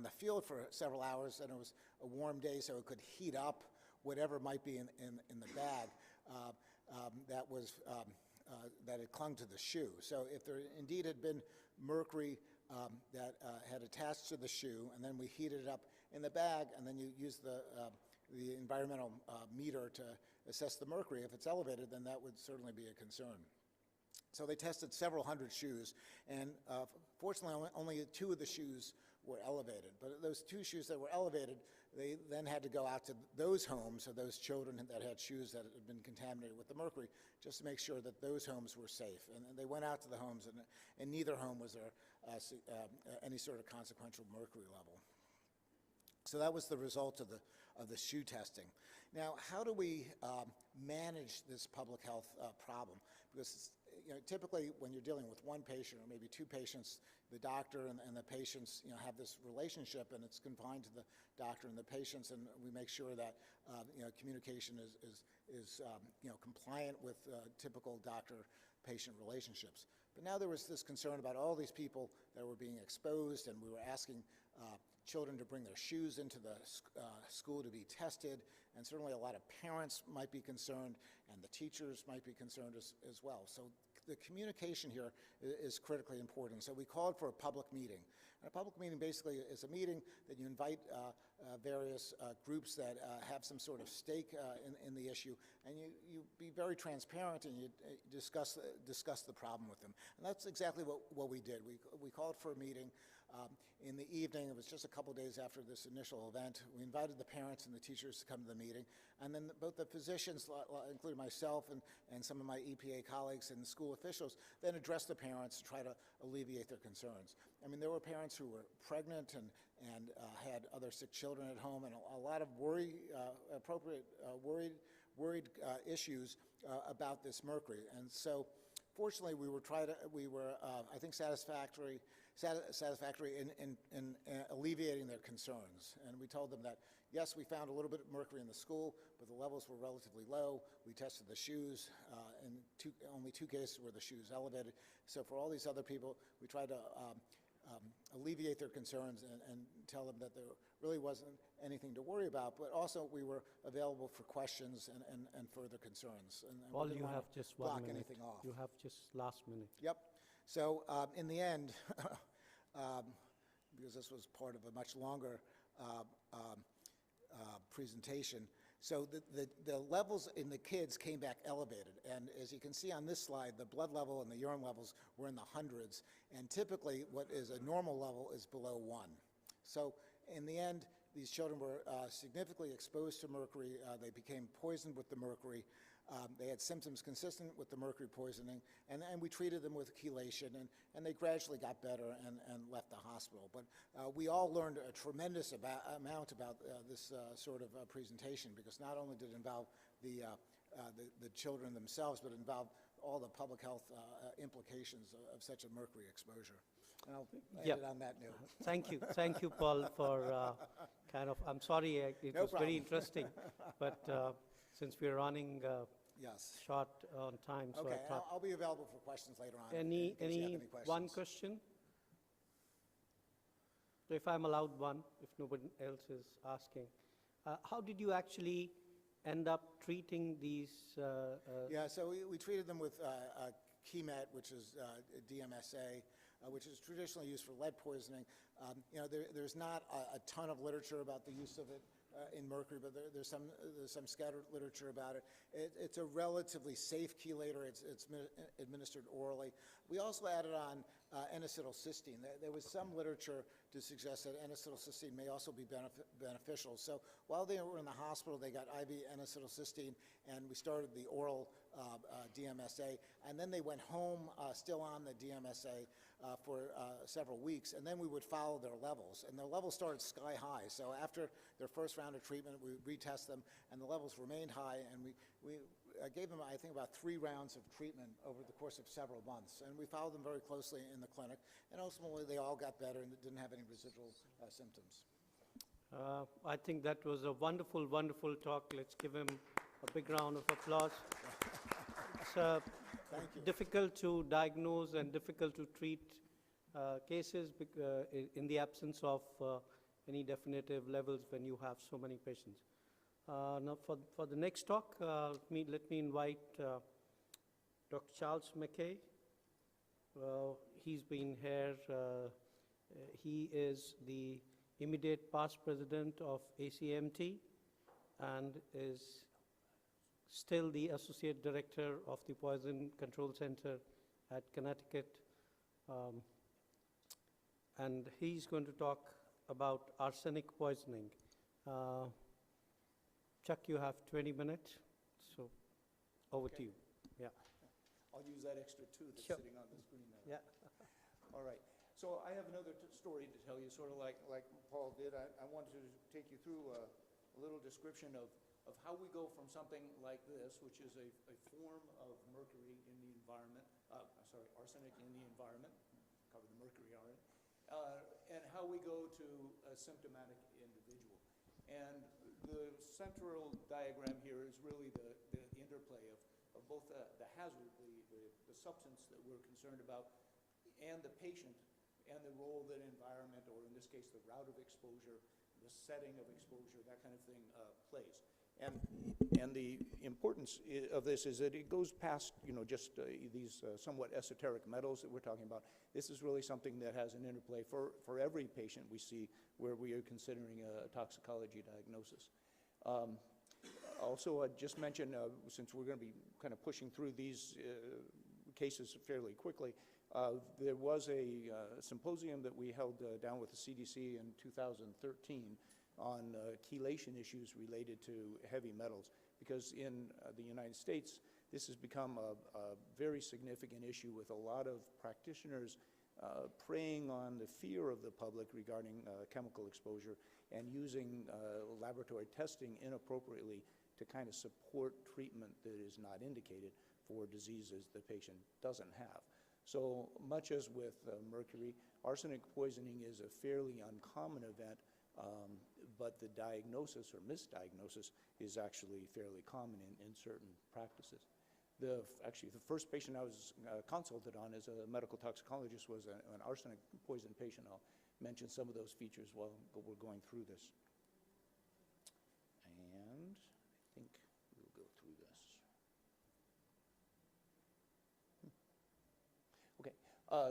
the field for several hours, and it was a warm day, so it could heat up whatever might be in the bag that had clung to the shoe. So if there indeed had been mercury that had attached to the shoe, and then we heated it up in the bag, and then you use the environmental meter to assess the mercury. If it's elevated, then that would certainly be a concern. So they tested several hundred shoes, and fortunately only 2 of the shoes were elevated. But those 2 shoes that were elevated, they then had to go out to those homes, or those children that had shoes that had been contaminated with the mercury, just to make sure that those homes were safe. And they went out to the homes, and in neither home was there any sort of consequential mercury level. So that was the result of the shoe testing. Now, how do we manage this public health problem? Because typically when you're dealing with 1 patient or maybe 2 patients, the doctor and the patients have this relationship, and it's confined to the doctor and the patients, and we make sure that communication is compliant with typical doctor-patient relationships. But now there was this concern about all these people that were being exposed, and we were asking children to bring their shoes into the school to be tested, and certainly a lot of parents might be concerned, and the teachers might be concerned as well. So the communication here is critically important. So we called for a public meeting. And a public meeting basically is a meeting that you invite various groups that have some sort of stake in the issue, and you be very transparent, and you discuss the problem with them. And that's exactly what we did. We called for a meeting in the evening. It was just a couple days after this initial event. We invited the parents and the teachers to come to the meeting, and then both the physicians, including myself and some of my EPA colleagues and the school officials, then addressed the parents to try to alleviate their concerns. I mean, there were parents who were pregnant and had other sick children at home, and a lot of worried issues about this mercury. And so fortunately, we were I think satisfactory in alleviating their concerns. And we told them that, yes, we found a little bit of mercury in the school, but the levels were relatively low. We tested the shoes, and only 2 cases were the shoes elevated. So for all these other people, we tried to alleviate their concerns and tell them that there really wasn't anything to worry about, but also we were available for questions and further concerns. And Paul, you have just 1 minute. Anything off. You have just last minute. Yep. So in the end, because this was part of a much longer presentation, so the levels in the kids came back elevated. And as you can see on this slide, the blood level and the urine levels were in the hundreds. And typically, what is a normal level is below 1. So in the end, these children were significantly exposed to mercury. They became poisoned with the mercury. They had symptoms consistent with the mercury poisoning, and we treated them with chelation, and they gradually got better and left the hospital. But we all learned a tremendous amount about this sort of presentation, because not only did it involve the children themselves, but it involved all the public health implications of such a mercury exposure. And I'll end it on that note. Thank you, Paul, for I'm sorry, it was very interesting, but since we're running short on time, so okay, I thought I'll be available for questions later on. any questions. one question? So if I'm allowed one, if nobody else is asking, how did you actually end up treating these? Yeah, so we treated them with Kemet, which is DMSA, which is traditionally used for lead poisoning. There's not a ton of literature about the use of it in mercury, but there's some scattered literature about it. It's a relatively safe chelator. It's administered orally. We also added on N-acetylcysteine. There was some literature to suggest that N-acetylcysteine may also be beneficial. So while they were in the hospital, they got IV N-acetylcysteine, and we started the oral DMSA, and then they went home still on the DMSA for several weeks, and then we would follow their levels, and their levels started sky high. So after their first round of treatment, we would retest them, and the levels remained high, and we gave them, I think, about 3 rounds of treatment over the course of several months, and we followed them very closely in the clinic, and ultimately they all got better and didn't have any residual symptoms. I think that was a wonderful, wonderful talk. Let's give him a big round of applause. It's difficult to diagnose and difficult to treat cases in the absence of any definitive levels when you have so many patients. Now for the next talk, let me invite Dr. Charles McKay. He's been here. He is the immediate past president of ACMT and is still the associate director of the Poison Control Center at Connecticut. And he's going to talk about arsenic poisoning. Chuck, you have 20 minutes, so over to you. Yeah. I'll use that extra 2 that's Sure. sitting on the screen now. Yeah. All right. So I have another story to tell you, sort of like Paul did. I wanted to take you through a little description of how we go from something like this, which is a form of mercury in the environment, arsenic in the environment, cover the mercury already, and how we go to a symptomatic individual. And the central diagram here is really the interplay of both the hazard, the substance that we're concerned about, and the patient, and the role that environment, or in this case the route of exposure, the setting of exposure, that kind of thing plays. And the importance of this is that it goes past, just these somewhat esoteric metals that we're talking about. This is really something that has an interplay for every patient we see where we are considering a toxicology diagnosis. Also, I'd just mention, since we're going to be kind of pushing through these cases fairly quickly, there was a symposium that we held down with the CDC in 2013 on chelation issues related to heavy metals, because in the United States, this has become a very significant issue with a lot of practitioners preying on the fear of the public regarding chemical exposure and using laboratory testing inappropriately to kind of support treatment that is not indicated for diseases the patient doesn't have. So much as with mercury, arsenic poisoning is a fairly uncommon event, but the diagnosis or misdiagnosis is actually fairly common in certain practices. Actually, the first patient I was consulted on as a medical toxicologist was an arsenic poison patient. I'll mention some of those features while we're going through this. And I think we'll go through this. Okay,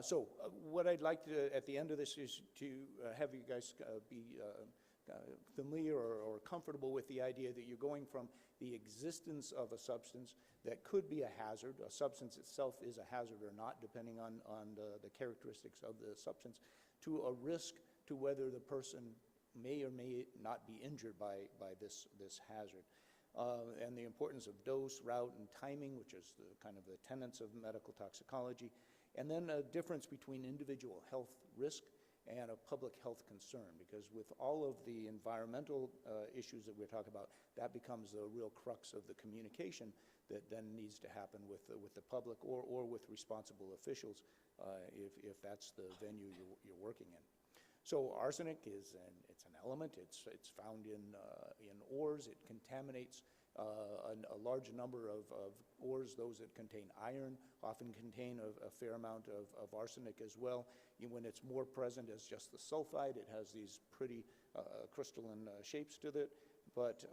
so what I'd like to, at the end of this, is to have you guys be familiar or comfortable with the idea that you're going from the existence of a substance that could be a hazard, a substance itself is a hazard or not, depending on the characteristics of the substance, to a risk to whether the person may or may not be injured by this hazard. And the importance of dose, route, and timing, which is kind of the tenets of medical toxicology, and then a difference between individual health risk and a public health concern, because with all of the environmental issues that we're talking about, that becomes the real crux of the communication that then needs to happen with the public or with responsible officials if that's the venue you're working in. So arsenic it's an element. It's found in ores. It contaminates a large number of ores. Those that contain iron often contain a fair amount of arsenic as well. When it's more present as just the sulfide, it has these pretty crystalline shapes to it. But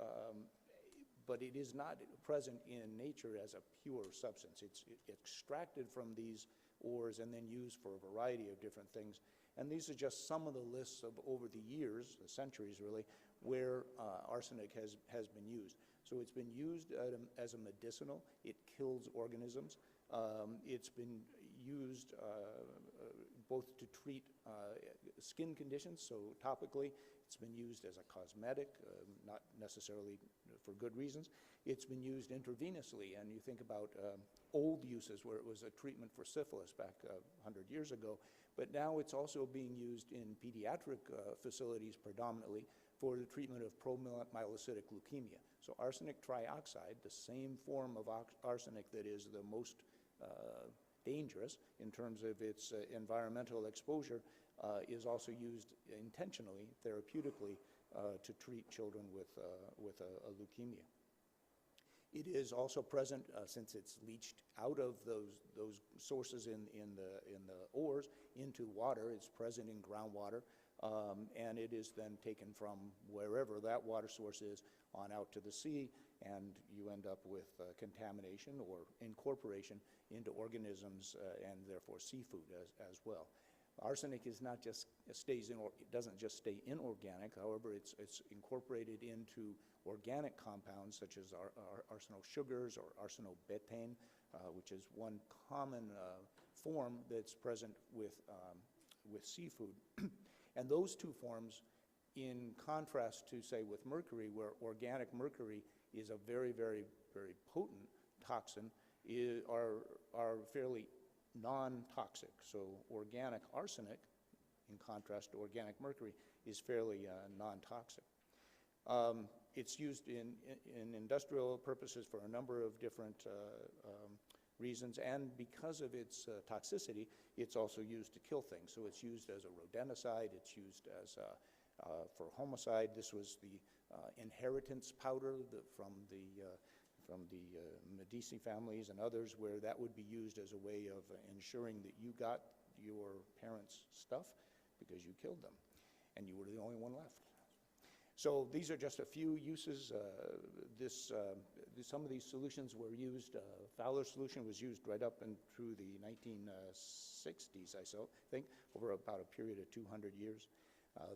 but it is not present in nature as a pure substance. It's extracted from these ores and then used for a variety of different things. And these are just some of the lists of over the years, the centuries really, where arsenic has been used. So it's been used as a medicinal. It kills organisms. It's been used both to treat skin conditions, so topically. It's been used as a cosmetic, not necessarily for good reasons. It's been used intravenously, and you think about old uses where it was a treatment for syphilis back 100 years ago, but now it's also being used in pediatric facilities predominantly for the treatment of promyelocytic leukemia. So arsenic trioxide, the same form of arsenic that is the most dangerous in terms of its environmental exposure, is also used intentionally, therapeutically, to treat children with a leukemia. It is also present, since it's leached out of those sources in the ores into water. It's present in groundwater, and it is then taken from wherever that water source is on out to the sea, and you end up with contamination or incorporation into organisms and therefore seafood as well. Arsenic is not just it doesn't just stay inorganic. However, it's incorporated into organic compounds such as arsenal sugars or arsenobetane, which is one common form that's present with seafood. And those two forms, in contrast to, say, with mercury, where organic mercury is a very, very, very potent toxin, are fairly non-toxic. So organic arsenic, in contrast to organic mercury, is fairly non-toxic. It's used in industrial purposes for a number of different reasons, and because of its toxicity, it's also used to kill things. So it's used as a rodenticide, it's used as for homicide. This was the inheritance powder from the Medici families and others, where that would be used as a way of ensuring that you got your parents' stuff because you killed them, and you were the only one left. So these are just a few uses. Some of these solutions were used. Fowler solution was used right up and through the 1960s, I think, over about a period of 200 years.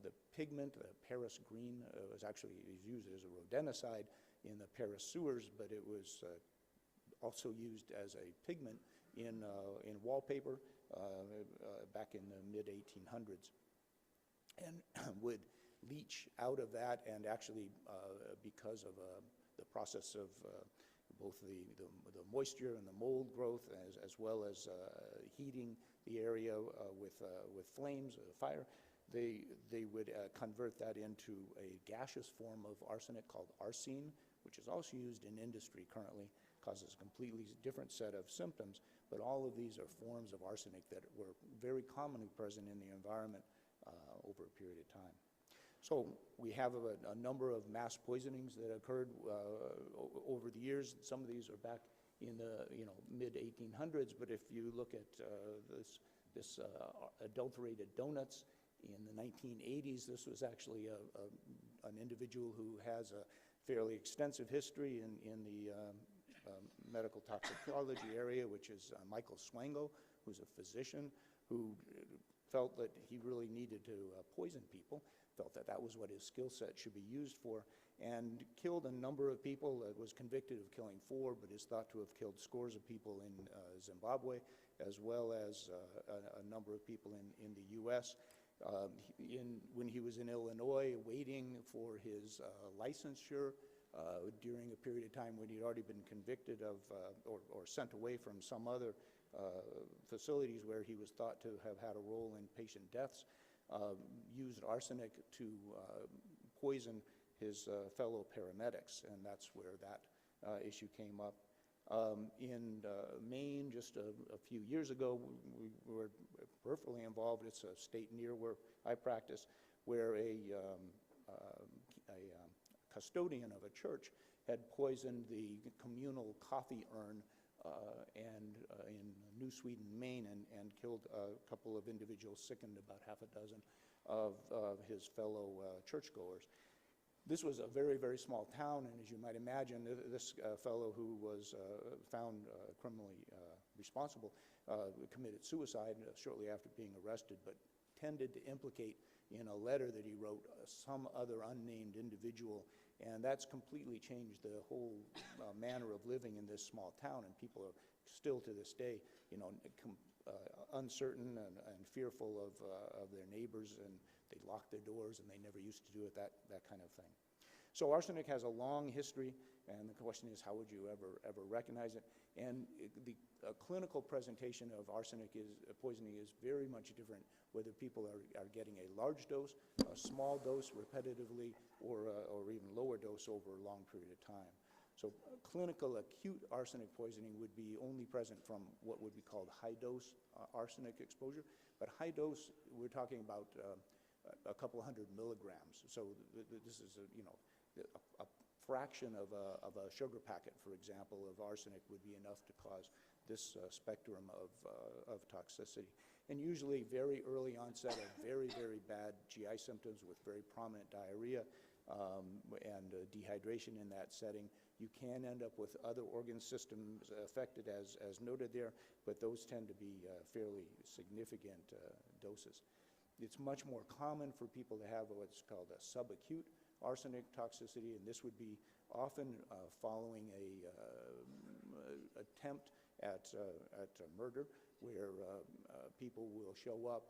The pigment, Paris green, was actually used as a rodenticide in the Paris sewers, but it was also used as a pigment in wallpaper back in the mid-1800s, and would leach out of that, and actually because of the process of both the moisture and the mold growth, as well as heating the area with flames, fire, they would convert that into a gaseous form of arsenic called arsine, which is also used in industry currently, causes a completely different set of symptoms, but all of these are forms of arsenic that were very commonly present in the environment over a period of time. So we have a number of mass poisonings that occurred over the years. Some of these are back in the mid-1800s, but if you look at this adulterated donuts in the 1980s, this was actually an individual who has a fairly extensive history in the medical toxicology area, which is Michael Swango, who's a physician who felt that he really needed to poison people, felt that that was what his skill set should be used for, and killed a number of people. Was convicted of killing 4, but is thought to have killed scores of people in Zimbabwe, as well as a number of people in the U.S. When he was in Illinois waiting for his licensure during a period of time when he'd already been convicted of or sent away from some other facilities where he was thought to have had a role in patient deaths, used arsenic to poison his fellow paramedics, and that's where that issue came up. In Maine, just a few years ago, we were peripherally involved. It's a state near where I practice, where a custodian of a church had poisoned the communal coffee urn in New Sweden, Maine, and killed a couple of individuals, sickened about half a dozen of his fellow churchgoers. This was a very, very small town, and as you might imagine, this fellow who was found criminally responsible committed suicide shortly after being arrested, but tended to implicate in a letter that he wrote some other unnamed individual, and that's completely changed the whole manner of living in this small town, and people are still to this day, you know, uncertain and fearful of their neighbors, and they lock their doors, and they never used to do it, that kind of thing. So arsenic has a long history, and the question is, how would you ever recognize it? And the clinical presentation of arsenic poisoning is very much different whether people are getting a large dose, a small dose repetitively, or even lower dose over a long period of time. So clinical acute arsenic poisoning would be only present from what would be called high-dose arsenic exposure. But high dose, we're talking about a couple hundred milligrams. So this is a fraction of a sugar packet, for example, of arsenic would be enough to cause this spectrum of toxicity. And usually very early onset of very, very bad GI symptoms with very prominent diarrhea and dehydration in that setting. You can end up with other organ systems affected as noted there, but those tend to be fairly significant doses. It's much more common for people to have what's called a subacute arsenic toxicity, and this would be often following a attempt at murder, where people will show up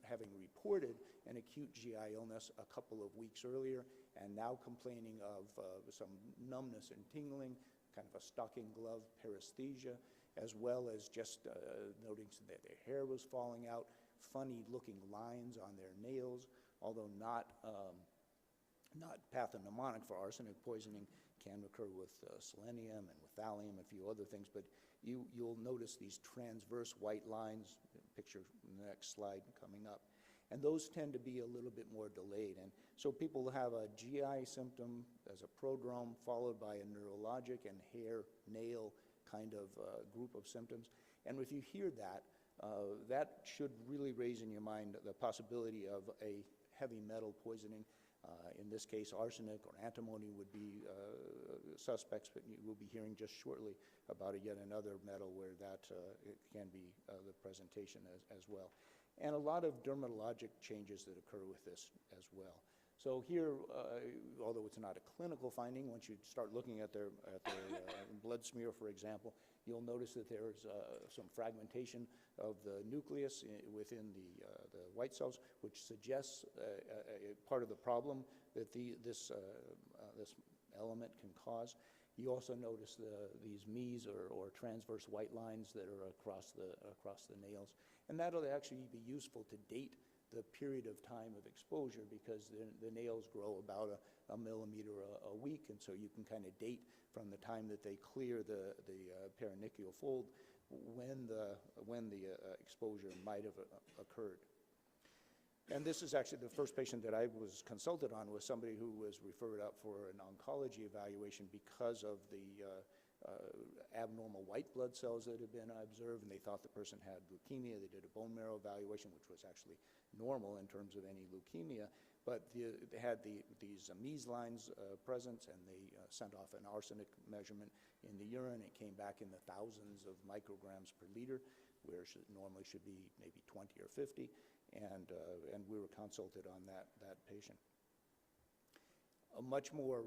having reported an acute GI illness a couple of weeks earlier, and now complaining of some numbness and tingling, kind of a stocking glove paresthesia, as well as just noting that their hair was falling out, funny looking lines on their nails, although not pathognomonic for arsenic poisoning, can occur with selenium and with thallium, a few other things, but you'll notice these transverse white lines, picture in the next slide coming up, and those tend to be a little bit more delayed. And so people have a GI symptom as a prodrome, followed by a neurologic and hair, nail kind of group of symptoms. And if you hear that, that should really raise in your mind the possibility of a heavy metal poisoning. In this case, arsenic or antimony would be suspects, but you will be hearing just shortly about yet another metal where that it can be the presentation as well. And a lot of dermatologic changes that occur with this as well. So here, although it's not a clinical finding, once you start looking at their blood smear, for example, you'll notice that there's some fragmentation of the nucleus within the white cells, which suggests part of the problem that this element can cause. You also notice these Mies or transverse white lines that are across the nails, and that'll actually be useful to date the period of time of exposure, because the nails grow about a millimeter a week, and so you can kind of date from the time that they clear the perinicular fold when the exposure might have occurred. And this is actually the first patient that I was consulted on, was somebody who was referred up for an oncology evaluation because of the abnormal white blood cells that had been observed, and they thought the person had leukemia. They did a bone marrow evaluation, which was actually normal in terms of any leukemia, but they had these Mies lines present, and they sent off an arsenic measurement in the urine. It came back in the thousands of micrograms per liter, where it normally should be maybe 20 or 50, and we were consulted on that patient. A much more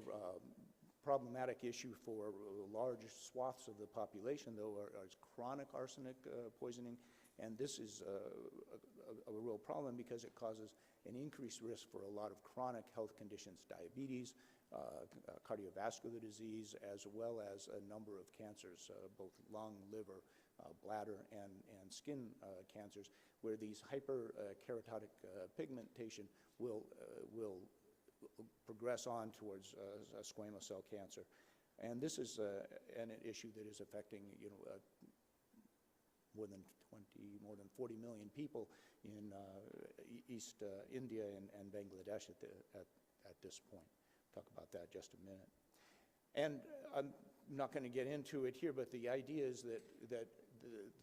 problematic issue for large swaths of the population, though, is chronic arsenic poisoning, and this is a real problem because it causes an increased risk for a lot of chronic health conditions, diabetes, cardiovascular disease, as well as a number of cancers, both lung, liver, bladder, and skin cancers, where these hyperkeratotic pigmentation will progress on towards squamous cell cancer. And this is an issue that is affecting more than 40 million people in East India and Bangladesh at this point. Talk about that just a minute. And I'm not going to get into it here, but the idea is that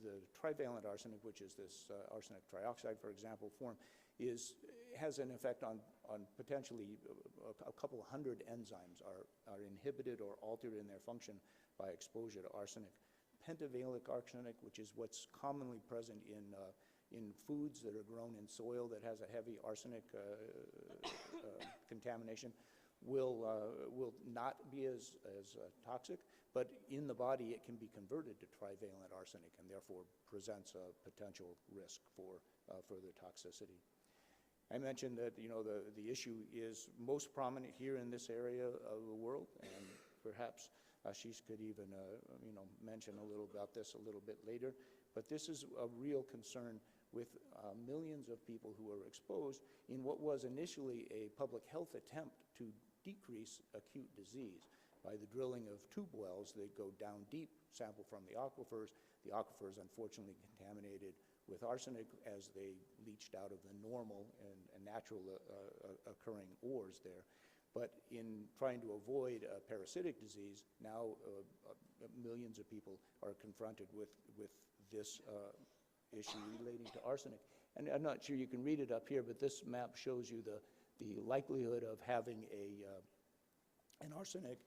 the trivalent arsenic, which is this arsenic trioxide, for example, form, has an effect on potentially a couple hundred enzymes are inhibited or altered in their function by exposure to arsenic. Pentavalent arsenic, which is what's commonly present in foods that are grown in soil that has a heavy arsenic contamination, will not be as toxic, but in the body it can be converted to trivalent arsenic and therefore presents a potential risk for further toxicity. I mentioned that the issue is most prominent here in this area of the world, and perhaps Ashish could even mention a little about this a little bit later. But this is a real concern with millions of people who are exposed in what was initially a public health attempt to decrease acute disease by the drilling of tube wells that go down deep, sample from the aquifers. The aquifers unfortunately contaminated with arsenic as they leached out of the normal and natural occurring ores there. But in trying to avoid a parasitic disease, now millions of people are confronted with this issue relating to arsenic. And I'm not sure you can read it up here, but this map shows you the likelihood of having an arsenic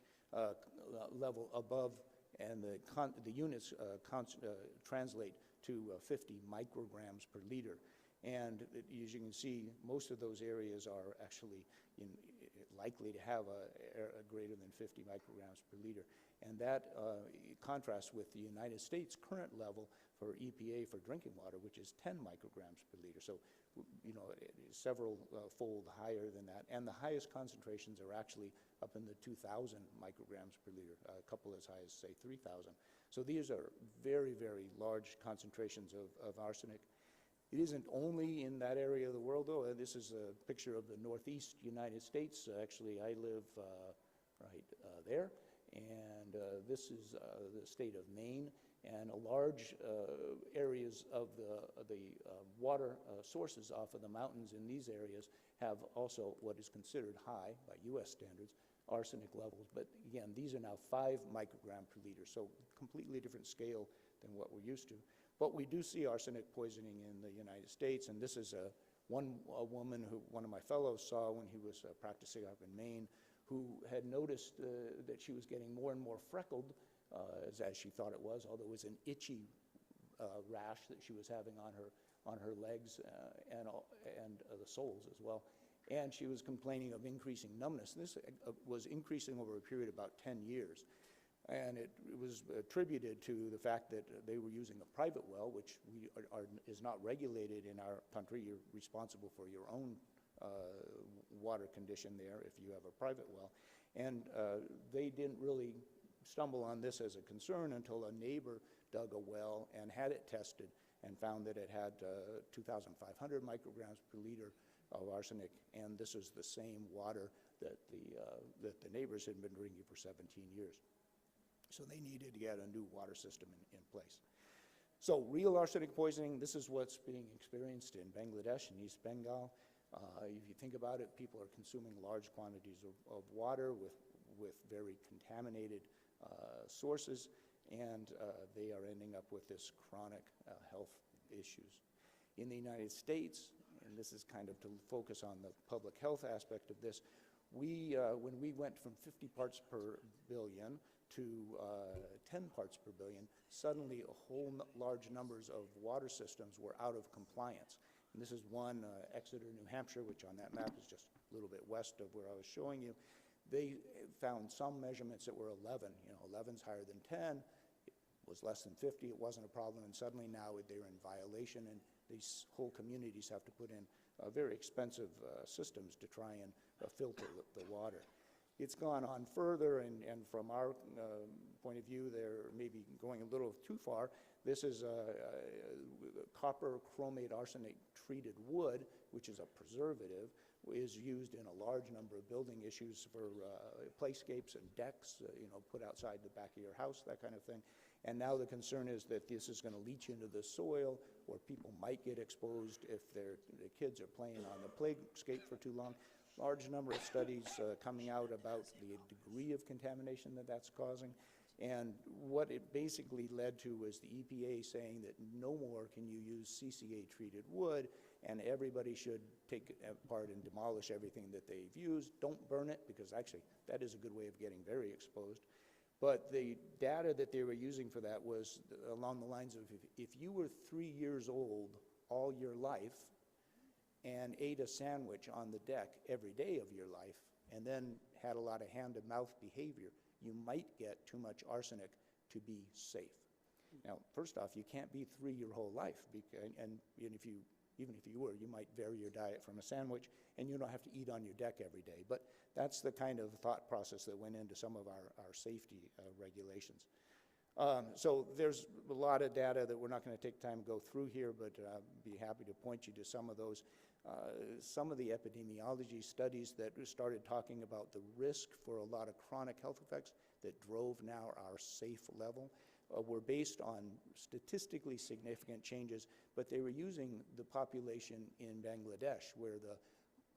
level above, and the units translate to 50 micrograms per liter. And as you can see, most of those areas are actually likely to have a greater than 50 micrograms per liter. And that contrasts with the United States' current level for EPA for drinking water, which is 10 micrograms per liter. So, it is several fold higher than that. And the highest concentrations are actually up in the 2,000 micrograms per liter, a couple as high as, say, 3,000. So these are very, very large concentrations of arsenic. It isn't only in that area of the world, though. This is a picture of the northeast United States. Actually, I live right there. And this is the state of Maine. And large areas of the water sources off of the mountains in these areas have also what is considered high by U.S. standards arsenic levels. But again, these are now 5 microgram per liter, so completely different scale than what we're used to. But we do see arsenic poisoning in the United States, and this is a woman who one of my fellows saw when he was practicing up in Maine, who had noticed that she was getting more and more freckled, as she thought it was, although it was an itchy rash that she was having on her legs and the soles as well. And she was complaining of increasing numbness. And this was increasing over a period of about 10 years. And it was attributed to the fact that they were using a private well, which is not regulated in our country. You're responsible for your own water condition there if you have a private well. And they didn't really stumble on this as a concern until a neighbor dug a well and had it tested and found that it had 2,500 micrograms per liter of arsenic, and this is the same water that the neighbors had been drinking for 17 years. So they needed to get a new water system in place. So real arsenic poisoning, this is what's being experienced in Bangladesh and East Bengal. If you think about it, people are consuming large quantities of water with very contaminated sources, and they are ending up with this chronic health issues. In the United States, and this is kind of to focus on the public health aspect of this, when we went from 50 parts per billion to 10 parts per billion, suddenly a whole large numbers of water systems were out of compliance. And this is one, Exeter, New Hampshire, which on that map is just a little bit west of where I was showing you. They found some measurements that were 11. 11's higher than 10. It was less than 50. It wasn't a problem. And suddenly now they're in violation, and these whole communities have to put in very expensive systems to try and filter the water. It's gone on further, and from our point of view, they're maybe going a little too far. This is copper chromate arsenic treated wood, which is a preservative, is used in a large number of building issues for playscapes and decks, put outside the back of your house, that kind of thing. And now the concern is that this is going to leach into the soil, or people might get exposed if the kids are playing on the playscape for too long. Large number of studies coming out about the degree of contamination that that's causing. And what it basically led to was the EPA saying that no more can you use CCA-treated wood, and everybody should take it apart and demolish everything that they've used. Don't burn it, because actually that is a good way of getting very exposed. But the data that they were using for that was along the lines of if you were 3 years old all your life and ate a sandwich on the deck every day of your life and then had a lot of hand-to-mouth behavior, you might get too much arsenic to be safe. Now, first off, you can't be 3 your whole life, and even if you were, you might vary your diet from a sandwich, and you don't have to eat on your deck every day. But that's the kind of thought process that went into some of our safety regulations. So there's a lot of data that we're not going to take time to go through here, but be happy to point you to some of those. Some of the epidemiology studies that started talking about the risk for a lot of chronic health effects that drove now our safe level were based on statistically significant changes, but they were using the population in Bangladesh, where the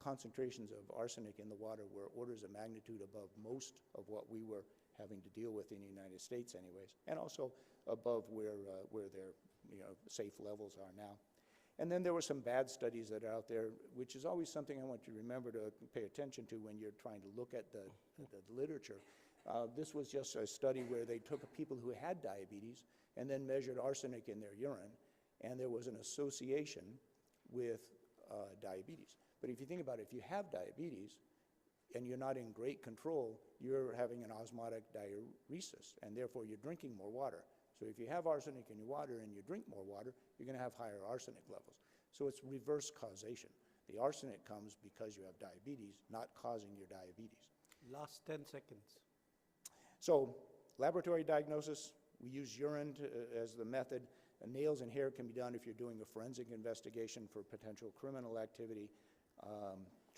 concentrations of arsenic in the water were orders of magnitude above most of what we were having to deal with in the United States anyways, and also above where their safe levels are now. And then there were some bad studies that are out there, which is always something I want you to remember to pay attention to when you're trying to look at the literature. This was just a study where they took people who had diabetes and then measured arsenic in their urine, and there was an association with diabetes. But if you think about it, if you have diabetes and you're not in great control, you're having an osmotic diuresis, and therefore you're drinking more water. So if you have arsenic in your water and you drink more water, you're going to have higher arsenic levels. So it's reverse causation. The arsenic comes because you have diabetes, not causing your diabetes. Last 10 seconds. So laboratory diagnosis, we use urine as the method. Nails and hair can be done if you're doing a forensic investigation for potential criminal activity.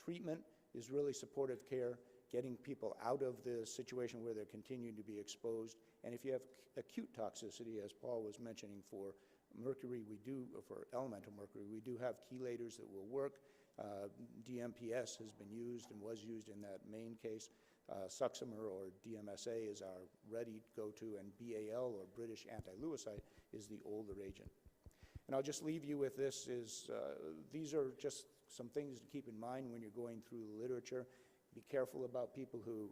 Treatment is really supportive care, getting people out of the situation where they're continuing to be exposed. And if you have acute toxicity, as Paul was mentioning, for mercury, for elemental mercury, we do have chelators that will work. DMPS has been used and was used in that main case. Succimer or DMSA is our ready go-to, and BAL or British anti-leucite is the older agent. And I'll just leave you with this, these are just some things to keep in mind when you're going through the literature. Be careful about people who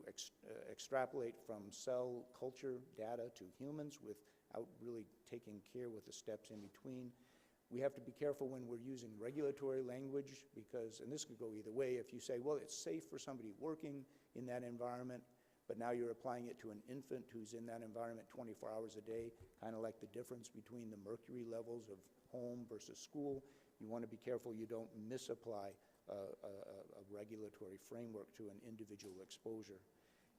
extrapolate from cell culture data to humans without really taking care with the steps in between. We have to be careful when we're using regulatory language because, and this could go either way, if you say, well, it's safe for somebody working in that environment, but now you're applying it to an infant who's in that environment 24 hours a day, kind of like the difference between the mercury levels of home versus school. You want to be careful you don't misapply a regulatory framework to an individual exposure.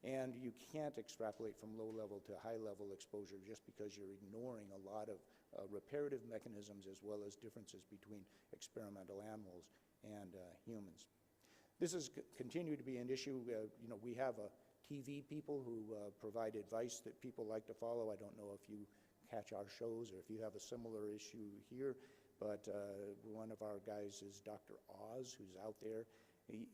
And you can't extrapolate from low-level to high-level exposure just because you're ignoring a lot of reparative mechanisms as well as differences between experimental animals and humans. This has continued to be an issue. We have TV people who provide advice that people like to follow. I don't know if you catch our shows or if you have a similar issue here, but one of our guys is Dr. Oz, who's out there. And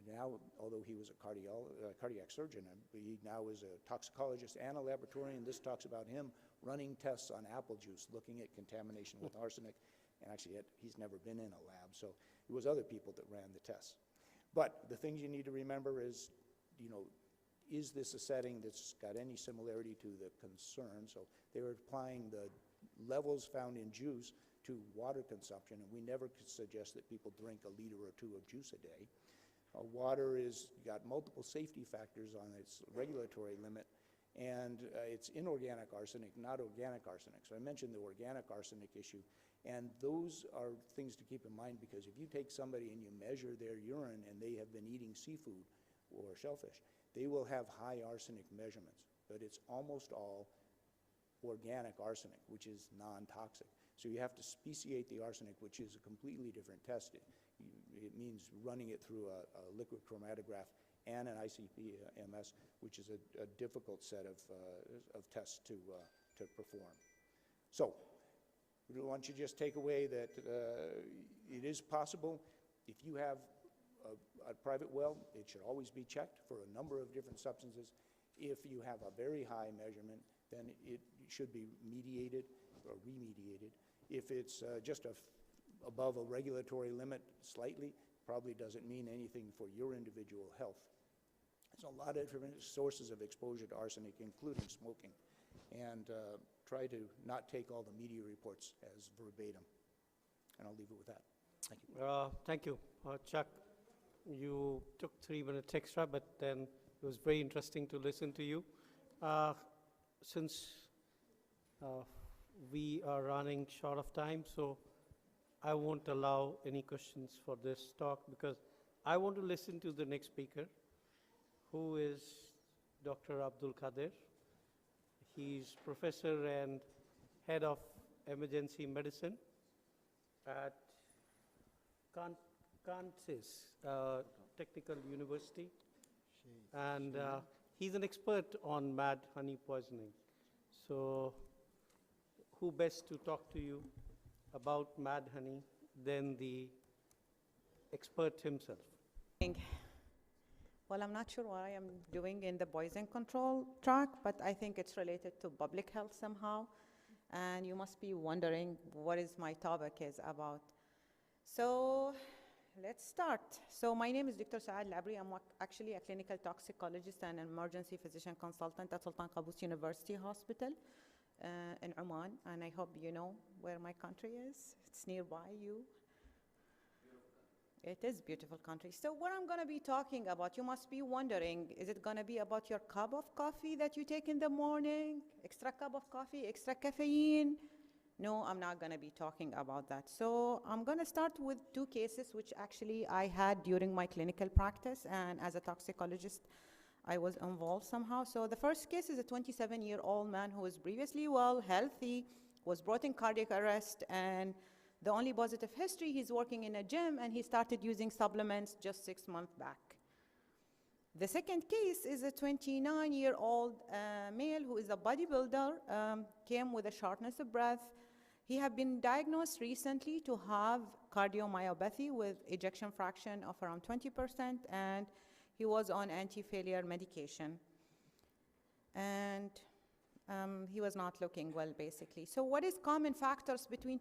now, although he was a cardiac surgeon, he now is a toxicologist and a laboratorian. This talks about him running tests on apple juice, looking at contamination with arsenic. And actually, he's never been in a lab, so it was other people that ran the tests. But the things you need to remember is, is this a setting that's got any similarity to the concern? So they were applying the levels found in juice to water consumption, and we never could suggest that people drink a liter or two of juice a day. Water is got multiple safety factors on its regulatory limit, and it's inorganic arsenic, not organic arsenic. So I mentioned the organic arsenic issue, and those are things to keep in mind because if you take somebody and you measure their urine and they have been eating seafood or shellfish, they will have high arsenic measurements, but it's almost all organic arsenic, which is non-toxic. So you have to speciate the arsenic, which is a completely different test. It means running it through a liquid chromatograph and an ICP-MS, which is a difficult set of tests to perform. So we want you to just take away that it is possible. If you have a private well, it should always be checked for a number of different substances. If you have a very high measurement, then it should be mediated or remediated. If it's just a above a regulatory limit slightly probably doesn't mean anything for your individual health. There's a lot of different sources of exposure to arsenic, including smoking. And try to not take all the media reports as verbatim. And I'll leave it with that. Thank you. Thank you. Chuck, you took 3 minutes extra, but then it was very interesting to listen to you. Since we are running short of time, so I won't allow any questions for this talk because I want to listen to the next speaker, who is Dr. Abdul Qadir. He's professor and head of emergency medicine at Kansas Technical University, and he's an expert on mad honey poisoning. So who best to talk to you about mad honey than the expert himself? Well, I'm not sure what I am doing in the poison control track, but I think it's related to public health somehow. And you must be wondering what is my topic is about. So let's start. So my name is Dr. Saad Labri. I'm actually a clinical toxicologist and an emergency physician consultant at Sultan Qaboos University Hospital in Oman. And I hope you know where my country is. It's nearby you. It is a beautiful country. So what I'm going to be talking about, you must be wondering, is it going to be about your cup of coffee that you take in the morning? Extra cup of coffee, extra caffeine? No, I'm not going to be talking about that. So I'm going to start with 2 cases which actually I had during my clinical practice, and as a toxicologist, I was involved somehow. So the first case is a 27-year-old man who was previously well, healthy, was brought in cardiac arrest, and the only positive history, he's working in a gym, and he started using supplements just 6 months back. The second case is a 29-year-old male who is a bodybuilder, came with a shortness of breath. He had been diagnosed recently to have cardiomyopathy with ejection fraction of around 20%, and he was on anti-failure medication. And he was not looking well, basically. So what is common factors between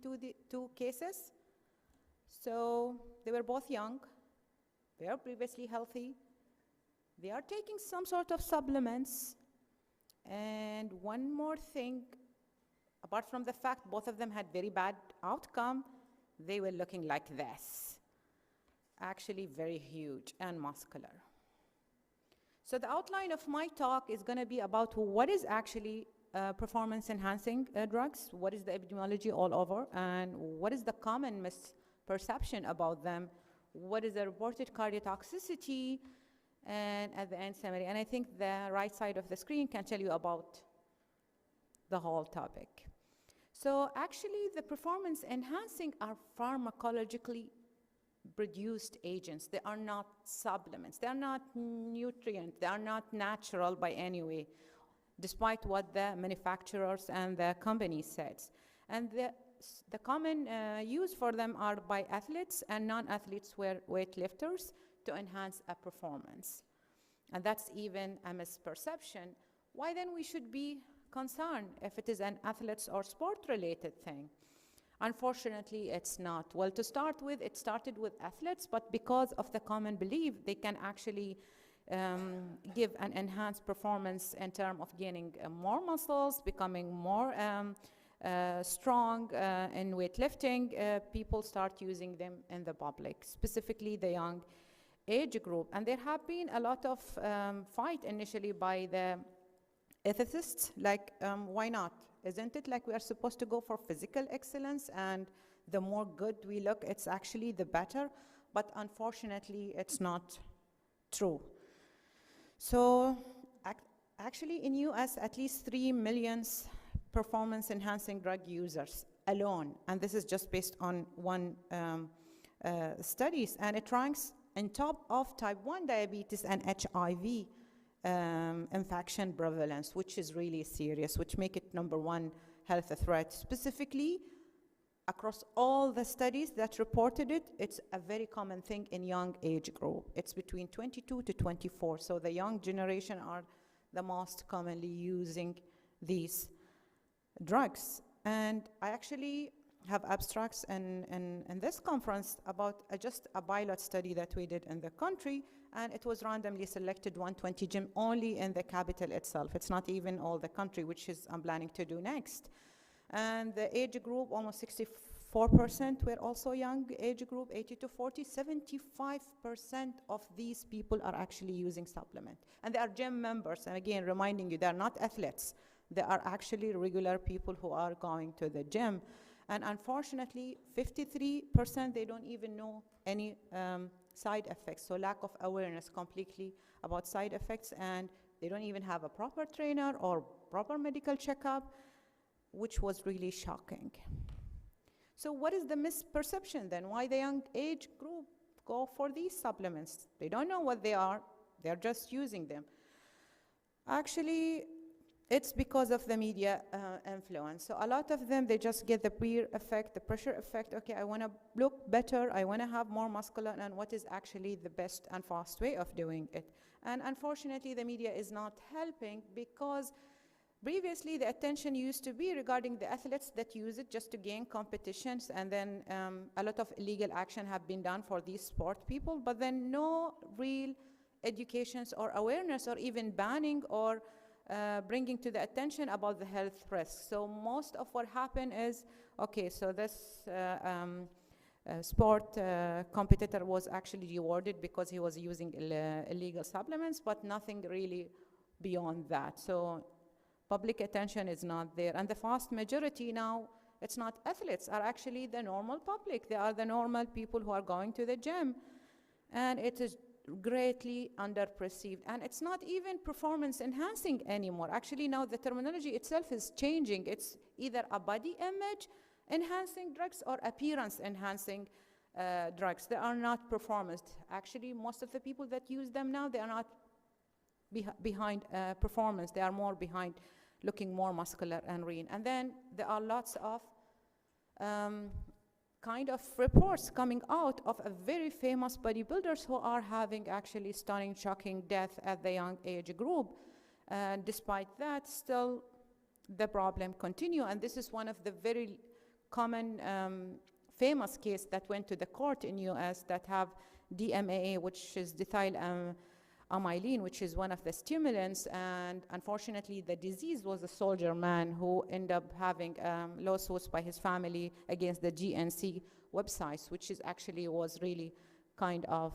two cases? So they were both young. They are previously healthy. They are taking some sort of supplements. And one more thing, apart from the fact both of them had very bad outcome, they were looking like this. Actually very huge and muscular. So the outline of my talk is going to be about what is actually performance-enhancing drugs, what is the epidemiology all over, and what is the common misperception about them, what is the reported cardiotoxicity, and at the end, summary. And I think the right side of the screen can tell you about the whole topic. So actually, the performance-enhancing are pharmacologically produced agents. They are not supplements. They are not nutrient. They are not natural by any way, despite what the manufacturers and the company says. And the common use for them are by athletes and non-athletes were weightlifters to enhance a performance. And that's even a misperception. Why then we should be concerned if it is an athletes or sport-related thing? Unfortunately, it's not. Well, to start with, it started with athletes, but because of the common belief, they can actually give an enhanced performance in terms of gaining more muscles, becoming more strong in weightlifting. People start using them in the public, specifically the young age group. And there have been a lot of fight initially by the ethicists, like, why not? Isn't it like we are supposed to go for physical excellence, and the more good we look, it's actually the better? But unfortunately, it's not true. So actually in US, at least 3 million performance-enhancing drug users alone, and this is just based on one studies, and it ranks on top of type 1 diabetes and HIV infection prevalence, which is really serious, which make it #1 health threat. Specifically, across all the studies that reported it, it's a very common thing in young age group. It's between 22 to 24, so the young generation are the most commonly using these drugs. And I actually have abstracts in this conference about just a pilot study that we did in the country, and it was randomly selected 120 gym only in the capital itself. It's not even all the country, which is I'm planning to do next. And the age group, almost 64% were also young age group, 80 to 40. 75% of these people are actually using supplement. And they are gym members. And again, reminding you, they're not athletes. They are actually regular people who are going to the gym. And unfortunately, 53%, they don't even know any side effects. So lack of awareness completely about side effects, and they don't even have a proper trainer or proper medical checkup, which was really shocking. So what is the misperception then? Why the young age group go for these supplements? They don't know what they are. They're just using them. Actually, it's because of the media influence. So a lot of them, they just get the peer effect, the pressure effect. Okay, I want to look better. I want to have more muscular, and what is actually the best and fast way of doing it. And unfortunately, the media is not helping, because previously the attention used to be regarding the athletes that use it just to gain competitions, and then a lot of illegal action have been done for these sport people, but then no real educations or awareness or even banning or bringing to the attention about the health risks. So most of what happened is, okay, so this sport competitor was actually rewarded because he was using illegal supplements, but nothing really beyond that. So public attention is not there. And the vast majority now, it's not athletes, are actually the normal public. They are the normal people who are going to the gym. And it is greatly underperceived. And it's not even performance enhancing anymore. Actually, now the terminology itself is changing. It's either a body image enhancing drugs or appearance enhancing drugs. They are not performance. Actually, most of the people that use them now, they are not behind performance. They are more behind looking more muscular and lean. And then there are lots of kind of reports coming out of a very famous bodybuilders who are having actually stunning, shocking death at the young age group. And despite that, still the problem continue. And this is one of the very common famous case that went to the court in US that have DMAA, which is diethylamylene, which is one of the stimulants. And unfortunately, the disease was a soldier man who ended up having lawsuits by his family against the GNC websites, which is actually was really kind of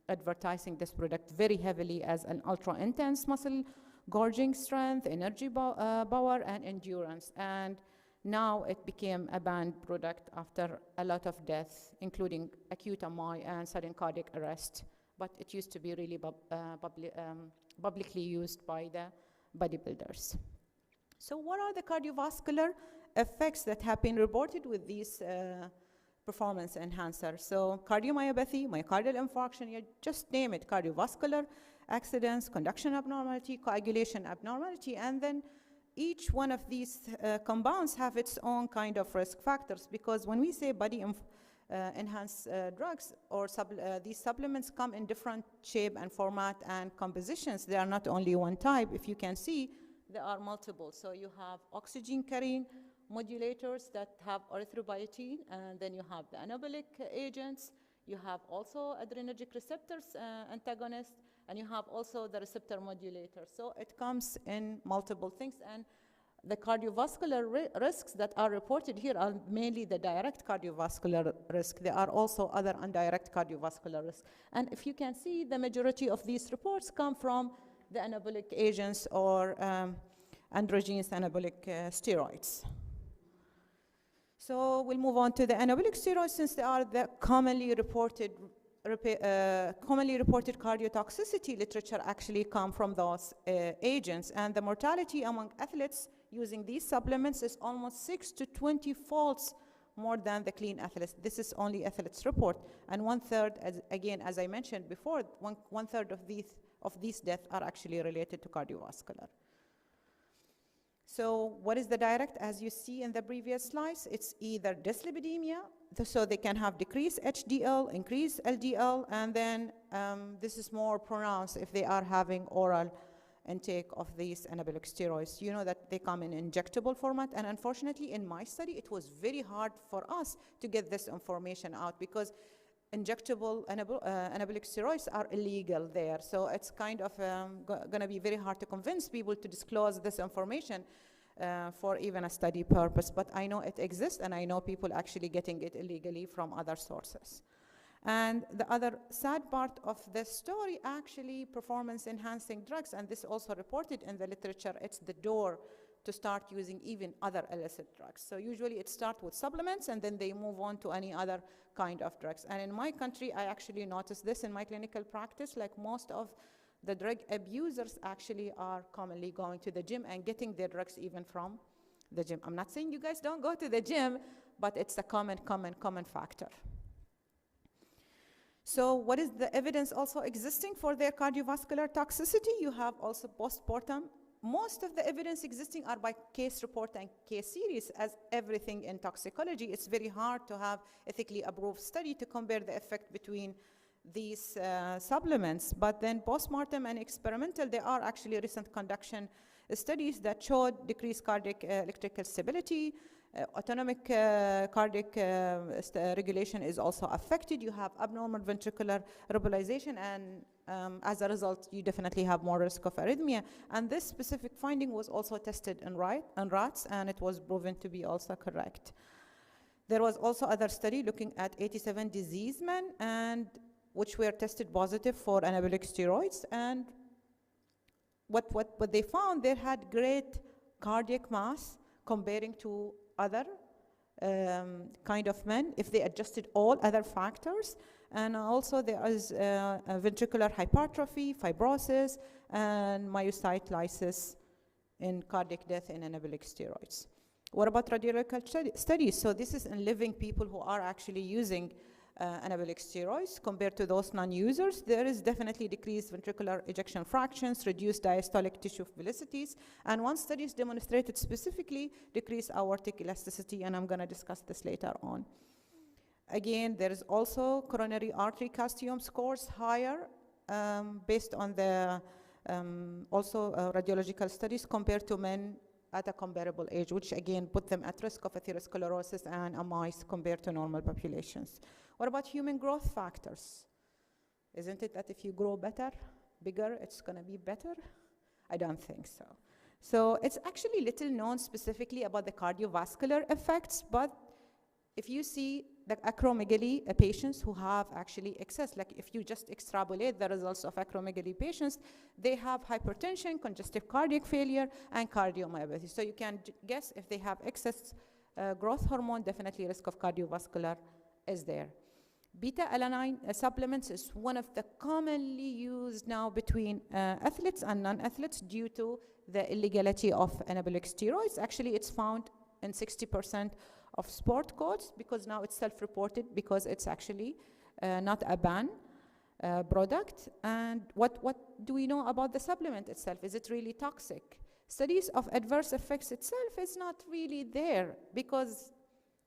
advertising this product very heavily as an ultra-intense muscle gorging strength, energy power, and endurance. And now it became a banned product after a lot of deaths, including acute MI and sudden cardiac arrest. But it used to be really publicly used by the bodybuilders. So what are the cardiovascular effects that have been reported with these performance enhancers? So cardiomyopathy, myocardial infarction, you just name it, cardiovascular accidents, conduction abnormality, coagulation abnormality, and then each one of these compounds have its own kind of risk factors, because when we say body enhanced drugs or these supplements come in different shape and format and compositions. They are not only one type. If you can see, there are multiple. So you have oxygen carrying modulators that have erythropoietin, and then you have the anabolic agents. You have also adrenergic receptors antagonists, and you have also the receptor modulators. So it comes in multiple things, and the cardiovascular risks that are reported here are mainly the direct cardiovascular risk. There are also other indirect cardiovascular risks. And if you can see, the majority of these reports come from the anabolic agents or androgenous anabolic steroids. So we'll move on to the anabolic steroids, since they are the commonly reported cardiotoxicity literature actually come from those agents. And the mortality among athletes using these supplements is almost 6 to 20 folds more than the clean athletes. This is only athletes report. And 1/3, again, as I mentioned before, one third of these deaths are actually related to cardiovascular. So what is the direct? As you see in the previous slides, it's either dyslipidemia, so they can have decreased HDL, increased LDL, and then this is more pronounced if they are having oral intake of these anabolic steroids. You know that they come in injectable format, and unfortunately in my study it was very hard for us to get this information out because injectable anabolic steroids are illegal there. So it's kind of going to be very hard to convince people to disclose this information for even a study purpose. But I know it exists, and I know people actually getting it illegally from other sources. And the other sad part of this story, actually, performance-enhancing drugs, and this also reported in the literature, it's the door to start using even other illicit drugs. So usually it starts with supplements, and then they move on to any other kind of drugs. And in my country, I actually noticed this in my clinical practice, like most of the drug abusers actually are commonly going to the gym and getting their drugs even from the gym. I'm not saying you guys don't go to the gym, but it's a common factor. So what is the evidence also existing for their cardiovascular toxicity? You have also postpartum. Most of the evidence existing are by case report and case series. As everything in toxicology, it's very hard to have ethically approved study to compare the effect between these supplements. But then postmortem and experimental, there are actually recent conduction studies that showed decreased cardiac electrical stability. Autonomic cardiac regulation is also affected. You have abnormal ventricular reboalization, and as a result, you definitely have more risk of arrhythmia. And this specific finding was also tested in rats, and it was proven to be also correct. There was also other study looking at 87 diseased men, and which were tested positive for anabolic steroids. And what they found, they had great cardiac mass comparing to other kind of men if they adjusted all other factors. And also there is ventricular hypertrophy, fibrosis, and myocyte lysis in cardiac death in anabolic steroids. What about radiological studies? So this is in living people who are actually using anabolic steroids compared to those non-users. There is definitely decreased ventricular ejection fractions, reduced diastolic tissue velocities, and one study has demonstrated specifically decreased aortic elasticity, and I'm going to discuss this later on. Again, there is also coronary artery calcium scores higher based on the also radiological studies compared to men at a comparable age, which again put them at risk of atherosclerosis and MIs compared to normal populations. What about human growth factors? Isn't it that if you grow bigger, it's going to be better? I don't think so. So it's actually little known specifically about the cardiovascular effects, but if you see the acromegaly patients who have actually excess, like if you just extrapolate the results of acromegaly patients, they have hypertension, congestive cardiac failure, and cardiomyopathy. So you can guess if they have excess growth hormone, definitely risk of cardiovascular is there. Beta-alanine supplements is one of the commonly used now between athletes and non-athletes due to the illegality of anabolic steroids. Actually, it's found in 60% of sport codes because now it's self-reported because it's actually not a banned product. And what do we know about the supplement itself? Is it really toxic? Studies of adverse effects itself is not really there because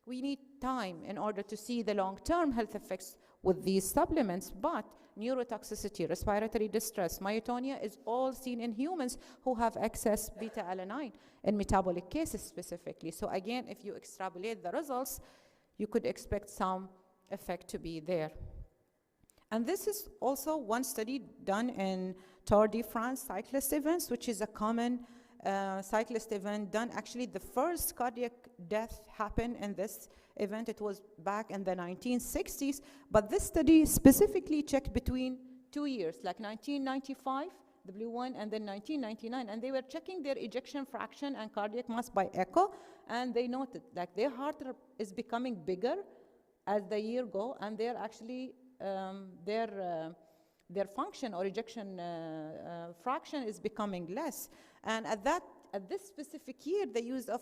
we need time in order to see the long-term health effects with these supplements, but neurotoxicity, respiratory distress, myotonia is all seen in humans who have excess beta-alanine in metabolic cases specifically. So again, if you extrapolate the results, you could expect some effect to be there. And this is also one study done in Tour de France cyclist events, which is a common cyclist event done. Actually, the first cardiac death happened in this event. It was back in the 1960s, but this study specifically checked between 2 years, like 1995, the blue one, and then 1999, and they were checking their ejection fraction and cardiac mass by echo, and they noted that their heart is becoming bigger as the year go, and they're actually their function or ejection fraction is becoming less. And at this specific year, the use of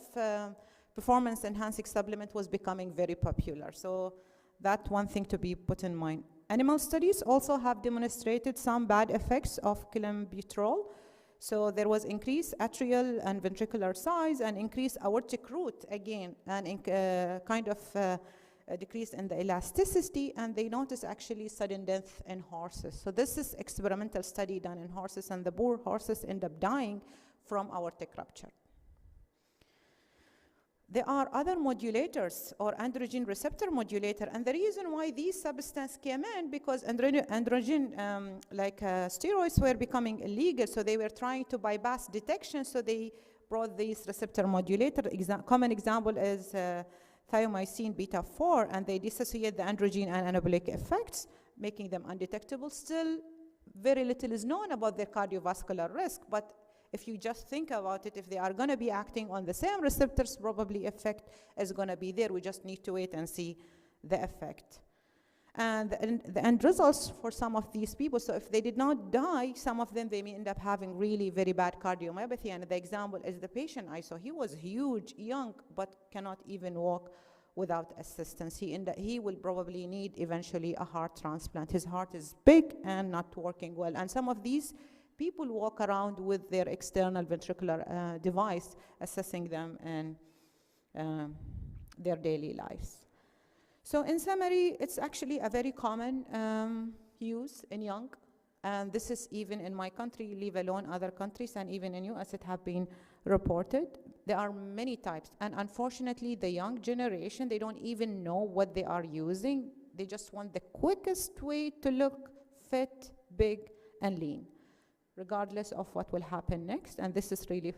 performance-enhancing supplement was becoming very popular. So that's one thing to be put in mind. Animal studies also have demonstrated some bad effects of clenbuterol. So there was increased atrial and ventricular size and increased aortic root again, and kind of a decrease in the elasticity, and they notice actually sudden death in horses. So this is experimental study done in horses, and the poor horses end up dying from aortic rupture. There are other modulators or androgen receptor modulator, and the reason why these substances came in, because androgen steroids were becoming illegal, so they were trying to bypass detection, so they brought these receptor modulator. Common example is thiomycin beta 4, and they dissociate the androgen and anabolic effects, making them undetectable. Still, very little is known about their cardiovascular risk, but if you just think about it, if they are going to be acting on the same receptors, probably effect is going to be there. We just need to wait and see the effect. And the end results for some of these people, so if they did not die, some of them, they may end up having really very bad cardiomyopathy. And the example is the patient I saw. He was huge, young, but cannot even walk without assistance. He will probably need eventually a heart transplant. His heart is big and not working well. And some of these people walk around with their external ventricular device, assessing them in their daily lives. So in summary, it's actually a very common use in young, and this is even in my country, leave alone other countries, and even in US it have been reported. There are many types, and unfortunately the young generation, they don't even know what they are using. They just want the quickest way to look fit, big, and lean, regardless of what will happen next. And this is really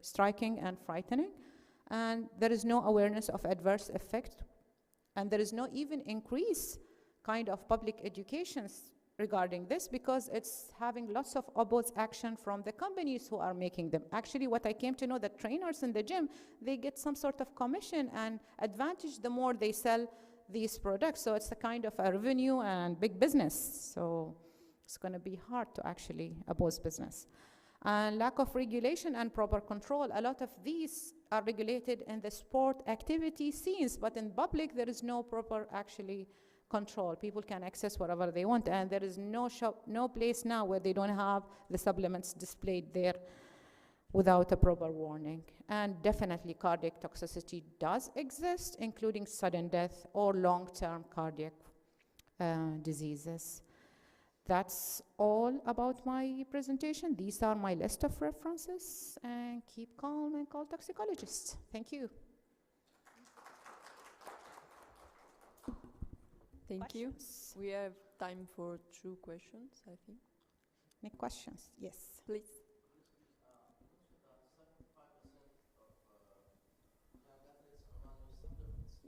striking and frightening. And there is no awareness of adverse effects. And there is no even increase kind of public educations regarding this, because it's having lots of opposite action from the companies who are making them. Actually, what I came to know, that trainers in the gym, they get some sort of commission and advantage the more they sell these products. So it's a kind of a revenue and big business. So it's going to be hard to actually oppose business. And lack of regulation and proper control. A lot of these are regulated in the sport activity scenes, but in public there is no proper actually control. People can access whatever they want, and there is no shop, no place now where they don't have the supplements displayed there without a proper warning. And definitely cardiac toxicity does exist, including sudden death or long-term cardiac diseases. That's all about my presentation. These are my list of references, and keep calm and call toxicologists. Thank you. Thank you. We have time for 2 questions, I think. Any questions? Yes. Please.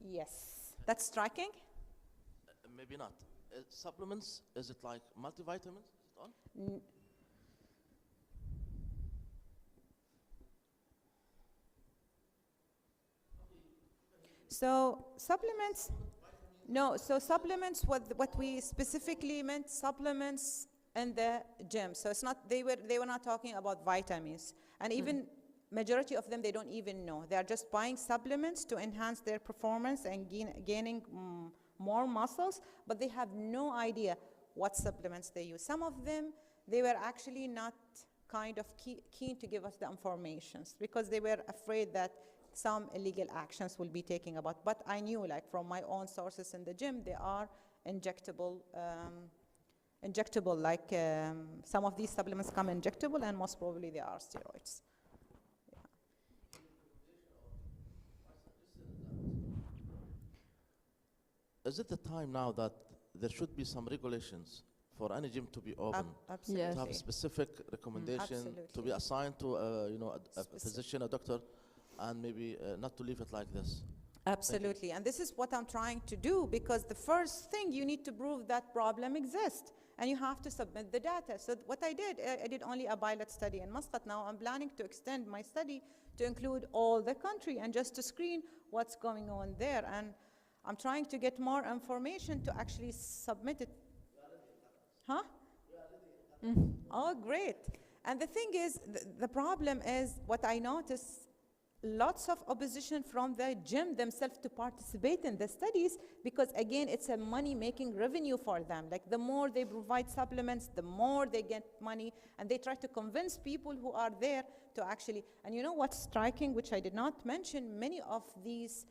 Yes. That's striking? Maybe not. Supplements, is it like multivitamins? Is it on? So supplements, no, so supplements, what we specifically meant, supplements in the gym. So it's not, they were not talking about vitamins. And even majority of them, they don't even know. They are just buying supplements to enhance their performance and gaining more muscles, but they have no idea what supplements they use. Some of them, they were actually not kind of keen to give us the informations, because they were afraid that some illegal actions will be taken about. But I knew, like from my own sources in the gym, they are injectable, like some of these supplements come injectable, and most probably they are steroids. Is it the time now that there should be some regulations for any gym to be open? Absolutely. To have a specific recommendation to be assigned to a physician, a doctor, and maybe not to leave it like this. Absolutely, and this is what I'm trying to do, because the first thing, you need to prove that problem exists, and you have to submit the data. So what I did only a pilot study in Muscat. Now I'm planning to extend my study to include all the country and just to screen what's going on there. And I'm trying to get more information to actually submit it. Huh? Oh, great. And the thing is, the problem is, what I noticed, lots of opposition from the gym themselves to participate in the studies, because again, it's a money-making revenue for them. Like the more they provide supplements, the more they get money, and they try to convince people who are there to actually, and you know what's striking, which I did not mention, many of these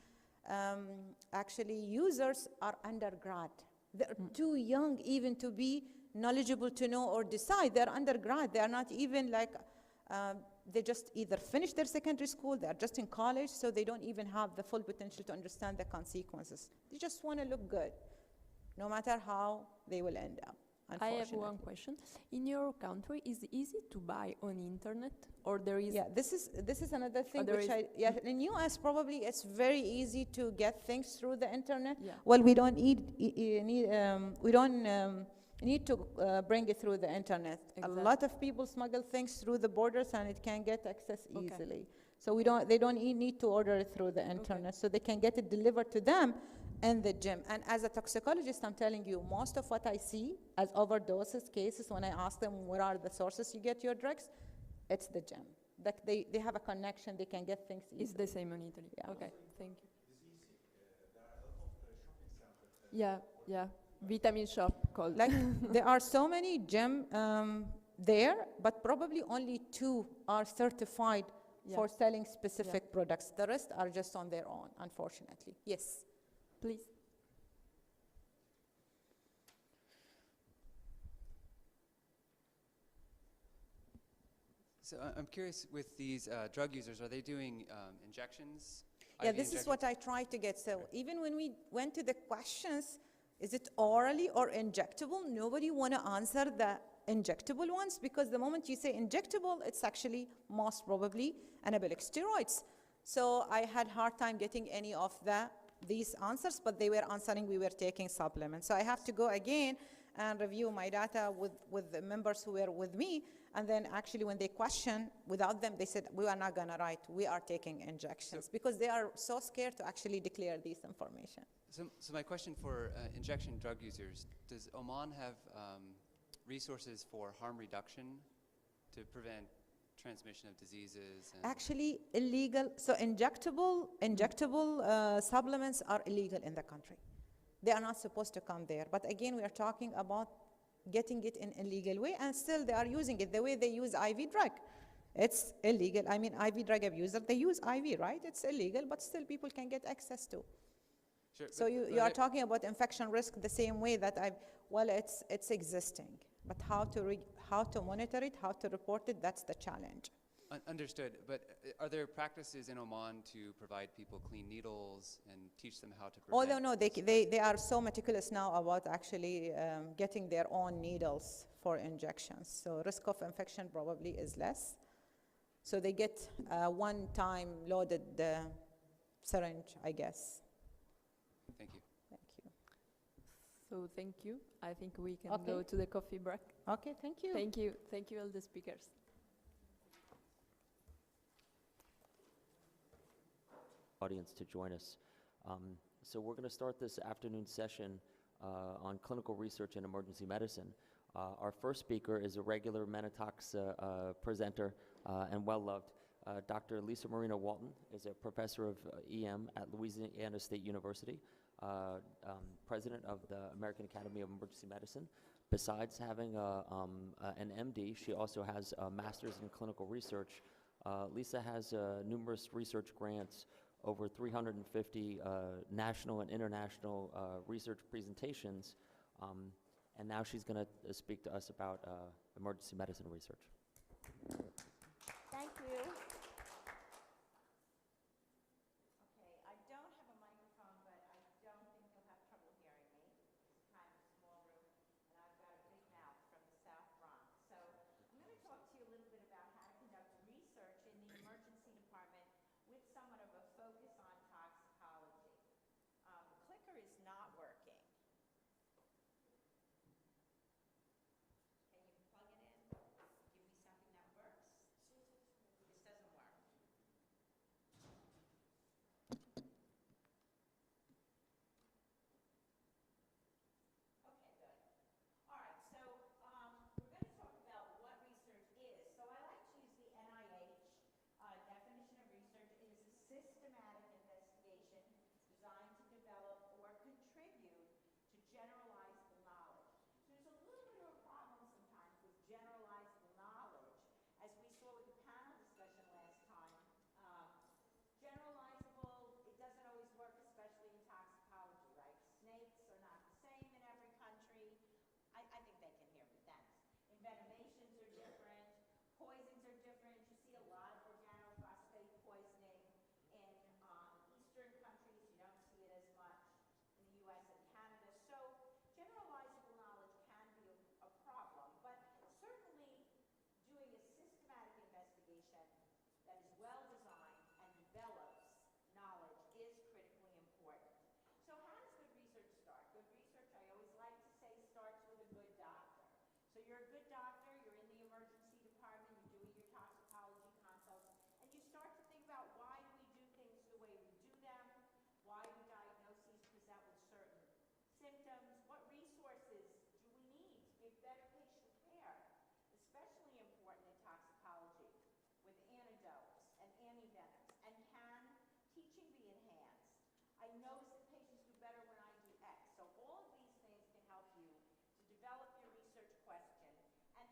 actually users are undergrad. They're too young even to be knowledgeable to know or decide. They're undergrad. They're not even like, they just either finish their secondary school, they're just in college, so they don't even have the full potential to understand the consequences. They just want to look good, no matter how they will end up. I have one question. In your country, is it easy to buy on internet, or there is? Yeah, this is another thing there which is- in US probably it's very easy to get things through the internet. Yeah. Well, we don't need to bring it through the internet. Exactly. A lot of people smuggle things through the borders and it can get access Okay. easily. So they don't need to order it through the internet, so they can get it delivered to them in the gym. And as a toxicologist, I'm telling you, most of what I see as overdoses cases, when I ask them what are the sources you get your drugs, it's the gym. Like they have a connection, they can get things easily. It's the same in Italy. Yeah. Okay, thank you. Yeah, vitamin shop called. Like there are so many gym there, but probably only 2 are certified for selling specific products. The rest are just on their own, unfortunately. Yes. Please. So I'm curious, with these drug users, are they doing injections? Yeah, IV this is injections? what I try to get. So even when we went to the questions, is it orally or injectable? Nobody want to answer the injectable ones, because the moment you say injectable, it's actually most probably anabolic steroids. So I had hard time getting any of these answers, but they were answering we were taking supplements. So I have to go again and review my data with the members who were with me. And then actually when they question, without them, they said, we are not gonna write, we are taking injections, because they are so scared to actually declare this information. So my question for injection drug users, does Oman have resources for harm reduction to prevent transmission of diseases? And Actually illegal, so injectable supplements are illegal in the country. They are not supposed to come there. But again, we are talking about getting it in a legal way, and still they are using it the way they use IV drug. It's illegal. I mean, IV drug abuser, they use IV, right? It's illegal, but still people can get access to. Sure, So you are talking about infection risk the same way that it's existing. But how to monitor it, how to report it, that's the challenge. Understood, but are there practices in Oman to provide people clean needles and teach them how to prevent? Although no, they are so meticulous now about actually getting their own needles for injections. So risk of infection probably is less. So they get a one-time loaded syringe, I guess. Thank you. Thank you. So thank you. I think we can Okay. go to the coffee break. Okay, thank you. Thank you. Thank you all the speakers. Audience to join us. So we're going to start this afternoon session on clinical research in emergency medicine. Our first speaker is a regular Manitox presenter and well-loved. Dr. Lisa Marina Walton is a professor of EM at Louisiana State University, president of the American Academy of Emergency Medicine. Besides having an MD, she also has a master's in clinical research. Lisa has numerous research grants, over 350 national and international research presentations, and now she's going to speak to us about emergency medicine research. Thank you. Okay, I don't have a microphone, but I don't think you'll have trouble hearing me. It's kind of a small room, and I've got a big mouth from the South Bronx. So I'm going to talk to you a little bit about how to conduct research in the emergency department with somewhat of a focus on toxicology. The clicker is not working. Can you plug it in? Give me something that works. This doesn't you're a good doctor, you're in the emergency department, you're doing your toxicology consults, and you start to think about why do we do things the way we do them, why do diagnoses present with certain symptoms, what resources do we need to give better patient care, especially important in toxicology with antidotes and antivenoms, and can teaching be enhanced? I notice that patients do better when I do X. So all of these things can help you to develop your research question and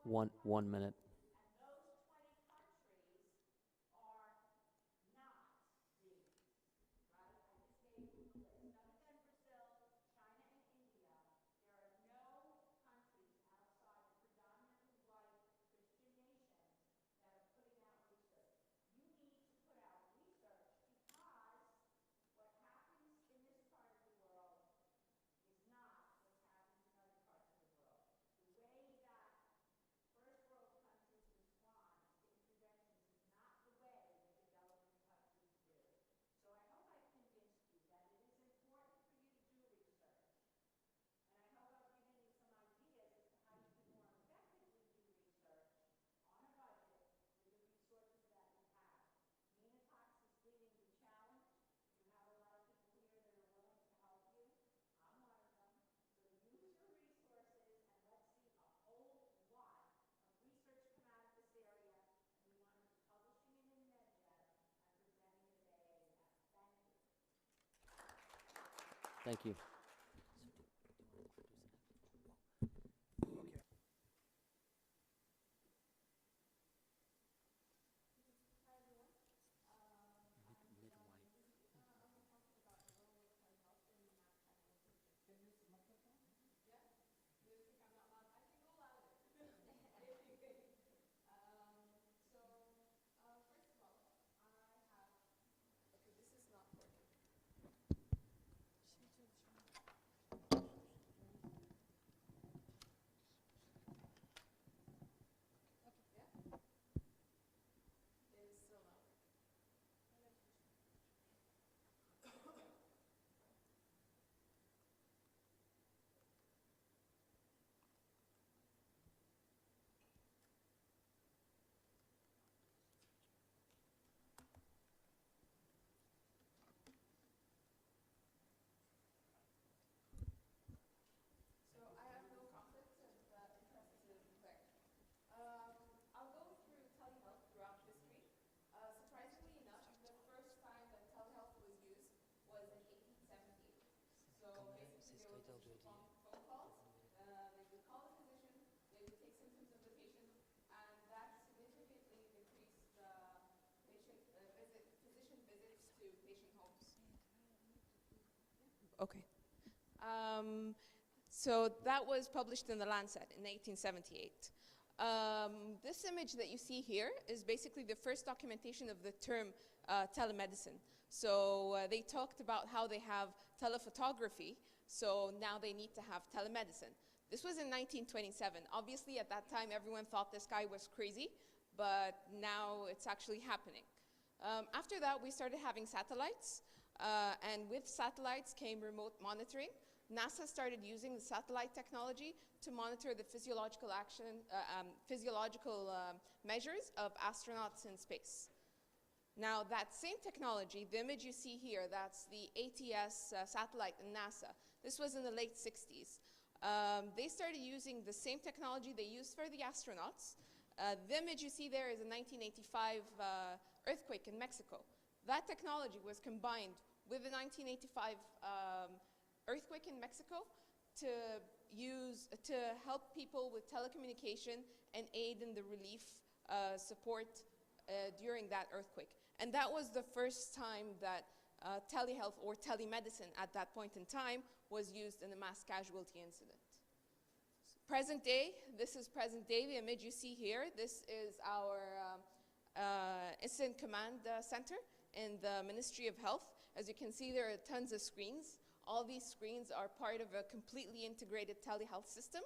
1 minute. Thank you. Okay. So that was published in The Lancet in 1878. This image that you see here is basically the first documentation of the term telemedicine. So they talked about how they have telephotography, so now they need to have telemedicine. This was in 1927. Obviously, at that time, everyone thought this guy was crazy, but now it's actually happening. After that, we started having satellites. And with satellites came remote monitoring. NASA started using the satellite technology to monitor the physiological measures of astronauts in space. Now, that same technology, the image you see here, that's the ATS satellite in NASA. This was in the late 60s. They started using the same technology they used for the astronauts. The image you see there is a 1985 earthquake in Mexico. That technology was combined with the 1985 earthquake in Mexico to help people with telecommunication and aid in the relief support during that earthquake. And that was the first time that telehealth or telemedicine at that point in time was used in a mass casualty incident. Present day, this is present day, the image you see here. This is our Incident Command Center in the Ministry of Health. As you can see, there are tons of screens. All these screens are part of a completely integrated telehealth system.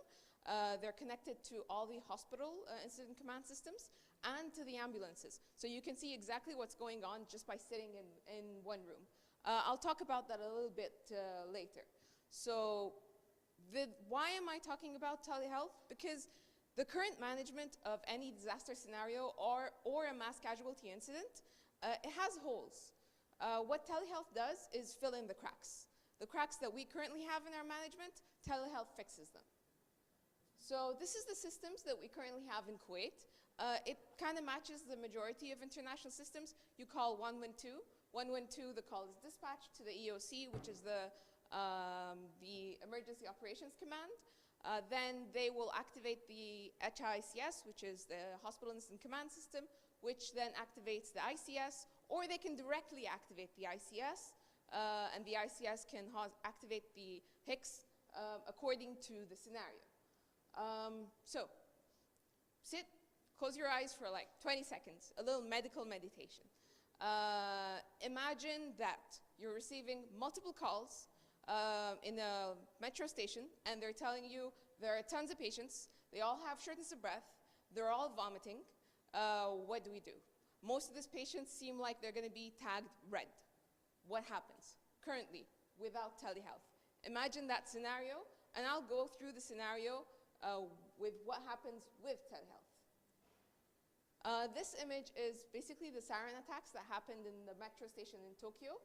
They're connected to all the hospital incident command systems and to the ambulances. So you can see exactly what's going on just by sitting in one room. I'll talk about that a little bit later. So why am I talking about telehealth? Because the current management of any disaster scenario or a mass casualty incident, it has holes. What telehealth does is fill in the cracks. The cracks that we currently have in our management, telehealth fixes them. So this is the systems that we currently have in Kuwait. It kind of matches the majority of international systems. You call 112. 112, the call is dispatched to the EOC, which is the Emergency Operations Command. Then they will activate the HICS, which is the Hospital Incident Command System, which then activates the ICS, or they can directly activate the ICS, and the ICS can activate the HICS according to the scenario. So, sit, close your eyes for like 20 seconds, a little medical meditation. Imagine that you're receiving multiple calls in a metro station, and they're telling you there are tons of patients, they all have shortness of breath, they're all vomiting. What do we do? Most of these patients seem like they're going to be tagged red. What happens currently without telehealth? Imagine that scenario, and I'll go through the scenario with what happens with telehealth. This image is basically the sarin attacks that happened in the metro station in Tokyo.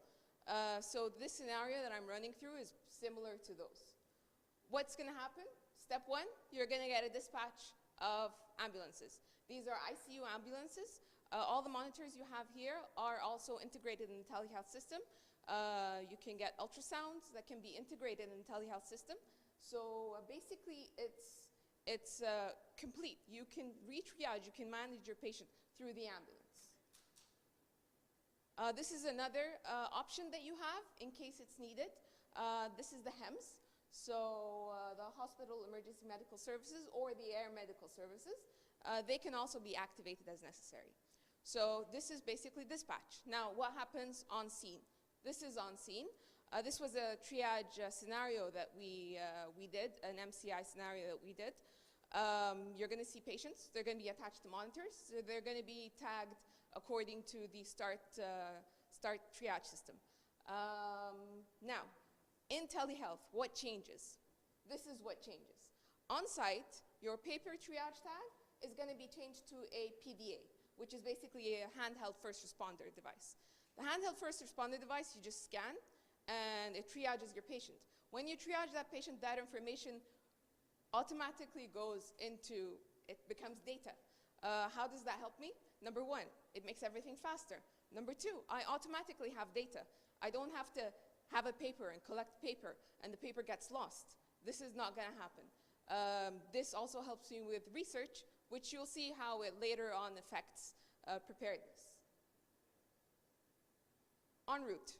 So this scenario that I'm running through is similar to those. What's going to happen? Step one, you're going to get a dispatch of ambulances. These are ICU ambulances. All the monitors you have here are also integrated in the telehealth system. You can get ultrasounds that can be integrated in the telehealth system. So basically, it's complete. You can re-triage, you can manage your patient through the ambulance. This is another option that you have in case it's needed. This is the HEMS, so the Hospital Emergency Medical Services or the Air Medical Services. They can also be activated as necessary. So this is basically dispatch. Now, what happens on scene? This is on scene. This was a triage scenario that we did, an MCI scenario that we did. You're going to see patients. They're going to be attached to monitors. So they're going to be tagged according to the start triage system. Now, in telehealth, what changes? This is what changes. On site, your paper triage tag is going to be changed to a PDA, which is basically a handheld first responder device. The handheld first responder device, you just scan, and it triages your patient. When you triage that patient, that information automatically goes into, it becomes data. How does that help me? Number one, it makes everything faster. Number two, I automatically have data. I don't have to have a paper and collect paper, and the paper gets lost. This is not going to happen. This also helps me with research, which you'll see how it later on affects preparedness. En route.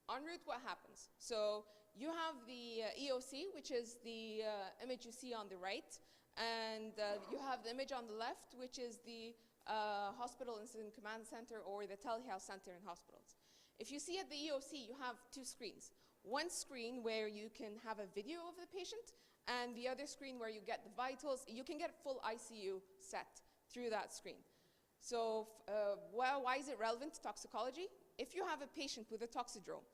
En route, what happens? So you have the EOC, which is the image you see on the right, and you have the image on the left, which is the Hospital Incident Command Center or the telehealth center in hospitals. If you see at the EOC, you have two screens. One screen where you can have a video of the patient, and the other screen where you get the vitals. You can get a full ICU set through that screen. So why is it relevant to toxicology? If you have a patient with a toxidrome,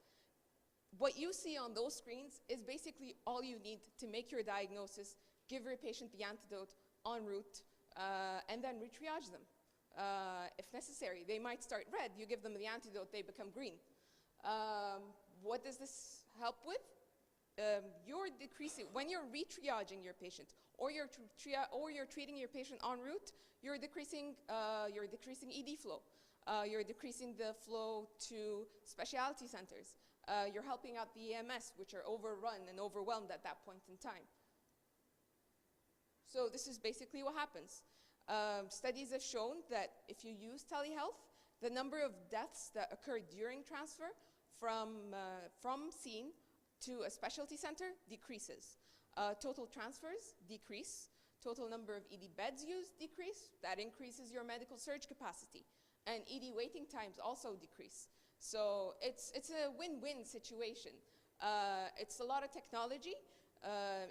what you see on those screens is basically all you need to make your diagnosis, give your patient the antidote en route, and then re-triage them. If necessary, they might start red. You give them the antidote, they become green. What does this help with? You're decreasing, when you're re-triaging your patient or you're treating your patient en route, you're decreasing ED flow. You're decreasing the flow to specialty centers. You're helping out the EMS, which are overrun and overwhelmed at that point in time. So this is basically what happens. Studies have shown that if you use telehealth, the number of deaths that occur during transfer from scene to a specialty center decreases. Total transfers decrease. Total number of ED beds used decrease. That increases your medical surge capacity. And ED waiting times also decrease. So it's a win-win situation. It's a lot of technology.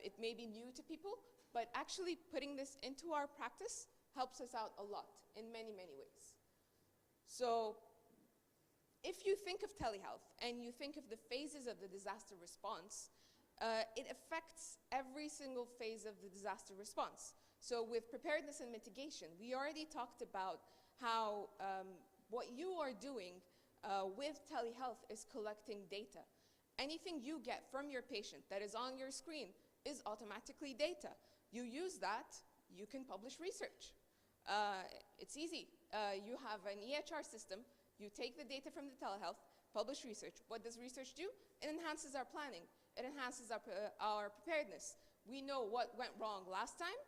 It may be new to people, but actually putting this into our practice helps us out a lot in many, many ways. So if you think of telehealth and you think of the phases of the disaster response, it affects every single phase of the disaster response. So with preparedness and mitigation, we already talked about how what you are doing with telehealth is collecting data. Anything you get from your patient that is on your screen is automatically data. You use that, you can publish research. It's easy. You have an EHR system, you take the data from the telehealth, publish research. What does research do? It enhances our planning. It enhances our preparedness. We know what went wrong last time,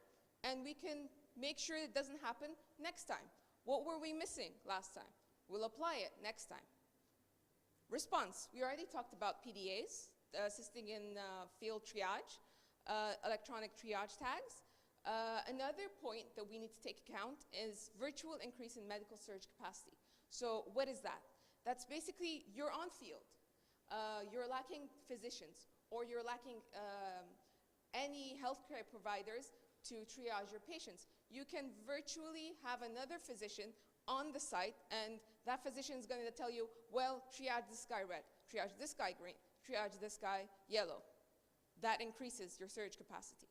and we can make sure it doesn't happen next time. What were we missing last time? We'll apply it next time. Response, we already talked about PDAs, assisting in field triage, electronic triage tags. Another point that we need to take account is virtual increase in medical surge capacity. So what is that? That's basically you're on field, you're lacking physicians, or you're lacking any healthcare providers to triage your patients. You can virtually have another physician on the site, and that physician is going to tell you, well, triage this guy red, triage this guy green, triage this guy yellow. That increases your surge capacity.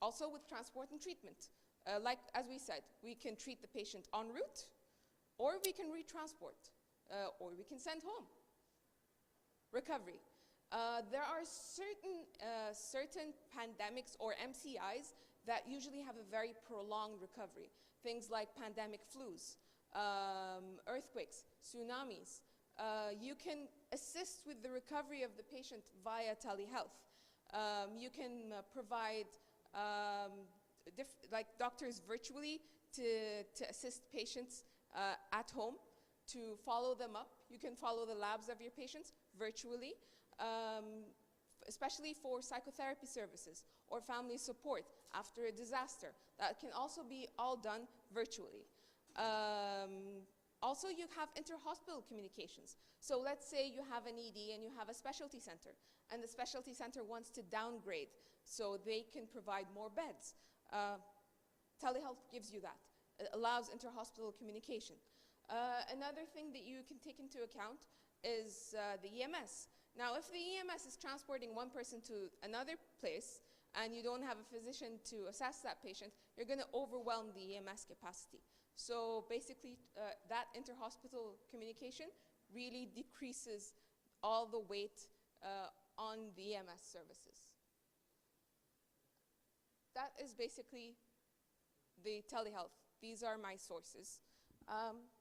Also with transport and treatment. Like, as we said, we can treat the patient en route, or we can retransport, or we can send home. Recovery. There are certain pandemics or MCIs that usually have a very prolonged recovery. Things like pandemic flus, earthquakes, tsunamis. You can assist with the recovery of the patient via telehealth. You can provide like doctors virtually to assist patients at home, to follow them up. You can follow the labs of your patients virtually, especially for psychotherapy services or family support after a disaster. That can also be all done virtually. Also, you have inter-hospital communications. So let's say you have an ED and you have a specialty center, and the specialty center wants to downgrade so they can provide more beds. Telehealth gives you that. It allows inter-hospital communication. Another thing that you can take into account is the EMS. Now, if the EMS is transporting one person to another place and you don't have a physician to assess that patient, you're going to overwhelm the EMS capacity. So basically, that inter-hospital communication really decreases all the weight on the EMS services. That is basically the telehealth. These are my sources.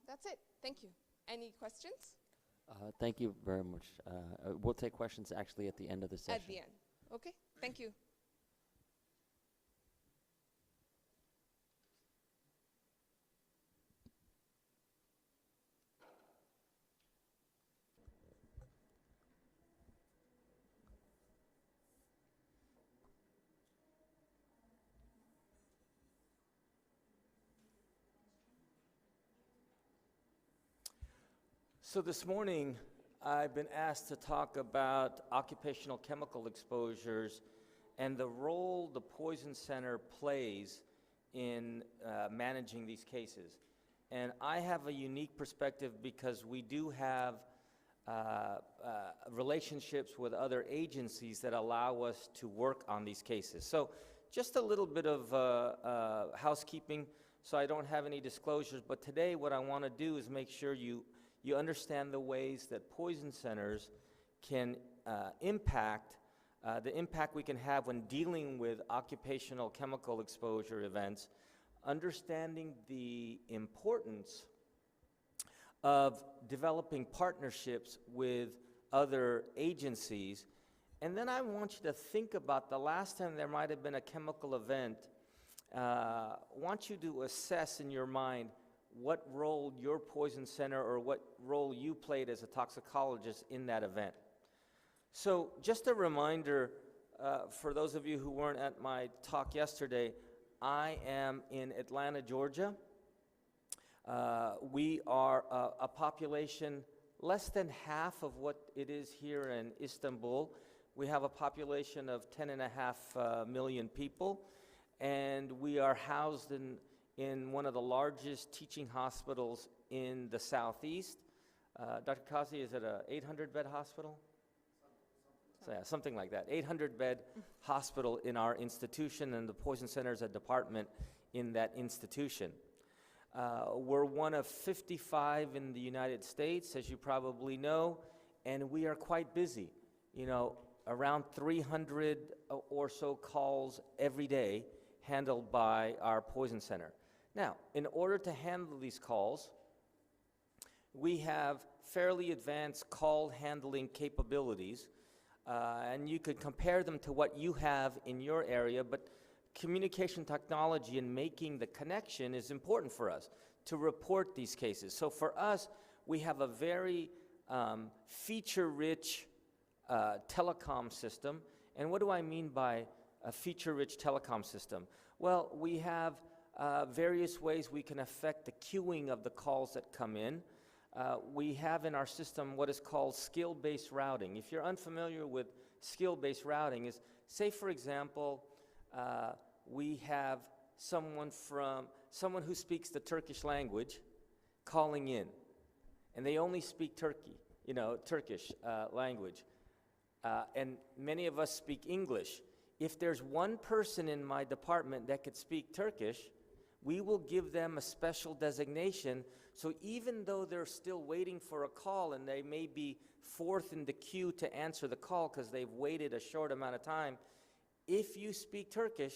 That's it. Thank you. Any questions? Thank you very much. We'll take questions actually at the end of the session. At the end. Okay. Thank you. So this morning, I've been asked to talk about occupational chemical exposures and the role the Poison Center plays in managing these cases. And I have a unique perspective because we do have relationships with other agencies that allow us to work on these cases. So just a little bit of housekeeping so I don't have any disclosures, but today what I want to do is make sure you understand the ways that poison centers can impact, the impact we can have when dealing with occupational chemical exposure events, understanding the importance of developing partnerships with other agencies. And then I want you to think about the last time there might have been a chemical event. I want you to assess in your mind what role your poison center or what role you played as a toxicologist in that event. So just a reminder for those of you who weren't at my talk yesterday, I am in Atlanta, Georgia. We are a population less than half of what it is here in Istanbul. We have a population of 10.5 million people, and we are housed in one of the largest teaching hospitals in the southeast. Dr. Kazi, is it an 800-bed hospital? So, yeah, something like that. 800-bed hospital in our institution, and the Poison Center is a department in that institution. We're one of 55 in the United States, as you probably know, and we are quite busy. You know, around 300 or so calls every day handled by our Poison Center. Now, in order to handle these calls, we have fairly advanced call handling capabilities. and you could compare them to what you have in your area, but communication technology and making the connection is important for us to report these cases. So for us, we have a very feature-rich telecom system. And what do I mean by a feature-rich telecom system? Well, we have various ways we can affect the queuing of the calls that come in. We have in our system what is called skill-based routing. If you're unfamiliar with skill-based routing, is say for example, we have someone who speaks the Turkish language calling in, and they only speak Turkish language, and many of us speak English. If there's one person in my department that could speak Turkish, we will give them a special designation, so even though they're still waiting for a call and they may be fourth in the queue to answer the call because they've waited a short amount of time, if you speak Turkish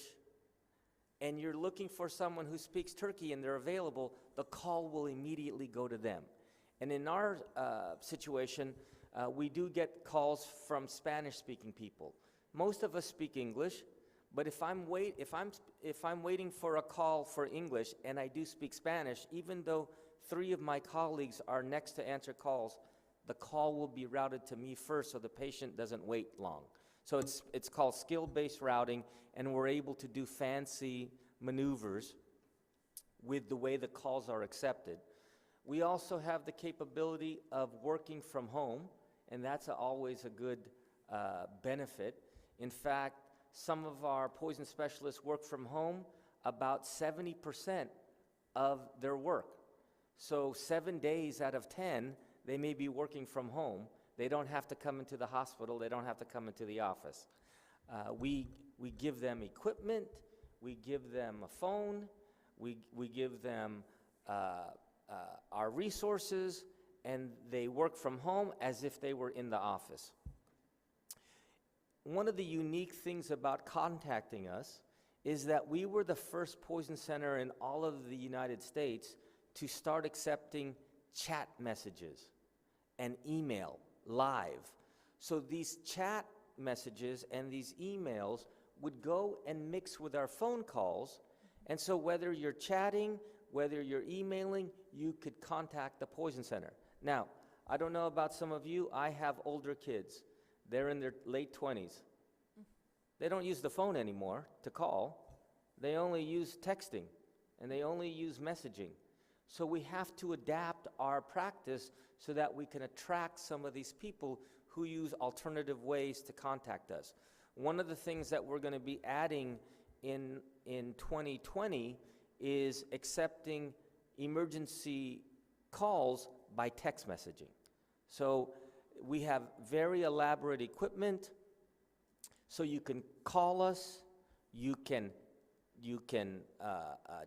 and you're looking for someone who speaks Turkey and they're available, the call will immediately go to them. And in our situation, we do get calls from Spanish-speaking people. Most of us speak English, but if I'm waiting for a call for English and I do speak Spanish, even though 3 of my colleagues are next to answer calls, the call will be routed to me first so the patient doesn't wait long. So it's called skill-based routing, and we're able to do fancy maneuvers with the way the calls are accepted. We also have the capability of working from home, and that's always a good benefit. In fact, some of our poison specialists work from home about 70% of their work. So 7 days out of 10, they may be working from home. They don't have to come into the hospital. They don't have to come into the office. We give them equipment. We give them a phone. We give them our resources, and they work from home as if they were in the office. One of the unique things about contacting us is that we were the first poison center in all of the United States to start accepting chat messages and email live. So these chat messages and these emails would go and mix with our phone calls, and so whether you're chatting, whether you're emailing, you could contact the poison center. Now, I don't know about some of you, I have older kids. They're in their late 20s. They don't use the phone anymore to call. They only use texting, and they only use messaging. So we have to adapt our practice so that we can attract some of these people who use alternative ways to contact us. One of the things that we're going to be adding in 2020 is accepting emergency calls by text messaging. So we have very elaborate equipment, so you can call us, you can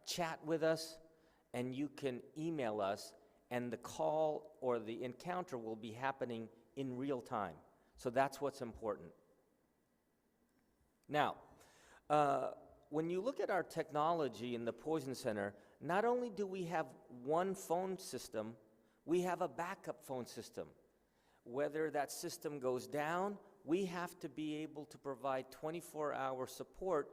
chat with us, and you can email us, and the call or the encounter will be happening in real time. So that's what's important. Now, when you look at our technology in the Poison Center, not only do we have one phone system, we have a backup phone system. Whether that system goes down, we have to be able to provide 24-hour support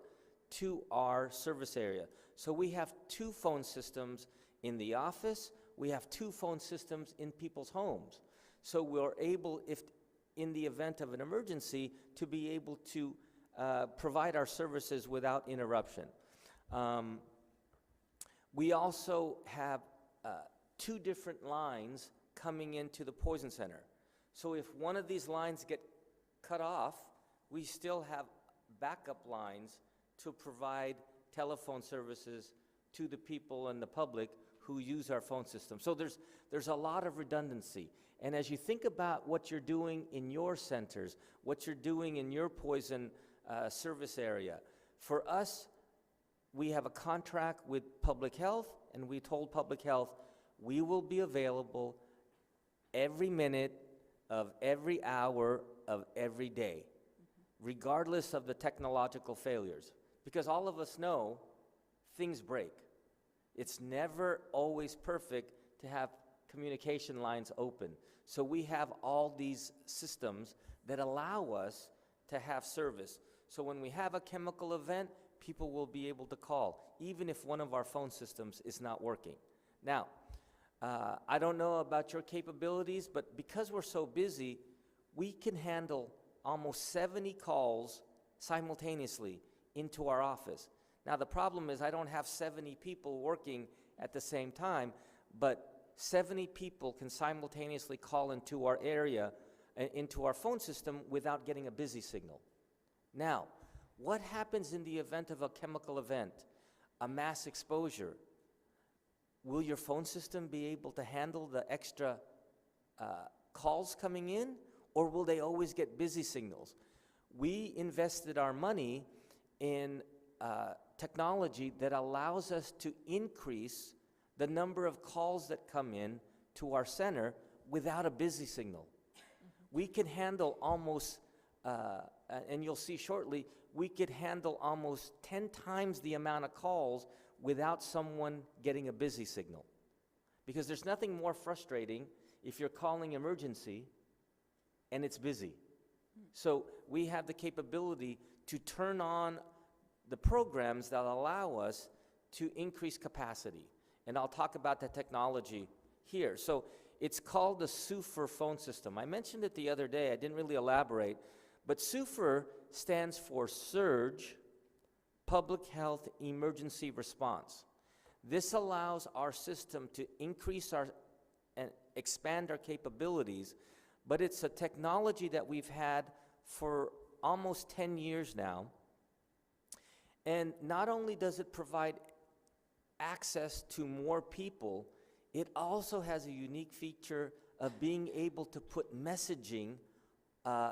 to our service area. So we have 2 phone systems in the office, we have 2 phone systems in people's homes. So we're able, if in the event of an emergency, to be able to provide our services without interruption. We also have 2 different lines coming into the Poison Center. So if one of these lines get cut off, we still have backup lines to provide telephone services to the people and the public who use our phone system. So there's a lot of redundancy. And as you think about what you're doing in your centers, what you're doing in your poison service area, for us, we have a contract with public health, and we told public health, we will be available every minute of every hour of every day, regardless of the technological failures. Because all of us know things break. It's never always perfect to have communication lines open. So we have all these systems that allow us to have service. So when we have a chemical event, people will be able to call, even if one of our phone systems is not working. Now, I don't know about your capabilities, but because we're so busy, we can handle almost 70 calls simultaneously into our office. Now, the problem is I don't have 70 people working at the same time, but 70 people can simultaneously call into our area, into our phone system without getting a busy signal. Now, what happens in the event of a chemical event, a mass exposure? Will your phone system be able to handle the extra calls coming in, or will they always get busy signals? We invested our money in technology that allows us to increase the number of calls that come in to our center without a busy signal. We can handle almost, and you'll see shortly, we could handle almost 10 times the amount of calls without someone getting a busy signal. Because there's nothing more frustrating if you're calling emergency and it's busy. So we have the capability to turn on the programs that allow us to increase capacity. And I'll talk about the technology here. So it's called the SUFER phone system. I mentioned it the other day, I didn't really elaborate, but SUFER stands for Surge Public Health Emergency Response. This allows our system to increase our and expand our capabilities, but it's a technology that we've had for almost 10 years now. And not only does it provide access to more people, it also has a unique feature of being able to put messaging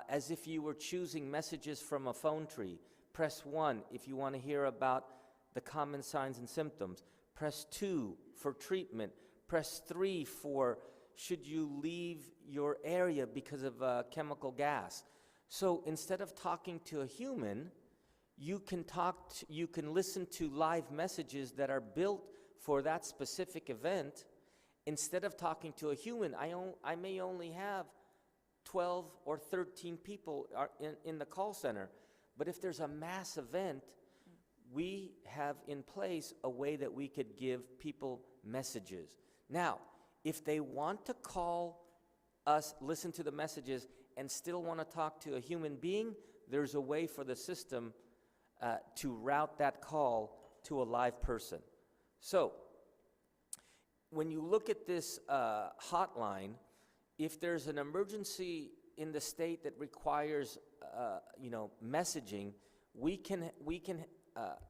as if you were choosing messages from a phone tree. Press 1 if you want to hear about the common signs and symptoms. Press 2 for treatment. Press 3 for should you leave your area because of chemical gas. So instead of talking to a human, you can listen to live messages that are built for that specific event. Instead of talking to a human, I may only have 12 or 13 people in the call center. But if there's a mass event, we have in place a way that we could give people messages. Now, if they want to call us, listen to the messages, and still want to talk to a human being, there's a way for the system to route that call to a live person. So, when you look at this hotline, if there's an emergency in the state that requires messaging, we can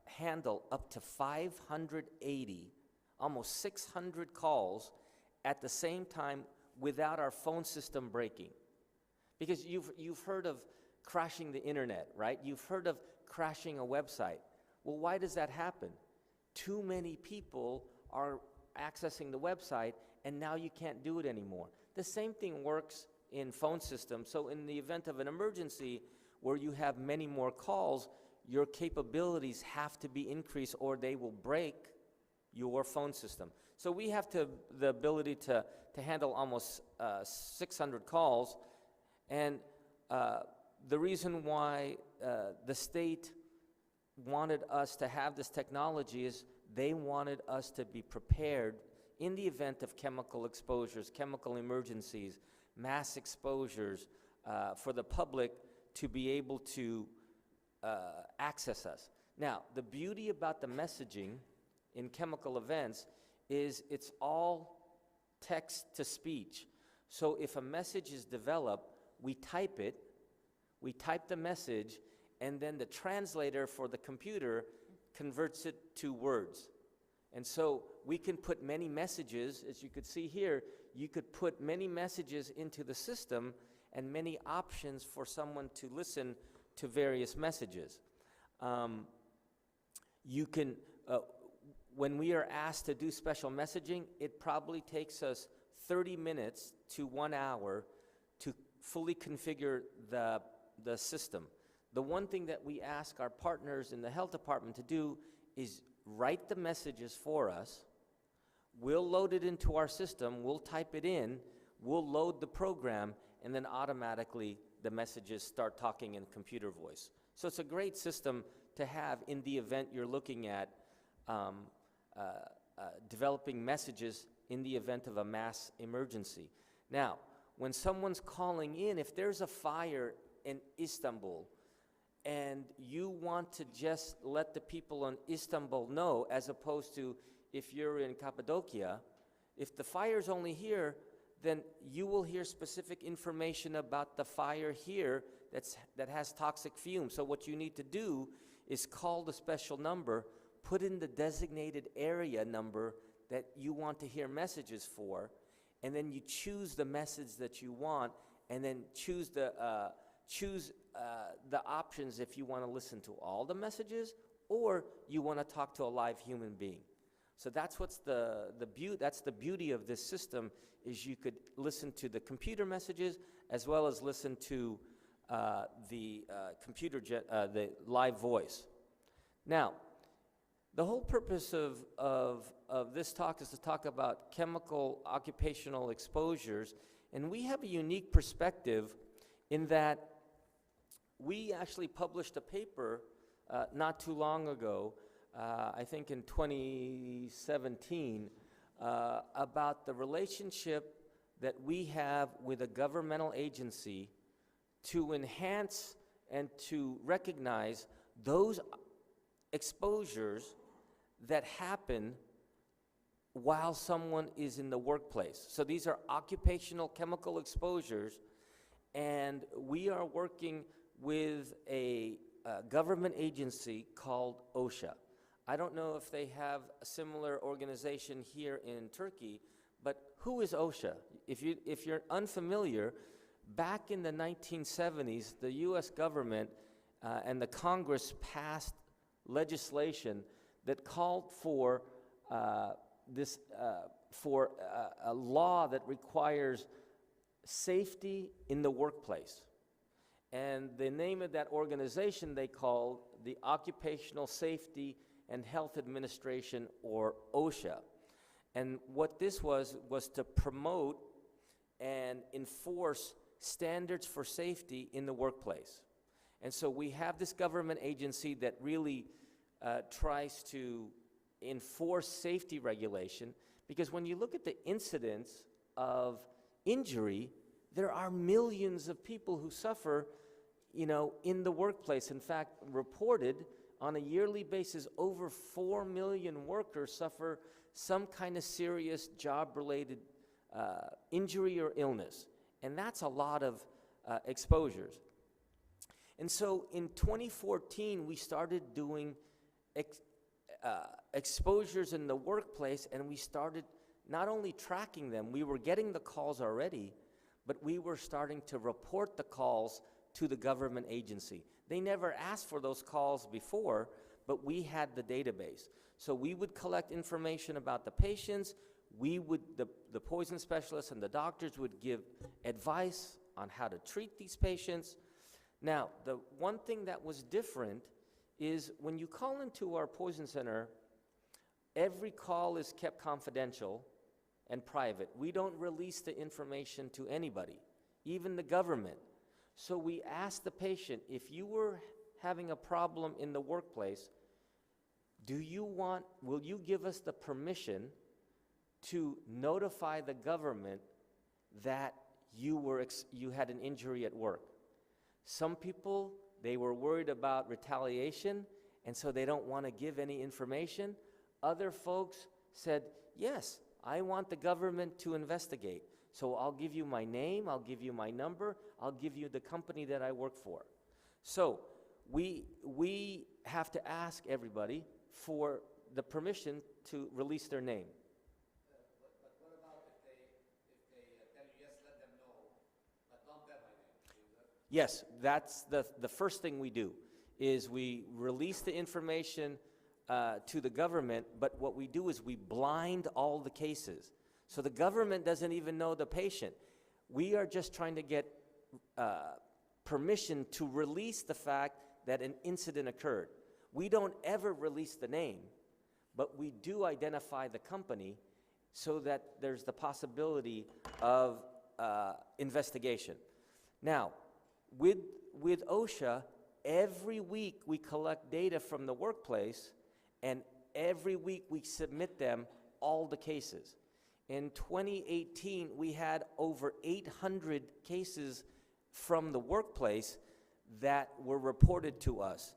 handle up to 580, almost 600 calls at the same time without our phone system breaking. Because you've heard of crashing the internet, right? You've heard of crashing a website. Well, why does that happen? Too many people are accessing the website, and now you can't do it anymore. The same thing works in phone systems. So in the event of an emergency where you have many more calls, your capabilities have to be increased or they will break your phone system. So we have the ability to handle almost 600 calls, and the reason why the state wanted us to have this technology is they wanted us to be prepared in the event of chemical exposures, chemical emergencies, mass exposures, for the public to be able to access us. Now, the beauty about the messaging in chemical events is it's all text to speech. So if a message is developed, we type it, we type the message, and then the translator for the computer converts it to words. And so we can put many messages, as you could see here, you could put many messages into the system and many options for someone to listen to various messages. When we are asked to do special messaging, it probably takes us 30 minutes to 1 hour to fully configure the system. The one thing that we ask our partners in the health department to do is write the messages for us. We'll load it into our system, we'll type it in, we'll load the program, and then automatically the messages start talking in computer voice. So it's a great system to have in the event you're looking at developing messages in the event of a mass emergency. Now, when someone's calling in, if there's a fire in Istanbul and you want to just let the people in Istanbul know, as opposed to if you're in Cappadocia, if the fire's only here, then you will hear specific information about the fire here that has toxic fumes. So what you need to do is call the special number, put in the designated area number that you want to hear messages for, and then you choose the message that you want, and then choose the options if you want to listen to all the messages or you want to talk to a live human being. So that's what's that's the beauty of this system, is you could listen to the computer messages as well as listen to the live voice. Now, the whole purpose of this talk is to talk about chemical occupational exposures, and we have a unique perspective in that we actually published a paper not too long ago, I think in 2017, about the relationship that we have with a governmental agency to enhance and to recognize those exposures that happen while someone is in the workplace. So these are occupational chemical exposures, and we are working with a government agency called OSHA. I don't know if they have a similar organization here in Turkey, but who is OSHA? If you're unfamiliar, back in the 1970s, the US government and the Congress passed legislation that called for a law that requires safety in the workplace. And the name of that organization they called the Occupational Safety and Health Administration, or OSHA. And what this was to promote and enforce standards for safety in the workplace. And so we have this government agency that really tries to enforce safety regulation, because when you look at the incidence of injury, there are millions of people who suffer, in the workplace. In fact, reported on a yearly basis, over 4 million workers suffer some kind of serious job-related injury or illness. And that's a lot of exposures. And so in 2014, we started doing exposures in the workplace, and we started not only tracking them, we were getting the calls already, but we were starting to report the calls to the government agency. They never asked for those calls before, but we had the database. So we would collect information about the patients. The poison specialists and the doctors would give advice on how to treat these patients. Now, the one thing that was different is when you call into our poison center, every call is kept confidential and private. We don't release the information to anybody, even the government. So we asked the patient, if you were having a problem in the workplace, will you give us the permission to notify the government that you had an injury at work? Some people, they were worried about retaliation, and so they don't want to give any information. Other folks said, yes, I want the government to investigate. So I'll give you my name, I'll give you my number, I'll give you the company that I work for. So we have to ask everybody for the permission to release their name. But what about if they tell you, yes, let them know, but don't tell my name? Yes, that's the first thing we do, is we release the information to the government, but what we do is we blind all the cases. So the government doesn't even know the patient. We are just trying to get permission to release the fact that an incident occurred. We don't ever release the name, but we do identify the company so that there's the possibility of investigation. Now, with OSHA, every week we collect data from the workplace, and every week we submit them all the cases. In 2018, we had over 800 cases from the workplace that were reported to us.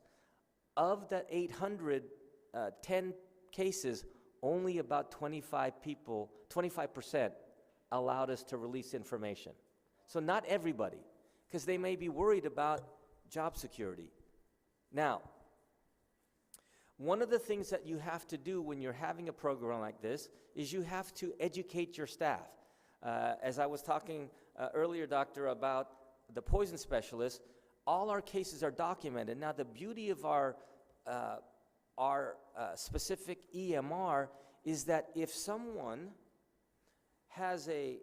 Of the 810 cases, only about 25% allowed us to release information. So not everybody, because they may be worried about job security. Now, one of the things that you have to do when you're having a program like this is you have to educate your staff. As I was talking earlier, Doctor, about the poison specialist, all our cases are documented. Now, the beauty of our specific EMR is that if someone has a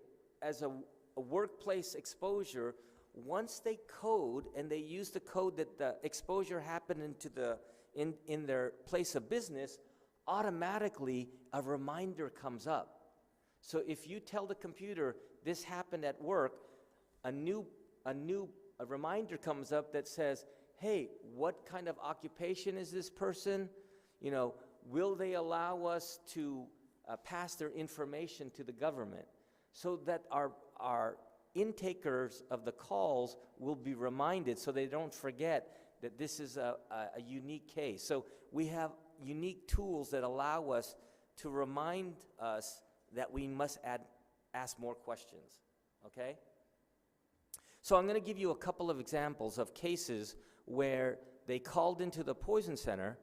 workplace exposure, once they code and they use the code that the exposure happened in their place of business, automatically a reminder comes up. So if you tell the computer this happened at work, a reminder comes up that says, hey, what kind of occupation is this person? You know, will they allow us to pass their information to the government, so that our intakers of the calls will be reminded, so they don't forget that this is a unique case. So we have unique tools that allow us to remind us that we must ask more questions, okay? So I'm going to give you a couple of examples of cases where they called into the poison center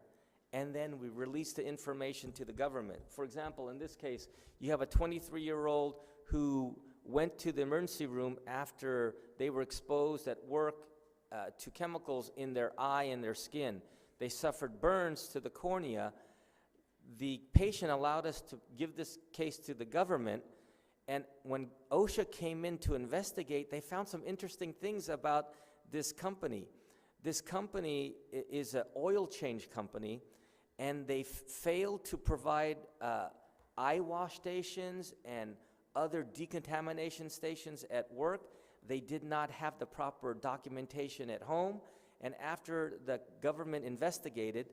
and then we released the information to the government. For example, in this case, you have a 23-year-old who went to the emergency room after they were exposed at work to chemicals in their eye and their skin. They suffered burns to the cornea. The patient allowed us to give this case to the government, and when OSHA came in to investigate, they found some interesting things about this company. This company is an oil change company, and they failed to provide eye wash stations and other decontamination stations at work. They did not have the proper documentation at home, and after the government investigated,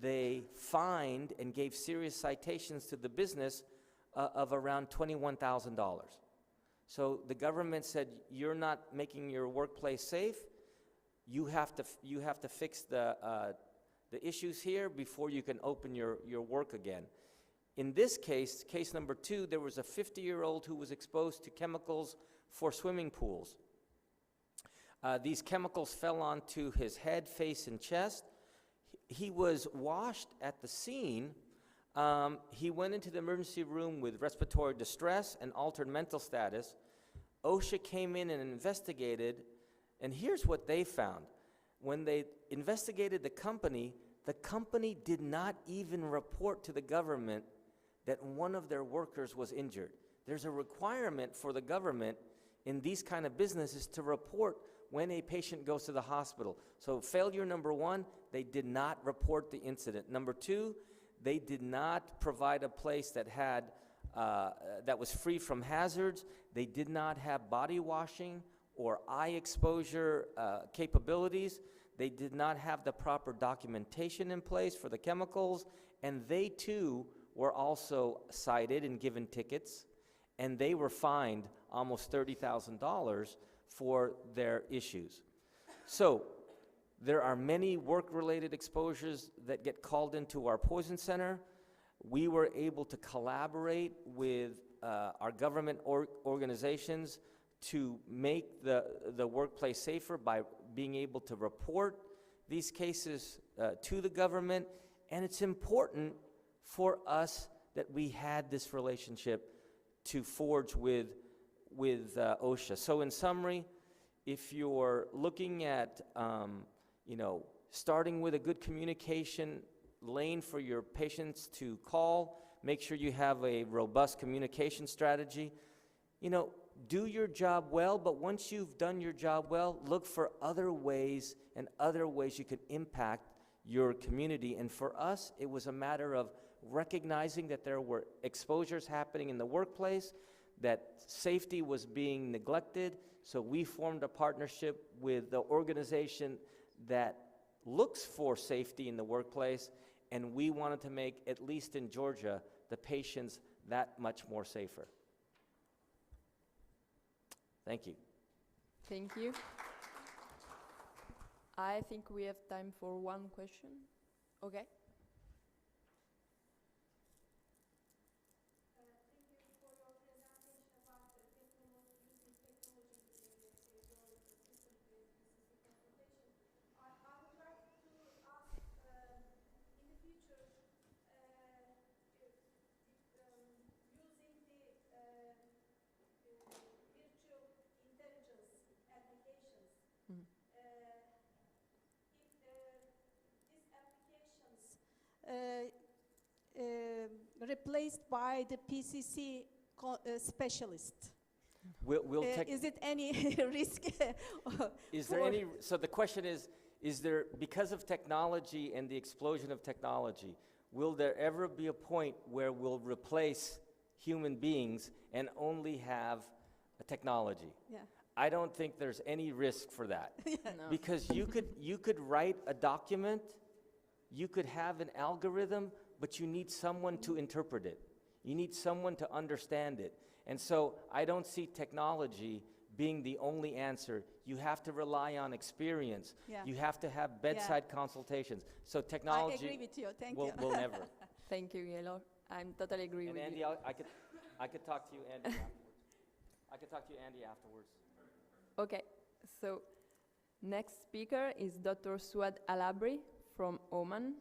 they fined and gave serious citations to the business of around $21,000. So the government said, you're not making your workplace safe. You have to fix the issues here before you can open your work again. In this case, case number 2, there was a 50-year-old who was exposed to chemicals for swimming pools. These chemicals fell onto his head, face, and chest. He was washed at the scene. He went into the emergency room with respiratory distress and altered mental status. OSHA came in and investigated, and here's what they found. When they investigated the company did not even report to the government that one of their workers was injured. There's a requirement for the government in these kind of businesses to report when a patient goes to the hospital. So failure number 1, they did not report the incident. Number 2, they did not provide a place that had that was free from hazards. They did not have body washing or eye exposure capabilities. They did not have the proper documentation in place for the chemicals, and they too were also cited and given tickets, and they were fined almost $30,000 for their issues. So there are many work-related exposures that get called into our poison center. We were able to collaborate with our government organizations to make the workplace safer by being able to report these cases to the government, and it's important for us that we had this relationship to forge with OSHA. So in summary, if you're looking at starting with a good communication lane for your patients to call, make sure you have a robust communication strategy. Do your job well, but once you've done your job well, look for other ways you can impact your community. And for us, it was a matter of recognizing that there were exposures happening in the workplace, that safety was being neglected, So we formed a partnership with the organization that looks for safety in the workplace, and we wanted to make, at least in Georgia, the patients that much more safer. Thank you. Thank you. I think we have time for one question. Okay. Replaced by the PCC specialist. Will Is it any risk? Is there any, so the question is there, because of technology and the explosion of technology, will there ever be a point where we'll replace human beings and only have a technology? Yeah. I don't think there's any risk for that. No. Because you could write a document, you could have an algorithm, but you need someone to interpret it. You need someone to understand it. And so I don't see technology being the only answer. You have to rely on experience. Yeah. You have to have bedside consultations. So technology I agree with you. Thank will, you. will never. Thank you, Yellow. I'm totally agree And with Andy, you. I could talk to you, Andy, afterwards. I could talk to you, Andy, afterwards. Okay, so next speaker is Dr. Suad Alabri from Oman,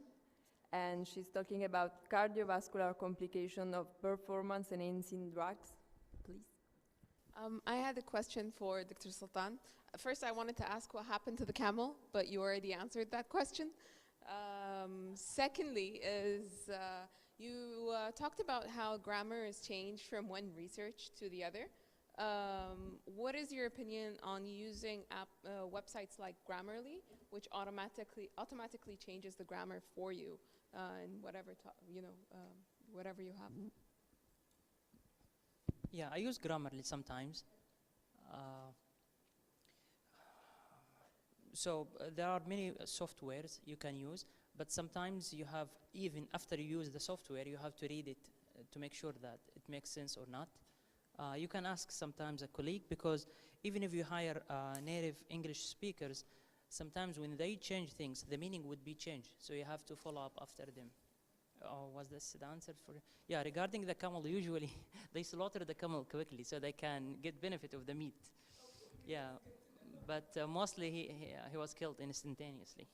and she's talking about cardiovascular complication of performance-enhancing drugs. Please. I had a question for Dr. Sultan. First, I wanted to ask what happened to the camel, but you already answered that question. Secondly, is you talked about how grammar is changed from one research to the other. What is your opinion on using websites like Grammarly, which automatically changes the grammar for you in whatever whatever you have? Yeah, I use Grammarly sometimes. There are many softwares you can use, but sometimes you have, even after you use the software, you have to read it to make sure that it makes sense or not. You can ask sometimes a colleague, because even if you hire native English speakers, sometimes when they change things, the meaning would be changed. So you have to follow up after them. Was this the answer for? Yeah, regarding the camel, usually they slaughter the camel quickly so they can get benefit of the meat. Yeah, but mostly he was killed instantaneously.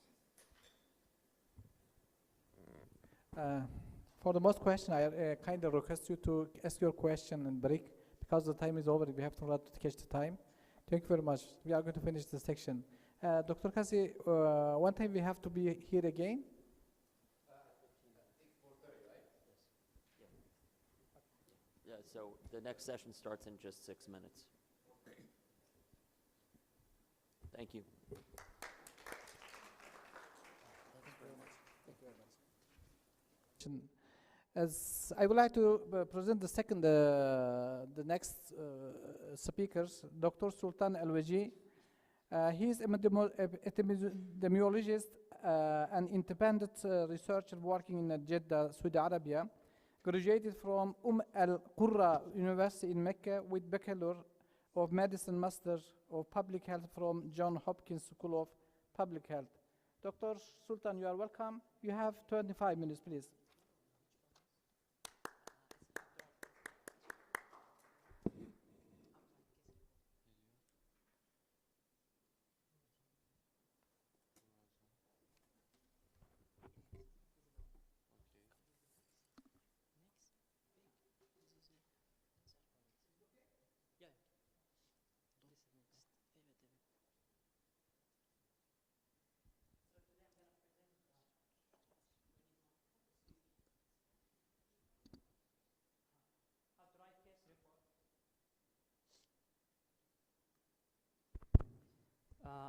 For the most question, I kind of request you to ask your question and break, because the time is over. We have to run to catch the time. Thank you very much. We are going to finish the section. Dr. Kasi, one time we have to be here again. Yeah, so the next session starts in just 6 minutes. Thank you. As I would like to present the next speakers, Dr. Sultan Al-Waji. He is an epidemiologist and independent researcher working in Jeddah, Saudi Arabia. Graduated from Al-Qurra University in Mecca with Bachelor of Medicine, Master of Public Health from Johns Hopkins School of Public Health. Dr. Sultan, you are welcome. You have 25 minutes, please.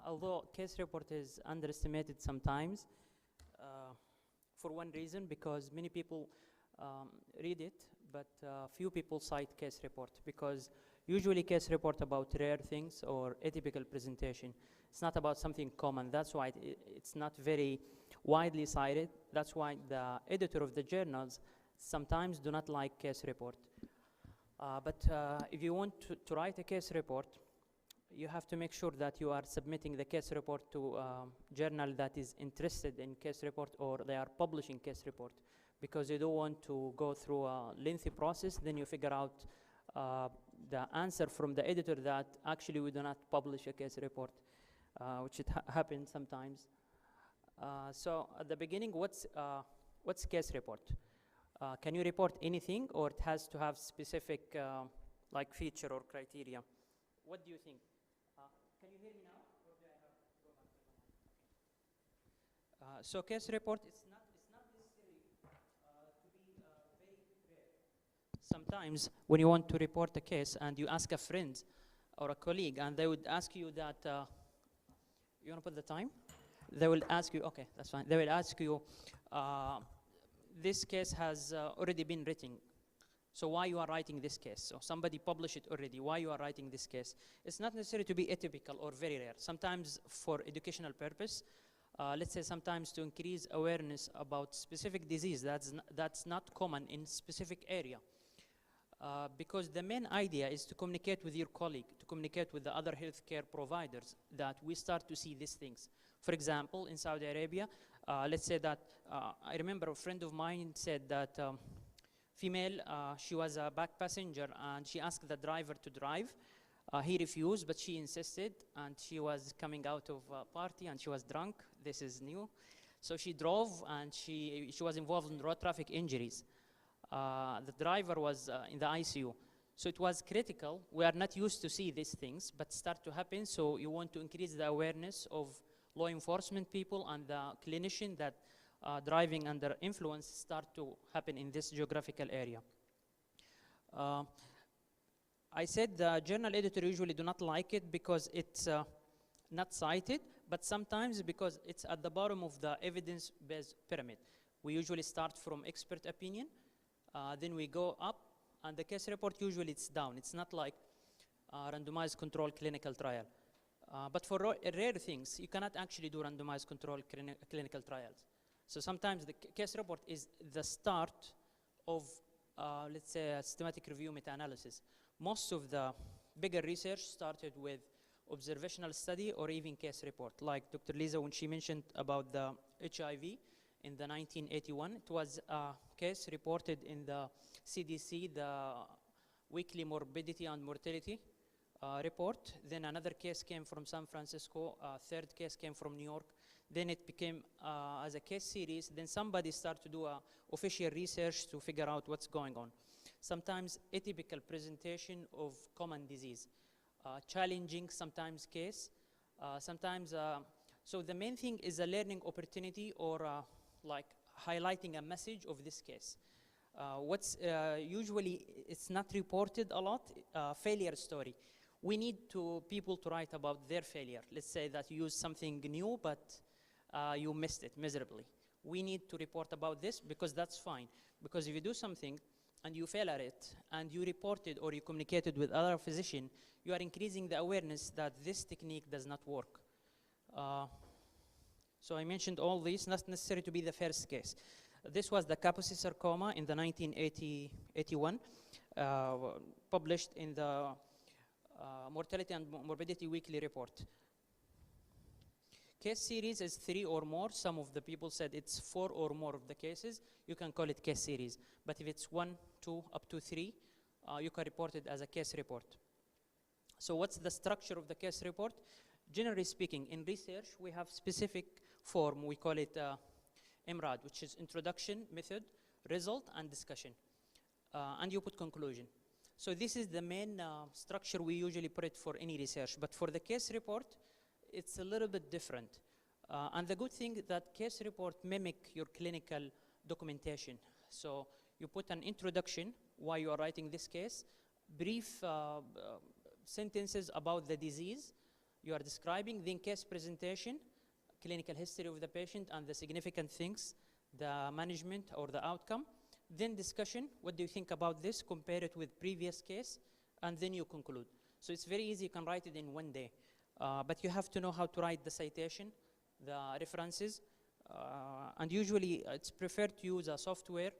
Although case report is underestimated sometimes, for one reason, because many people read it, but few people cite case report, because Usually case report about rare things or atypical presentation. It's not about something common. That's why it's not very widely cited. That's why the editor of the journals sometimes do not like case report. But if you want to write a case report, you have to make sure that you are submitting the case report to a journal that is interested in case report, or they are publishing case report, because you don't want to go through a lengthy process, then you figure out the answer from the editor that actually we do not publish a case report, which it happens sometimes. So at the beginning, what's case report? Can you report anything, or it has to have specific like feature or criteria? What do you think? Can you hear me now? Or do I have to go back to the mic? So case report, it's not necessary to be very rare. Sometimes when you want to report a case and you ask a friend or a colleague, and they would ask you that, you want to put the time? They will ask you, okay, that's fine. They will ask you, this case has already been written. So why you are writing this case? So somebody published it already. Why you are writing this case? It's not necessary to be atypical or very rare. Sometimes for educational purpose, let's say sometimes to increase awareness about specific disease that's not common in specific area. Because the main idea is to communicate with your colleague, to communicate with the other healthcare providers, that we start to see these things. For example, in Saudi Arabia, let's say that, I remember a friend of mine said that female, she was a back passenger and she asked the driver to drive. He refused, but she insisted, and she was coming out of a party and she was drunk. This is new. So she drove, and she was involved in road traffic injuries. The driver was in the ICU. So it was critical. We are not used to see these things, but start to happen. So you want to increase the awareness of law enforcement people and the clinician that driving under influence start to happen in this geographical area. I said the journal editor usually do not like it because it's not cited, but sometimes because it's at the bottom of the evidence-based pyramid. We usually start from expert opinion, then we go up, and the case report usually it's down. It's not like randomized controlled clinical trial. But for rare things, you cannot actually do randomized controlled clinical trials. So sometimes the case report is the start of, let's say, a systematic review meta-analysis. Most of the bigger research started with observational study or even case report. Like Dr. Lisa, when she mentioned about the HIV in the 1981, it was a case reported in the CDC, the weekly morbidity and mortality report. Then another case came from San Francisco, a third case came from New York. Then it became as a case series. Then somebody started to do official research to figure out what's going on. Sometimes atypical presentation of common disease, challenging sometimes case, sometimes. So the main thing is a learning opportunity or like highlighting a message of this case. What's usually it's not reported a lot, failure story. We need people to write about their failure. Let's say that you use something new, but you missed it miserably. We need to report about this because that's fine. Because if you do something and you fail at it, and you reported or you communicated with other physician, you are increasing the awareness that this technique does not work. So I mentioned all these, not necessary to be the first case. This was the Kaposi sarcoma in the 1981, published in the Mortality and Morbidity Weekly Report. Case series is 3 or more. Some of the people said it's 4 or more of the cases. You can call it case series. But if it's 1, 2, up to 3, you can report it as a case report. So what's the structure of the case report? Generally speaking, in research, we have specific form. We call it IMRAD, which is introduction, method, result, and discussion. And you put conclusion. So this is the main structure we usually put it for any research. But for the case report, it's a little bit different. And the good thing that case report mimic your clinical documentation. So you put an introduction, why you are writing this case, brief sentences about the disease you are describing, then case presentation, clinical history of the patient and the significant things, the management or the outcome, then discussion, what do you think about this, compare it with previous case, and then you conclude. So it's very easy, you can write it in 1 day. But you have to know how to write the citation, the references, and usually it's preferred to use a software.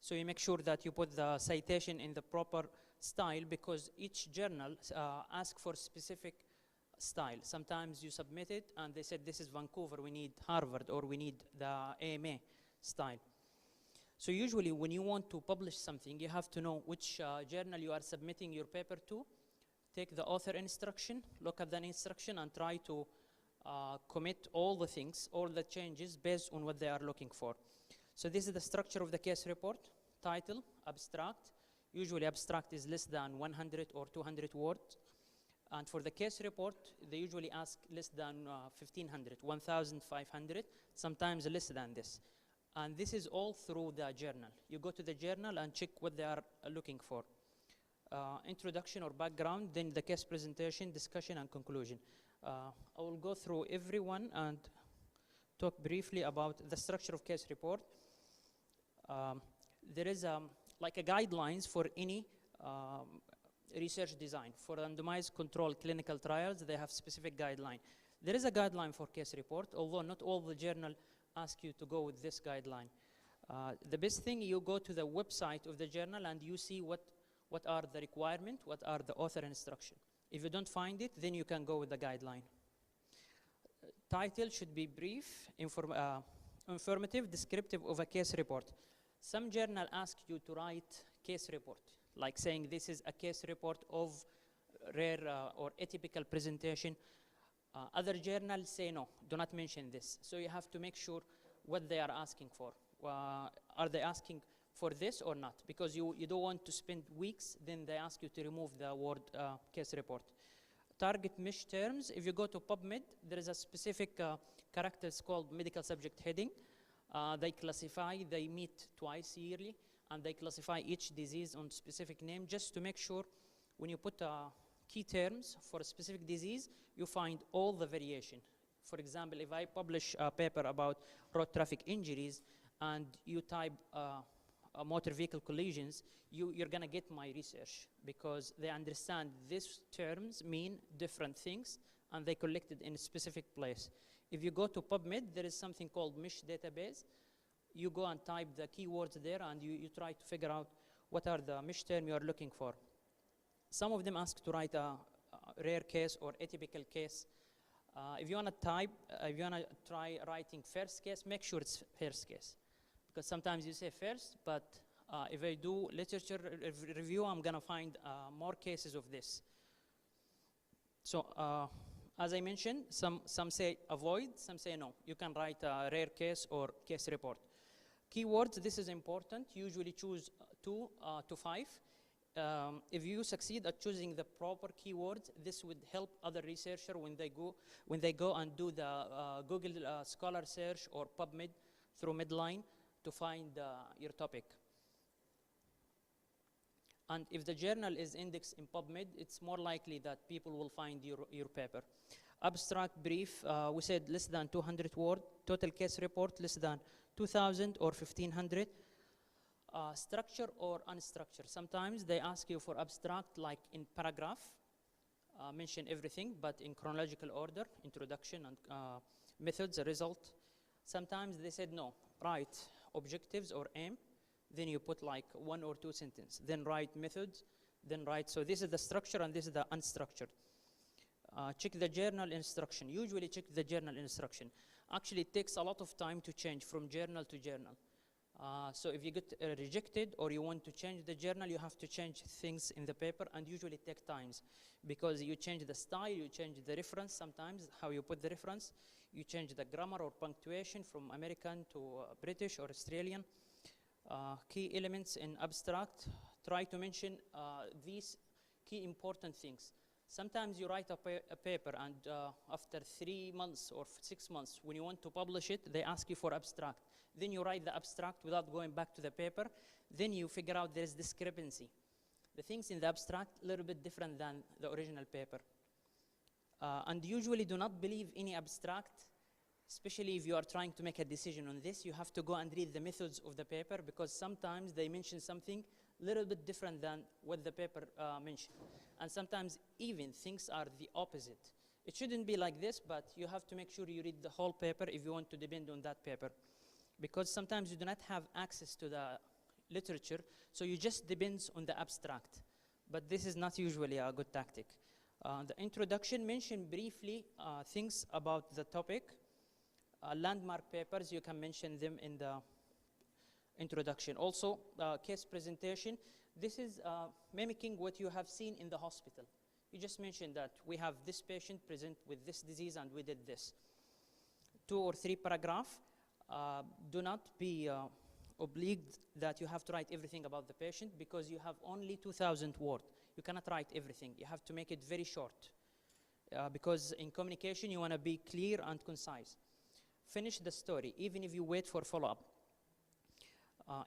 So you make sure that you put the citation in the proper style, because each journal asks for specific style. Sometimes you submit it and they said this is Vancouver, we need Harvard, or we need the AMA style. So usually when you want to publish something, you have to know which journal you are submitting your paper to, take the author instruction, look at the instruction, and try to commit all the things, all the changes based on what they are looking for. So this is the structure of the case report. Title, abstract. Usually abstract is less than 100 or 200 words. And for the case report, they usually ask less than 1,500, 1,500, sometimes less than this. And this is all through the journal. You go to the journal and check what they are looking for. Introduction or background, then the case presentation, discussion, and conclusion. I will go through every one and talk briefly about the structure of case report. There is like a guidelines for any research design. For randomized controlled clinical trials, they have specific guideline. There is a guideline for case report, although not all the journal ask you to go with this guideline. The best thing, you go to the website of the journal and you see what are the requirements, what are the author instruction. If you don't find it, then you can go with the guideline. Title should be brief, informative, descriptive of a case report. Some journal ask you to write case report, like saying this is a case report of rare or atypical presentation. Other journals say no, do not mention this. So you have to make sure what they are asking for. Are they asking for this or not? Because you don't want to spend weeks, then they ask you to remove the word case report. Target mesh terms, if you go to PubMed, there is a specific characters called medical subject heading. They classify, they meet twice yearly, and they classify each disease on specific name, just to make sure when you put key terms for a specific disease, you find all the variation. For example, if I publish a paper about road traffic injuries, and you type motor vehicle collisions, you're gonna get my research, because they understand these terms mean different things, and they collected in a specific place. If you go to PubMed, there is something called mesh database. You go and type the keywords there, and you try to figure out what are the mesh terms you are looking for. Some of them ask to write a rare case or atypical case. If you wanna try writing first case, make sure it's first case. Because sometimes you say first, but if I do literature review, I'm gonna find more cases of this. So, as I mentioned, some say avoid, some say no. You can write a rare case or case report. Keywords, this is important. Usually choose 2 to 5. If you succeed at choosing the proper keywords, this would help other researchers when they go and do the Google Scholar search or PubMed through Medline to find your topic. And if the journal is indexed in PubMed, it's more likely that people will find your paper. Abstract brief, we said less than 200 words. Total case report, less than 2,000 or 1,500. Structure or unstructured. Sometimes they ask you for abstract, like in paragraph, mention everything, but in chronological order, introduction and methods, result. Sometimes they said no, write objectives or aim, then you put like 1 or 2 sentences, then write methods, then write. So this is the structure and this is the unstructured. Check the journal instruction. Usually check the journal instruction. Actually, it takes a lot of time to change from journal to journal. So if you get rejected or you want to change the journal, you have to change things in the paper, and usually take times, because you change the style, you change the reference sometimes, how you put the reference, you change the grammar or punctuation from American to British or Australian. Key elements in abstract, try to mention these key important things. Sometimes you write a paper and after 3 months or 6 months, when you want to publish it, they ask you for abstract. Then you write the abstract without going back to the paper. Then you figure out there's discrepancy. The things in the abstract a little bit different than the original paper. And usually do not believe any abstract, especially if you are trying to make a decision on this. You have to go and read the methods of the paper, because sometimes they mention something little bit different than what the paper mentioned. And sometimes even things are the opposite. It shouldn't be like this, but you have to make sure you read the whole paper if you want to depend on that paper. Because sometimes you do not have access to the literature, so you just depend on the abstract. But this is not usually a good tactic. The introduction mentioned briefly things about the topic. Landmark papers, you can mention them in the introduction. Also, case presentation. This is mimicking what you have seen in the hospital. You just mentioned that we have this patient present with this disease and we did this. 2 or 3 paragraphs. Do not be obliged that you have to write everything about the patient because you have only 2,000 words. You cannot write everything. You have to make it very short because in communication you want to be clear and concise. Finish the story, even if you wait for follow-up.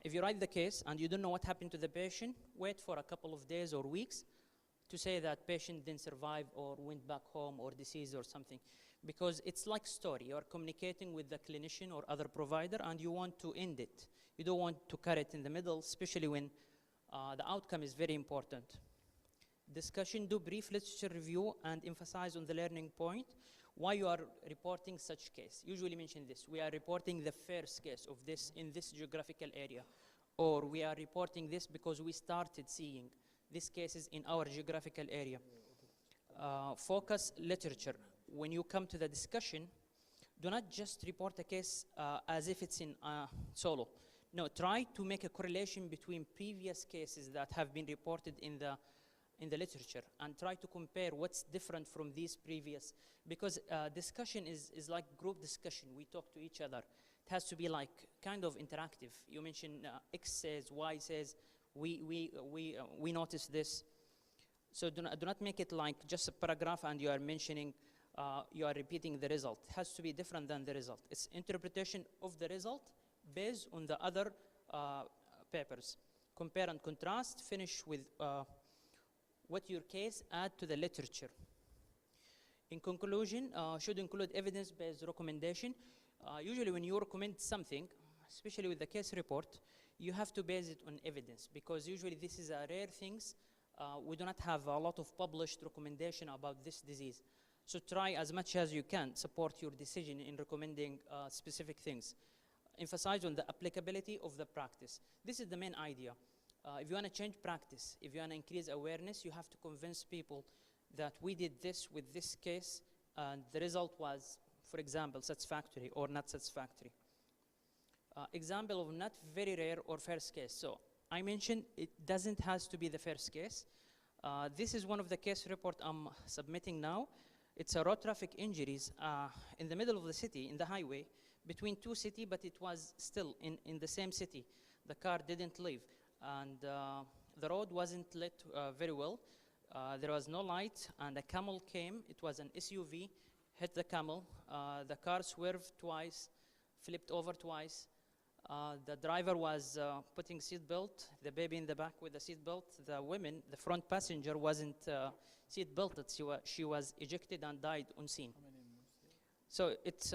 If you write the case and you don't know what happened to the patient, wait for a couple of days or weeks to say that patient didn't survive or went back home or deceased or something. Because it's like story. You are communicating with the clinician or other provider and you want to end it. You don't want to cut it in the middle, especially when the outcome is very important. Discussion, do brief literature review and emphasize on the learning point. Why you are reporting such case. Usually mention this. We are reporting the first case of this in this geographical area. Or we are reporting this because we started seeing these cases in our geographical area. Focus literature. When you come to the discussion, do not just report a case as if it's in solo. No, try to make a correlation between previous cases that have been reported in the literature and try to compare what's different from these previous, because discussion is like group discussion. We talk to each other. It has to be like kind of interactive. You mentioned X says, Y says, we noticed this. So do not make it like just a paragraph and you are mentioning, you are repeating the result. It has to be different than the result. It's interpretation of the result based on the other papers. Compare and contrast, finish with what your case add to the literature. In conclusion, should include evidence-based recommendation. Usually when you recommend something, especially with the case report, you have to base it on evidence because usually this is a rare things. We do not have a lot of published recommendation about this disease. So try as much as you can support your decision in recommending specific things. Emphasize on the applicability of the practice. This is the main idea. If you want to change practice, if you want to increase awareness, you have to convince people that we did this with this case and the result was, for example, satisfactory or not satisfactory. Example of not very rare or first case. So I mentioned it doesn't has to be the first case. This is one of the case report I'm submitting now. It's a road traffic injuries in the middle of the city, in the highway, between 2 cities, but it was still in the same city. The car didn't leave, and the road wasn't lit very well. There was no light, and a camel came. It was an SUV, hit the camel. The car swerved twice, flipped over twice. The driver was putting seat belt, the baby in the back with the seat belt. The woman, the front passenger, wasn't seat belted. She was ejected and died on scene. So it's,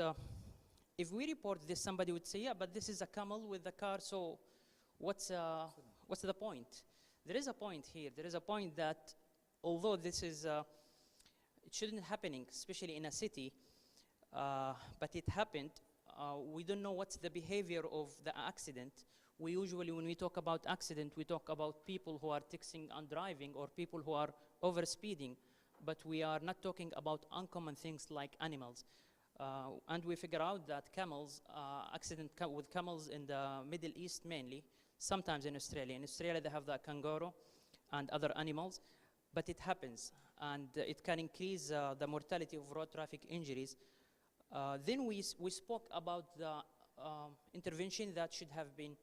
if we report this, somebody would say, yeah, but this is a camel with the car, so what's the point? There is a point here. There is a point that although this is, it shouldn't happening, especially in a city, but it happened, we don't know what's the behavior of the accident. We usually, when we talk about accident, we talk about people who are texting and driving or people who are over speeding, but we are not talking about uncommon things like animals. And we figure out that camels, accident with camels in the Middle East mainly, sometimes in Australia. In Australia, they have the kangaroo and other animals, but it happens, and it can increase the mortality of road traffic injuries. Then we spoke about the intervention that should have been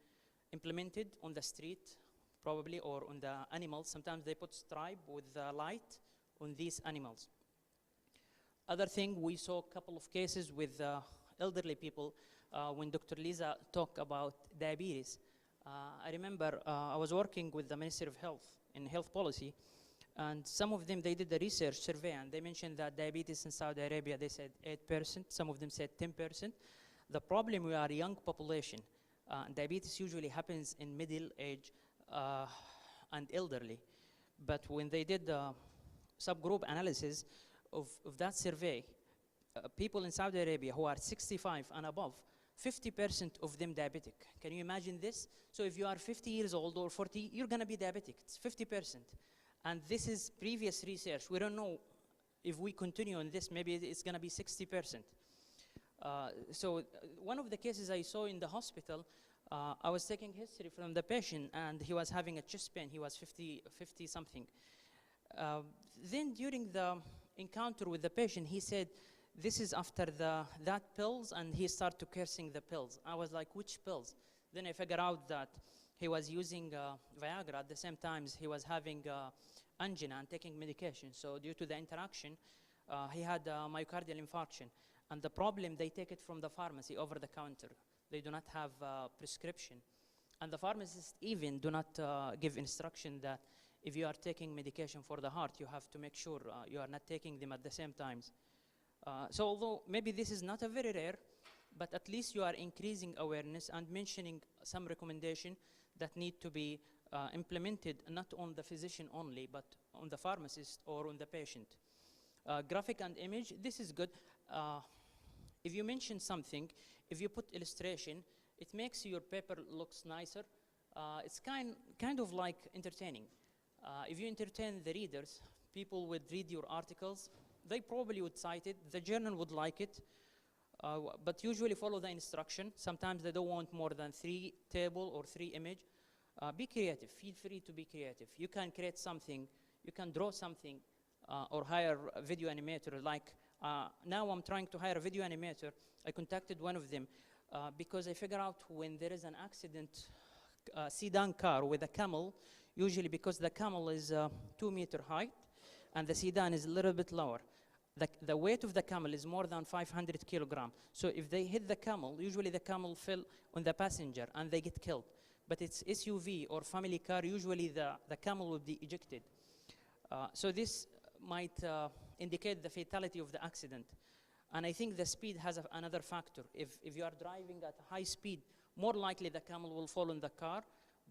implemented on the street, probably, or on the animals. Sometimes they put stripe with light on these animals. Other thing, we saw a couple of cases with elderly people when Dr. Lisa talked about diabetes. I remember I was working with the Ministry of Health in health policy, and some of them, they did the research survey, and they mentioned that diabetes in Saudi Arabia, they said 8%, some of them said 10%. The problem, we are a young population. Diabetes usually happens in middle age, and elderly. But when they did the subgroup analysis of that survey, people in Saudi Arabia who are 65 and above, 50% of them diabetic. Can you imagine this? So if you are 50 years old or 40, you're going to be diabetic. It's 50%. And this is previous research. We don't know if we continue on this, maybe it's going to be 60%. So one of the cases I saw in the hospital, I was taking history from the patient, and he was having a chest pain. He was 50 something. Then during the encounter with the patient, he said, this is after that pills, and he started cursing the pills. I was like, which pills? Then I figured out that he was using Viagra at the same time he was having angina and taking medication. So due to the interaction, he had a myocardial infarction. And the problem, they take it from the pharmacy over the counter. They do not have prescription. And the pharmacists even do not give instruction that if you are taking medication for the heart, you have to make sure you are not taking them at the same times. So although maybe this is not a very rare, but at least you are increasing awareness and mentioning some recommendation that need to be implemented not on the physician only, but on the pharmacist or on the patient. Graphic and image, this is good. If you mention something, if you put illustration, it makes your paper looks nicer. It's kind of like entertaining. If you entertain the readers, people would read your articles. They probably would cite it. The journal would like it. But usually follow the instruction. Sometimes they don't want more than 3 table or 3 image. Be creative. Feel free to be creative. You can create something. You can draw something or hire a video animator. Like now I'm trying to hire a video animator. I contacted one of them because I figure out when there is an accident, sedan car with a camel, usually because the camel is 2 meter height and the sedan is a little bit lower. The weight of the camel is more than 500 kilograms. So if they hit the camel, usually the camel fell on the passenger and they get killed. But it's SUV or family car, usually the camel will be ejected. So this might indicate the fatality of the accident. And I think the speed has another factor. If you are driving at high speed, more likely the camel will fall on the car.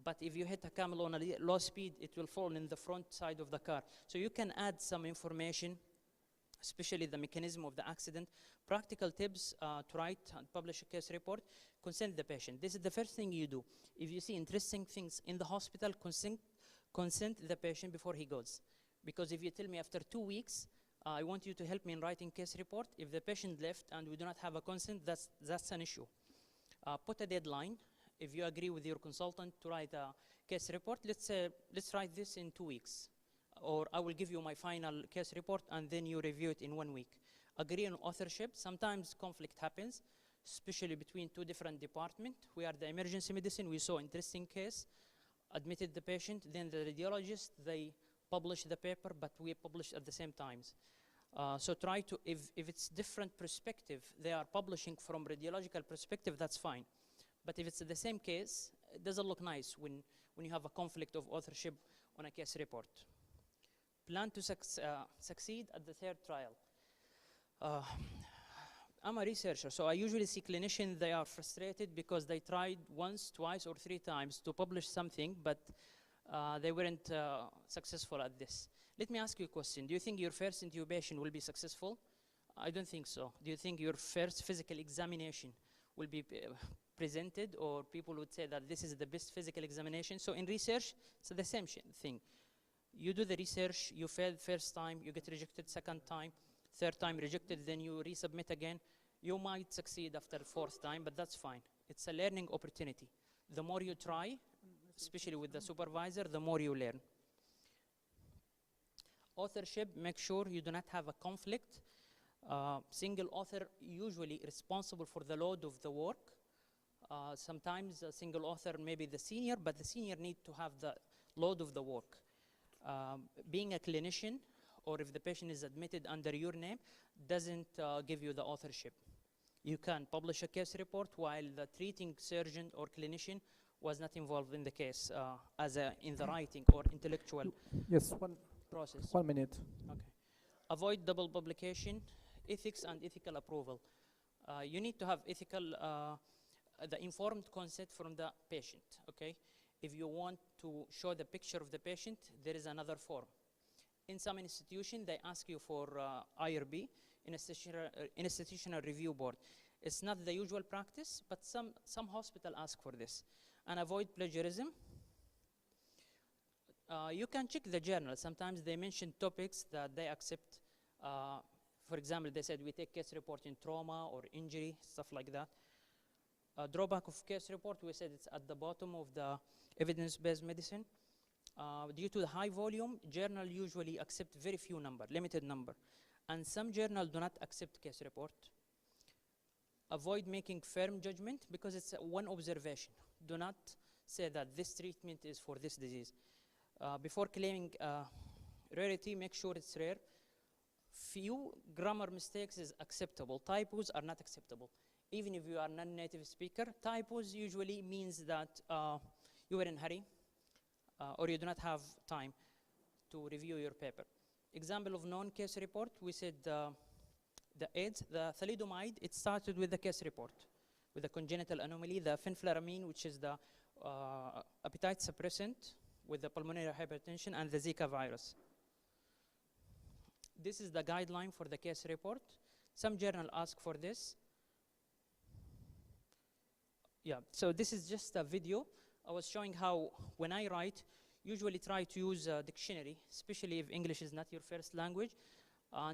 But if you hit a camel on a low speed, it will fall in the front side of the car. So you can add some information, especially the mechanism of the accident, practical tips to write and publish a case report, consent the patient. This is the first thing you do. If you see interesting things in the hospital, consent the patient before he goes. Because if you tell me after 2 weeks, I want you to help me in writing case report, if the patient left and we do not have a consent, that's an issue. Put a deadline. If you agree with your consultant to write a case report, let's write this in 2 weeks. Or I will give you my final case report and then you review it in 1 week. Agree on authorship. Sometimes conflict happens, especially between 2 different departments. We are the emergency medicine. We saw interesting case, admitted the patient, then the radiologist, they publish the paper, but we publish at the same times. So try to, if it's different perspective, they are publishing from radiological perspective, that's fine. But if it's the same case, it doesn't look nice when you have a conflict of authorship on a case report. Plan to succeed at the 3rd trial. I'm a researcher, so I usually see clinicians, they are frustrated because they tried once, twice, or 3 times to publish something, but they weren't successful at this. Let me ask you a question. Do you think your first intubation will be successful? I don't think so. Do you think your first physical examination will be presented, or people would say that this is the best physical examination? So in research, it's the same thing. You do the research, you failed first time, you get rejected second time, third time rejected, then you resubmit again. You might succeed after 4th time, but that's fine. It's a learning opportunity. The more you try, especially with the supervisor, the more you learn. Authorship, make sure you do not have a conflict. Single author usually responsible for the load of the work. Sometimes a single author may be the senior, but the senior need to have the load of the work. Being a clinician, or if the patient is admitted under your name, doesn't give you the authorship. You can publish a case report while the treating surgeon or clinician was not involved in the case in the writing or intellectual process. 1 minute. Okay. Avoid double publication, ethics and ethical approval. You need to have ethical, the informed consent from the patient, okay? If you want to show the picture of the patient, there is another form. In some institution, they ask you for IRB, institutional review board. It's not the usual practice, but some hospital ask for this. And avoid plagiarism. You can check the journal. Sometimes they mention topics that they accept. For example, they said we take case report in trauma or injury, stuff like that. Drawback of case report, we said it's at the bottom of the evidence-based medicine. Due to the high volume, journal usually accept very few number, limited number. And some journal do not accept case report. Avoid making firm judgment because it's one observation. Do not say that this treatment is for this disease. Before claiming rarity, make sure it's rare. Few grammar mistakes is acceptable. Typos are not acceptable. Even if you are non-native speaker, typos usually means that you were in a hurry or you do not have time to review your paper. Example of non-case report, we said the AIDS, the thalidomide, it started with the case report, with the congenital anomaly, the fenfluramine, which is the appetite suppressant with the pulmonary hypertension, and the Zika virus. This is the guideline for the case report. Some journal ask for this. Yeah, so this is just a video. I was showing how, when I write, usually try to use a dictionary, especially if English is not your first language,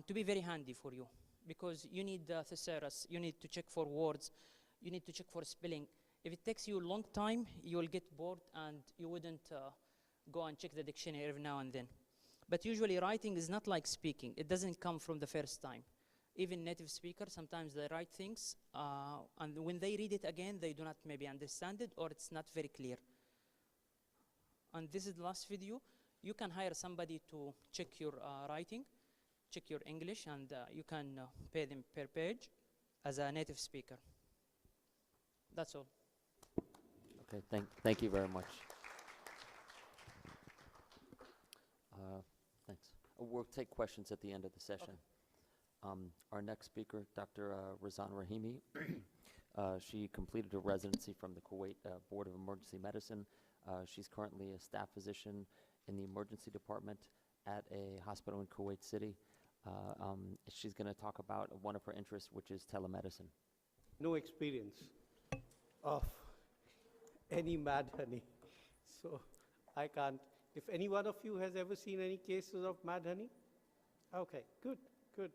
to be very handy for you. Because you need the thesaurus, you need to check for words, you need to check for spelling. If it takes you a long time, you will get bored and you wouldn't go and check the dictionary every now and then. But usually writing is not like speaking. It doesn't come from the first time. Even native speakers, sometimes they write things, and when they read it again, they do not maybe understand it, or it's not very clear. And this is the last video. You can hire somebody to check your writing, check your English, and you can pay them per page as a native speaker. That's all. Okay, thank you very much. Thanks. We'll take questions at the end of the session. Okay. Our next speaker, Dr. Razan Rahimi. She completed her residency from the Kuwait Board of Emergency Medicine. She's currently a staff physician in the emergency department at a hospital in Kuwait City. She's going to talk about one of her interests, which is telemedicine. No experience of any mad honey, so I can't. If any one of you has ever seen any cases of mad honey? Okay, good, good.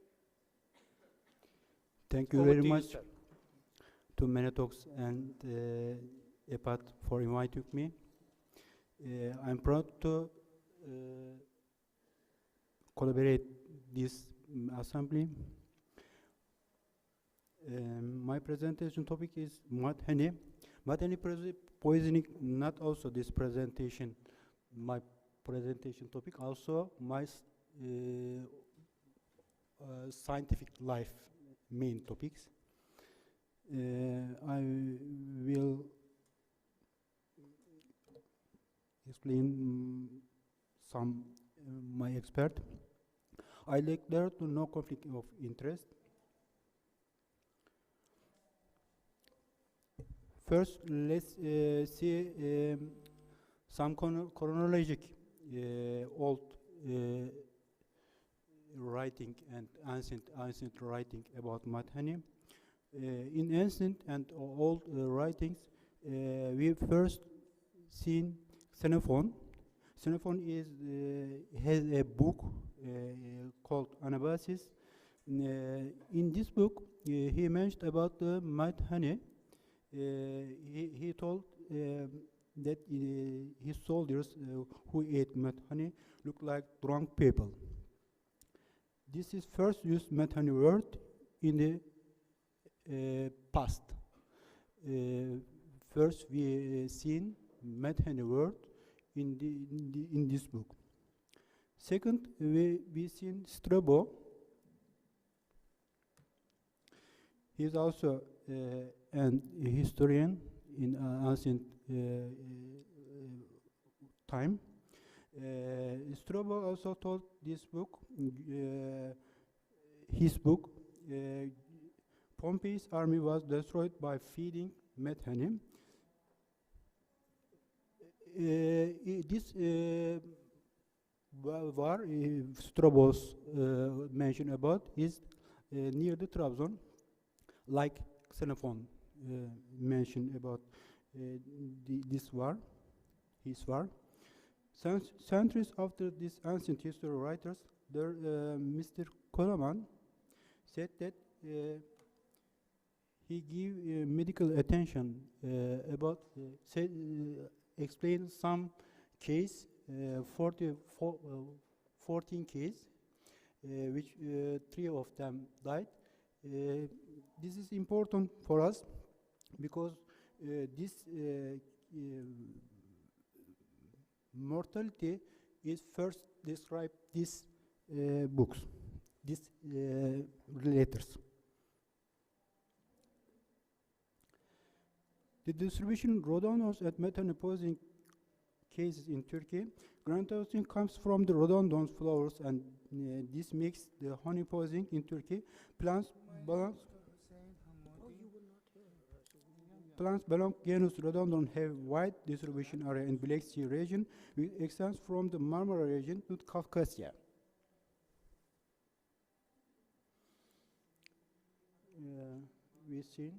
Thank you very much to Menatox and EPAT for inviting me. I'm proud to collaborate this assembly. My presentation topic is mud honey. Mud honey poisoning, not also this presentation, my presentation topic, also my scientific life main topics. I will explain some my expert. I declare to no conflict of interest. First, let's see some chronologic old writing and ancient writing about mud honey. In ancient and old writings, we first seen Xenophon. Xenophon has a book called Anabasis. In this book, he mentioned about the mud honey. He told that his soldiers who ate mud honey looked like drunk people. This is first used mud honey word in the past. First we seen mud honey word in this book. Second, we seen Strabo. He is also an historian in ancient time. Strabo also told this book, his book, Pompey's army was destroyed by feeding mud honey. this var Strobos mentioned about is near the Trabzon, like Xenophon mentioned about this war, his war. Centuries after these ancient history writers, Mr. Coleman said that he gave medical attention about, explained some case, 14 cases, which 3 of them died. This is important for us because this mortality is first described these books, these letters. The distribution rhododendrons and methanopoisoning cases in Turkey. Grantoxin comes from the rhododendron flowers, and this makes the honey poisoning in Turkey. Plants belong genus rhododendron have wide distribution area in Black Sea region, which extends from the Marmara region to Caucasia. We see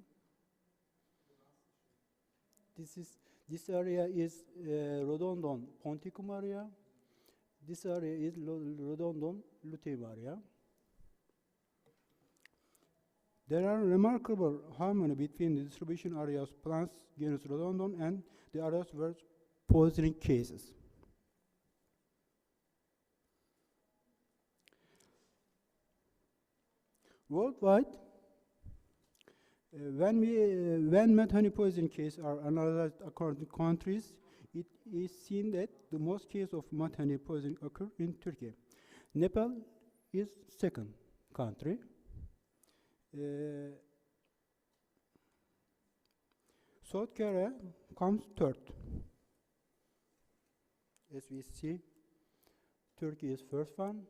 this area is rhododendron ponticum area. This area is rhododendron luteum area. There are remarkable harmony between the distribution areas of plants, genus rhododendron, and the areas where poisoning cases. Worldwide, when methane poisoning cases are analyzed according to countries, it is seen that the most cases of methane poisoning occur in Turkey. Nepal is second country. South Korea comes third. As we see, Turkey is first one,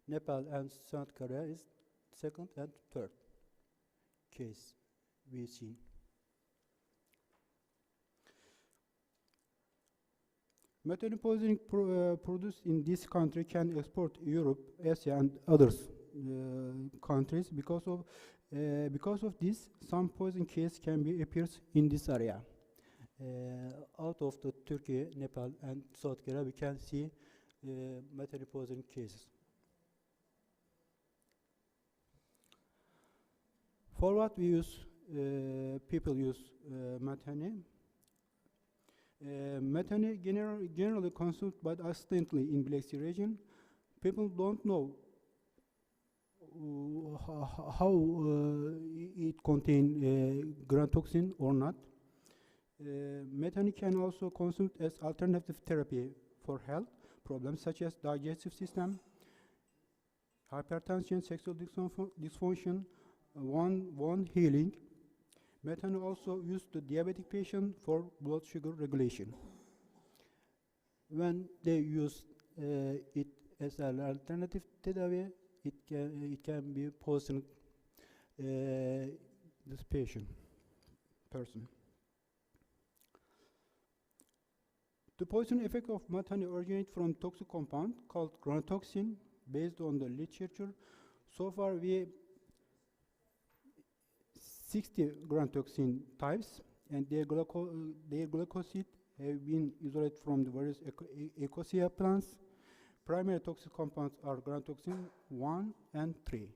Nepal and South Korea is second and third case we see. Methane poisoning produced in this country can export Europe, Asia, and others countries. Because of this, some poison case can be appears in this area. Out of the Turkey, Nepal, and South Korea, we can see methane poisoning cases. For what we use, people use methane. Methane generally consumed but accidentally in Black Sea region. People don't know how it contains grantoxin or not. Methane can also consumed as alternative therapy for health problems such as digestive system, hypertension, sexual dysfunction, wound healing. Methane also used to diabetic patient for blood sugar regulation. When they use it as an alternative therapy, it can be poisoning this person. The poison effect of methane originates from toxic compound called grantoxin. Based on the literature, so far we 60 grantoxin types, and their glycoside have been isolated from the various ecosia plants. Primary toxic compounds are grantoxin 1 and 3.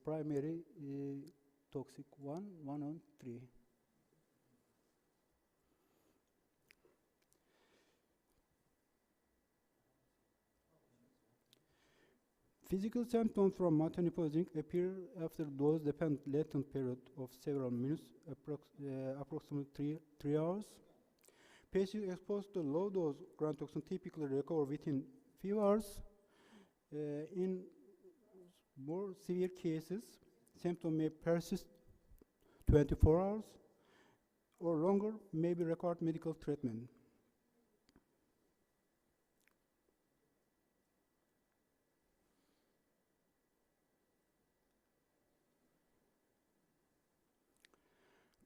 Primary toxic 1 and 3. Physical symptoms from methane poisoning appear after dose-dependent latent period of several minutes, approximately 3 hours. Patients exposed to low-dose grantoxin typically recover within few hours. In more severe cases, symptoms may persist 24 hours or longer, may be required medical treatment.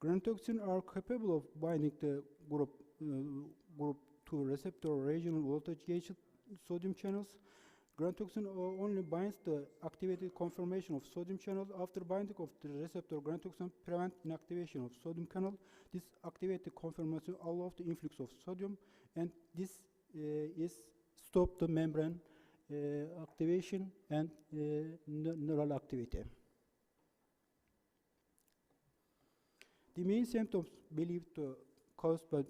Grantoxin are capable of binding the group 2 receptor regional voltage gated sodium channels. Grantoxin only binds the activated conformation of sodium channels. After binding of the receptor, grantoxin prevents inactivation of sodium channel. This activated conformation allows the influx of sodium, and this is stop the membrane activation and neural activity. The main symptoms believed to caused by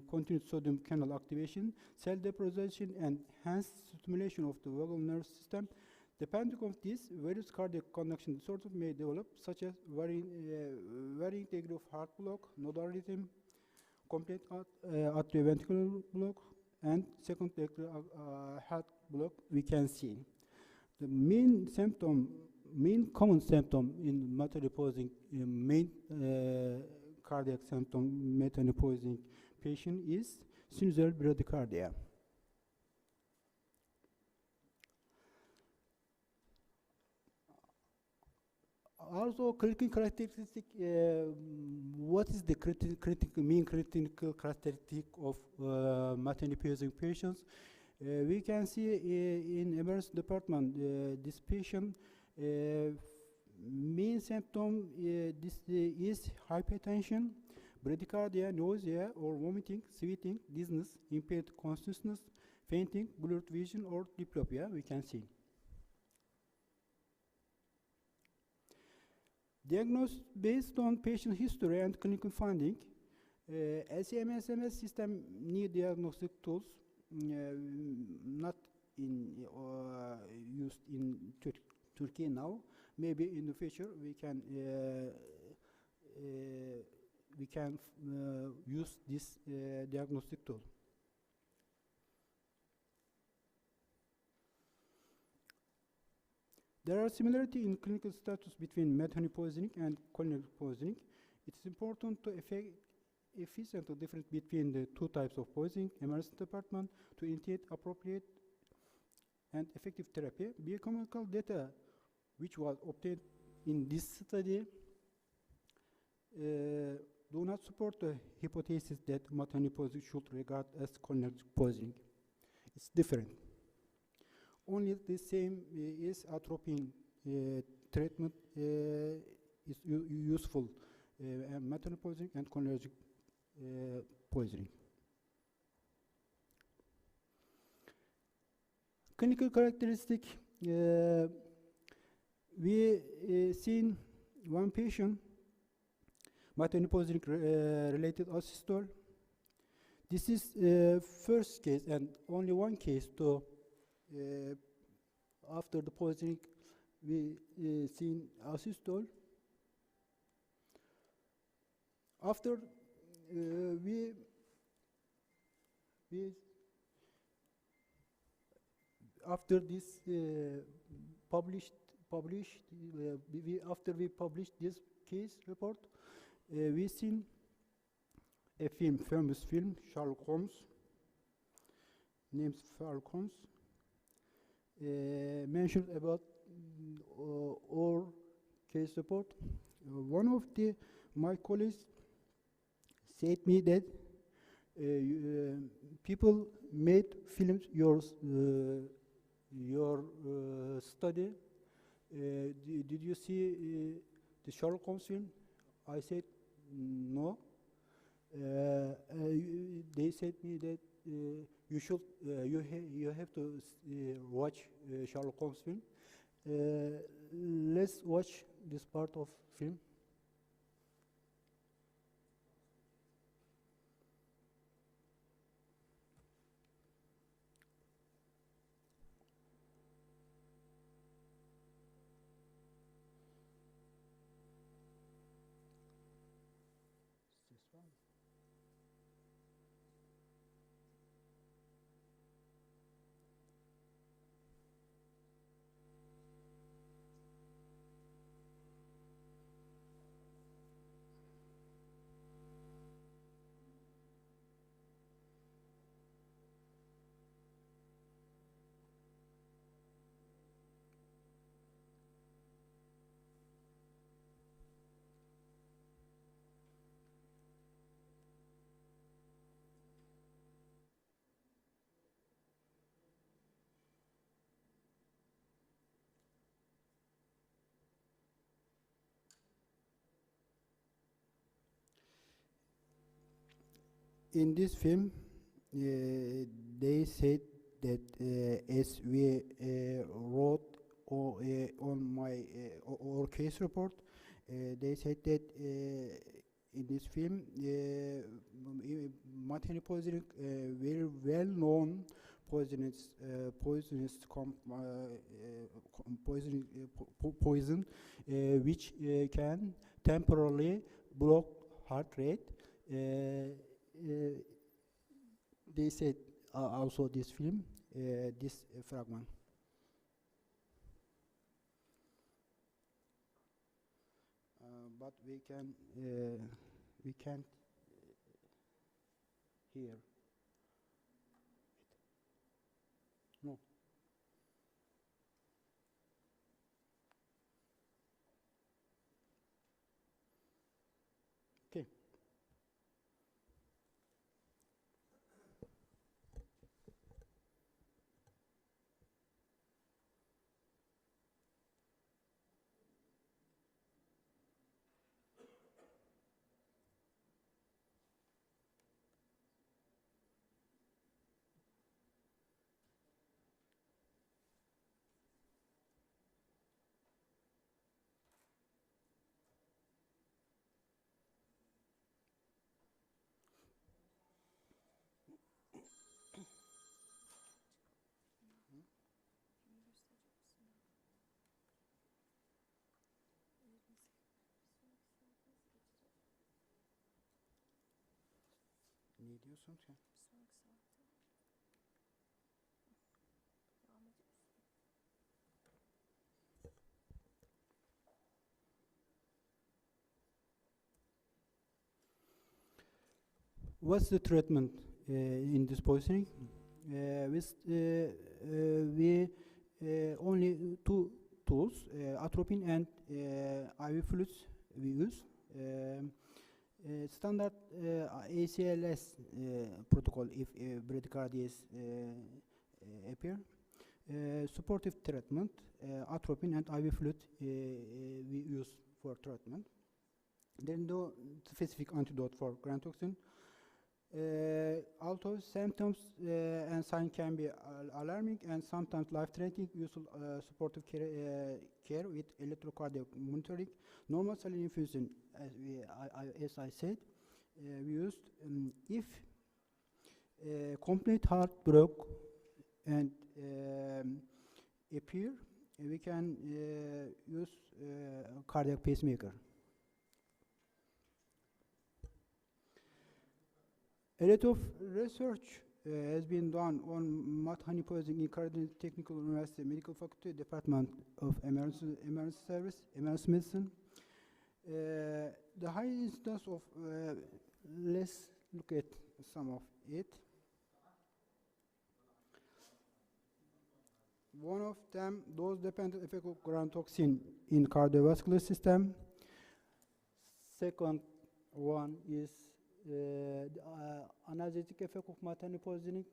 continued sodium channel activation, cell deposition, and hence stimulation of the vagal nerve system. Depending on this, various cardiac conduction disorders may develop, such as varying degree of heart block, nodal rhythm, complete atrioventricular block, and second degree heart block we can see. The main common symptom in methanoposing main cardiac symptom methanoposing patient is sinusal bradycardia. Also, clinical characteristic. What is the main clinical characteristic of methanoposing patients? We can see in emergency department this patient main symptom this is hypertension, bradycardia, nausea or vomiting, sweating, dizziness, impaired consciousness, fainting, blurred vision, or diplopia. We can see. Diagnosis based on patient history and clinical finding. LCMSMS system need diagnostic tools not in used in Turkey now. Maybe in the future we can use this diagnostic tool. There are similarities in clinical status between methanopoisoning and cholinergic poisoning. It is important to efficient difference between the two types of poisoning. Emergency department to initiate appropriate and effective therapy. Biochemical data which was obtained in this study do not support the hypothesis that methanopoisoning should regard as cholinergic poisoning. It's different. Only the same is atropine treatment is useful, methanopoisoning and cholinergic poisoning. Clinical characteristic. We seen one patient methanopoisoning related asystole. This is first case and only one case to after the poisoning we seen asystole. After after this after we published this case report, we seen a famous film, Sherlock Holmes, named Sherlock Holmes, mentioned about our case report. One of my colleagues said me that people made films your study. Did you see the Sherlock Holmes film? I said no. They said me that you should you have to watch Sherlock Holmes film. Let's watch this part of film. in this film, they said that as we wrote on my our case report, they said that in this film, Matani poisoning, very well-known poison, which can temporarily block heart rate. They said also this film, this fragment. But we can't hear. No. Okay. Ne diyorsun sen? What's the treatment in this poisoning? We only two tools, atropine and IV fluids we use. Standard ACLS protocol if bradycardias appear. Supportive treatment, atropine and IV fluid we use for treatment. Then no specific antidote for gram toxin. Although symptoms and signs can be alarming and sometimes life-threatening, useful supportive care with electrocardiographic monitoring. Normal saline infusion, as I said, we used if complete heart broke and appear, we can use cardiac pacemaker. A lot of research has been done on mud-honey poisoning in Karadeniz Technical University Medical Faculty Department of Emergency Service, Emergency Medicine. The high incidence of, let's look at some of it. One of them, dose-dependent effect of gram toxin in cardiovascular system. Second one is analgesic effect of mud-honey poisoning,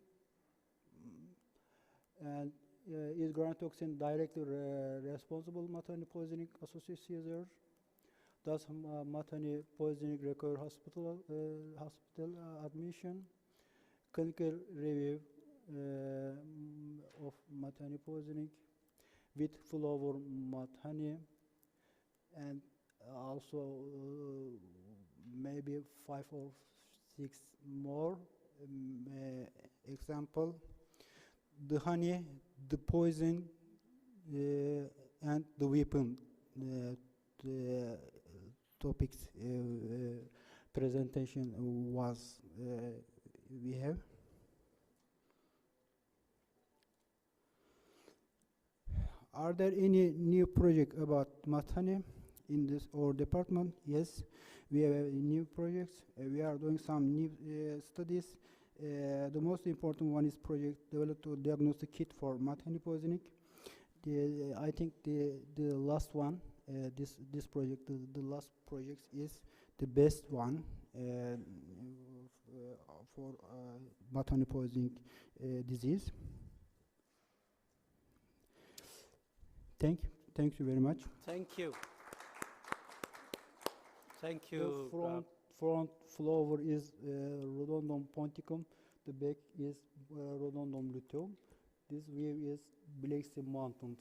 and is gram toxin directly responsible mud-honey poisoning associated seizure? Does mud-honey poisoning require hospital admission? Clinical review of mud-honey poisoning with flow over mud-honey, and also maybe 5 or 6 more example. The honey, the poison, and the weapon. The topics presentation was we have. Are there any new project about mud-honey in this our department? Yes, we have new projects. We are doing some new studies. The most important one is project developed to diagnostic kit for mud-honey poisoning. I think the last one, this project, the last project is the best one for mud-honey poisoning disease. Thank you very much. Thank you. Thank you. front flower is Rhododendron ponticum, the back is Rhododendron luteum. This view is Black Sea Mountains.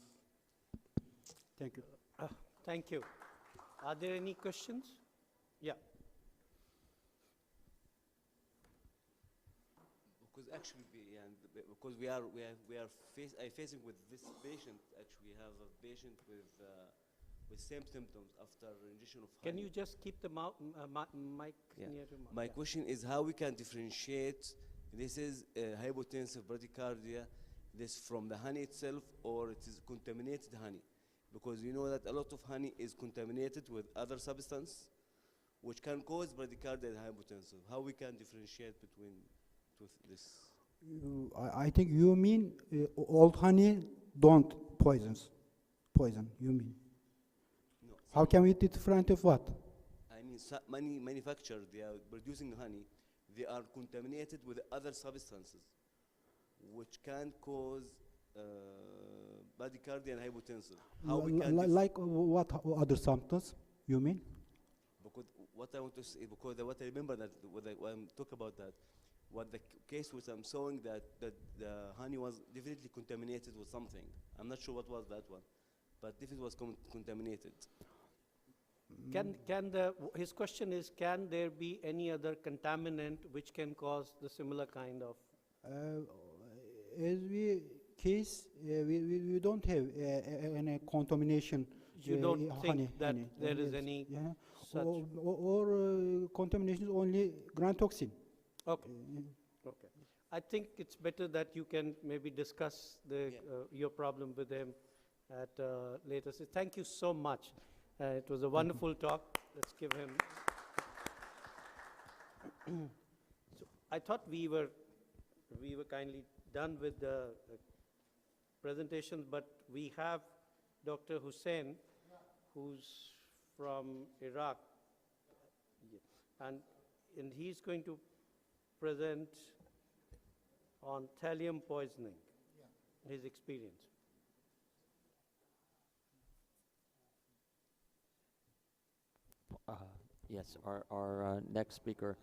Thank you. Thank you. Are there any questions? Yeah. Because actually, because we are facing with this patient. Actually, we have a patient with same symptoms after injection of honey. Can you just keep the mic near your mouth? My question is how we can differentiate this is hypotensive bradycardia, this from the honey itself, or it is contaminated honey, because you know that a lot of honey is contaminated with other substance, which can cause bradycardia and hypotensive. How we can differentiate between this? I think you mean old honey don't poison, you mean? No. How can we different of what? I mean, many manufacturers, they are producing honey, they are contaminated with other substances, which can cause bradycardia and hypotensive. How we can like what other symptoms you mean? Because what I want to say, because what I remember that when I talk about that, what the case was, I'm showing that the honey was definitely contaminated with something. I'm not sure what was that one, but definitely was contaminated. His question is, can there be any other contaminant which can cause the similar kind of? As we case, we don't have any contamination. You don't think honey, that honey. there is Yes. any Yeah. such? Or contamination is only gram toxin. Okay. Okay. I think it's better that you can maybe discuss your problem with him at later. So thank you so much. It was a wonderful talk. Let's give him. So I thought we were kindly done with the presentation, but we have Dr. Hussain, who's from Iraq, and he's going to present on thallium poisoning, his experience. Yes, our next speaker,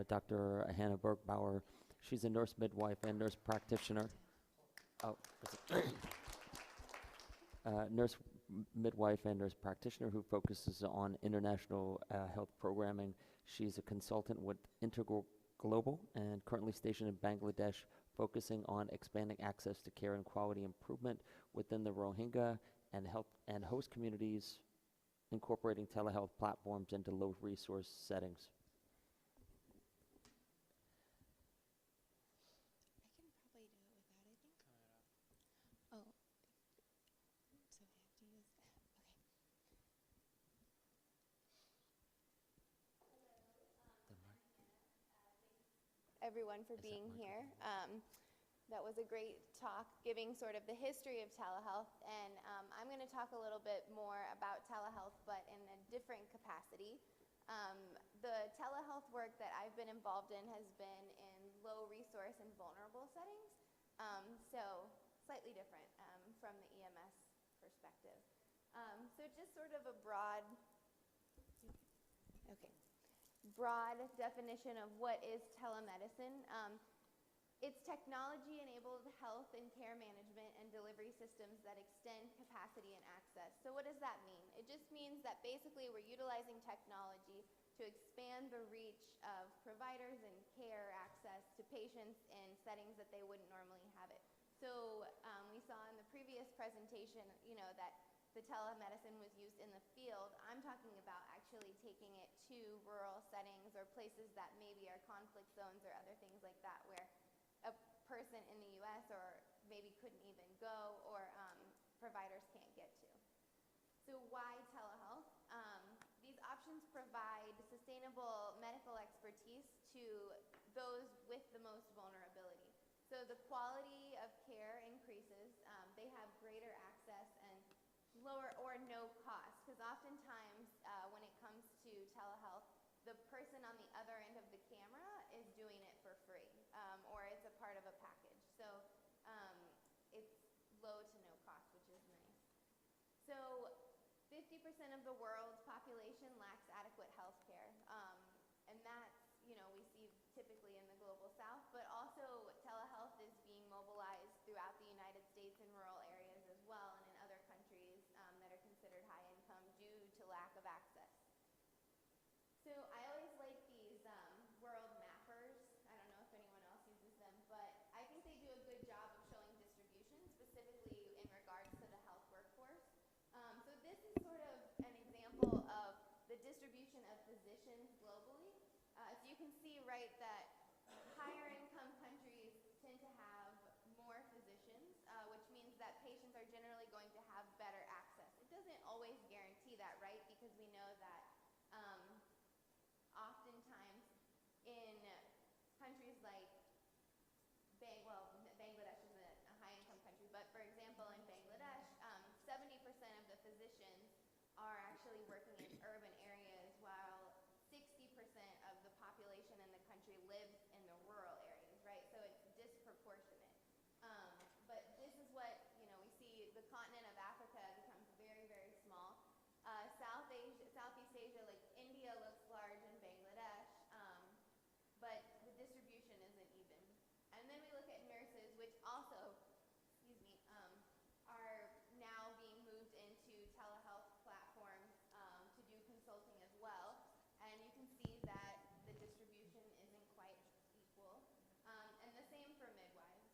Dr. Hannah Bergbauer. She's a nurse midwife and nurse practitioner. Nurse midwife and nurse practitioner who focuses on international health programming. She's a consultant with Integral Global and currently stationed in Bangladesh, focusing on expanding access to care and quality improvement within the Rohingya and host communities, incorporating telehealth platforms into low-resource settings. Everyone for being here. That was a great talk, giving sort of the history of telehealth, and I'm going to talk a little bit more about telehealth, but in a different capacity. The telehealth work that I've been involved in has been in low resource and vulnerable settings, so slightly different from the EMS perspective. So just sort of a broad definition of what is telemedicine. It's technology-enabled health and care management and delivery systems that extend capacity and access. So what does that mean? It just means that basically we're utilizing technology to expand the reach of providers and care access to patients in settings that they wouldn't normally have it. So we saw in the previous presentation, that the telemedicine was used in the field. I'm talking about actually taking it to rural settings or places that maybe are conflict zones or other things like that, where a person in the US or maybe couldn't even go, or providers can't get to. So why telehealth? These options provide sustainable medical expertise to those with the most vulnerability. So the quality of care increases, they have greater access and lower or no cost, because oftentimes when it comes to telehealth, the person on the other end of the camera is doing it for free, or it's a part of a package. So it's low to no cost, which is nice. So 50% of the world's population lacks adequate health care, and typically in the global south, but also telehealth is being mobilized throughout the United States in rural areas as well, and in other countries that are considered high income due to lack of access. So I always like these world mappers. I don't know if anyone else uses them, but I think they do a good job of showing distribution, specifically in regards to the health workforce. So this is sort of an example of the distribution of physicians globally. So you can see, right, that higher income countries tend to have more physicians, which means that patients are generally going to have better access. It doesn't always guarantee that, right, because we know that oftentimes in countries like Bangladesh is a high-income country, but for example, in Bangladesh, 70% of the physicians are actually working in urban areas, while 60% of the population in the country lives in the rural areas, right? So it's disproportionate. But this is what, we see the continent of Africa becomes very, very small. Southeast Asia, like India, looks large in Bangladesh, but the distribution isn't even. And then we look at nurses, which also, are now being moved into telehealth platforms to do consulting as well. And you can see that the distribution isn't quite equal. And the same for midwives.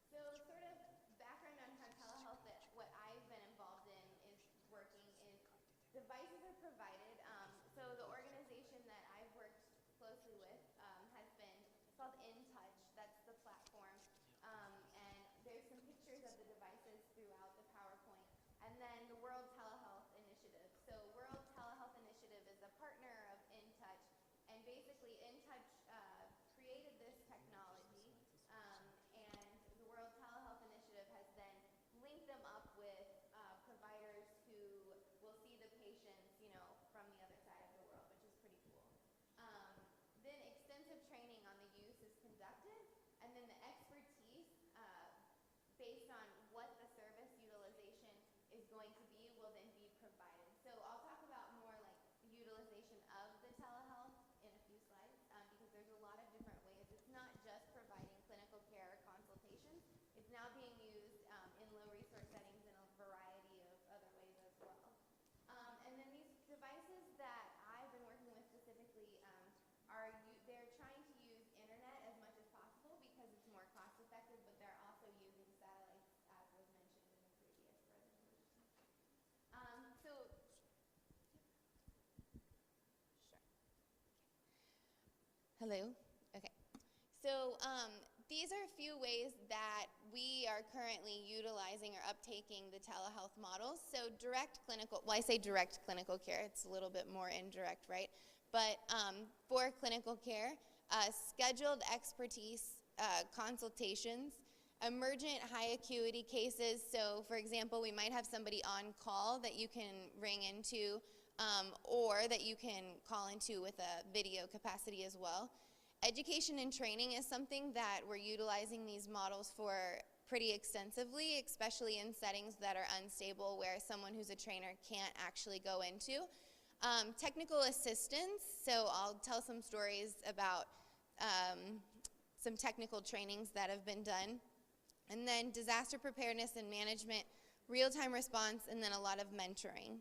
So sort of background on how telehealth, that what I've been involved in is working is devices are provided. So the organization that I've worked closely with has been, it's called InTouch, that's the platform. And there's some pictures of the devices throughout the PowerPoint. And then the World Telehealth Initiative. So World Telehealth Initiative is a partner of InTouch. And basically InTouch created this technology. And the World Telehealth Initiative has then linked them up with providers who will see the patients, from the other side of the world, which is pretty cool. Then extensive training on the use is conducted, and then the expertise based on what the service utilization is going to be will then be provided. So I'll talk about more like the utilization of the telehealth in a few slides, because there's a lot of different ways. It's not just providing clinical care or consultations. It's now being used in low resource settings in a variety of other ways as well. And then these devices that I've been working with specifically they're trying to use internet as much as possible because it's more cost effective, but they're also using satellites, as was mentioned in the previous presentation. Hello. Okay. So these are a few ways that we are currently utilizing or uptaking the telehealth models. So direct clinical, well, I say direct clinical care, it's a little bit more indirect, right? But for clinical care, scheduled expertise consultations, emergent high acuity cases. So for example, we might have somebody on call that you can ring into or that you can call into with a video capacity as well. Education and training is something that we're utilizing these models for pretty extensively, especially in settings that are unstable where someone who's a trainer can't actually go into. Technical assistance, so I'll tell some stories about some technical trainings that have been done. And then disaster preparedness and management, real-time response, and then a lot of mentoring.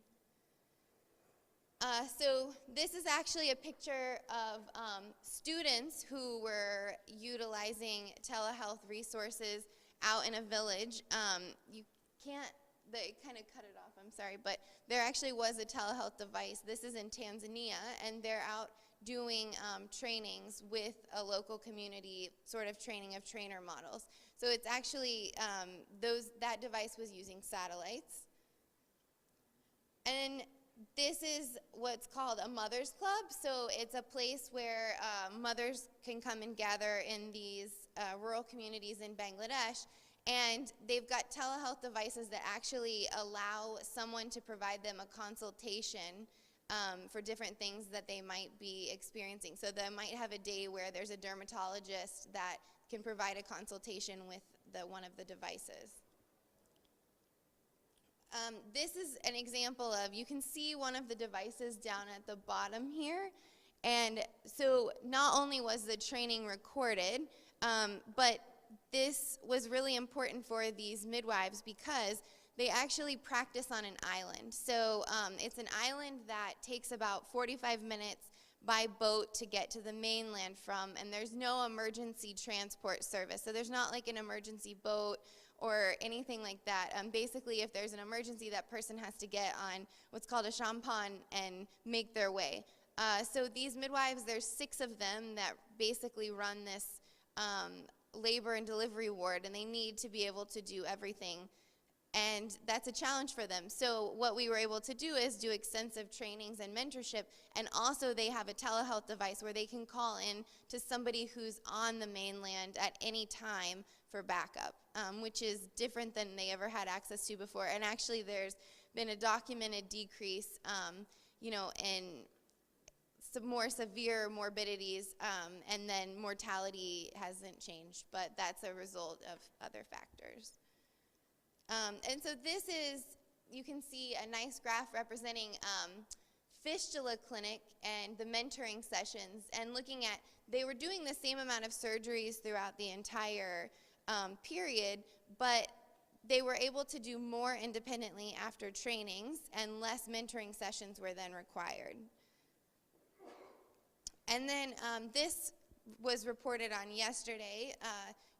So this is actually a picture of students who were utilizing telehealth resources out in a village. You can't, they kind of cut it off, I'm sorry, but there actually was a telehealth device. This is in Tanzania, and they're out doing trainings with a local community, sort of training of trainer models. So it's actually, that device was using satellites. And this is what's called a mother's club. So it's a place where mothers can come and gather in these rural communities in Bangladesh. And they've got telehealth devices that actually allow someone to provide them a consultation for different things that they might be experiencing. So they might have a day where there's a dermatologist that can provide a consultation with one of the devices. This is an example of, you can see one of the devices down at the bottom here, And so not only was the training recorded, but this was really important for these midwives because they actually practice on an island. So it's an island that takes about 45 minutes by boat to get to the mainland from, and there's no emergency transport service. So there's not like an emergency boat or anything like that. Basically, if there's an emergency, that person has to get on what's called a sampan and make their way. So these midwives, there's 6 of them that basically run this labor and delivery ward, and they need to be able to do everything. And that's a challenge for them. So what we were able to do is do extensive trainings and mentorship, and also they have a telehealth device where they can call in to somebody who's on the mainland at any time for backup, which is different than they ever had access to before. And actually there's been a documented decrease, you know, in some more severe morbidities, and then mortality hasn't changed, but that's a result of other factors. And so this is, you can see a nice graph representing fistula clinic and the mentoring sessions, and looking at, they were doing the same amount of surgeries throughout the entire period, but they were able to do more independently after trainings, and less mentoring sessions were then required. And then this was reported on yesterday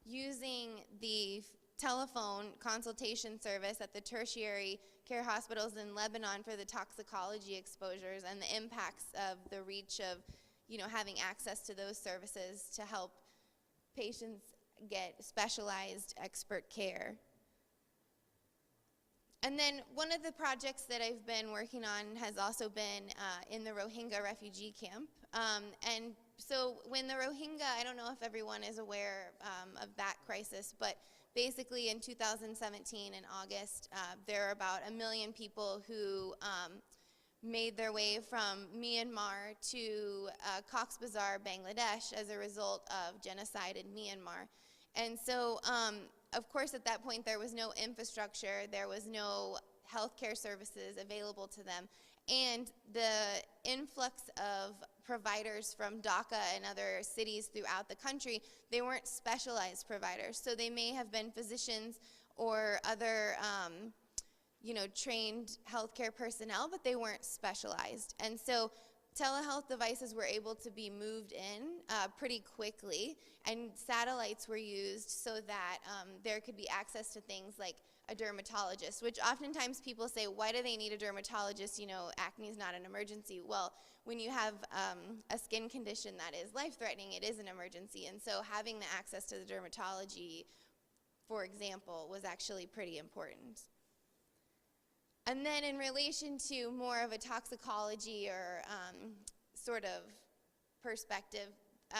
using the telephone consultation service at the tertiary care hospitals in Lebanon for the toxicology exposures and the impacts of the reach of, you know, having access to those services to help patients get specialized expert care. And then one of the projects that I've been working on has also been in the Rohingya refugee camp. And so when the Rohingya, I don't know if everyone is aware of that crisis, but basically in 2017 in August, there are about 1 million people who made their way from Myanmar to Cox's Bazar, Bangladesh as a result of genocide in Myanmar. And so, of course, at that point, there was no infrastructure, there was no healthcare services available to them, and the influx of providers from Dhaka and other cities throughout the country, they weren't specialized providers. So they may have been physicians or other, you know, trained healthcare personnel, but they weren't specialized. And so telehealth devices were able to be moved in pretty quickly, and satellites were used so that there could be access to things like a dermatologist, which oftentimes people say, why do they need a dermatologist? You know, acne is not an emergency. Well, when you have a skin condition that is life-threatening, it is an emergency. And so having the access to the dermatology, for example, was actually pretty important. And then in relation to more of a toxicology or sort of perspective,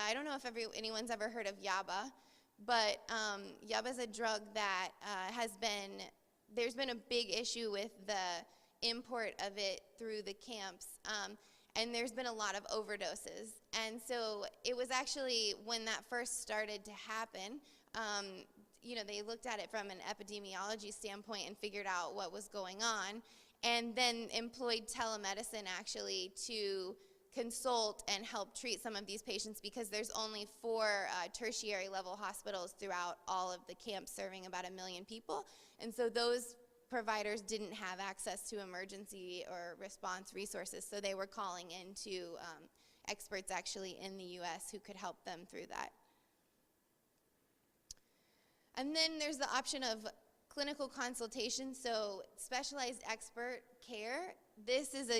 I don't know if anyone's ever heard of YABA, but YABA is a drug that there's been a big issue with the import of it through the camps, and there's been a lot of overdoses. And so it was actually, when that first started to happen, you know, they looked at it from an epidemiology standpoint and figured out what was going on, and then employed telemedicine actually to consult and help treat some of these patients, because there's only 4 tertiary level hospitals throughout all of the camps serving about 1 million people. And so those providers didn't have access to emergency or response resources, so they were calling into experts actually in the US who could help them through that. And then there's the option of clinical consultation, so specialized expert care. This is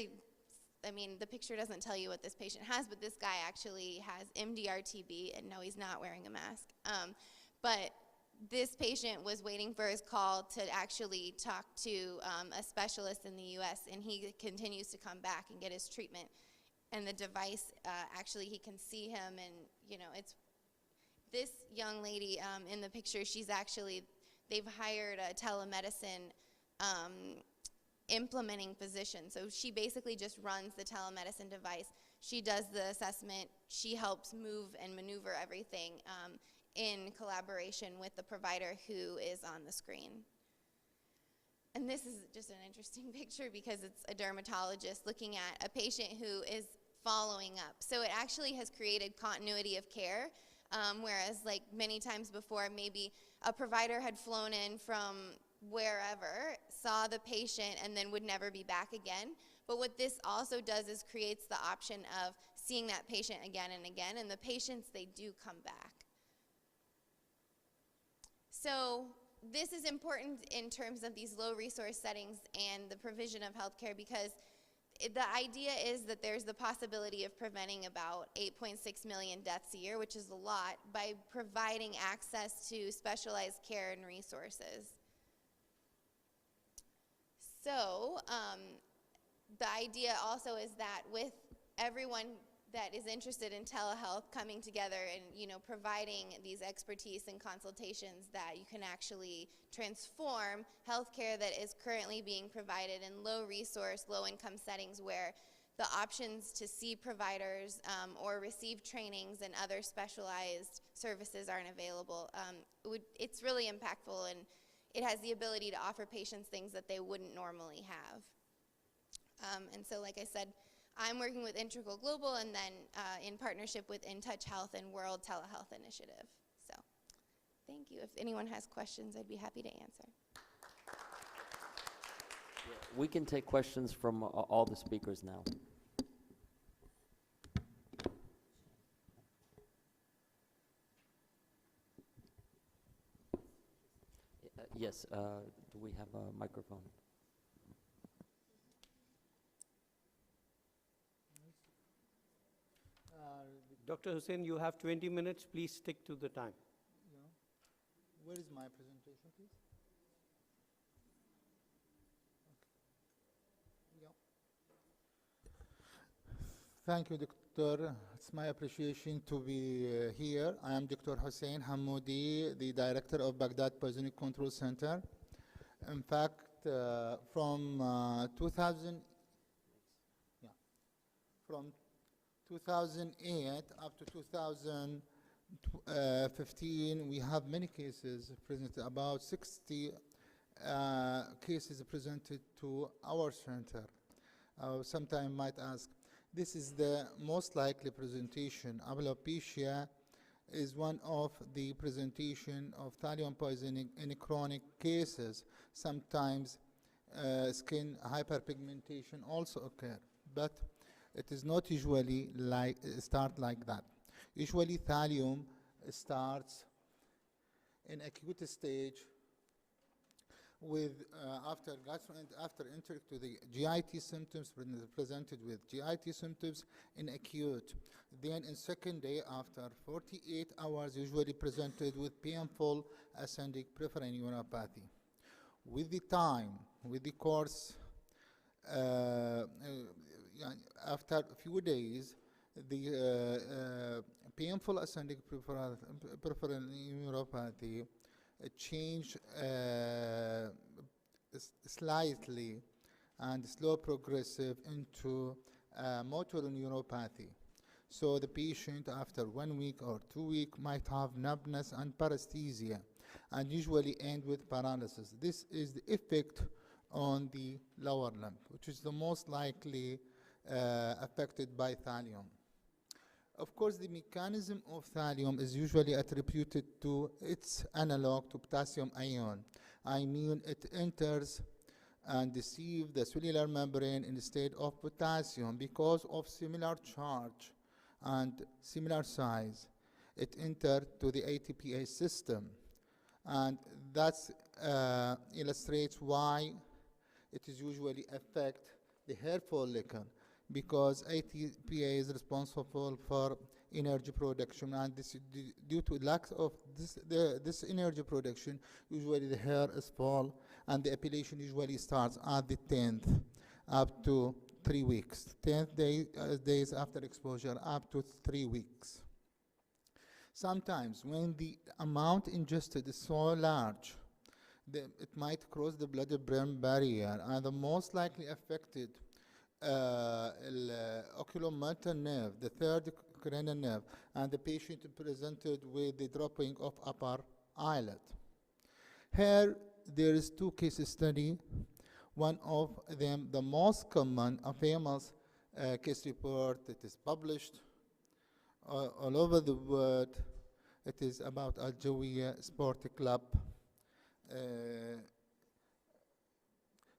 I mean, the picture doesn't tell you what this patient has, but this guy actually has MDR-TB, and no, he's not wearing a mask. But this patient was waiting for his call to actually talk to a specialist in the US, and he continues to come back and get his treatment. And the device, actually, he can see him, and, you know, it's this young lady in the picture, they've hired a telemedicine implementing physician. So she basically just runs the telemedicine device. She does the assessment. She helps move and maneuver everything in collaboration with the provider who is on the screen. And this is just an interesting picture because it's a dermatologist looking at a patient who is following up. So it actually has created continuity of care, whereas like many times before, maybe a provider had flown in from wherever, saw the patient, and then would never be back again. But what this also does is creates the option of seeing that patient again and again, and the patients, they do come back. So this is important in terms of these low resource settings and the provision of healthcare, because the idea is that there's the possibility of preventing about 8.6 million deaths a year, which is a lot, by providing access to specialized care and resources. So the idea also is that with everyone that is interested in telehealth coming together and, you know, providing these expertise and consultations, that you can actually transform healthcare that is currently being provided in low resource, low income settings where the options to see providers or receive trainings and other specialized services aren't available. It's really impactful, and it has the ability to offer patients things that they wouldn't normally have. And so, like I said, I'm working with Integral Global, and then in partnership with In Touch Health and World Telehealth Initiative. So thank you. If anyone has questions, I'd be happy to answer. We can take questions from all the speakers now. Yes, do we have a microphone? Dr. Hussain, you have 20 minutes. Please stick to the time. Yeah. Where is my presentation, please? Okay. Yeah. Thank you, Doctor. It's my appreciation to be here. I am Dr. Hussain Hammoudi, the director of Baghdad Poisoning Control Center. In fact, from 2008 up to 2015, we have many cases presented, about 60 cases presented to our center. Sometime might ask, this is the most likely presentation. Alopecia is one of the presentation of thallium poisoning in chronic cases. Sometimes skin hyperpigmentation also occur, but it is not usually start like that. Usually thallium starts in acute stage with after entering to the GIT symptoms, presented with GIT symptoms in acute. Then in second day, after 48 hours, usually presented with painful ascending peripheral neuropathy. With the time, with the course, after a few days, the painful ascending peripheral neuropathy changed slightly and slow progressive into motor neuropathy. So the patient after 1 week or 2 weeks might have numbness and paresthesia, and usually end with paralysis. This is the effect on the lower limb, which is the most likely affected by thallium. Of course, the mechanism of thallium is usually attributed to its analog to potassium ion. I mean, it enters and deceives the cellular membrane in the state of potassium because of similar charge and similar size. It enters to the ATPase system, and that illustrates why it is usually affect the hair follicle, because ATPase is responsible for energy production, and this due to lack of this energy production, usually the hair is fall, and the epilation usually starts at the 10th up to 3 weeks. 10th days after exposure up to 3 weeks. Sometimes when the amount ingested is so large, it might cross the blood-brain barrier, and the most likely affected oculomotor nerve, the third cranial nerve, and the patient presented with the dropping of upper eyelid. Here, there is 2 case study. One of them, the most common, a famous case report. It is published all over the world. It is about Al Jawiya Sport Club.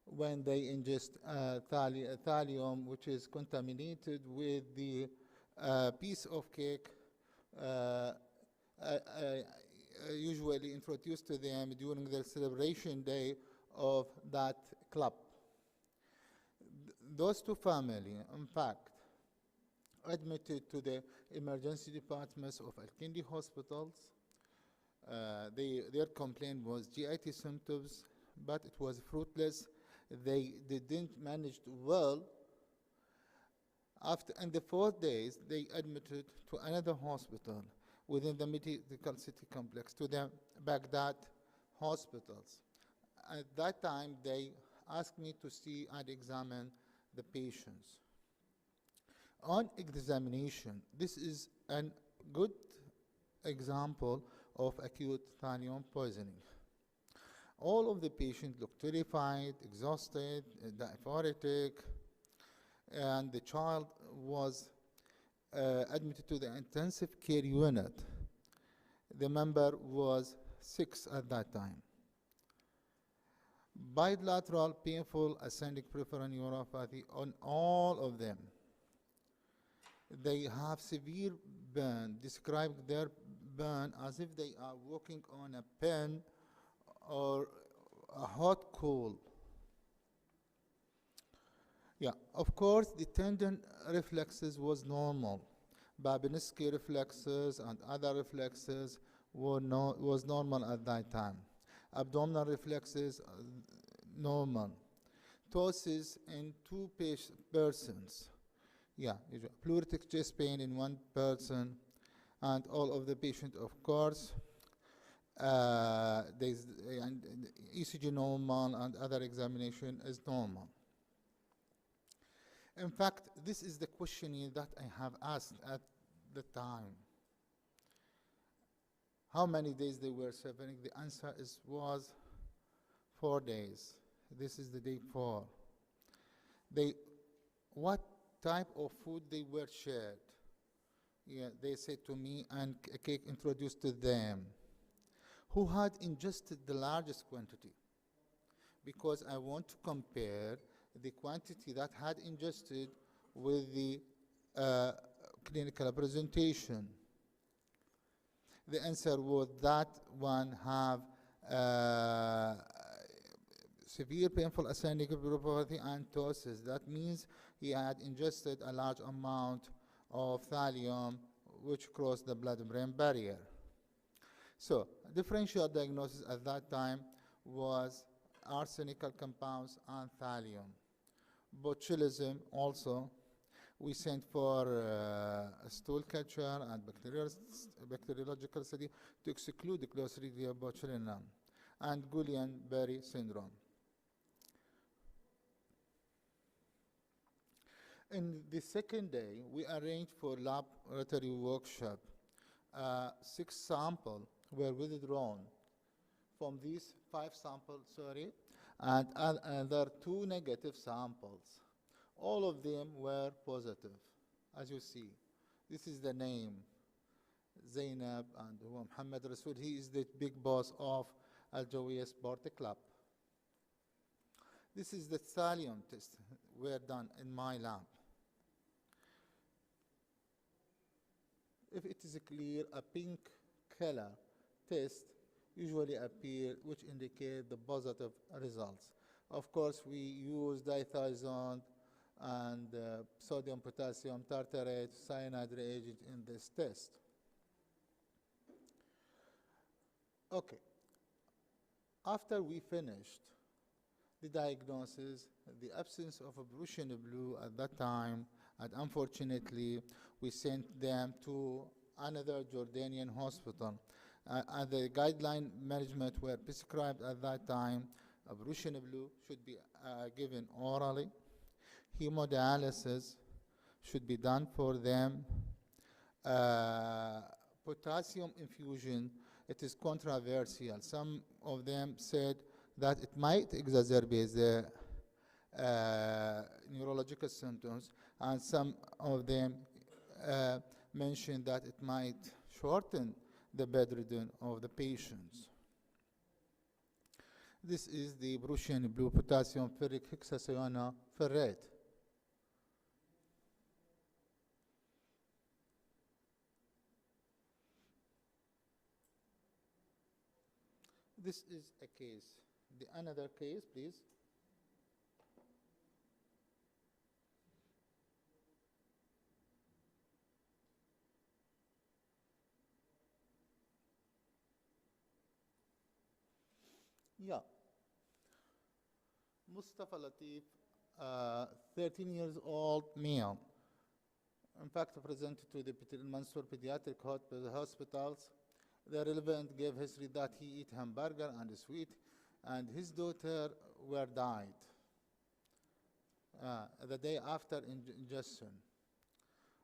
When they ingest thallium, which is contaminated with the piece of cake usually introduced to them during their celebration day of that club. Those two families, in fact, admitted to the emergency departments of Al-Kindi hospitals. Their complaint was GIT symptoms, but it was fruitless. They didn't manage well. In the 4 days, they admitted to another hospital within the medical city complex, to the Baghdad hospitals. At that time, they asked me to see and examine the patients. On examination, this is a good example of acute thallium poisoning. All of the patients looked terrified, exhausted, diaphoretic, and the child was admitted to the intensive care unit. The member was 6 at that time. Bilateral painful ascending peripheral neuropathy on all of them. They have severe burn, described their burn as if they are walking on a pen or a hot coal. Yeah, of course, the tendon reflexes was normal. Babinski reflexes and other reflexes was normal at that time. Abdominal reflexes, normal. Ptosis in 2 persons. Yeah, pleuritic chest pain in 1 person, and all of the patient, of course, and ECG normal and other examination is normal. In fact, this is the questionnaire that I have asked at the time. How many days they were suffering? The answer was 4 days. This is the day 4. What type of food they were shared? Yeah, they said to me, and a cake introduced to them. Who had ingested the largest quantity? Because I want to compare the quantity that had ingested with the clinical presentation. The answer was that one have severe painful ascending neuropathy and ptosis. That means he had ingested a large amount of thallium which crossed the blood-brain barrier. So, differential diagnosis at that time was arsenical compounds and thallium. Botulism also, we sent for a stool culture and bacteriological study to exclude the Clostridium botulinum and Guillain-Barré syndrome. In the second day, we arranged for laboratory workshop. 6 samples were withdrawn from these 5 samples, and other 2 negative samples. All of them were positive, as you see. This is the name, Zainab and Muhammad Rasul. He is the big boss of Al Jawiya Sport Club. This is the thallium test were done in my lab. If it is clear, a pink color test usually appear, which indicate the positive results. Of course, we use dithiazide and sodium potassium tartarate cyanide reagent in this test. Okay. After we finished the diagnosis, the absence of a Prussian blue at that time, and unfortunately, we sent them to another Jordanian hospital. And the guideline management were prescribed at that time. A Prussian blue should be given orally. Hemodialysis should be done for them. Potassium infusion, it is controversial. Some of them said that it might exacerbate the neurological symptoms, and some of them mentioned that it might shorten the bedridden of the patients. This is the Prussian blue potassium ferric hexacyanoferrate. This is a case. Another case, please. Yeah. Mustafa Latif, 13 years old male. In fact, presented to the Mansour Pediatric Hospitals. The relevant gave history that he eat hamburger and sweet, and his daughter were died the day after ingestion.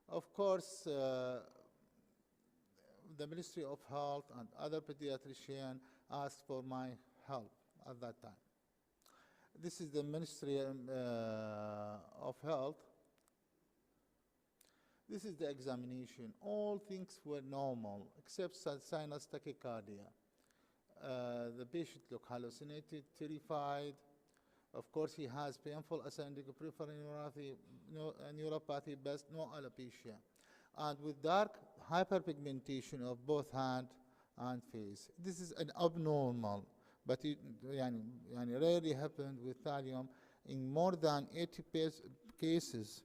Of course, the Ministry of Health and other pediatricians asked for my help at that time. This is the Ministry of Health. This is the examination. All things were normal except sinus tachycardia. The patient looked hallucinated, terrified. Of course, he has painful ascending peripheral neuropathy, but no alopecia. And with dark hyperpigmentation of both hand and face. This is an abnormal, but it rarely happened with thallium. In more than 80 cases,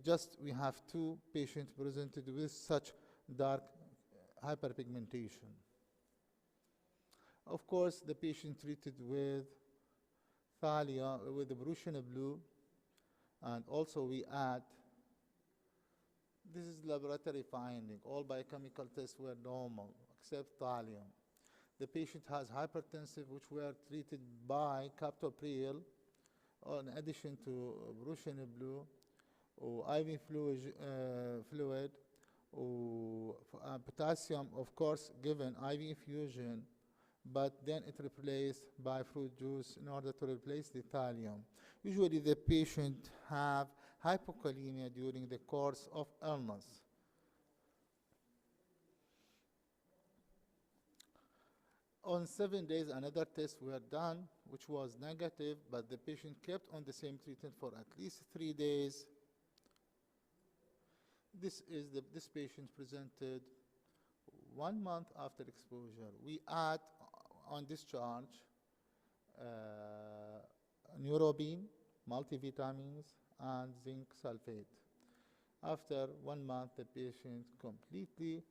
just we have 2 patients presented with such dark hyperpigmentation. Of course, the patient treated with thalia, with the Prussian blue, and also we add, this is laboratory finding. All biochemical tests were normal, except thallium. The patient has hypertensive, which were treated by captopril, in addition to Prussian blue, or IV fluid, or potassium, of course, given IV infusion, but then it replaced by fruit juice in order to replace the thallium. Usually the patient have hypokalemia during the course of illness. On 7 days, another test were done, which was negative, but the patient kept on the same treatment for at least 3 days. This patient presented 1 month after exposure. We add on discharge neurobin, multivitamins, and zinc sulfate. After 1 month, the patient completely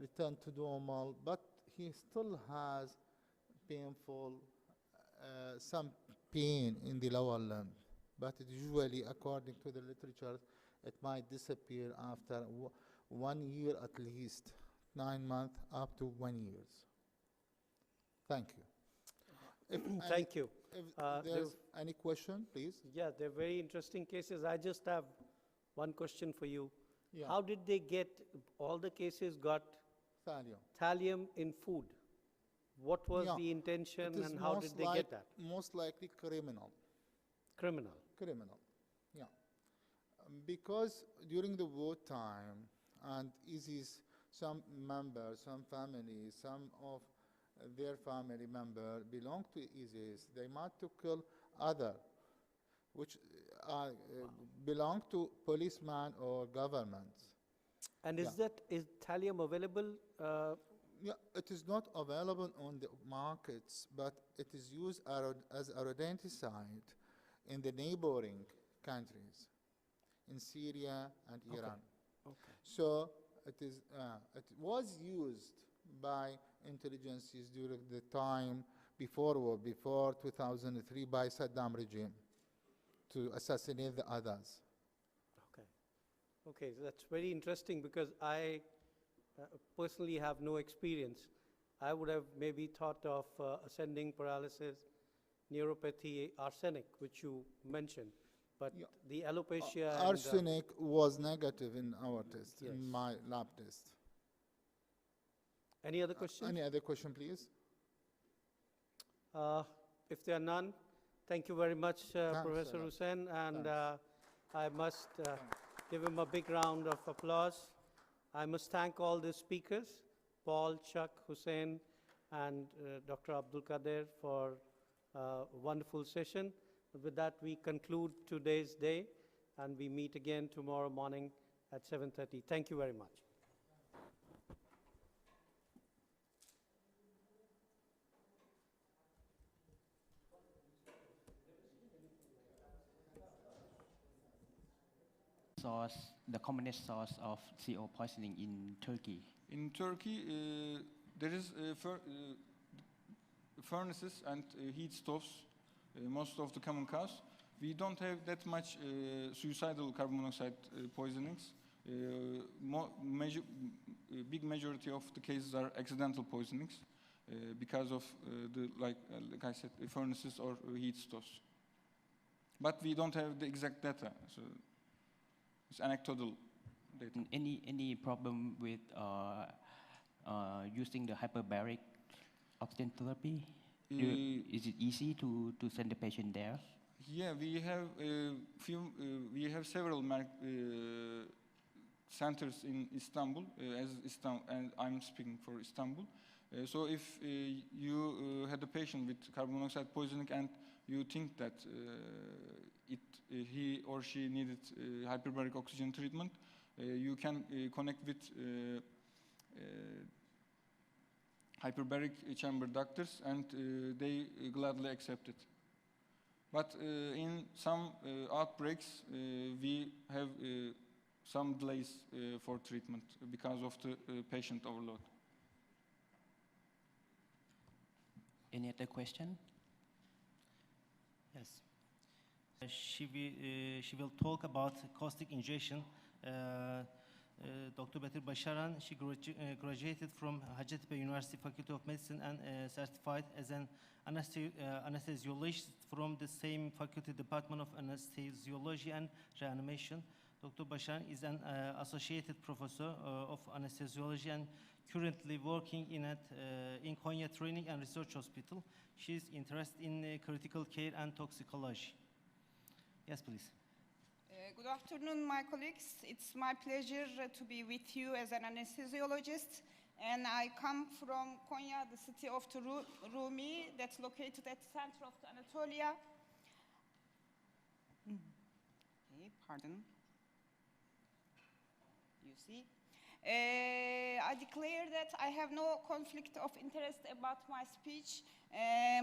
returned to normal, but he still has some pain in the lower limb. But it usually, according to the literature, it might disappear after 1 year at least, 9 months up to 1 year. Thank you. Thank you. If there's any question, please. Yeah, they're very interesting cases. I just have one question for you. Yeah. How did they get, all the cases got thallium in food? What was the intention and how did they get that? Most likely criminal. Criminal? Criminal, yeah. Because during the wartime, and ISIS, some members, some families, some of their family members belong to ISIS, they might to kill other, which belong to policemen or governments. And is thallium available? Yeah, it is not available on the markets, but it is used as a rodenticide in the neighboring countries, in Syria and Iran. Okay. So it was used by intelligences during the time before war, before 2003, by Saddam regime to assassinate the others. Okay. Okay, so that's very interesting because I personally have no experience. I would have maybe thought of ascending paralysis, neuropathy, arsenic, which you mentioned, but the alopecia. Arsenic was negative in our test, in my lab test. Any other questions? Any other question, please? If there are none, Thank you very much, Thanks Professor a lot. Hussain, and Thanks. I must give him a big round of applause. I must thank all the speakers, Paul, Chuck, Hussain, and Dr. Abdul Qadir for a wonderful session. With that, we conclude today's day, and we meet again tomorrow morning at 7:30. Thank you very much. The commonest source of CO poisoning in Turkey? In Turkey, there is furnaces and heat stoves, most of the common cause. We don't have that much suicidal carbon monoxide poisonings. Big majority of the cases are accidental poisonings because of like I said, furnaces or heat stoves. But we don't have the exact data, so it's anecdotal data. Any problem with using the hyperbaric oxygen therapy? Is it easy to send the patient there? Yeah, we have we have several centers in Istanbul, and I'm speaking for Istanbul. So if you had a patient with carbon monoxide poisoning and you think that he or she needed hyperbaric oxygen treatment, you can connect with hyperbaric chamber doctors, and they gladly accept it. But in some outbreaks, we have some delays for treatment because of the patient overload. Any other question? Yes. She will talk about caustic injection. Dr. Betül Başaran, she graduated from Hacettepe University Faculty of Medicine and certified as an anesthesiologist from the same faculty, Department of Anesthesiology and Reanimation. Dr. Başaran is an associated professor of anesthesiology and currently working in Konya Training and Research Hospital. She is interested in critical care and toxicology. Yes, please. Good afternoon, my colleagues. It's my pleasure to be with you as an anesthesiologist. And I come from Konya, the city of Rumi, that's located at the center of Anatolia. Okay, pardon. You see? I declare that I have no conflict of interest about my speech.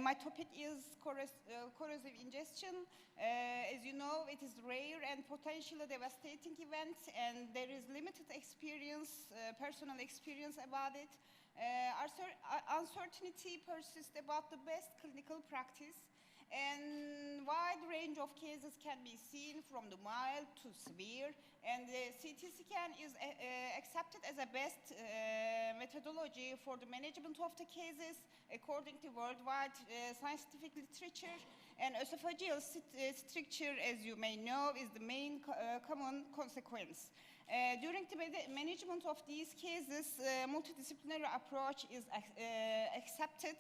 My topic is corrosive ingestion. As you know, it is rare and potentially devastating event, and there is limited experience, personal experience about it. Uncertainty persists about the best clinical practice, and wide range of cases can be seen from the mild to severe, and the CT scan is accepted as a best methodology for the management of the cases according to worldwide scientific literature. And esophageal stricture, as you may know, is the main common consequence. During the management of these cases, multidisciplinary approach is accepted.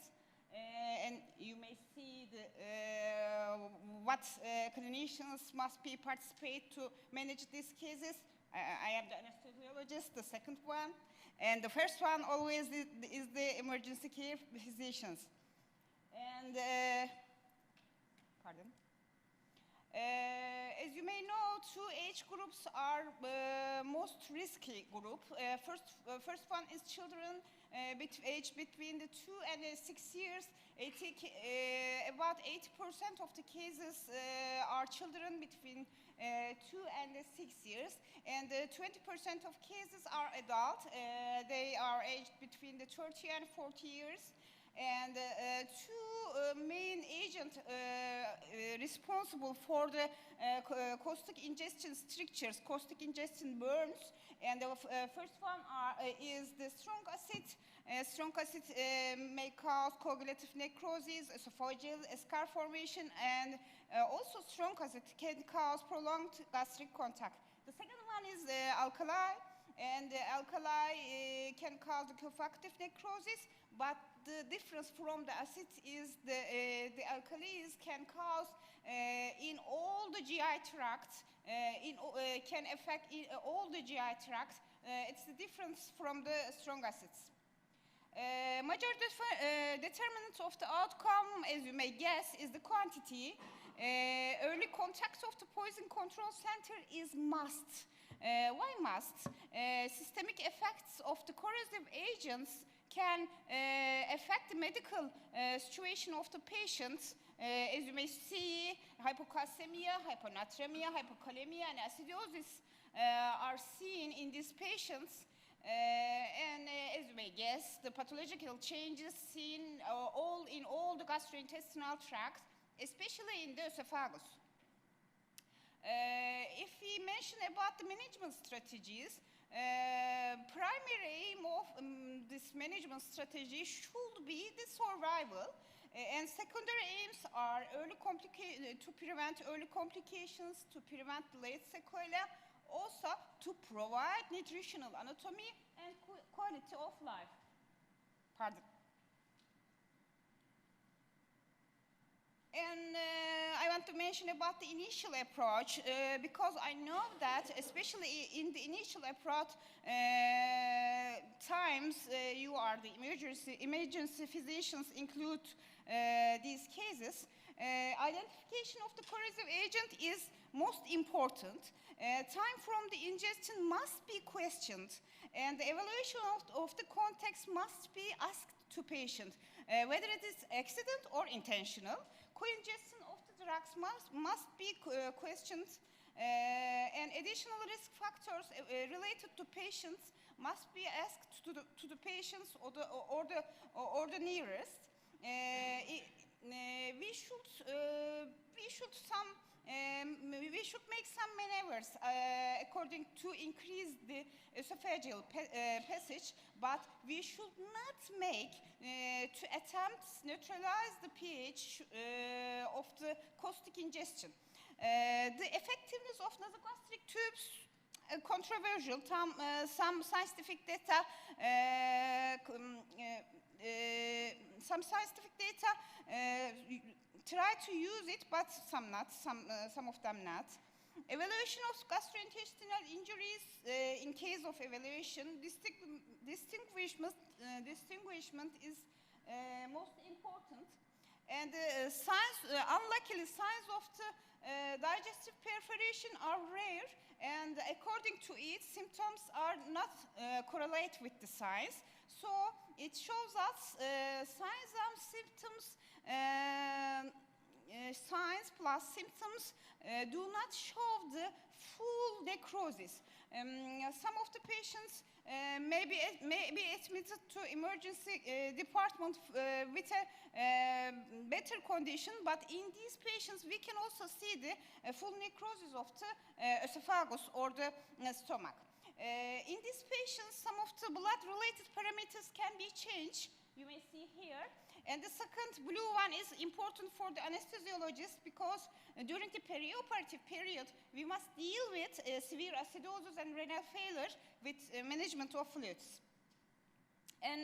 And you may see what clinicians must be participate to manage these cases. I am the anesthesiologist, the second one. And the first one always is the emergency care physicians. And, pardon. As you may know, two age groups are most risky group. First one is children aged between the 2 and 6 years. About 80% of the cases are children between 2 and 6 years, and 20% of cases are adult. They are aged between the 30 and 40 years. And two main agents responsible for the caustic ingestion strictures, caustic ingestion burns. And the first one is the strong acid. Strong acid may cause coagulative necrosis, esophageal scar formation, and also strong acid can cause prolonged gastric contact. The second one is alkali. and alkali can cause the cofactive necrosis, but the difference from the acid is the alkalis can cause in all the GI tracts, can affect all the GI tracts. It's the difference from the strong acids. Major determinant of the outcome, as you may guess, is the quantity. Early contact of the poison control center is must. Why must? Systemic effects of the corrosive agents can affect the medical situation of the patients. As you may see, hypocalcemia, hyponatremia, hypokalemia, and acidosis are seen in these patients. And as you may guess, the pathological changes seen in all the gastrointestinal tracts, especially in the esophagus. If we mention about the management strategies, primary aim of this management strategy should be the survival, and secondary aims are to prevent early complications, to prevent late sequelae, also to provide nutritional anatomy and quality of life. Pardon. And I want to mention about the initial approach because I know that especially in the initial approach times you are the emergency physicians include these cases. Identification of the corrosive agent is most important. Time from the ingestion must be questioned and the evaluation of the context must be asked to patient, whether it is accident or intentional. Co-ingestion of the drugs must be questioned, and additional risk factors related to patients must be asked to the patients or the nearest. We should make some maneuvers according to increase the esophageal passage, but we should not make to attempt neutralize the pH of the caustic ingestion. The effectiveness of nasogastric tubes controversial. Some scientific data try to use it, but some not, some of them not. Evaluation of gastrointestinal injuries, in case of evaluation, distinguishment is most important. And unluckily, signs of the digestive perforation are rare, and according to it, symptoms are not correlate with the signs. So it shows us signs and symptoms, signs plus symptoms do not show the full necrosis. Some of the patients may be admitted to emergency department with a better condition, but in these patients we can also see the full necrosis of the esophagus or the stomach. In these patients, some of the blood-related parameters can be changed. You may see here. And the second blue one is important for the anesthesiologist because during the perioperative period, we must deal with severe acidosis and renal failure with management of fluids. And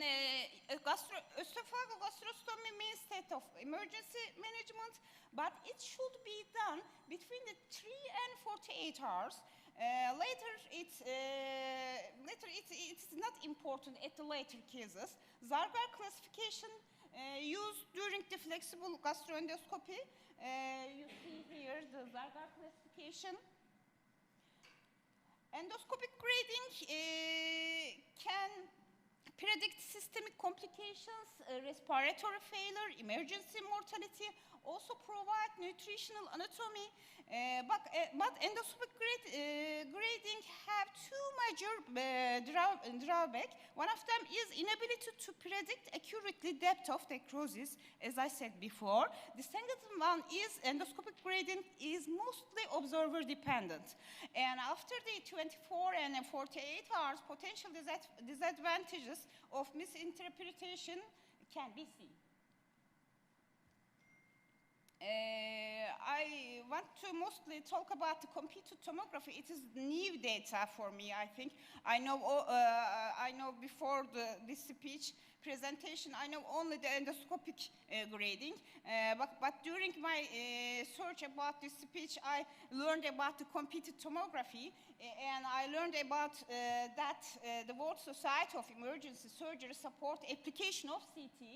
esophagogastrostomy means state of emergency management, but it should be done between the 3 and 48 hours. Later, it's not important at the later cases. Zargar classification used during the flexible gastroendoscopy. You see here the Zargar classification. Endoscopic grading can predict systemic complications, respiratory failure, emergency mortality, also provide nutritional anatomy, but endoscopic grading have two major drawbacks. One of them is inability to predict accurately depth of necrosis, as I said before. The second one is endoscopic grading is mostly observer dependent. And after the 24 and 48 hours, potential disadvantages of misinterpretation can be seen. I want to mostly talk about the computed tomography. It is new data for me, I think. I know before this speech presentation, I know only the endoscopic grading. But during my search about this speech, I learned about the computed tomography, and I learned about that the World Society of Emergency Surgery support application of CT.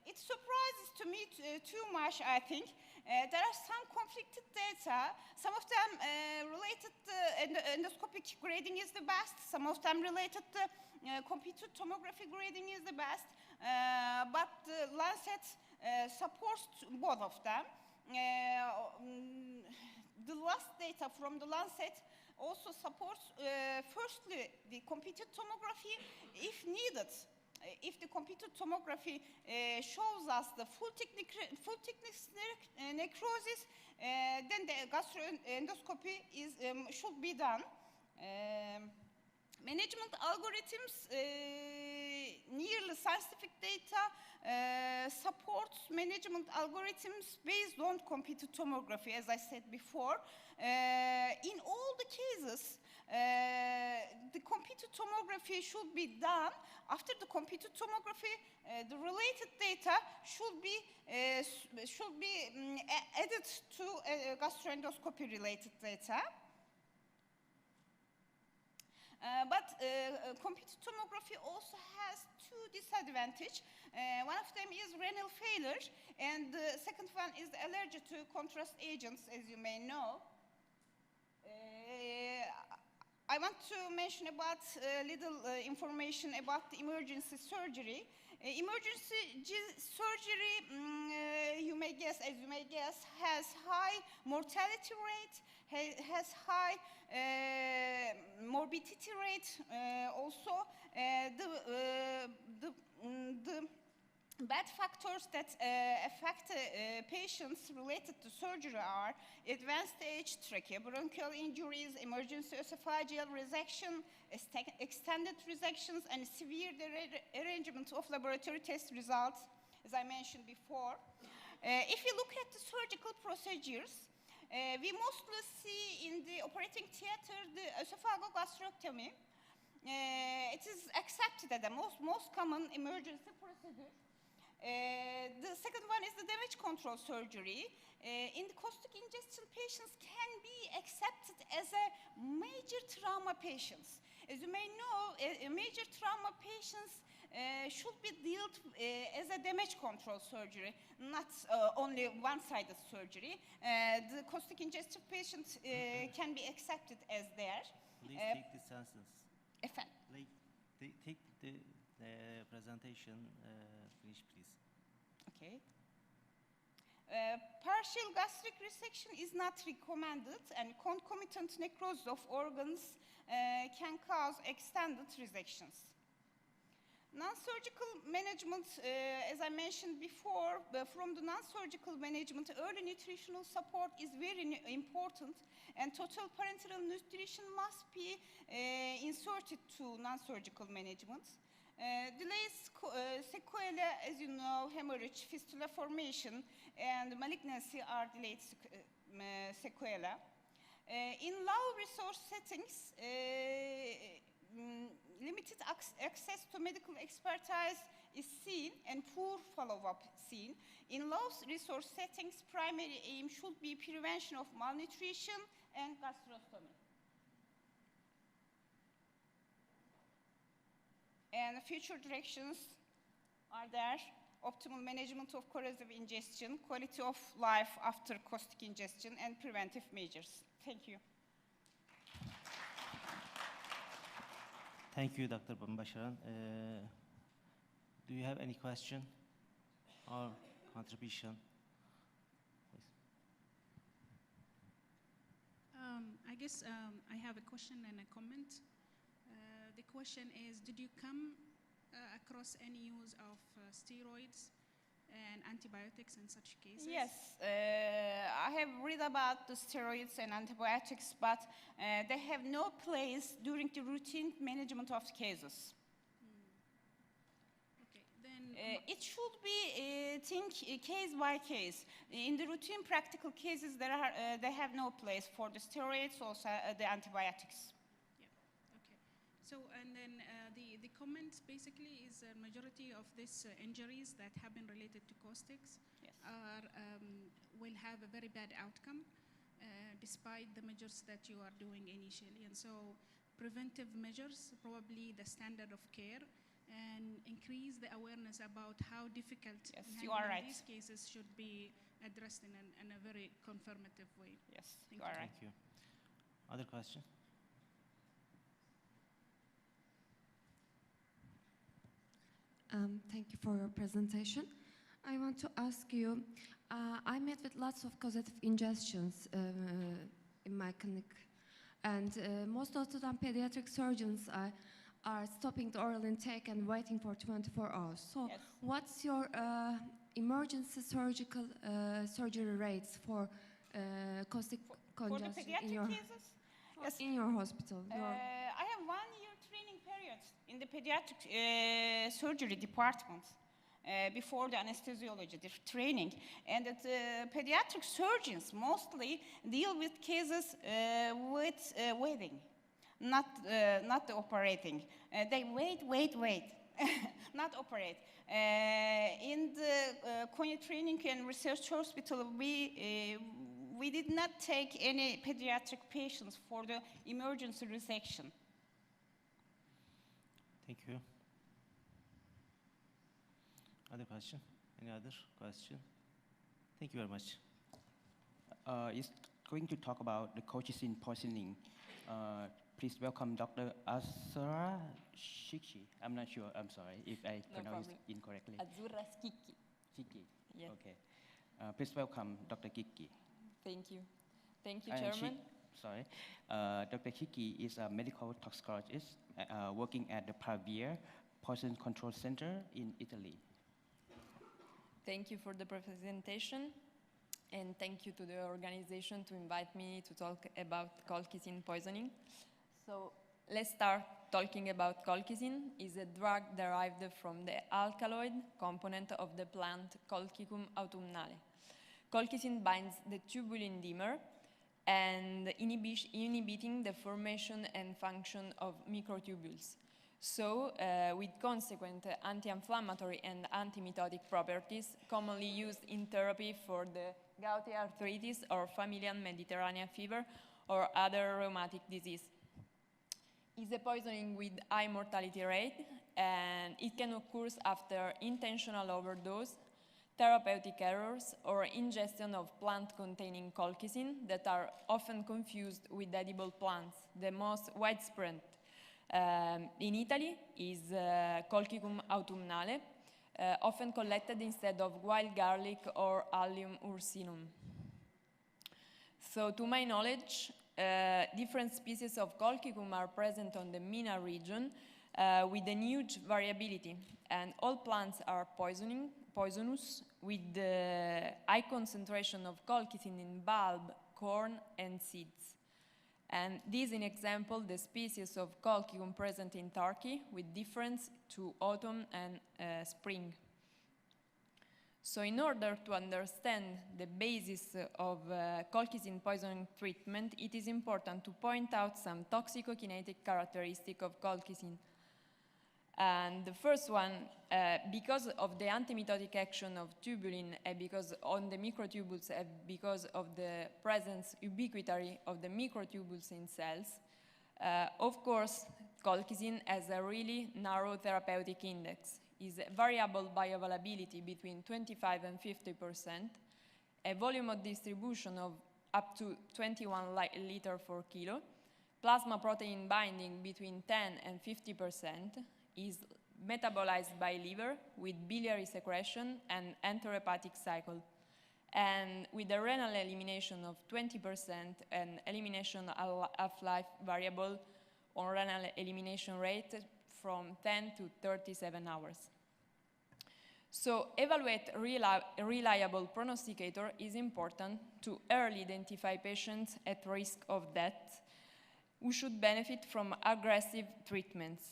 It surprises to me too much, I think. There are some conflicted data. Some of them related to endoscopic grading is the best. Some of them related to computed tomography grading is the best. But the Lancet supports both of them. The last data from the Lancet also supports, firstly, the computed tomography if needed. If the computed tomography shows us the full thickness necrosis, then the gastroendoscopy should be done. Management algorithms, nearly scientific data supports management algorithms based on computed tomography, as I said before. In all the cases, the computed tomography should be done. After the computed tomography, the related data should be added to gastroendoscopy related data. But computed tomography also has two disadvantages. One of them is renal failure, and the second one is allergy to contrast agents, as you may know. I want to mention about little information about the emergency surgery. Emergency surgery, as you may guess, has high mortality rate, has high morbidity rate. Also, the bad factors that affect patients related to surgery are advanced stage tracheobronchial injuries, emergency esophageal resection, extended resections, and severe derangement of laboratory test results, as I mentioned before. If you look at the surgical procedures, we mostly see in the operating theater the esophagogastrectomy. It is accepted as the most common emergency procedure. The second one is the damage control surgery. In the caustic ingestion, patients can be accepted as a major trauma patients. As you may know, major trauma patients should be dealt as a damage control surgery, not only one-sided surgery. The caustic ingestion patients can be accepted as there. Please take the sentence. Take the presentation, finish, please. Okay. Partial gastric resection is not recommended, and concomitant necrosis of organs can cause extended resections. Non-surgical management, as I mentioned before, from the non-surgical management, early nutritional support is very important, and total parenteral nutrition must be inserted to non-surgical management. Delays, sequelae, as you know, hemorrhage, fistula formation, and malignancy are delayed sequelae. In low resource settings, limited access to medical expertise is seen and poor follow-up seen. In low resource settings, primary aim should be prevention of malnutrition and gastrostomy. And future directions are there: optimal management of corrosive ingestion, quality of life after caustic ingestion, and preventive measures. Thank you. Thank you, Dr. Bambasharan. Do you have any question or contribution? I guess I have a question and a comment. The question is, did you come across any use of steroids and antibiotics in such cases? Yes, I have read about the steroids and antibiotics, but they have no place during the routine management of cases. Okay, then It should be think case by case. In the routine practical cases, they have no place for the steroids or the antibiotics. So, and then the comment basically is a majority of these injuries that have been related to caustics will have a very bad outcome despite the measures that you are doing initially. And so preventive measures, probably the standard of care, and increase the awareness about how difficult you are right. these cases should be addressed in a very confirmative way. Yes, Thank you are right. Thank you. Other question? Thank you for your presentation. I want to ask you, I met with lots of causative ingestions in my clinic, and most of the time pediatric surgeons are stopping the oral intake and waiting for 24 hours. So what's your emergency surgery rates for caustic congestion in your, in your hospital? I have 1 year training period in the pediatric surgery department before the anesthesiology training. And the pediatric surgeons mostly deal with cases with waiting, not the operating. They wait, not operate. In the Konya Training and Research Hospital, we did not take any pediatric patients for the emergency resection. Thank you. Other question? Any other question? Thank you very much. It's going to talk about the colchicine poisoning. Please welcome Dr. Azura Shiki. I'm not sure, I'm sorry if I pronounced it incorrectly. Azura Skiki. Kiki. Yeah. Okay. Please welcome Dr. Kiki. Thank you. Thank you, Chairman. Dr. Kiki is a medical toxicologist working at the Pavia Poison Control Center in Italy. Thank you for the presentation, and thank you to the organization to invite me to talk about colchicine poisoning. So let's start talking about colchicine. It's a drug derived from the alkaloid component of the plant Colchicum autumnale. Colchicine binds the tubulin dimer and inhibiting the formation and function of microtubules. So, with consequent anti-inflammatory and antimitotic properties commonly used in therapy for the gouty arthritis or familial Mediterranean fever or other rheumatic disease. It's a poisoning with high mortality rate, and it can occur after intentional overdose, therapeutic errors, or ingestion of plant containing colchicine that are often confused with edible plants. The most widespread in Italy is Colchicum autumnale, often collected instead of wild garlic or Allium ursinum. So to my knowledge, different species of Colchicum are present on the MENA region with a huge variability, and all plants are poisonous with the high concentration of colchicine in bulb, corn, and seeds. And this is an example, the species of Colchicum present in Turkey with difference to autumn and spring. So in order to understand the basis of colchicine poisoning treatment, it is important to point out some toxicokinetic characteristics of colchicine. And the first one, because of the antimitotic action of tubulin and because on the microtubules and because of the presence ubiquitary of the microtubules in cells, of course, colchicine has a really narrow therapeutic index. Is a variable bioavailability between 25 and 50%, a volume of distribution of up to 21 liter per kilo, plasma protein binding between 10 and 50%, is metabolized by liver with biliary secretion and enterohepatic cycle, and with a renal elimination of 20% and elimination half-life variable on renal elimination rate from 10 to 37 hours. So evaluate reliable prognosticator is important to early identify patients at risk of death who should benefit from aggressive treatments.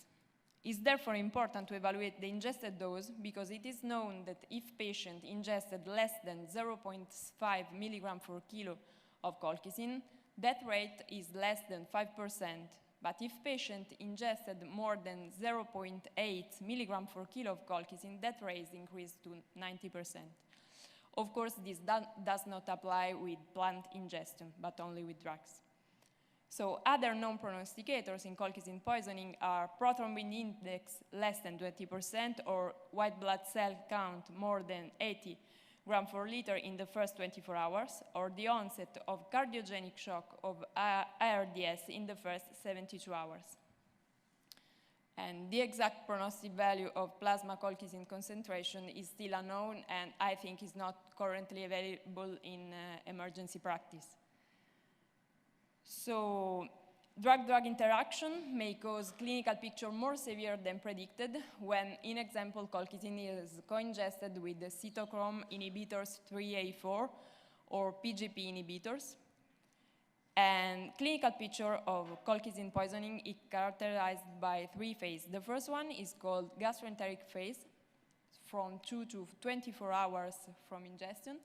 It's therefore important to evaluate the ingested dose because it is known that if patient ingested less than 0.5 milligram per kilo of colchicine, death rate is less than 5%. But if patient ingested more than 0.8 milligram per kilo of colchicine, death rate increased to 90%. Of course, this does not apply with plant ingestion, but only with drugs. So other non-prognosticators in colchicine poisoning are prothrombin index less than 20% or white blood cell count more than 80 gram per liter in the first 24 hours, or the onset of cardiogenic shock of ARDS in the first 72 hours. And the exact prognostic value of plasma colchicine concentration is still unknown and I think is not currently available in emergency practice. So, drug-drug interaction may cause clinical picture more severe than predicted when, in example, colchicine is co-ingested with the cytochrome inhibitors 3A4 or PGP inhibitors. And clinical picture of colchicine poisoning is characterized by 3 phases. The first one is called gastroenteric phase, from 2 to 24 hours from ingestion,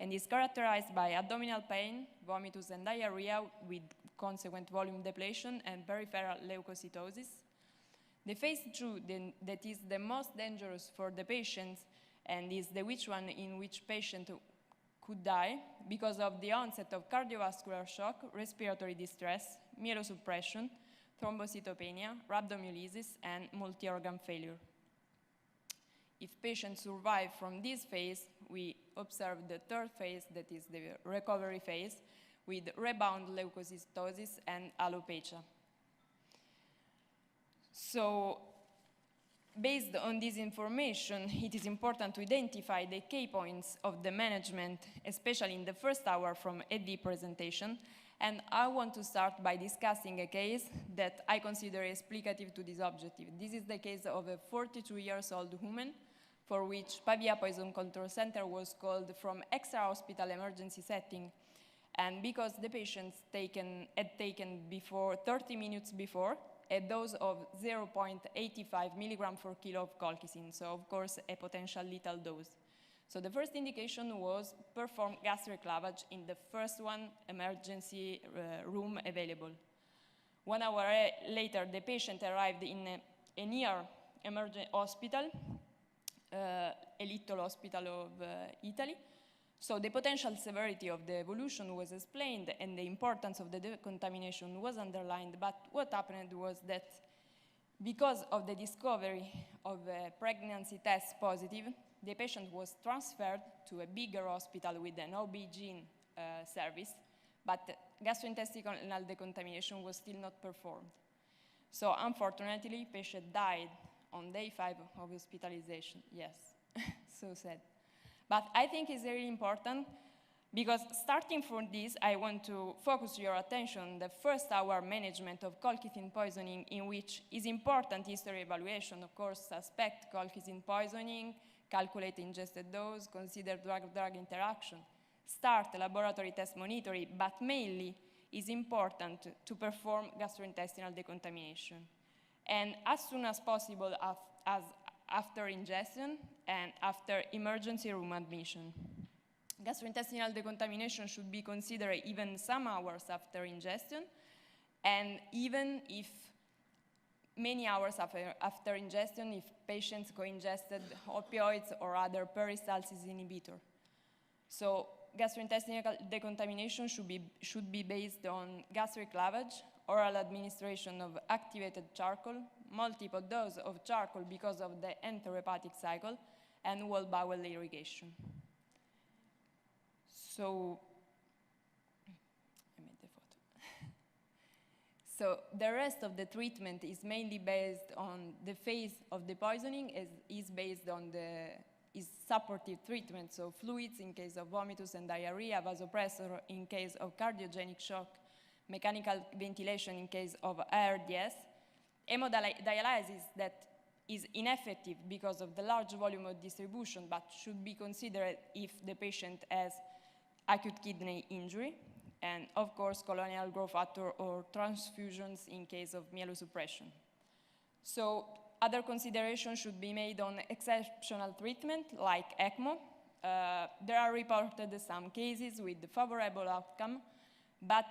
and is characterized by abdominal pain, vomitus, and diarrhea with consequent volume depletion and peripheral leukocytosis. The phase 2, that is the most dangerous for the patient and is the one in which patient could die because of the onset of cardiovascular shock, respiratory distress, myelosuppression, thrombocytopenia, rhabdomyolysis, and multi-organ failure. If patients survive from this phase, we observe the third phase, that is the recovery phase, with rebound leukocytosis and alopecia. So, based on this information, it is important to identify the key points of the management, especially in the first hour from ED presentation, and I want to start by discussing a case that I consider explicative to this objective. This is the case of a 42-year-old woman for which Pavia Poison Control Center was called from extra-hospital emergency setting, and because the patient had taken 30 minutes before a dose of 0.85 milligram per kilo of colchicine, so of course a potential lethal dose. So the first indication was perform gastric lavage in the first emergency room available. 1 hour later, the patient arrived in a near emergency hospital, Elitto Hospital of Italy. So the potential severity of the evolution was explained and the importance of the decontamination was underlined, but what happened was that because of the discovery of a pregnancy test positive, the patient was transferred to a bigger hospital with an OB-GYN service, but gastrointestinal decontamination was still not performed. So unfortunately, patient died on day 5 of hospitalization. Yes, so sad. But I think it's very important because starting from this, I want to focus your attention on the first hour management of colchicine poisoning, in which is important history evaluation, of course, suspect colchicine poisoning, calculate ingested dose, consider drug-drug interaction, start laboratory test monitoring, but mainly is important to perform gastrointestinal decontamination. And as soon as possible after ingestion and after emergency room admission. Gastrointestinal decontamination should be considered even some hours after ingestion, and even if many hours after ingestion if patients co-ingested opioids or other peristalsis inhibitor. So gastrointestinal decontamination should be based on gastric lavage, oral administration of activated charcoal, multiple doses of charcoal because of the enterohepatic cycle, and whole bowel irrigation. So, I made the photo. So the rest of the treatment is mainly based on the phase of the poisoning, is based on is supportive treatment, so fluids in case of vomitus and diarrhea, vasopressor in case of cardiogenic shock, mechanical ventilation in case of ARDS, hemodialysis that is ineffective because of the large volume of distribution, but should be considered if the patient has acute kidney injury, and of course colonial growth factor or transfusions in case of myelosuppression. So other considerations should be made on exceptional treatment like ECMO. There are reported some cases with favorable outcome, but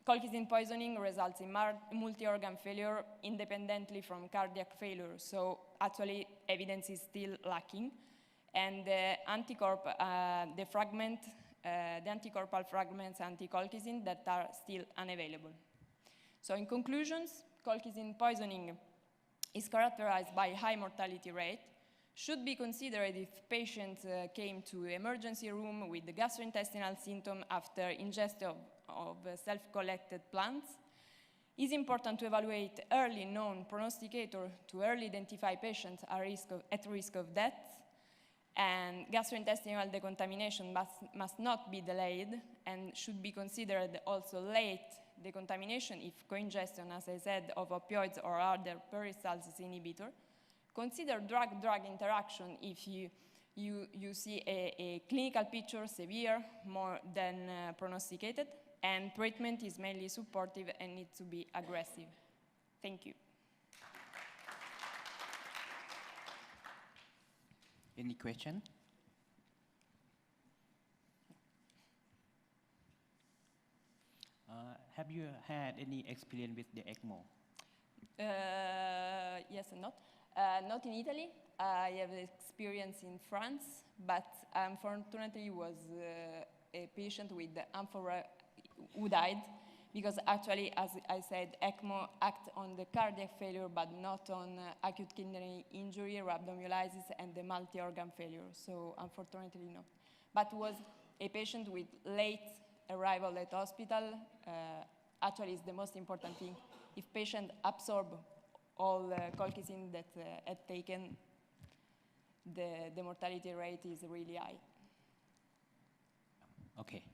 colchicine poisoning results in multi-organ failure independently from cardiac failure. So actually evidence is still lacking. And the anticorpal fragments anti-colchicine that are still unavailable. So in conclusions, colchicine poisoning is characterized by high mortality rate, should be considered if patients came to emergency room with the gastrointestinal symptom after ingestion of self-collected plants. It's important to evaluate early known prognosticator to early identify patients at risk of death, and gastrointestinal decontamination must not be delayed and should be considered also late decontamination if co-ingestion, as I said, of opioids or other peristalsis inhibitor. Consider drug-drug interaction if you see a clinical picture severe more than prognosticated, and treatment is mainly supportive and needs to be aggressive. Thank you. Any question? Have you had any experience with the ECMO? Yes and not. Not in Italy. I have experience in France, but unfortunately was a patient with amphora who died, because actually, as I said, ECMO act on the cardiac failure, but not on acute kidney injury, rhabdomyolysis, and the multi-organ failure. So unfortunately, no. But was a patient with late arrival at hospital. Actually, is the most important thing. If patient absorb all colchicine that had taken, the mortality rate is really high. Okay.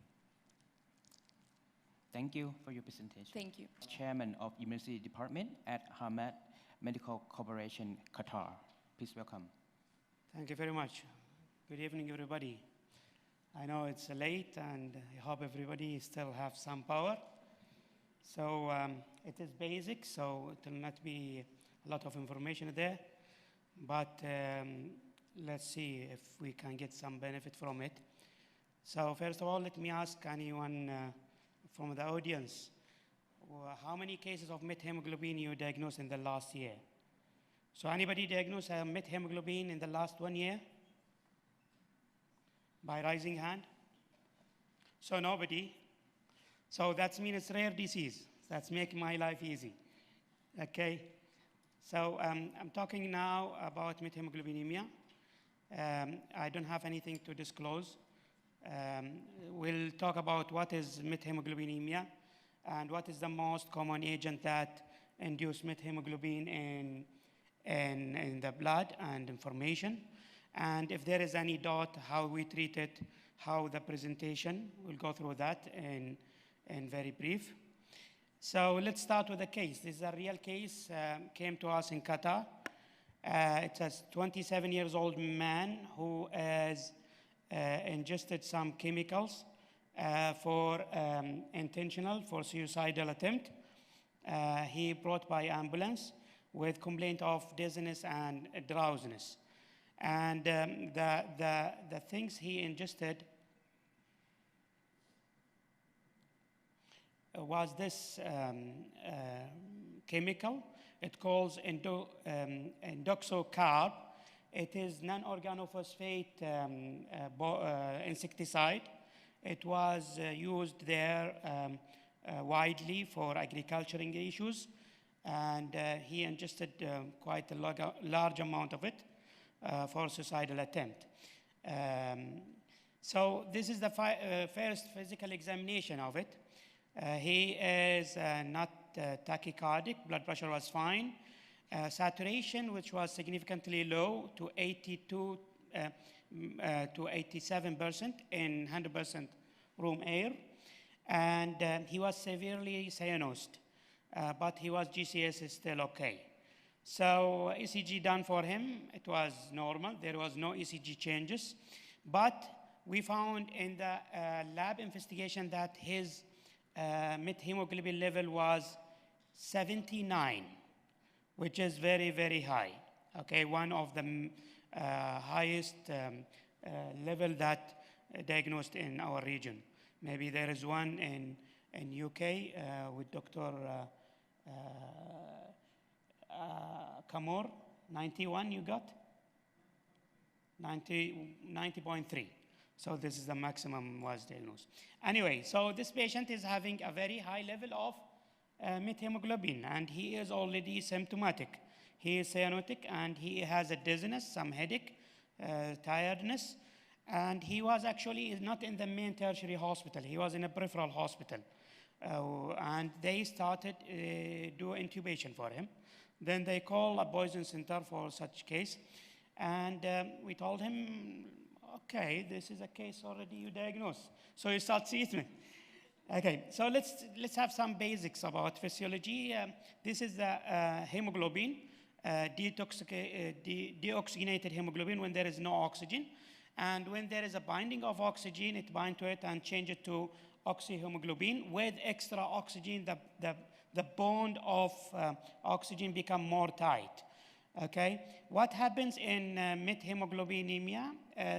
Thank you for your presentation. Thank you. Chairman of Emergency Department at Hamad Medical Corporation, Qatar. Please welcome. Thank you very much. Good evening, everybody. I know it's late, and I hope everybody still have some power. So it is basic, so it will not be a lot of information there, but let's see if we can get some benefit from it. So first of all, let me ask anyone from the audience, how many cases of methemoglobin you diagnosed in the last year? So anybody diagnosed methemoglobin in the last 1 year? By raising hand? So nobody. So that means it's rare disease. That's making my life easy. Okay. So I'm talking now about methemoglobinemia. I don't have anything to disclose. We'll talk about what is methemoglobinemia and what is the most common agent that induce methemoglobin in the blood and information. And if there is any doubt, how we treat it, how the presentation, we'll go through that in very brief. So let's start with the case. This is a real case, came to us in Qatar. It's a 27 years old man who has ingested some chemicals for intentional, for suicidal attempt. He brought by ambulance with complaint of dizziness and drowsiness. And the things he ingested was this chemical. It calls indoxacarb. It is non-organophosphate insecticide. It was used there widely for agricultural issues, and he ingested quite a large amount of it for suicidal attempt. So this is the first physical examination of it. He is not tachycardic, blood pressure was fine. Saturation, which was significantly low to 82 to 87% in 100% room air. And he was severely cyanosed, but he was GCS is still okay. So ECG done for him, it was normal. There was no ECG changes. But we found in the lab investigation that his methemoglobin level was 79, which is very, very high. Okay, one of the highest level that diagnosed in our region. Maybe there is one in UK with Dr. Kamor, 91 you got? 90.3. So this is the maximum was diagnosed. Anyway, so this patient is having a very high level of methemoglobin, and he is already symptomatic. He is cyanotic, and he has a dizziness, some headache, tiredness, and he was actually not in the main tertiary hospital. He was in a peripheral hospital, and they started do intubation for him. Then they call a poison center for such case, and we told him, okay, this is a case already you diagnosed, so you start treatment. Okay, so let's have some basics about physiology. This is the hemoglobin, deoxygenated hemoglobin when there is no oxygen, and when there is a binding of oxygen, it binds to it and change it to oxyhemoglobin. With extra oxygen, the bond of oxygen become more tight. Okay, what happens in methemoglobinemia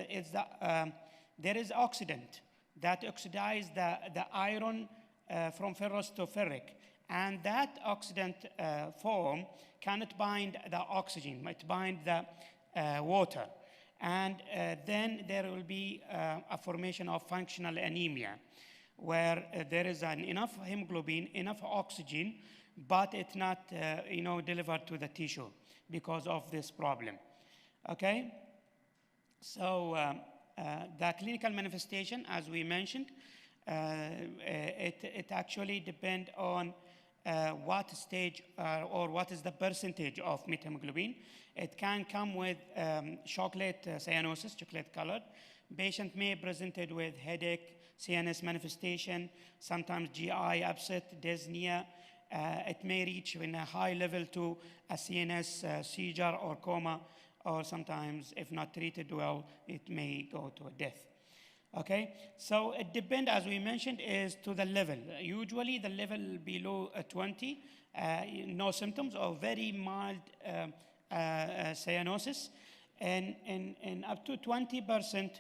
is that there is oxidant that oxidize the iron from ferrous to ferric, and that oxidant form cannot bind the oxygen, it bind the water, and then there will be a formation of functional anemia, where there is enough hemoglobin, enough oxygen, but it's not delivered to the tissue because of this problem. Okay, so the clinical manifestation, as we mentioned, it actually depends on what stage or what is the percentage of methemoglobin. It can come with chocolate cyanosis, chocolate colored. Patient may present with headache, CNS manifestation, sometimes GI upset, dyspnea. It may reach in a high level to a CNS seizure or coma, or sometimes, if not treated well, it may go to a death. Okay, so it depends, as we mentioned, is to the level. Usually the level below 20, no symptoms, or very mild cyanosis, and up to 20%,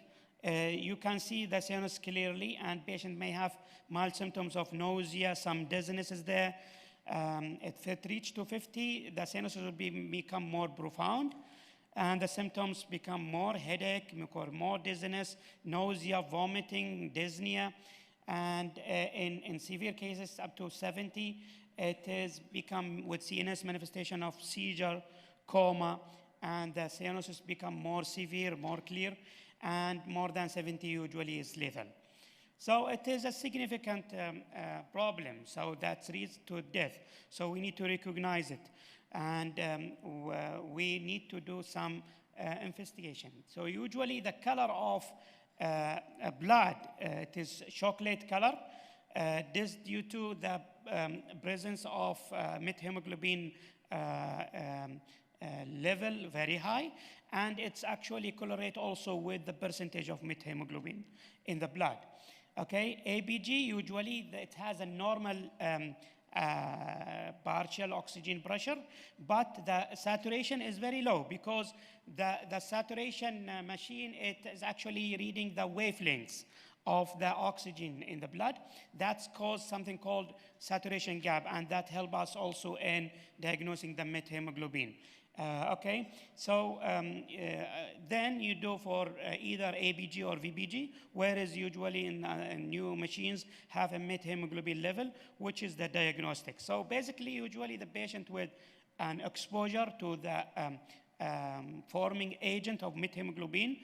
you can see the cyanosis clearly, and patient may have mild symptoms of nausea, some dizziness is there. If it reaches to 50, the cyanosis will become more profound, and the symptoms become more headache, more dizziness, nausea, vomiting, dyspnea, and in severe cases up to 70, it has become with CNS manifestation of seizure, coma, and the cyanosis become more severe, more clear, and more than 70 usually is lethal. So it is a significant problem, so that leads to death. So we need to recognize it, and we need to do some investigation. So usually the color of blood, it is chocolate color. This due to the presence of methemoglobin level very high, and it's actually correlate also with the percentage of methemoglobin in the blood. Okay, ABG usually it has a normal partial oxygen pressure, but the saturation is very low because the saturation machine, it is actually reading the wavelengths of the oxygen in the blood. That's caused something called saturation gap, and that helps us also in diagnosing the methemoglobin. Okay, so then you do for either ABG or VBG, whereas usually in new machines have a methemoglobin level, which is the diagnostic. So basically, usually the patient with an exposure to the forming agent of methemoglobin,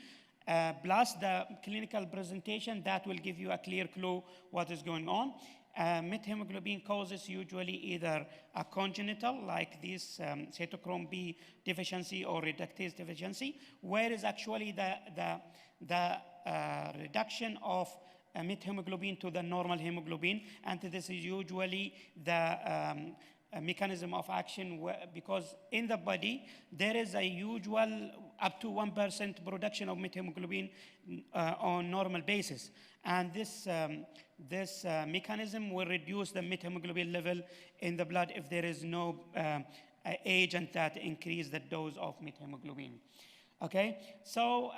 plus the clinical presentation, that will give you a clear clue what is going on. Methemoglobin causes usually either a congenital, like this cytochrome B deficiency or reductase deficiency, whereas actually the reduction of methemoglobin to the normal hemoglobin, and this is usually the mechanism of action, because in the body there is a usual up to 1% production of methemoglobin on normal basis, and this mechanism will reduce the methemoglobin level in the blood if there is no agent that increase the dose of methemoglobin. Okay, so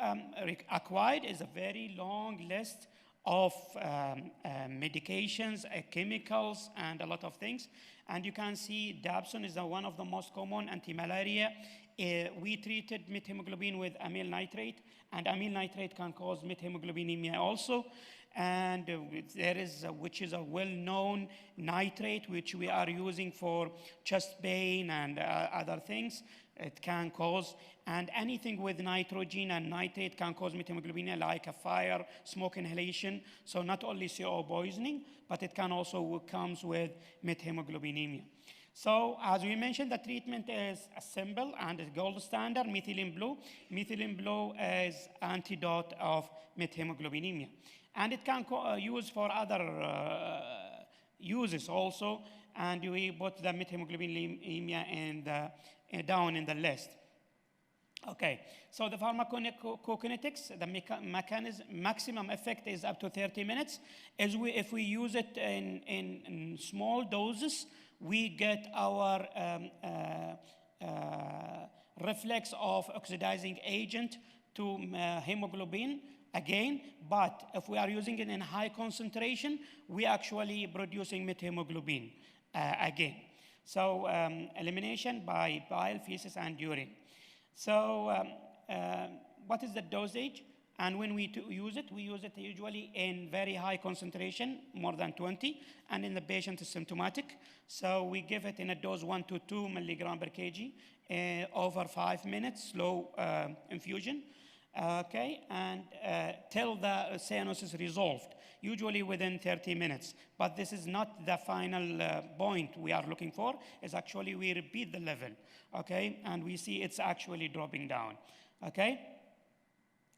acquired is a very long list of medications, chemicals, and a lot of things. And you can see dapsone is one of the most common anti-malaria. We treated methemoglobin with amyl nitrate, and amyl nitrate can cause methemoglobinemia also. And there is, which is a well-known nitrate, which we are using for chest pain and other things. It can cause, and anything with nitrogen and nitrate can cause methemoglobinemia, like a fire, smoke inhalation. So not only CO poisoning, but it can also comes with methemoglobinemia. So as we mentioned, the treatment is simple and is gold standard, methylene blue. Methylene blue is antidote of methemoglobinemia. And it can use for other uses also, and we put the methemoglobinemia in the, down in the list. Okay, so the pharmacokinetics, the mechanism, maximum effect is up to 30 minutes. If we use it in small doses, we get our reflex of oxidizing agent to hemoglobin again, but if we are using it in high concentration, we actually producing methemoglobin again. So elimination by bile, feces, and urine. So what is the dosage? And when we use it usually in very high concentration, more than 20, and in the patient is symptomatic. So we give it in a dose 1 to 2 milligram per kg over 5 minutes, slow infusion. Okay, and till the cyanosis resolved, usually within 30 minutes. But this is not the final point we are looking for. It's actually we repeat the level, okay, and we see it's actually dropping down, okay?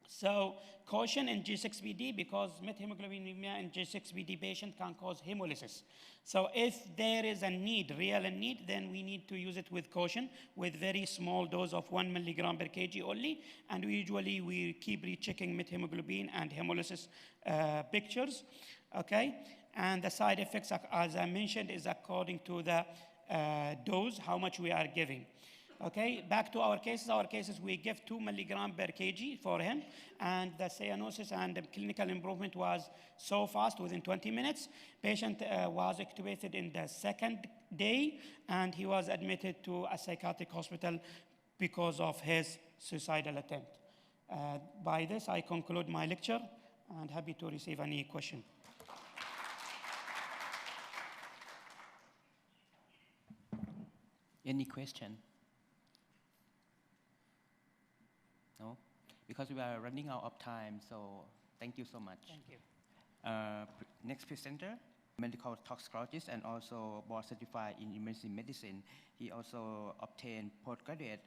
So caution in G6PD, because methemoglobinemia in G6PD patient can cause hemolysis. So if there is a need, real need, then we need to use it with caution, with very small dose of 1 milligram per kg only. And we keep rechecking methemoglobin and hemolysis pictures, okay? And the side effects, as I mentioned, is according to the dose, how much we are giving. Okay, back to our cases, we give 2 milligram per kg for him, and the cyanosis and the clinical improvement was so fast, within 20 minutes. Patient was intubated in the second day, and he was admitted to a psychiatric hospital because of his suicidal attempt. By this, I conclude my lecture, and happy to receive any question. Any question? No? Because we are running out of time, so thank you so much. Thank you. Next presenter, medical toxicologist and also board certified in emergency medicine. He also obtained postgraduate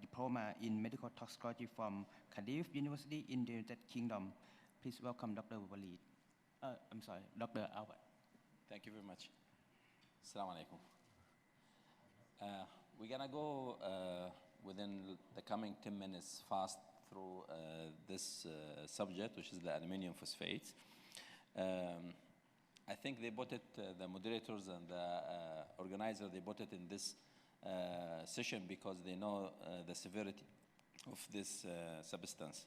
diploma in medical toxicology from Cardiff University in the United Kingdom. Please welcome Dr. Walid. I'm sorry, Dr. Awad. Thank you very much. Assalamu alaikum. We're gonna go within the coming 10 minutes fast through this subject, which is the aluminum phosphates. I think they put it, the moderators and the organizer, they put it in this session because they know the severity of this substance.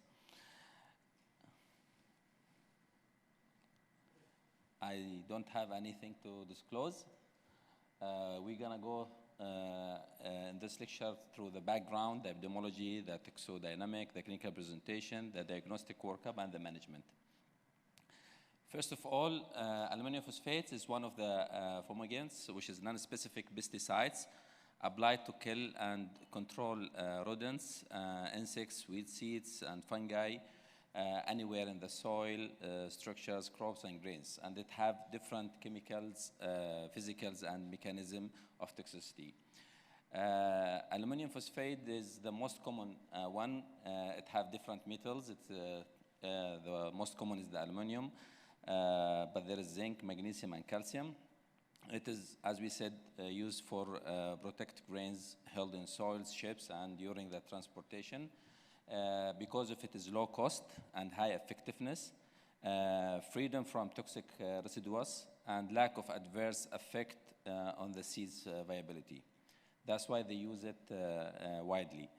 I don't have anything to disclose. We're gonna go in this lecture through the background, the epidemiology, the toxodynamic, the clinical presentation, the diagnostic workup, and the management. First of all, aluminum phosphates is one of the fumigants, which is non-specific pesticides applied to kill and control rodents, insects, weed seeds, and fungi anywhere in the soil, structures, crops, and grains. And it have different chemicals, physicals, and mechanism of toxicity. Aluminum phosphate is the most common one. It have different metals. The most common is the aluminum, but there is zinc, magnesium, and calcium. It is, as we said, used for protect grains held in soils, ships, and during the transportation. Because of its low cost and high effectiveness, freedom from toxic residues, and lack of adverse effect on the seed's viability. That's why they use it widely.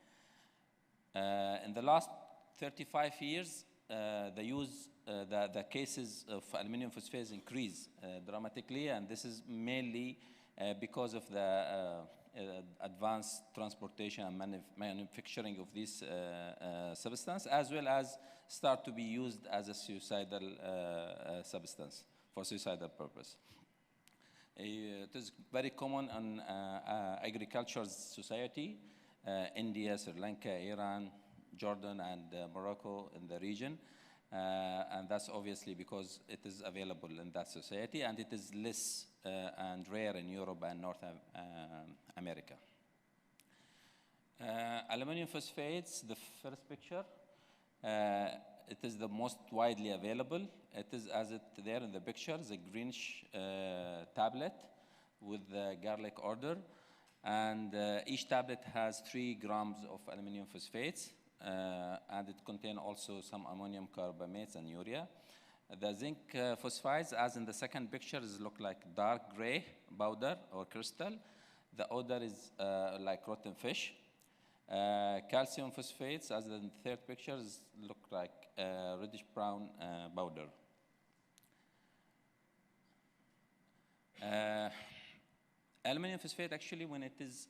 In the last 35 years, the cases of aluminum phosphate increase dramatically, and this is mainly because of the advanced transportation and manufacturing of this substance, as well as start to be used as a suicidal substance for suicidal purpose. It is very common in agricultural society, India, Sri Lanka, Iran, Jordan, and Morocco in the region. And that's obviously because it is available in that society, and it is less and rare in Europe and North America. Aluminum phosphates, the first picture, it is the most widely available. It is, as it there in the picture, the greenish tablet with the garlic order. And each tablet has 3 grams of aluminum phosphates, and it contains also some ammonium carbamates and urea. The zinc phosphides, as in the second picture, look like dark gray powder or crystal. The odor is like rotten fish. Calcium phosphates, as in the third picture, look like reddish brown powder. Aluminum phosphate, actually, when it is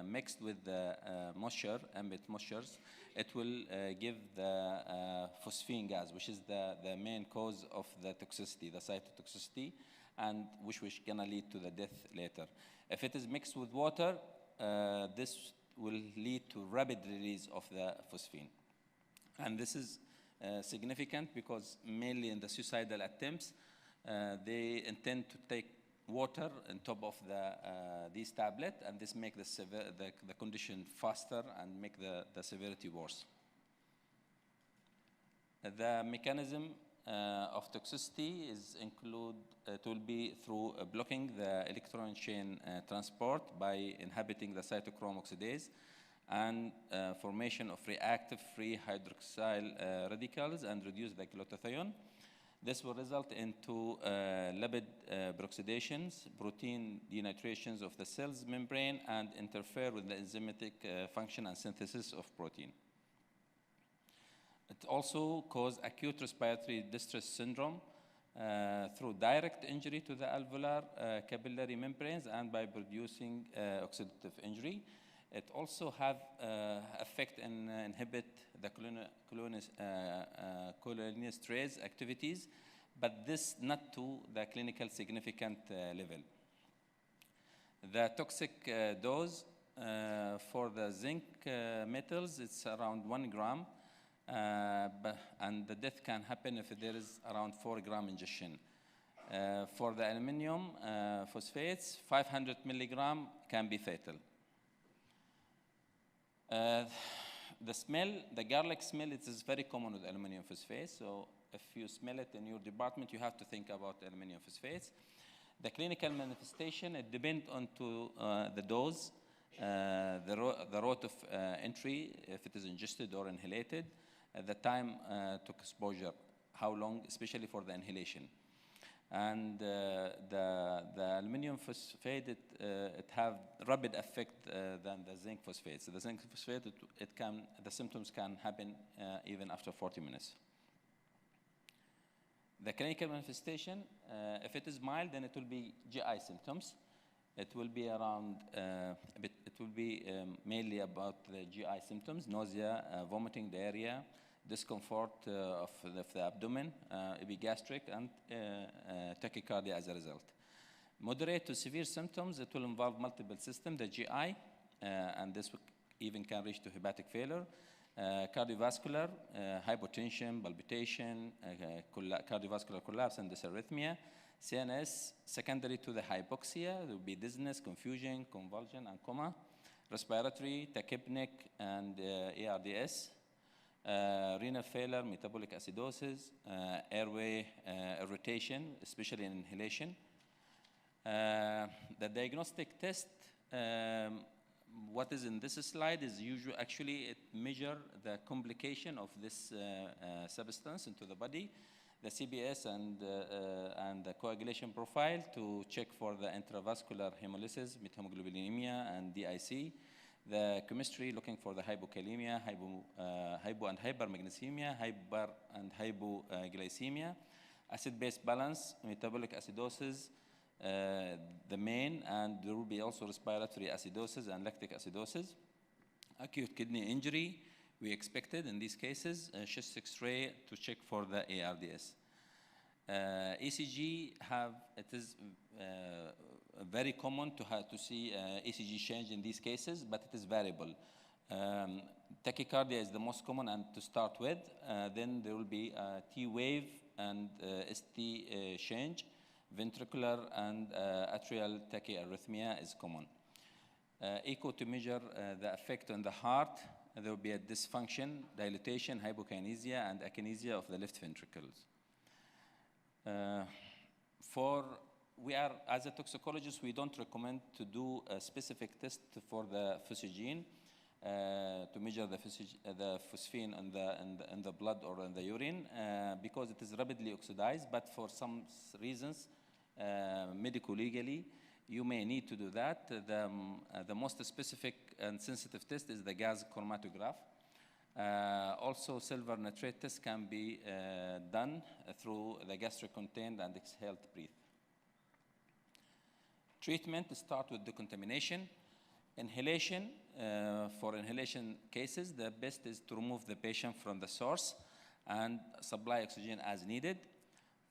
mixed with the moisture, ambient moistures, it will give the phosphine gas, which is the main cause of the toxicity, the cytotoxicity, and which is going to lead to the death later. If it is mixed with water, this will lead to rapid release of the phosphine. And this is significant because mainly in the suicidal attempts, they intend to take water on top of these tablets, and this makes the condition faster and make the severity worse. The mechanism of toxicity it will be through blocking the electron chain transport by inhibiting the cytochrome oxidase and formation of reactive free hydroxyl radicals and reduce the glutathione. This will result into lipid peroxidations, protein denitrations of the cell's membrane, and interfere with the enzymatic function and synthesis of protein. It also causes acute respiratory distress syndrome through direct injury to the alveolar capillary membranes and by producing oxidative injury. It also have effect and inhibit the cholinesterase activities, but this not to the clinical significant level. The toxic dose for the zinc metals, it's around 1 gram, and the death can happen if there is around 4 gram ingestion. For the aluminum phosphates, 500 milligram can be fatal. The smell, the garlic smell, it is very common with aluminum phosphates. So if you smell it in your department, you have to think about aluminum phosphates. The clinical manifestation, it depends on the dose, the route of entry, if it is ingested or inhalated, the time to exposure, how long, especially for the inhalation. And the aluminum phosphate, it have rapid effect than the zinc phosphate. So the zinc phosphate, the symptoms can happen even after 40 minutes. The clinical manifestation, if it is mild, then it will be GI symptoms. It will be around, it will be mainly about the GI symptoms: nausea, vomiting, diarrhea, discomfort of the abdomen, epigastric, and tachycardia as a result. Moderate to severe symptoms, it will involve multiple systems, the GI, and this even can reach to hepatic failure, cardiovascular, hypotension, palpitation, cardiovascular collapse, and dysarrhythmia, CNS, secondary to the hypoxia, there will be dizziness, confusion, convulsion, and coma, respiratory, tachypneic, and ARDS, renal failure, metabolic acidosis, airway irritation, especially in inhalation. The diagnostic test, what is in this slide is usually, actually, it measures the complication of this substance into the body, the CBS and the coagulation profile to check for the intravascular hemolysis, methemoglobinemia, and and DIC. The chemistry, looking for the hypokalemia, hypo and hypermagnesemia, hyper and hypoglycemia. Acid-base balance, metabolic acidosis, the main, and there will be also respiratory acidosis and lactic acidosis. Acute kidney injury, we expected in these cases, chest X-ray to check for the ARDS. ECG it is very common to see ECG change in these cases, but it is variable. Tachycardia is the most common and to start with. Then there will be T wave and ST change. Ventricular and atrial tachyarrhythmia is common. Echo to measure the effect on the heart. There will be a dysfunction, dilatation, hypokinesia, and akinesia of the left ventricles. As a toxicologist, we don't recommend to do a specific test for the physogene to measure the phosphine in the blood or in the urine because it is rapidly oxidized, but for some reasons, medico-legally, you may need to do that. The most specific and sensitive test is the gas chromatograph. Also, silver nitrate test can be done through the gastric contained and exhaled breath. Treatment start with decontamination. Inhalation, for inhalation cases, the best is to remove the patient from the source and supply oxygen as needed.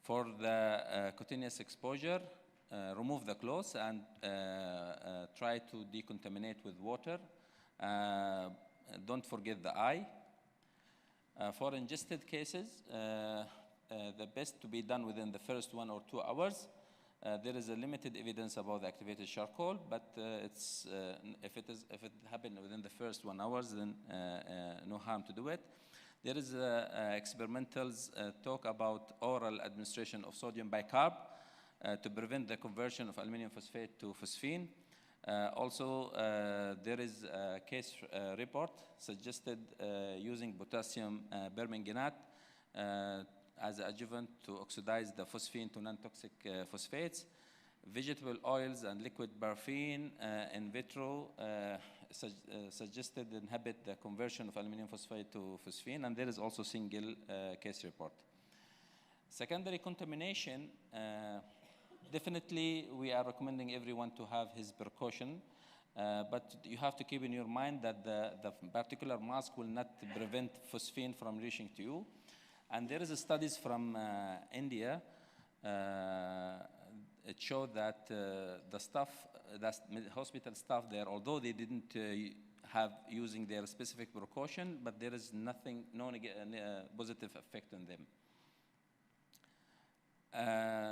For the cutaneous exposure, remove the clothes and try to decontaminate with water. Don't forget the eye. For ingested cases, the best to be done within the first 1 or 2 hours. There is a limited evidence about the activated charcoal, but if it happened within the first 1 hour, then no harm to do it. There is experimentals talk about oral administration of sodium bicarb to prevent the conversion of aluminum phosphate to phosphine. Also, there is a case report suggested using potassium permanganate as an adjuvant to oxidize the phosphine to non-toxic phosphates. Vegetable oils and liquid paraffin in vitro suggested inhibit the conversion of aluminum phosphate to phosphine, and there is also single case report. Secondary contamination, definitely we are recommending everyone to have his precaution, but you have to keep in your mind that the particular mask will not prevent phosphine from reaching to you. And there is studies from India. It showed that the staff, hospital staff there, although they didn't have using their specific precaution, but there is nothing, no positive effect on them.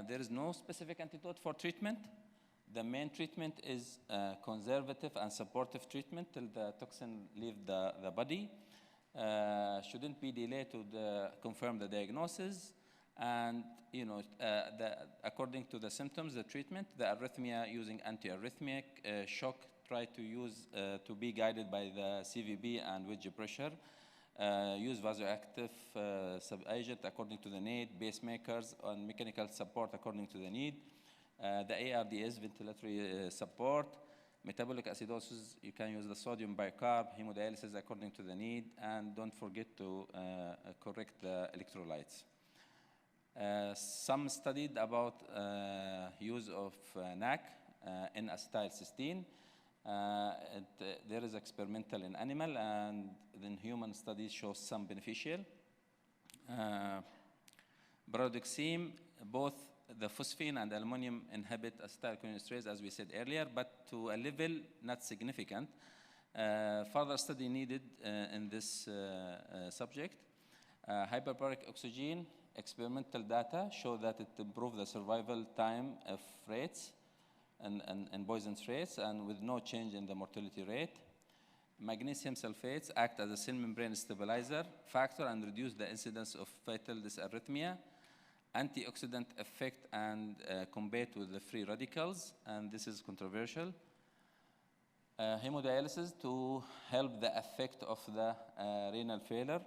There is no specific antidote for treatment. The main treatment is conservative and supportive treatment till the toxin leave the body. Shouldn't be delayed to confirm the diagnosis. And according to the symptoms, the treatment, the arrhythmia using antiarrhythmic, shock, try to use to be guided by the CVB and wedge pressure. Use vasoactive sub-agent according to the need, pacemakers and mechanical support according to the need. The ARDS, ventilatory support. Metabolic acidosis, you can use the sodium bicarb, hemodialysis according to the need, and don't forget to correct the electrolytes. Some studied about use of NAC in acetylcysteine. There is experimental in animal, and then human studies show some beneficial. Brodoxime, both the phosphine and aluminum inhibit acetylcholinesterase, as we said earlier, but to a level not significant. Further study needed in this subject. Hyperbaric oxygen, experimental data show that it improves the survival time of rates and poisonous rates, and with no change in the mortality rate. Magnesium sulfates act as a cell membrane stabilizer factor and reduce the incidence of fatal dysarrhythmia. Antioxidant effect and combat with the free radicals, and this is controversial. Hemodialysis to help the effect of the renal failure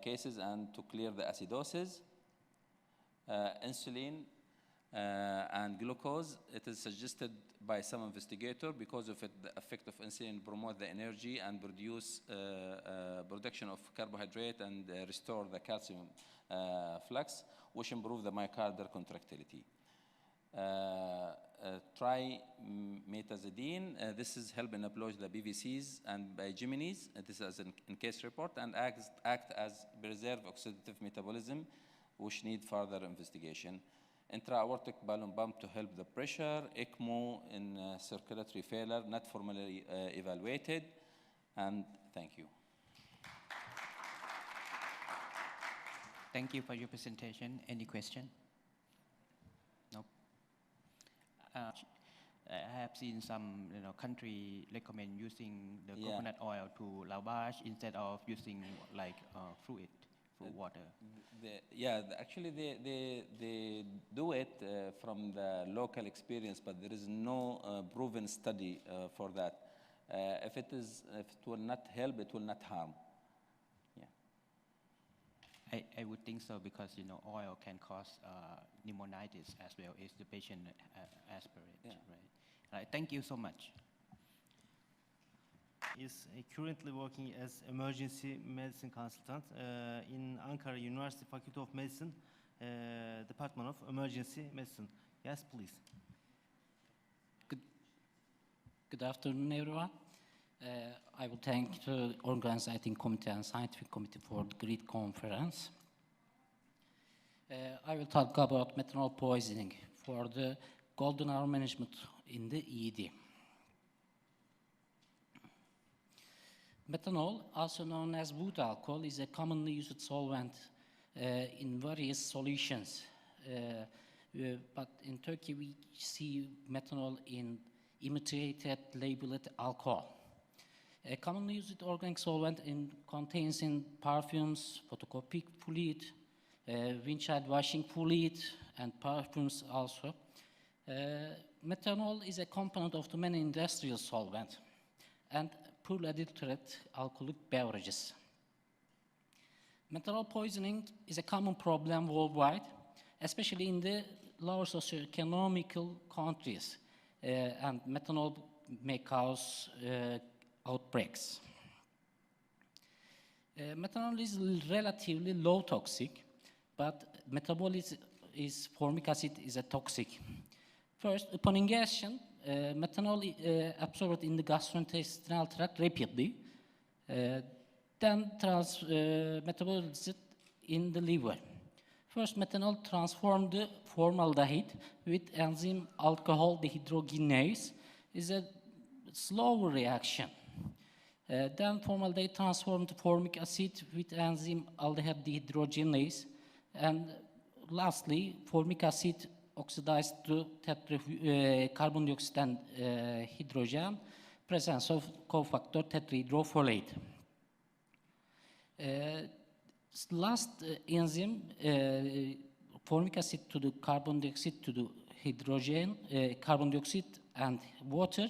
cases and to clear the acidosis. Insulin and glucose. It is suggested by some investigator because of the effect of insulin promote the energy and produce production of carbohydrate and restore the calcium flux, which improve the myocardial contractility. Trimetazidine, this is help in approach the BVCs and bigeminase. This is in case report and act as preserve oxidative metabolism, which need further investigation. Intra-aortic balloon pump to help the pressure. ECMO in circulatory failure, not formally evaluated. And thank you. Thank you for your presentation. Any question? No. I have seen some country recommend using the coconut oil to lavage instead of using like fluid water. Actually they do it from the local experience, but there is no proven study for that. If it will not help, it will not harm. I would think so because oil can cause pneumonitis as well if the patient aspirates. Right. Thank you so much. Is currently working as emergency medicine consultant in Ankara University Faculty of Medicine, Department of Emergency Medicine. Yes, please. Good afternoon, everyone. I will thank the organizing committee and scientific committee for the great conference. I will talk about methanol poisoning for the golden hour management in the ED. Methanol, also known as wood alcohol, is a commonly used solvent in various solutions. But in Turkey, we see methanol in imitated labeled alcohol. A commonly used organic solvent contains in perfumes, photocopic fluid, windshield washing fluid, and perfumes also. Methanol is a component of the many industrial solvents and poorly adulterated alcoholic beverages. Methanol poisoning is a common problem worldwide, especially in the lower socioeconomical countries, and methanol may cause outbreaks. Methanol is relatively low toxic, but metabolism is formic acid is a toxic. First, upon ingestion, methanol absorbed in the gastrointestinal tract rapidly, then metabolized in the liver. First, methanol transformed the formaldehyde with enzyme alcohol dehydrogenase is a slow reaction. Then formaldehyde transformed to formic acid with enzyme aldehyde dehydrogenase, and lastly, formic acid oxidized to carbon dioxide and hydrogen, presence of cofactor tetrahydrofolate. Last enzyme, formic acid to the carbon dioxide to the hydrogen, carbon dioxide and water,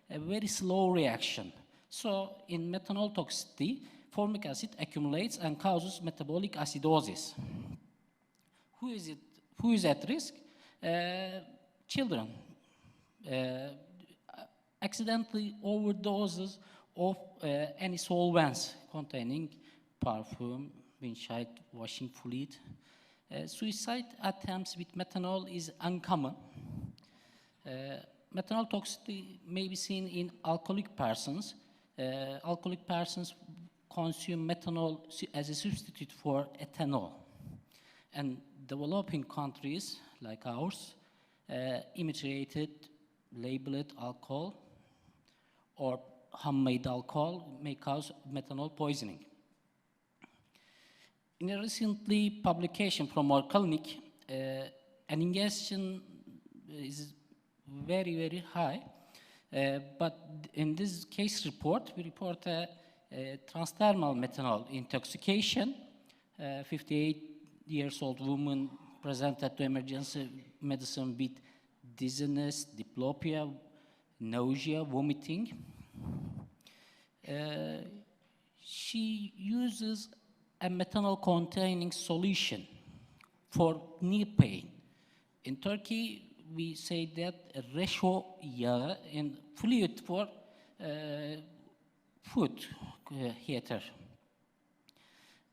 a very slow reaction. So in methanol toxicity, formic acid accumulates and causes metabolic acidosis. Who is at risk? Children. Accidentally overdoses of any solvents containing perfume, windshield washing fluid. Suicide attempts with methanol is uncommon. Methanol toxicity may be seen in alcoholic persons. Alcoholic persons consume methanol as a substitute for ethanol. And developing countries like ours, imitated labeled alcohol or homemade alcohol may cause methanol poisoning. In a recently publication from our clinic, an ingestion is very, very high, but in this case report, we report a transdermal methanol intoxication. 58-year-old woman presented to emergency medicine with dizziness, diplopia, nausea, vomiting. She uses a methanol-containing solution for knee pain. In Turkey, we say that ratio yağı in fluid for food heater.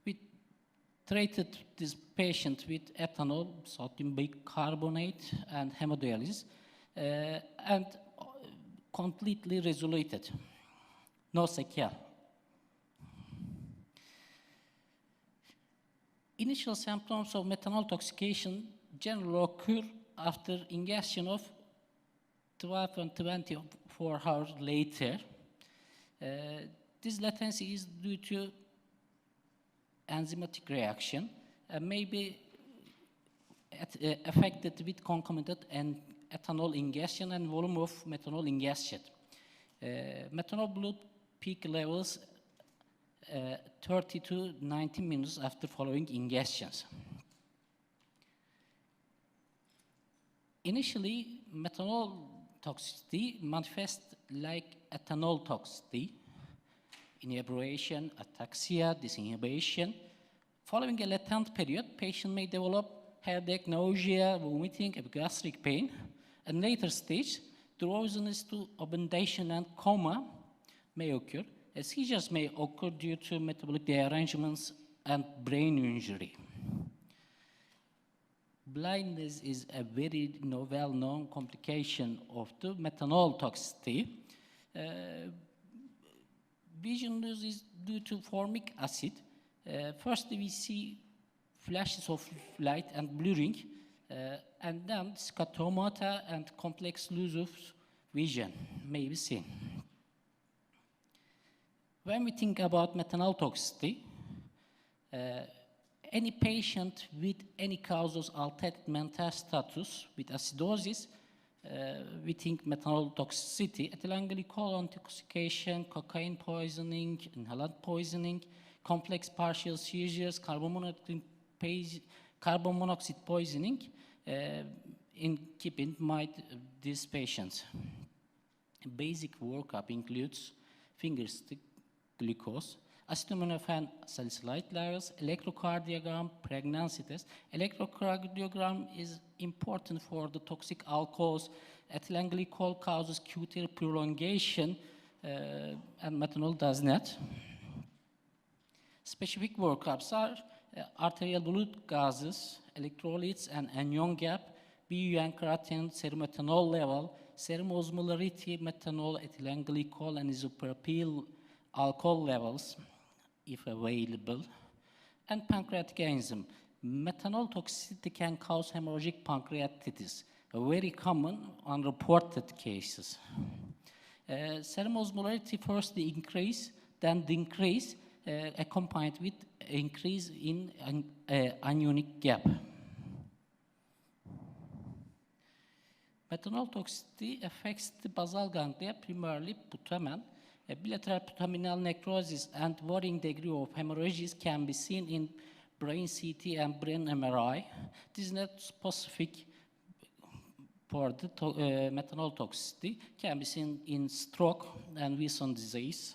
We treated this patient with ethanol, sodium bicarbonate, and hemodialysis, and completely resoluted. No sequelae. Initial symptoms of methanol toxication generally occur after ingestion of 12 and 24 hours later. This latency is due to enzymatic reaction and may be affected with concomitant and ethanol ingestion and volume of methanol ingestion. Methanol blood peak levels 30 to 90 minutes after following ingestions. Initially, methanol toxicity manifests like ethanol toxicity, inebriation, ataxia, disinhibition. Following a latent period, patient may develop headache, nausea, vomiting, epigastric pain. At later stage, drowsiness to obundation and coma may occur. Seizures may occur due to metabolic derangements and brain injury. Blindness is a very well-known complication of the methanol toxicity. Vision loss is due to formic acid. First, we see flashes of light and blurring, and then scotomata and complex loss of vision may be seen. When we think about methanol toxicity, any patient with any causes altered mental status with acidosis, we think methanol toxicity, ethylene glycol intoxication, cocaine poisoning, inhalant poisoning, complex partial seizures, carbon monoxide poisoning, in keeping in mind these patients. Basic workup includes finger stick glucose, acetaminophen salicylate levels, electrocardiogram, pregnancy test. Electrocardiogram is important for the toxic alcohols. Ethylene glycol causes QT prolongation, and methanol does not. Specific workups are arterial blood gases, electrolytes, and anion gap, BUN creatinine, serum ethanol level, serum osmolarity, methanol, ethylene glycol, and isopropyl alcohol levels, if available, and pancreatic enzyme. Methanol toxicity can cause hemorrhagic pancreatitis, a very common unreported cases. Serum osmolarity first increase, then decrease, accompanied with increase in anionic gap. Methanol toxicity affects the basal ganglia, primarily putamen. Bilateral putaminal necrosis and varying degree of hemorrhages can be seen in brain CT and brain MRI. This is not specific for the methanol toxicity, can be seen in stroke and Wilson disease.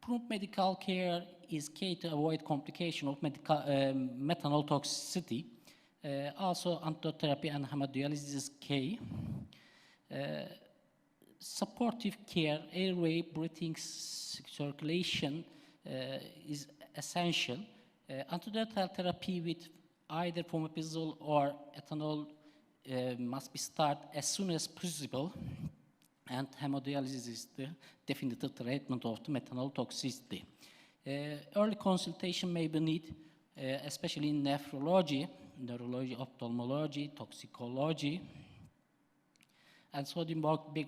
Prompt medical care is key to avoid complication of methanol toxicity. Also, antidote therapy and hemodialysis is key. Supportive care, airway, breathing, circulation is essential. Antidotal therapy with either fomepizole or ethanol must be started as soon as possible, and hemodialysis is the definitive treatment of the methanol toxicity. Early consultation may be needed, especially in nephrology, neurology, ophthalmology, toxicology, and sodium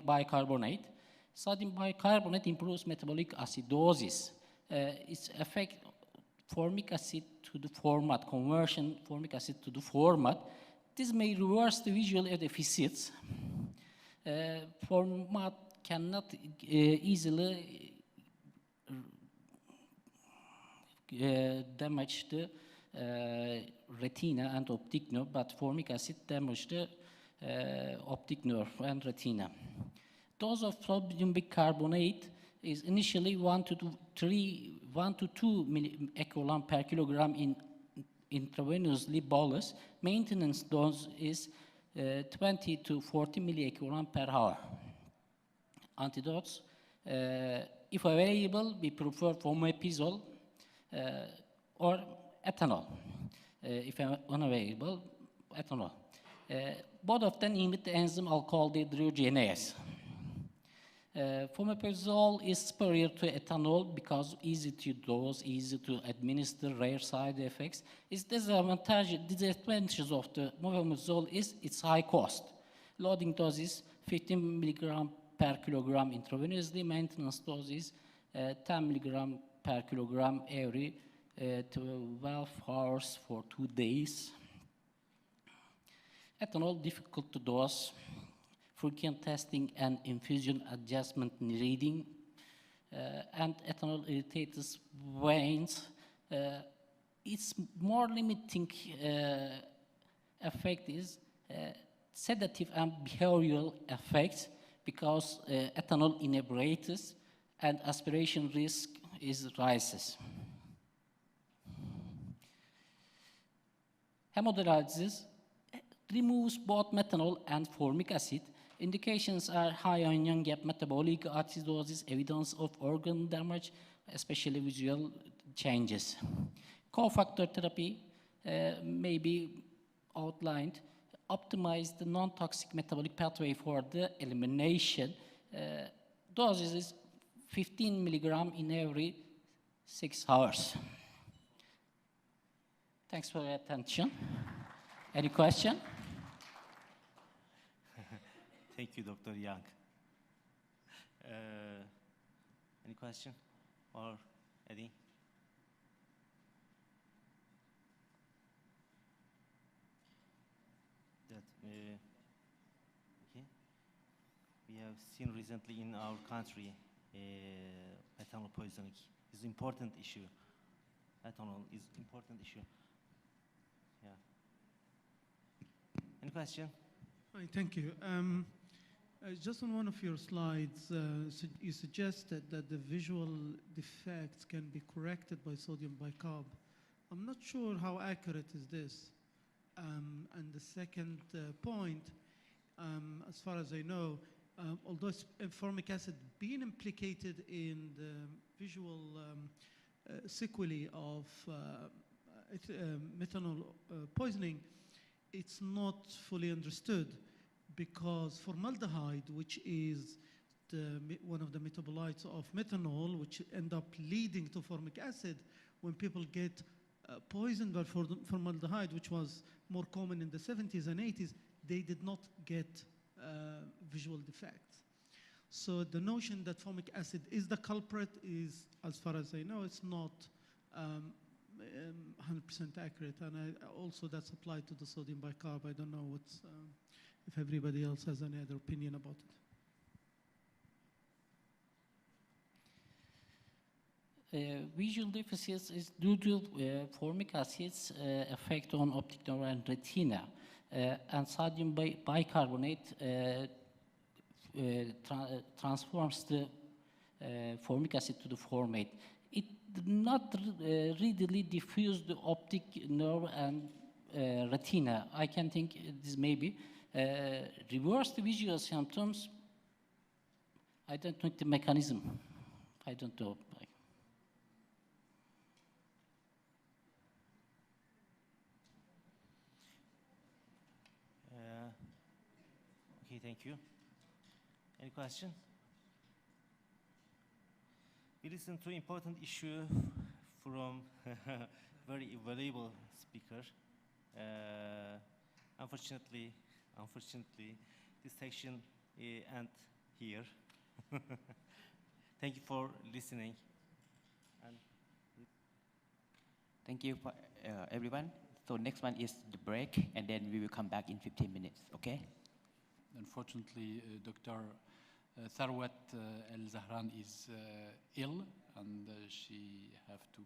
bicarbonate. Sodium bicarbonate improves metabolic acidosis. Its effect formic acid to the format, conversion formic acid to the format. This may reverse the visual deficits. Format cannot easily damage the retina and optic nerve, but formic acid damages the optic nerve and retina. Dose of sodium bicarbonate is initially 1 to 2 milliequivalent per kilogram in intravenously bolus, maintenance dose is 20 to 40 milliequivalent per hour. Antidotes, if available, we prefer fomepizole or ethanol. If unavailable, ethanol. Both of them inhibit the enzyme alcohol dehydrogenase. Fomepizole is superior to ethanol because easy to dose, easy to administer, rare side effects. Its disadvantages of the fomepizole is its high cost. Loading dose is 15 milligram per kilogram intravenously. Maintenance dose is 10 milligram per kilogram every 12 hours for 2 days. Ethanol difficult to dose. Frequent testing and infusion adjustment needing, and ethanol irritates veins. Its more limiting effect is sedative and behavioral effects because ethanol inebriates and aspiration risk is rises. Hemodialysis removes both methanol and formic acid. Indications are high onion gap metabolic acidosis, evidence of organ damage, especially visual changes. Cofactor therapy may be outlined, optimize the non-toxic metabolic pathway for the elimination. Doses is 15 milligram in every 6 hours. Thanks for your attention. Any question? Thank you, Dr. Young. Any question or Eddie? Okay. We have seen recently in our country ethanol poisoning is an important issue. Ethanol is an important issue. Yeah. Any question? Hi, thank you. Just on one of your slides, you suggested that the visual defects can be corrected by sodium bicarb. I'm not sure how accurate is this. And the second point, as far as I know, although formic acid being implicated in the visual sequelae of methanol poisoning, it's not fully understood because formaldehyde, which is one of the metabolites of methanol, which end up leading to formic acid, when people get poisoned by formaldehyde, which was more common in the 70s and 80s, they did not get visual defects. So the notion that formic acid is the culprit is, as far as I know, it's not 100% accurate. And also that's applied to the sodium bicarb. I don't know what's, if everybody else has any other opinion about it. Visual deficits is due to formic acid's effect on optic nerve and retina. And sodium bicarbonate transforms the formic acid to the formate. It did not readily diffuse the optic nerve and retina. I can think this may be reverse the visual symptoms. I don't know the mechanism. I don't know. Okay, thank you. Any question? We listened to important issue from very valuable speaker. Unfortunately, this section ends here. Thank you for listening. And thank you for everyone. So next one is the break, and then we will come back in 15 minutes, okay? Unfortunately, Dr. Tharwat El-Zahran is ill, and she have to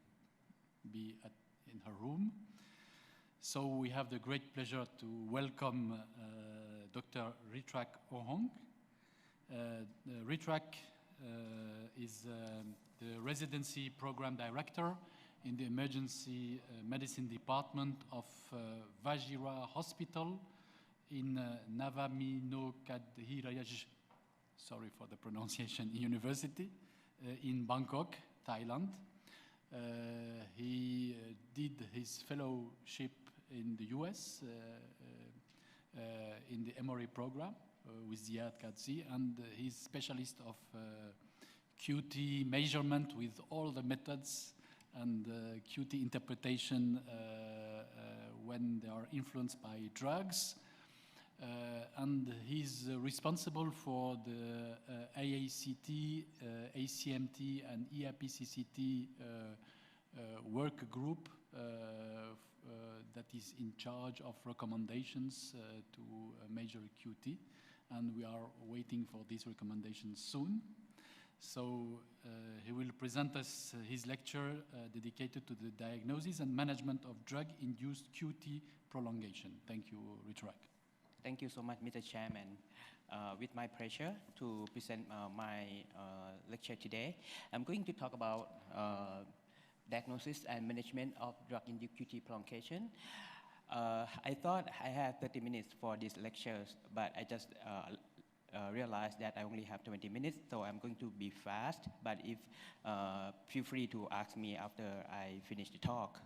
be in her room. So we have the great pleasure to welcome Dr. Ritrak Ohong. Ritrak is the residency program director in the emergency medicine department of Vajira Hospital in Navaminokhadhiraj, sorry for the pronunciation, university in Bangkok, Thailand. He did his fellowship in the US in the MRA program with Ziad Kadzi, and he's specialist of QT measurement with all the methods and QT interpretation when they are influenced by drugs. And he's responsible for the AACT, ACMT, and EIPCCT work group that is in charge of recommendations to measure QT. And we are waiting for these recommendations soon. So he will present us his lecture dedicated to the diagnosis and management of drug-induced QT prolongation. Thank you, Ritrak. Thank you so much, Mr. Chairman. With my pleasure to present my lecture today. I'm going to talk about diagnosis and management of drug-induced QT prolongation. I thought I had 30 minutes for these lectures, but I just realized that I only have 20 minutes, so I'm going to be fast. But if feel free to ask me after I finish the talk.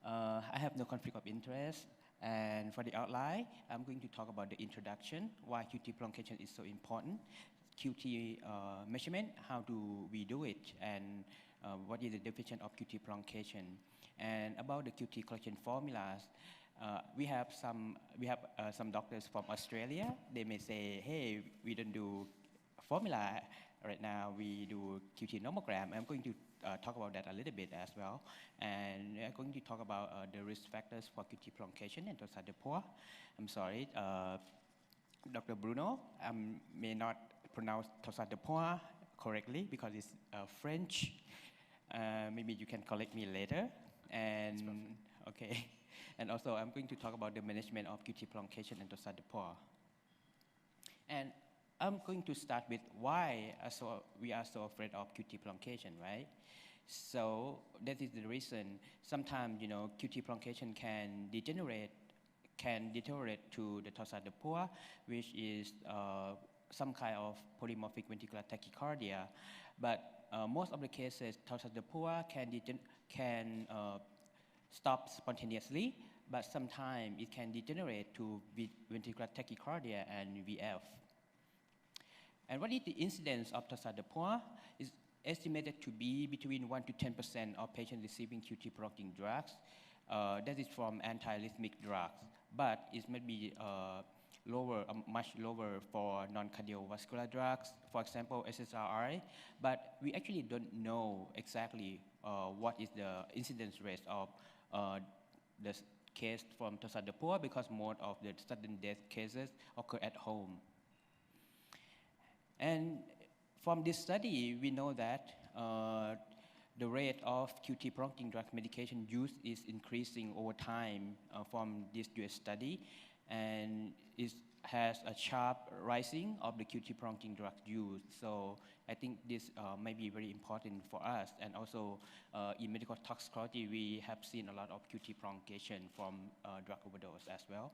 I have no conflict of interest. And for the outline, I'm going to talk about the introduction, why QT prolongation is so important, QT measurement, how do we do it, and what is the definition of QT prolongation. And about the QT collection formulas, we have some doctors from Australia. They may say, hey, we don't do formula right now, we do QT nomogram. I'm going to talk about that a little bit as well. And we're going to talk about the risk factors for QT prolongation and torsade de poids. I'm sorry, Dr. Bruno, I may not pronounce torsade de poids correctly because it's French. Maybe you can correct me later. And okay. And also, I'm going to talk about the management of QT prolongation and torsade de poids. And I'm going to start with why we are so afraid of QT prolongation, right? So that is the reason. Sometimes, QT prolongation can deteriorate to the torsade de poids, which is some kind of polymorphic ventricular tachycardia. But most of the cases, torsade de poids can stop spontaneously, but sometimes it can degenerate to ventricular tachycardia and VF. And what is the incidence of torsade de poids? Is estimated to be between 1 to 10% of patients receiving QT prolonging drugs. That is from antiarrhythmic drugs, but it might be lower, much lower for non-cardiovascular drugs, for example, SSRI. But we actually don't know exactly what is the incidence rate of the case from torsade de poids because most of the sudden death cases occur at home. And from this study, we know that the rate of QT prolonging drug medication use is increasing over time from this US study, and it has a sharp rising of the QT prolonging drug use. So I think this may be very important for us. And also in medical toxicology, we have seen a lot of QT prolongation from drug overdose as well.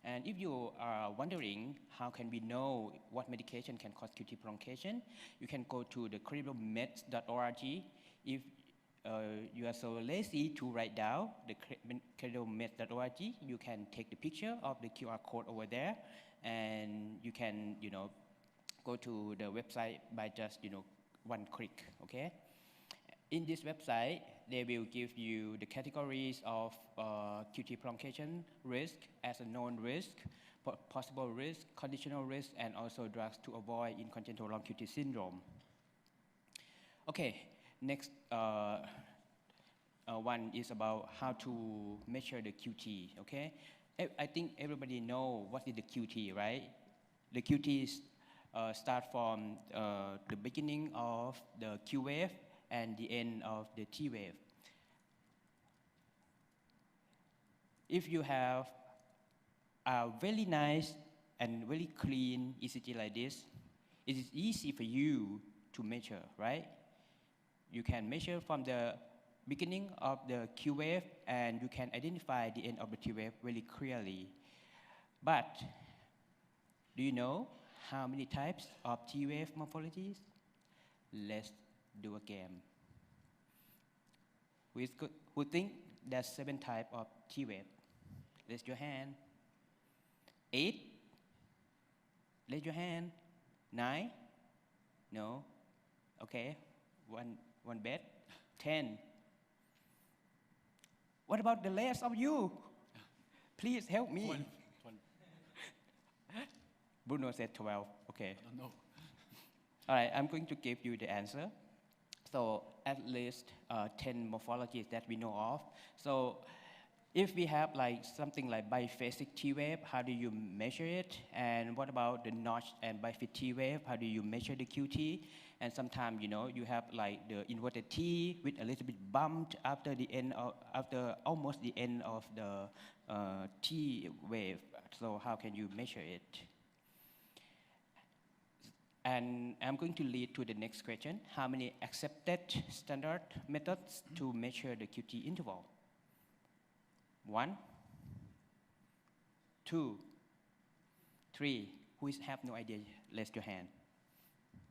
And if you are wondering how can we know what medication can cause QT prolongation, you can go to the credibilmed.org. If you are so lazy to write down the credibilmed.org, you can take the picture of the QR code over there, and you can, go to the website by just, one click, okay? In this website, they will give you the categories of QT prolongation risk as a known risk, possible risk, conditional risk, and also drugs to avoid in congenital long QT syndrome. Okay, next one is about how to measure the QT, okay? I think everybody know what is the QT, right? The QT start from the beginning of the Q wave and the end of the T wave. If you have a very nice and very clean ECG like this, it is easy for you to measure, right? You can measure from the beginning of the Q wave, and you can identify the end of the T wave very clearly. But do you know how many types of T wave morphologies? Let's do a game. Who think there's 7 types of T wave? Raise your hand. 8? Raise your hand. 9? No? Okay, one bet. 10. What about the rest of you? Please help me. 12. Bruno said 12. Okay. No. All right, I'm going to give you the answer. So at least 10 morphologies that we know of. So if we have like something like biphasic T wave, how do you measure it? And what about the notch and bifid T wave? How do you measure the QT? And sometimes, you know, you have like the inverted T with a little bit bumped after the end of, after almost the end of the T wave. So how can you measure it? And I'm going to lead to the next question. How many accepted standard methods to measure the QT interval? 1, 2, 3. Who have no idea? Raise your hand.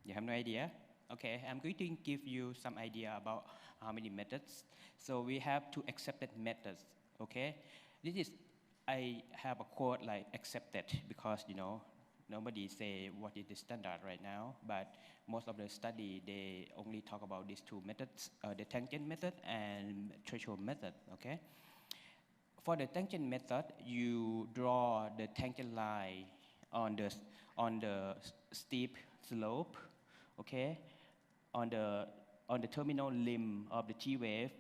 You have no idea? Okay, I'm going to give you some idea about how many methods. So we have 2 accepted methods, okay? This is, I have a quote like accepted because, you know, nobody say what is the standard right now, but most of the study, they only talk about these 2 methods, the tangent method and threshold method, okay? For the tangent method, you draw the tangent line on the steep slope, okay, on the terminal limb of the T wave,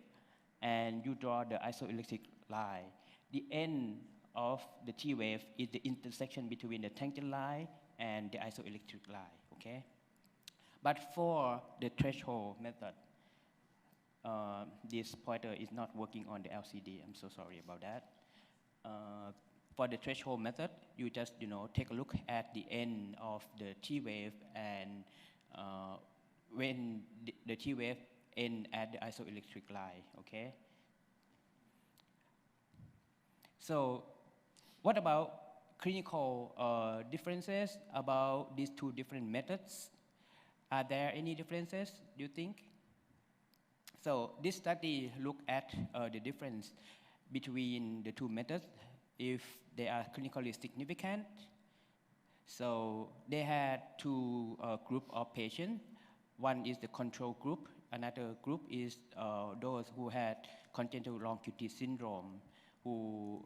and you draw the isoelectric line. The end of the T wave is the intersection between the tangent line and the isoelectric line, okay? But for the threshold method, this pointer is not working on the LCD. I'm so sorry about that. For the threshold method, you just, you know, take a look at the end of the T wave, and when the T wave end at the isoelectric line, okay? So what about clinical differences about these 2 different methods? Are there any differences, do you think? So this study looked at the difference between the 2 methods, if they are clinically significant. So they had 2 groups of patients. One is the control group. Another group is those who had congenital long QT syndrome, who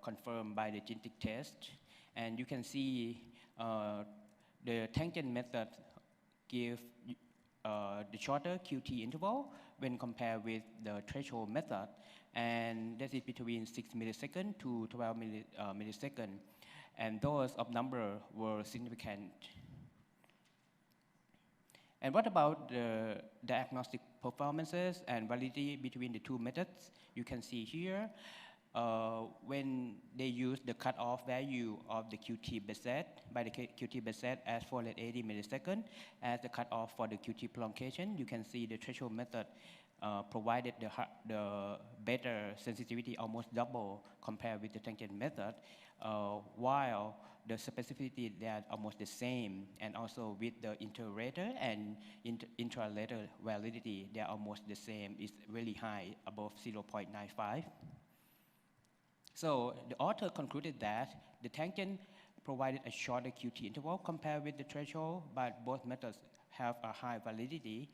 confirmed by the genetic test. And you can see the tangent method give the shorter QT interval when compared with the threshold method, and that is between 6 milliseconds to 12 milliseconds, and those of number were significant. And what about the diagnostic performances and validity between the 2 methods? You can see here, when they use the cutoff value of the QT beset by the QT beset as 480 milliseconds as the cutoff for the QT prolongation, you can see the threshold method provided the better sensitivity, almost double compared with the tangent method, while the specificity they are almost the same, and also with the inter-rater and intra-rater validity, they are almost the same. It's really high, above 0.95. So the author concluded that the tangent provided a shorter QT interval compared with the threshold, but both methods have a high validity.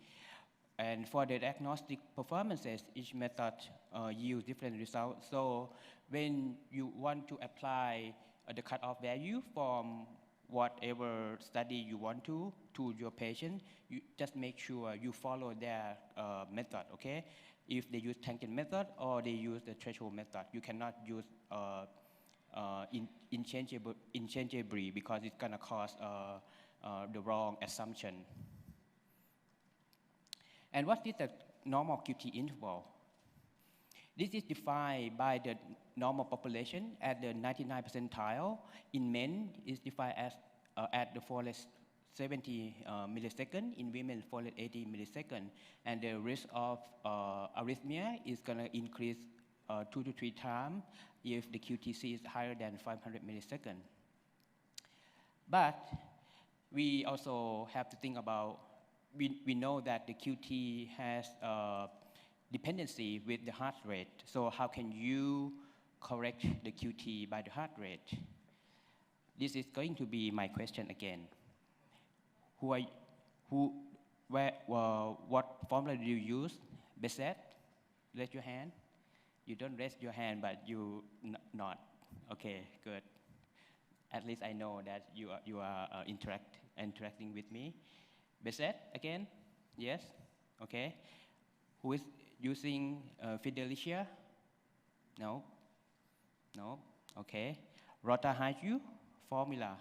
And for the diagnostic performances, each method yields different results. So when you want to apply the cutoff value from whatever study you want to your patient, you just make sure you follow their method, okay? If they use tangent method or they use the threshold method, you cannot use interchangeably because it's gonna cause the wrong assumption. And what is the normal QT interval? This is defined by the normal population at the 99th percentile. In men, it's defined as at the 70 millisecond, in women 480 millisecond, and the risk of arrhythmia is going to increase 2 to 3 times if the QTc is higher than 500 millisecond. But we also have to think about, we know that the QT has dependency with the heart rate. So how can you correct the QT by the heart rate? This is going to be my question again. What formula do you use? Beset? Raise your hand. You don't raise your hand, but you not. Okay, good. At least I know that you are interacting with me. Beset again? Yes? Okay. Who is using Fidelia? No? No? Okay. Rota-Haju formula?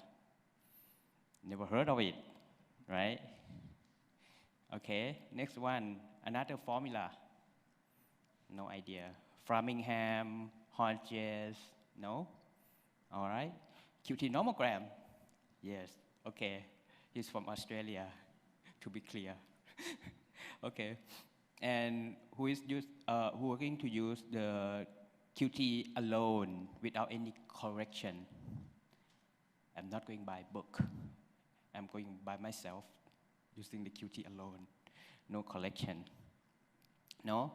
Never heard of it, right? Okay. Next one, another formula. No idea. Framingham, Hodges, no? All right. QT nomogram? Yes. Okay. He's from Australia, to be clear. Okay. And who are going to use the QT alone without any correction? I'm not going by book. I'm going by myself, using the QT alone. No correction. No?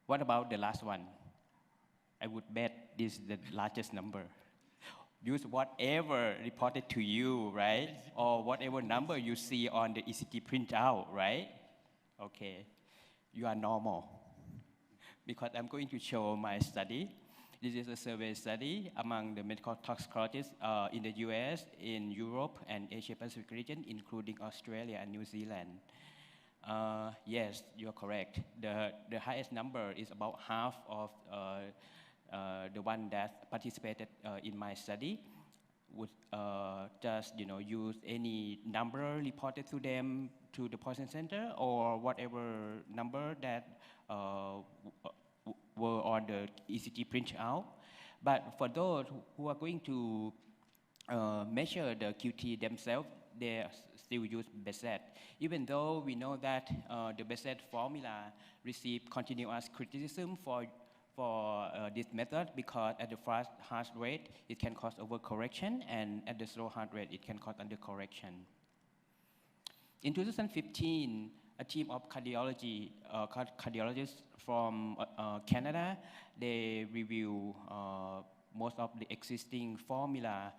What about the last one? I would bet this is the largest number. Use whatever reported to you, right? Or whatever number you see on the ECG printout, right? Okay, you are normal. Because I'm going to show my study. This is a survey study among the medical toxicologists in the US, in Europe, and Asia Pacific region, including Australia and New Zealand. Yes, you're correct. The highest number is about half of the one that participated in my study would just use any number reported to them to the poison center or whatever number that were on the ECG printout. But for those who are going to measure the QT themselves, they still use Beset. Even though we know that the Beset formula received continuous criticism for this method because at the fast heart rate, it can cause overcorrection, and at the slow heart rate, it can cause undercorrection. In 2015, a team of cardiologists from Canada, they review most of the existing formula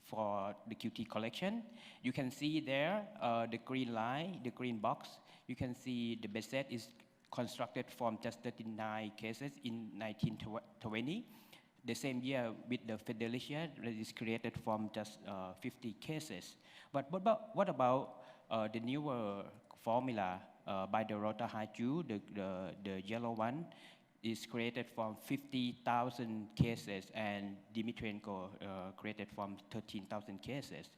for the QT collection. You can see there the green line, the green box. You can see the Beset is constructed from just 39 cases in 1920. The same year with the Fidelia that is created from just 50 cases. But what about the newer formula by the Rota-Haju, the yellow one, is created from 50,000 cases, and Dimitrienko created from 13,000 cases.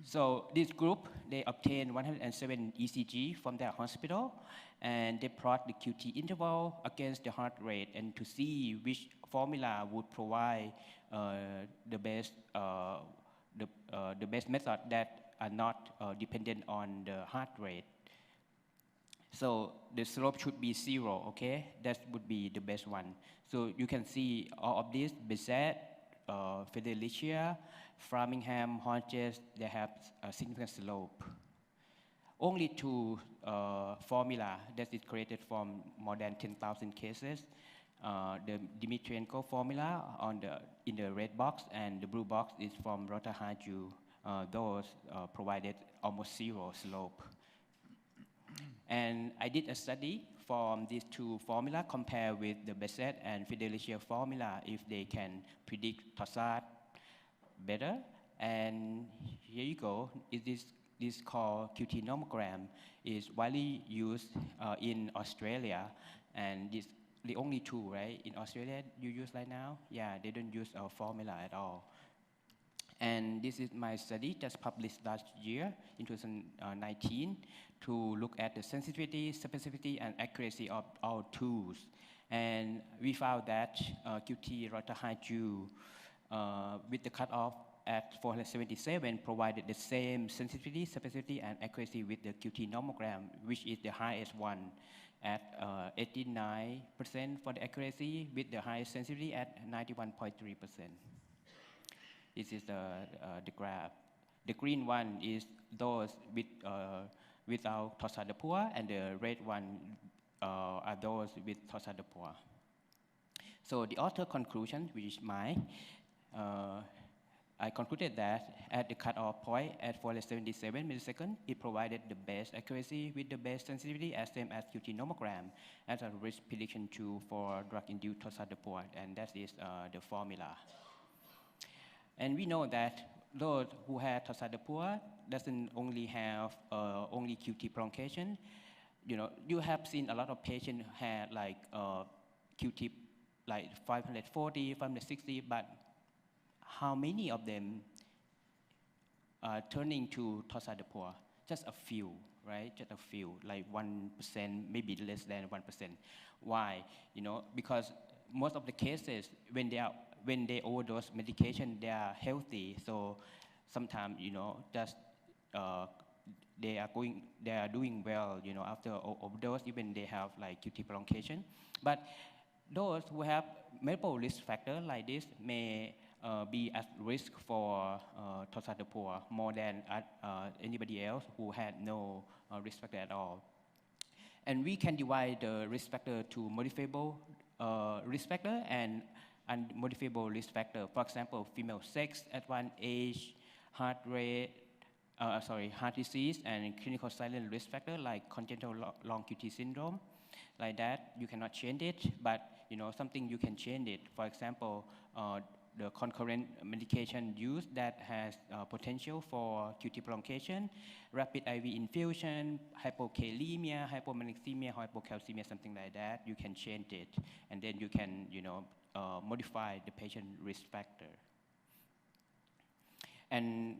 So this group, they obtained 107 ECG from their hospital, and they plot the QT interval against the heart rate and to see which formula would provide the best method that are not dependent on the heart rate. So the slope should be 0, okay? That would be the best one. So you can see all of these, Beset, Fidelia, Framingham, Hodges, they have a significant slope. Only two formula that is created from more than 10,000 cases. The Dimitrienko formula in the red box, and the blue box is from Rota-Haju. Those provided almost 0 slope. And I did a study from these two formula compared with the Beset and Fidelia formula if they can predict torsade better. And here you go. This called QT nomogram is widely used in Australia, and this the only tool, right? In Australia, you use right now? Yeah, they don't use a formula at all. And this is my study just published last year in 2019 to look at the sensitivity, specificity, and accuracy of our tools. And we found that QT Rota-Haju with the cutoff at 477 provided the same sensitivity, specificity, and accuracy with the QT nomogram, which is the highest one at 89% for the accuracy, with the highest sensitivity at 91.3%. This is the graph. The green one is those with, without Tosadapur, and the red one are those with Tosadapur. So the author conclusion, which is mine, I concluded that at the cutoff point at 477 milliseconds, it provided the best accuracy with the best sensitivity as same as QT nomogram as a risk prediction tool for drug-induced Tosadapur, and that is the formula. And we know that those who had Tosadapur doesn't only have only QT prolongation. You know, you have seen a lot of patients had like QT like 540, 560, but how many of them are turning to Tosadapur? Just a few, right? Just a few, like 1%, maybe less than 1%. Why? You know, because most of the cases when they overdose medication, they are healthy. So sometimes, you know, just they are doing well, you know, after overdose, even they have like QT prolongation. But those who have multiple risk factors like this may be at risk for Tosadapur more than anybody else who had no risk factor at all. And we can divide the risk factor to modifiable risk factor and unmodifiable risk factor. For example, female sex, advanced age, heart rate, heart disease, and clinical silent risk factor like congenital long QT syndrome. Like that, you cannot change it, but you know, something you can change it. For example, the concurrent medication use that has potential for QT prolongation, rapid IV infusion, hypokalemia, hypomagnesemia, hypocalcemia, something like that, you can change it. And then you can, you know, modify the patient risk factor. And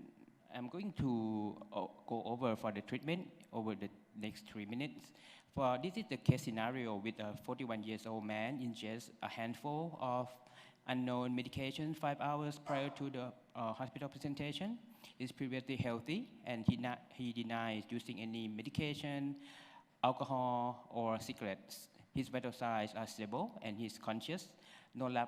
I'm going to go over for the treatment over the next 3 minutes. This is the case scenario with a 41-year-old man ingests a handful of unknown medication 5 hours prior to the hospital presentation. Is previously healthy, and he denies using any medication, alcohol, or cigarettes. His vital signs are stable, and he's conscious. No lab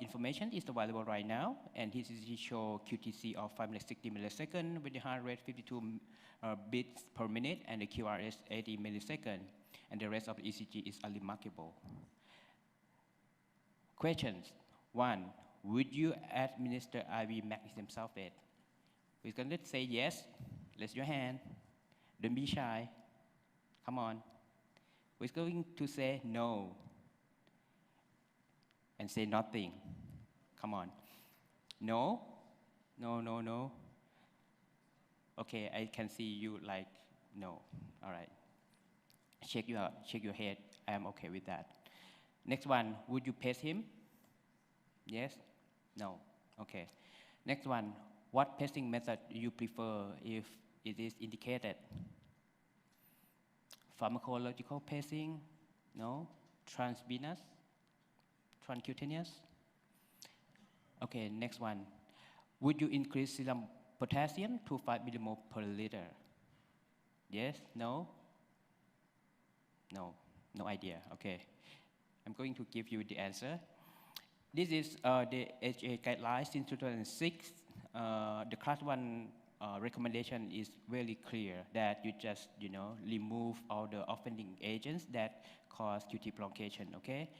information is available right now, and his ECG shows QTC of 560 milliseconds with the heart rate 52 beats per minute and the QRS 80 milliseconds, and the rest of the ECG is unremarkable. Questions. 1. Would you administer IV magnesium sulfate? Who's going to say yes? Raise your hand. Don't be shy. Come on. Who's going to say no? And say nothing. Come on. No? No, no, no. Okay, I can see you like no. All right. Shake your head. I am okay with that. Next one. Would you pace him? Yes? No? Okay. Next one. What pacing method do you prefer if it is indicated? Pharmacological pacing? No? Transvenous? Transcutaneous? Okay, next one. Would you increase serum potassium to 5 millimole per liter? Yes? No? No. No idea. Okay. I'm going to give you the answer. This is the HA guidelines in 2006. The class 1 recommendation is very clear that you just, you know, remove all the offending agents that cause QT prolongation, okay?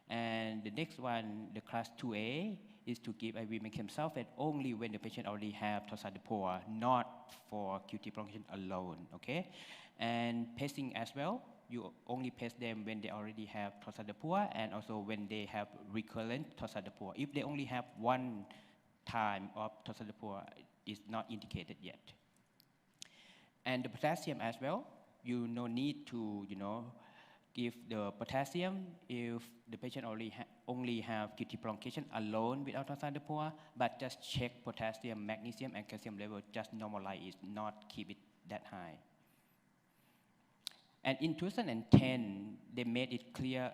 And the next one, the class 2A, is to give IV magnesium sulfate only when the patient already have Tosadapur, not for QT prolongation alone, okay? And pacing as well, you only pace them when they already have Tosadapur and also when they have recurrent Tosadapur. If they only have one time of Tosadapur, it's not indicated yet. And the potassium as well, you no need to, you know, give the potassium if the patient only have QT prolongation alone without Tosadapur, but just check potassium, magnesium, and calcium level, just normalize it, not keep it that high. And in 2010, they made it clear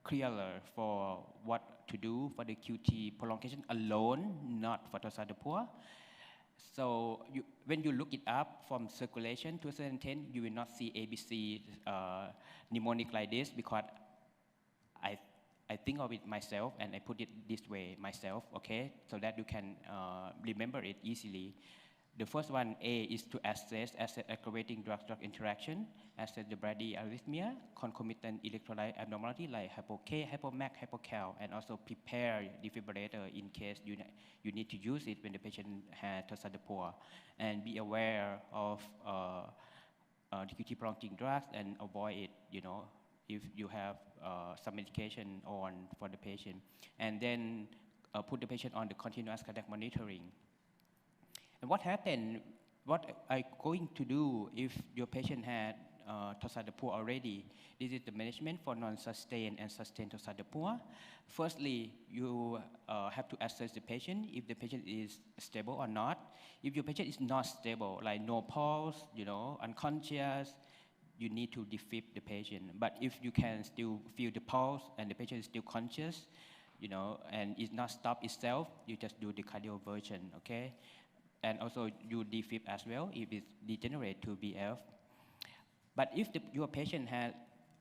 clearer for what to do for the QT prolongation alone, not for tosadapur. So when you look it up from circulation 2010, you will not see ABC mnemonic like this because I think of it myself and I put it this way myself, okay, so that you can remember it easily. The first one, A, is to assess aggravating drug-drug interaction, assess the bradyarrhythmia, concomitant electrolyte abnormality like hypo-K, hypomac, hypocal, and also prepare defibrillator in case you need to use it when the patient has tosadapur. And be aware of the QT prolonging drugs and avoid it, if you have some medication on for the patient. And then put the patient on the continuous cardiac monitoring. And what I'm going to do if your patient had tosadapur already? This is the management for non-sustained and sustained tosadapur. Firstly, you have to assess the patient, if the patient is stable or not. If your patient is not stable, like no pulse, unconscious, you need to defib the patient. But if you can still feel the pulse and the patient is still conscious, and it's not stopped itself, you just do the cardioversion, okay? And also you defib as well if it degenerates to BF. But if your patient has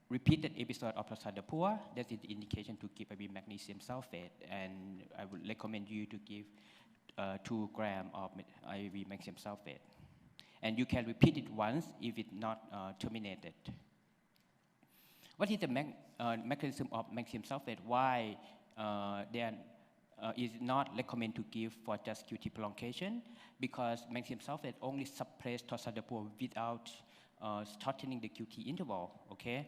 repeated episode of tosadapur, that is the indication to give IV magnesium sulfate, and I would recommend you to give 2 grams of IV magnesium sulfate. And you can repeat it once if it's not terminated. What is the mechanism of magnesium sulfate? Why is not recommended to give for just QT prolongation? Because magnesium sulfate only suppresses tosadapur without shortening the QT interval, okay?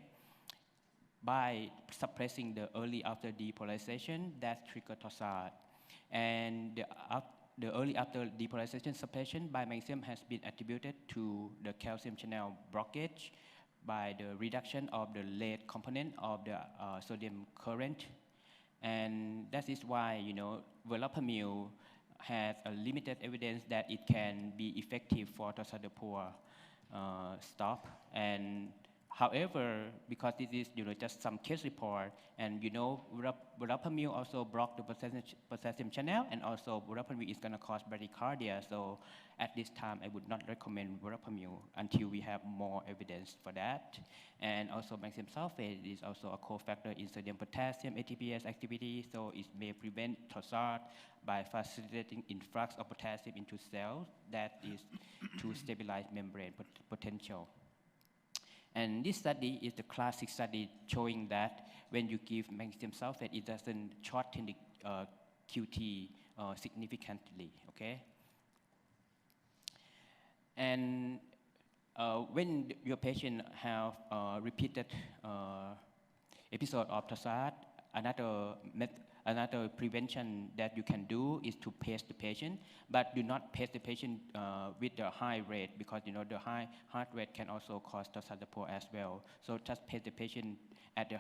By suppressing the early after depolarization, that triggers tosad. And the early after depolarization suppression by magnesium has been attributed to the calcium channel blockage by the reduction of the lead component of the sodium current. And that is why, verapamil has a limited evidence that it can be effective for tosadapur stop. And however, because this is just some case report, and verapamil also block the potassium channel, and also verapamil is going to cause bradycardia. So at this time, I would not recommend verapamil until we have more evidence for that. And also magnesium sulfate is also a cofactor in sodium potassium ATPase activity, so it may prevent tosad by facilitating influx of potassium into cells, that is to stabilize membrane potential. And this study is the classic study showing that when you give magnesium sulfate, it doesn't shorten the QT significantly, okay? And when your patient have repeated episode of tosad, another prevention that you can do is to pace the patient, but do not pace the patient with the high rate, because the high heart rate can also cause tosadapur as well. So just pace the patient at the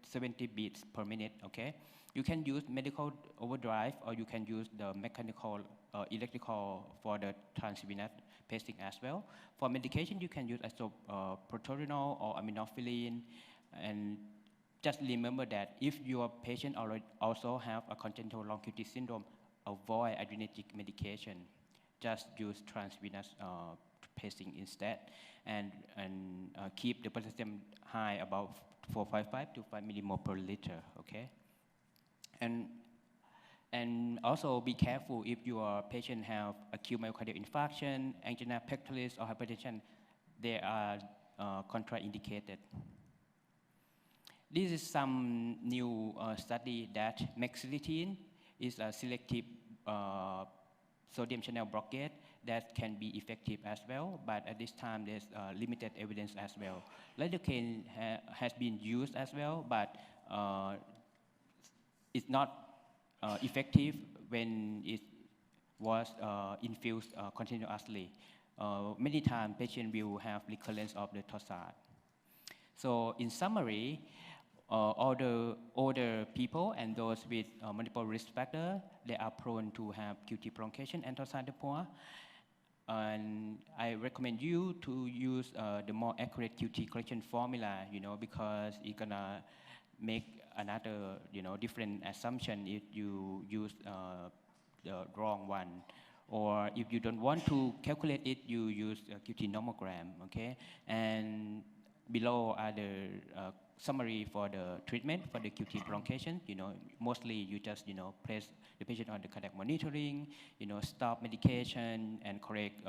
70 beats per minute, okay? You can use medical overdrive, or you can use the mechanical electrical for the transvenous pacing as well. For medication, you can use isoproterenol or aminophylline. And just remember that if your patient also have a congenital long QT syndrome, avoid adrenergic medication. Just use transvenous pacing instead, and keep the potassium high about 455 to 5 millimole per liter, okay? And also be careful if your patient have acute myocardial infarction, angina pectoris, or hypertension. They are contraindicated. This is some new study that mexiletine is a selective sodium channel blockade that can be effective as well, but at this time there's limited evidence as well. Lidocaine has been used as well, but it's not effective when it was infused continuously. Many times patients will have recurrence of the tosad. So in summary, all the older people and those with multiple risk factors, they are prone to have QT prolongation and tosadapur. And I recommend you to use the more accurate QT correction formula, because it's gonna make another, different assumption if you use the wrong one. Or if you don't want to calculate it, you use a QT nomogram, okay? And below are the summary for the treatment for the QT prolongation. Mostly you just, place the patient on the cardiac monitoring, stop medication and correct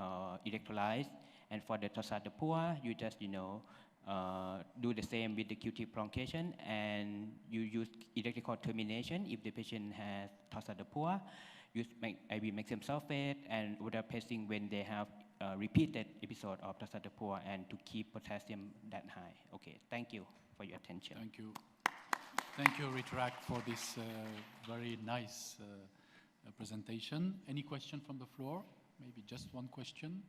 electrolytes. And for the torsade de poids, you just, do the same with the QT prolongation, and you use electrical termination if the patient has torsade de poids. Use IV maximum sulfate and water pacing when they have repeated episode of torsade de poids, and to keep potassium that high. Okay, thank you for your attention. Thank you. Thank you, Ritrak, for this very nice presentation. Any question from the floor? Maybe just one question.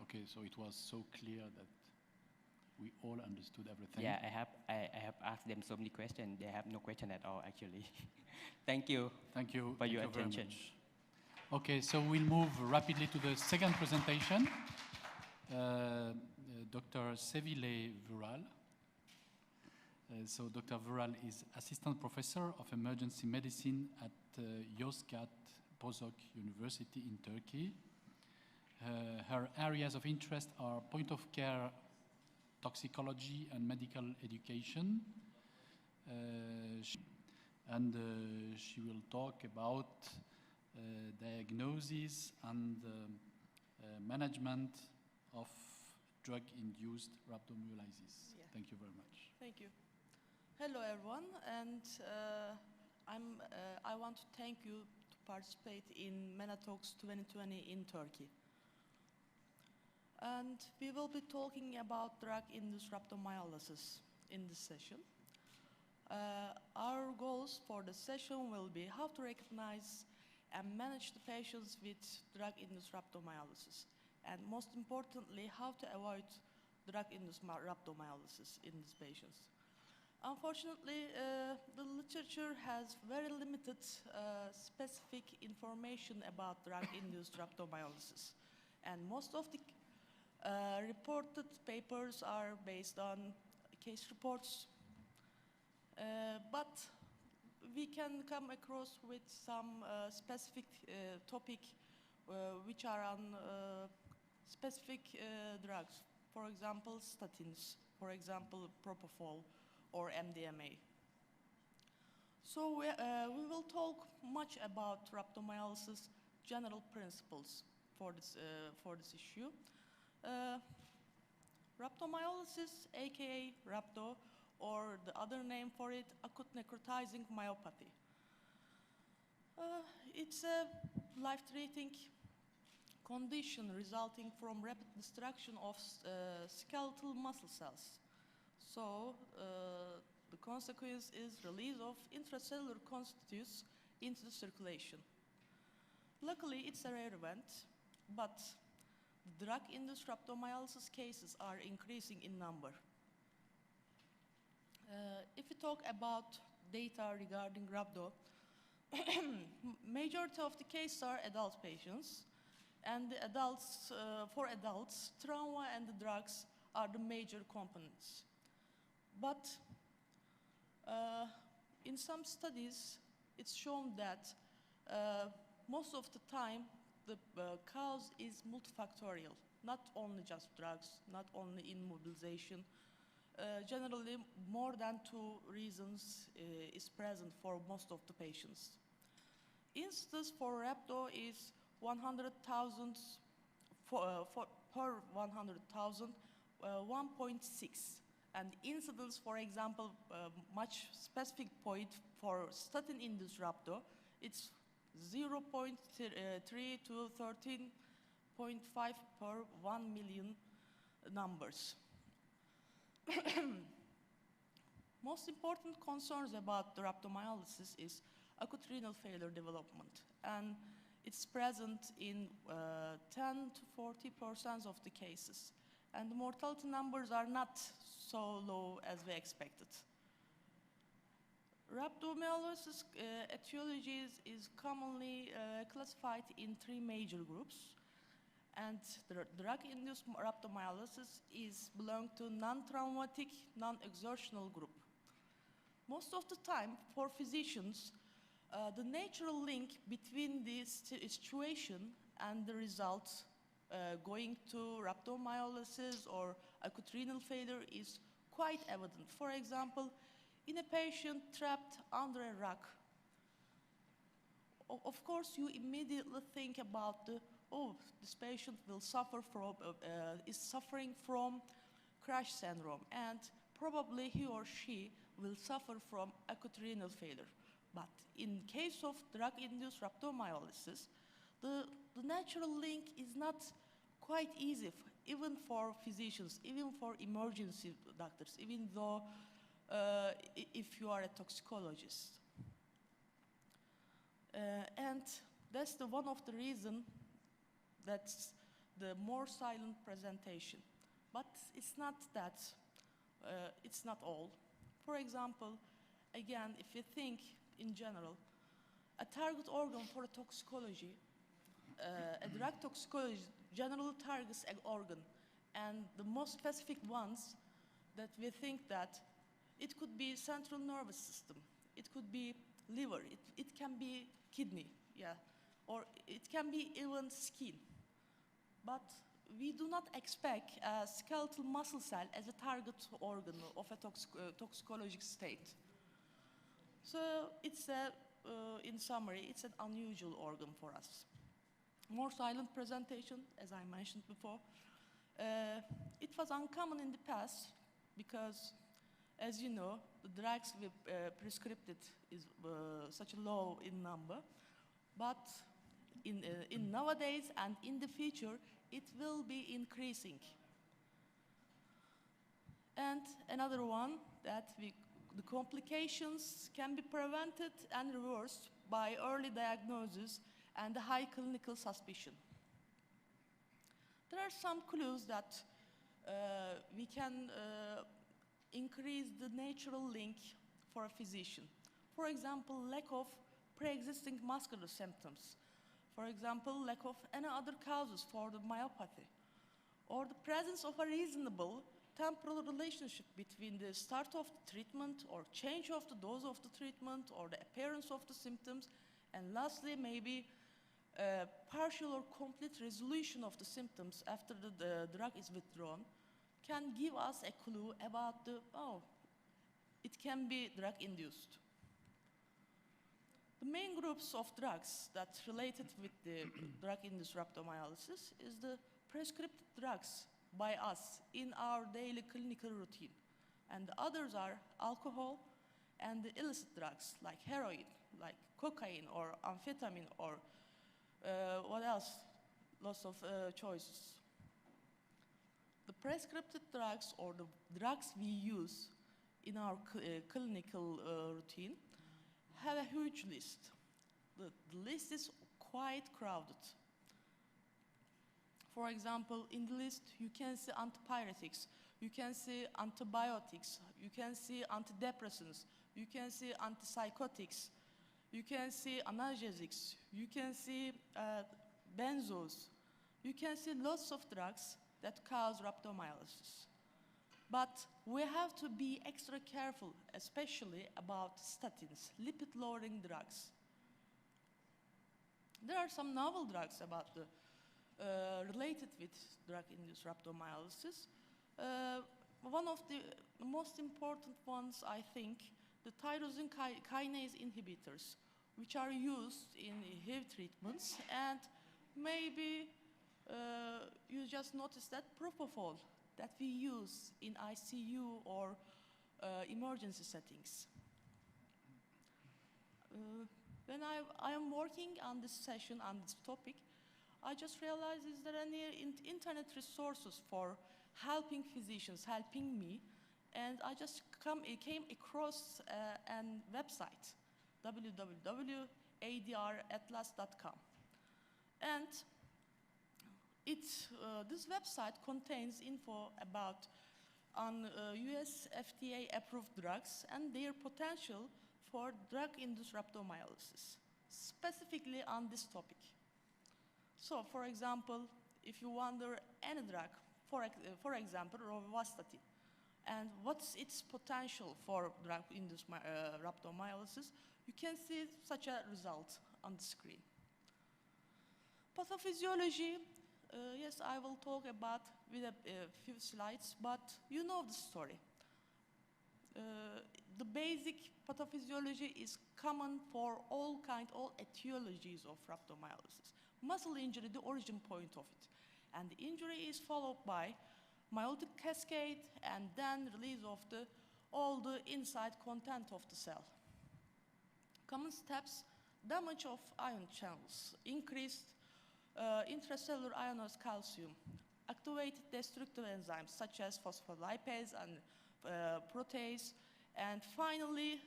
Okay, so it was so clear that we all understood everything. Yeah, I have asked them so many questions. They have no question at all, actually. Thank you. Thank you for your very attention. much. Okay, so we'll move rapidly to the second presentation. Dr. Sevile Vural. So Dr. Vural is Assistant Professor of Emergency Medicine at Yozgat Bozok University in Turkey. Her areas of interest are point-of-care toxicology and medical education. She will talk about diagnosis and management of drug-induced rhabdomyolysis. Yeah. Thank you very much. Thank you. Hello, everyone, and I want to thank you to participate in MENATOX 2020 in Turkey. And we will be talking about drug-induced rhabdomyolysis in this session. Our goals for the session will be how to recognize and manage the patients with drug-induced rhabdomyolysis, and most importantly, how to avoid drug-induced rhabdomyolysis in these patients. Unfortunately, the literature has very limited specific information about drug-induced rhabdomyolysis, and most of the reported papers are based on case reports, but we can come across with some specific topic which are on specific drugs, for example, statins, for example, propofol or MDMA. So we will talk much about rhabdomyolysis general principles for this issue. Rhabdomyolysis, aka rhabdo, or the other name for it, acute necrotizing myopathy. It's a life-threatening condition resulting from rapid destruction of skeletal muscle cells. So the consequence is release of intracellular constituents into the circulation. Luckily, it's a rare event, but drug-induced rhabdomyolysis cases are increasing in number. If we talk about data regarding rhabdo, majority of the cases are adult patients, and the adults, for adults, trauma and the drugs are the major components. But in some studies, it's shown that most of the time, the cause is multifactorial, not only just drugs, not only immobilization. Generally, more than 2 reasons is present for most of the patients. Incidence for rhabdo is 100,000 per 100,000, 1.6. And incidence, for example, much specific point for statin-induced rhabdo, it's 0.3 to 13.5 per 1 million numbers. Most important concerns about the rhabdomyolysis is acute renal failure development, and it's present in 10 to 40% of the cases, and the mortality numbers are not so low as we expected. Rhabdomyolysis etiologies is commonly classified in 3 major groups, And the drug-induced rhabdomyolysis is belong to non-traumatic, non-exertional group. Most of the time, for physicians, the natural link between this situation and the results going to rhabdomyolysis or acute renal failure is quite evident. For example, in a patient trapped under a rock, of course, you immediately think about this patient will suffer from, is suffering from crash syndrome, and probably he or she will suffer from acute renal failure. But in case of drug-induced rhabdomyolysis, the natural link is not quite easy, even for physicians, even for emergency doctors, even though if you are a toxicologist. And that's one of the reasons that's the more silent presentation. But it's not that, it's not all. For example, again, if you think in general, a target organ for a toxicology, a drug toxicology generally targets an organ, and the most specific ones that we think that it could be central nervous system, it could be liver, it can be kidney, yeah, or it can be even skin. But we do not expect a skeletal muscle cell as a target organ of a toxicologic state. So it's in summary, it's an unusual organ for us. More silent presentation, as I mentioned before. It was uncommon in the past because, as you know, the drugs we prescribed is such a low in number. But in nowadays and in the future, it will be increasing. And another one, that the complications can be prevented and reversed by early diagnosis and high clinical suspicion. There are some clues that we can increase the natural link for a physician. For example, lack of pre-existing muscular symptoms. For example, lack of any other causes for the myopathy. Or the presence of a reasonable temporal relationship between the start of the treatment or change of the dose of the treatment or the appearance of the symptoms. And lastly, maybe partial or complete resolution of the symptoms after the drug is withdrawn can give us a clue about it can be drug-induced. The main groups of drugs that related with the drug-induced rhabdomyolysis is the prescribed drugs by us in our daily clinical routine. And the others are alcohol and the illicit drugs like heroin, like cocaine or amphetamine or what else? Lots of choices. The prescribed drugs or the drugs we use in our clinical routine have a huge list. The list is quite crowded. For example, in the list, you can see antipyretics, you can see antibiotics, you can see antidepressants, you can see antipsychotics, you can see analgesics, you can see benzos, you can see lots of drugs that cause rhabdomyolysis. But we have to be extra careful, especially about statins, lipid-lowering drugs. There are some novel drugs about the related with drug-induced rhabdomyolysis. One of the most important ones, I think, the tyrosine kinase inhibitors, which are used in HIV treatments, and maybe you just noticed that propofol that we use in ICU or emergency settings. When I am working on this session, on this topic, I just realized, is there any internet resources for helping physicians, helping me? And I just came across a website, www.adratlas.com. And this website contains info about US FDA approved drugs and their potential for drug-induced rhabdomyolysis, specifically on this topic. So, for example, if you wonder any drug, for example, rovastatin, and what's its potential for drug-induced rhabdomyolysis, you can see such a result on the screen. Pathophysiology, yes, I will talk about with a few slides, but you know the story. The basic pathophysiology is common for all etiologies of rhabdomyolysis. Muscle injury, the origin point of it. And the injury is followed by myotic cascade and then release of all the inside content of the cell. Common steps: damage of ion channels, increased intracellular ionized calcium, activated destructive enzymes such as phospholipase and protease, and finally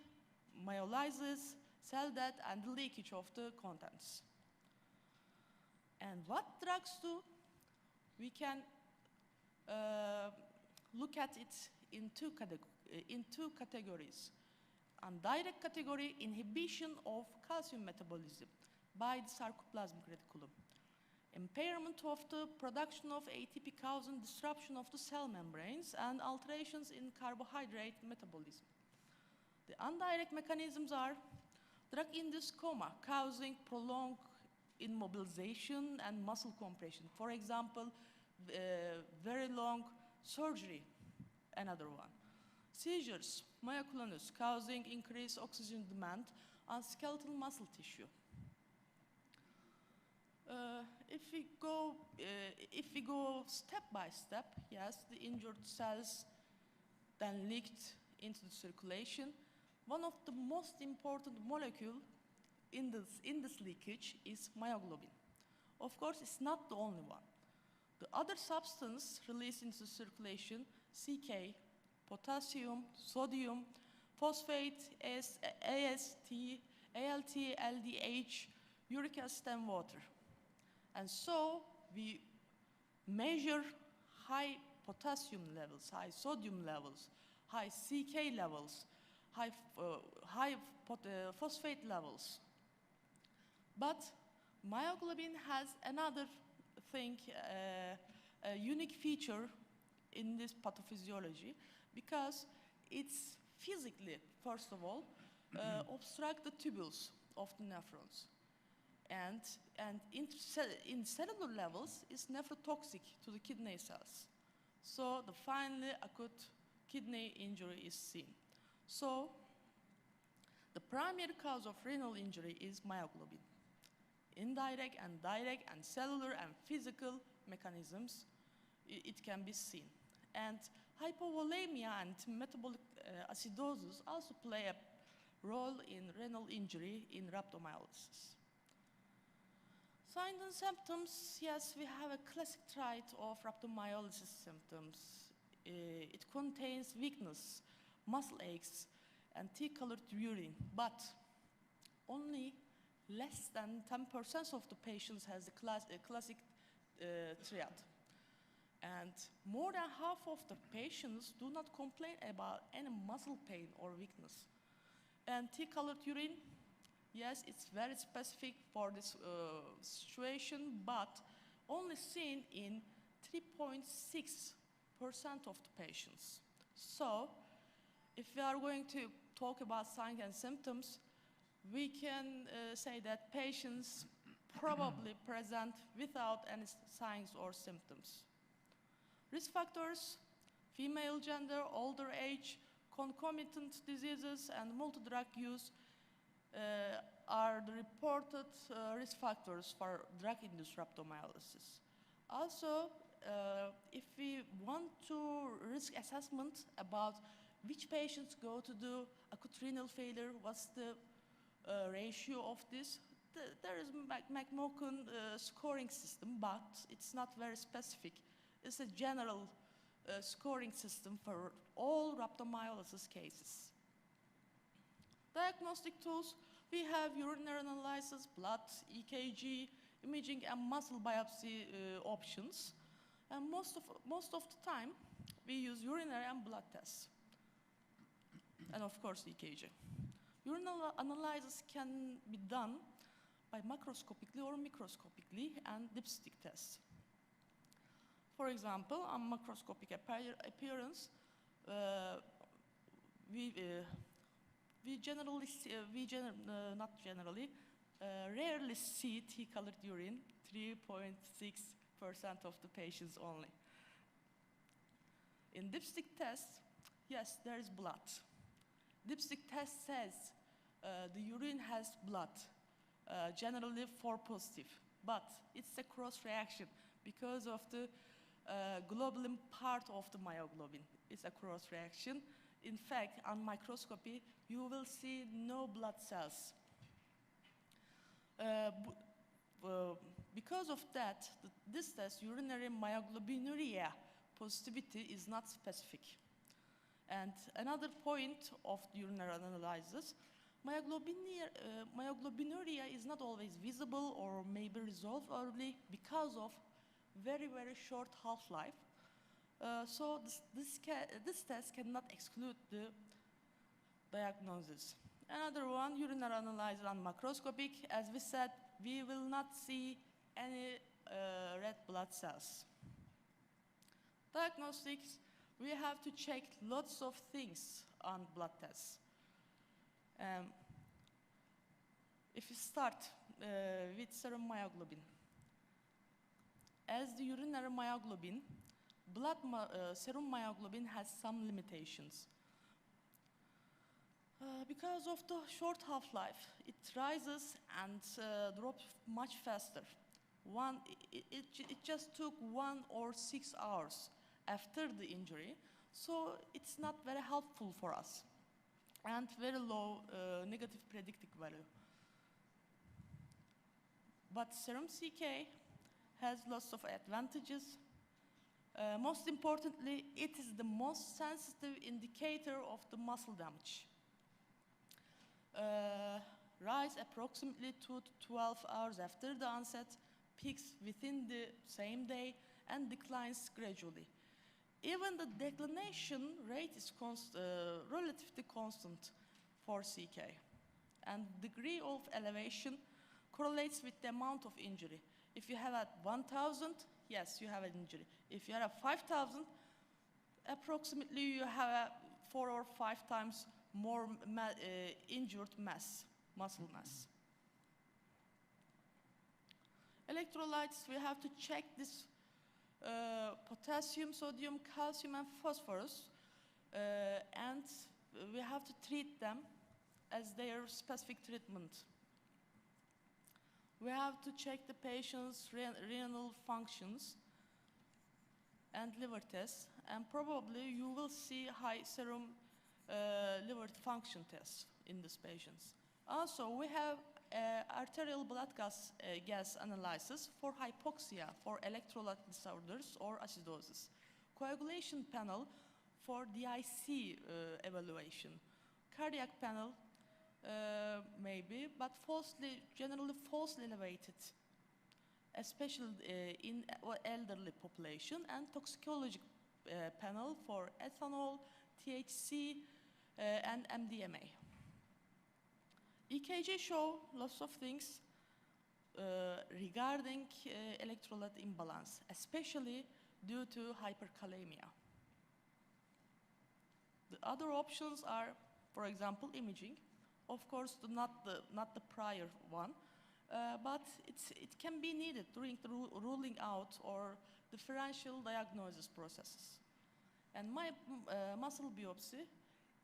myolysis, cell death, and the leakage of the contents. And what drugs do? We can look at it in two categories. On direct category, inhibition of calcium metabolism by the sarcoplasmic reticulum. Impairment of the production of ATP causing disruption of the cell membranes and alterations in carbohydrate metabolism. The indirect mechanisms are drug-induced coma causing prolonged immobilization and muscle compression. For example, very long surgery, another one. Seizures, myoclonus, causing increased oxygen demand on skeletal muscle tissue. If we go step by step, yes, the injured cells then leaked into the circulation. One of the most important molecule in this leakage is myoglobin. Of course, it's not the only one. The other substance released into circulation, CK, potassium, sodium, phosphate, AST, ALT, LDH, uric acid, and water. And so we measure high potassium levels, high sodium levels, high CK levels, high phosphate levels. But myoglobin has another thing, a unique feature in this pathophysiology, because it's physically, first of all, obstruct the tubules of the nephrons. And in cellular levels, it's nephrotoxic to the kidney cells. So the finally acute kidney injury is seen. So the primary cause of renal injury is myoglobin. Indirect and direct and cellular and physical mechanisms, it can be seen. And hypovolemia and metabolic acidosis also play a role in renal injury in rhabdomyolysis. Signs and symptoms, yes, we have a classic trait of rhabdomyolysis symptoms. It contains weakness, muscle aches, and tea-colored urine, but only less than 10% of the patients has the classic triad. And more than half of the patients do not complain about any muscle pain or weakness. And tea-colored urine, yes, it's very specific for this situation, but only seen in 3.6% of the patients. So, if we are going to talk about signs and symptoms, we can say that patients probably present without any signs or symptoms. Risk factors: female gender, older age, concomitant diseases, and multi-drug use are the reported risk factors for drug-induced rhabdomyolysis. Also, if we want to risk assessment about which patients go to do acute renal failure, what's the ratio of this, there is McMocan scoring system, but it's not very specific. It's a general scoring system for all rhabdomyolysis cases. Diagnostic tools: we have urinary analysis, blood, EKG, imaging, and muscle biopsy options. And most of the time, we use urinary and blood tests. And of course, EKG. Urinary analysis can be done by macroscopically or microscopically, and dipstick tests. For example, on macroscopic appearance, rarely see tea-colored urine, 3.6% of the patients only. In dipstick test, yes, there is blood. Dipstick test says the urine has blood, generally 4 positive, but it's a cross reaction because of the globulin part of the myoglobin. It's a cross reaction. In fact, on microscopy, you will see no blood cells. Because of that, this test, urinary myoglobinuria positivity, is not specific. And another point of urinary analysis, myoglobinuria is not always visible or may be resolved early because of very, very short half-life. So this test cannot exclude the diagnosis. Another one, urinary analysis on macroscopic. As we said, we will not see any red blood cells. Diagnostics, we have to check lots of things on blood tests. If you start with serum myoglobin, as the urinary myoglobin, serum myoglobin has some limitations. Because of the short half-life, it rises and drops much faster. It just took 1 or 6 hours after the injury, so it's not very helpful for us, and very low negative predictive value. But serum CK has lots of advantages. Most importantly, it is the most sensitive indicator of the muscle damage. Rise approximately 2 to 12 hours after the onset, peaks within the same day, and declines gradually. Even the declination rate is relatively constant for CK, and degree of elevation correlates with the amount of injury. If you have at 1,000, yes, you have an injury. If you are at 5,000, approximately you have 4 or 5 times more injured mass, muscle mass. Electrolytes, we have to check this potassium, sodium, calcium, and phosphorus, and we have to treat them as their specific treatment. We have to check the patient's renal functions and liver tests, and probably you will see high serum liver function tests in these patients. Also, we have arterial blood gas analysis for hypoxia, for electrolyte disorders or acidosis. Coagulation panel for DIC evaluation. Cardiac panel maybe, but generally falsely elevated, especially in elderly population, and toxicology panel for ethanol, THC, and MDMA. EKG show lots of things regarding electrolyte imbalance, especially due to hyperkalemia. The other options are, for example, imaging. Of course, not the prior one, but it can be needed during the ruling out or differential diagnosis processes. And muscle biopsy,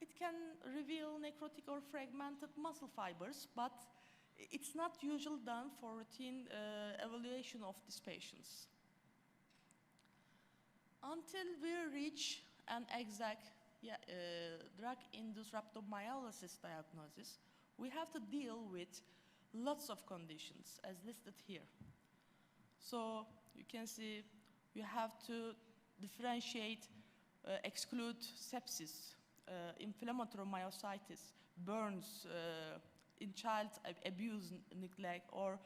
it can reveal necrotic or fragmented muscle fibers, but it's not usually done for routine evaluation of these patients. Until we reach an exact drug-induced rhabdomyolysis diagnosis, we have to deal with lots of conditions as listed here. So you can see you have to differentiate, exclude sepsis, inflammatory myositis, burns, in child abuse, neglect, or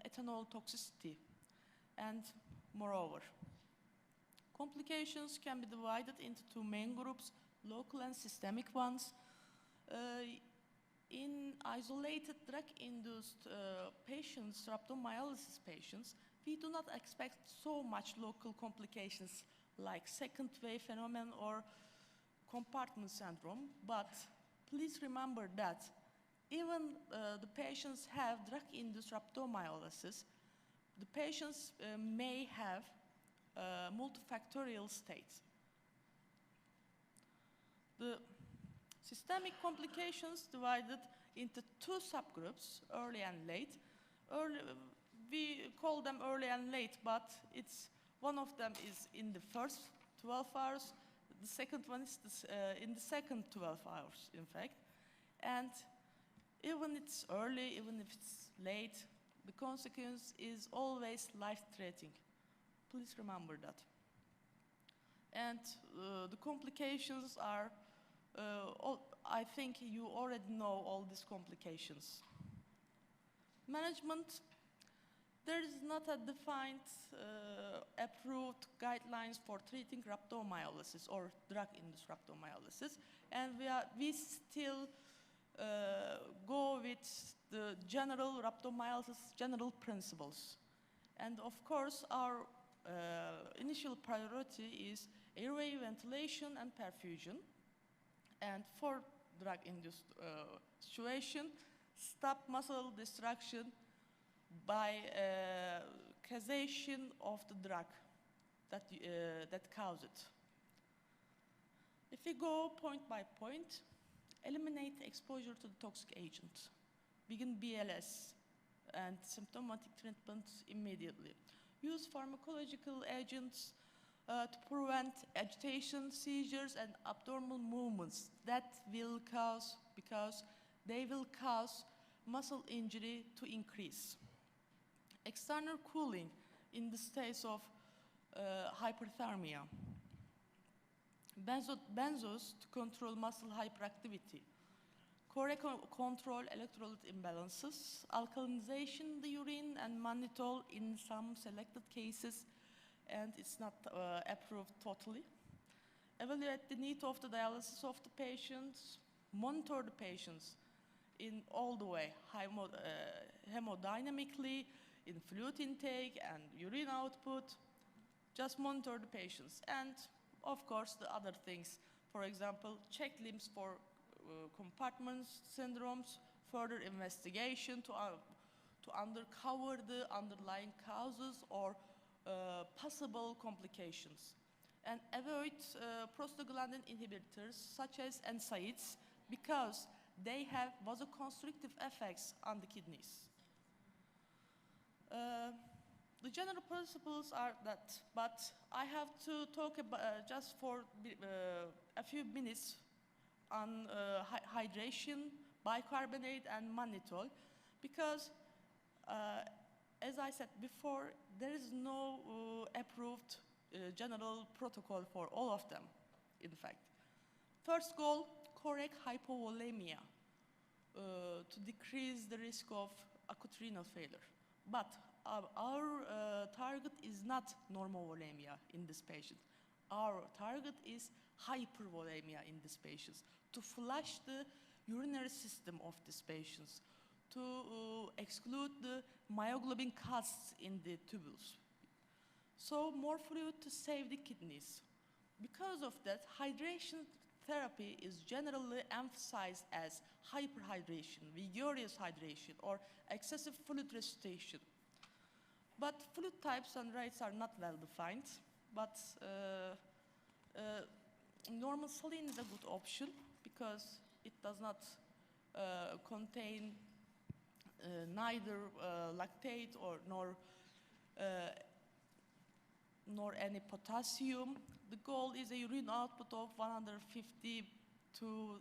ethanol toxicity, and moreover. Complications can be divided into 2 main groups, local and systemic ones. In isolated drug-induced patients, rhabdomyolysis patients, we do not expect so much local complications like second wave phenomenon or compartment syndrome, but please remember that even the patients have drug-induced rhabdomyolysis, the patients may have multifactorial states. The systemic complications divided into two subgroups, early and late. We call them early and late, but one of them is in the first 12 hours, the second one is in the second 12 hours, in fact. And even it's early, even if it's late, the consequence is always life-threatening. Please remember that. And the complications are, I think you already know all these complications. Management, there is not a defined, approved guidelines for treating rhabdomyolysis or drug-induced rhabdomyolysis, and we still go with the general rhabdomyolysis general principles. And of course, our initial priority is airway ventilation and perfusion. And for drug-induced situation, stop muscle destruction by causation of the drug that causes it. If we go point by point, eliminate exposure to the toxic agent. Begin BLS and symptomatic treatment immediately. Use pharmacological agents to prevent agitation, seizures, and abdominal movements that will cause, because they will cause muscle injury to increase. External cooling in the state of hyperthermia. Benzos to control muscle hyperactivity. Correct control electrolyte imbalances. Alkalinization in the urine and mannitol in some selected cases, and it's not approved totally. Evaluate the need of the dialysis of the patients. Monitor the patients in all the way, hemodynamically, in fluid intake and urine output. Just monitor the patients. And of course, the other things. For example, check limbs for compartment syndromes, further investigation to uncover the underlying causes or possible complications. And avoid prostaglandin inhibitors such as NSAIDs because they have vasoconstrictive effects on the kidneys. The general principles are that, but I have to talk about just for a few minutes on hydration, bicarbonate, and mannitol, because as I said before, there is no approved general protocol for all of them, in fact. First goal, correct hypovolemia to decrease the risk of acute renal failure. But our target is not normovolemia in this patient. Our target is hypervolemia in these patients, to flush the urinary system of these patients, to exclude the myoglobin casts in the tubules. So more fluid to save the kidneys. Because of that, hydration therapy is generally emphasized as hyperhydration, vigorous hydration, or excessive fluid resuscitation. But fluid types and rates are not well defined, but normal saline is a good option because it does not contain neither lactate nor any potassium. The goal is a urine output of 150 to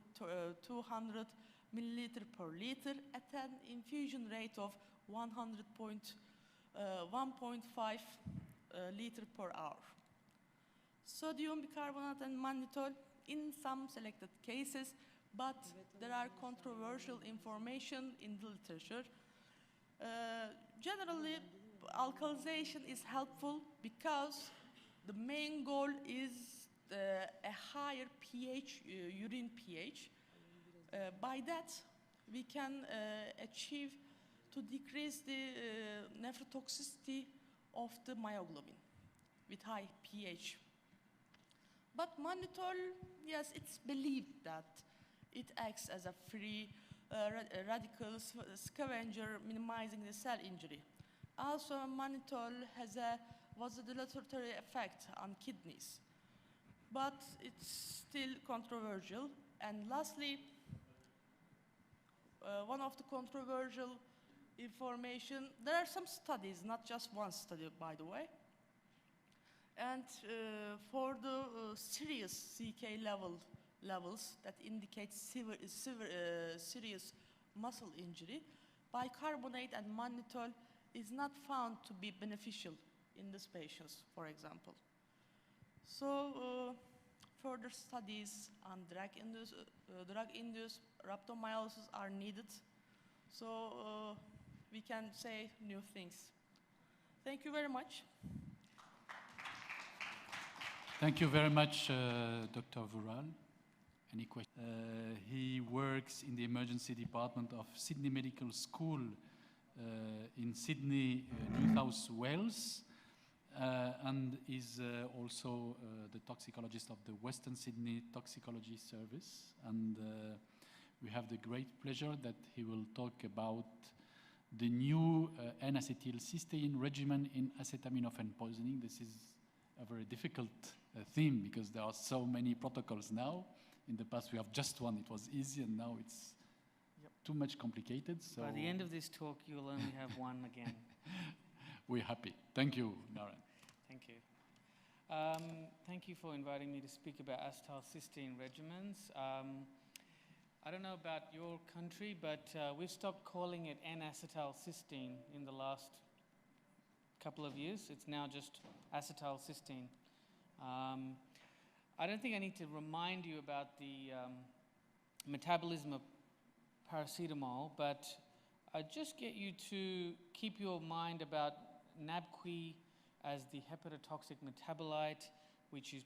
200 milliliter per liter at an infusion rate of 1.5 liter per hour. Sodium bicarbonate and mannitol in some selected cases, but there are controversial information in the literature. Generally, alkalization is helpful because the main goal is a higher pH, urine pH. By that, we can achieve to decrease the nephrotoxicity of the myoglobin with high pH. But mannitol, yes, it's believed that it acts as a free radical scavenger, minimizing the cell injury. Also, mannitol has a vasodilatory effect on kidneys, but it's still controversial. And lastly, one of the controversial information, there are some studies, not just one study, by the way. And for the serious CK levels that indicate serious muscle injury, bicarbonate and mannitol is not found to be beneficial in these patients, for example. So further studies on drug-induced rhabdomyolysis are needed. So we can say new things. Thank you very much. Thank you very much, Dr. Vural. Any questions? He works in the emergency department of Sydney Medical School in Sydney, New South Wales, and is also the toxicologist of the Western Sydney Toxicology Service. And we have the great pleasure that he will talk about the new N-acetylcysteine regimen in acetaminophen poisoning. This is a very difficult theme because there are so many protocols now. In the past we have just one, it was easy, and now it's too much complicated. So by the end of this talk, you'll only have one again. We're happy. Thank you, Naren. Thank you. Thank you for inviting me to speak about acetylcysteine regimens. I don't know about your country, but we've stopped calling it N-acetylcysteine in the last couple of years. It's now just acetylcysteine. I don't think I need to remind you about the metabolism of paracetamol, but I just get you to keep your mind about NABQI as the hepatotoxic metabolite, which is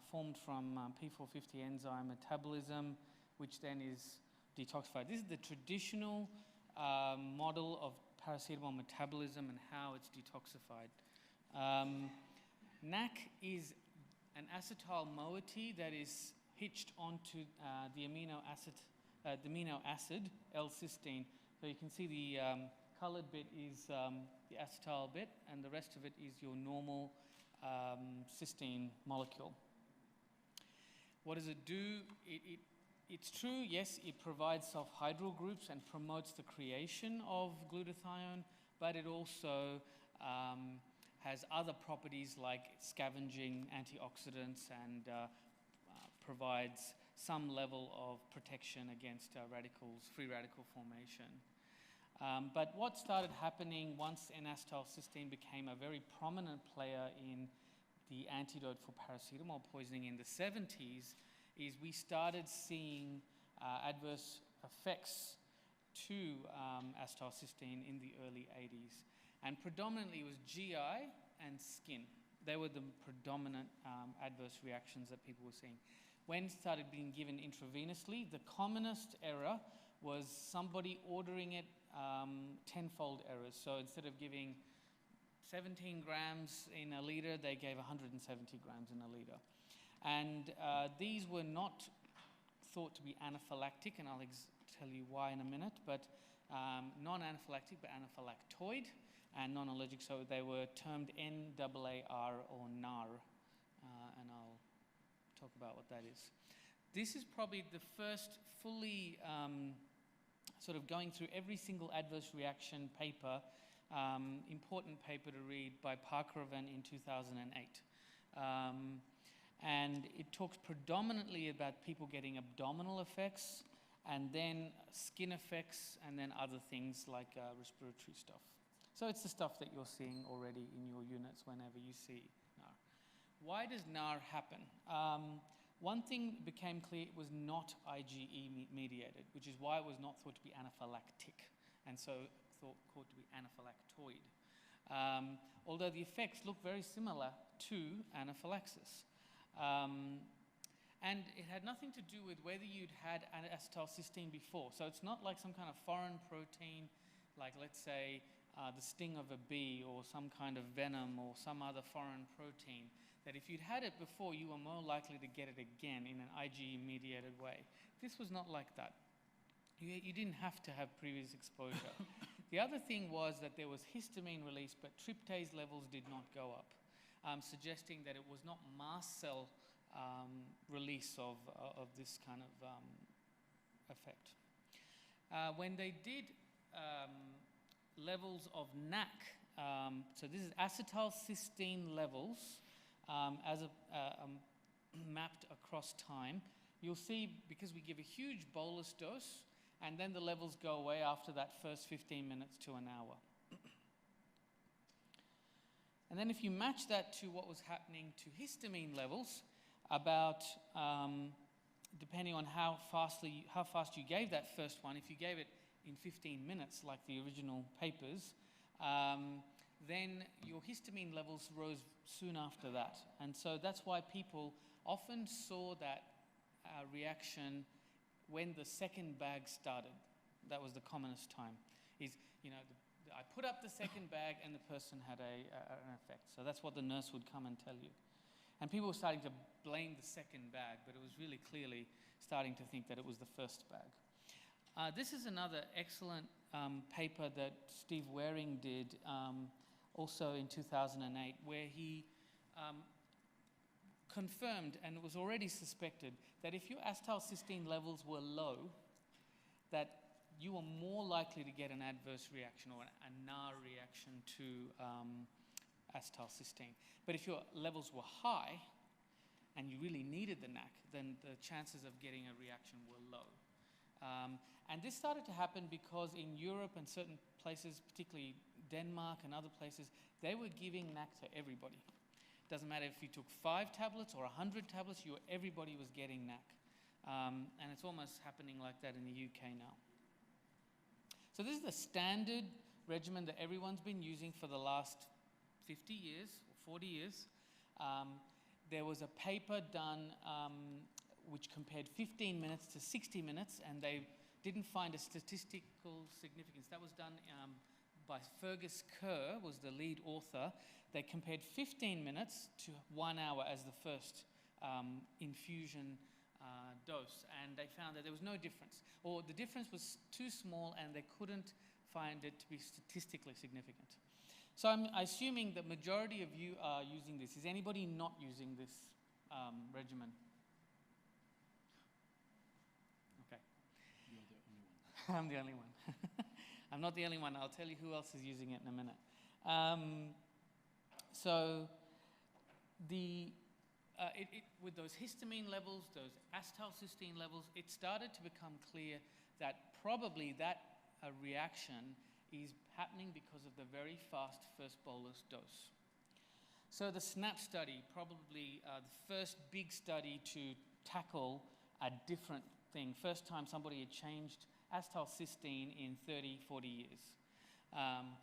formed from P450 enzyme metabolism, which then is detoxified. This is the traditional model of paracetamol metabolism and how it's detoxified. NAC is an acetyl moiety that is hitched onto the amino acid L-cysteine. So you can see the colored bit is the acetyl bit, and the rest of it is your normal cysteine molecule. What does it do? It's true, yes, it provides self-hydryl groups and promotes the creation of glutathione, but it also has other properties like scavenging antioxidants and provides some level of protection against free radical formation. But what started happening once N-acetylcysteine became a very prominent player in the antidote for paracetamol poisoning in the 70s is we started seeing adverse effects to acetylcysteine in the early 80s. And predominantly it was GI and skin. They were the predominant adverse reactions that people were seeing. When it started being given intravenously, the commonest error was somebody ordering it tenfold errors. So instead of giving 17 grams in a liter, they gave 170 grams in a liter. And these were not thought to be anaphylactic, and I'll tell you why in a minute, but non-anaphylactic, but anaphylactoid and non-allergic, so they were termed NAAR or NAR, and I'll talk about what that is. This is probably the first fully sort of going through every single adverse reaction paper, important paper to read by Parkeroven in 2008. And it talks predominantly about people getting abdominal effects, and then skin effects, and then other things like respiratory stuff. So it's the stuff that you're seeing already in your units whenever you see NAR. Why does NAR happen? One thing became clear, it was not IgE mediated, which is why it was not thought to be anaphylactic, and so thought to be anaphylactoid. Although the effects look very similar to anaphylaxis. And it had nothing to do with whether you'd had acetylcysteine before. So it's not like some kind of foreign protein, like let's say the sting of a bee or some kind of venom or some other foreign protein, that if you'd had it before, you were more likely to get it again in an IgE-mediated way. This was not like that. You didn't have to have previous exposure. The other thing was that there was histamine release, but tryptase levels did not go up, suggesting that it was not mast cell release of this kind of effect. When they did levels of NAC, so this is acetylcysteine levels as mapped across time, you'll see, because we give a huge bolus dose, and then the levels go away after that first 15 minutes to an hour. And then if you match that to what was happening to histamine levels, about, depending on how fast you gave that first one, if you gave it in 15 minutes, like the original papers, then your histamine levels rose soon after that. And so that's why people often saw that reaction when the second bag started. That was the commonest time. I put up the second bag and the person had an effect. So that's what the nurse would come and tell you. And people were starting to blame the second bag, but it was really clearly starting to think that it was the first bag. This is another excellent paper that Steve Waring did also in 2008, where he confirmed, and it was already suspected, that if your acetylcysteine levels were low, that you were more likely to get an adverse reaction or a NAR reaction to acetylcysteine. But if your levels were high and you really needed the NAC, then the chances of getting a reaction were low. And this started to happen because in Europe and certain places, particularly Denmark and other places, they were giving NAC to everybody. Doesn't matter if you took 5 tablets or 100 tablets, everybody was getting NAC. And it's almost happening like that in the UK now. So this is the standard regimen that everyone's been using for the last 50 years, or 40 years. There was a paper done which compared 15 minutes to 60 minutes, and they didn't find a statistical significance. That was done by Fergus Kerr, was the lead author. They compared 15 minutes to 1 hour as the first infusion dose, and they found that there was no difference, or the difference was too small and they couldn't find it to be statistically significant. So I'm assuming the majority of you are using this. Is anybody not using this regimen? Okay. You're the only one. I'm the only one. I'm not the only one. I'll tell you who else is using it in a minute. So with those histamine levels, those acetylcysteine levels, it started to become clear that probably that reaction is happening because of the very fast first bolus dose. So the SNAP study, probably the first big study to tackle a different thing. First time somebody had changed acetylcysteine in 30, 40 years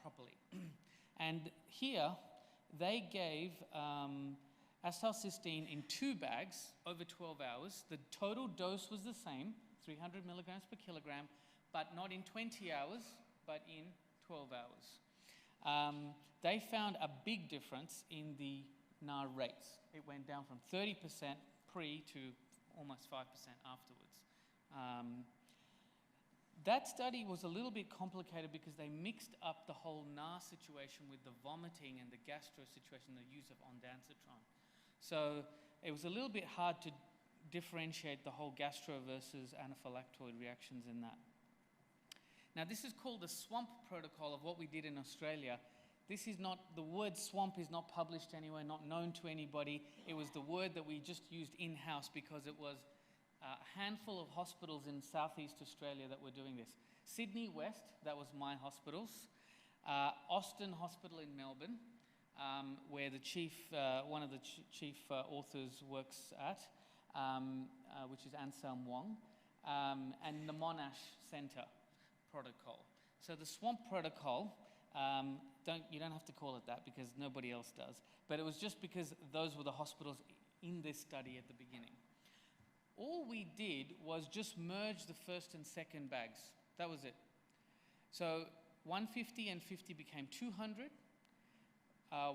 properly. And here they gave acetylcysteine in 2 bags over 12 hours. The total dose was the same, 300 milligrams per kilogram, but not in 20 hours, but in 12 hours. They found a big difference in the NAR rates. It went down from 30% pre to almost 5% afterwards. That study was a little bit complicated because they mixed up the whole NAR situation with the vomiting and the gastro situation, the use of ondansetron. So it was a little bit hard to differentiate the whole gastro versus anaphylactoid reactions in that. Now this is called the SWAMP protocol of what we did in Australia. This is not, the word swamp is not published anywhere, not known to anybody. It was the word that we just used in-house because it was a handful of hospitals in Southeast Australia that were doing this. Sydney West, that was my hospitals. Austin Hospital in Melbourne, where the chief, one of the chief authors works at, which is Anselm Wong, and the Monash Centre protocol. So the SWAMP protocol, you don't have to call it that because nobody else does, but it was just because those were the hospitals in this study at the beginning. All we did was just merge the first and second bags. That was it. So 150 and 50 became 200.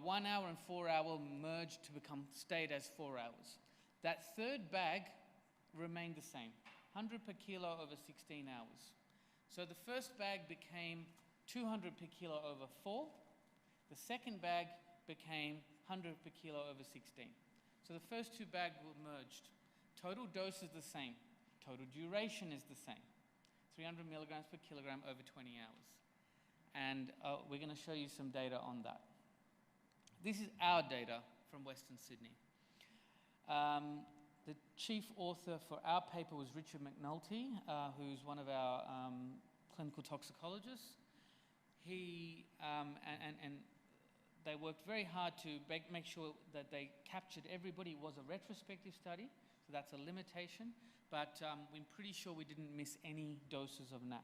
1 hour and 4 hour merged to stayed as 4 hours. That third bag remained the same, 100 per kilo over 16 hours. So the first bag became 200 per kilo over 4. The second bag became 100 per kilo over 16. So the first two bags were merged. Total dose is the same. Total duration is the same. 300 milligrams per kilogram over 20 hours. And we're going to show you some data on that. This is our data from Western Sydney. The chief author for our paper was Richard McNulty, who's one of our clinical toxicologists. He and they worked very hard to make sure that they captured everybody. It was a retrospective study, so that's a limitation, but we're pretty sure we didn't miss any doses of NAC.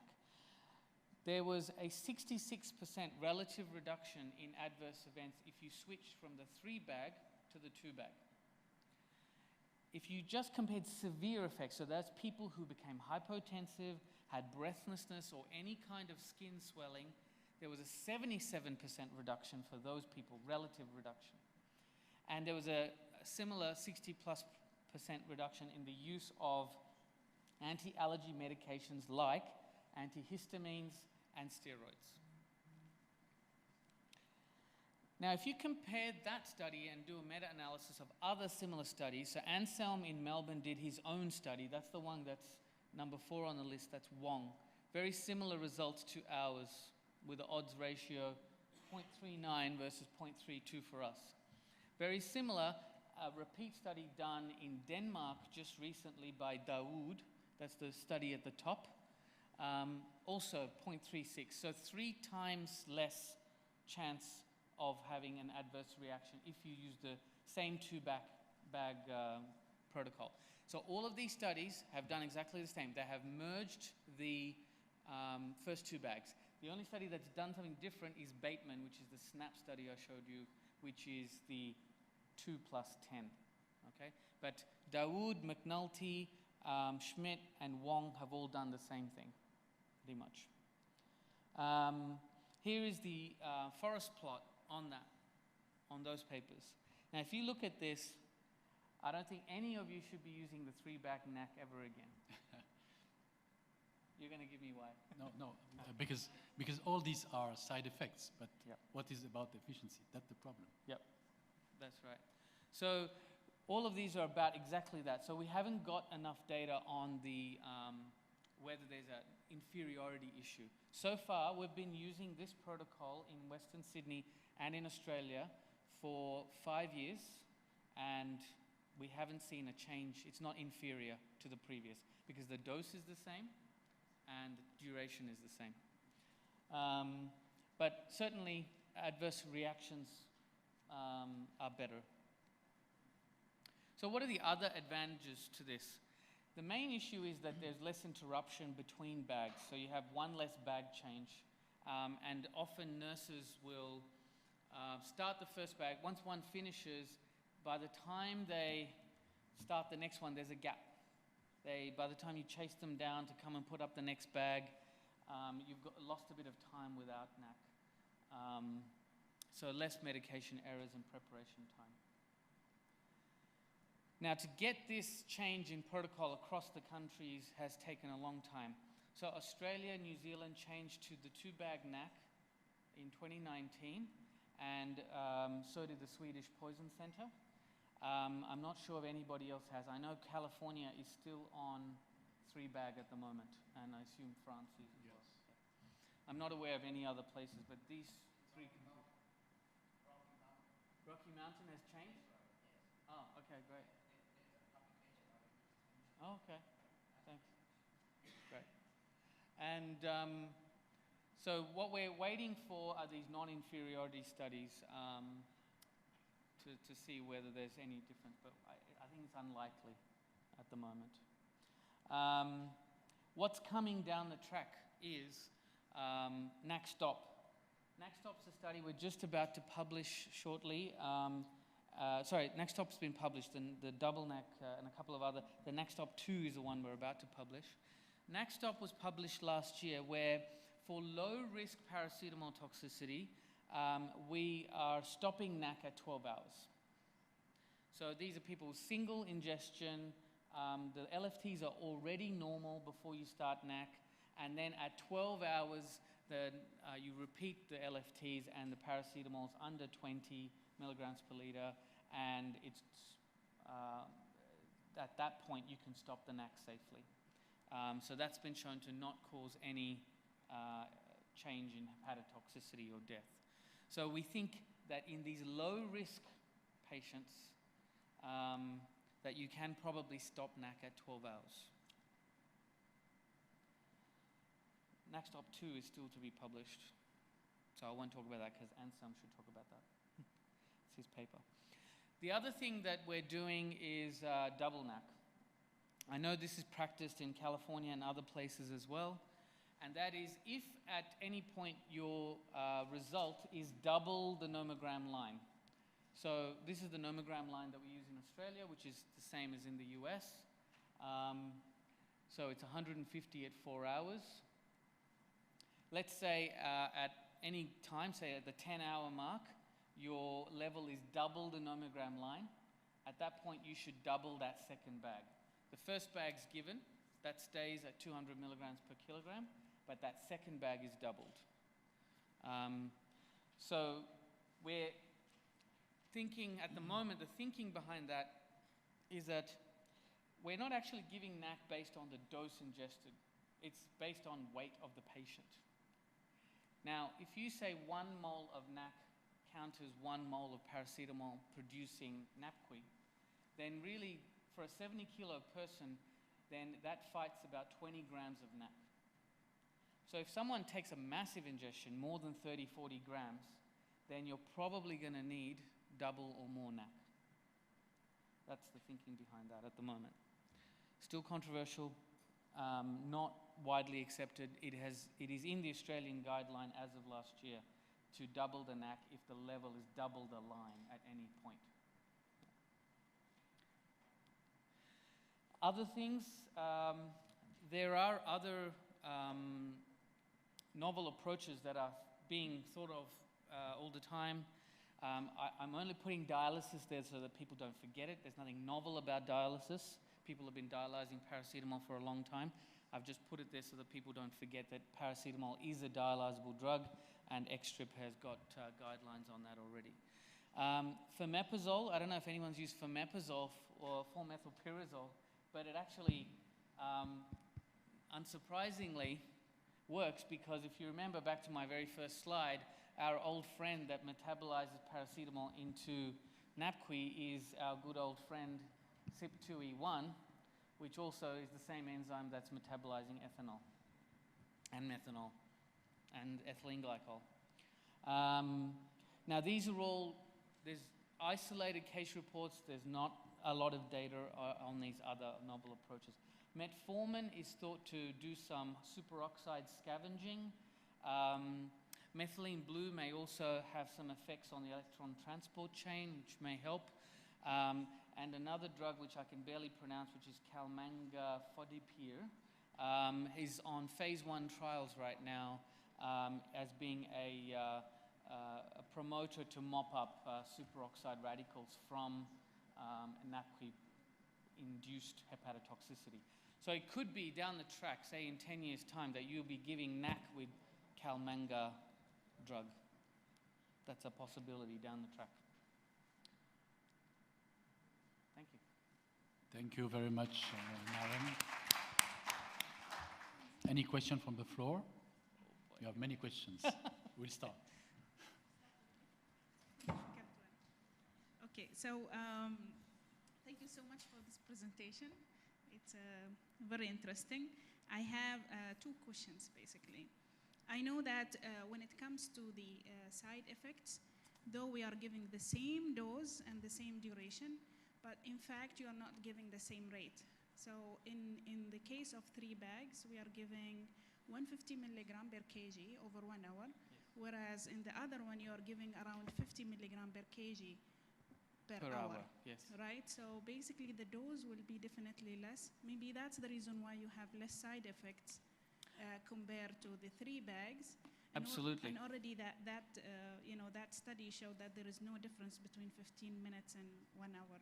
There was a 66% relative reduction in adverse events if you switched from the 3-bag to the 2-bag. If you just compared severe effects, so that's people who became hypotensive, had breathlessness or any kind of skin swelling, there was a 77% reduction for those people, relative reduction. And there was a similar 60+% reduction in the use of anti-allergy medications like antihistamines and steroids. Now, if you compare that study and do a meta-analysis of other similar studies, so Anselm in Melbourne did his own study. That's the one that's number 4 on the list, that's Wong. Very similar results to ours with the odds ratio 0.39 versus 0.32 for us. Very similar, a repeat study done in Denmark just recently by Dawood, that's the study at the top, also 0.36, so 3 times less chance of having an adverse reaction if you use the same 2-bag protocol. So all of these studies have done exactly the same. They have merged the first 2 bags. The only study that's done something different is Bateman, which is the SNAP study I showed you, which is the 2 plus 10. Okay? But Dawood, McNulty, Schmidt, and Wong have all done the same thing, pretty much. Here is the forest plot on that, on those papers. Now, if you look at this, I don't think any of you should be using the 3-bag NAC ever again. You're going to give me why? No, because all these are side effects, but what is about the efficiency? That's the problem. Yep, that's right. So all of these are about exactly that. So we haven't got enough data on the whether there's an inferiority issue. So far, we've been using this protocol in Western Sydney and in Australia for 5 years, and we haven't seen a change. It's not inferior to the previous because the dose is the same and duration is the same. But certainly, adverse reactions are better. So what are the other advantages to this? The main issue is that there's less interruption between bags, so you have one less bag change, and often nurses will start the first bag. Once one finishes, by the time they start the next one, there's a gap. By the time you chase them down to come and put up the next bag, you've lost a bit of time without NAC. So less medication errors and preparation time. Now, to get this change in protocol across the countries has taken a long time. So Australia and New Zealand changed to the 2-bag NAC in 2019, and so did the Swedish Poison Center. I'm not sure if anybody else has. I know California is still on 3-bag at the moment, and I assume France is as well. I'm not aware of any other places, but these 3... Rocky Mountain has changed? Oh, okay, great. Oh, okay, thanks. Great. And so what we're waiting for are these non-inferiority studies to see whether there's any difference, but I think it's unlikely at the moment. What's coming down the track is NAC Stop. NAC Stop's a study we're just about to publish shortly. Sorry, NAC Stop's been published, and the double NAC and a couple of other. The NAC Stop 2 is the one we're about to publish. NAC Stop was published last year, where for low-risk paracetamol toxicity, we are stopping NAC at 12 hours. So these are people with single ingestion. The LFTs are already normal before you start NAC, and then at 12 hours, you repeat the LFTs and the paracetamol's under 20 milligrams per liter, and it's at that point you can stop the NAC safely. So that's been shown to not cause any change in hepatotoxicity or death. So we think that in these low-risk patients, that you can probably stop NAC at 12 hours. NAC Stop 2 is still to be published, so I won't talk about that because Ansam should talk about that. It's his paper. The other thing that we're doing is double NAC. I know this is practiced in California and other places as well, and that is if at any point your result is double the nomogram line. So this is the nomogram line that we use in Australia, which is the same as in the US. So it's 150 at 4 hours. Let's say at any time, say at the 10-hour mark, your level is double the nomogram line. At that point, you should double that second bag. The first bag's given, that stays at 200 milligrams per kilogram, but that second bag is doubled. So we're thinking at the moment, the thinking behind that is that we're not actually giving NAC based on the dose ingested. It's based on weight of the patient. Now, if you say 1 mole of NAC counters 1 mole of paracetamol producing NAPQI, then really for a 70-kilo person, then that fights about 20 grams of NAC. So if someone takes a massive ingestion, more than 30, 40 grams, then you're probably going to need double or more NAC. That's the thinking behind that at the moment. Still controversial, not widely accepted. It is in the Australian guideline as of last year to double the NAC if the level is double the line at any point. Other things, there are other novel approaches that are being thought of all the time. I'm only putting dialysis there so that people don't forget it. There's nothing novel about dialysis. People have been dialyzing paracetamol for a long time. I've just put it there so that people don't forget that paracetamol is a dialyzable drug, and XTRIP has got guidelines on that already. Fomepizole, I don't know if anyone's used fomepizole or 4-methylpyrazole, but it actually, unsurprisingly, works because if you remember back to my very first slide, our old friend that metabolizes paracetamol into NAPQI is our good old friend CYP2E1, which also is the same enzyme that's metabolizing ethanol and methanol and ethylene glycol. Now these are all, there's isolated case reports, there's not a lot of data on these other novel approaches. Metformin is thought to do some superoxide scavenging. Methylene blue may also have some effects on the electron transport chain, which may help. And another drug which I can barely pronounce, which is calmangafodipir, is on phase 1 trials right now as being a promoter to mop up superoxide radicals from NAPQI-induced hepatotoxicity. So it could be down the track, say in 10 years' time, that you'll be giving NAC with calmanga drug. That's a possibility down the track. Thank you. Thank you very much, Naren. Any question from the floor? You have many questions. We'll start. Okay, so thank you so much for this presentation. It's very interesting. I have 2 questions, basically. I know that when it comes to the side effects, though we are giving the same dose and the same duration, but in fact, you are not giving the same rate. So in the case of 3 bags, we are giving 150 milligram per kg over 1 hour, whereas in the other one, you are giving around 50 milligram per kg per hour. Yes. Right? So basically, the dose will be definitely less. Maybe that's the reason why you have less side effects compared to the 3 bags. Absolutely. And already that study showed that there is no difference between 15 minutes and 1 hour.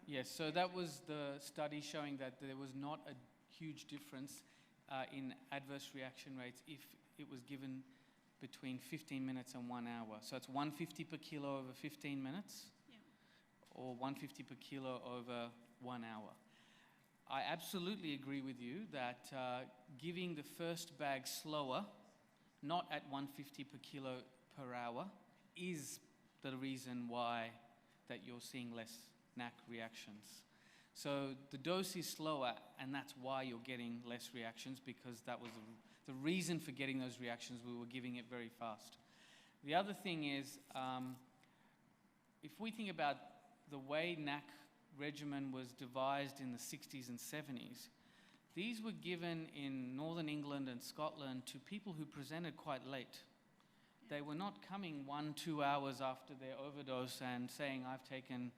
Yes, so that was the study showing that there was not a huge difference in adverse reaction rates if it was given between 15 minutes and 1 hour. So it's 150 per kilo over 15 minutes, or 150 per kilo over 1 hour. I absolutely agree with you that giving the first bag slower, not at 150 per kilo per hour, is the reason why that you're seeing less NAC reactions. So the dose is slower, and that's why you're getting less reactions, because that was the reason for getting those reactions. We were giving it very fast. The other thing is, if we think about the way NAC regimen was devised in the 60s and 70s, these were given in Northern England and Scotland to people who presented quite late. They were not coming 1-2 hours after their overdose and saying, I've taken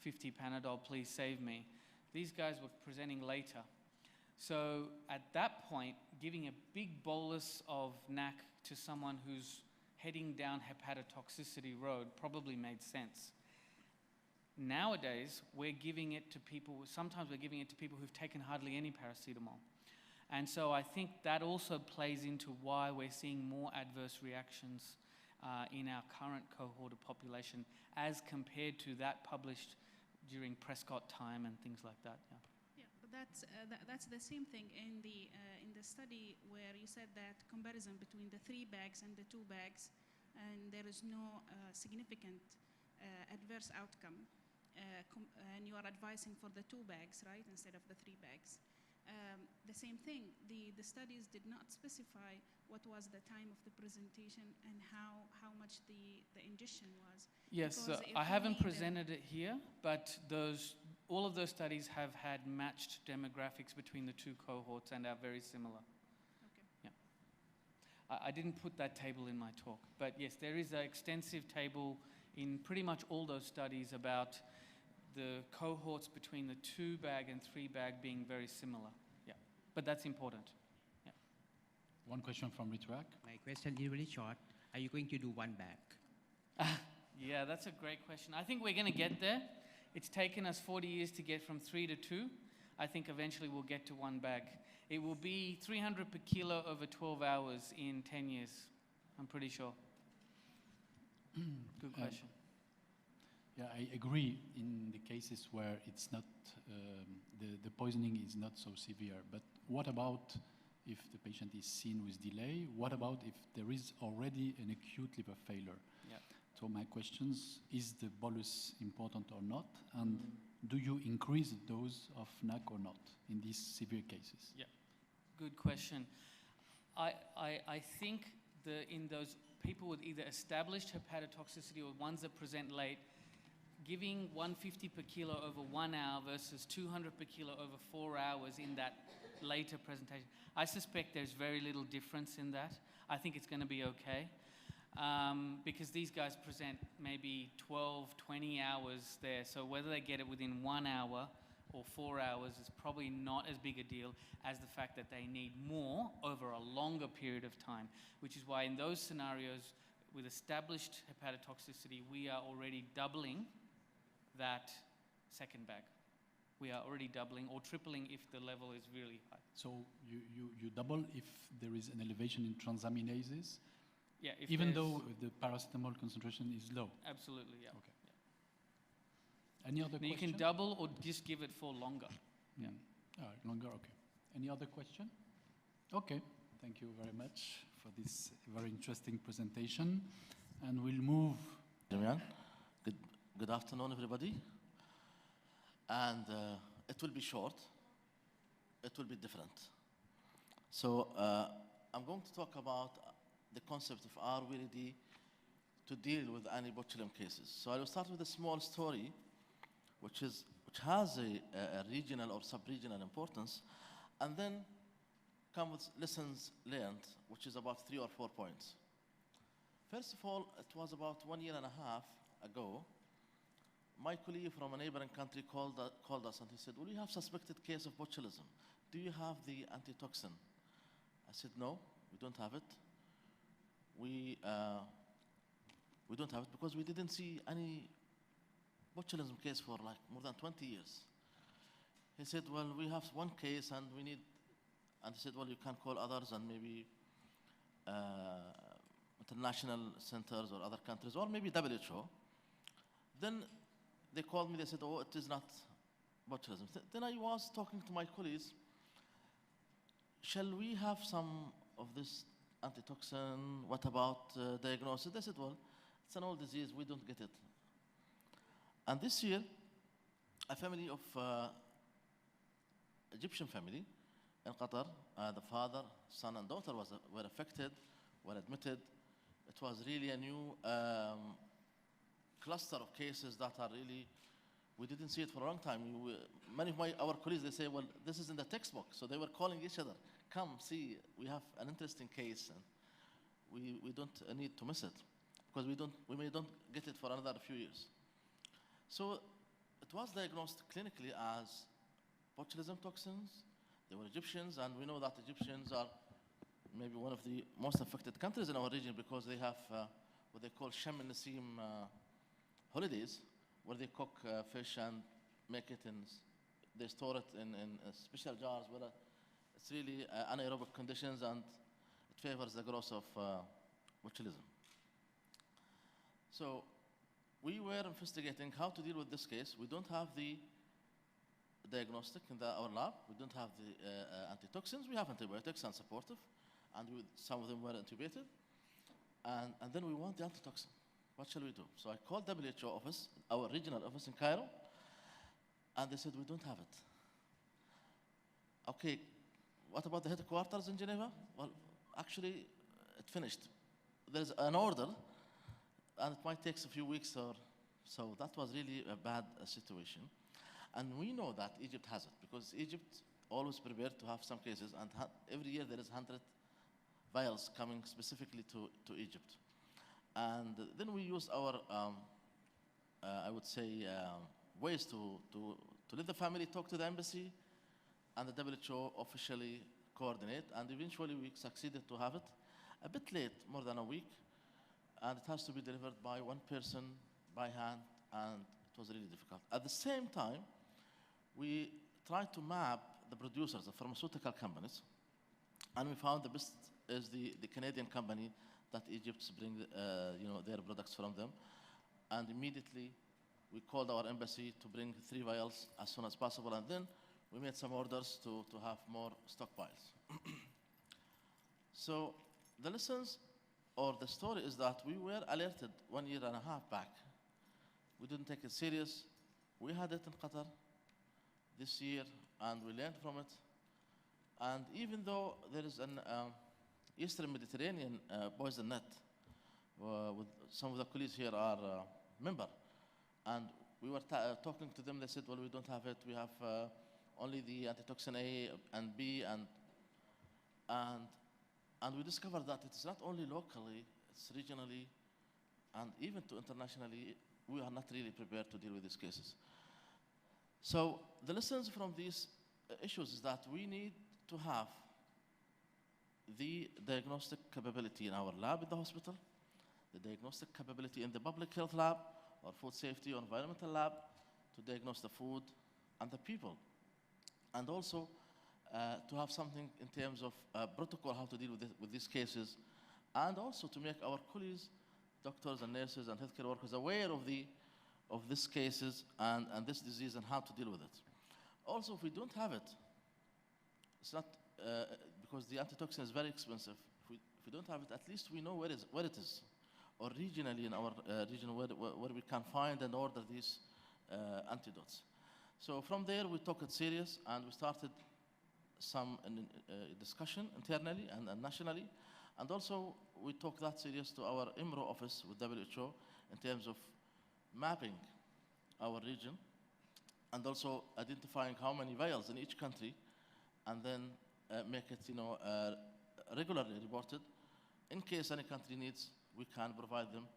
50 Panadol, please save me. These guys were presenting later. So at that point, giving a big bolus of NAC to someone who's heading down hepatotoxicity road probably made sense. Nowadays, we're giving it to people, sometimes we're giving it to people who've taken hardly any paracetamol. And so I think that also plays into why we're seeing more adverse reactions in our current cohort of population as compared to that published during Prescott time and things like that. Yeah. Yeah, but that's the same thing in the study where you said that comparison between the 3 bags and the 2 bags, and there is no significant adverse outcome. And you are advising for the 2 bags, right, instead of the 3 bags. The same thing, the studies did not specify what was the time of the presentation and how much the ingestion was. Yes, I haven't presented it here, but all of those studies have had matched demographics between the 2 cohorts and are very similar. Okay. Yeah. I didn't put that table in my talk, but yes, there is an extensive table in pretty much all those studies about the cohorts between the 2 bag and 3 bag being very similar. Yeah, but that's important. Yeah. One question from Ritwak. My question is really short. Are you going to do 1 bag? Yeah, that's a great question. I think we're going to get there. It's taken us 40 years to get from 3 to 2. I think eventually we'll get to 1 bag. It will be 300 per kilo over 12 hours in 10 years. I'm pretty sure. Good question. Yeah, I agree in the cases where it's not, the poisoning is not so severe. But what about if the patient is seen with delay? What about if there is already an acute liver failure? Yeah. So my questions, is the bolus important or not? And do you increase the dose of NAC or not in these severe cases? Yeah, good question. I think in those people with either established hepatotoxicity or ones that present late, giving 150 per kilo over 1 hour versus 200 per kilo over 4 hours in that later presentation, I suspect there's very little difference in that. I think it's going to be okay. Because these guys present maybe 12, 20 hours there. So whether they get it within 1 hour or 4 hours is probably not as big a deal as the fact that they need more over a longer period of time, which is why in those scenarios with established hepatotoxicity, we are already doubling that 2nd bag. We are already doubling or tripling if the level is really high. So you double if there is an elevation in transaminases? Yeah, even though the paracetamol concentration is low? Absolutely, yeah. Okay. Yeah. Any other question? You can double or just give it for longer. Yeah. Longer, okay. Any other question? Okay, thank you very much for this very interesting presentation. And we'll move. Good afternoon, everybody. And it will be short. It will be different. So I'm going to talk about the concept of are we ready to deal with any botulinum cases. So I will start with a small story, which has a regional or sub-regional importance, and then come with lessons learned, which is about 3 or 4 points. First of all, it was about 1.5 years ago. My colleague from a neighboring country called us and he said, well, we have suspected case of botulism. Do you have the antitoxin? I said, no, we don't have it. We don't have it because we didn't see any botulism case for like more than 20 years. He said, well, we have one case and we need, and he said, well, you can call others and maybe international centers or other countries, or maybe WHO. Then they called me, they said, oh, it is not botulism. Then I was talking to my colleagues, shall we have some of this antitoxin? What about diagnosis? They said, well, it's an old disease, we don't get it. And this year, a family of Egyptian family in Qatar, the father, son, and daughter were affected, were admitted. It was really a new cluster of cases that are really, we didn't see it for a long time. Many of our colleagues, they say, well, this is in the textbook. So they were calling each other, come, see, we have an interesting case, and we don't need to miss it, because we may don't get it for another few years. So it was diagnosed clinically as botulism toxins. They were Egyptians, and we know that Egyptians are maybe one of the most affected countries in our region because they have what they call Shem and Nasim holidays, where they cook fish and make it in, they store it in special jars where it's really anaerobic conditions and it favors the growth of botulism. So we were investigating how to deal with this case. We don't have the diagnostic in our lab. We don't have the antitoxins. We have antibiotics and supportive, and some of them were intubated. And then we want the antitoxin. What shall we do? So I called WHO office, our regional office in Cairo, and they said, we don't have it. Okay, what about the headquarters in Geneva? Well, actually, it finished. There's an order, and it might take a few weeks or so. That was really a bad situation. And we know that Egypt has it, because Egypt always prepared to have some cases, and every year there is 100 vials coming specifically to Egypt. And then we use our, I would say, ways to let the family talk to the embassy, and the WHO officially coordinate, and eventually we succeeded to have it. A bit late, more than a week, and it has to be delivered by one person by hand, and it was really difficult. At the same time, we tried to map the producers, the pharmaceutical companies, and we found the best is the Canadian company that Egypt bring their products from them. And immediately we called our embassy to bring 3 vials as soon as possible, and then we made some orders to have more stockpiles. So the lessons or the story is that we were alerted 1.5 years back. We didn't take it serious. We had it in Qatar this year, and we learned from it. And even though there is an Eastern Mediterranean poison net, with some of the colleagues here are member, and we were talking to them, they said, well, we don't have it, we have only the antitoxin A and B, and we discovered that it's not only locally, it's regionally, and even to internationally, we are not really prepared to deal with these cases. So the lessons from these issues is that we need to have the diagnostic capability in our lab in the hospital, the diagnostic capability in the public health lab, or food safety or environmental lab, to diagnose the food and the people. And also to have something in terms of protocol, how to deal with these cases, and also to make our colleagues, doctors and nurses and healthcare workers aware of these cases and this disease and how to deal with it. Also, if we don't have it, it's not, because the antitoxin is very expensive. If we don't have it, at least we know where it is, or regionally in our region where we can find and order these antidotes. So from there, we took it serious, and we started some discussion internally and nationally. And also, we took that serious to our IMRO office with WHO in terms of mapping our region, and also identifying how many vials in each country, and then make it regularly reported. In case any country needs, we can provide them,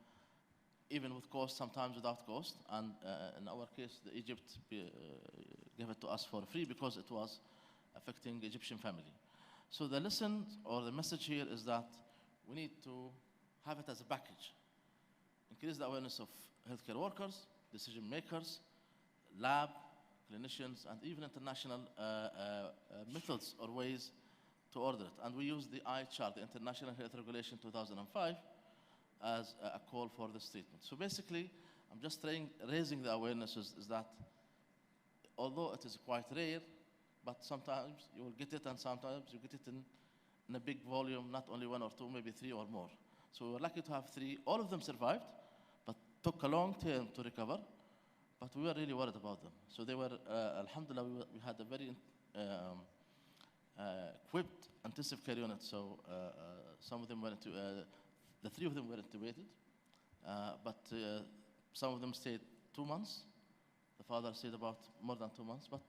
even with cost, sometimes without cost. And in our case, Egypt gave it to us for free because it was affecting Egyptian family. So the lesson or the message here is that we need to have it as a package. Increase the awareness of healthcare workers, decision makers, lab, clinicians, and even international methods or ways to order it. And we use the iChart, the International Health Regulation 2005, as a call for this treatment. So basically, I'm just raising the awareness is that although it is quite rare, but sometimes you will get it and sometimes you get it in a big volume, not only one or two, maybe three or more. So we were lucky to have three. All of them survived, but took a long time to recover. But we were really worried about them. So they were, alhamdulillah, we had a very equipped intensive care unit. So some of them were the three of them were intubated, but some of them stayed 2 months. The father stayed about more than 2 months, but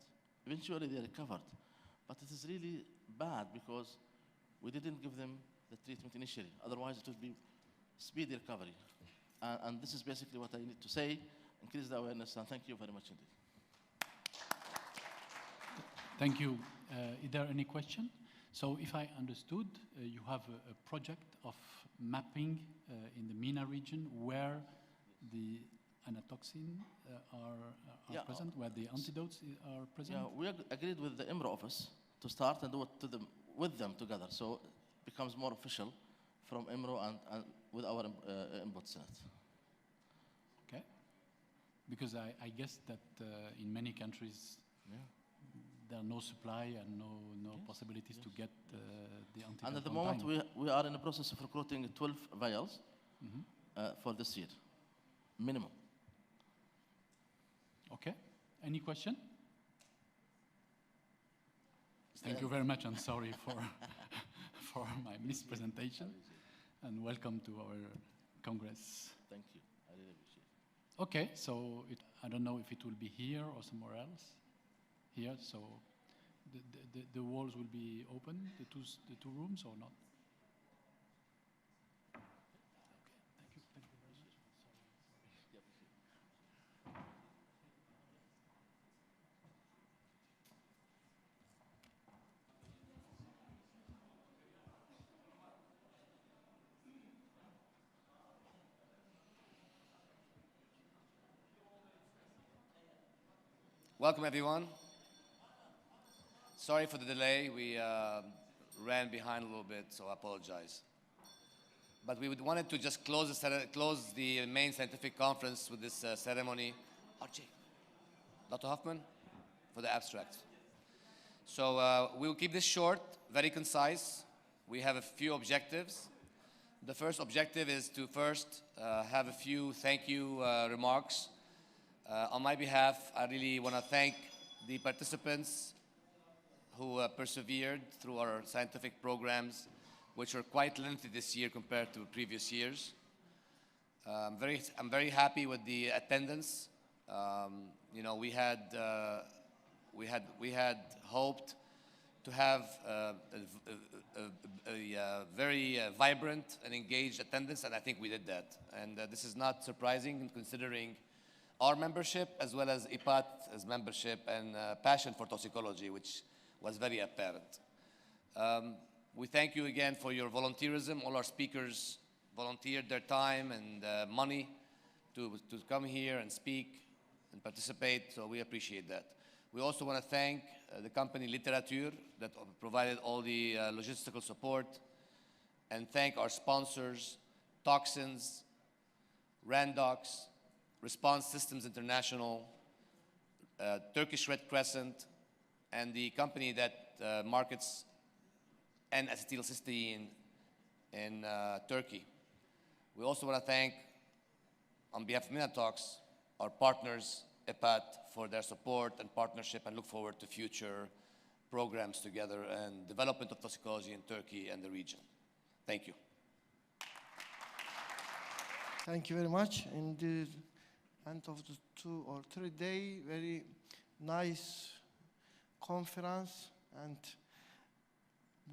eventually they recovered. But it is really bad because we didn't give them the treatment initially. Otherwise, it would be speedy recovery. And this is basically what I need to say. Increase the awareness, and thank you very much indeed. Thank you. Is there any question? So if I understood, you have a project of mapping in the MENA region where the anatoxin are present, where the antidotes are present? Yeah, we agreed with the IMRO office to start and do it with them together. So it becomes more official from IMRO and with our inputs in it. Okay. Because I guess that in many countries, there are no supply and no possibilities to get the antidote. And at the moment, we are in the process of recruiting 12 vials for this year, minimum. Okay. Any question? Thank you very much. I'm sorry for my mispresentation, and welcome to our Congress. Thank you. I really appreciate it. Okay, so I don't know if it will be here or somewhere else. Here, so the walls will be open, the two rooms, or not? Okay, thank you very much. Welcome, everyone. Sorry for the delay. We ran behind a little bit, so I apologize. But we wanted to just close the main scientific conference with this ceremony. Archie, Dr. Hoffman, for the abstract. So we'll keep this short, very concise. We have a few objectives. The first objective is to first have a few thank you remarks. On my behalf, I really want to thank the participants who persevered through our scientific programs, which are quite limited this year compared to previous years. I'm very happy with the attendance. You know, we had hoped to have a very vibrant and engaged attendance, and I think we did that. And this is not surprising considering our membership as well as IPAT's membership and passion for toxicology, which was very apparent. We thank you again for your volunteerism. All our speakers volunteered their time and money to come here and speak and participate, so we appreciate that. We also want to thank the company Literature that provided all the logistical support, and thank our sponsors, Toxins, Randox, Response Systems International, Turkish Red Crescent, and the company that markets N-acetylcysteine in Turkey. We also want to thank, on behalf of Minatox, our partners, IPAT, for their support and partnership, and look forward to future programs together and development of toxicology in Turkey and the region. Thank you. Thank you very much. In the end of the 2 or 3 day, very nice conference, and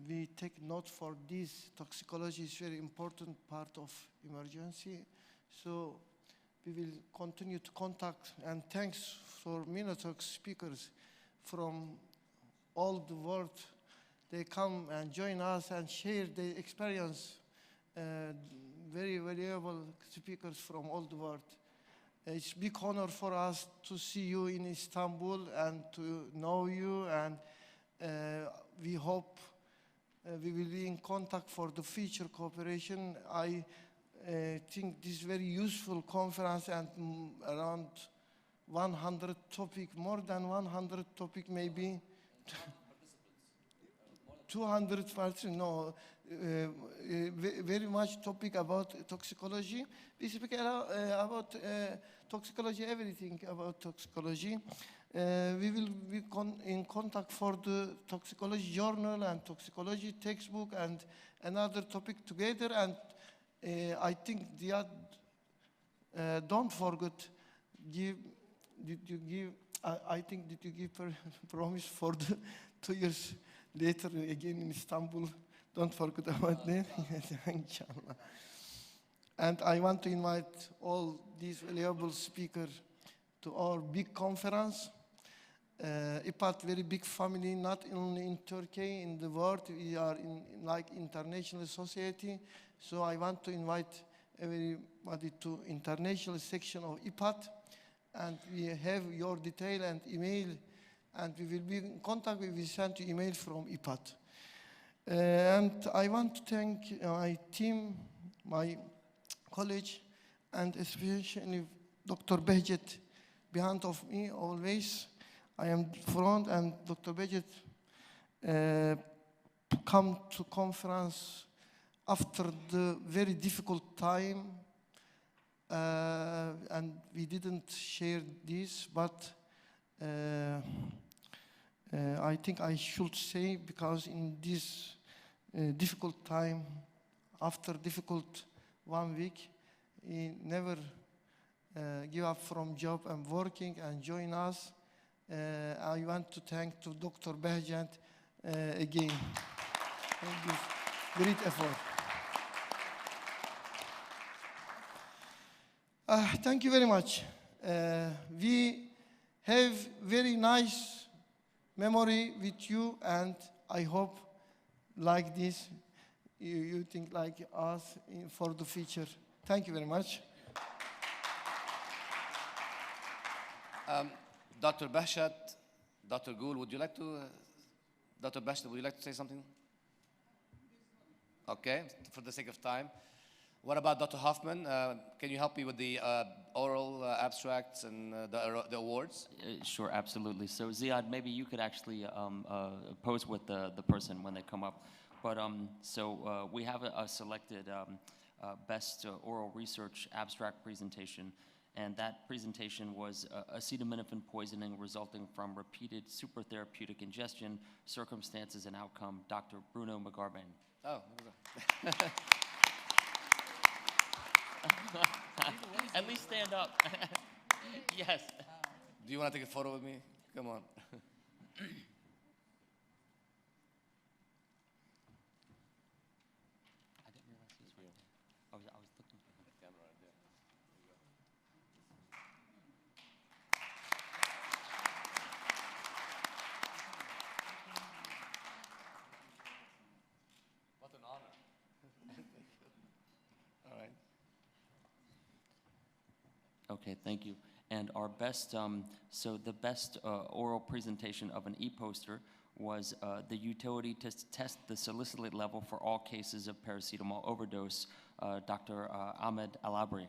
we take note for this. Toxicology is very important part of emergency, so we will continue to contact, and thanks for Minatox speakers from all the world, they come and join us and share their experience. Very valuable speakers from all the world. It's a big honor for us to see you in Istanbul and to know you, and we hope we will be in contact for the future cooperation. I think this is very useful conference, and around 100 topic, more than 100 topic maybe. 200%, no, very much topic about toxicology. We speak about toxicology, everything about toxicology. We will be in contact for the toxicology journal and toxicology textbook and another topic together. And I think don't forget, I think did you give promise for the 2 years later again in Istanbul? Don't forget about that. Inshallah. And I want to invite all these valuable speakers to our big conference. IPAT, very big family, not only in Turkey, in the world. We are in like international society. So I want to invite everybody to international section of IPAT. And we have your detail and email, and we will be in contact. We will send you email from IPAT. And I want to thank my team, my college, and especially Dr. Behjet behind of me always. I am front, and Dr. Behjet come to conference after the very difficult time, and we didn't share this, but I think I should say, because in this difficult time, after difficult 1 week, he never give up from job and working and join us. I want to thank to Dr. Behjet again. Thank you. Great effort. Thank you very much. We have very nice memory with you, and I hope like this, you think like us for the future. Thank you very much. Dr. Behjet, Dr. Gul, would you like to, Dr. Behjet, would you like to say something? Okay, for the sake of time. What about Dr. Hoffman? Can you help me with the oral abstracts and the awards? Sure, absolutely. So Ziad, maybe you could actually pose with the person when they come up. But we have a selected best oral research abstract presentation, and that presentation was acetaminophen poisoning resulting from repeated supertherapeutic ingestion, circumstances and outcome, Dr. Bruno Magarben. Oh, at least stand up. Yes. Do you want to take a photo with me? Come on. I didn't realize this was. I was looking for the camera right there. What an honor. All right. Okay, thank you. And our best, so the best oral presentation of an e-poster was the utility to test the salicylate level for all cases of paracetamol overdose, Dr. Ahmed Alabri.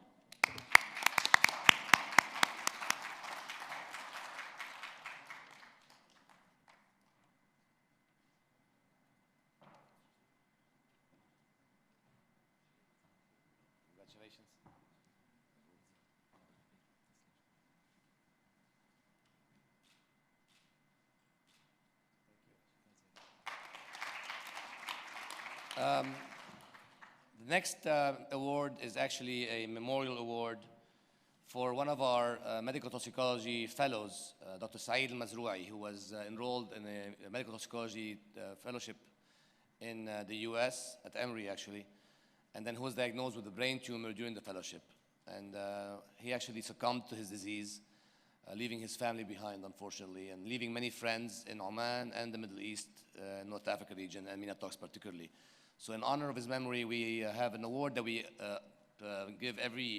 Congratulations. The next award is actually a memorial award for one of our medical toxicology fellows, Dr. Saeed Al-Mazroui, who was enrolled in a medical toxicology fellowship in the US, at Emory actually, and then who was diagnosed with a brain tumor during the fellowship. And he actually succumbed to his disease leaving his family behind, unfortunately, and leaving many friends in Oman and the Middle East, North Africa region, and MENA Talks particularly. So in honor of his memory, we have an award that we give every year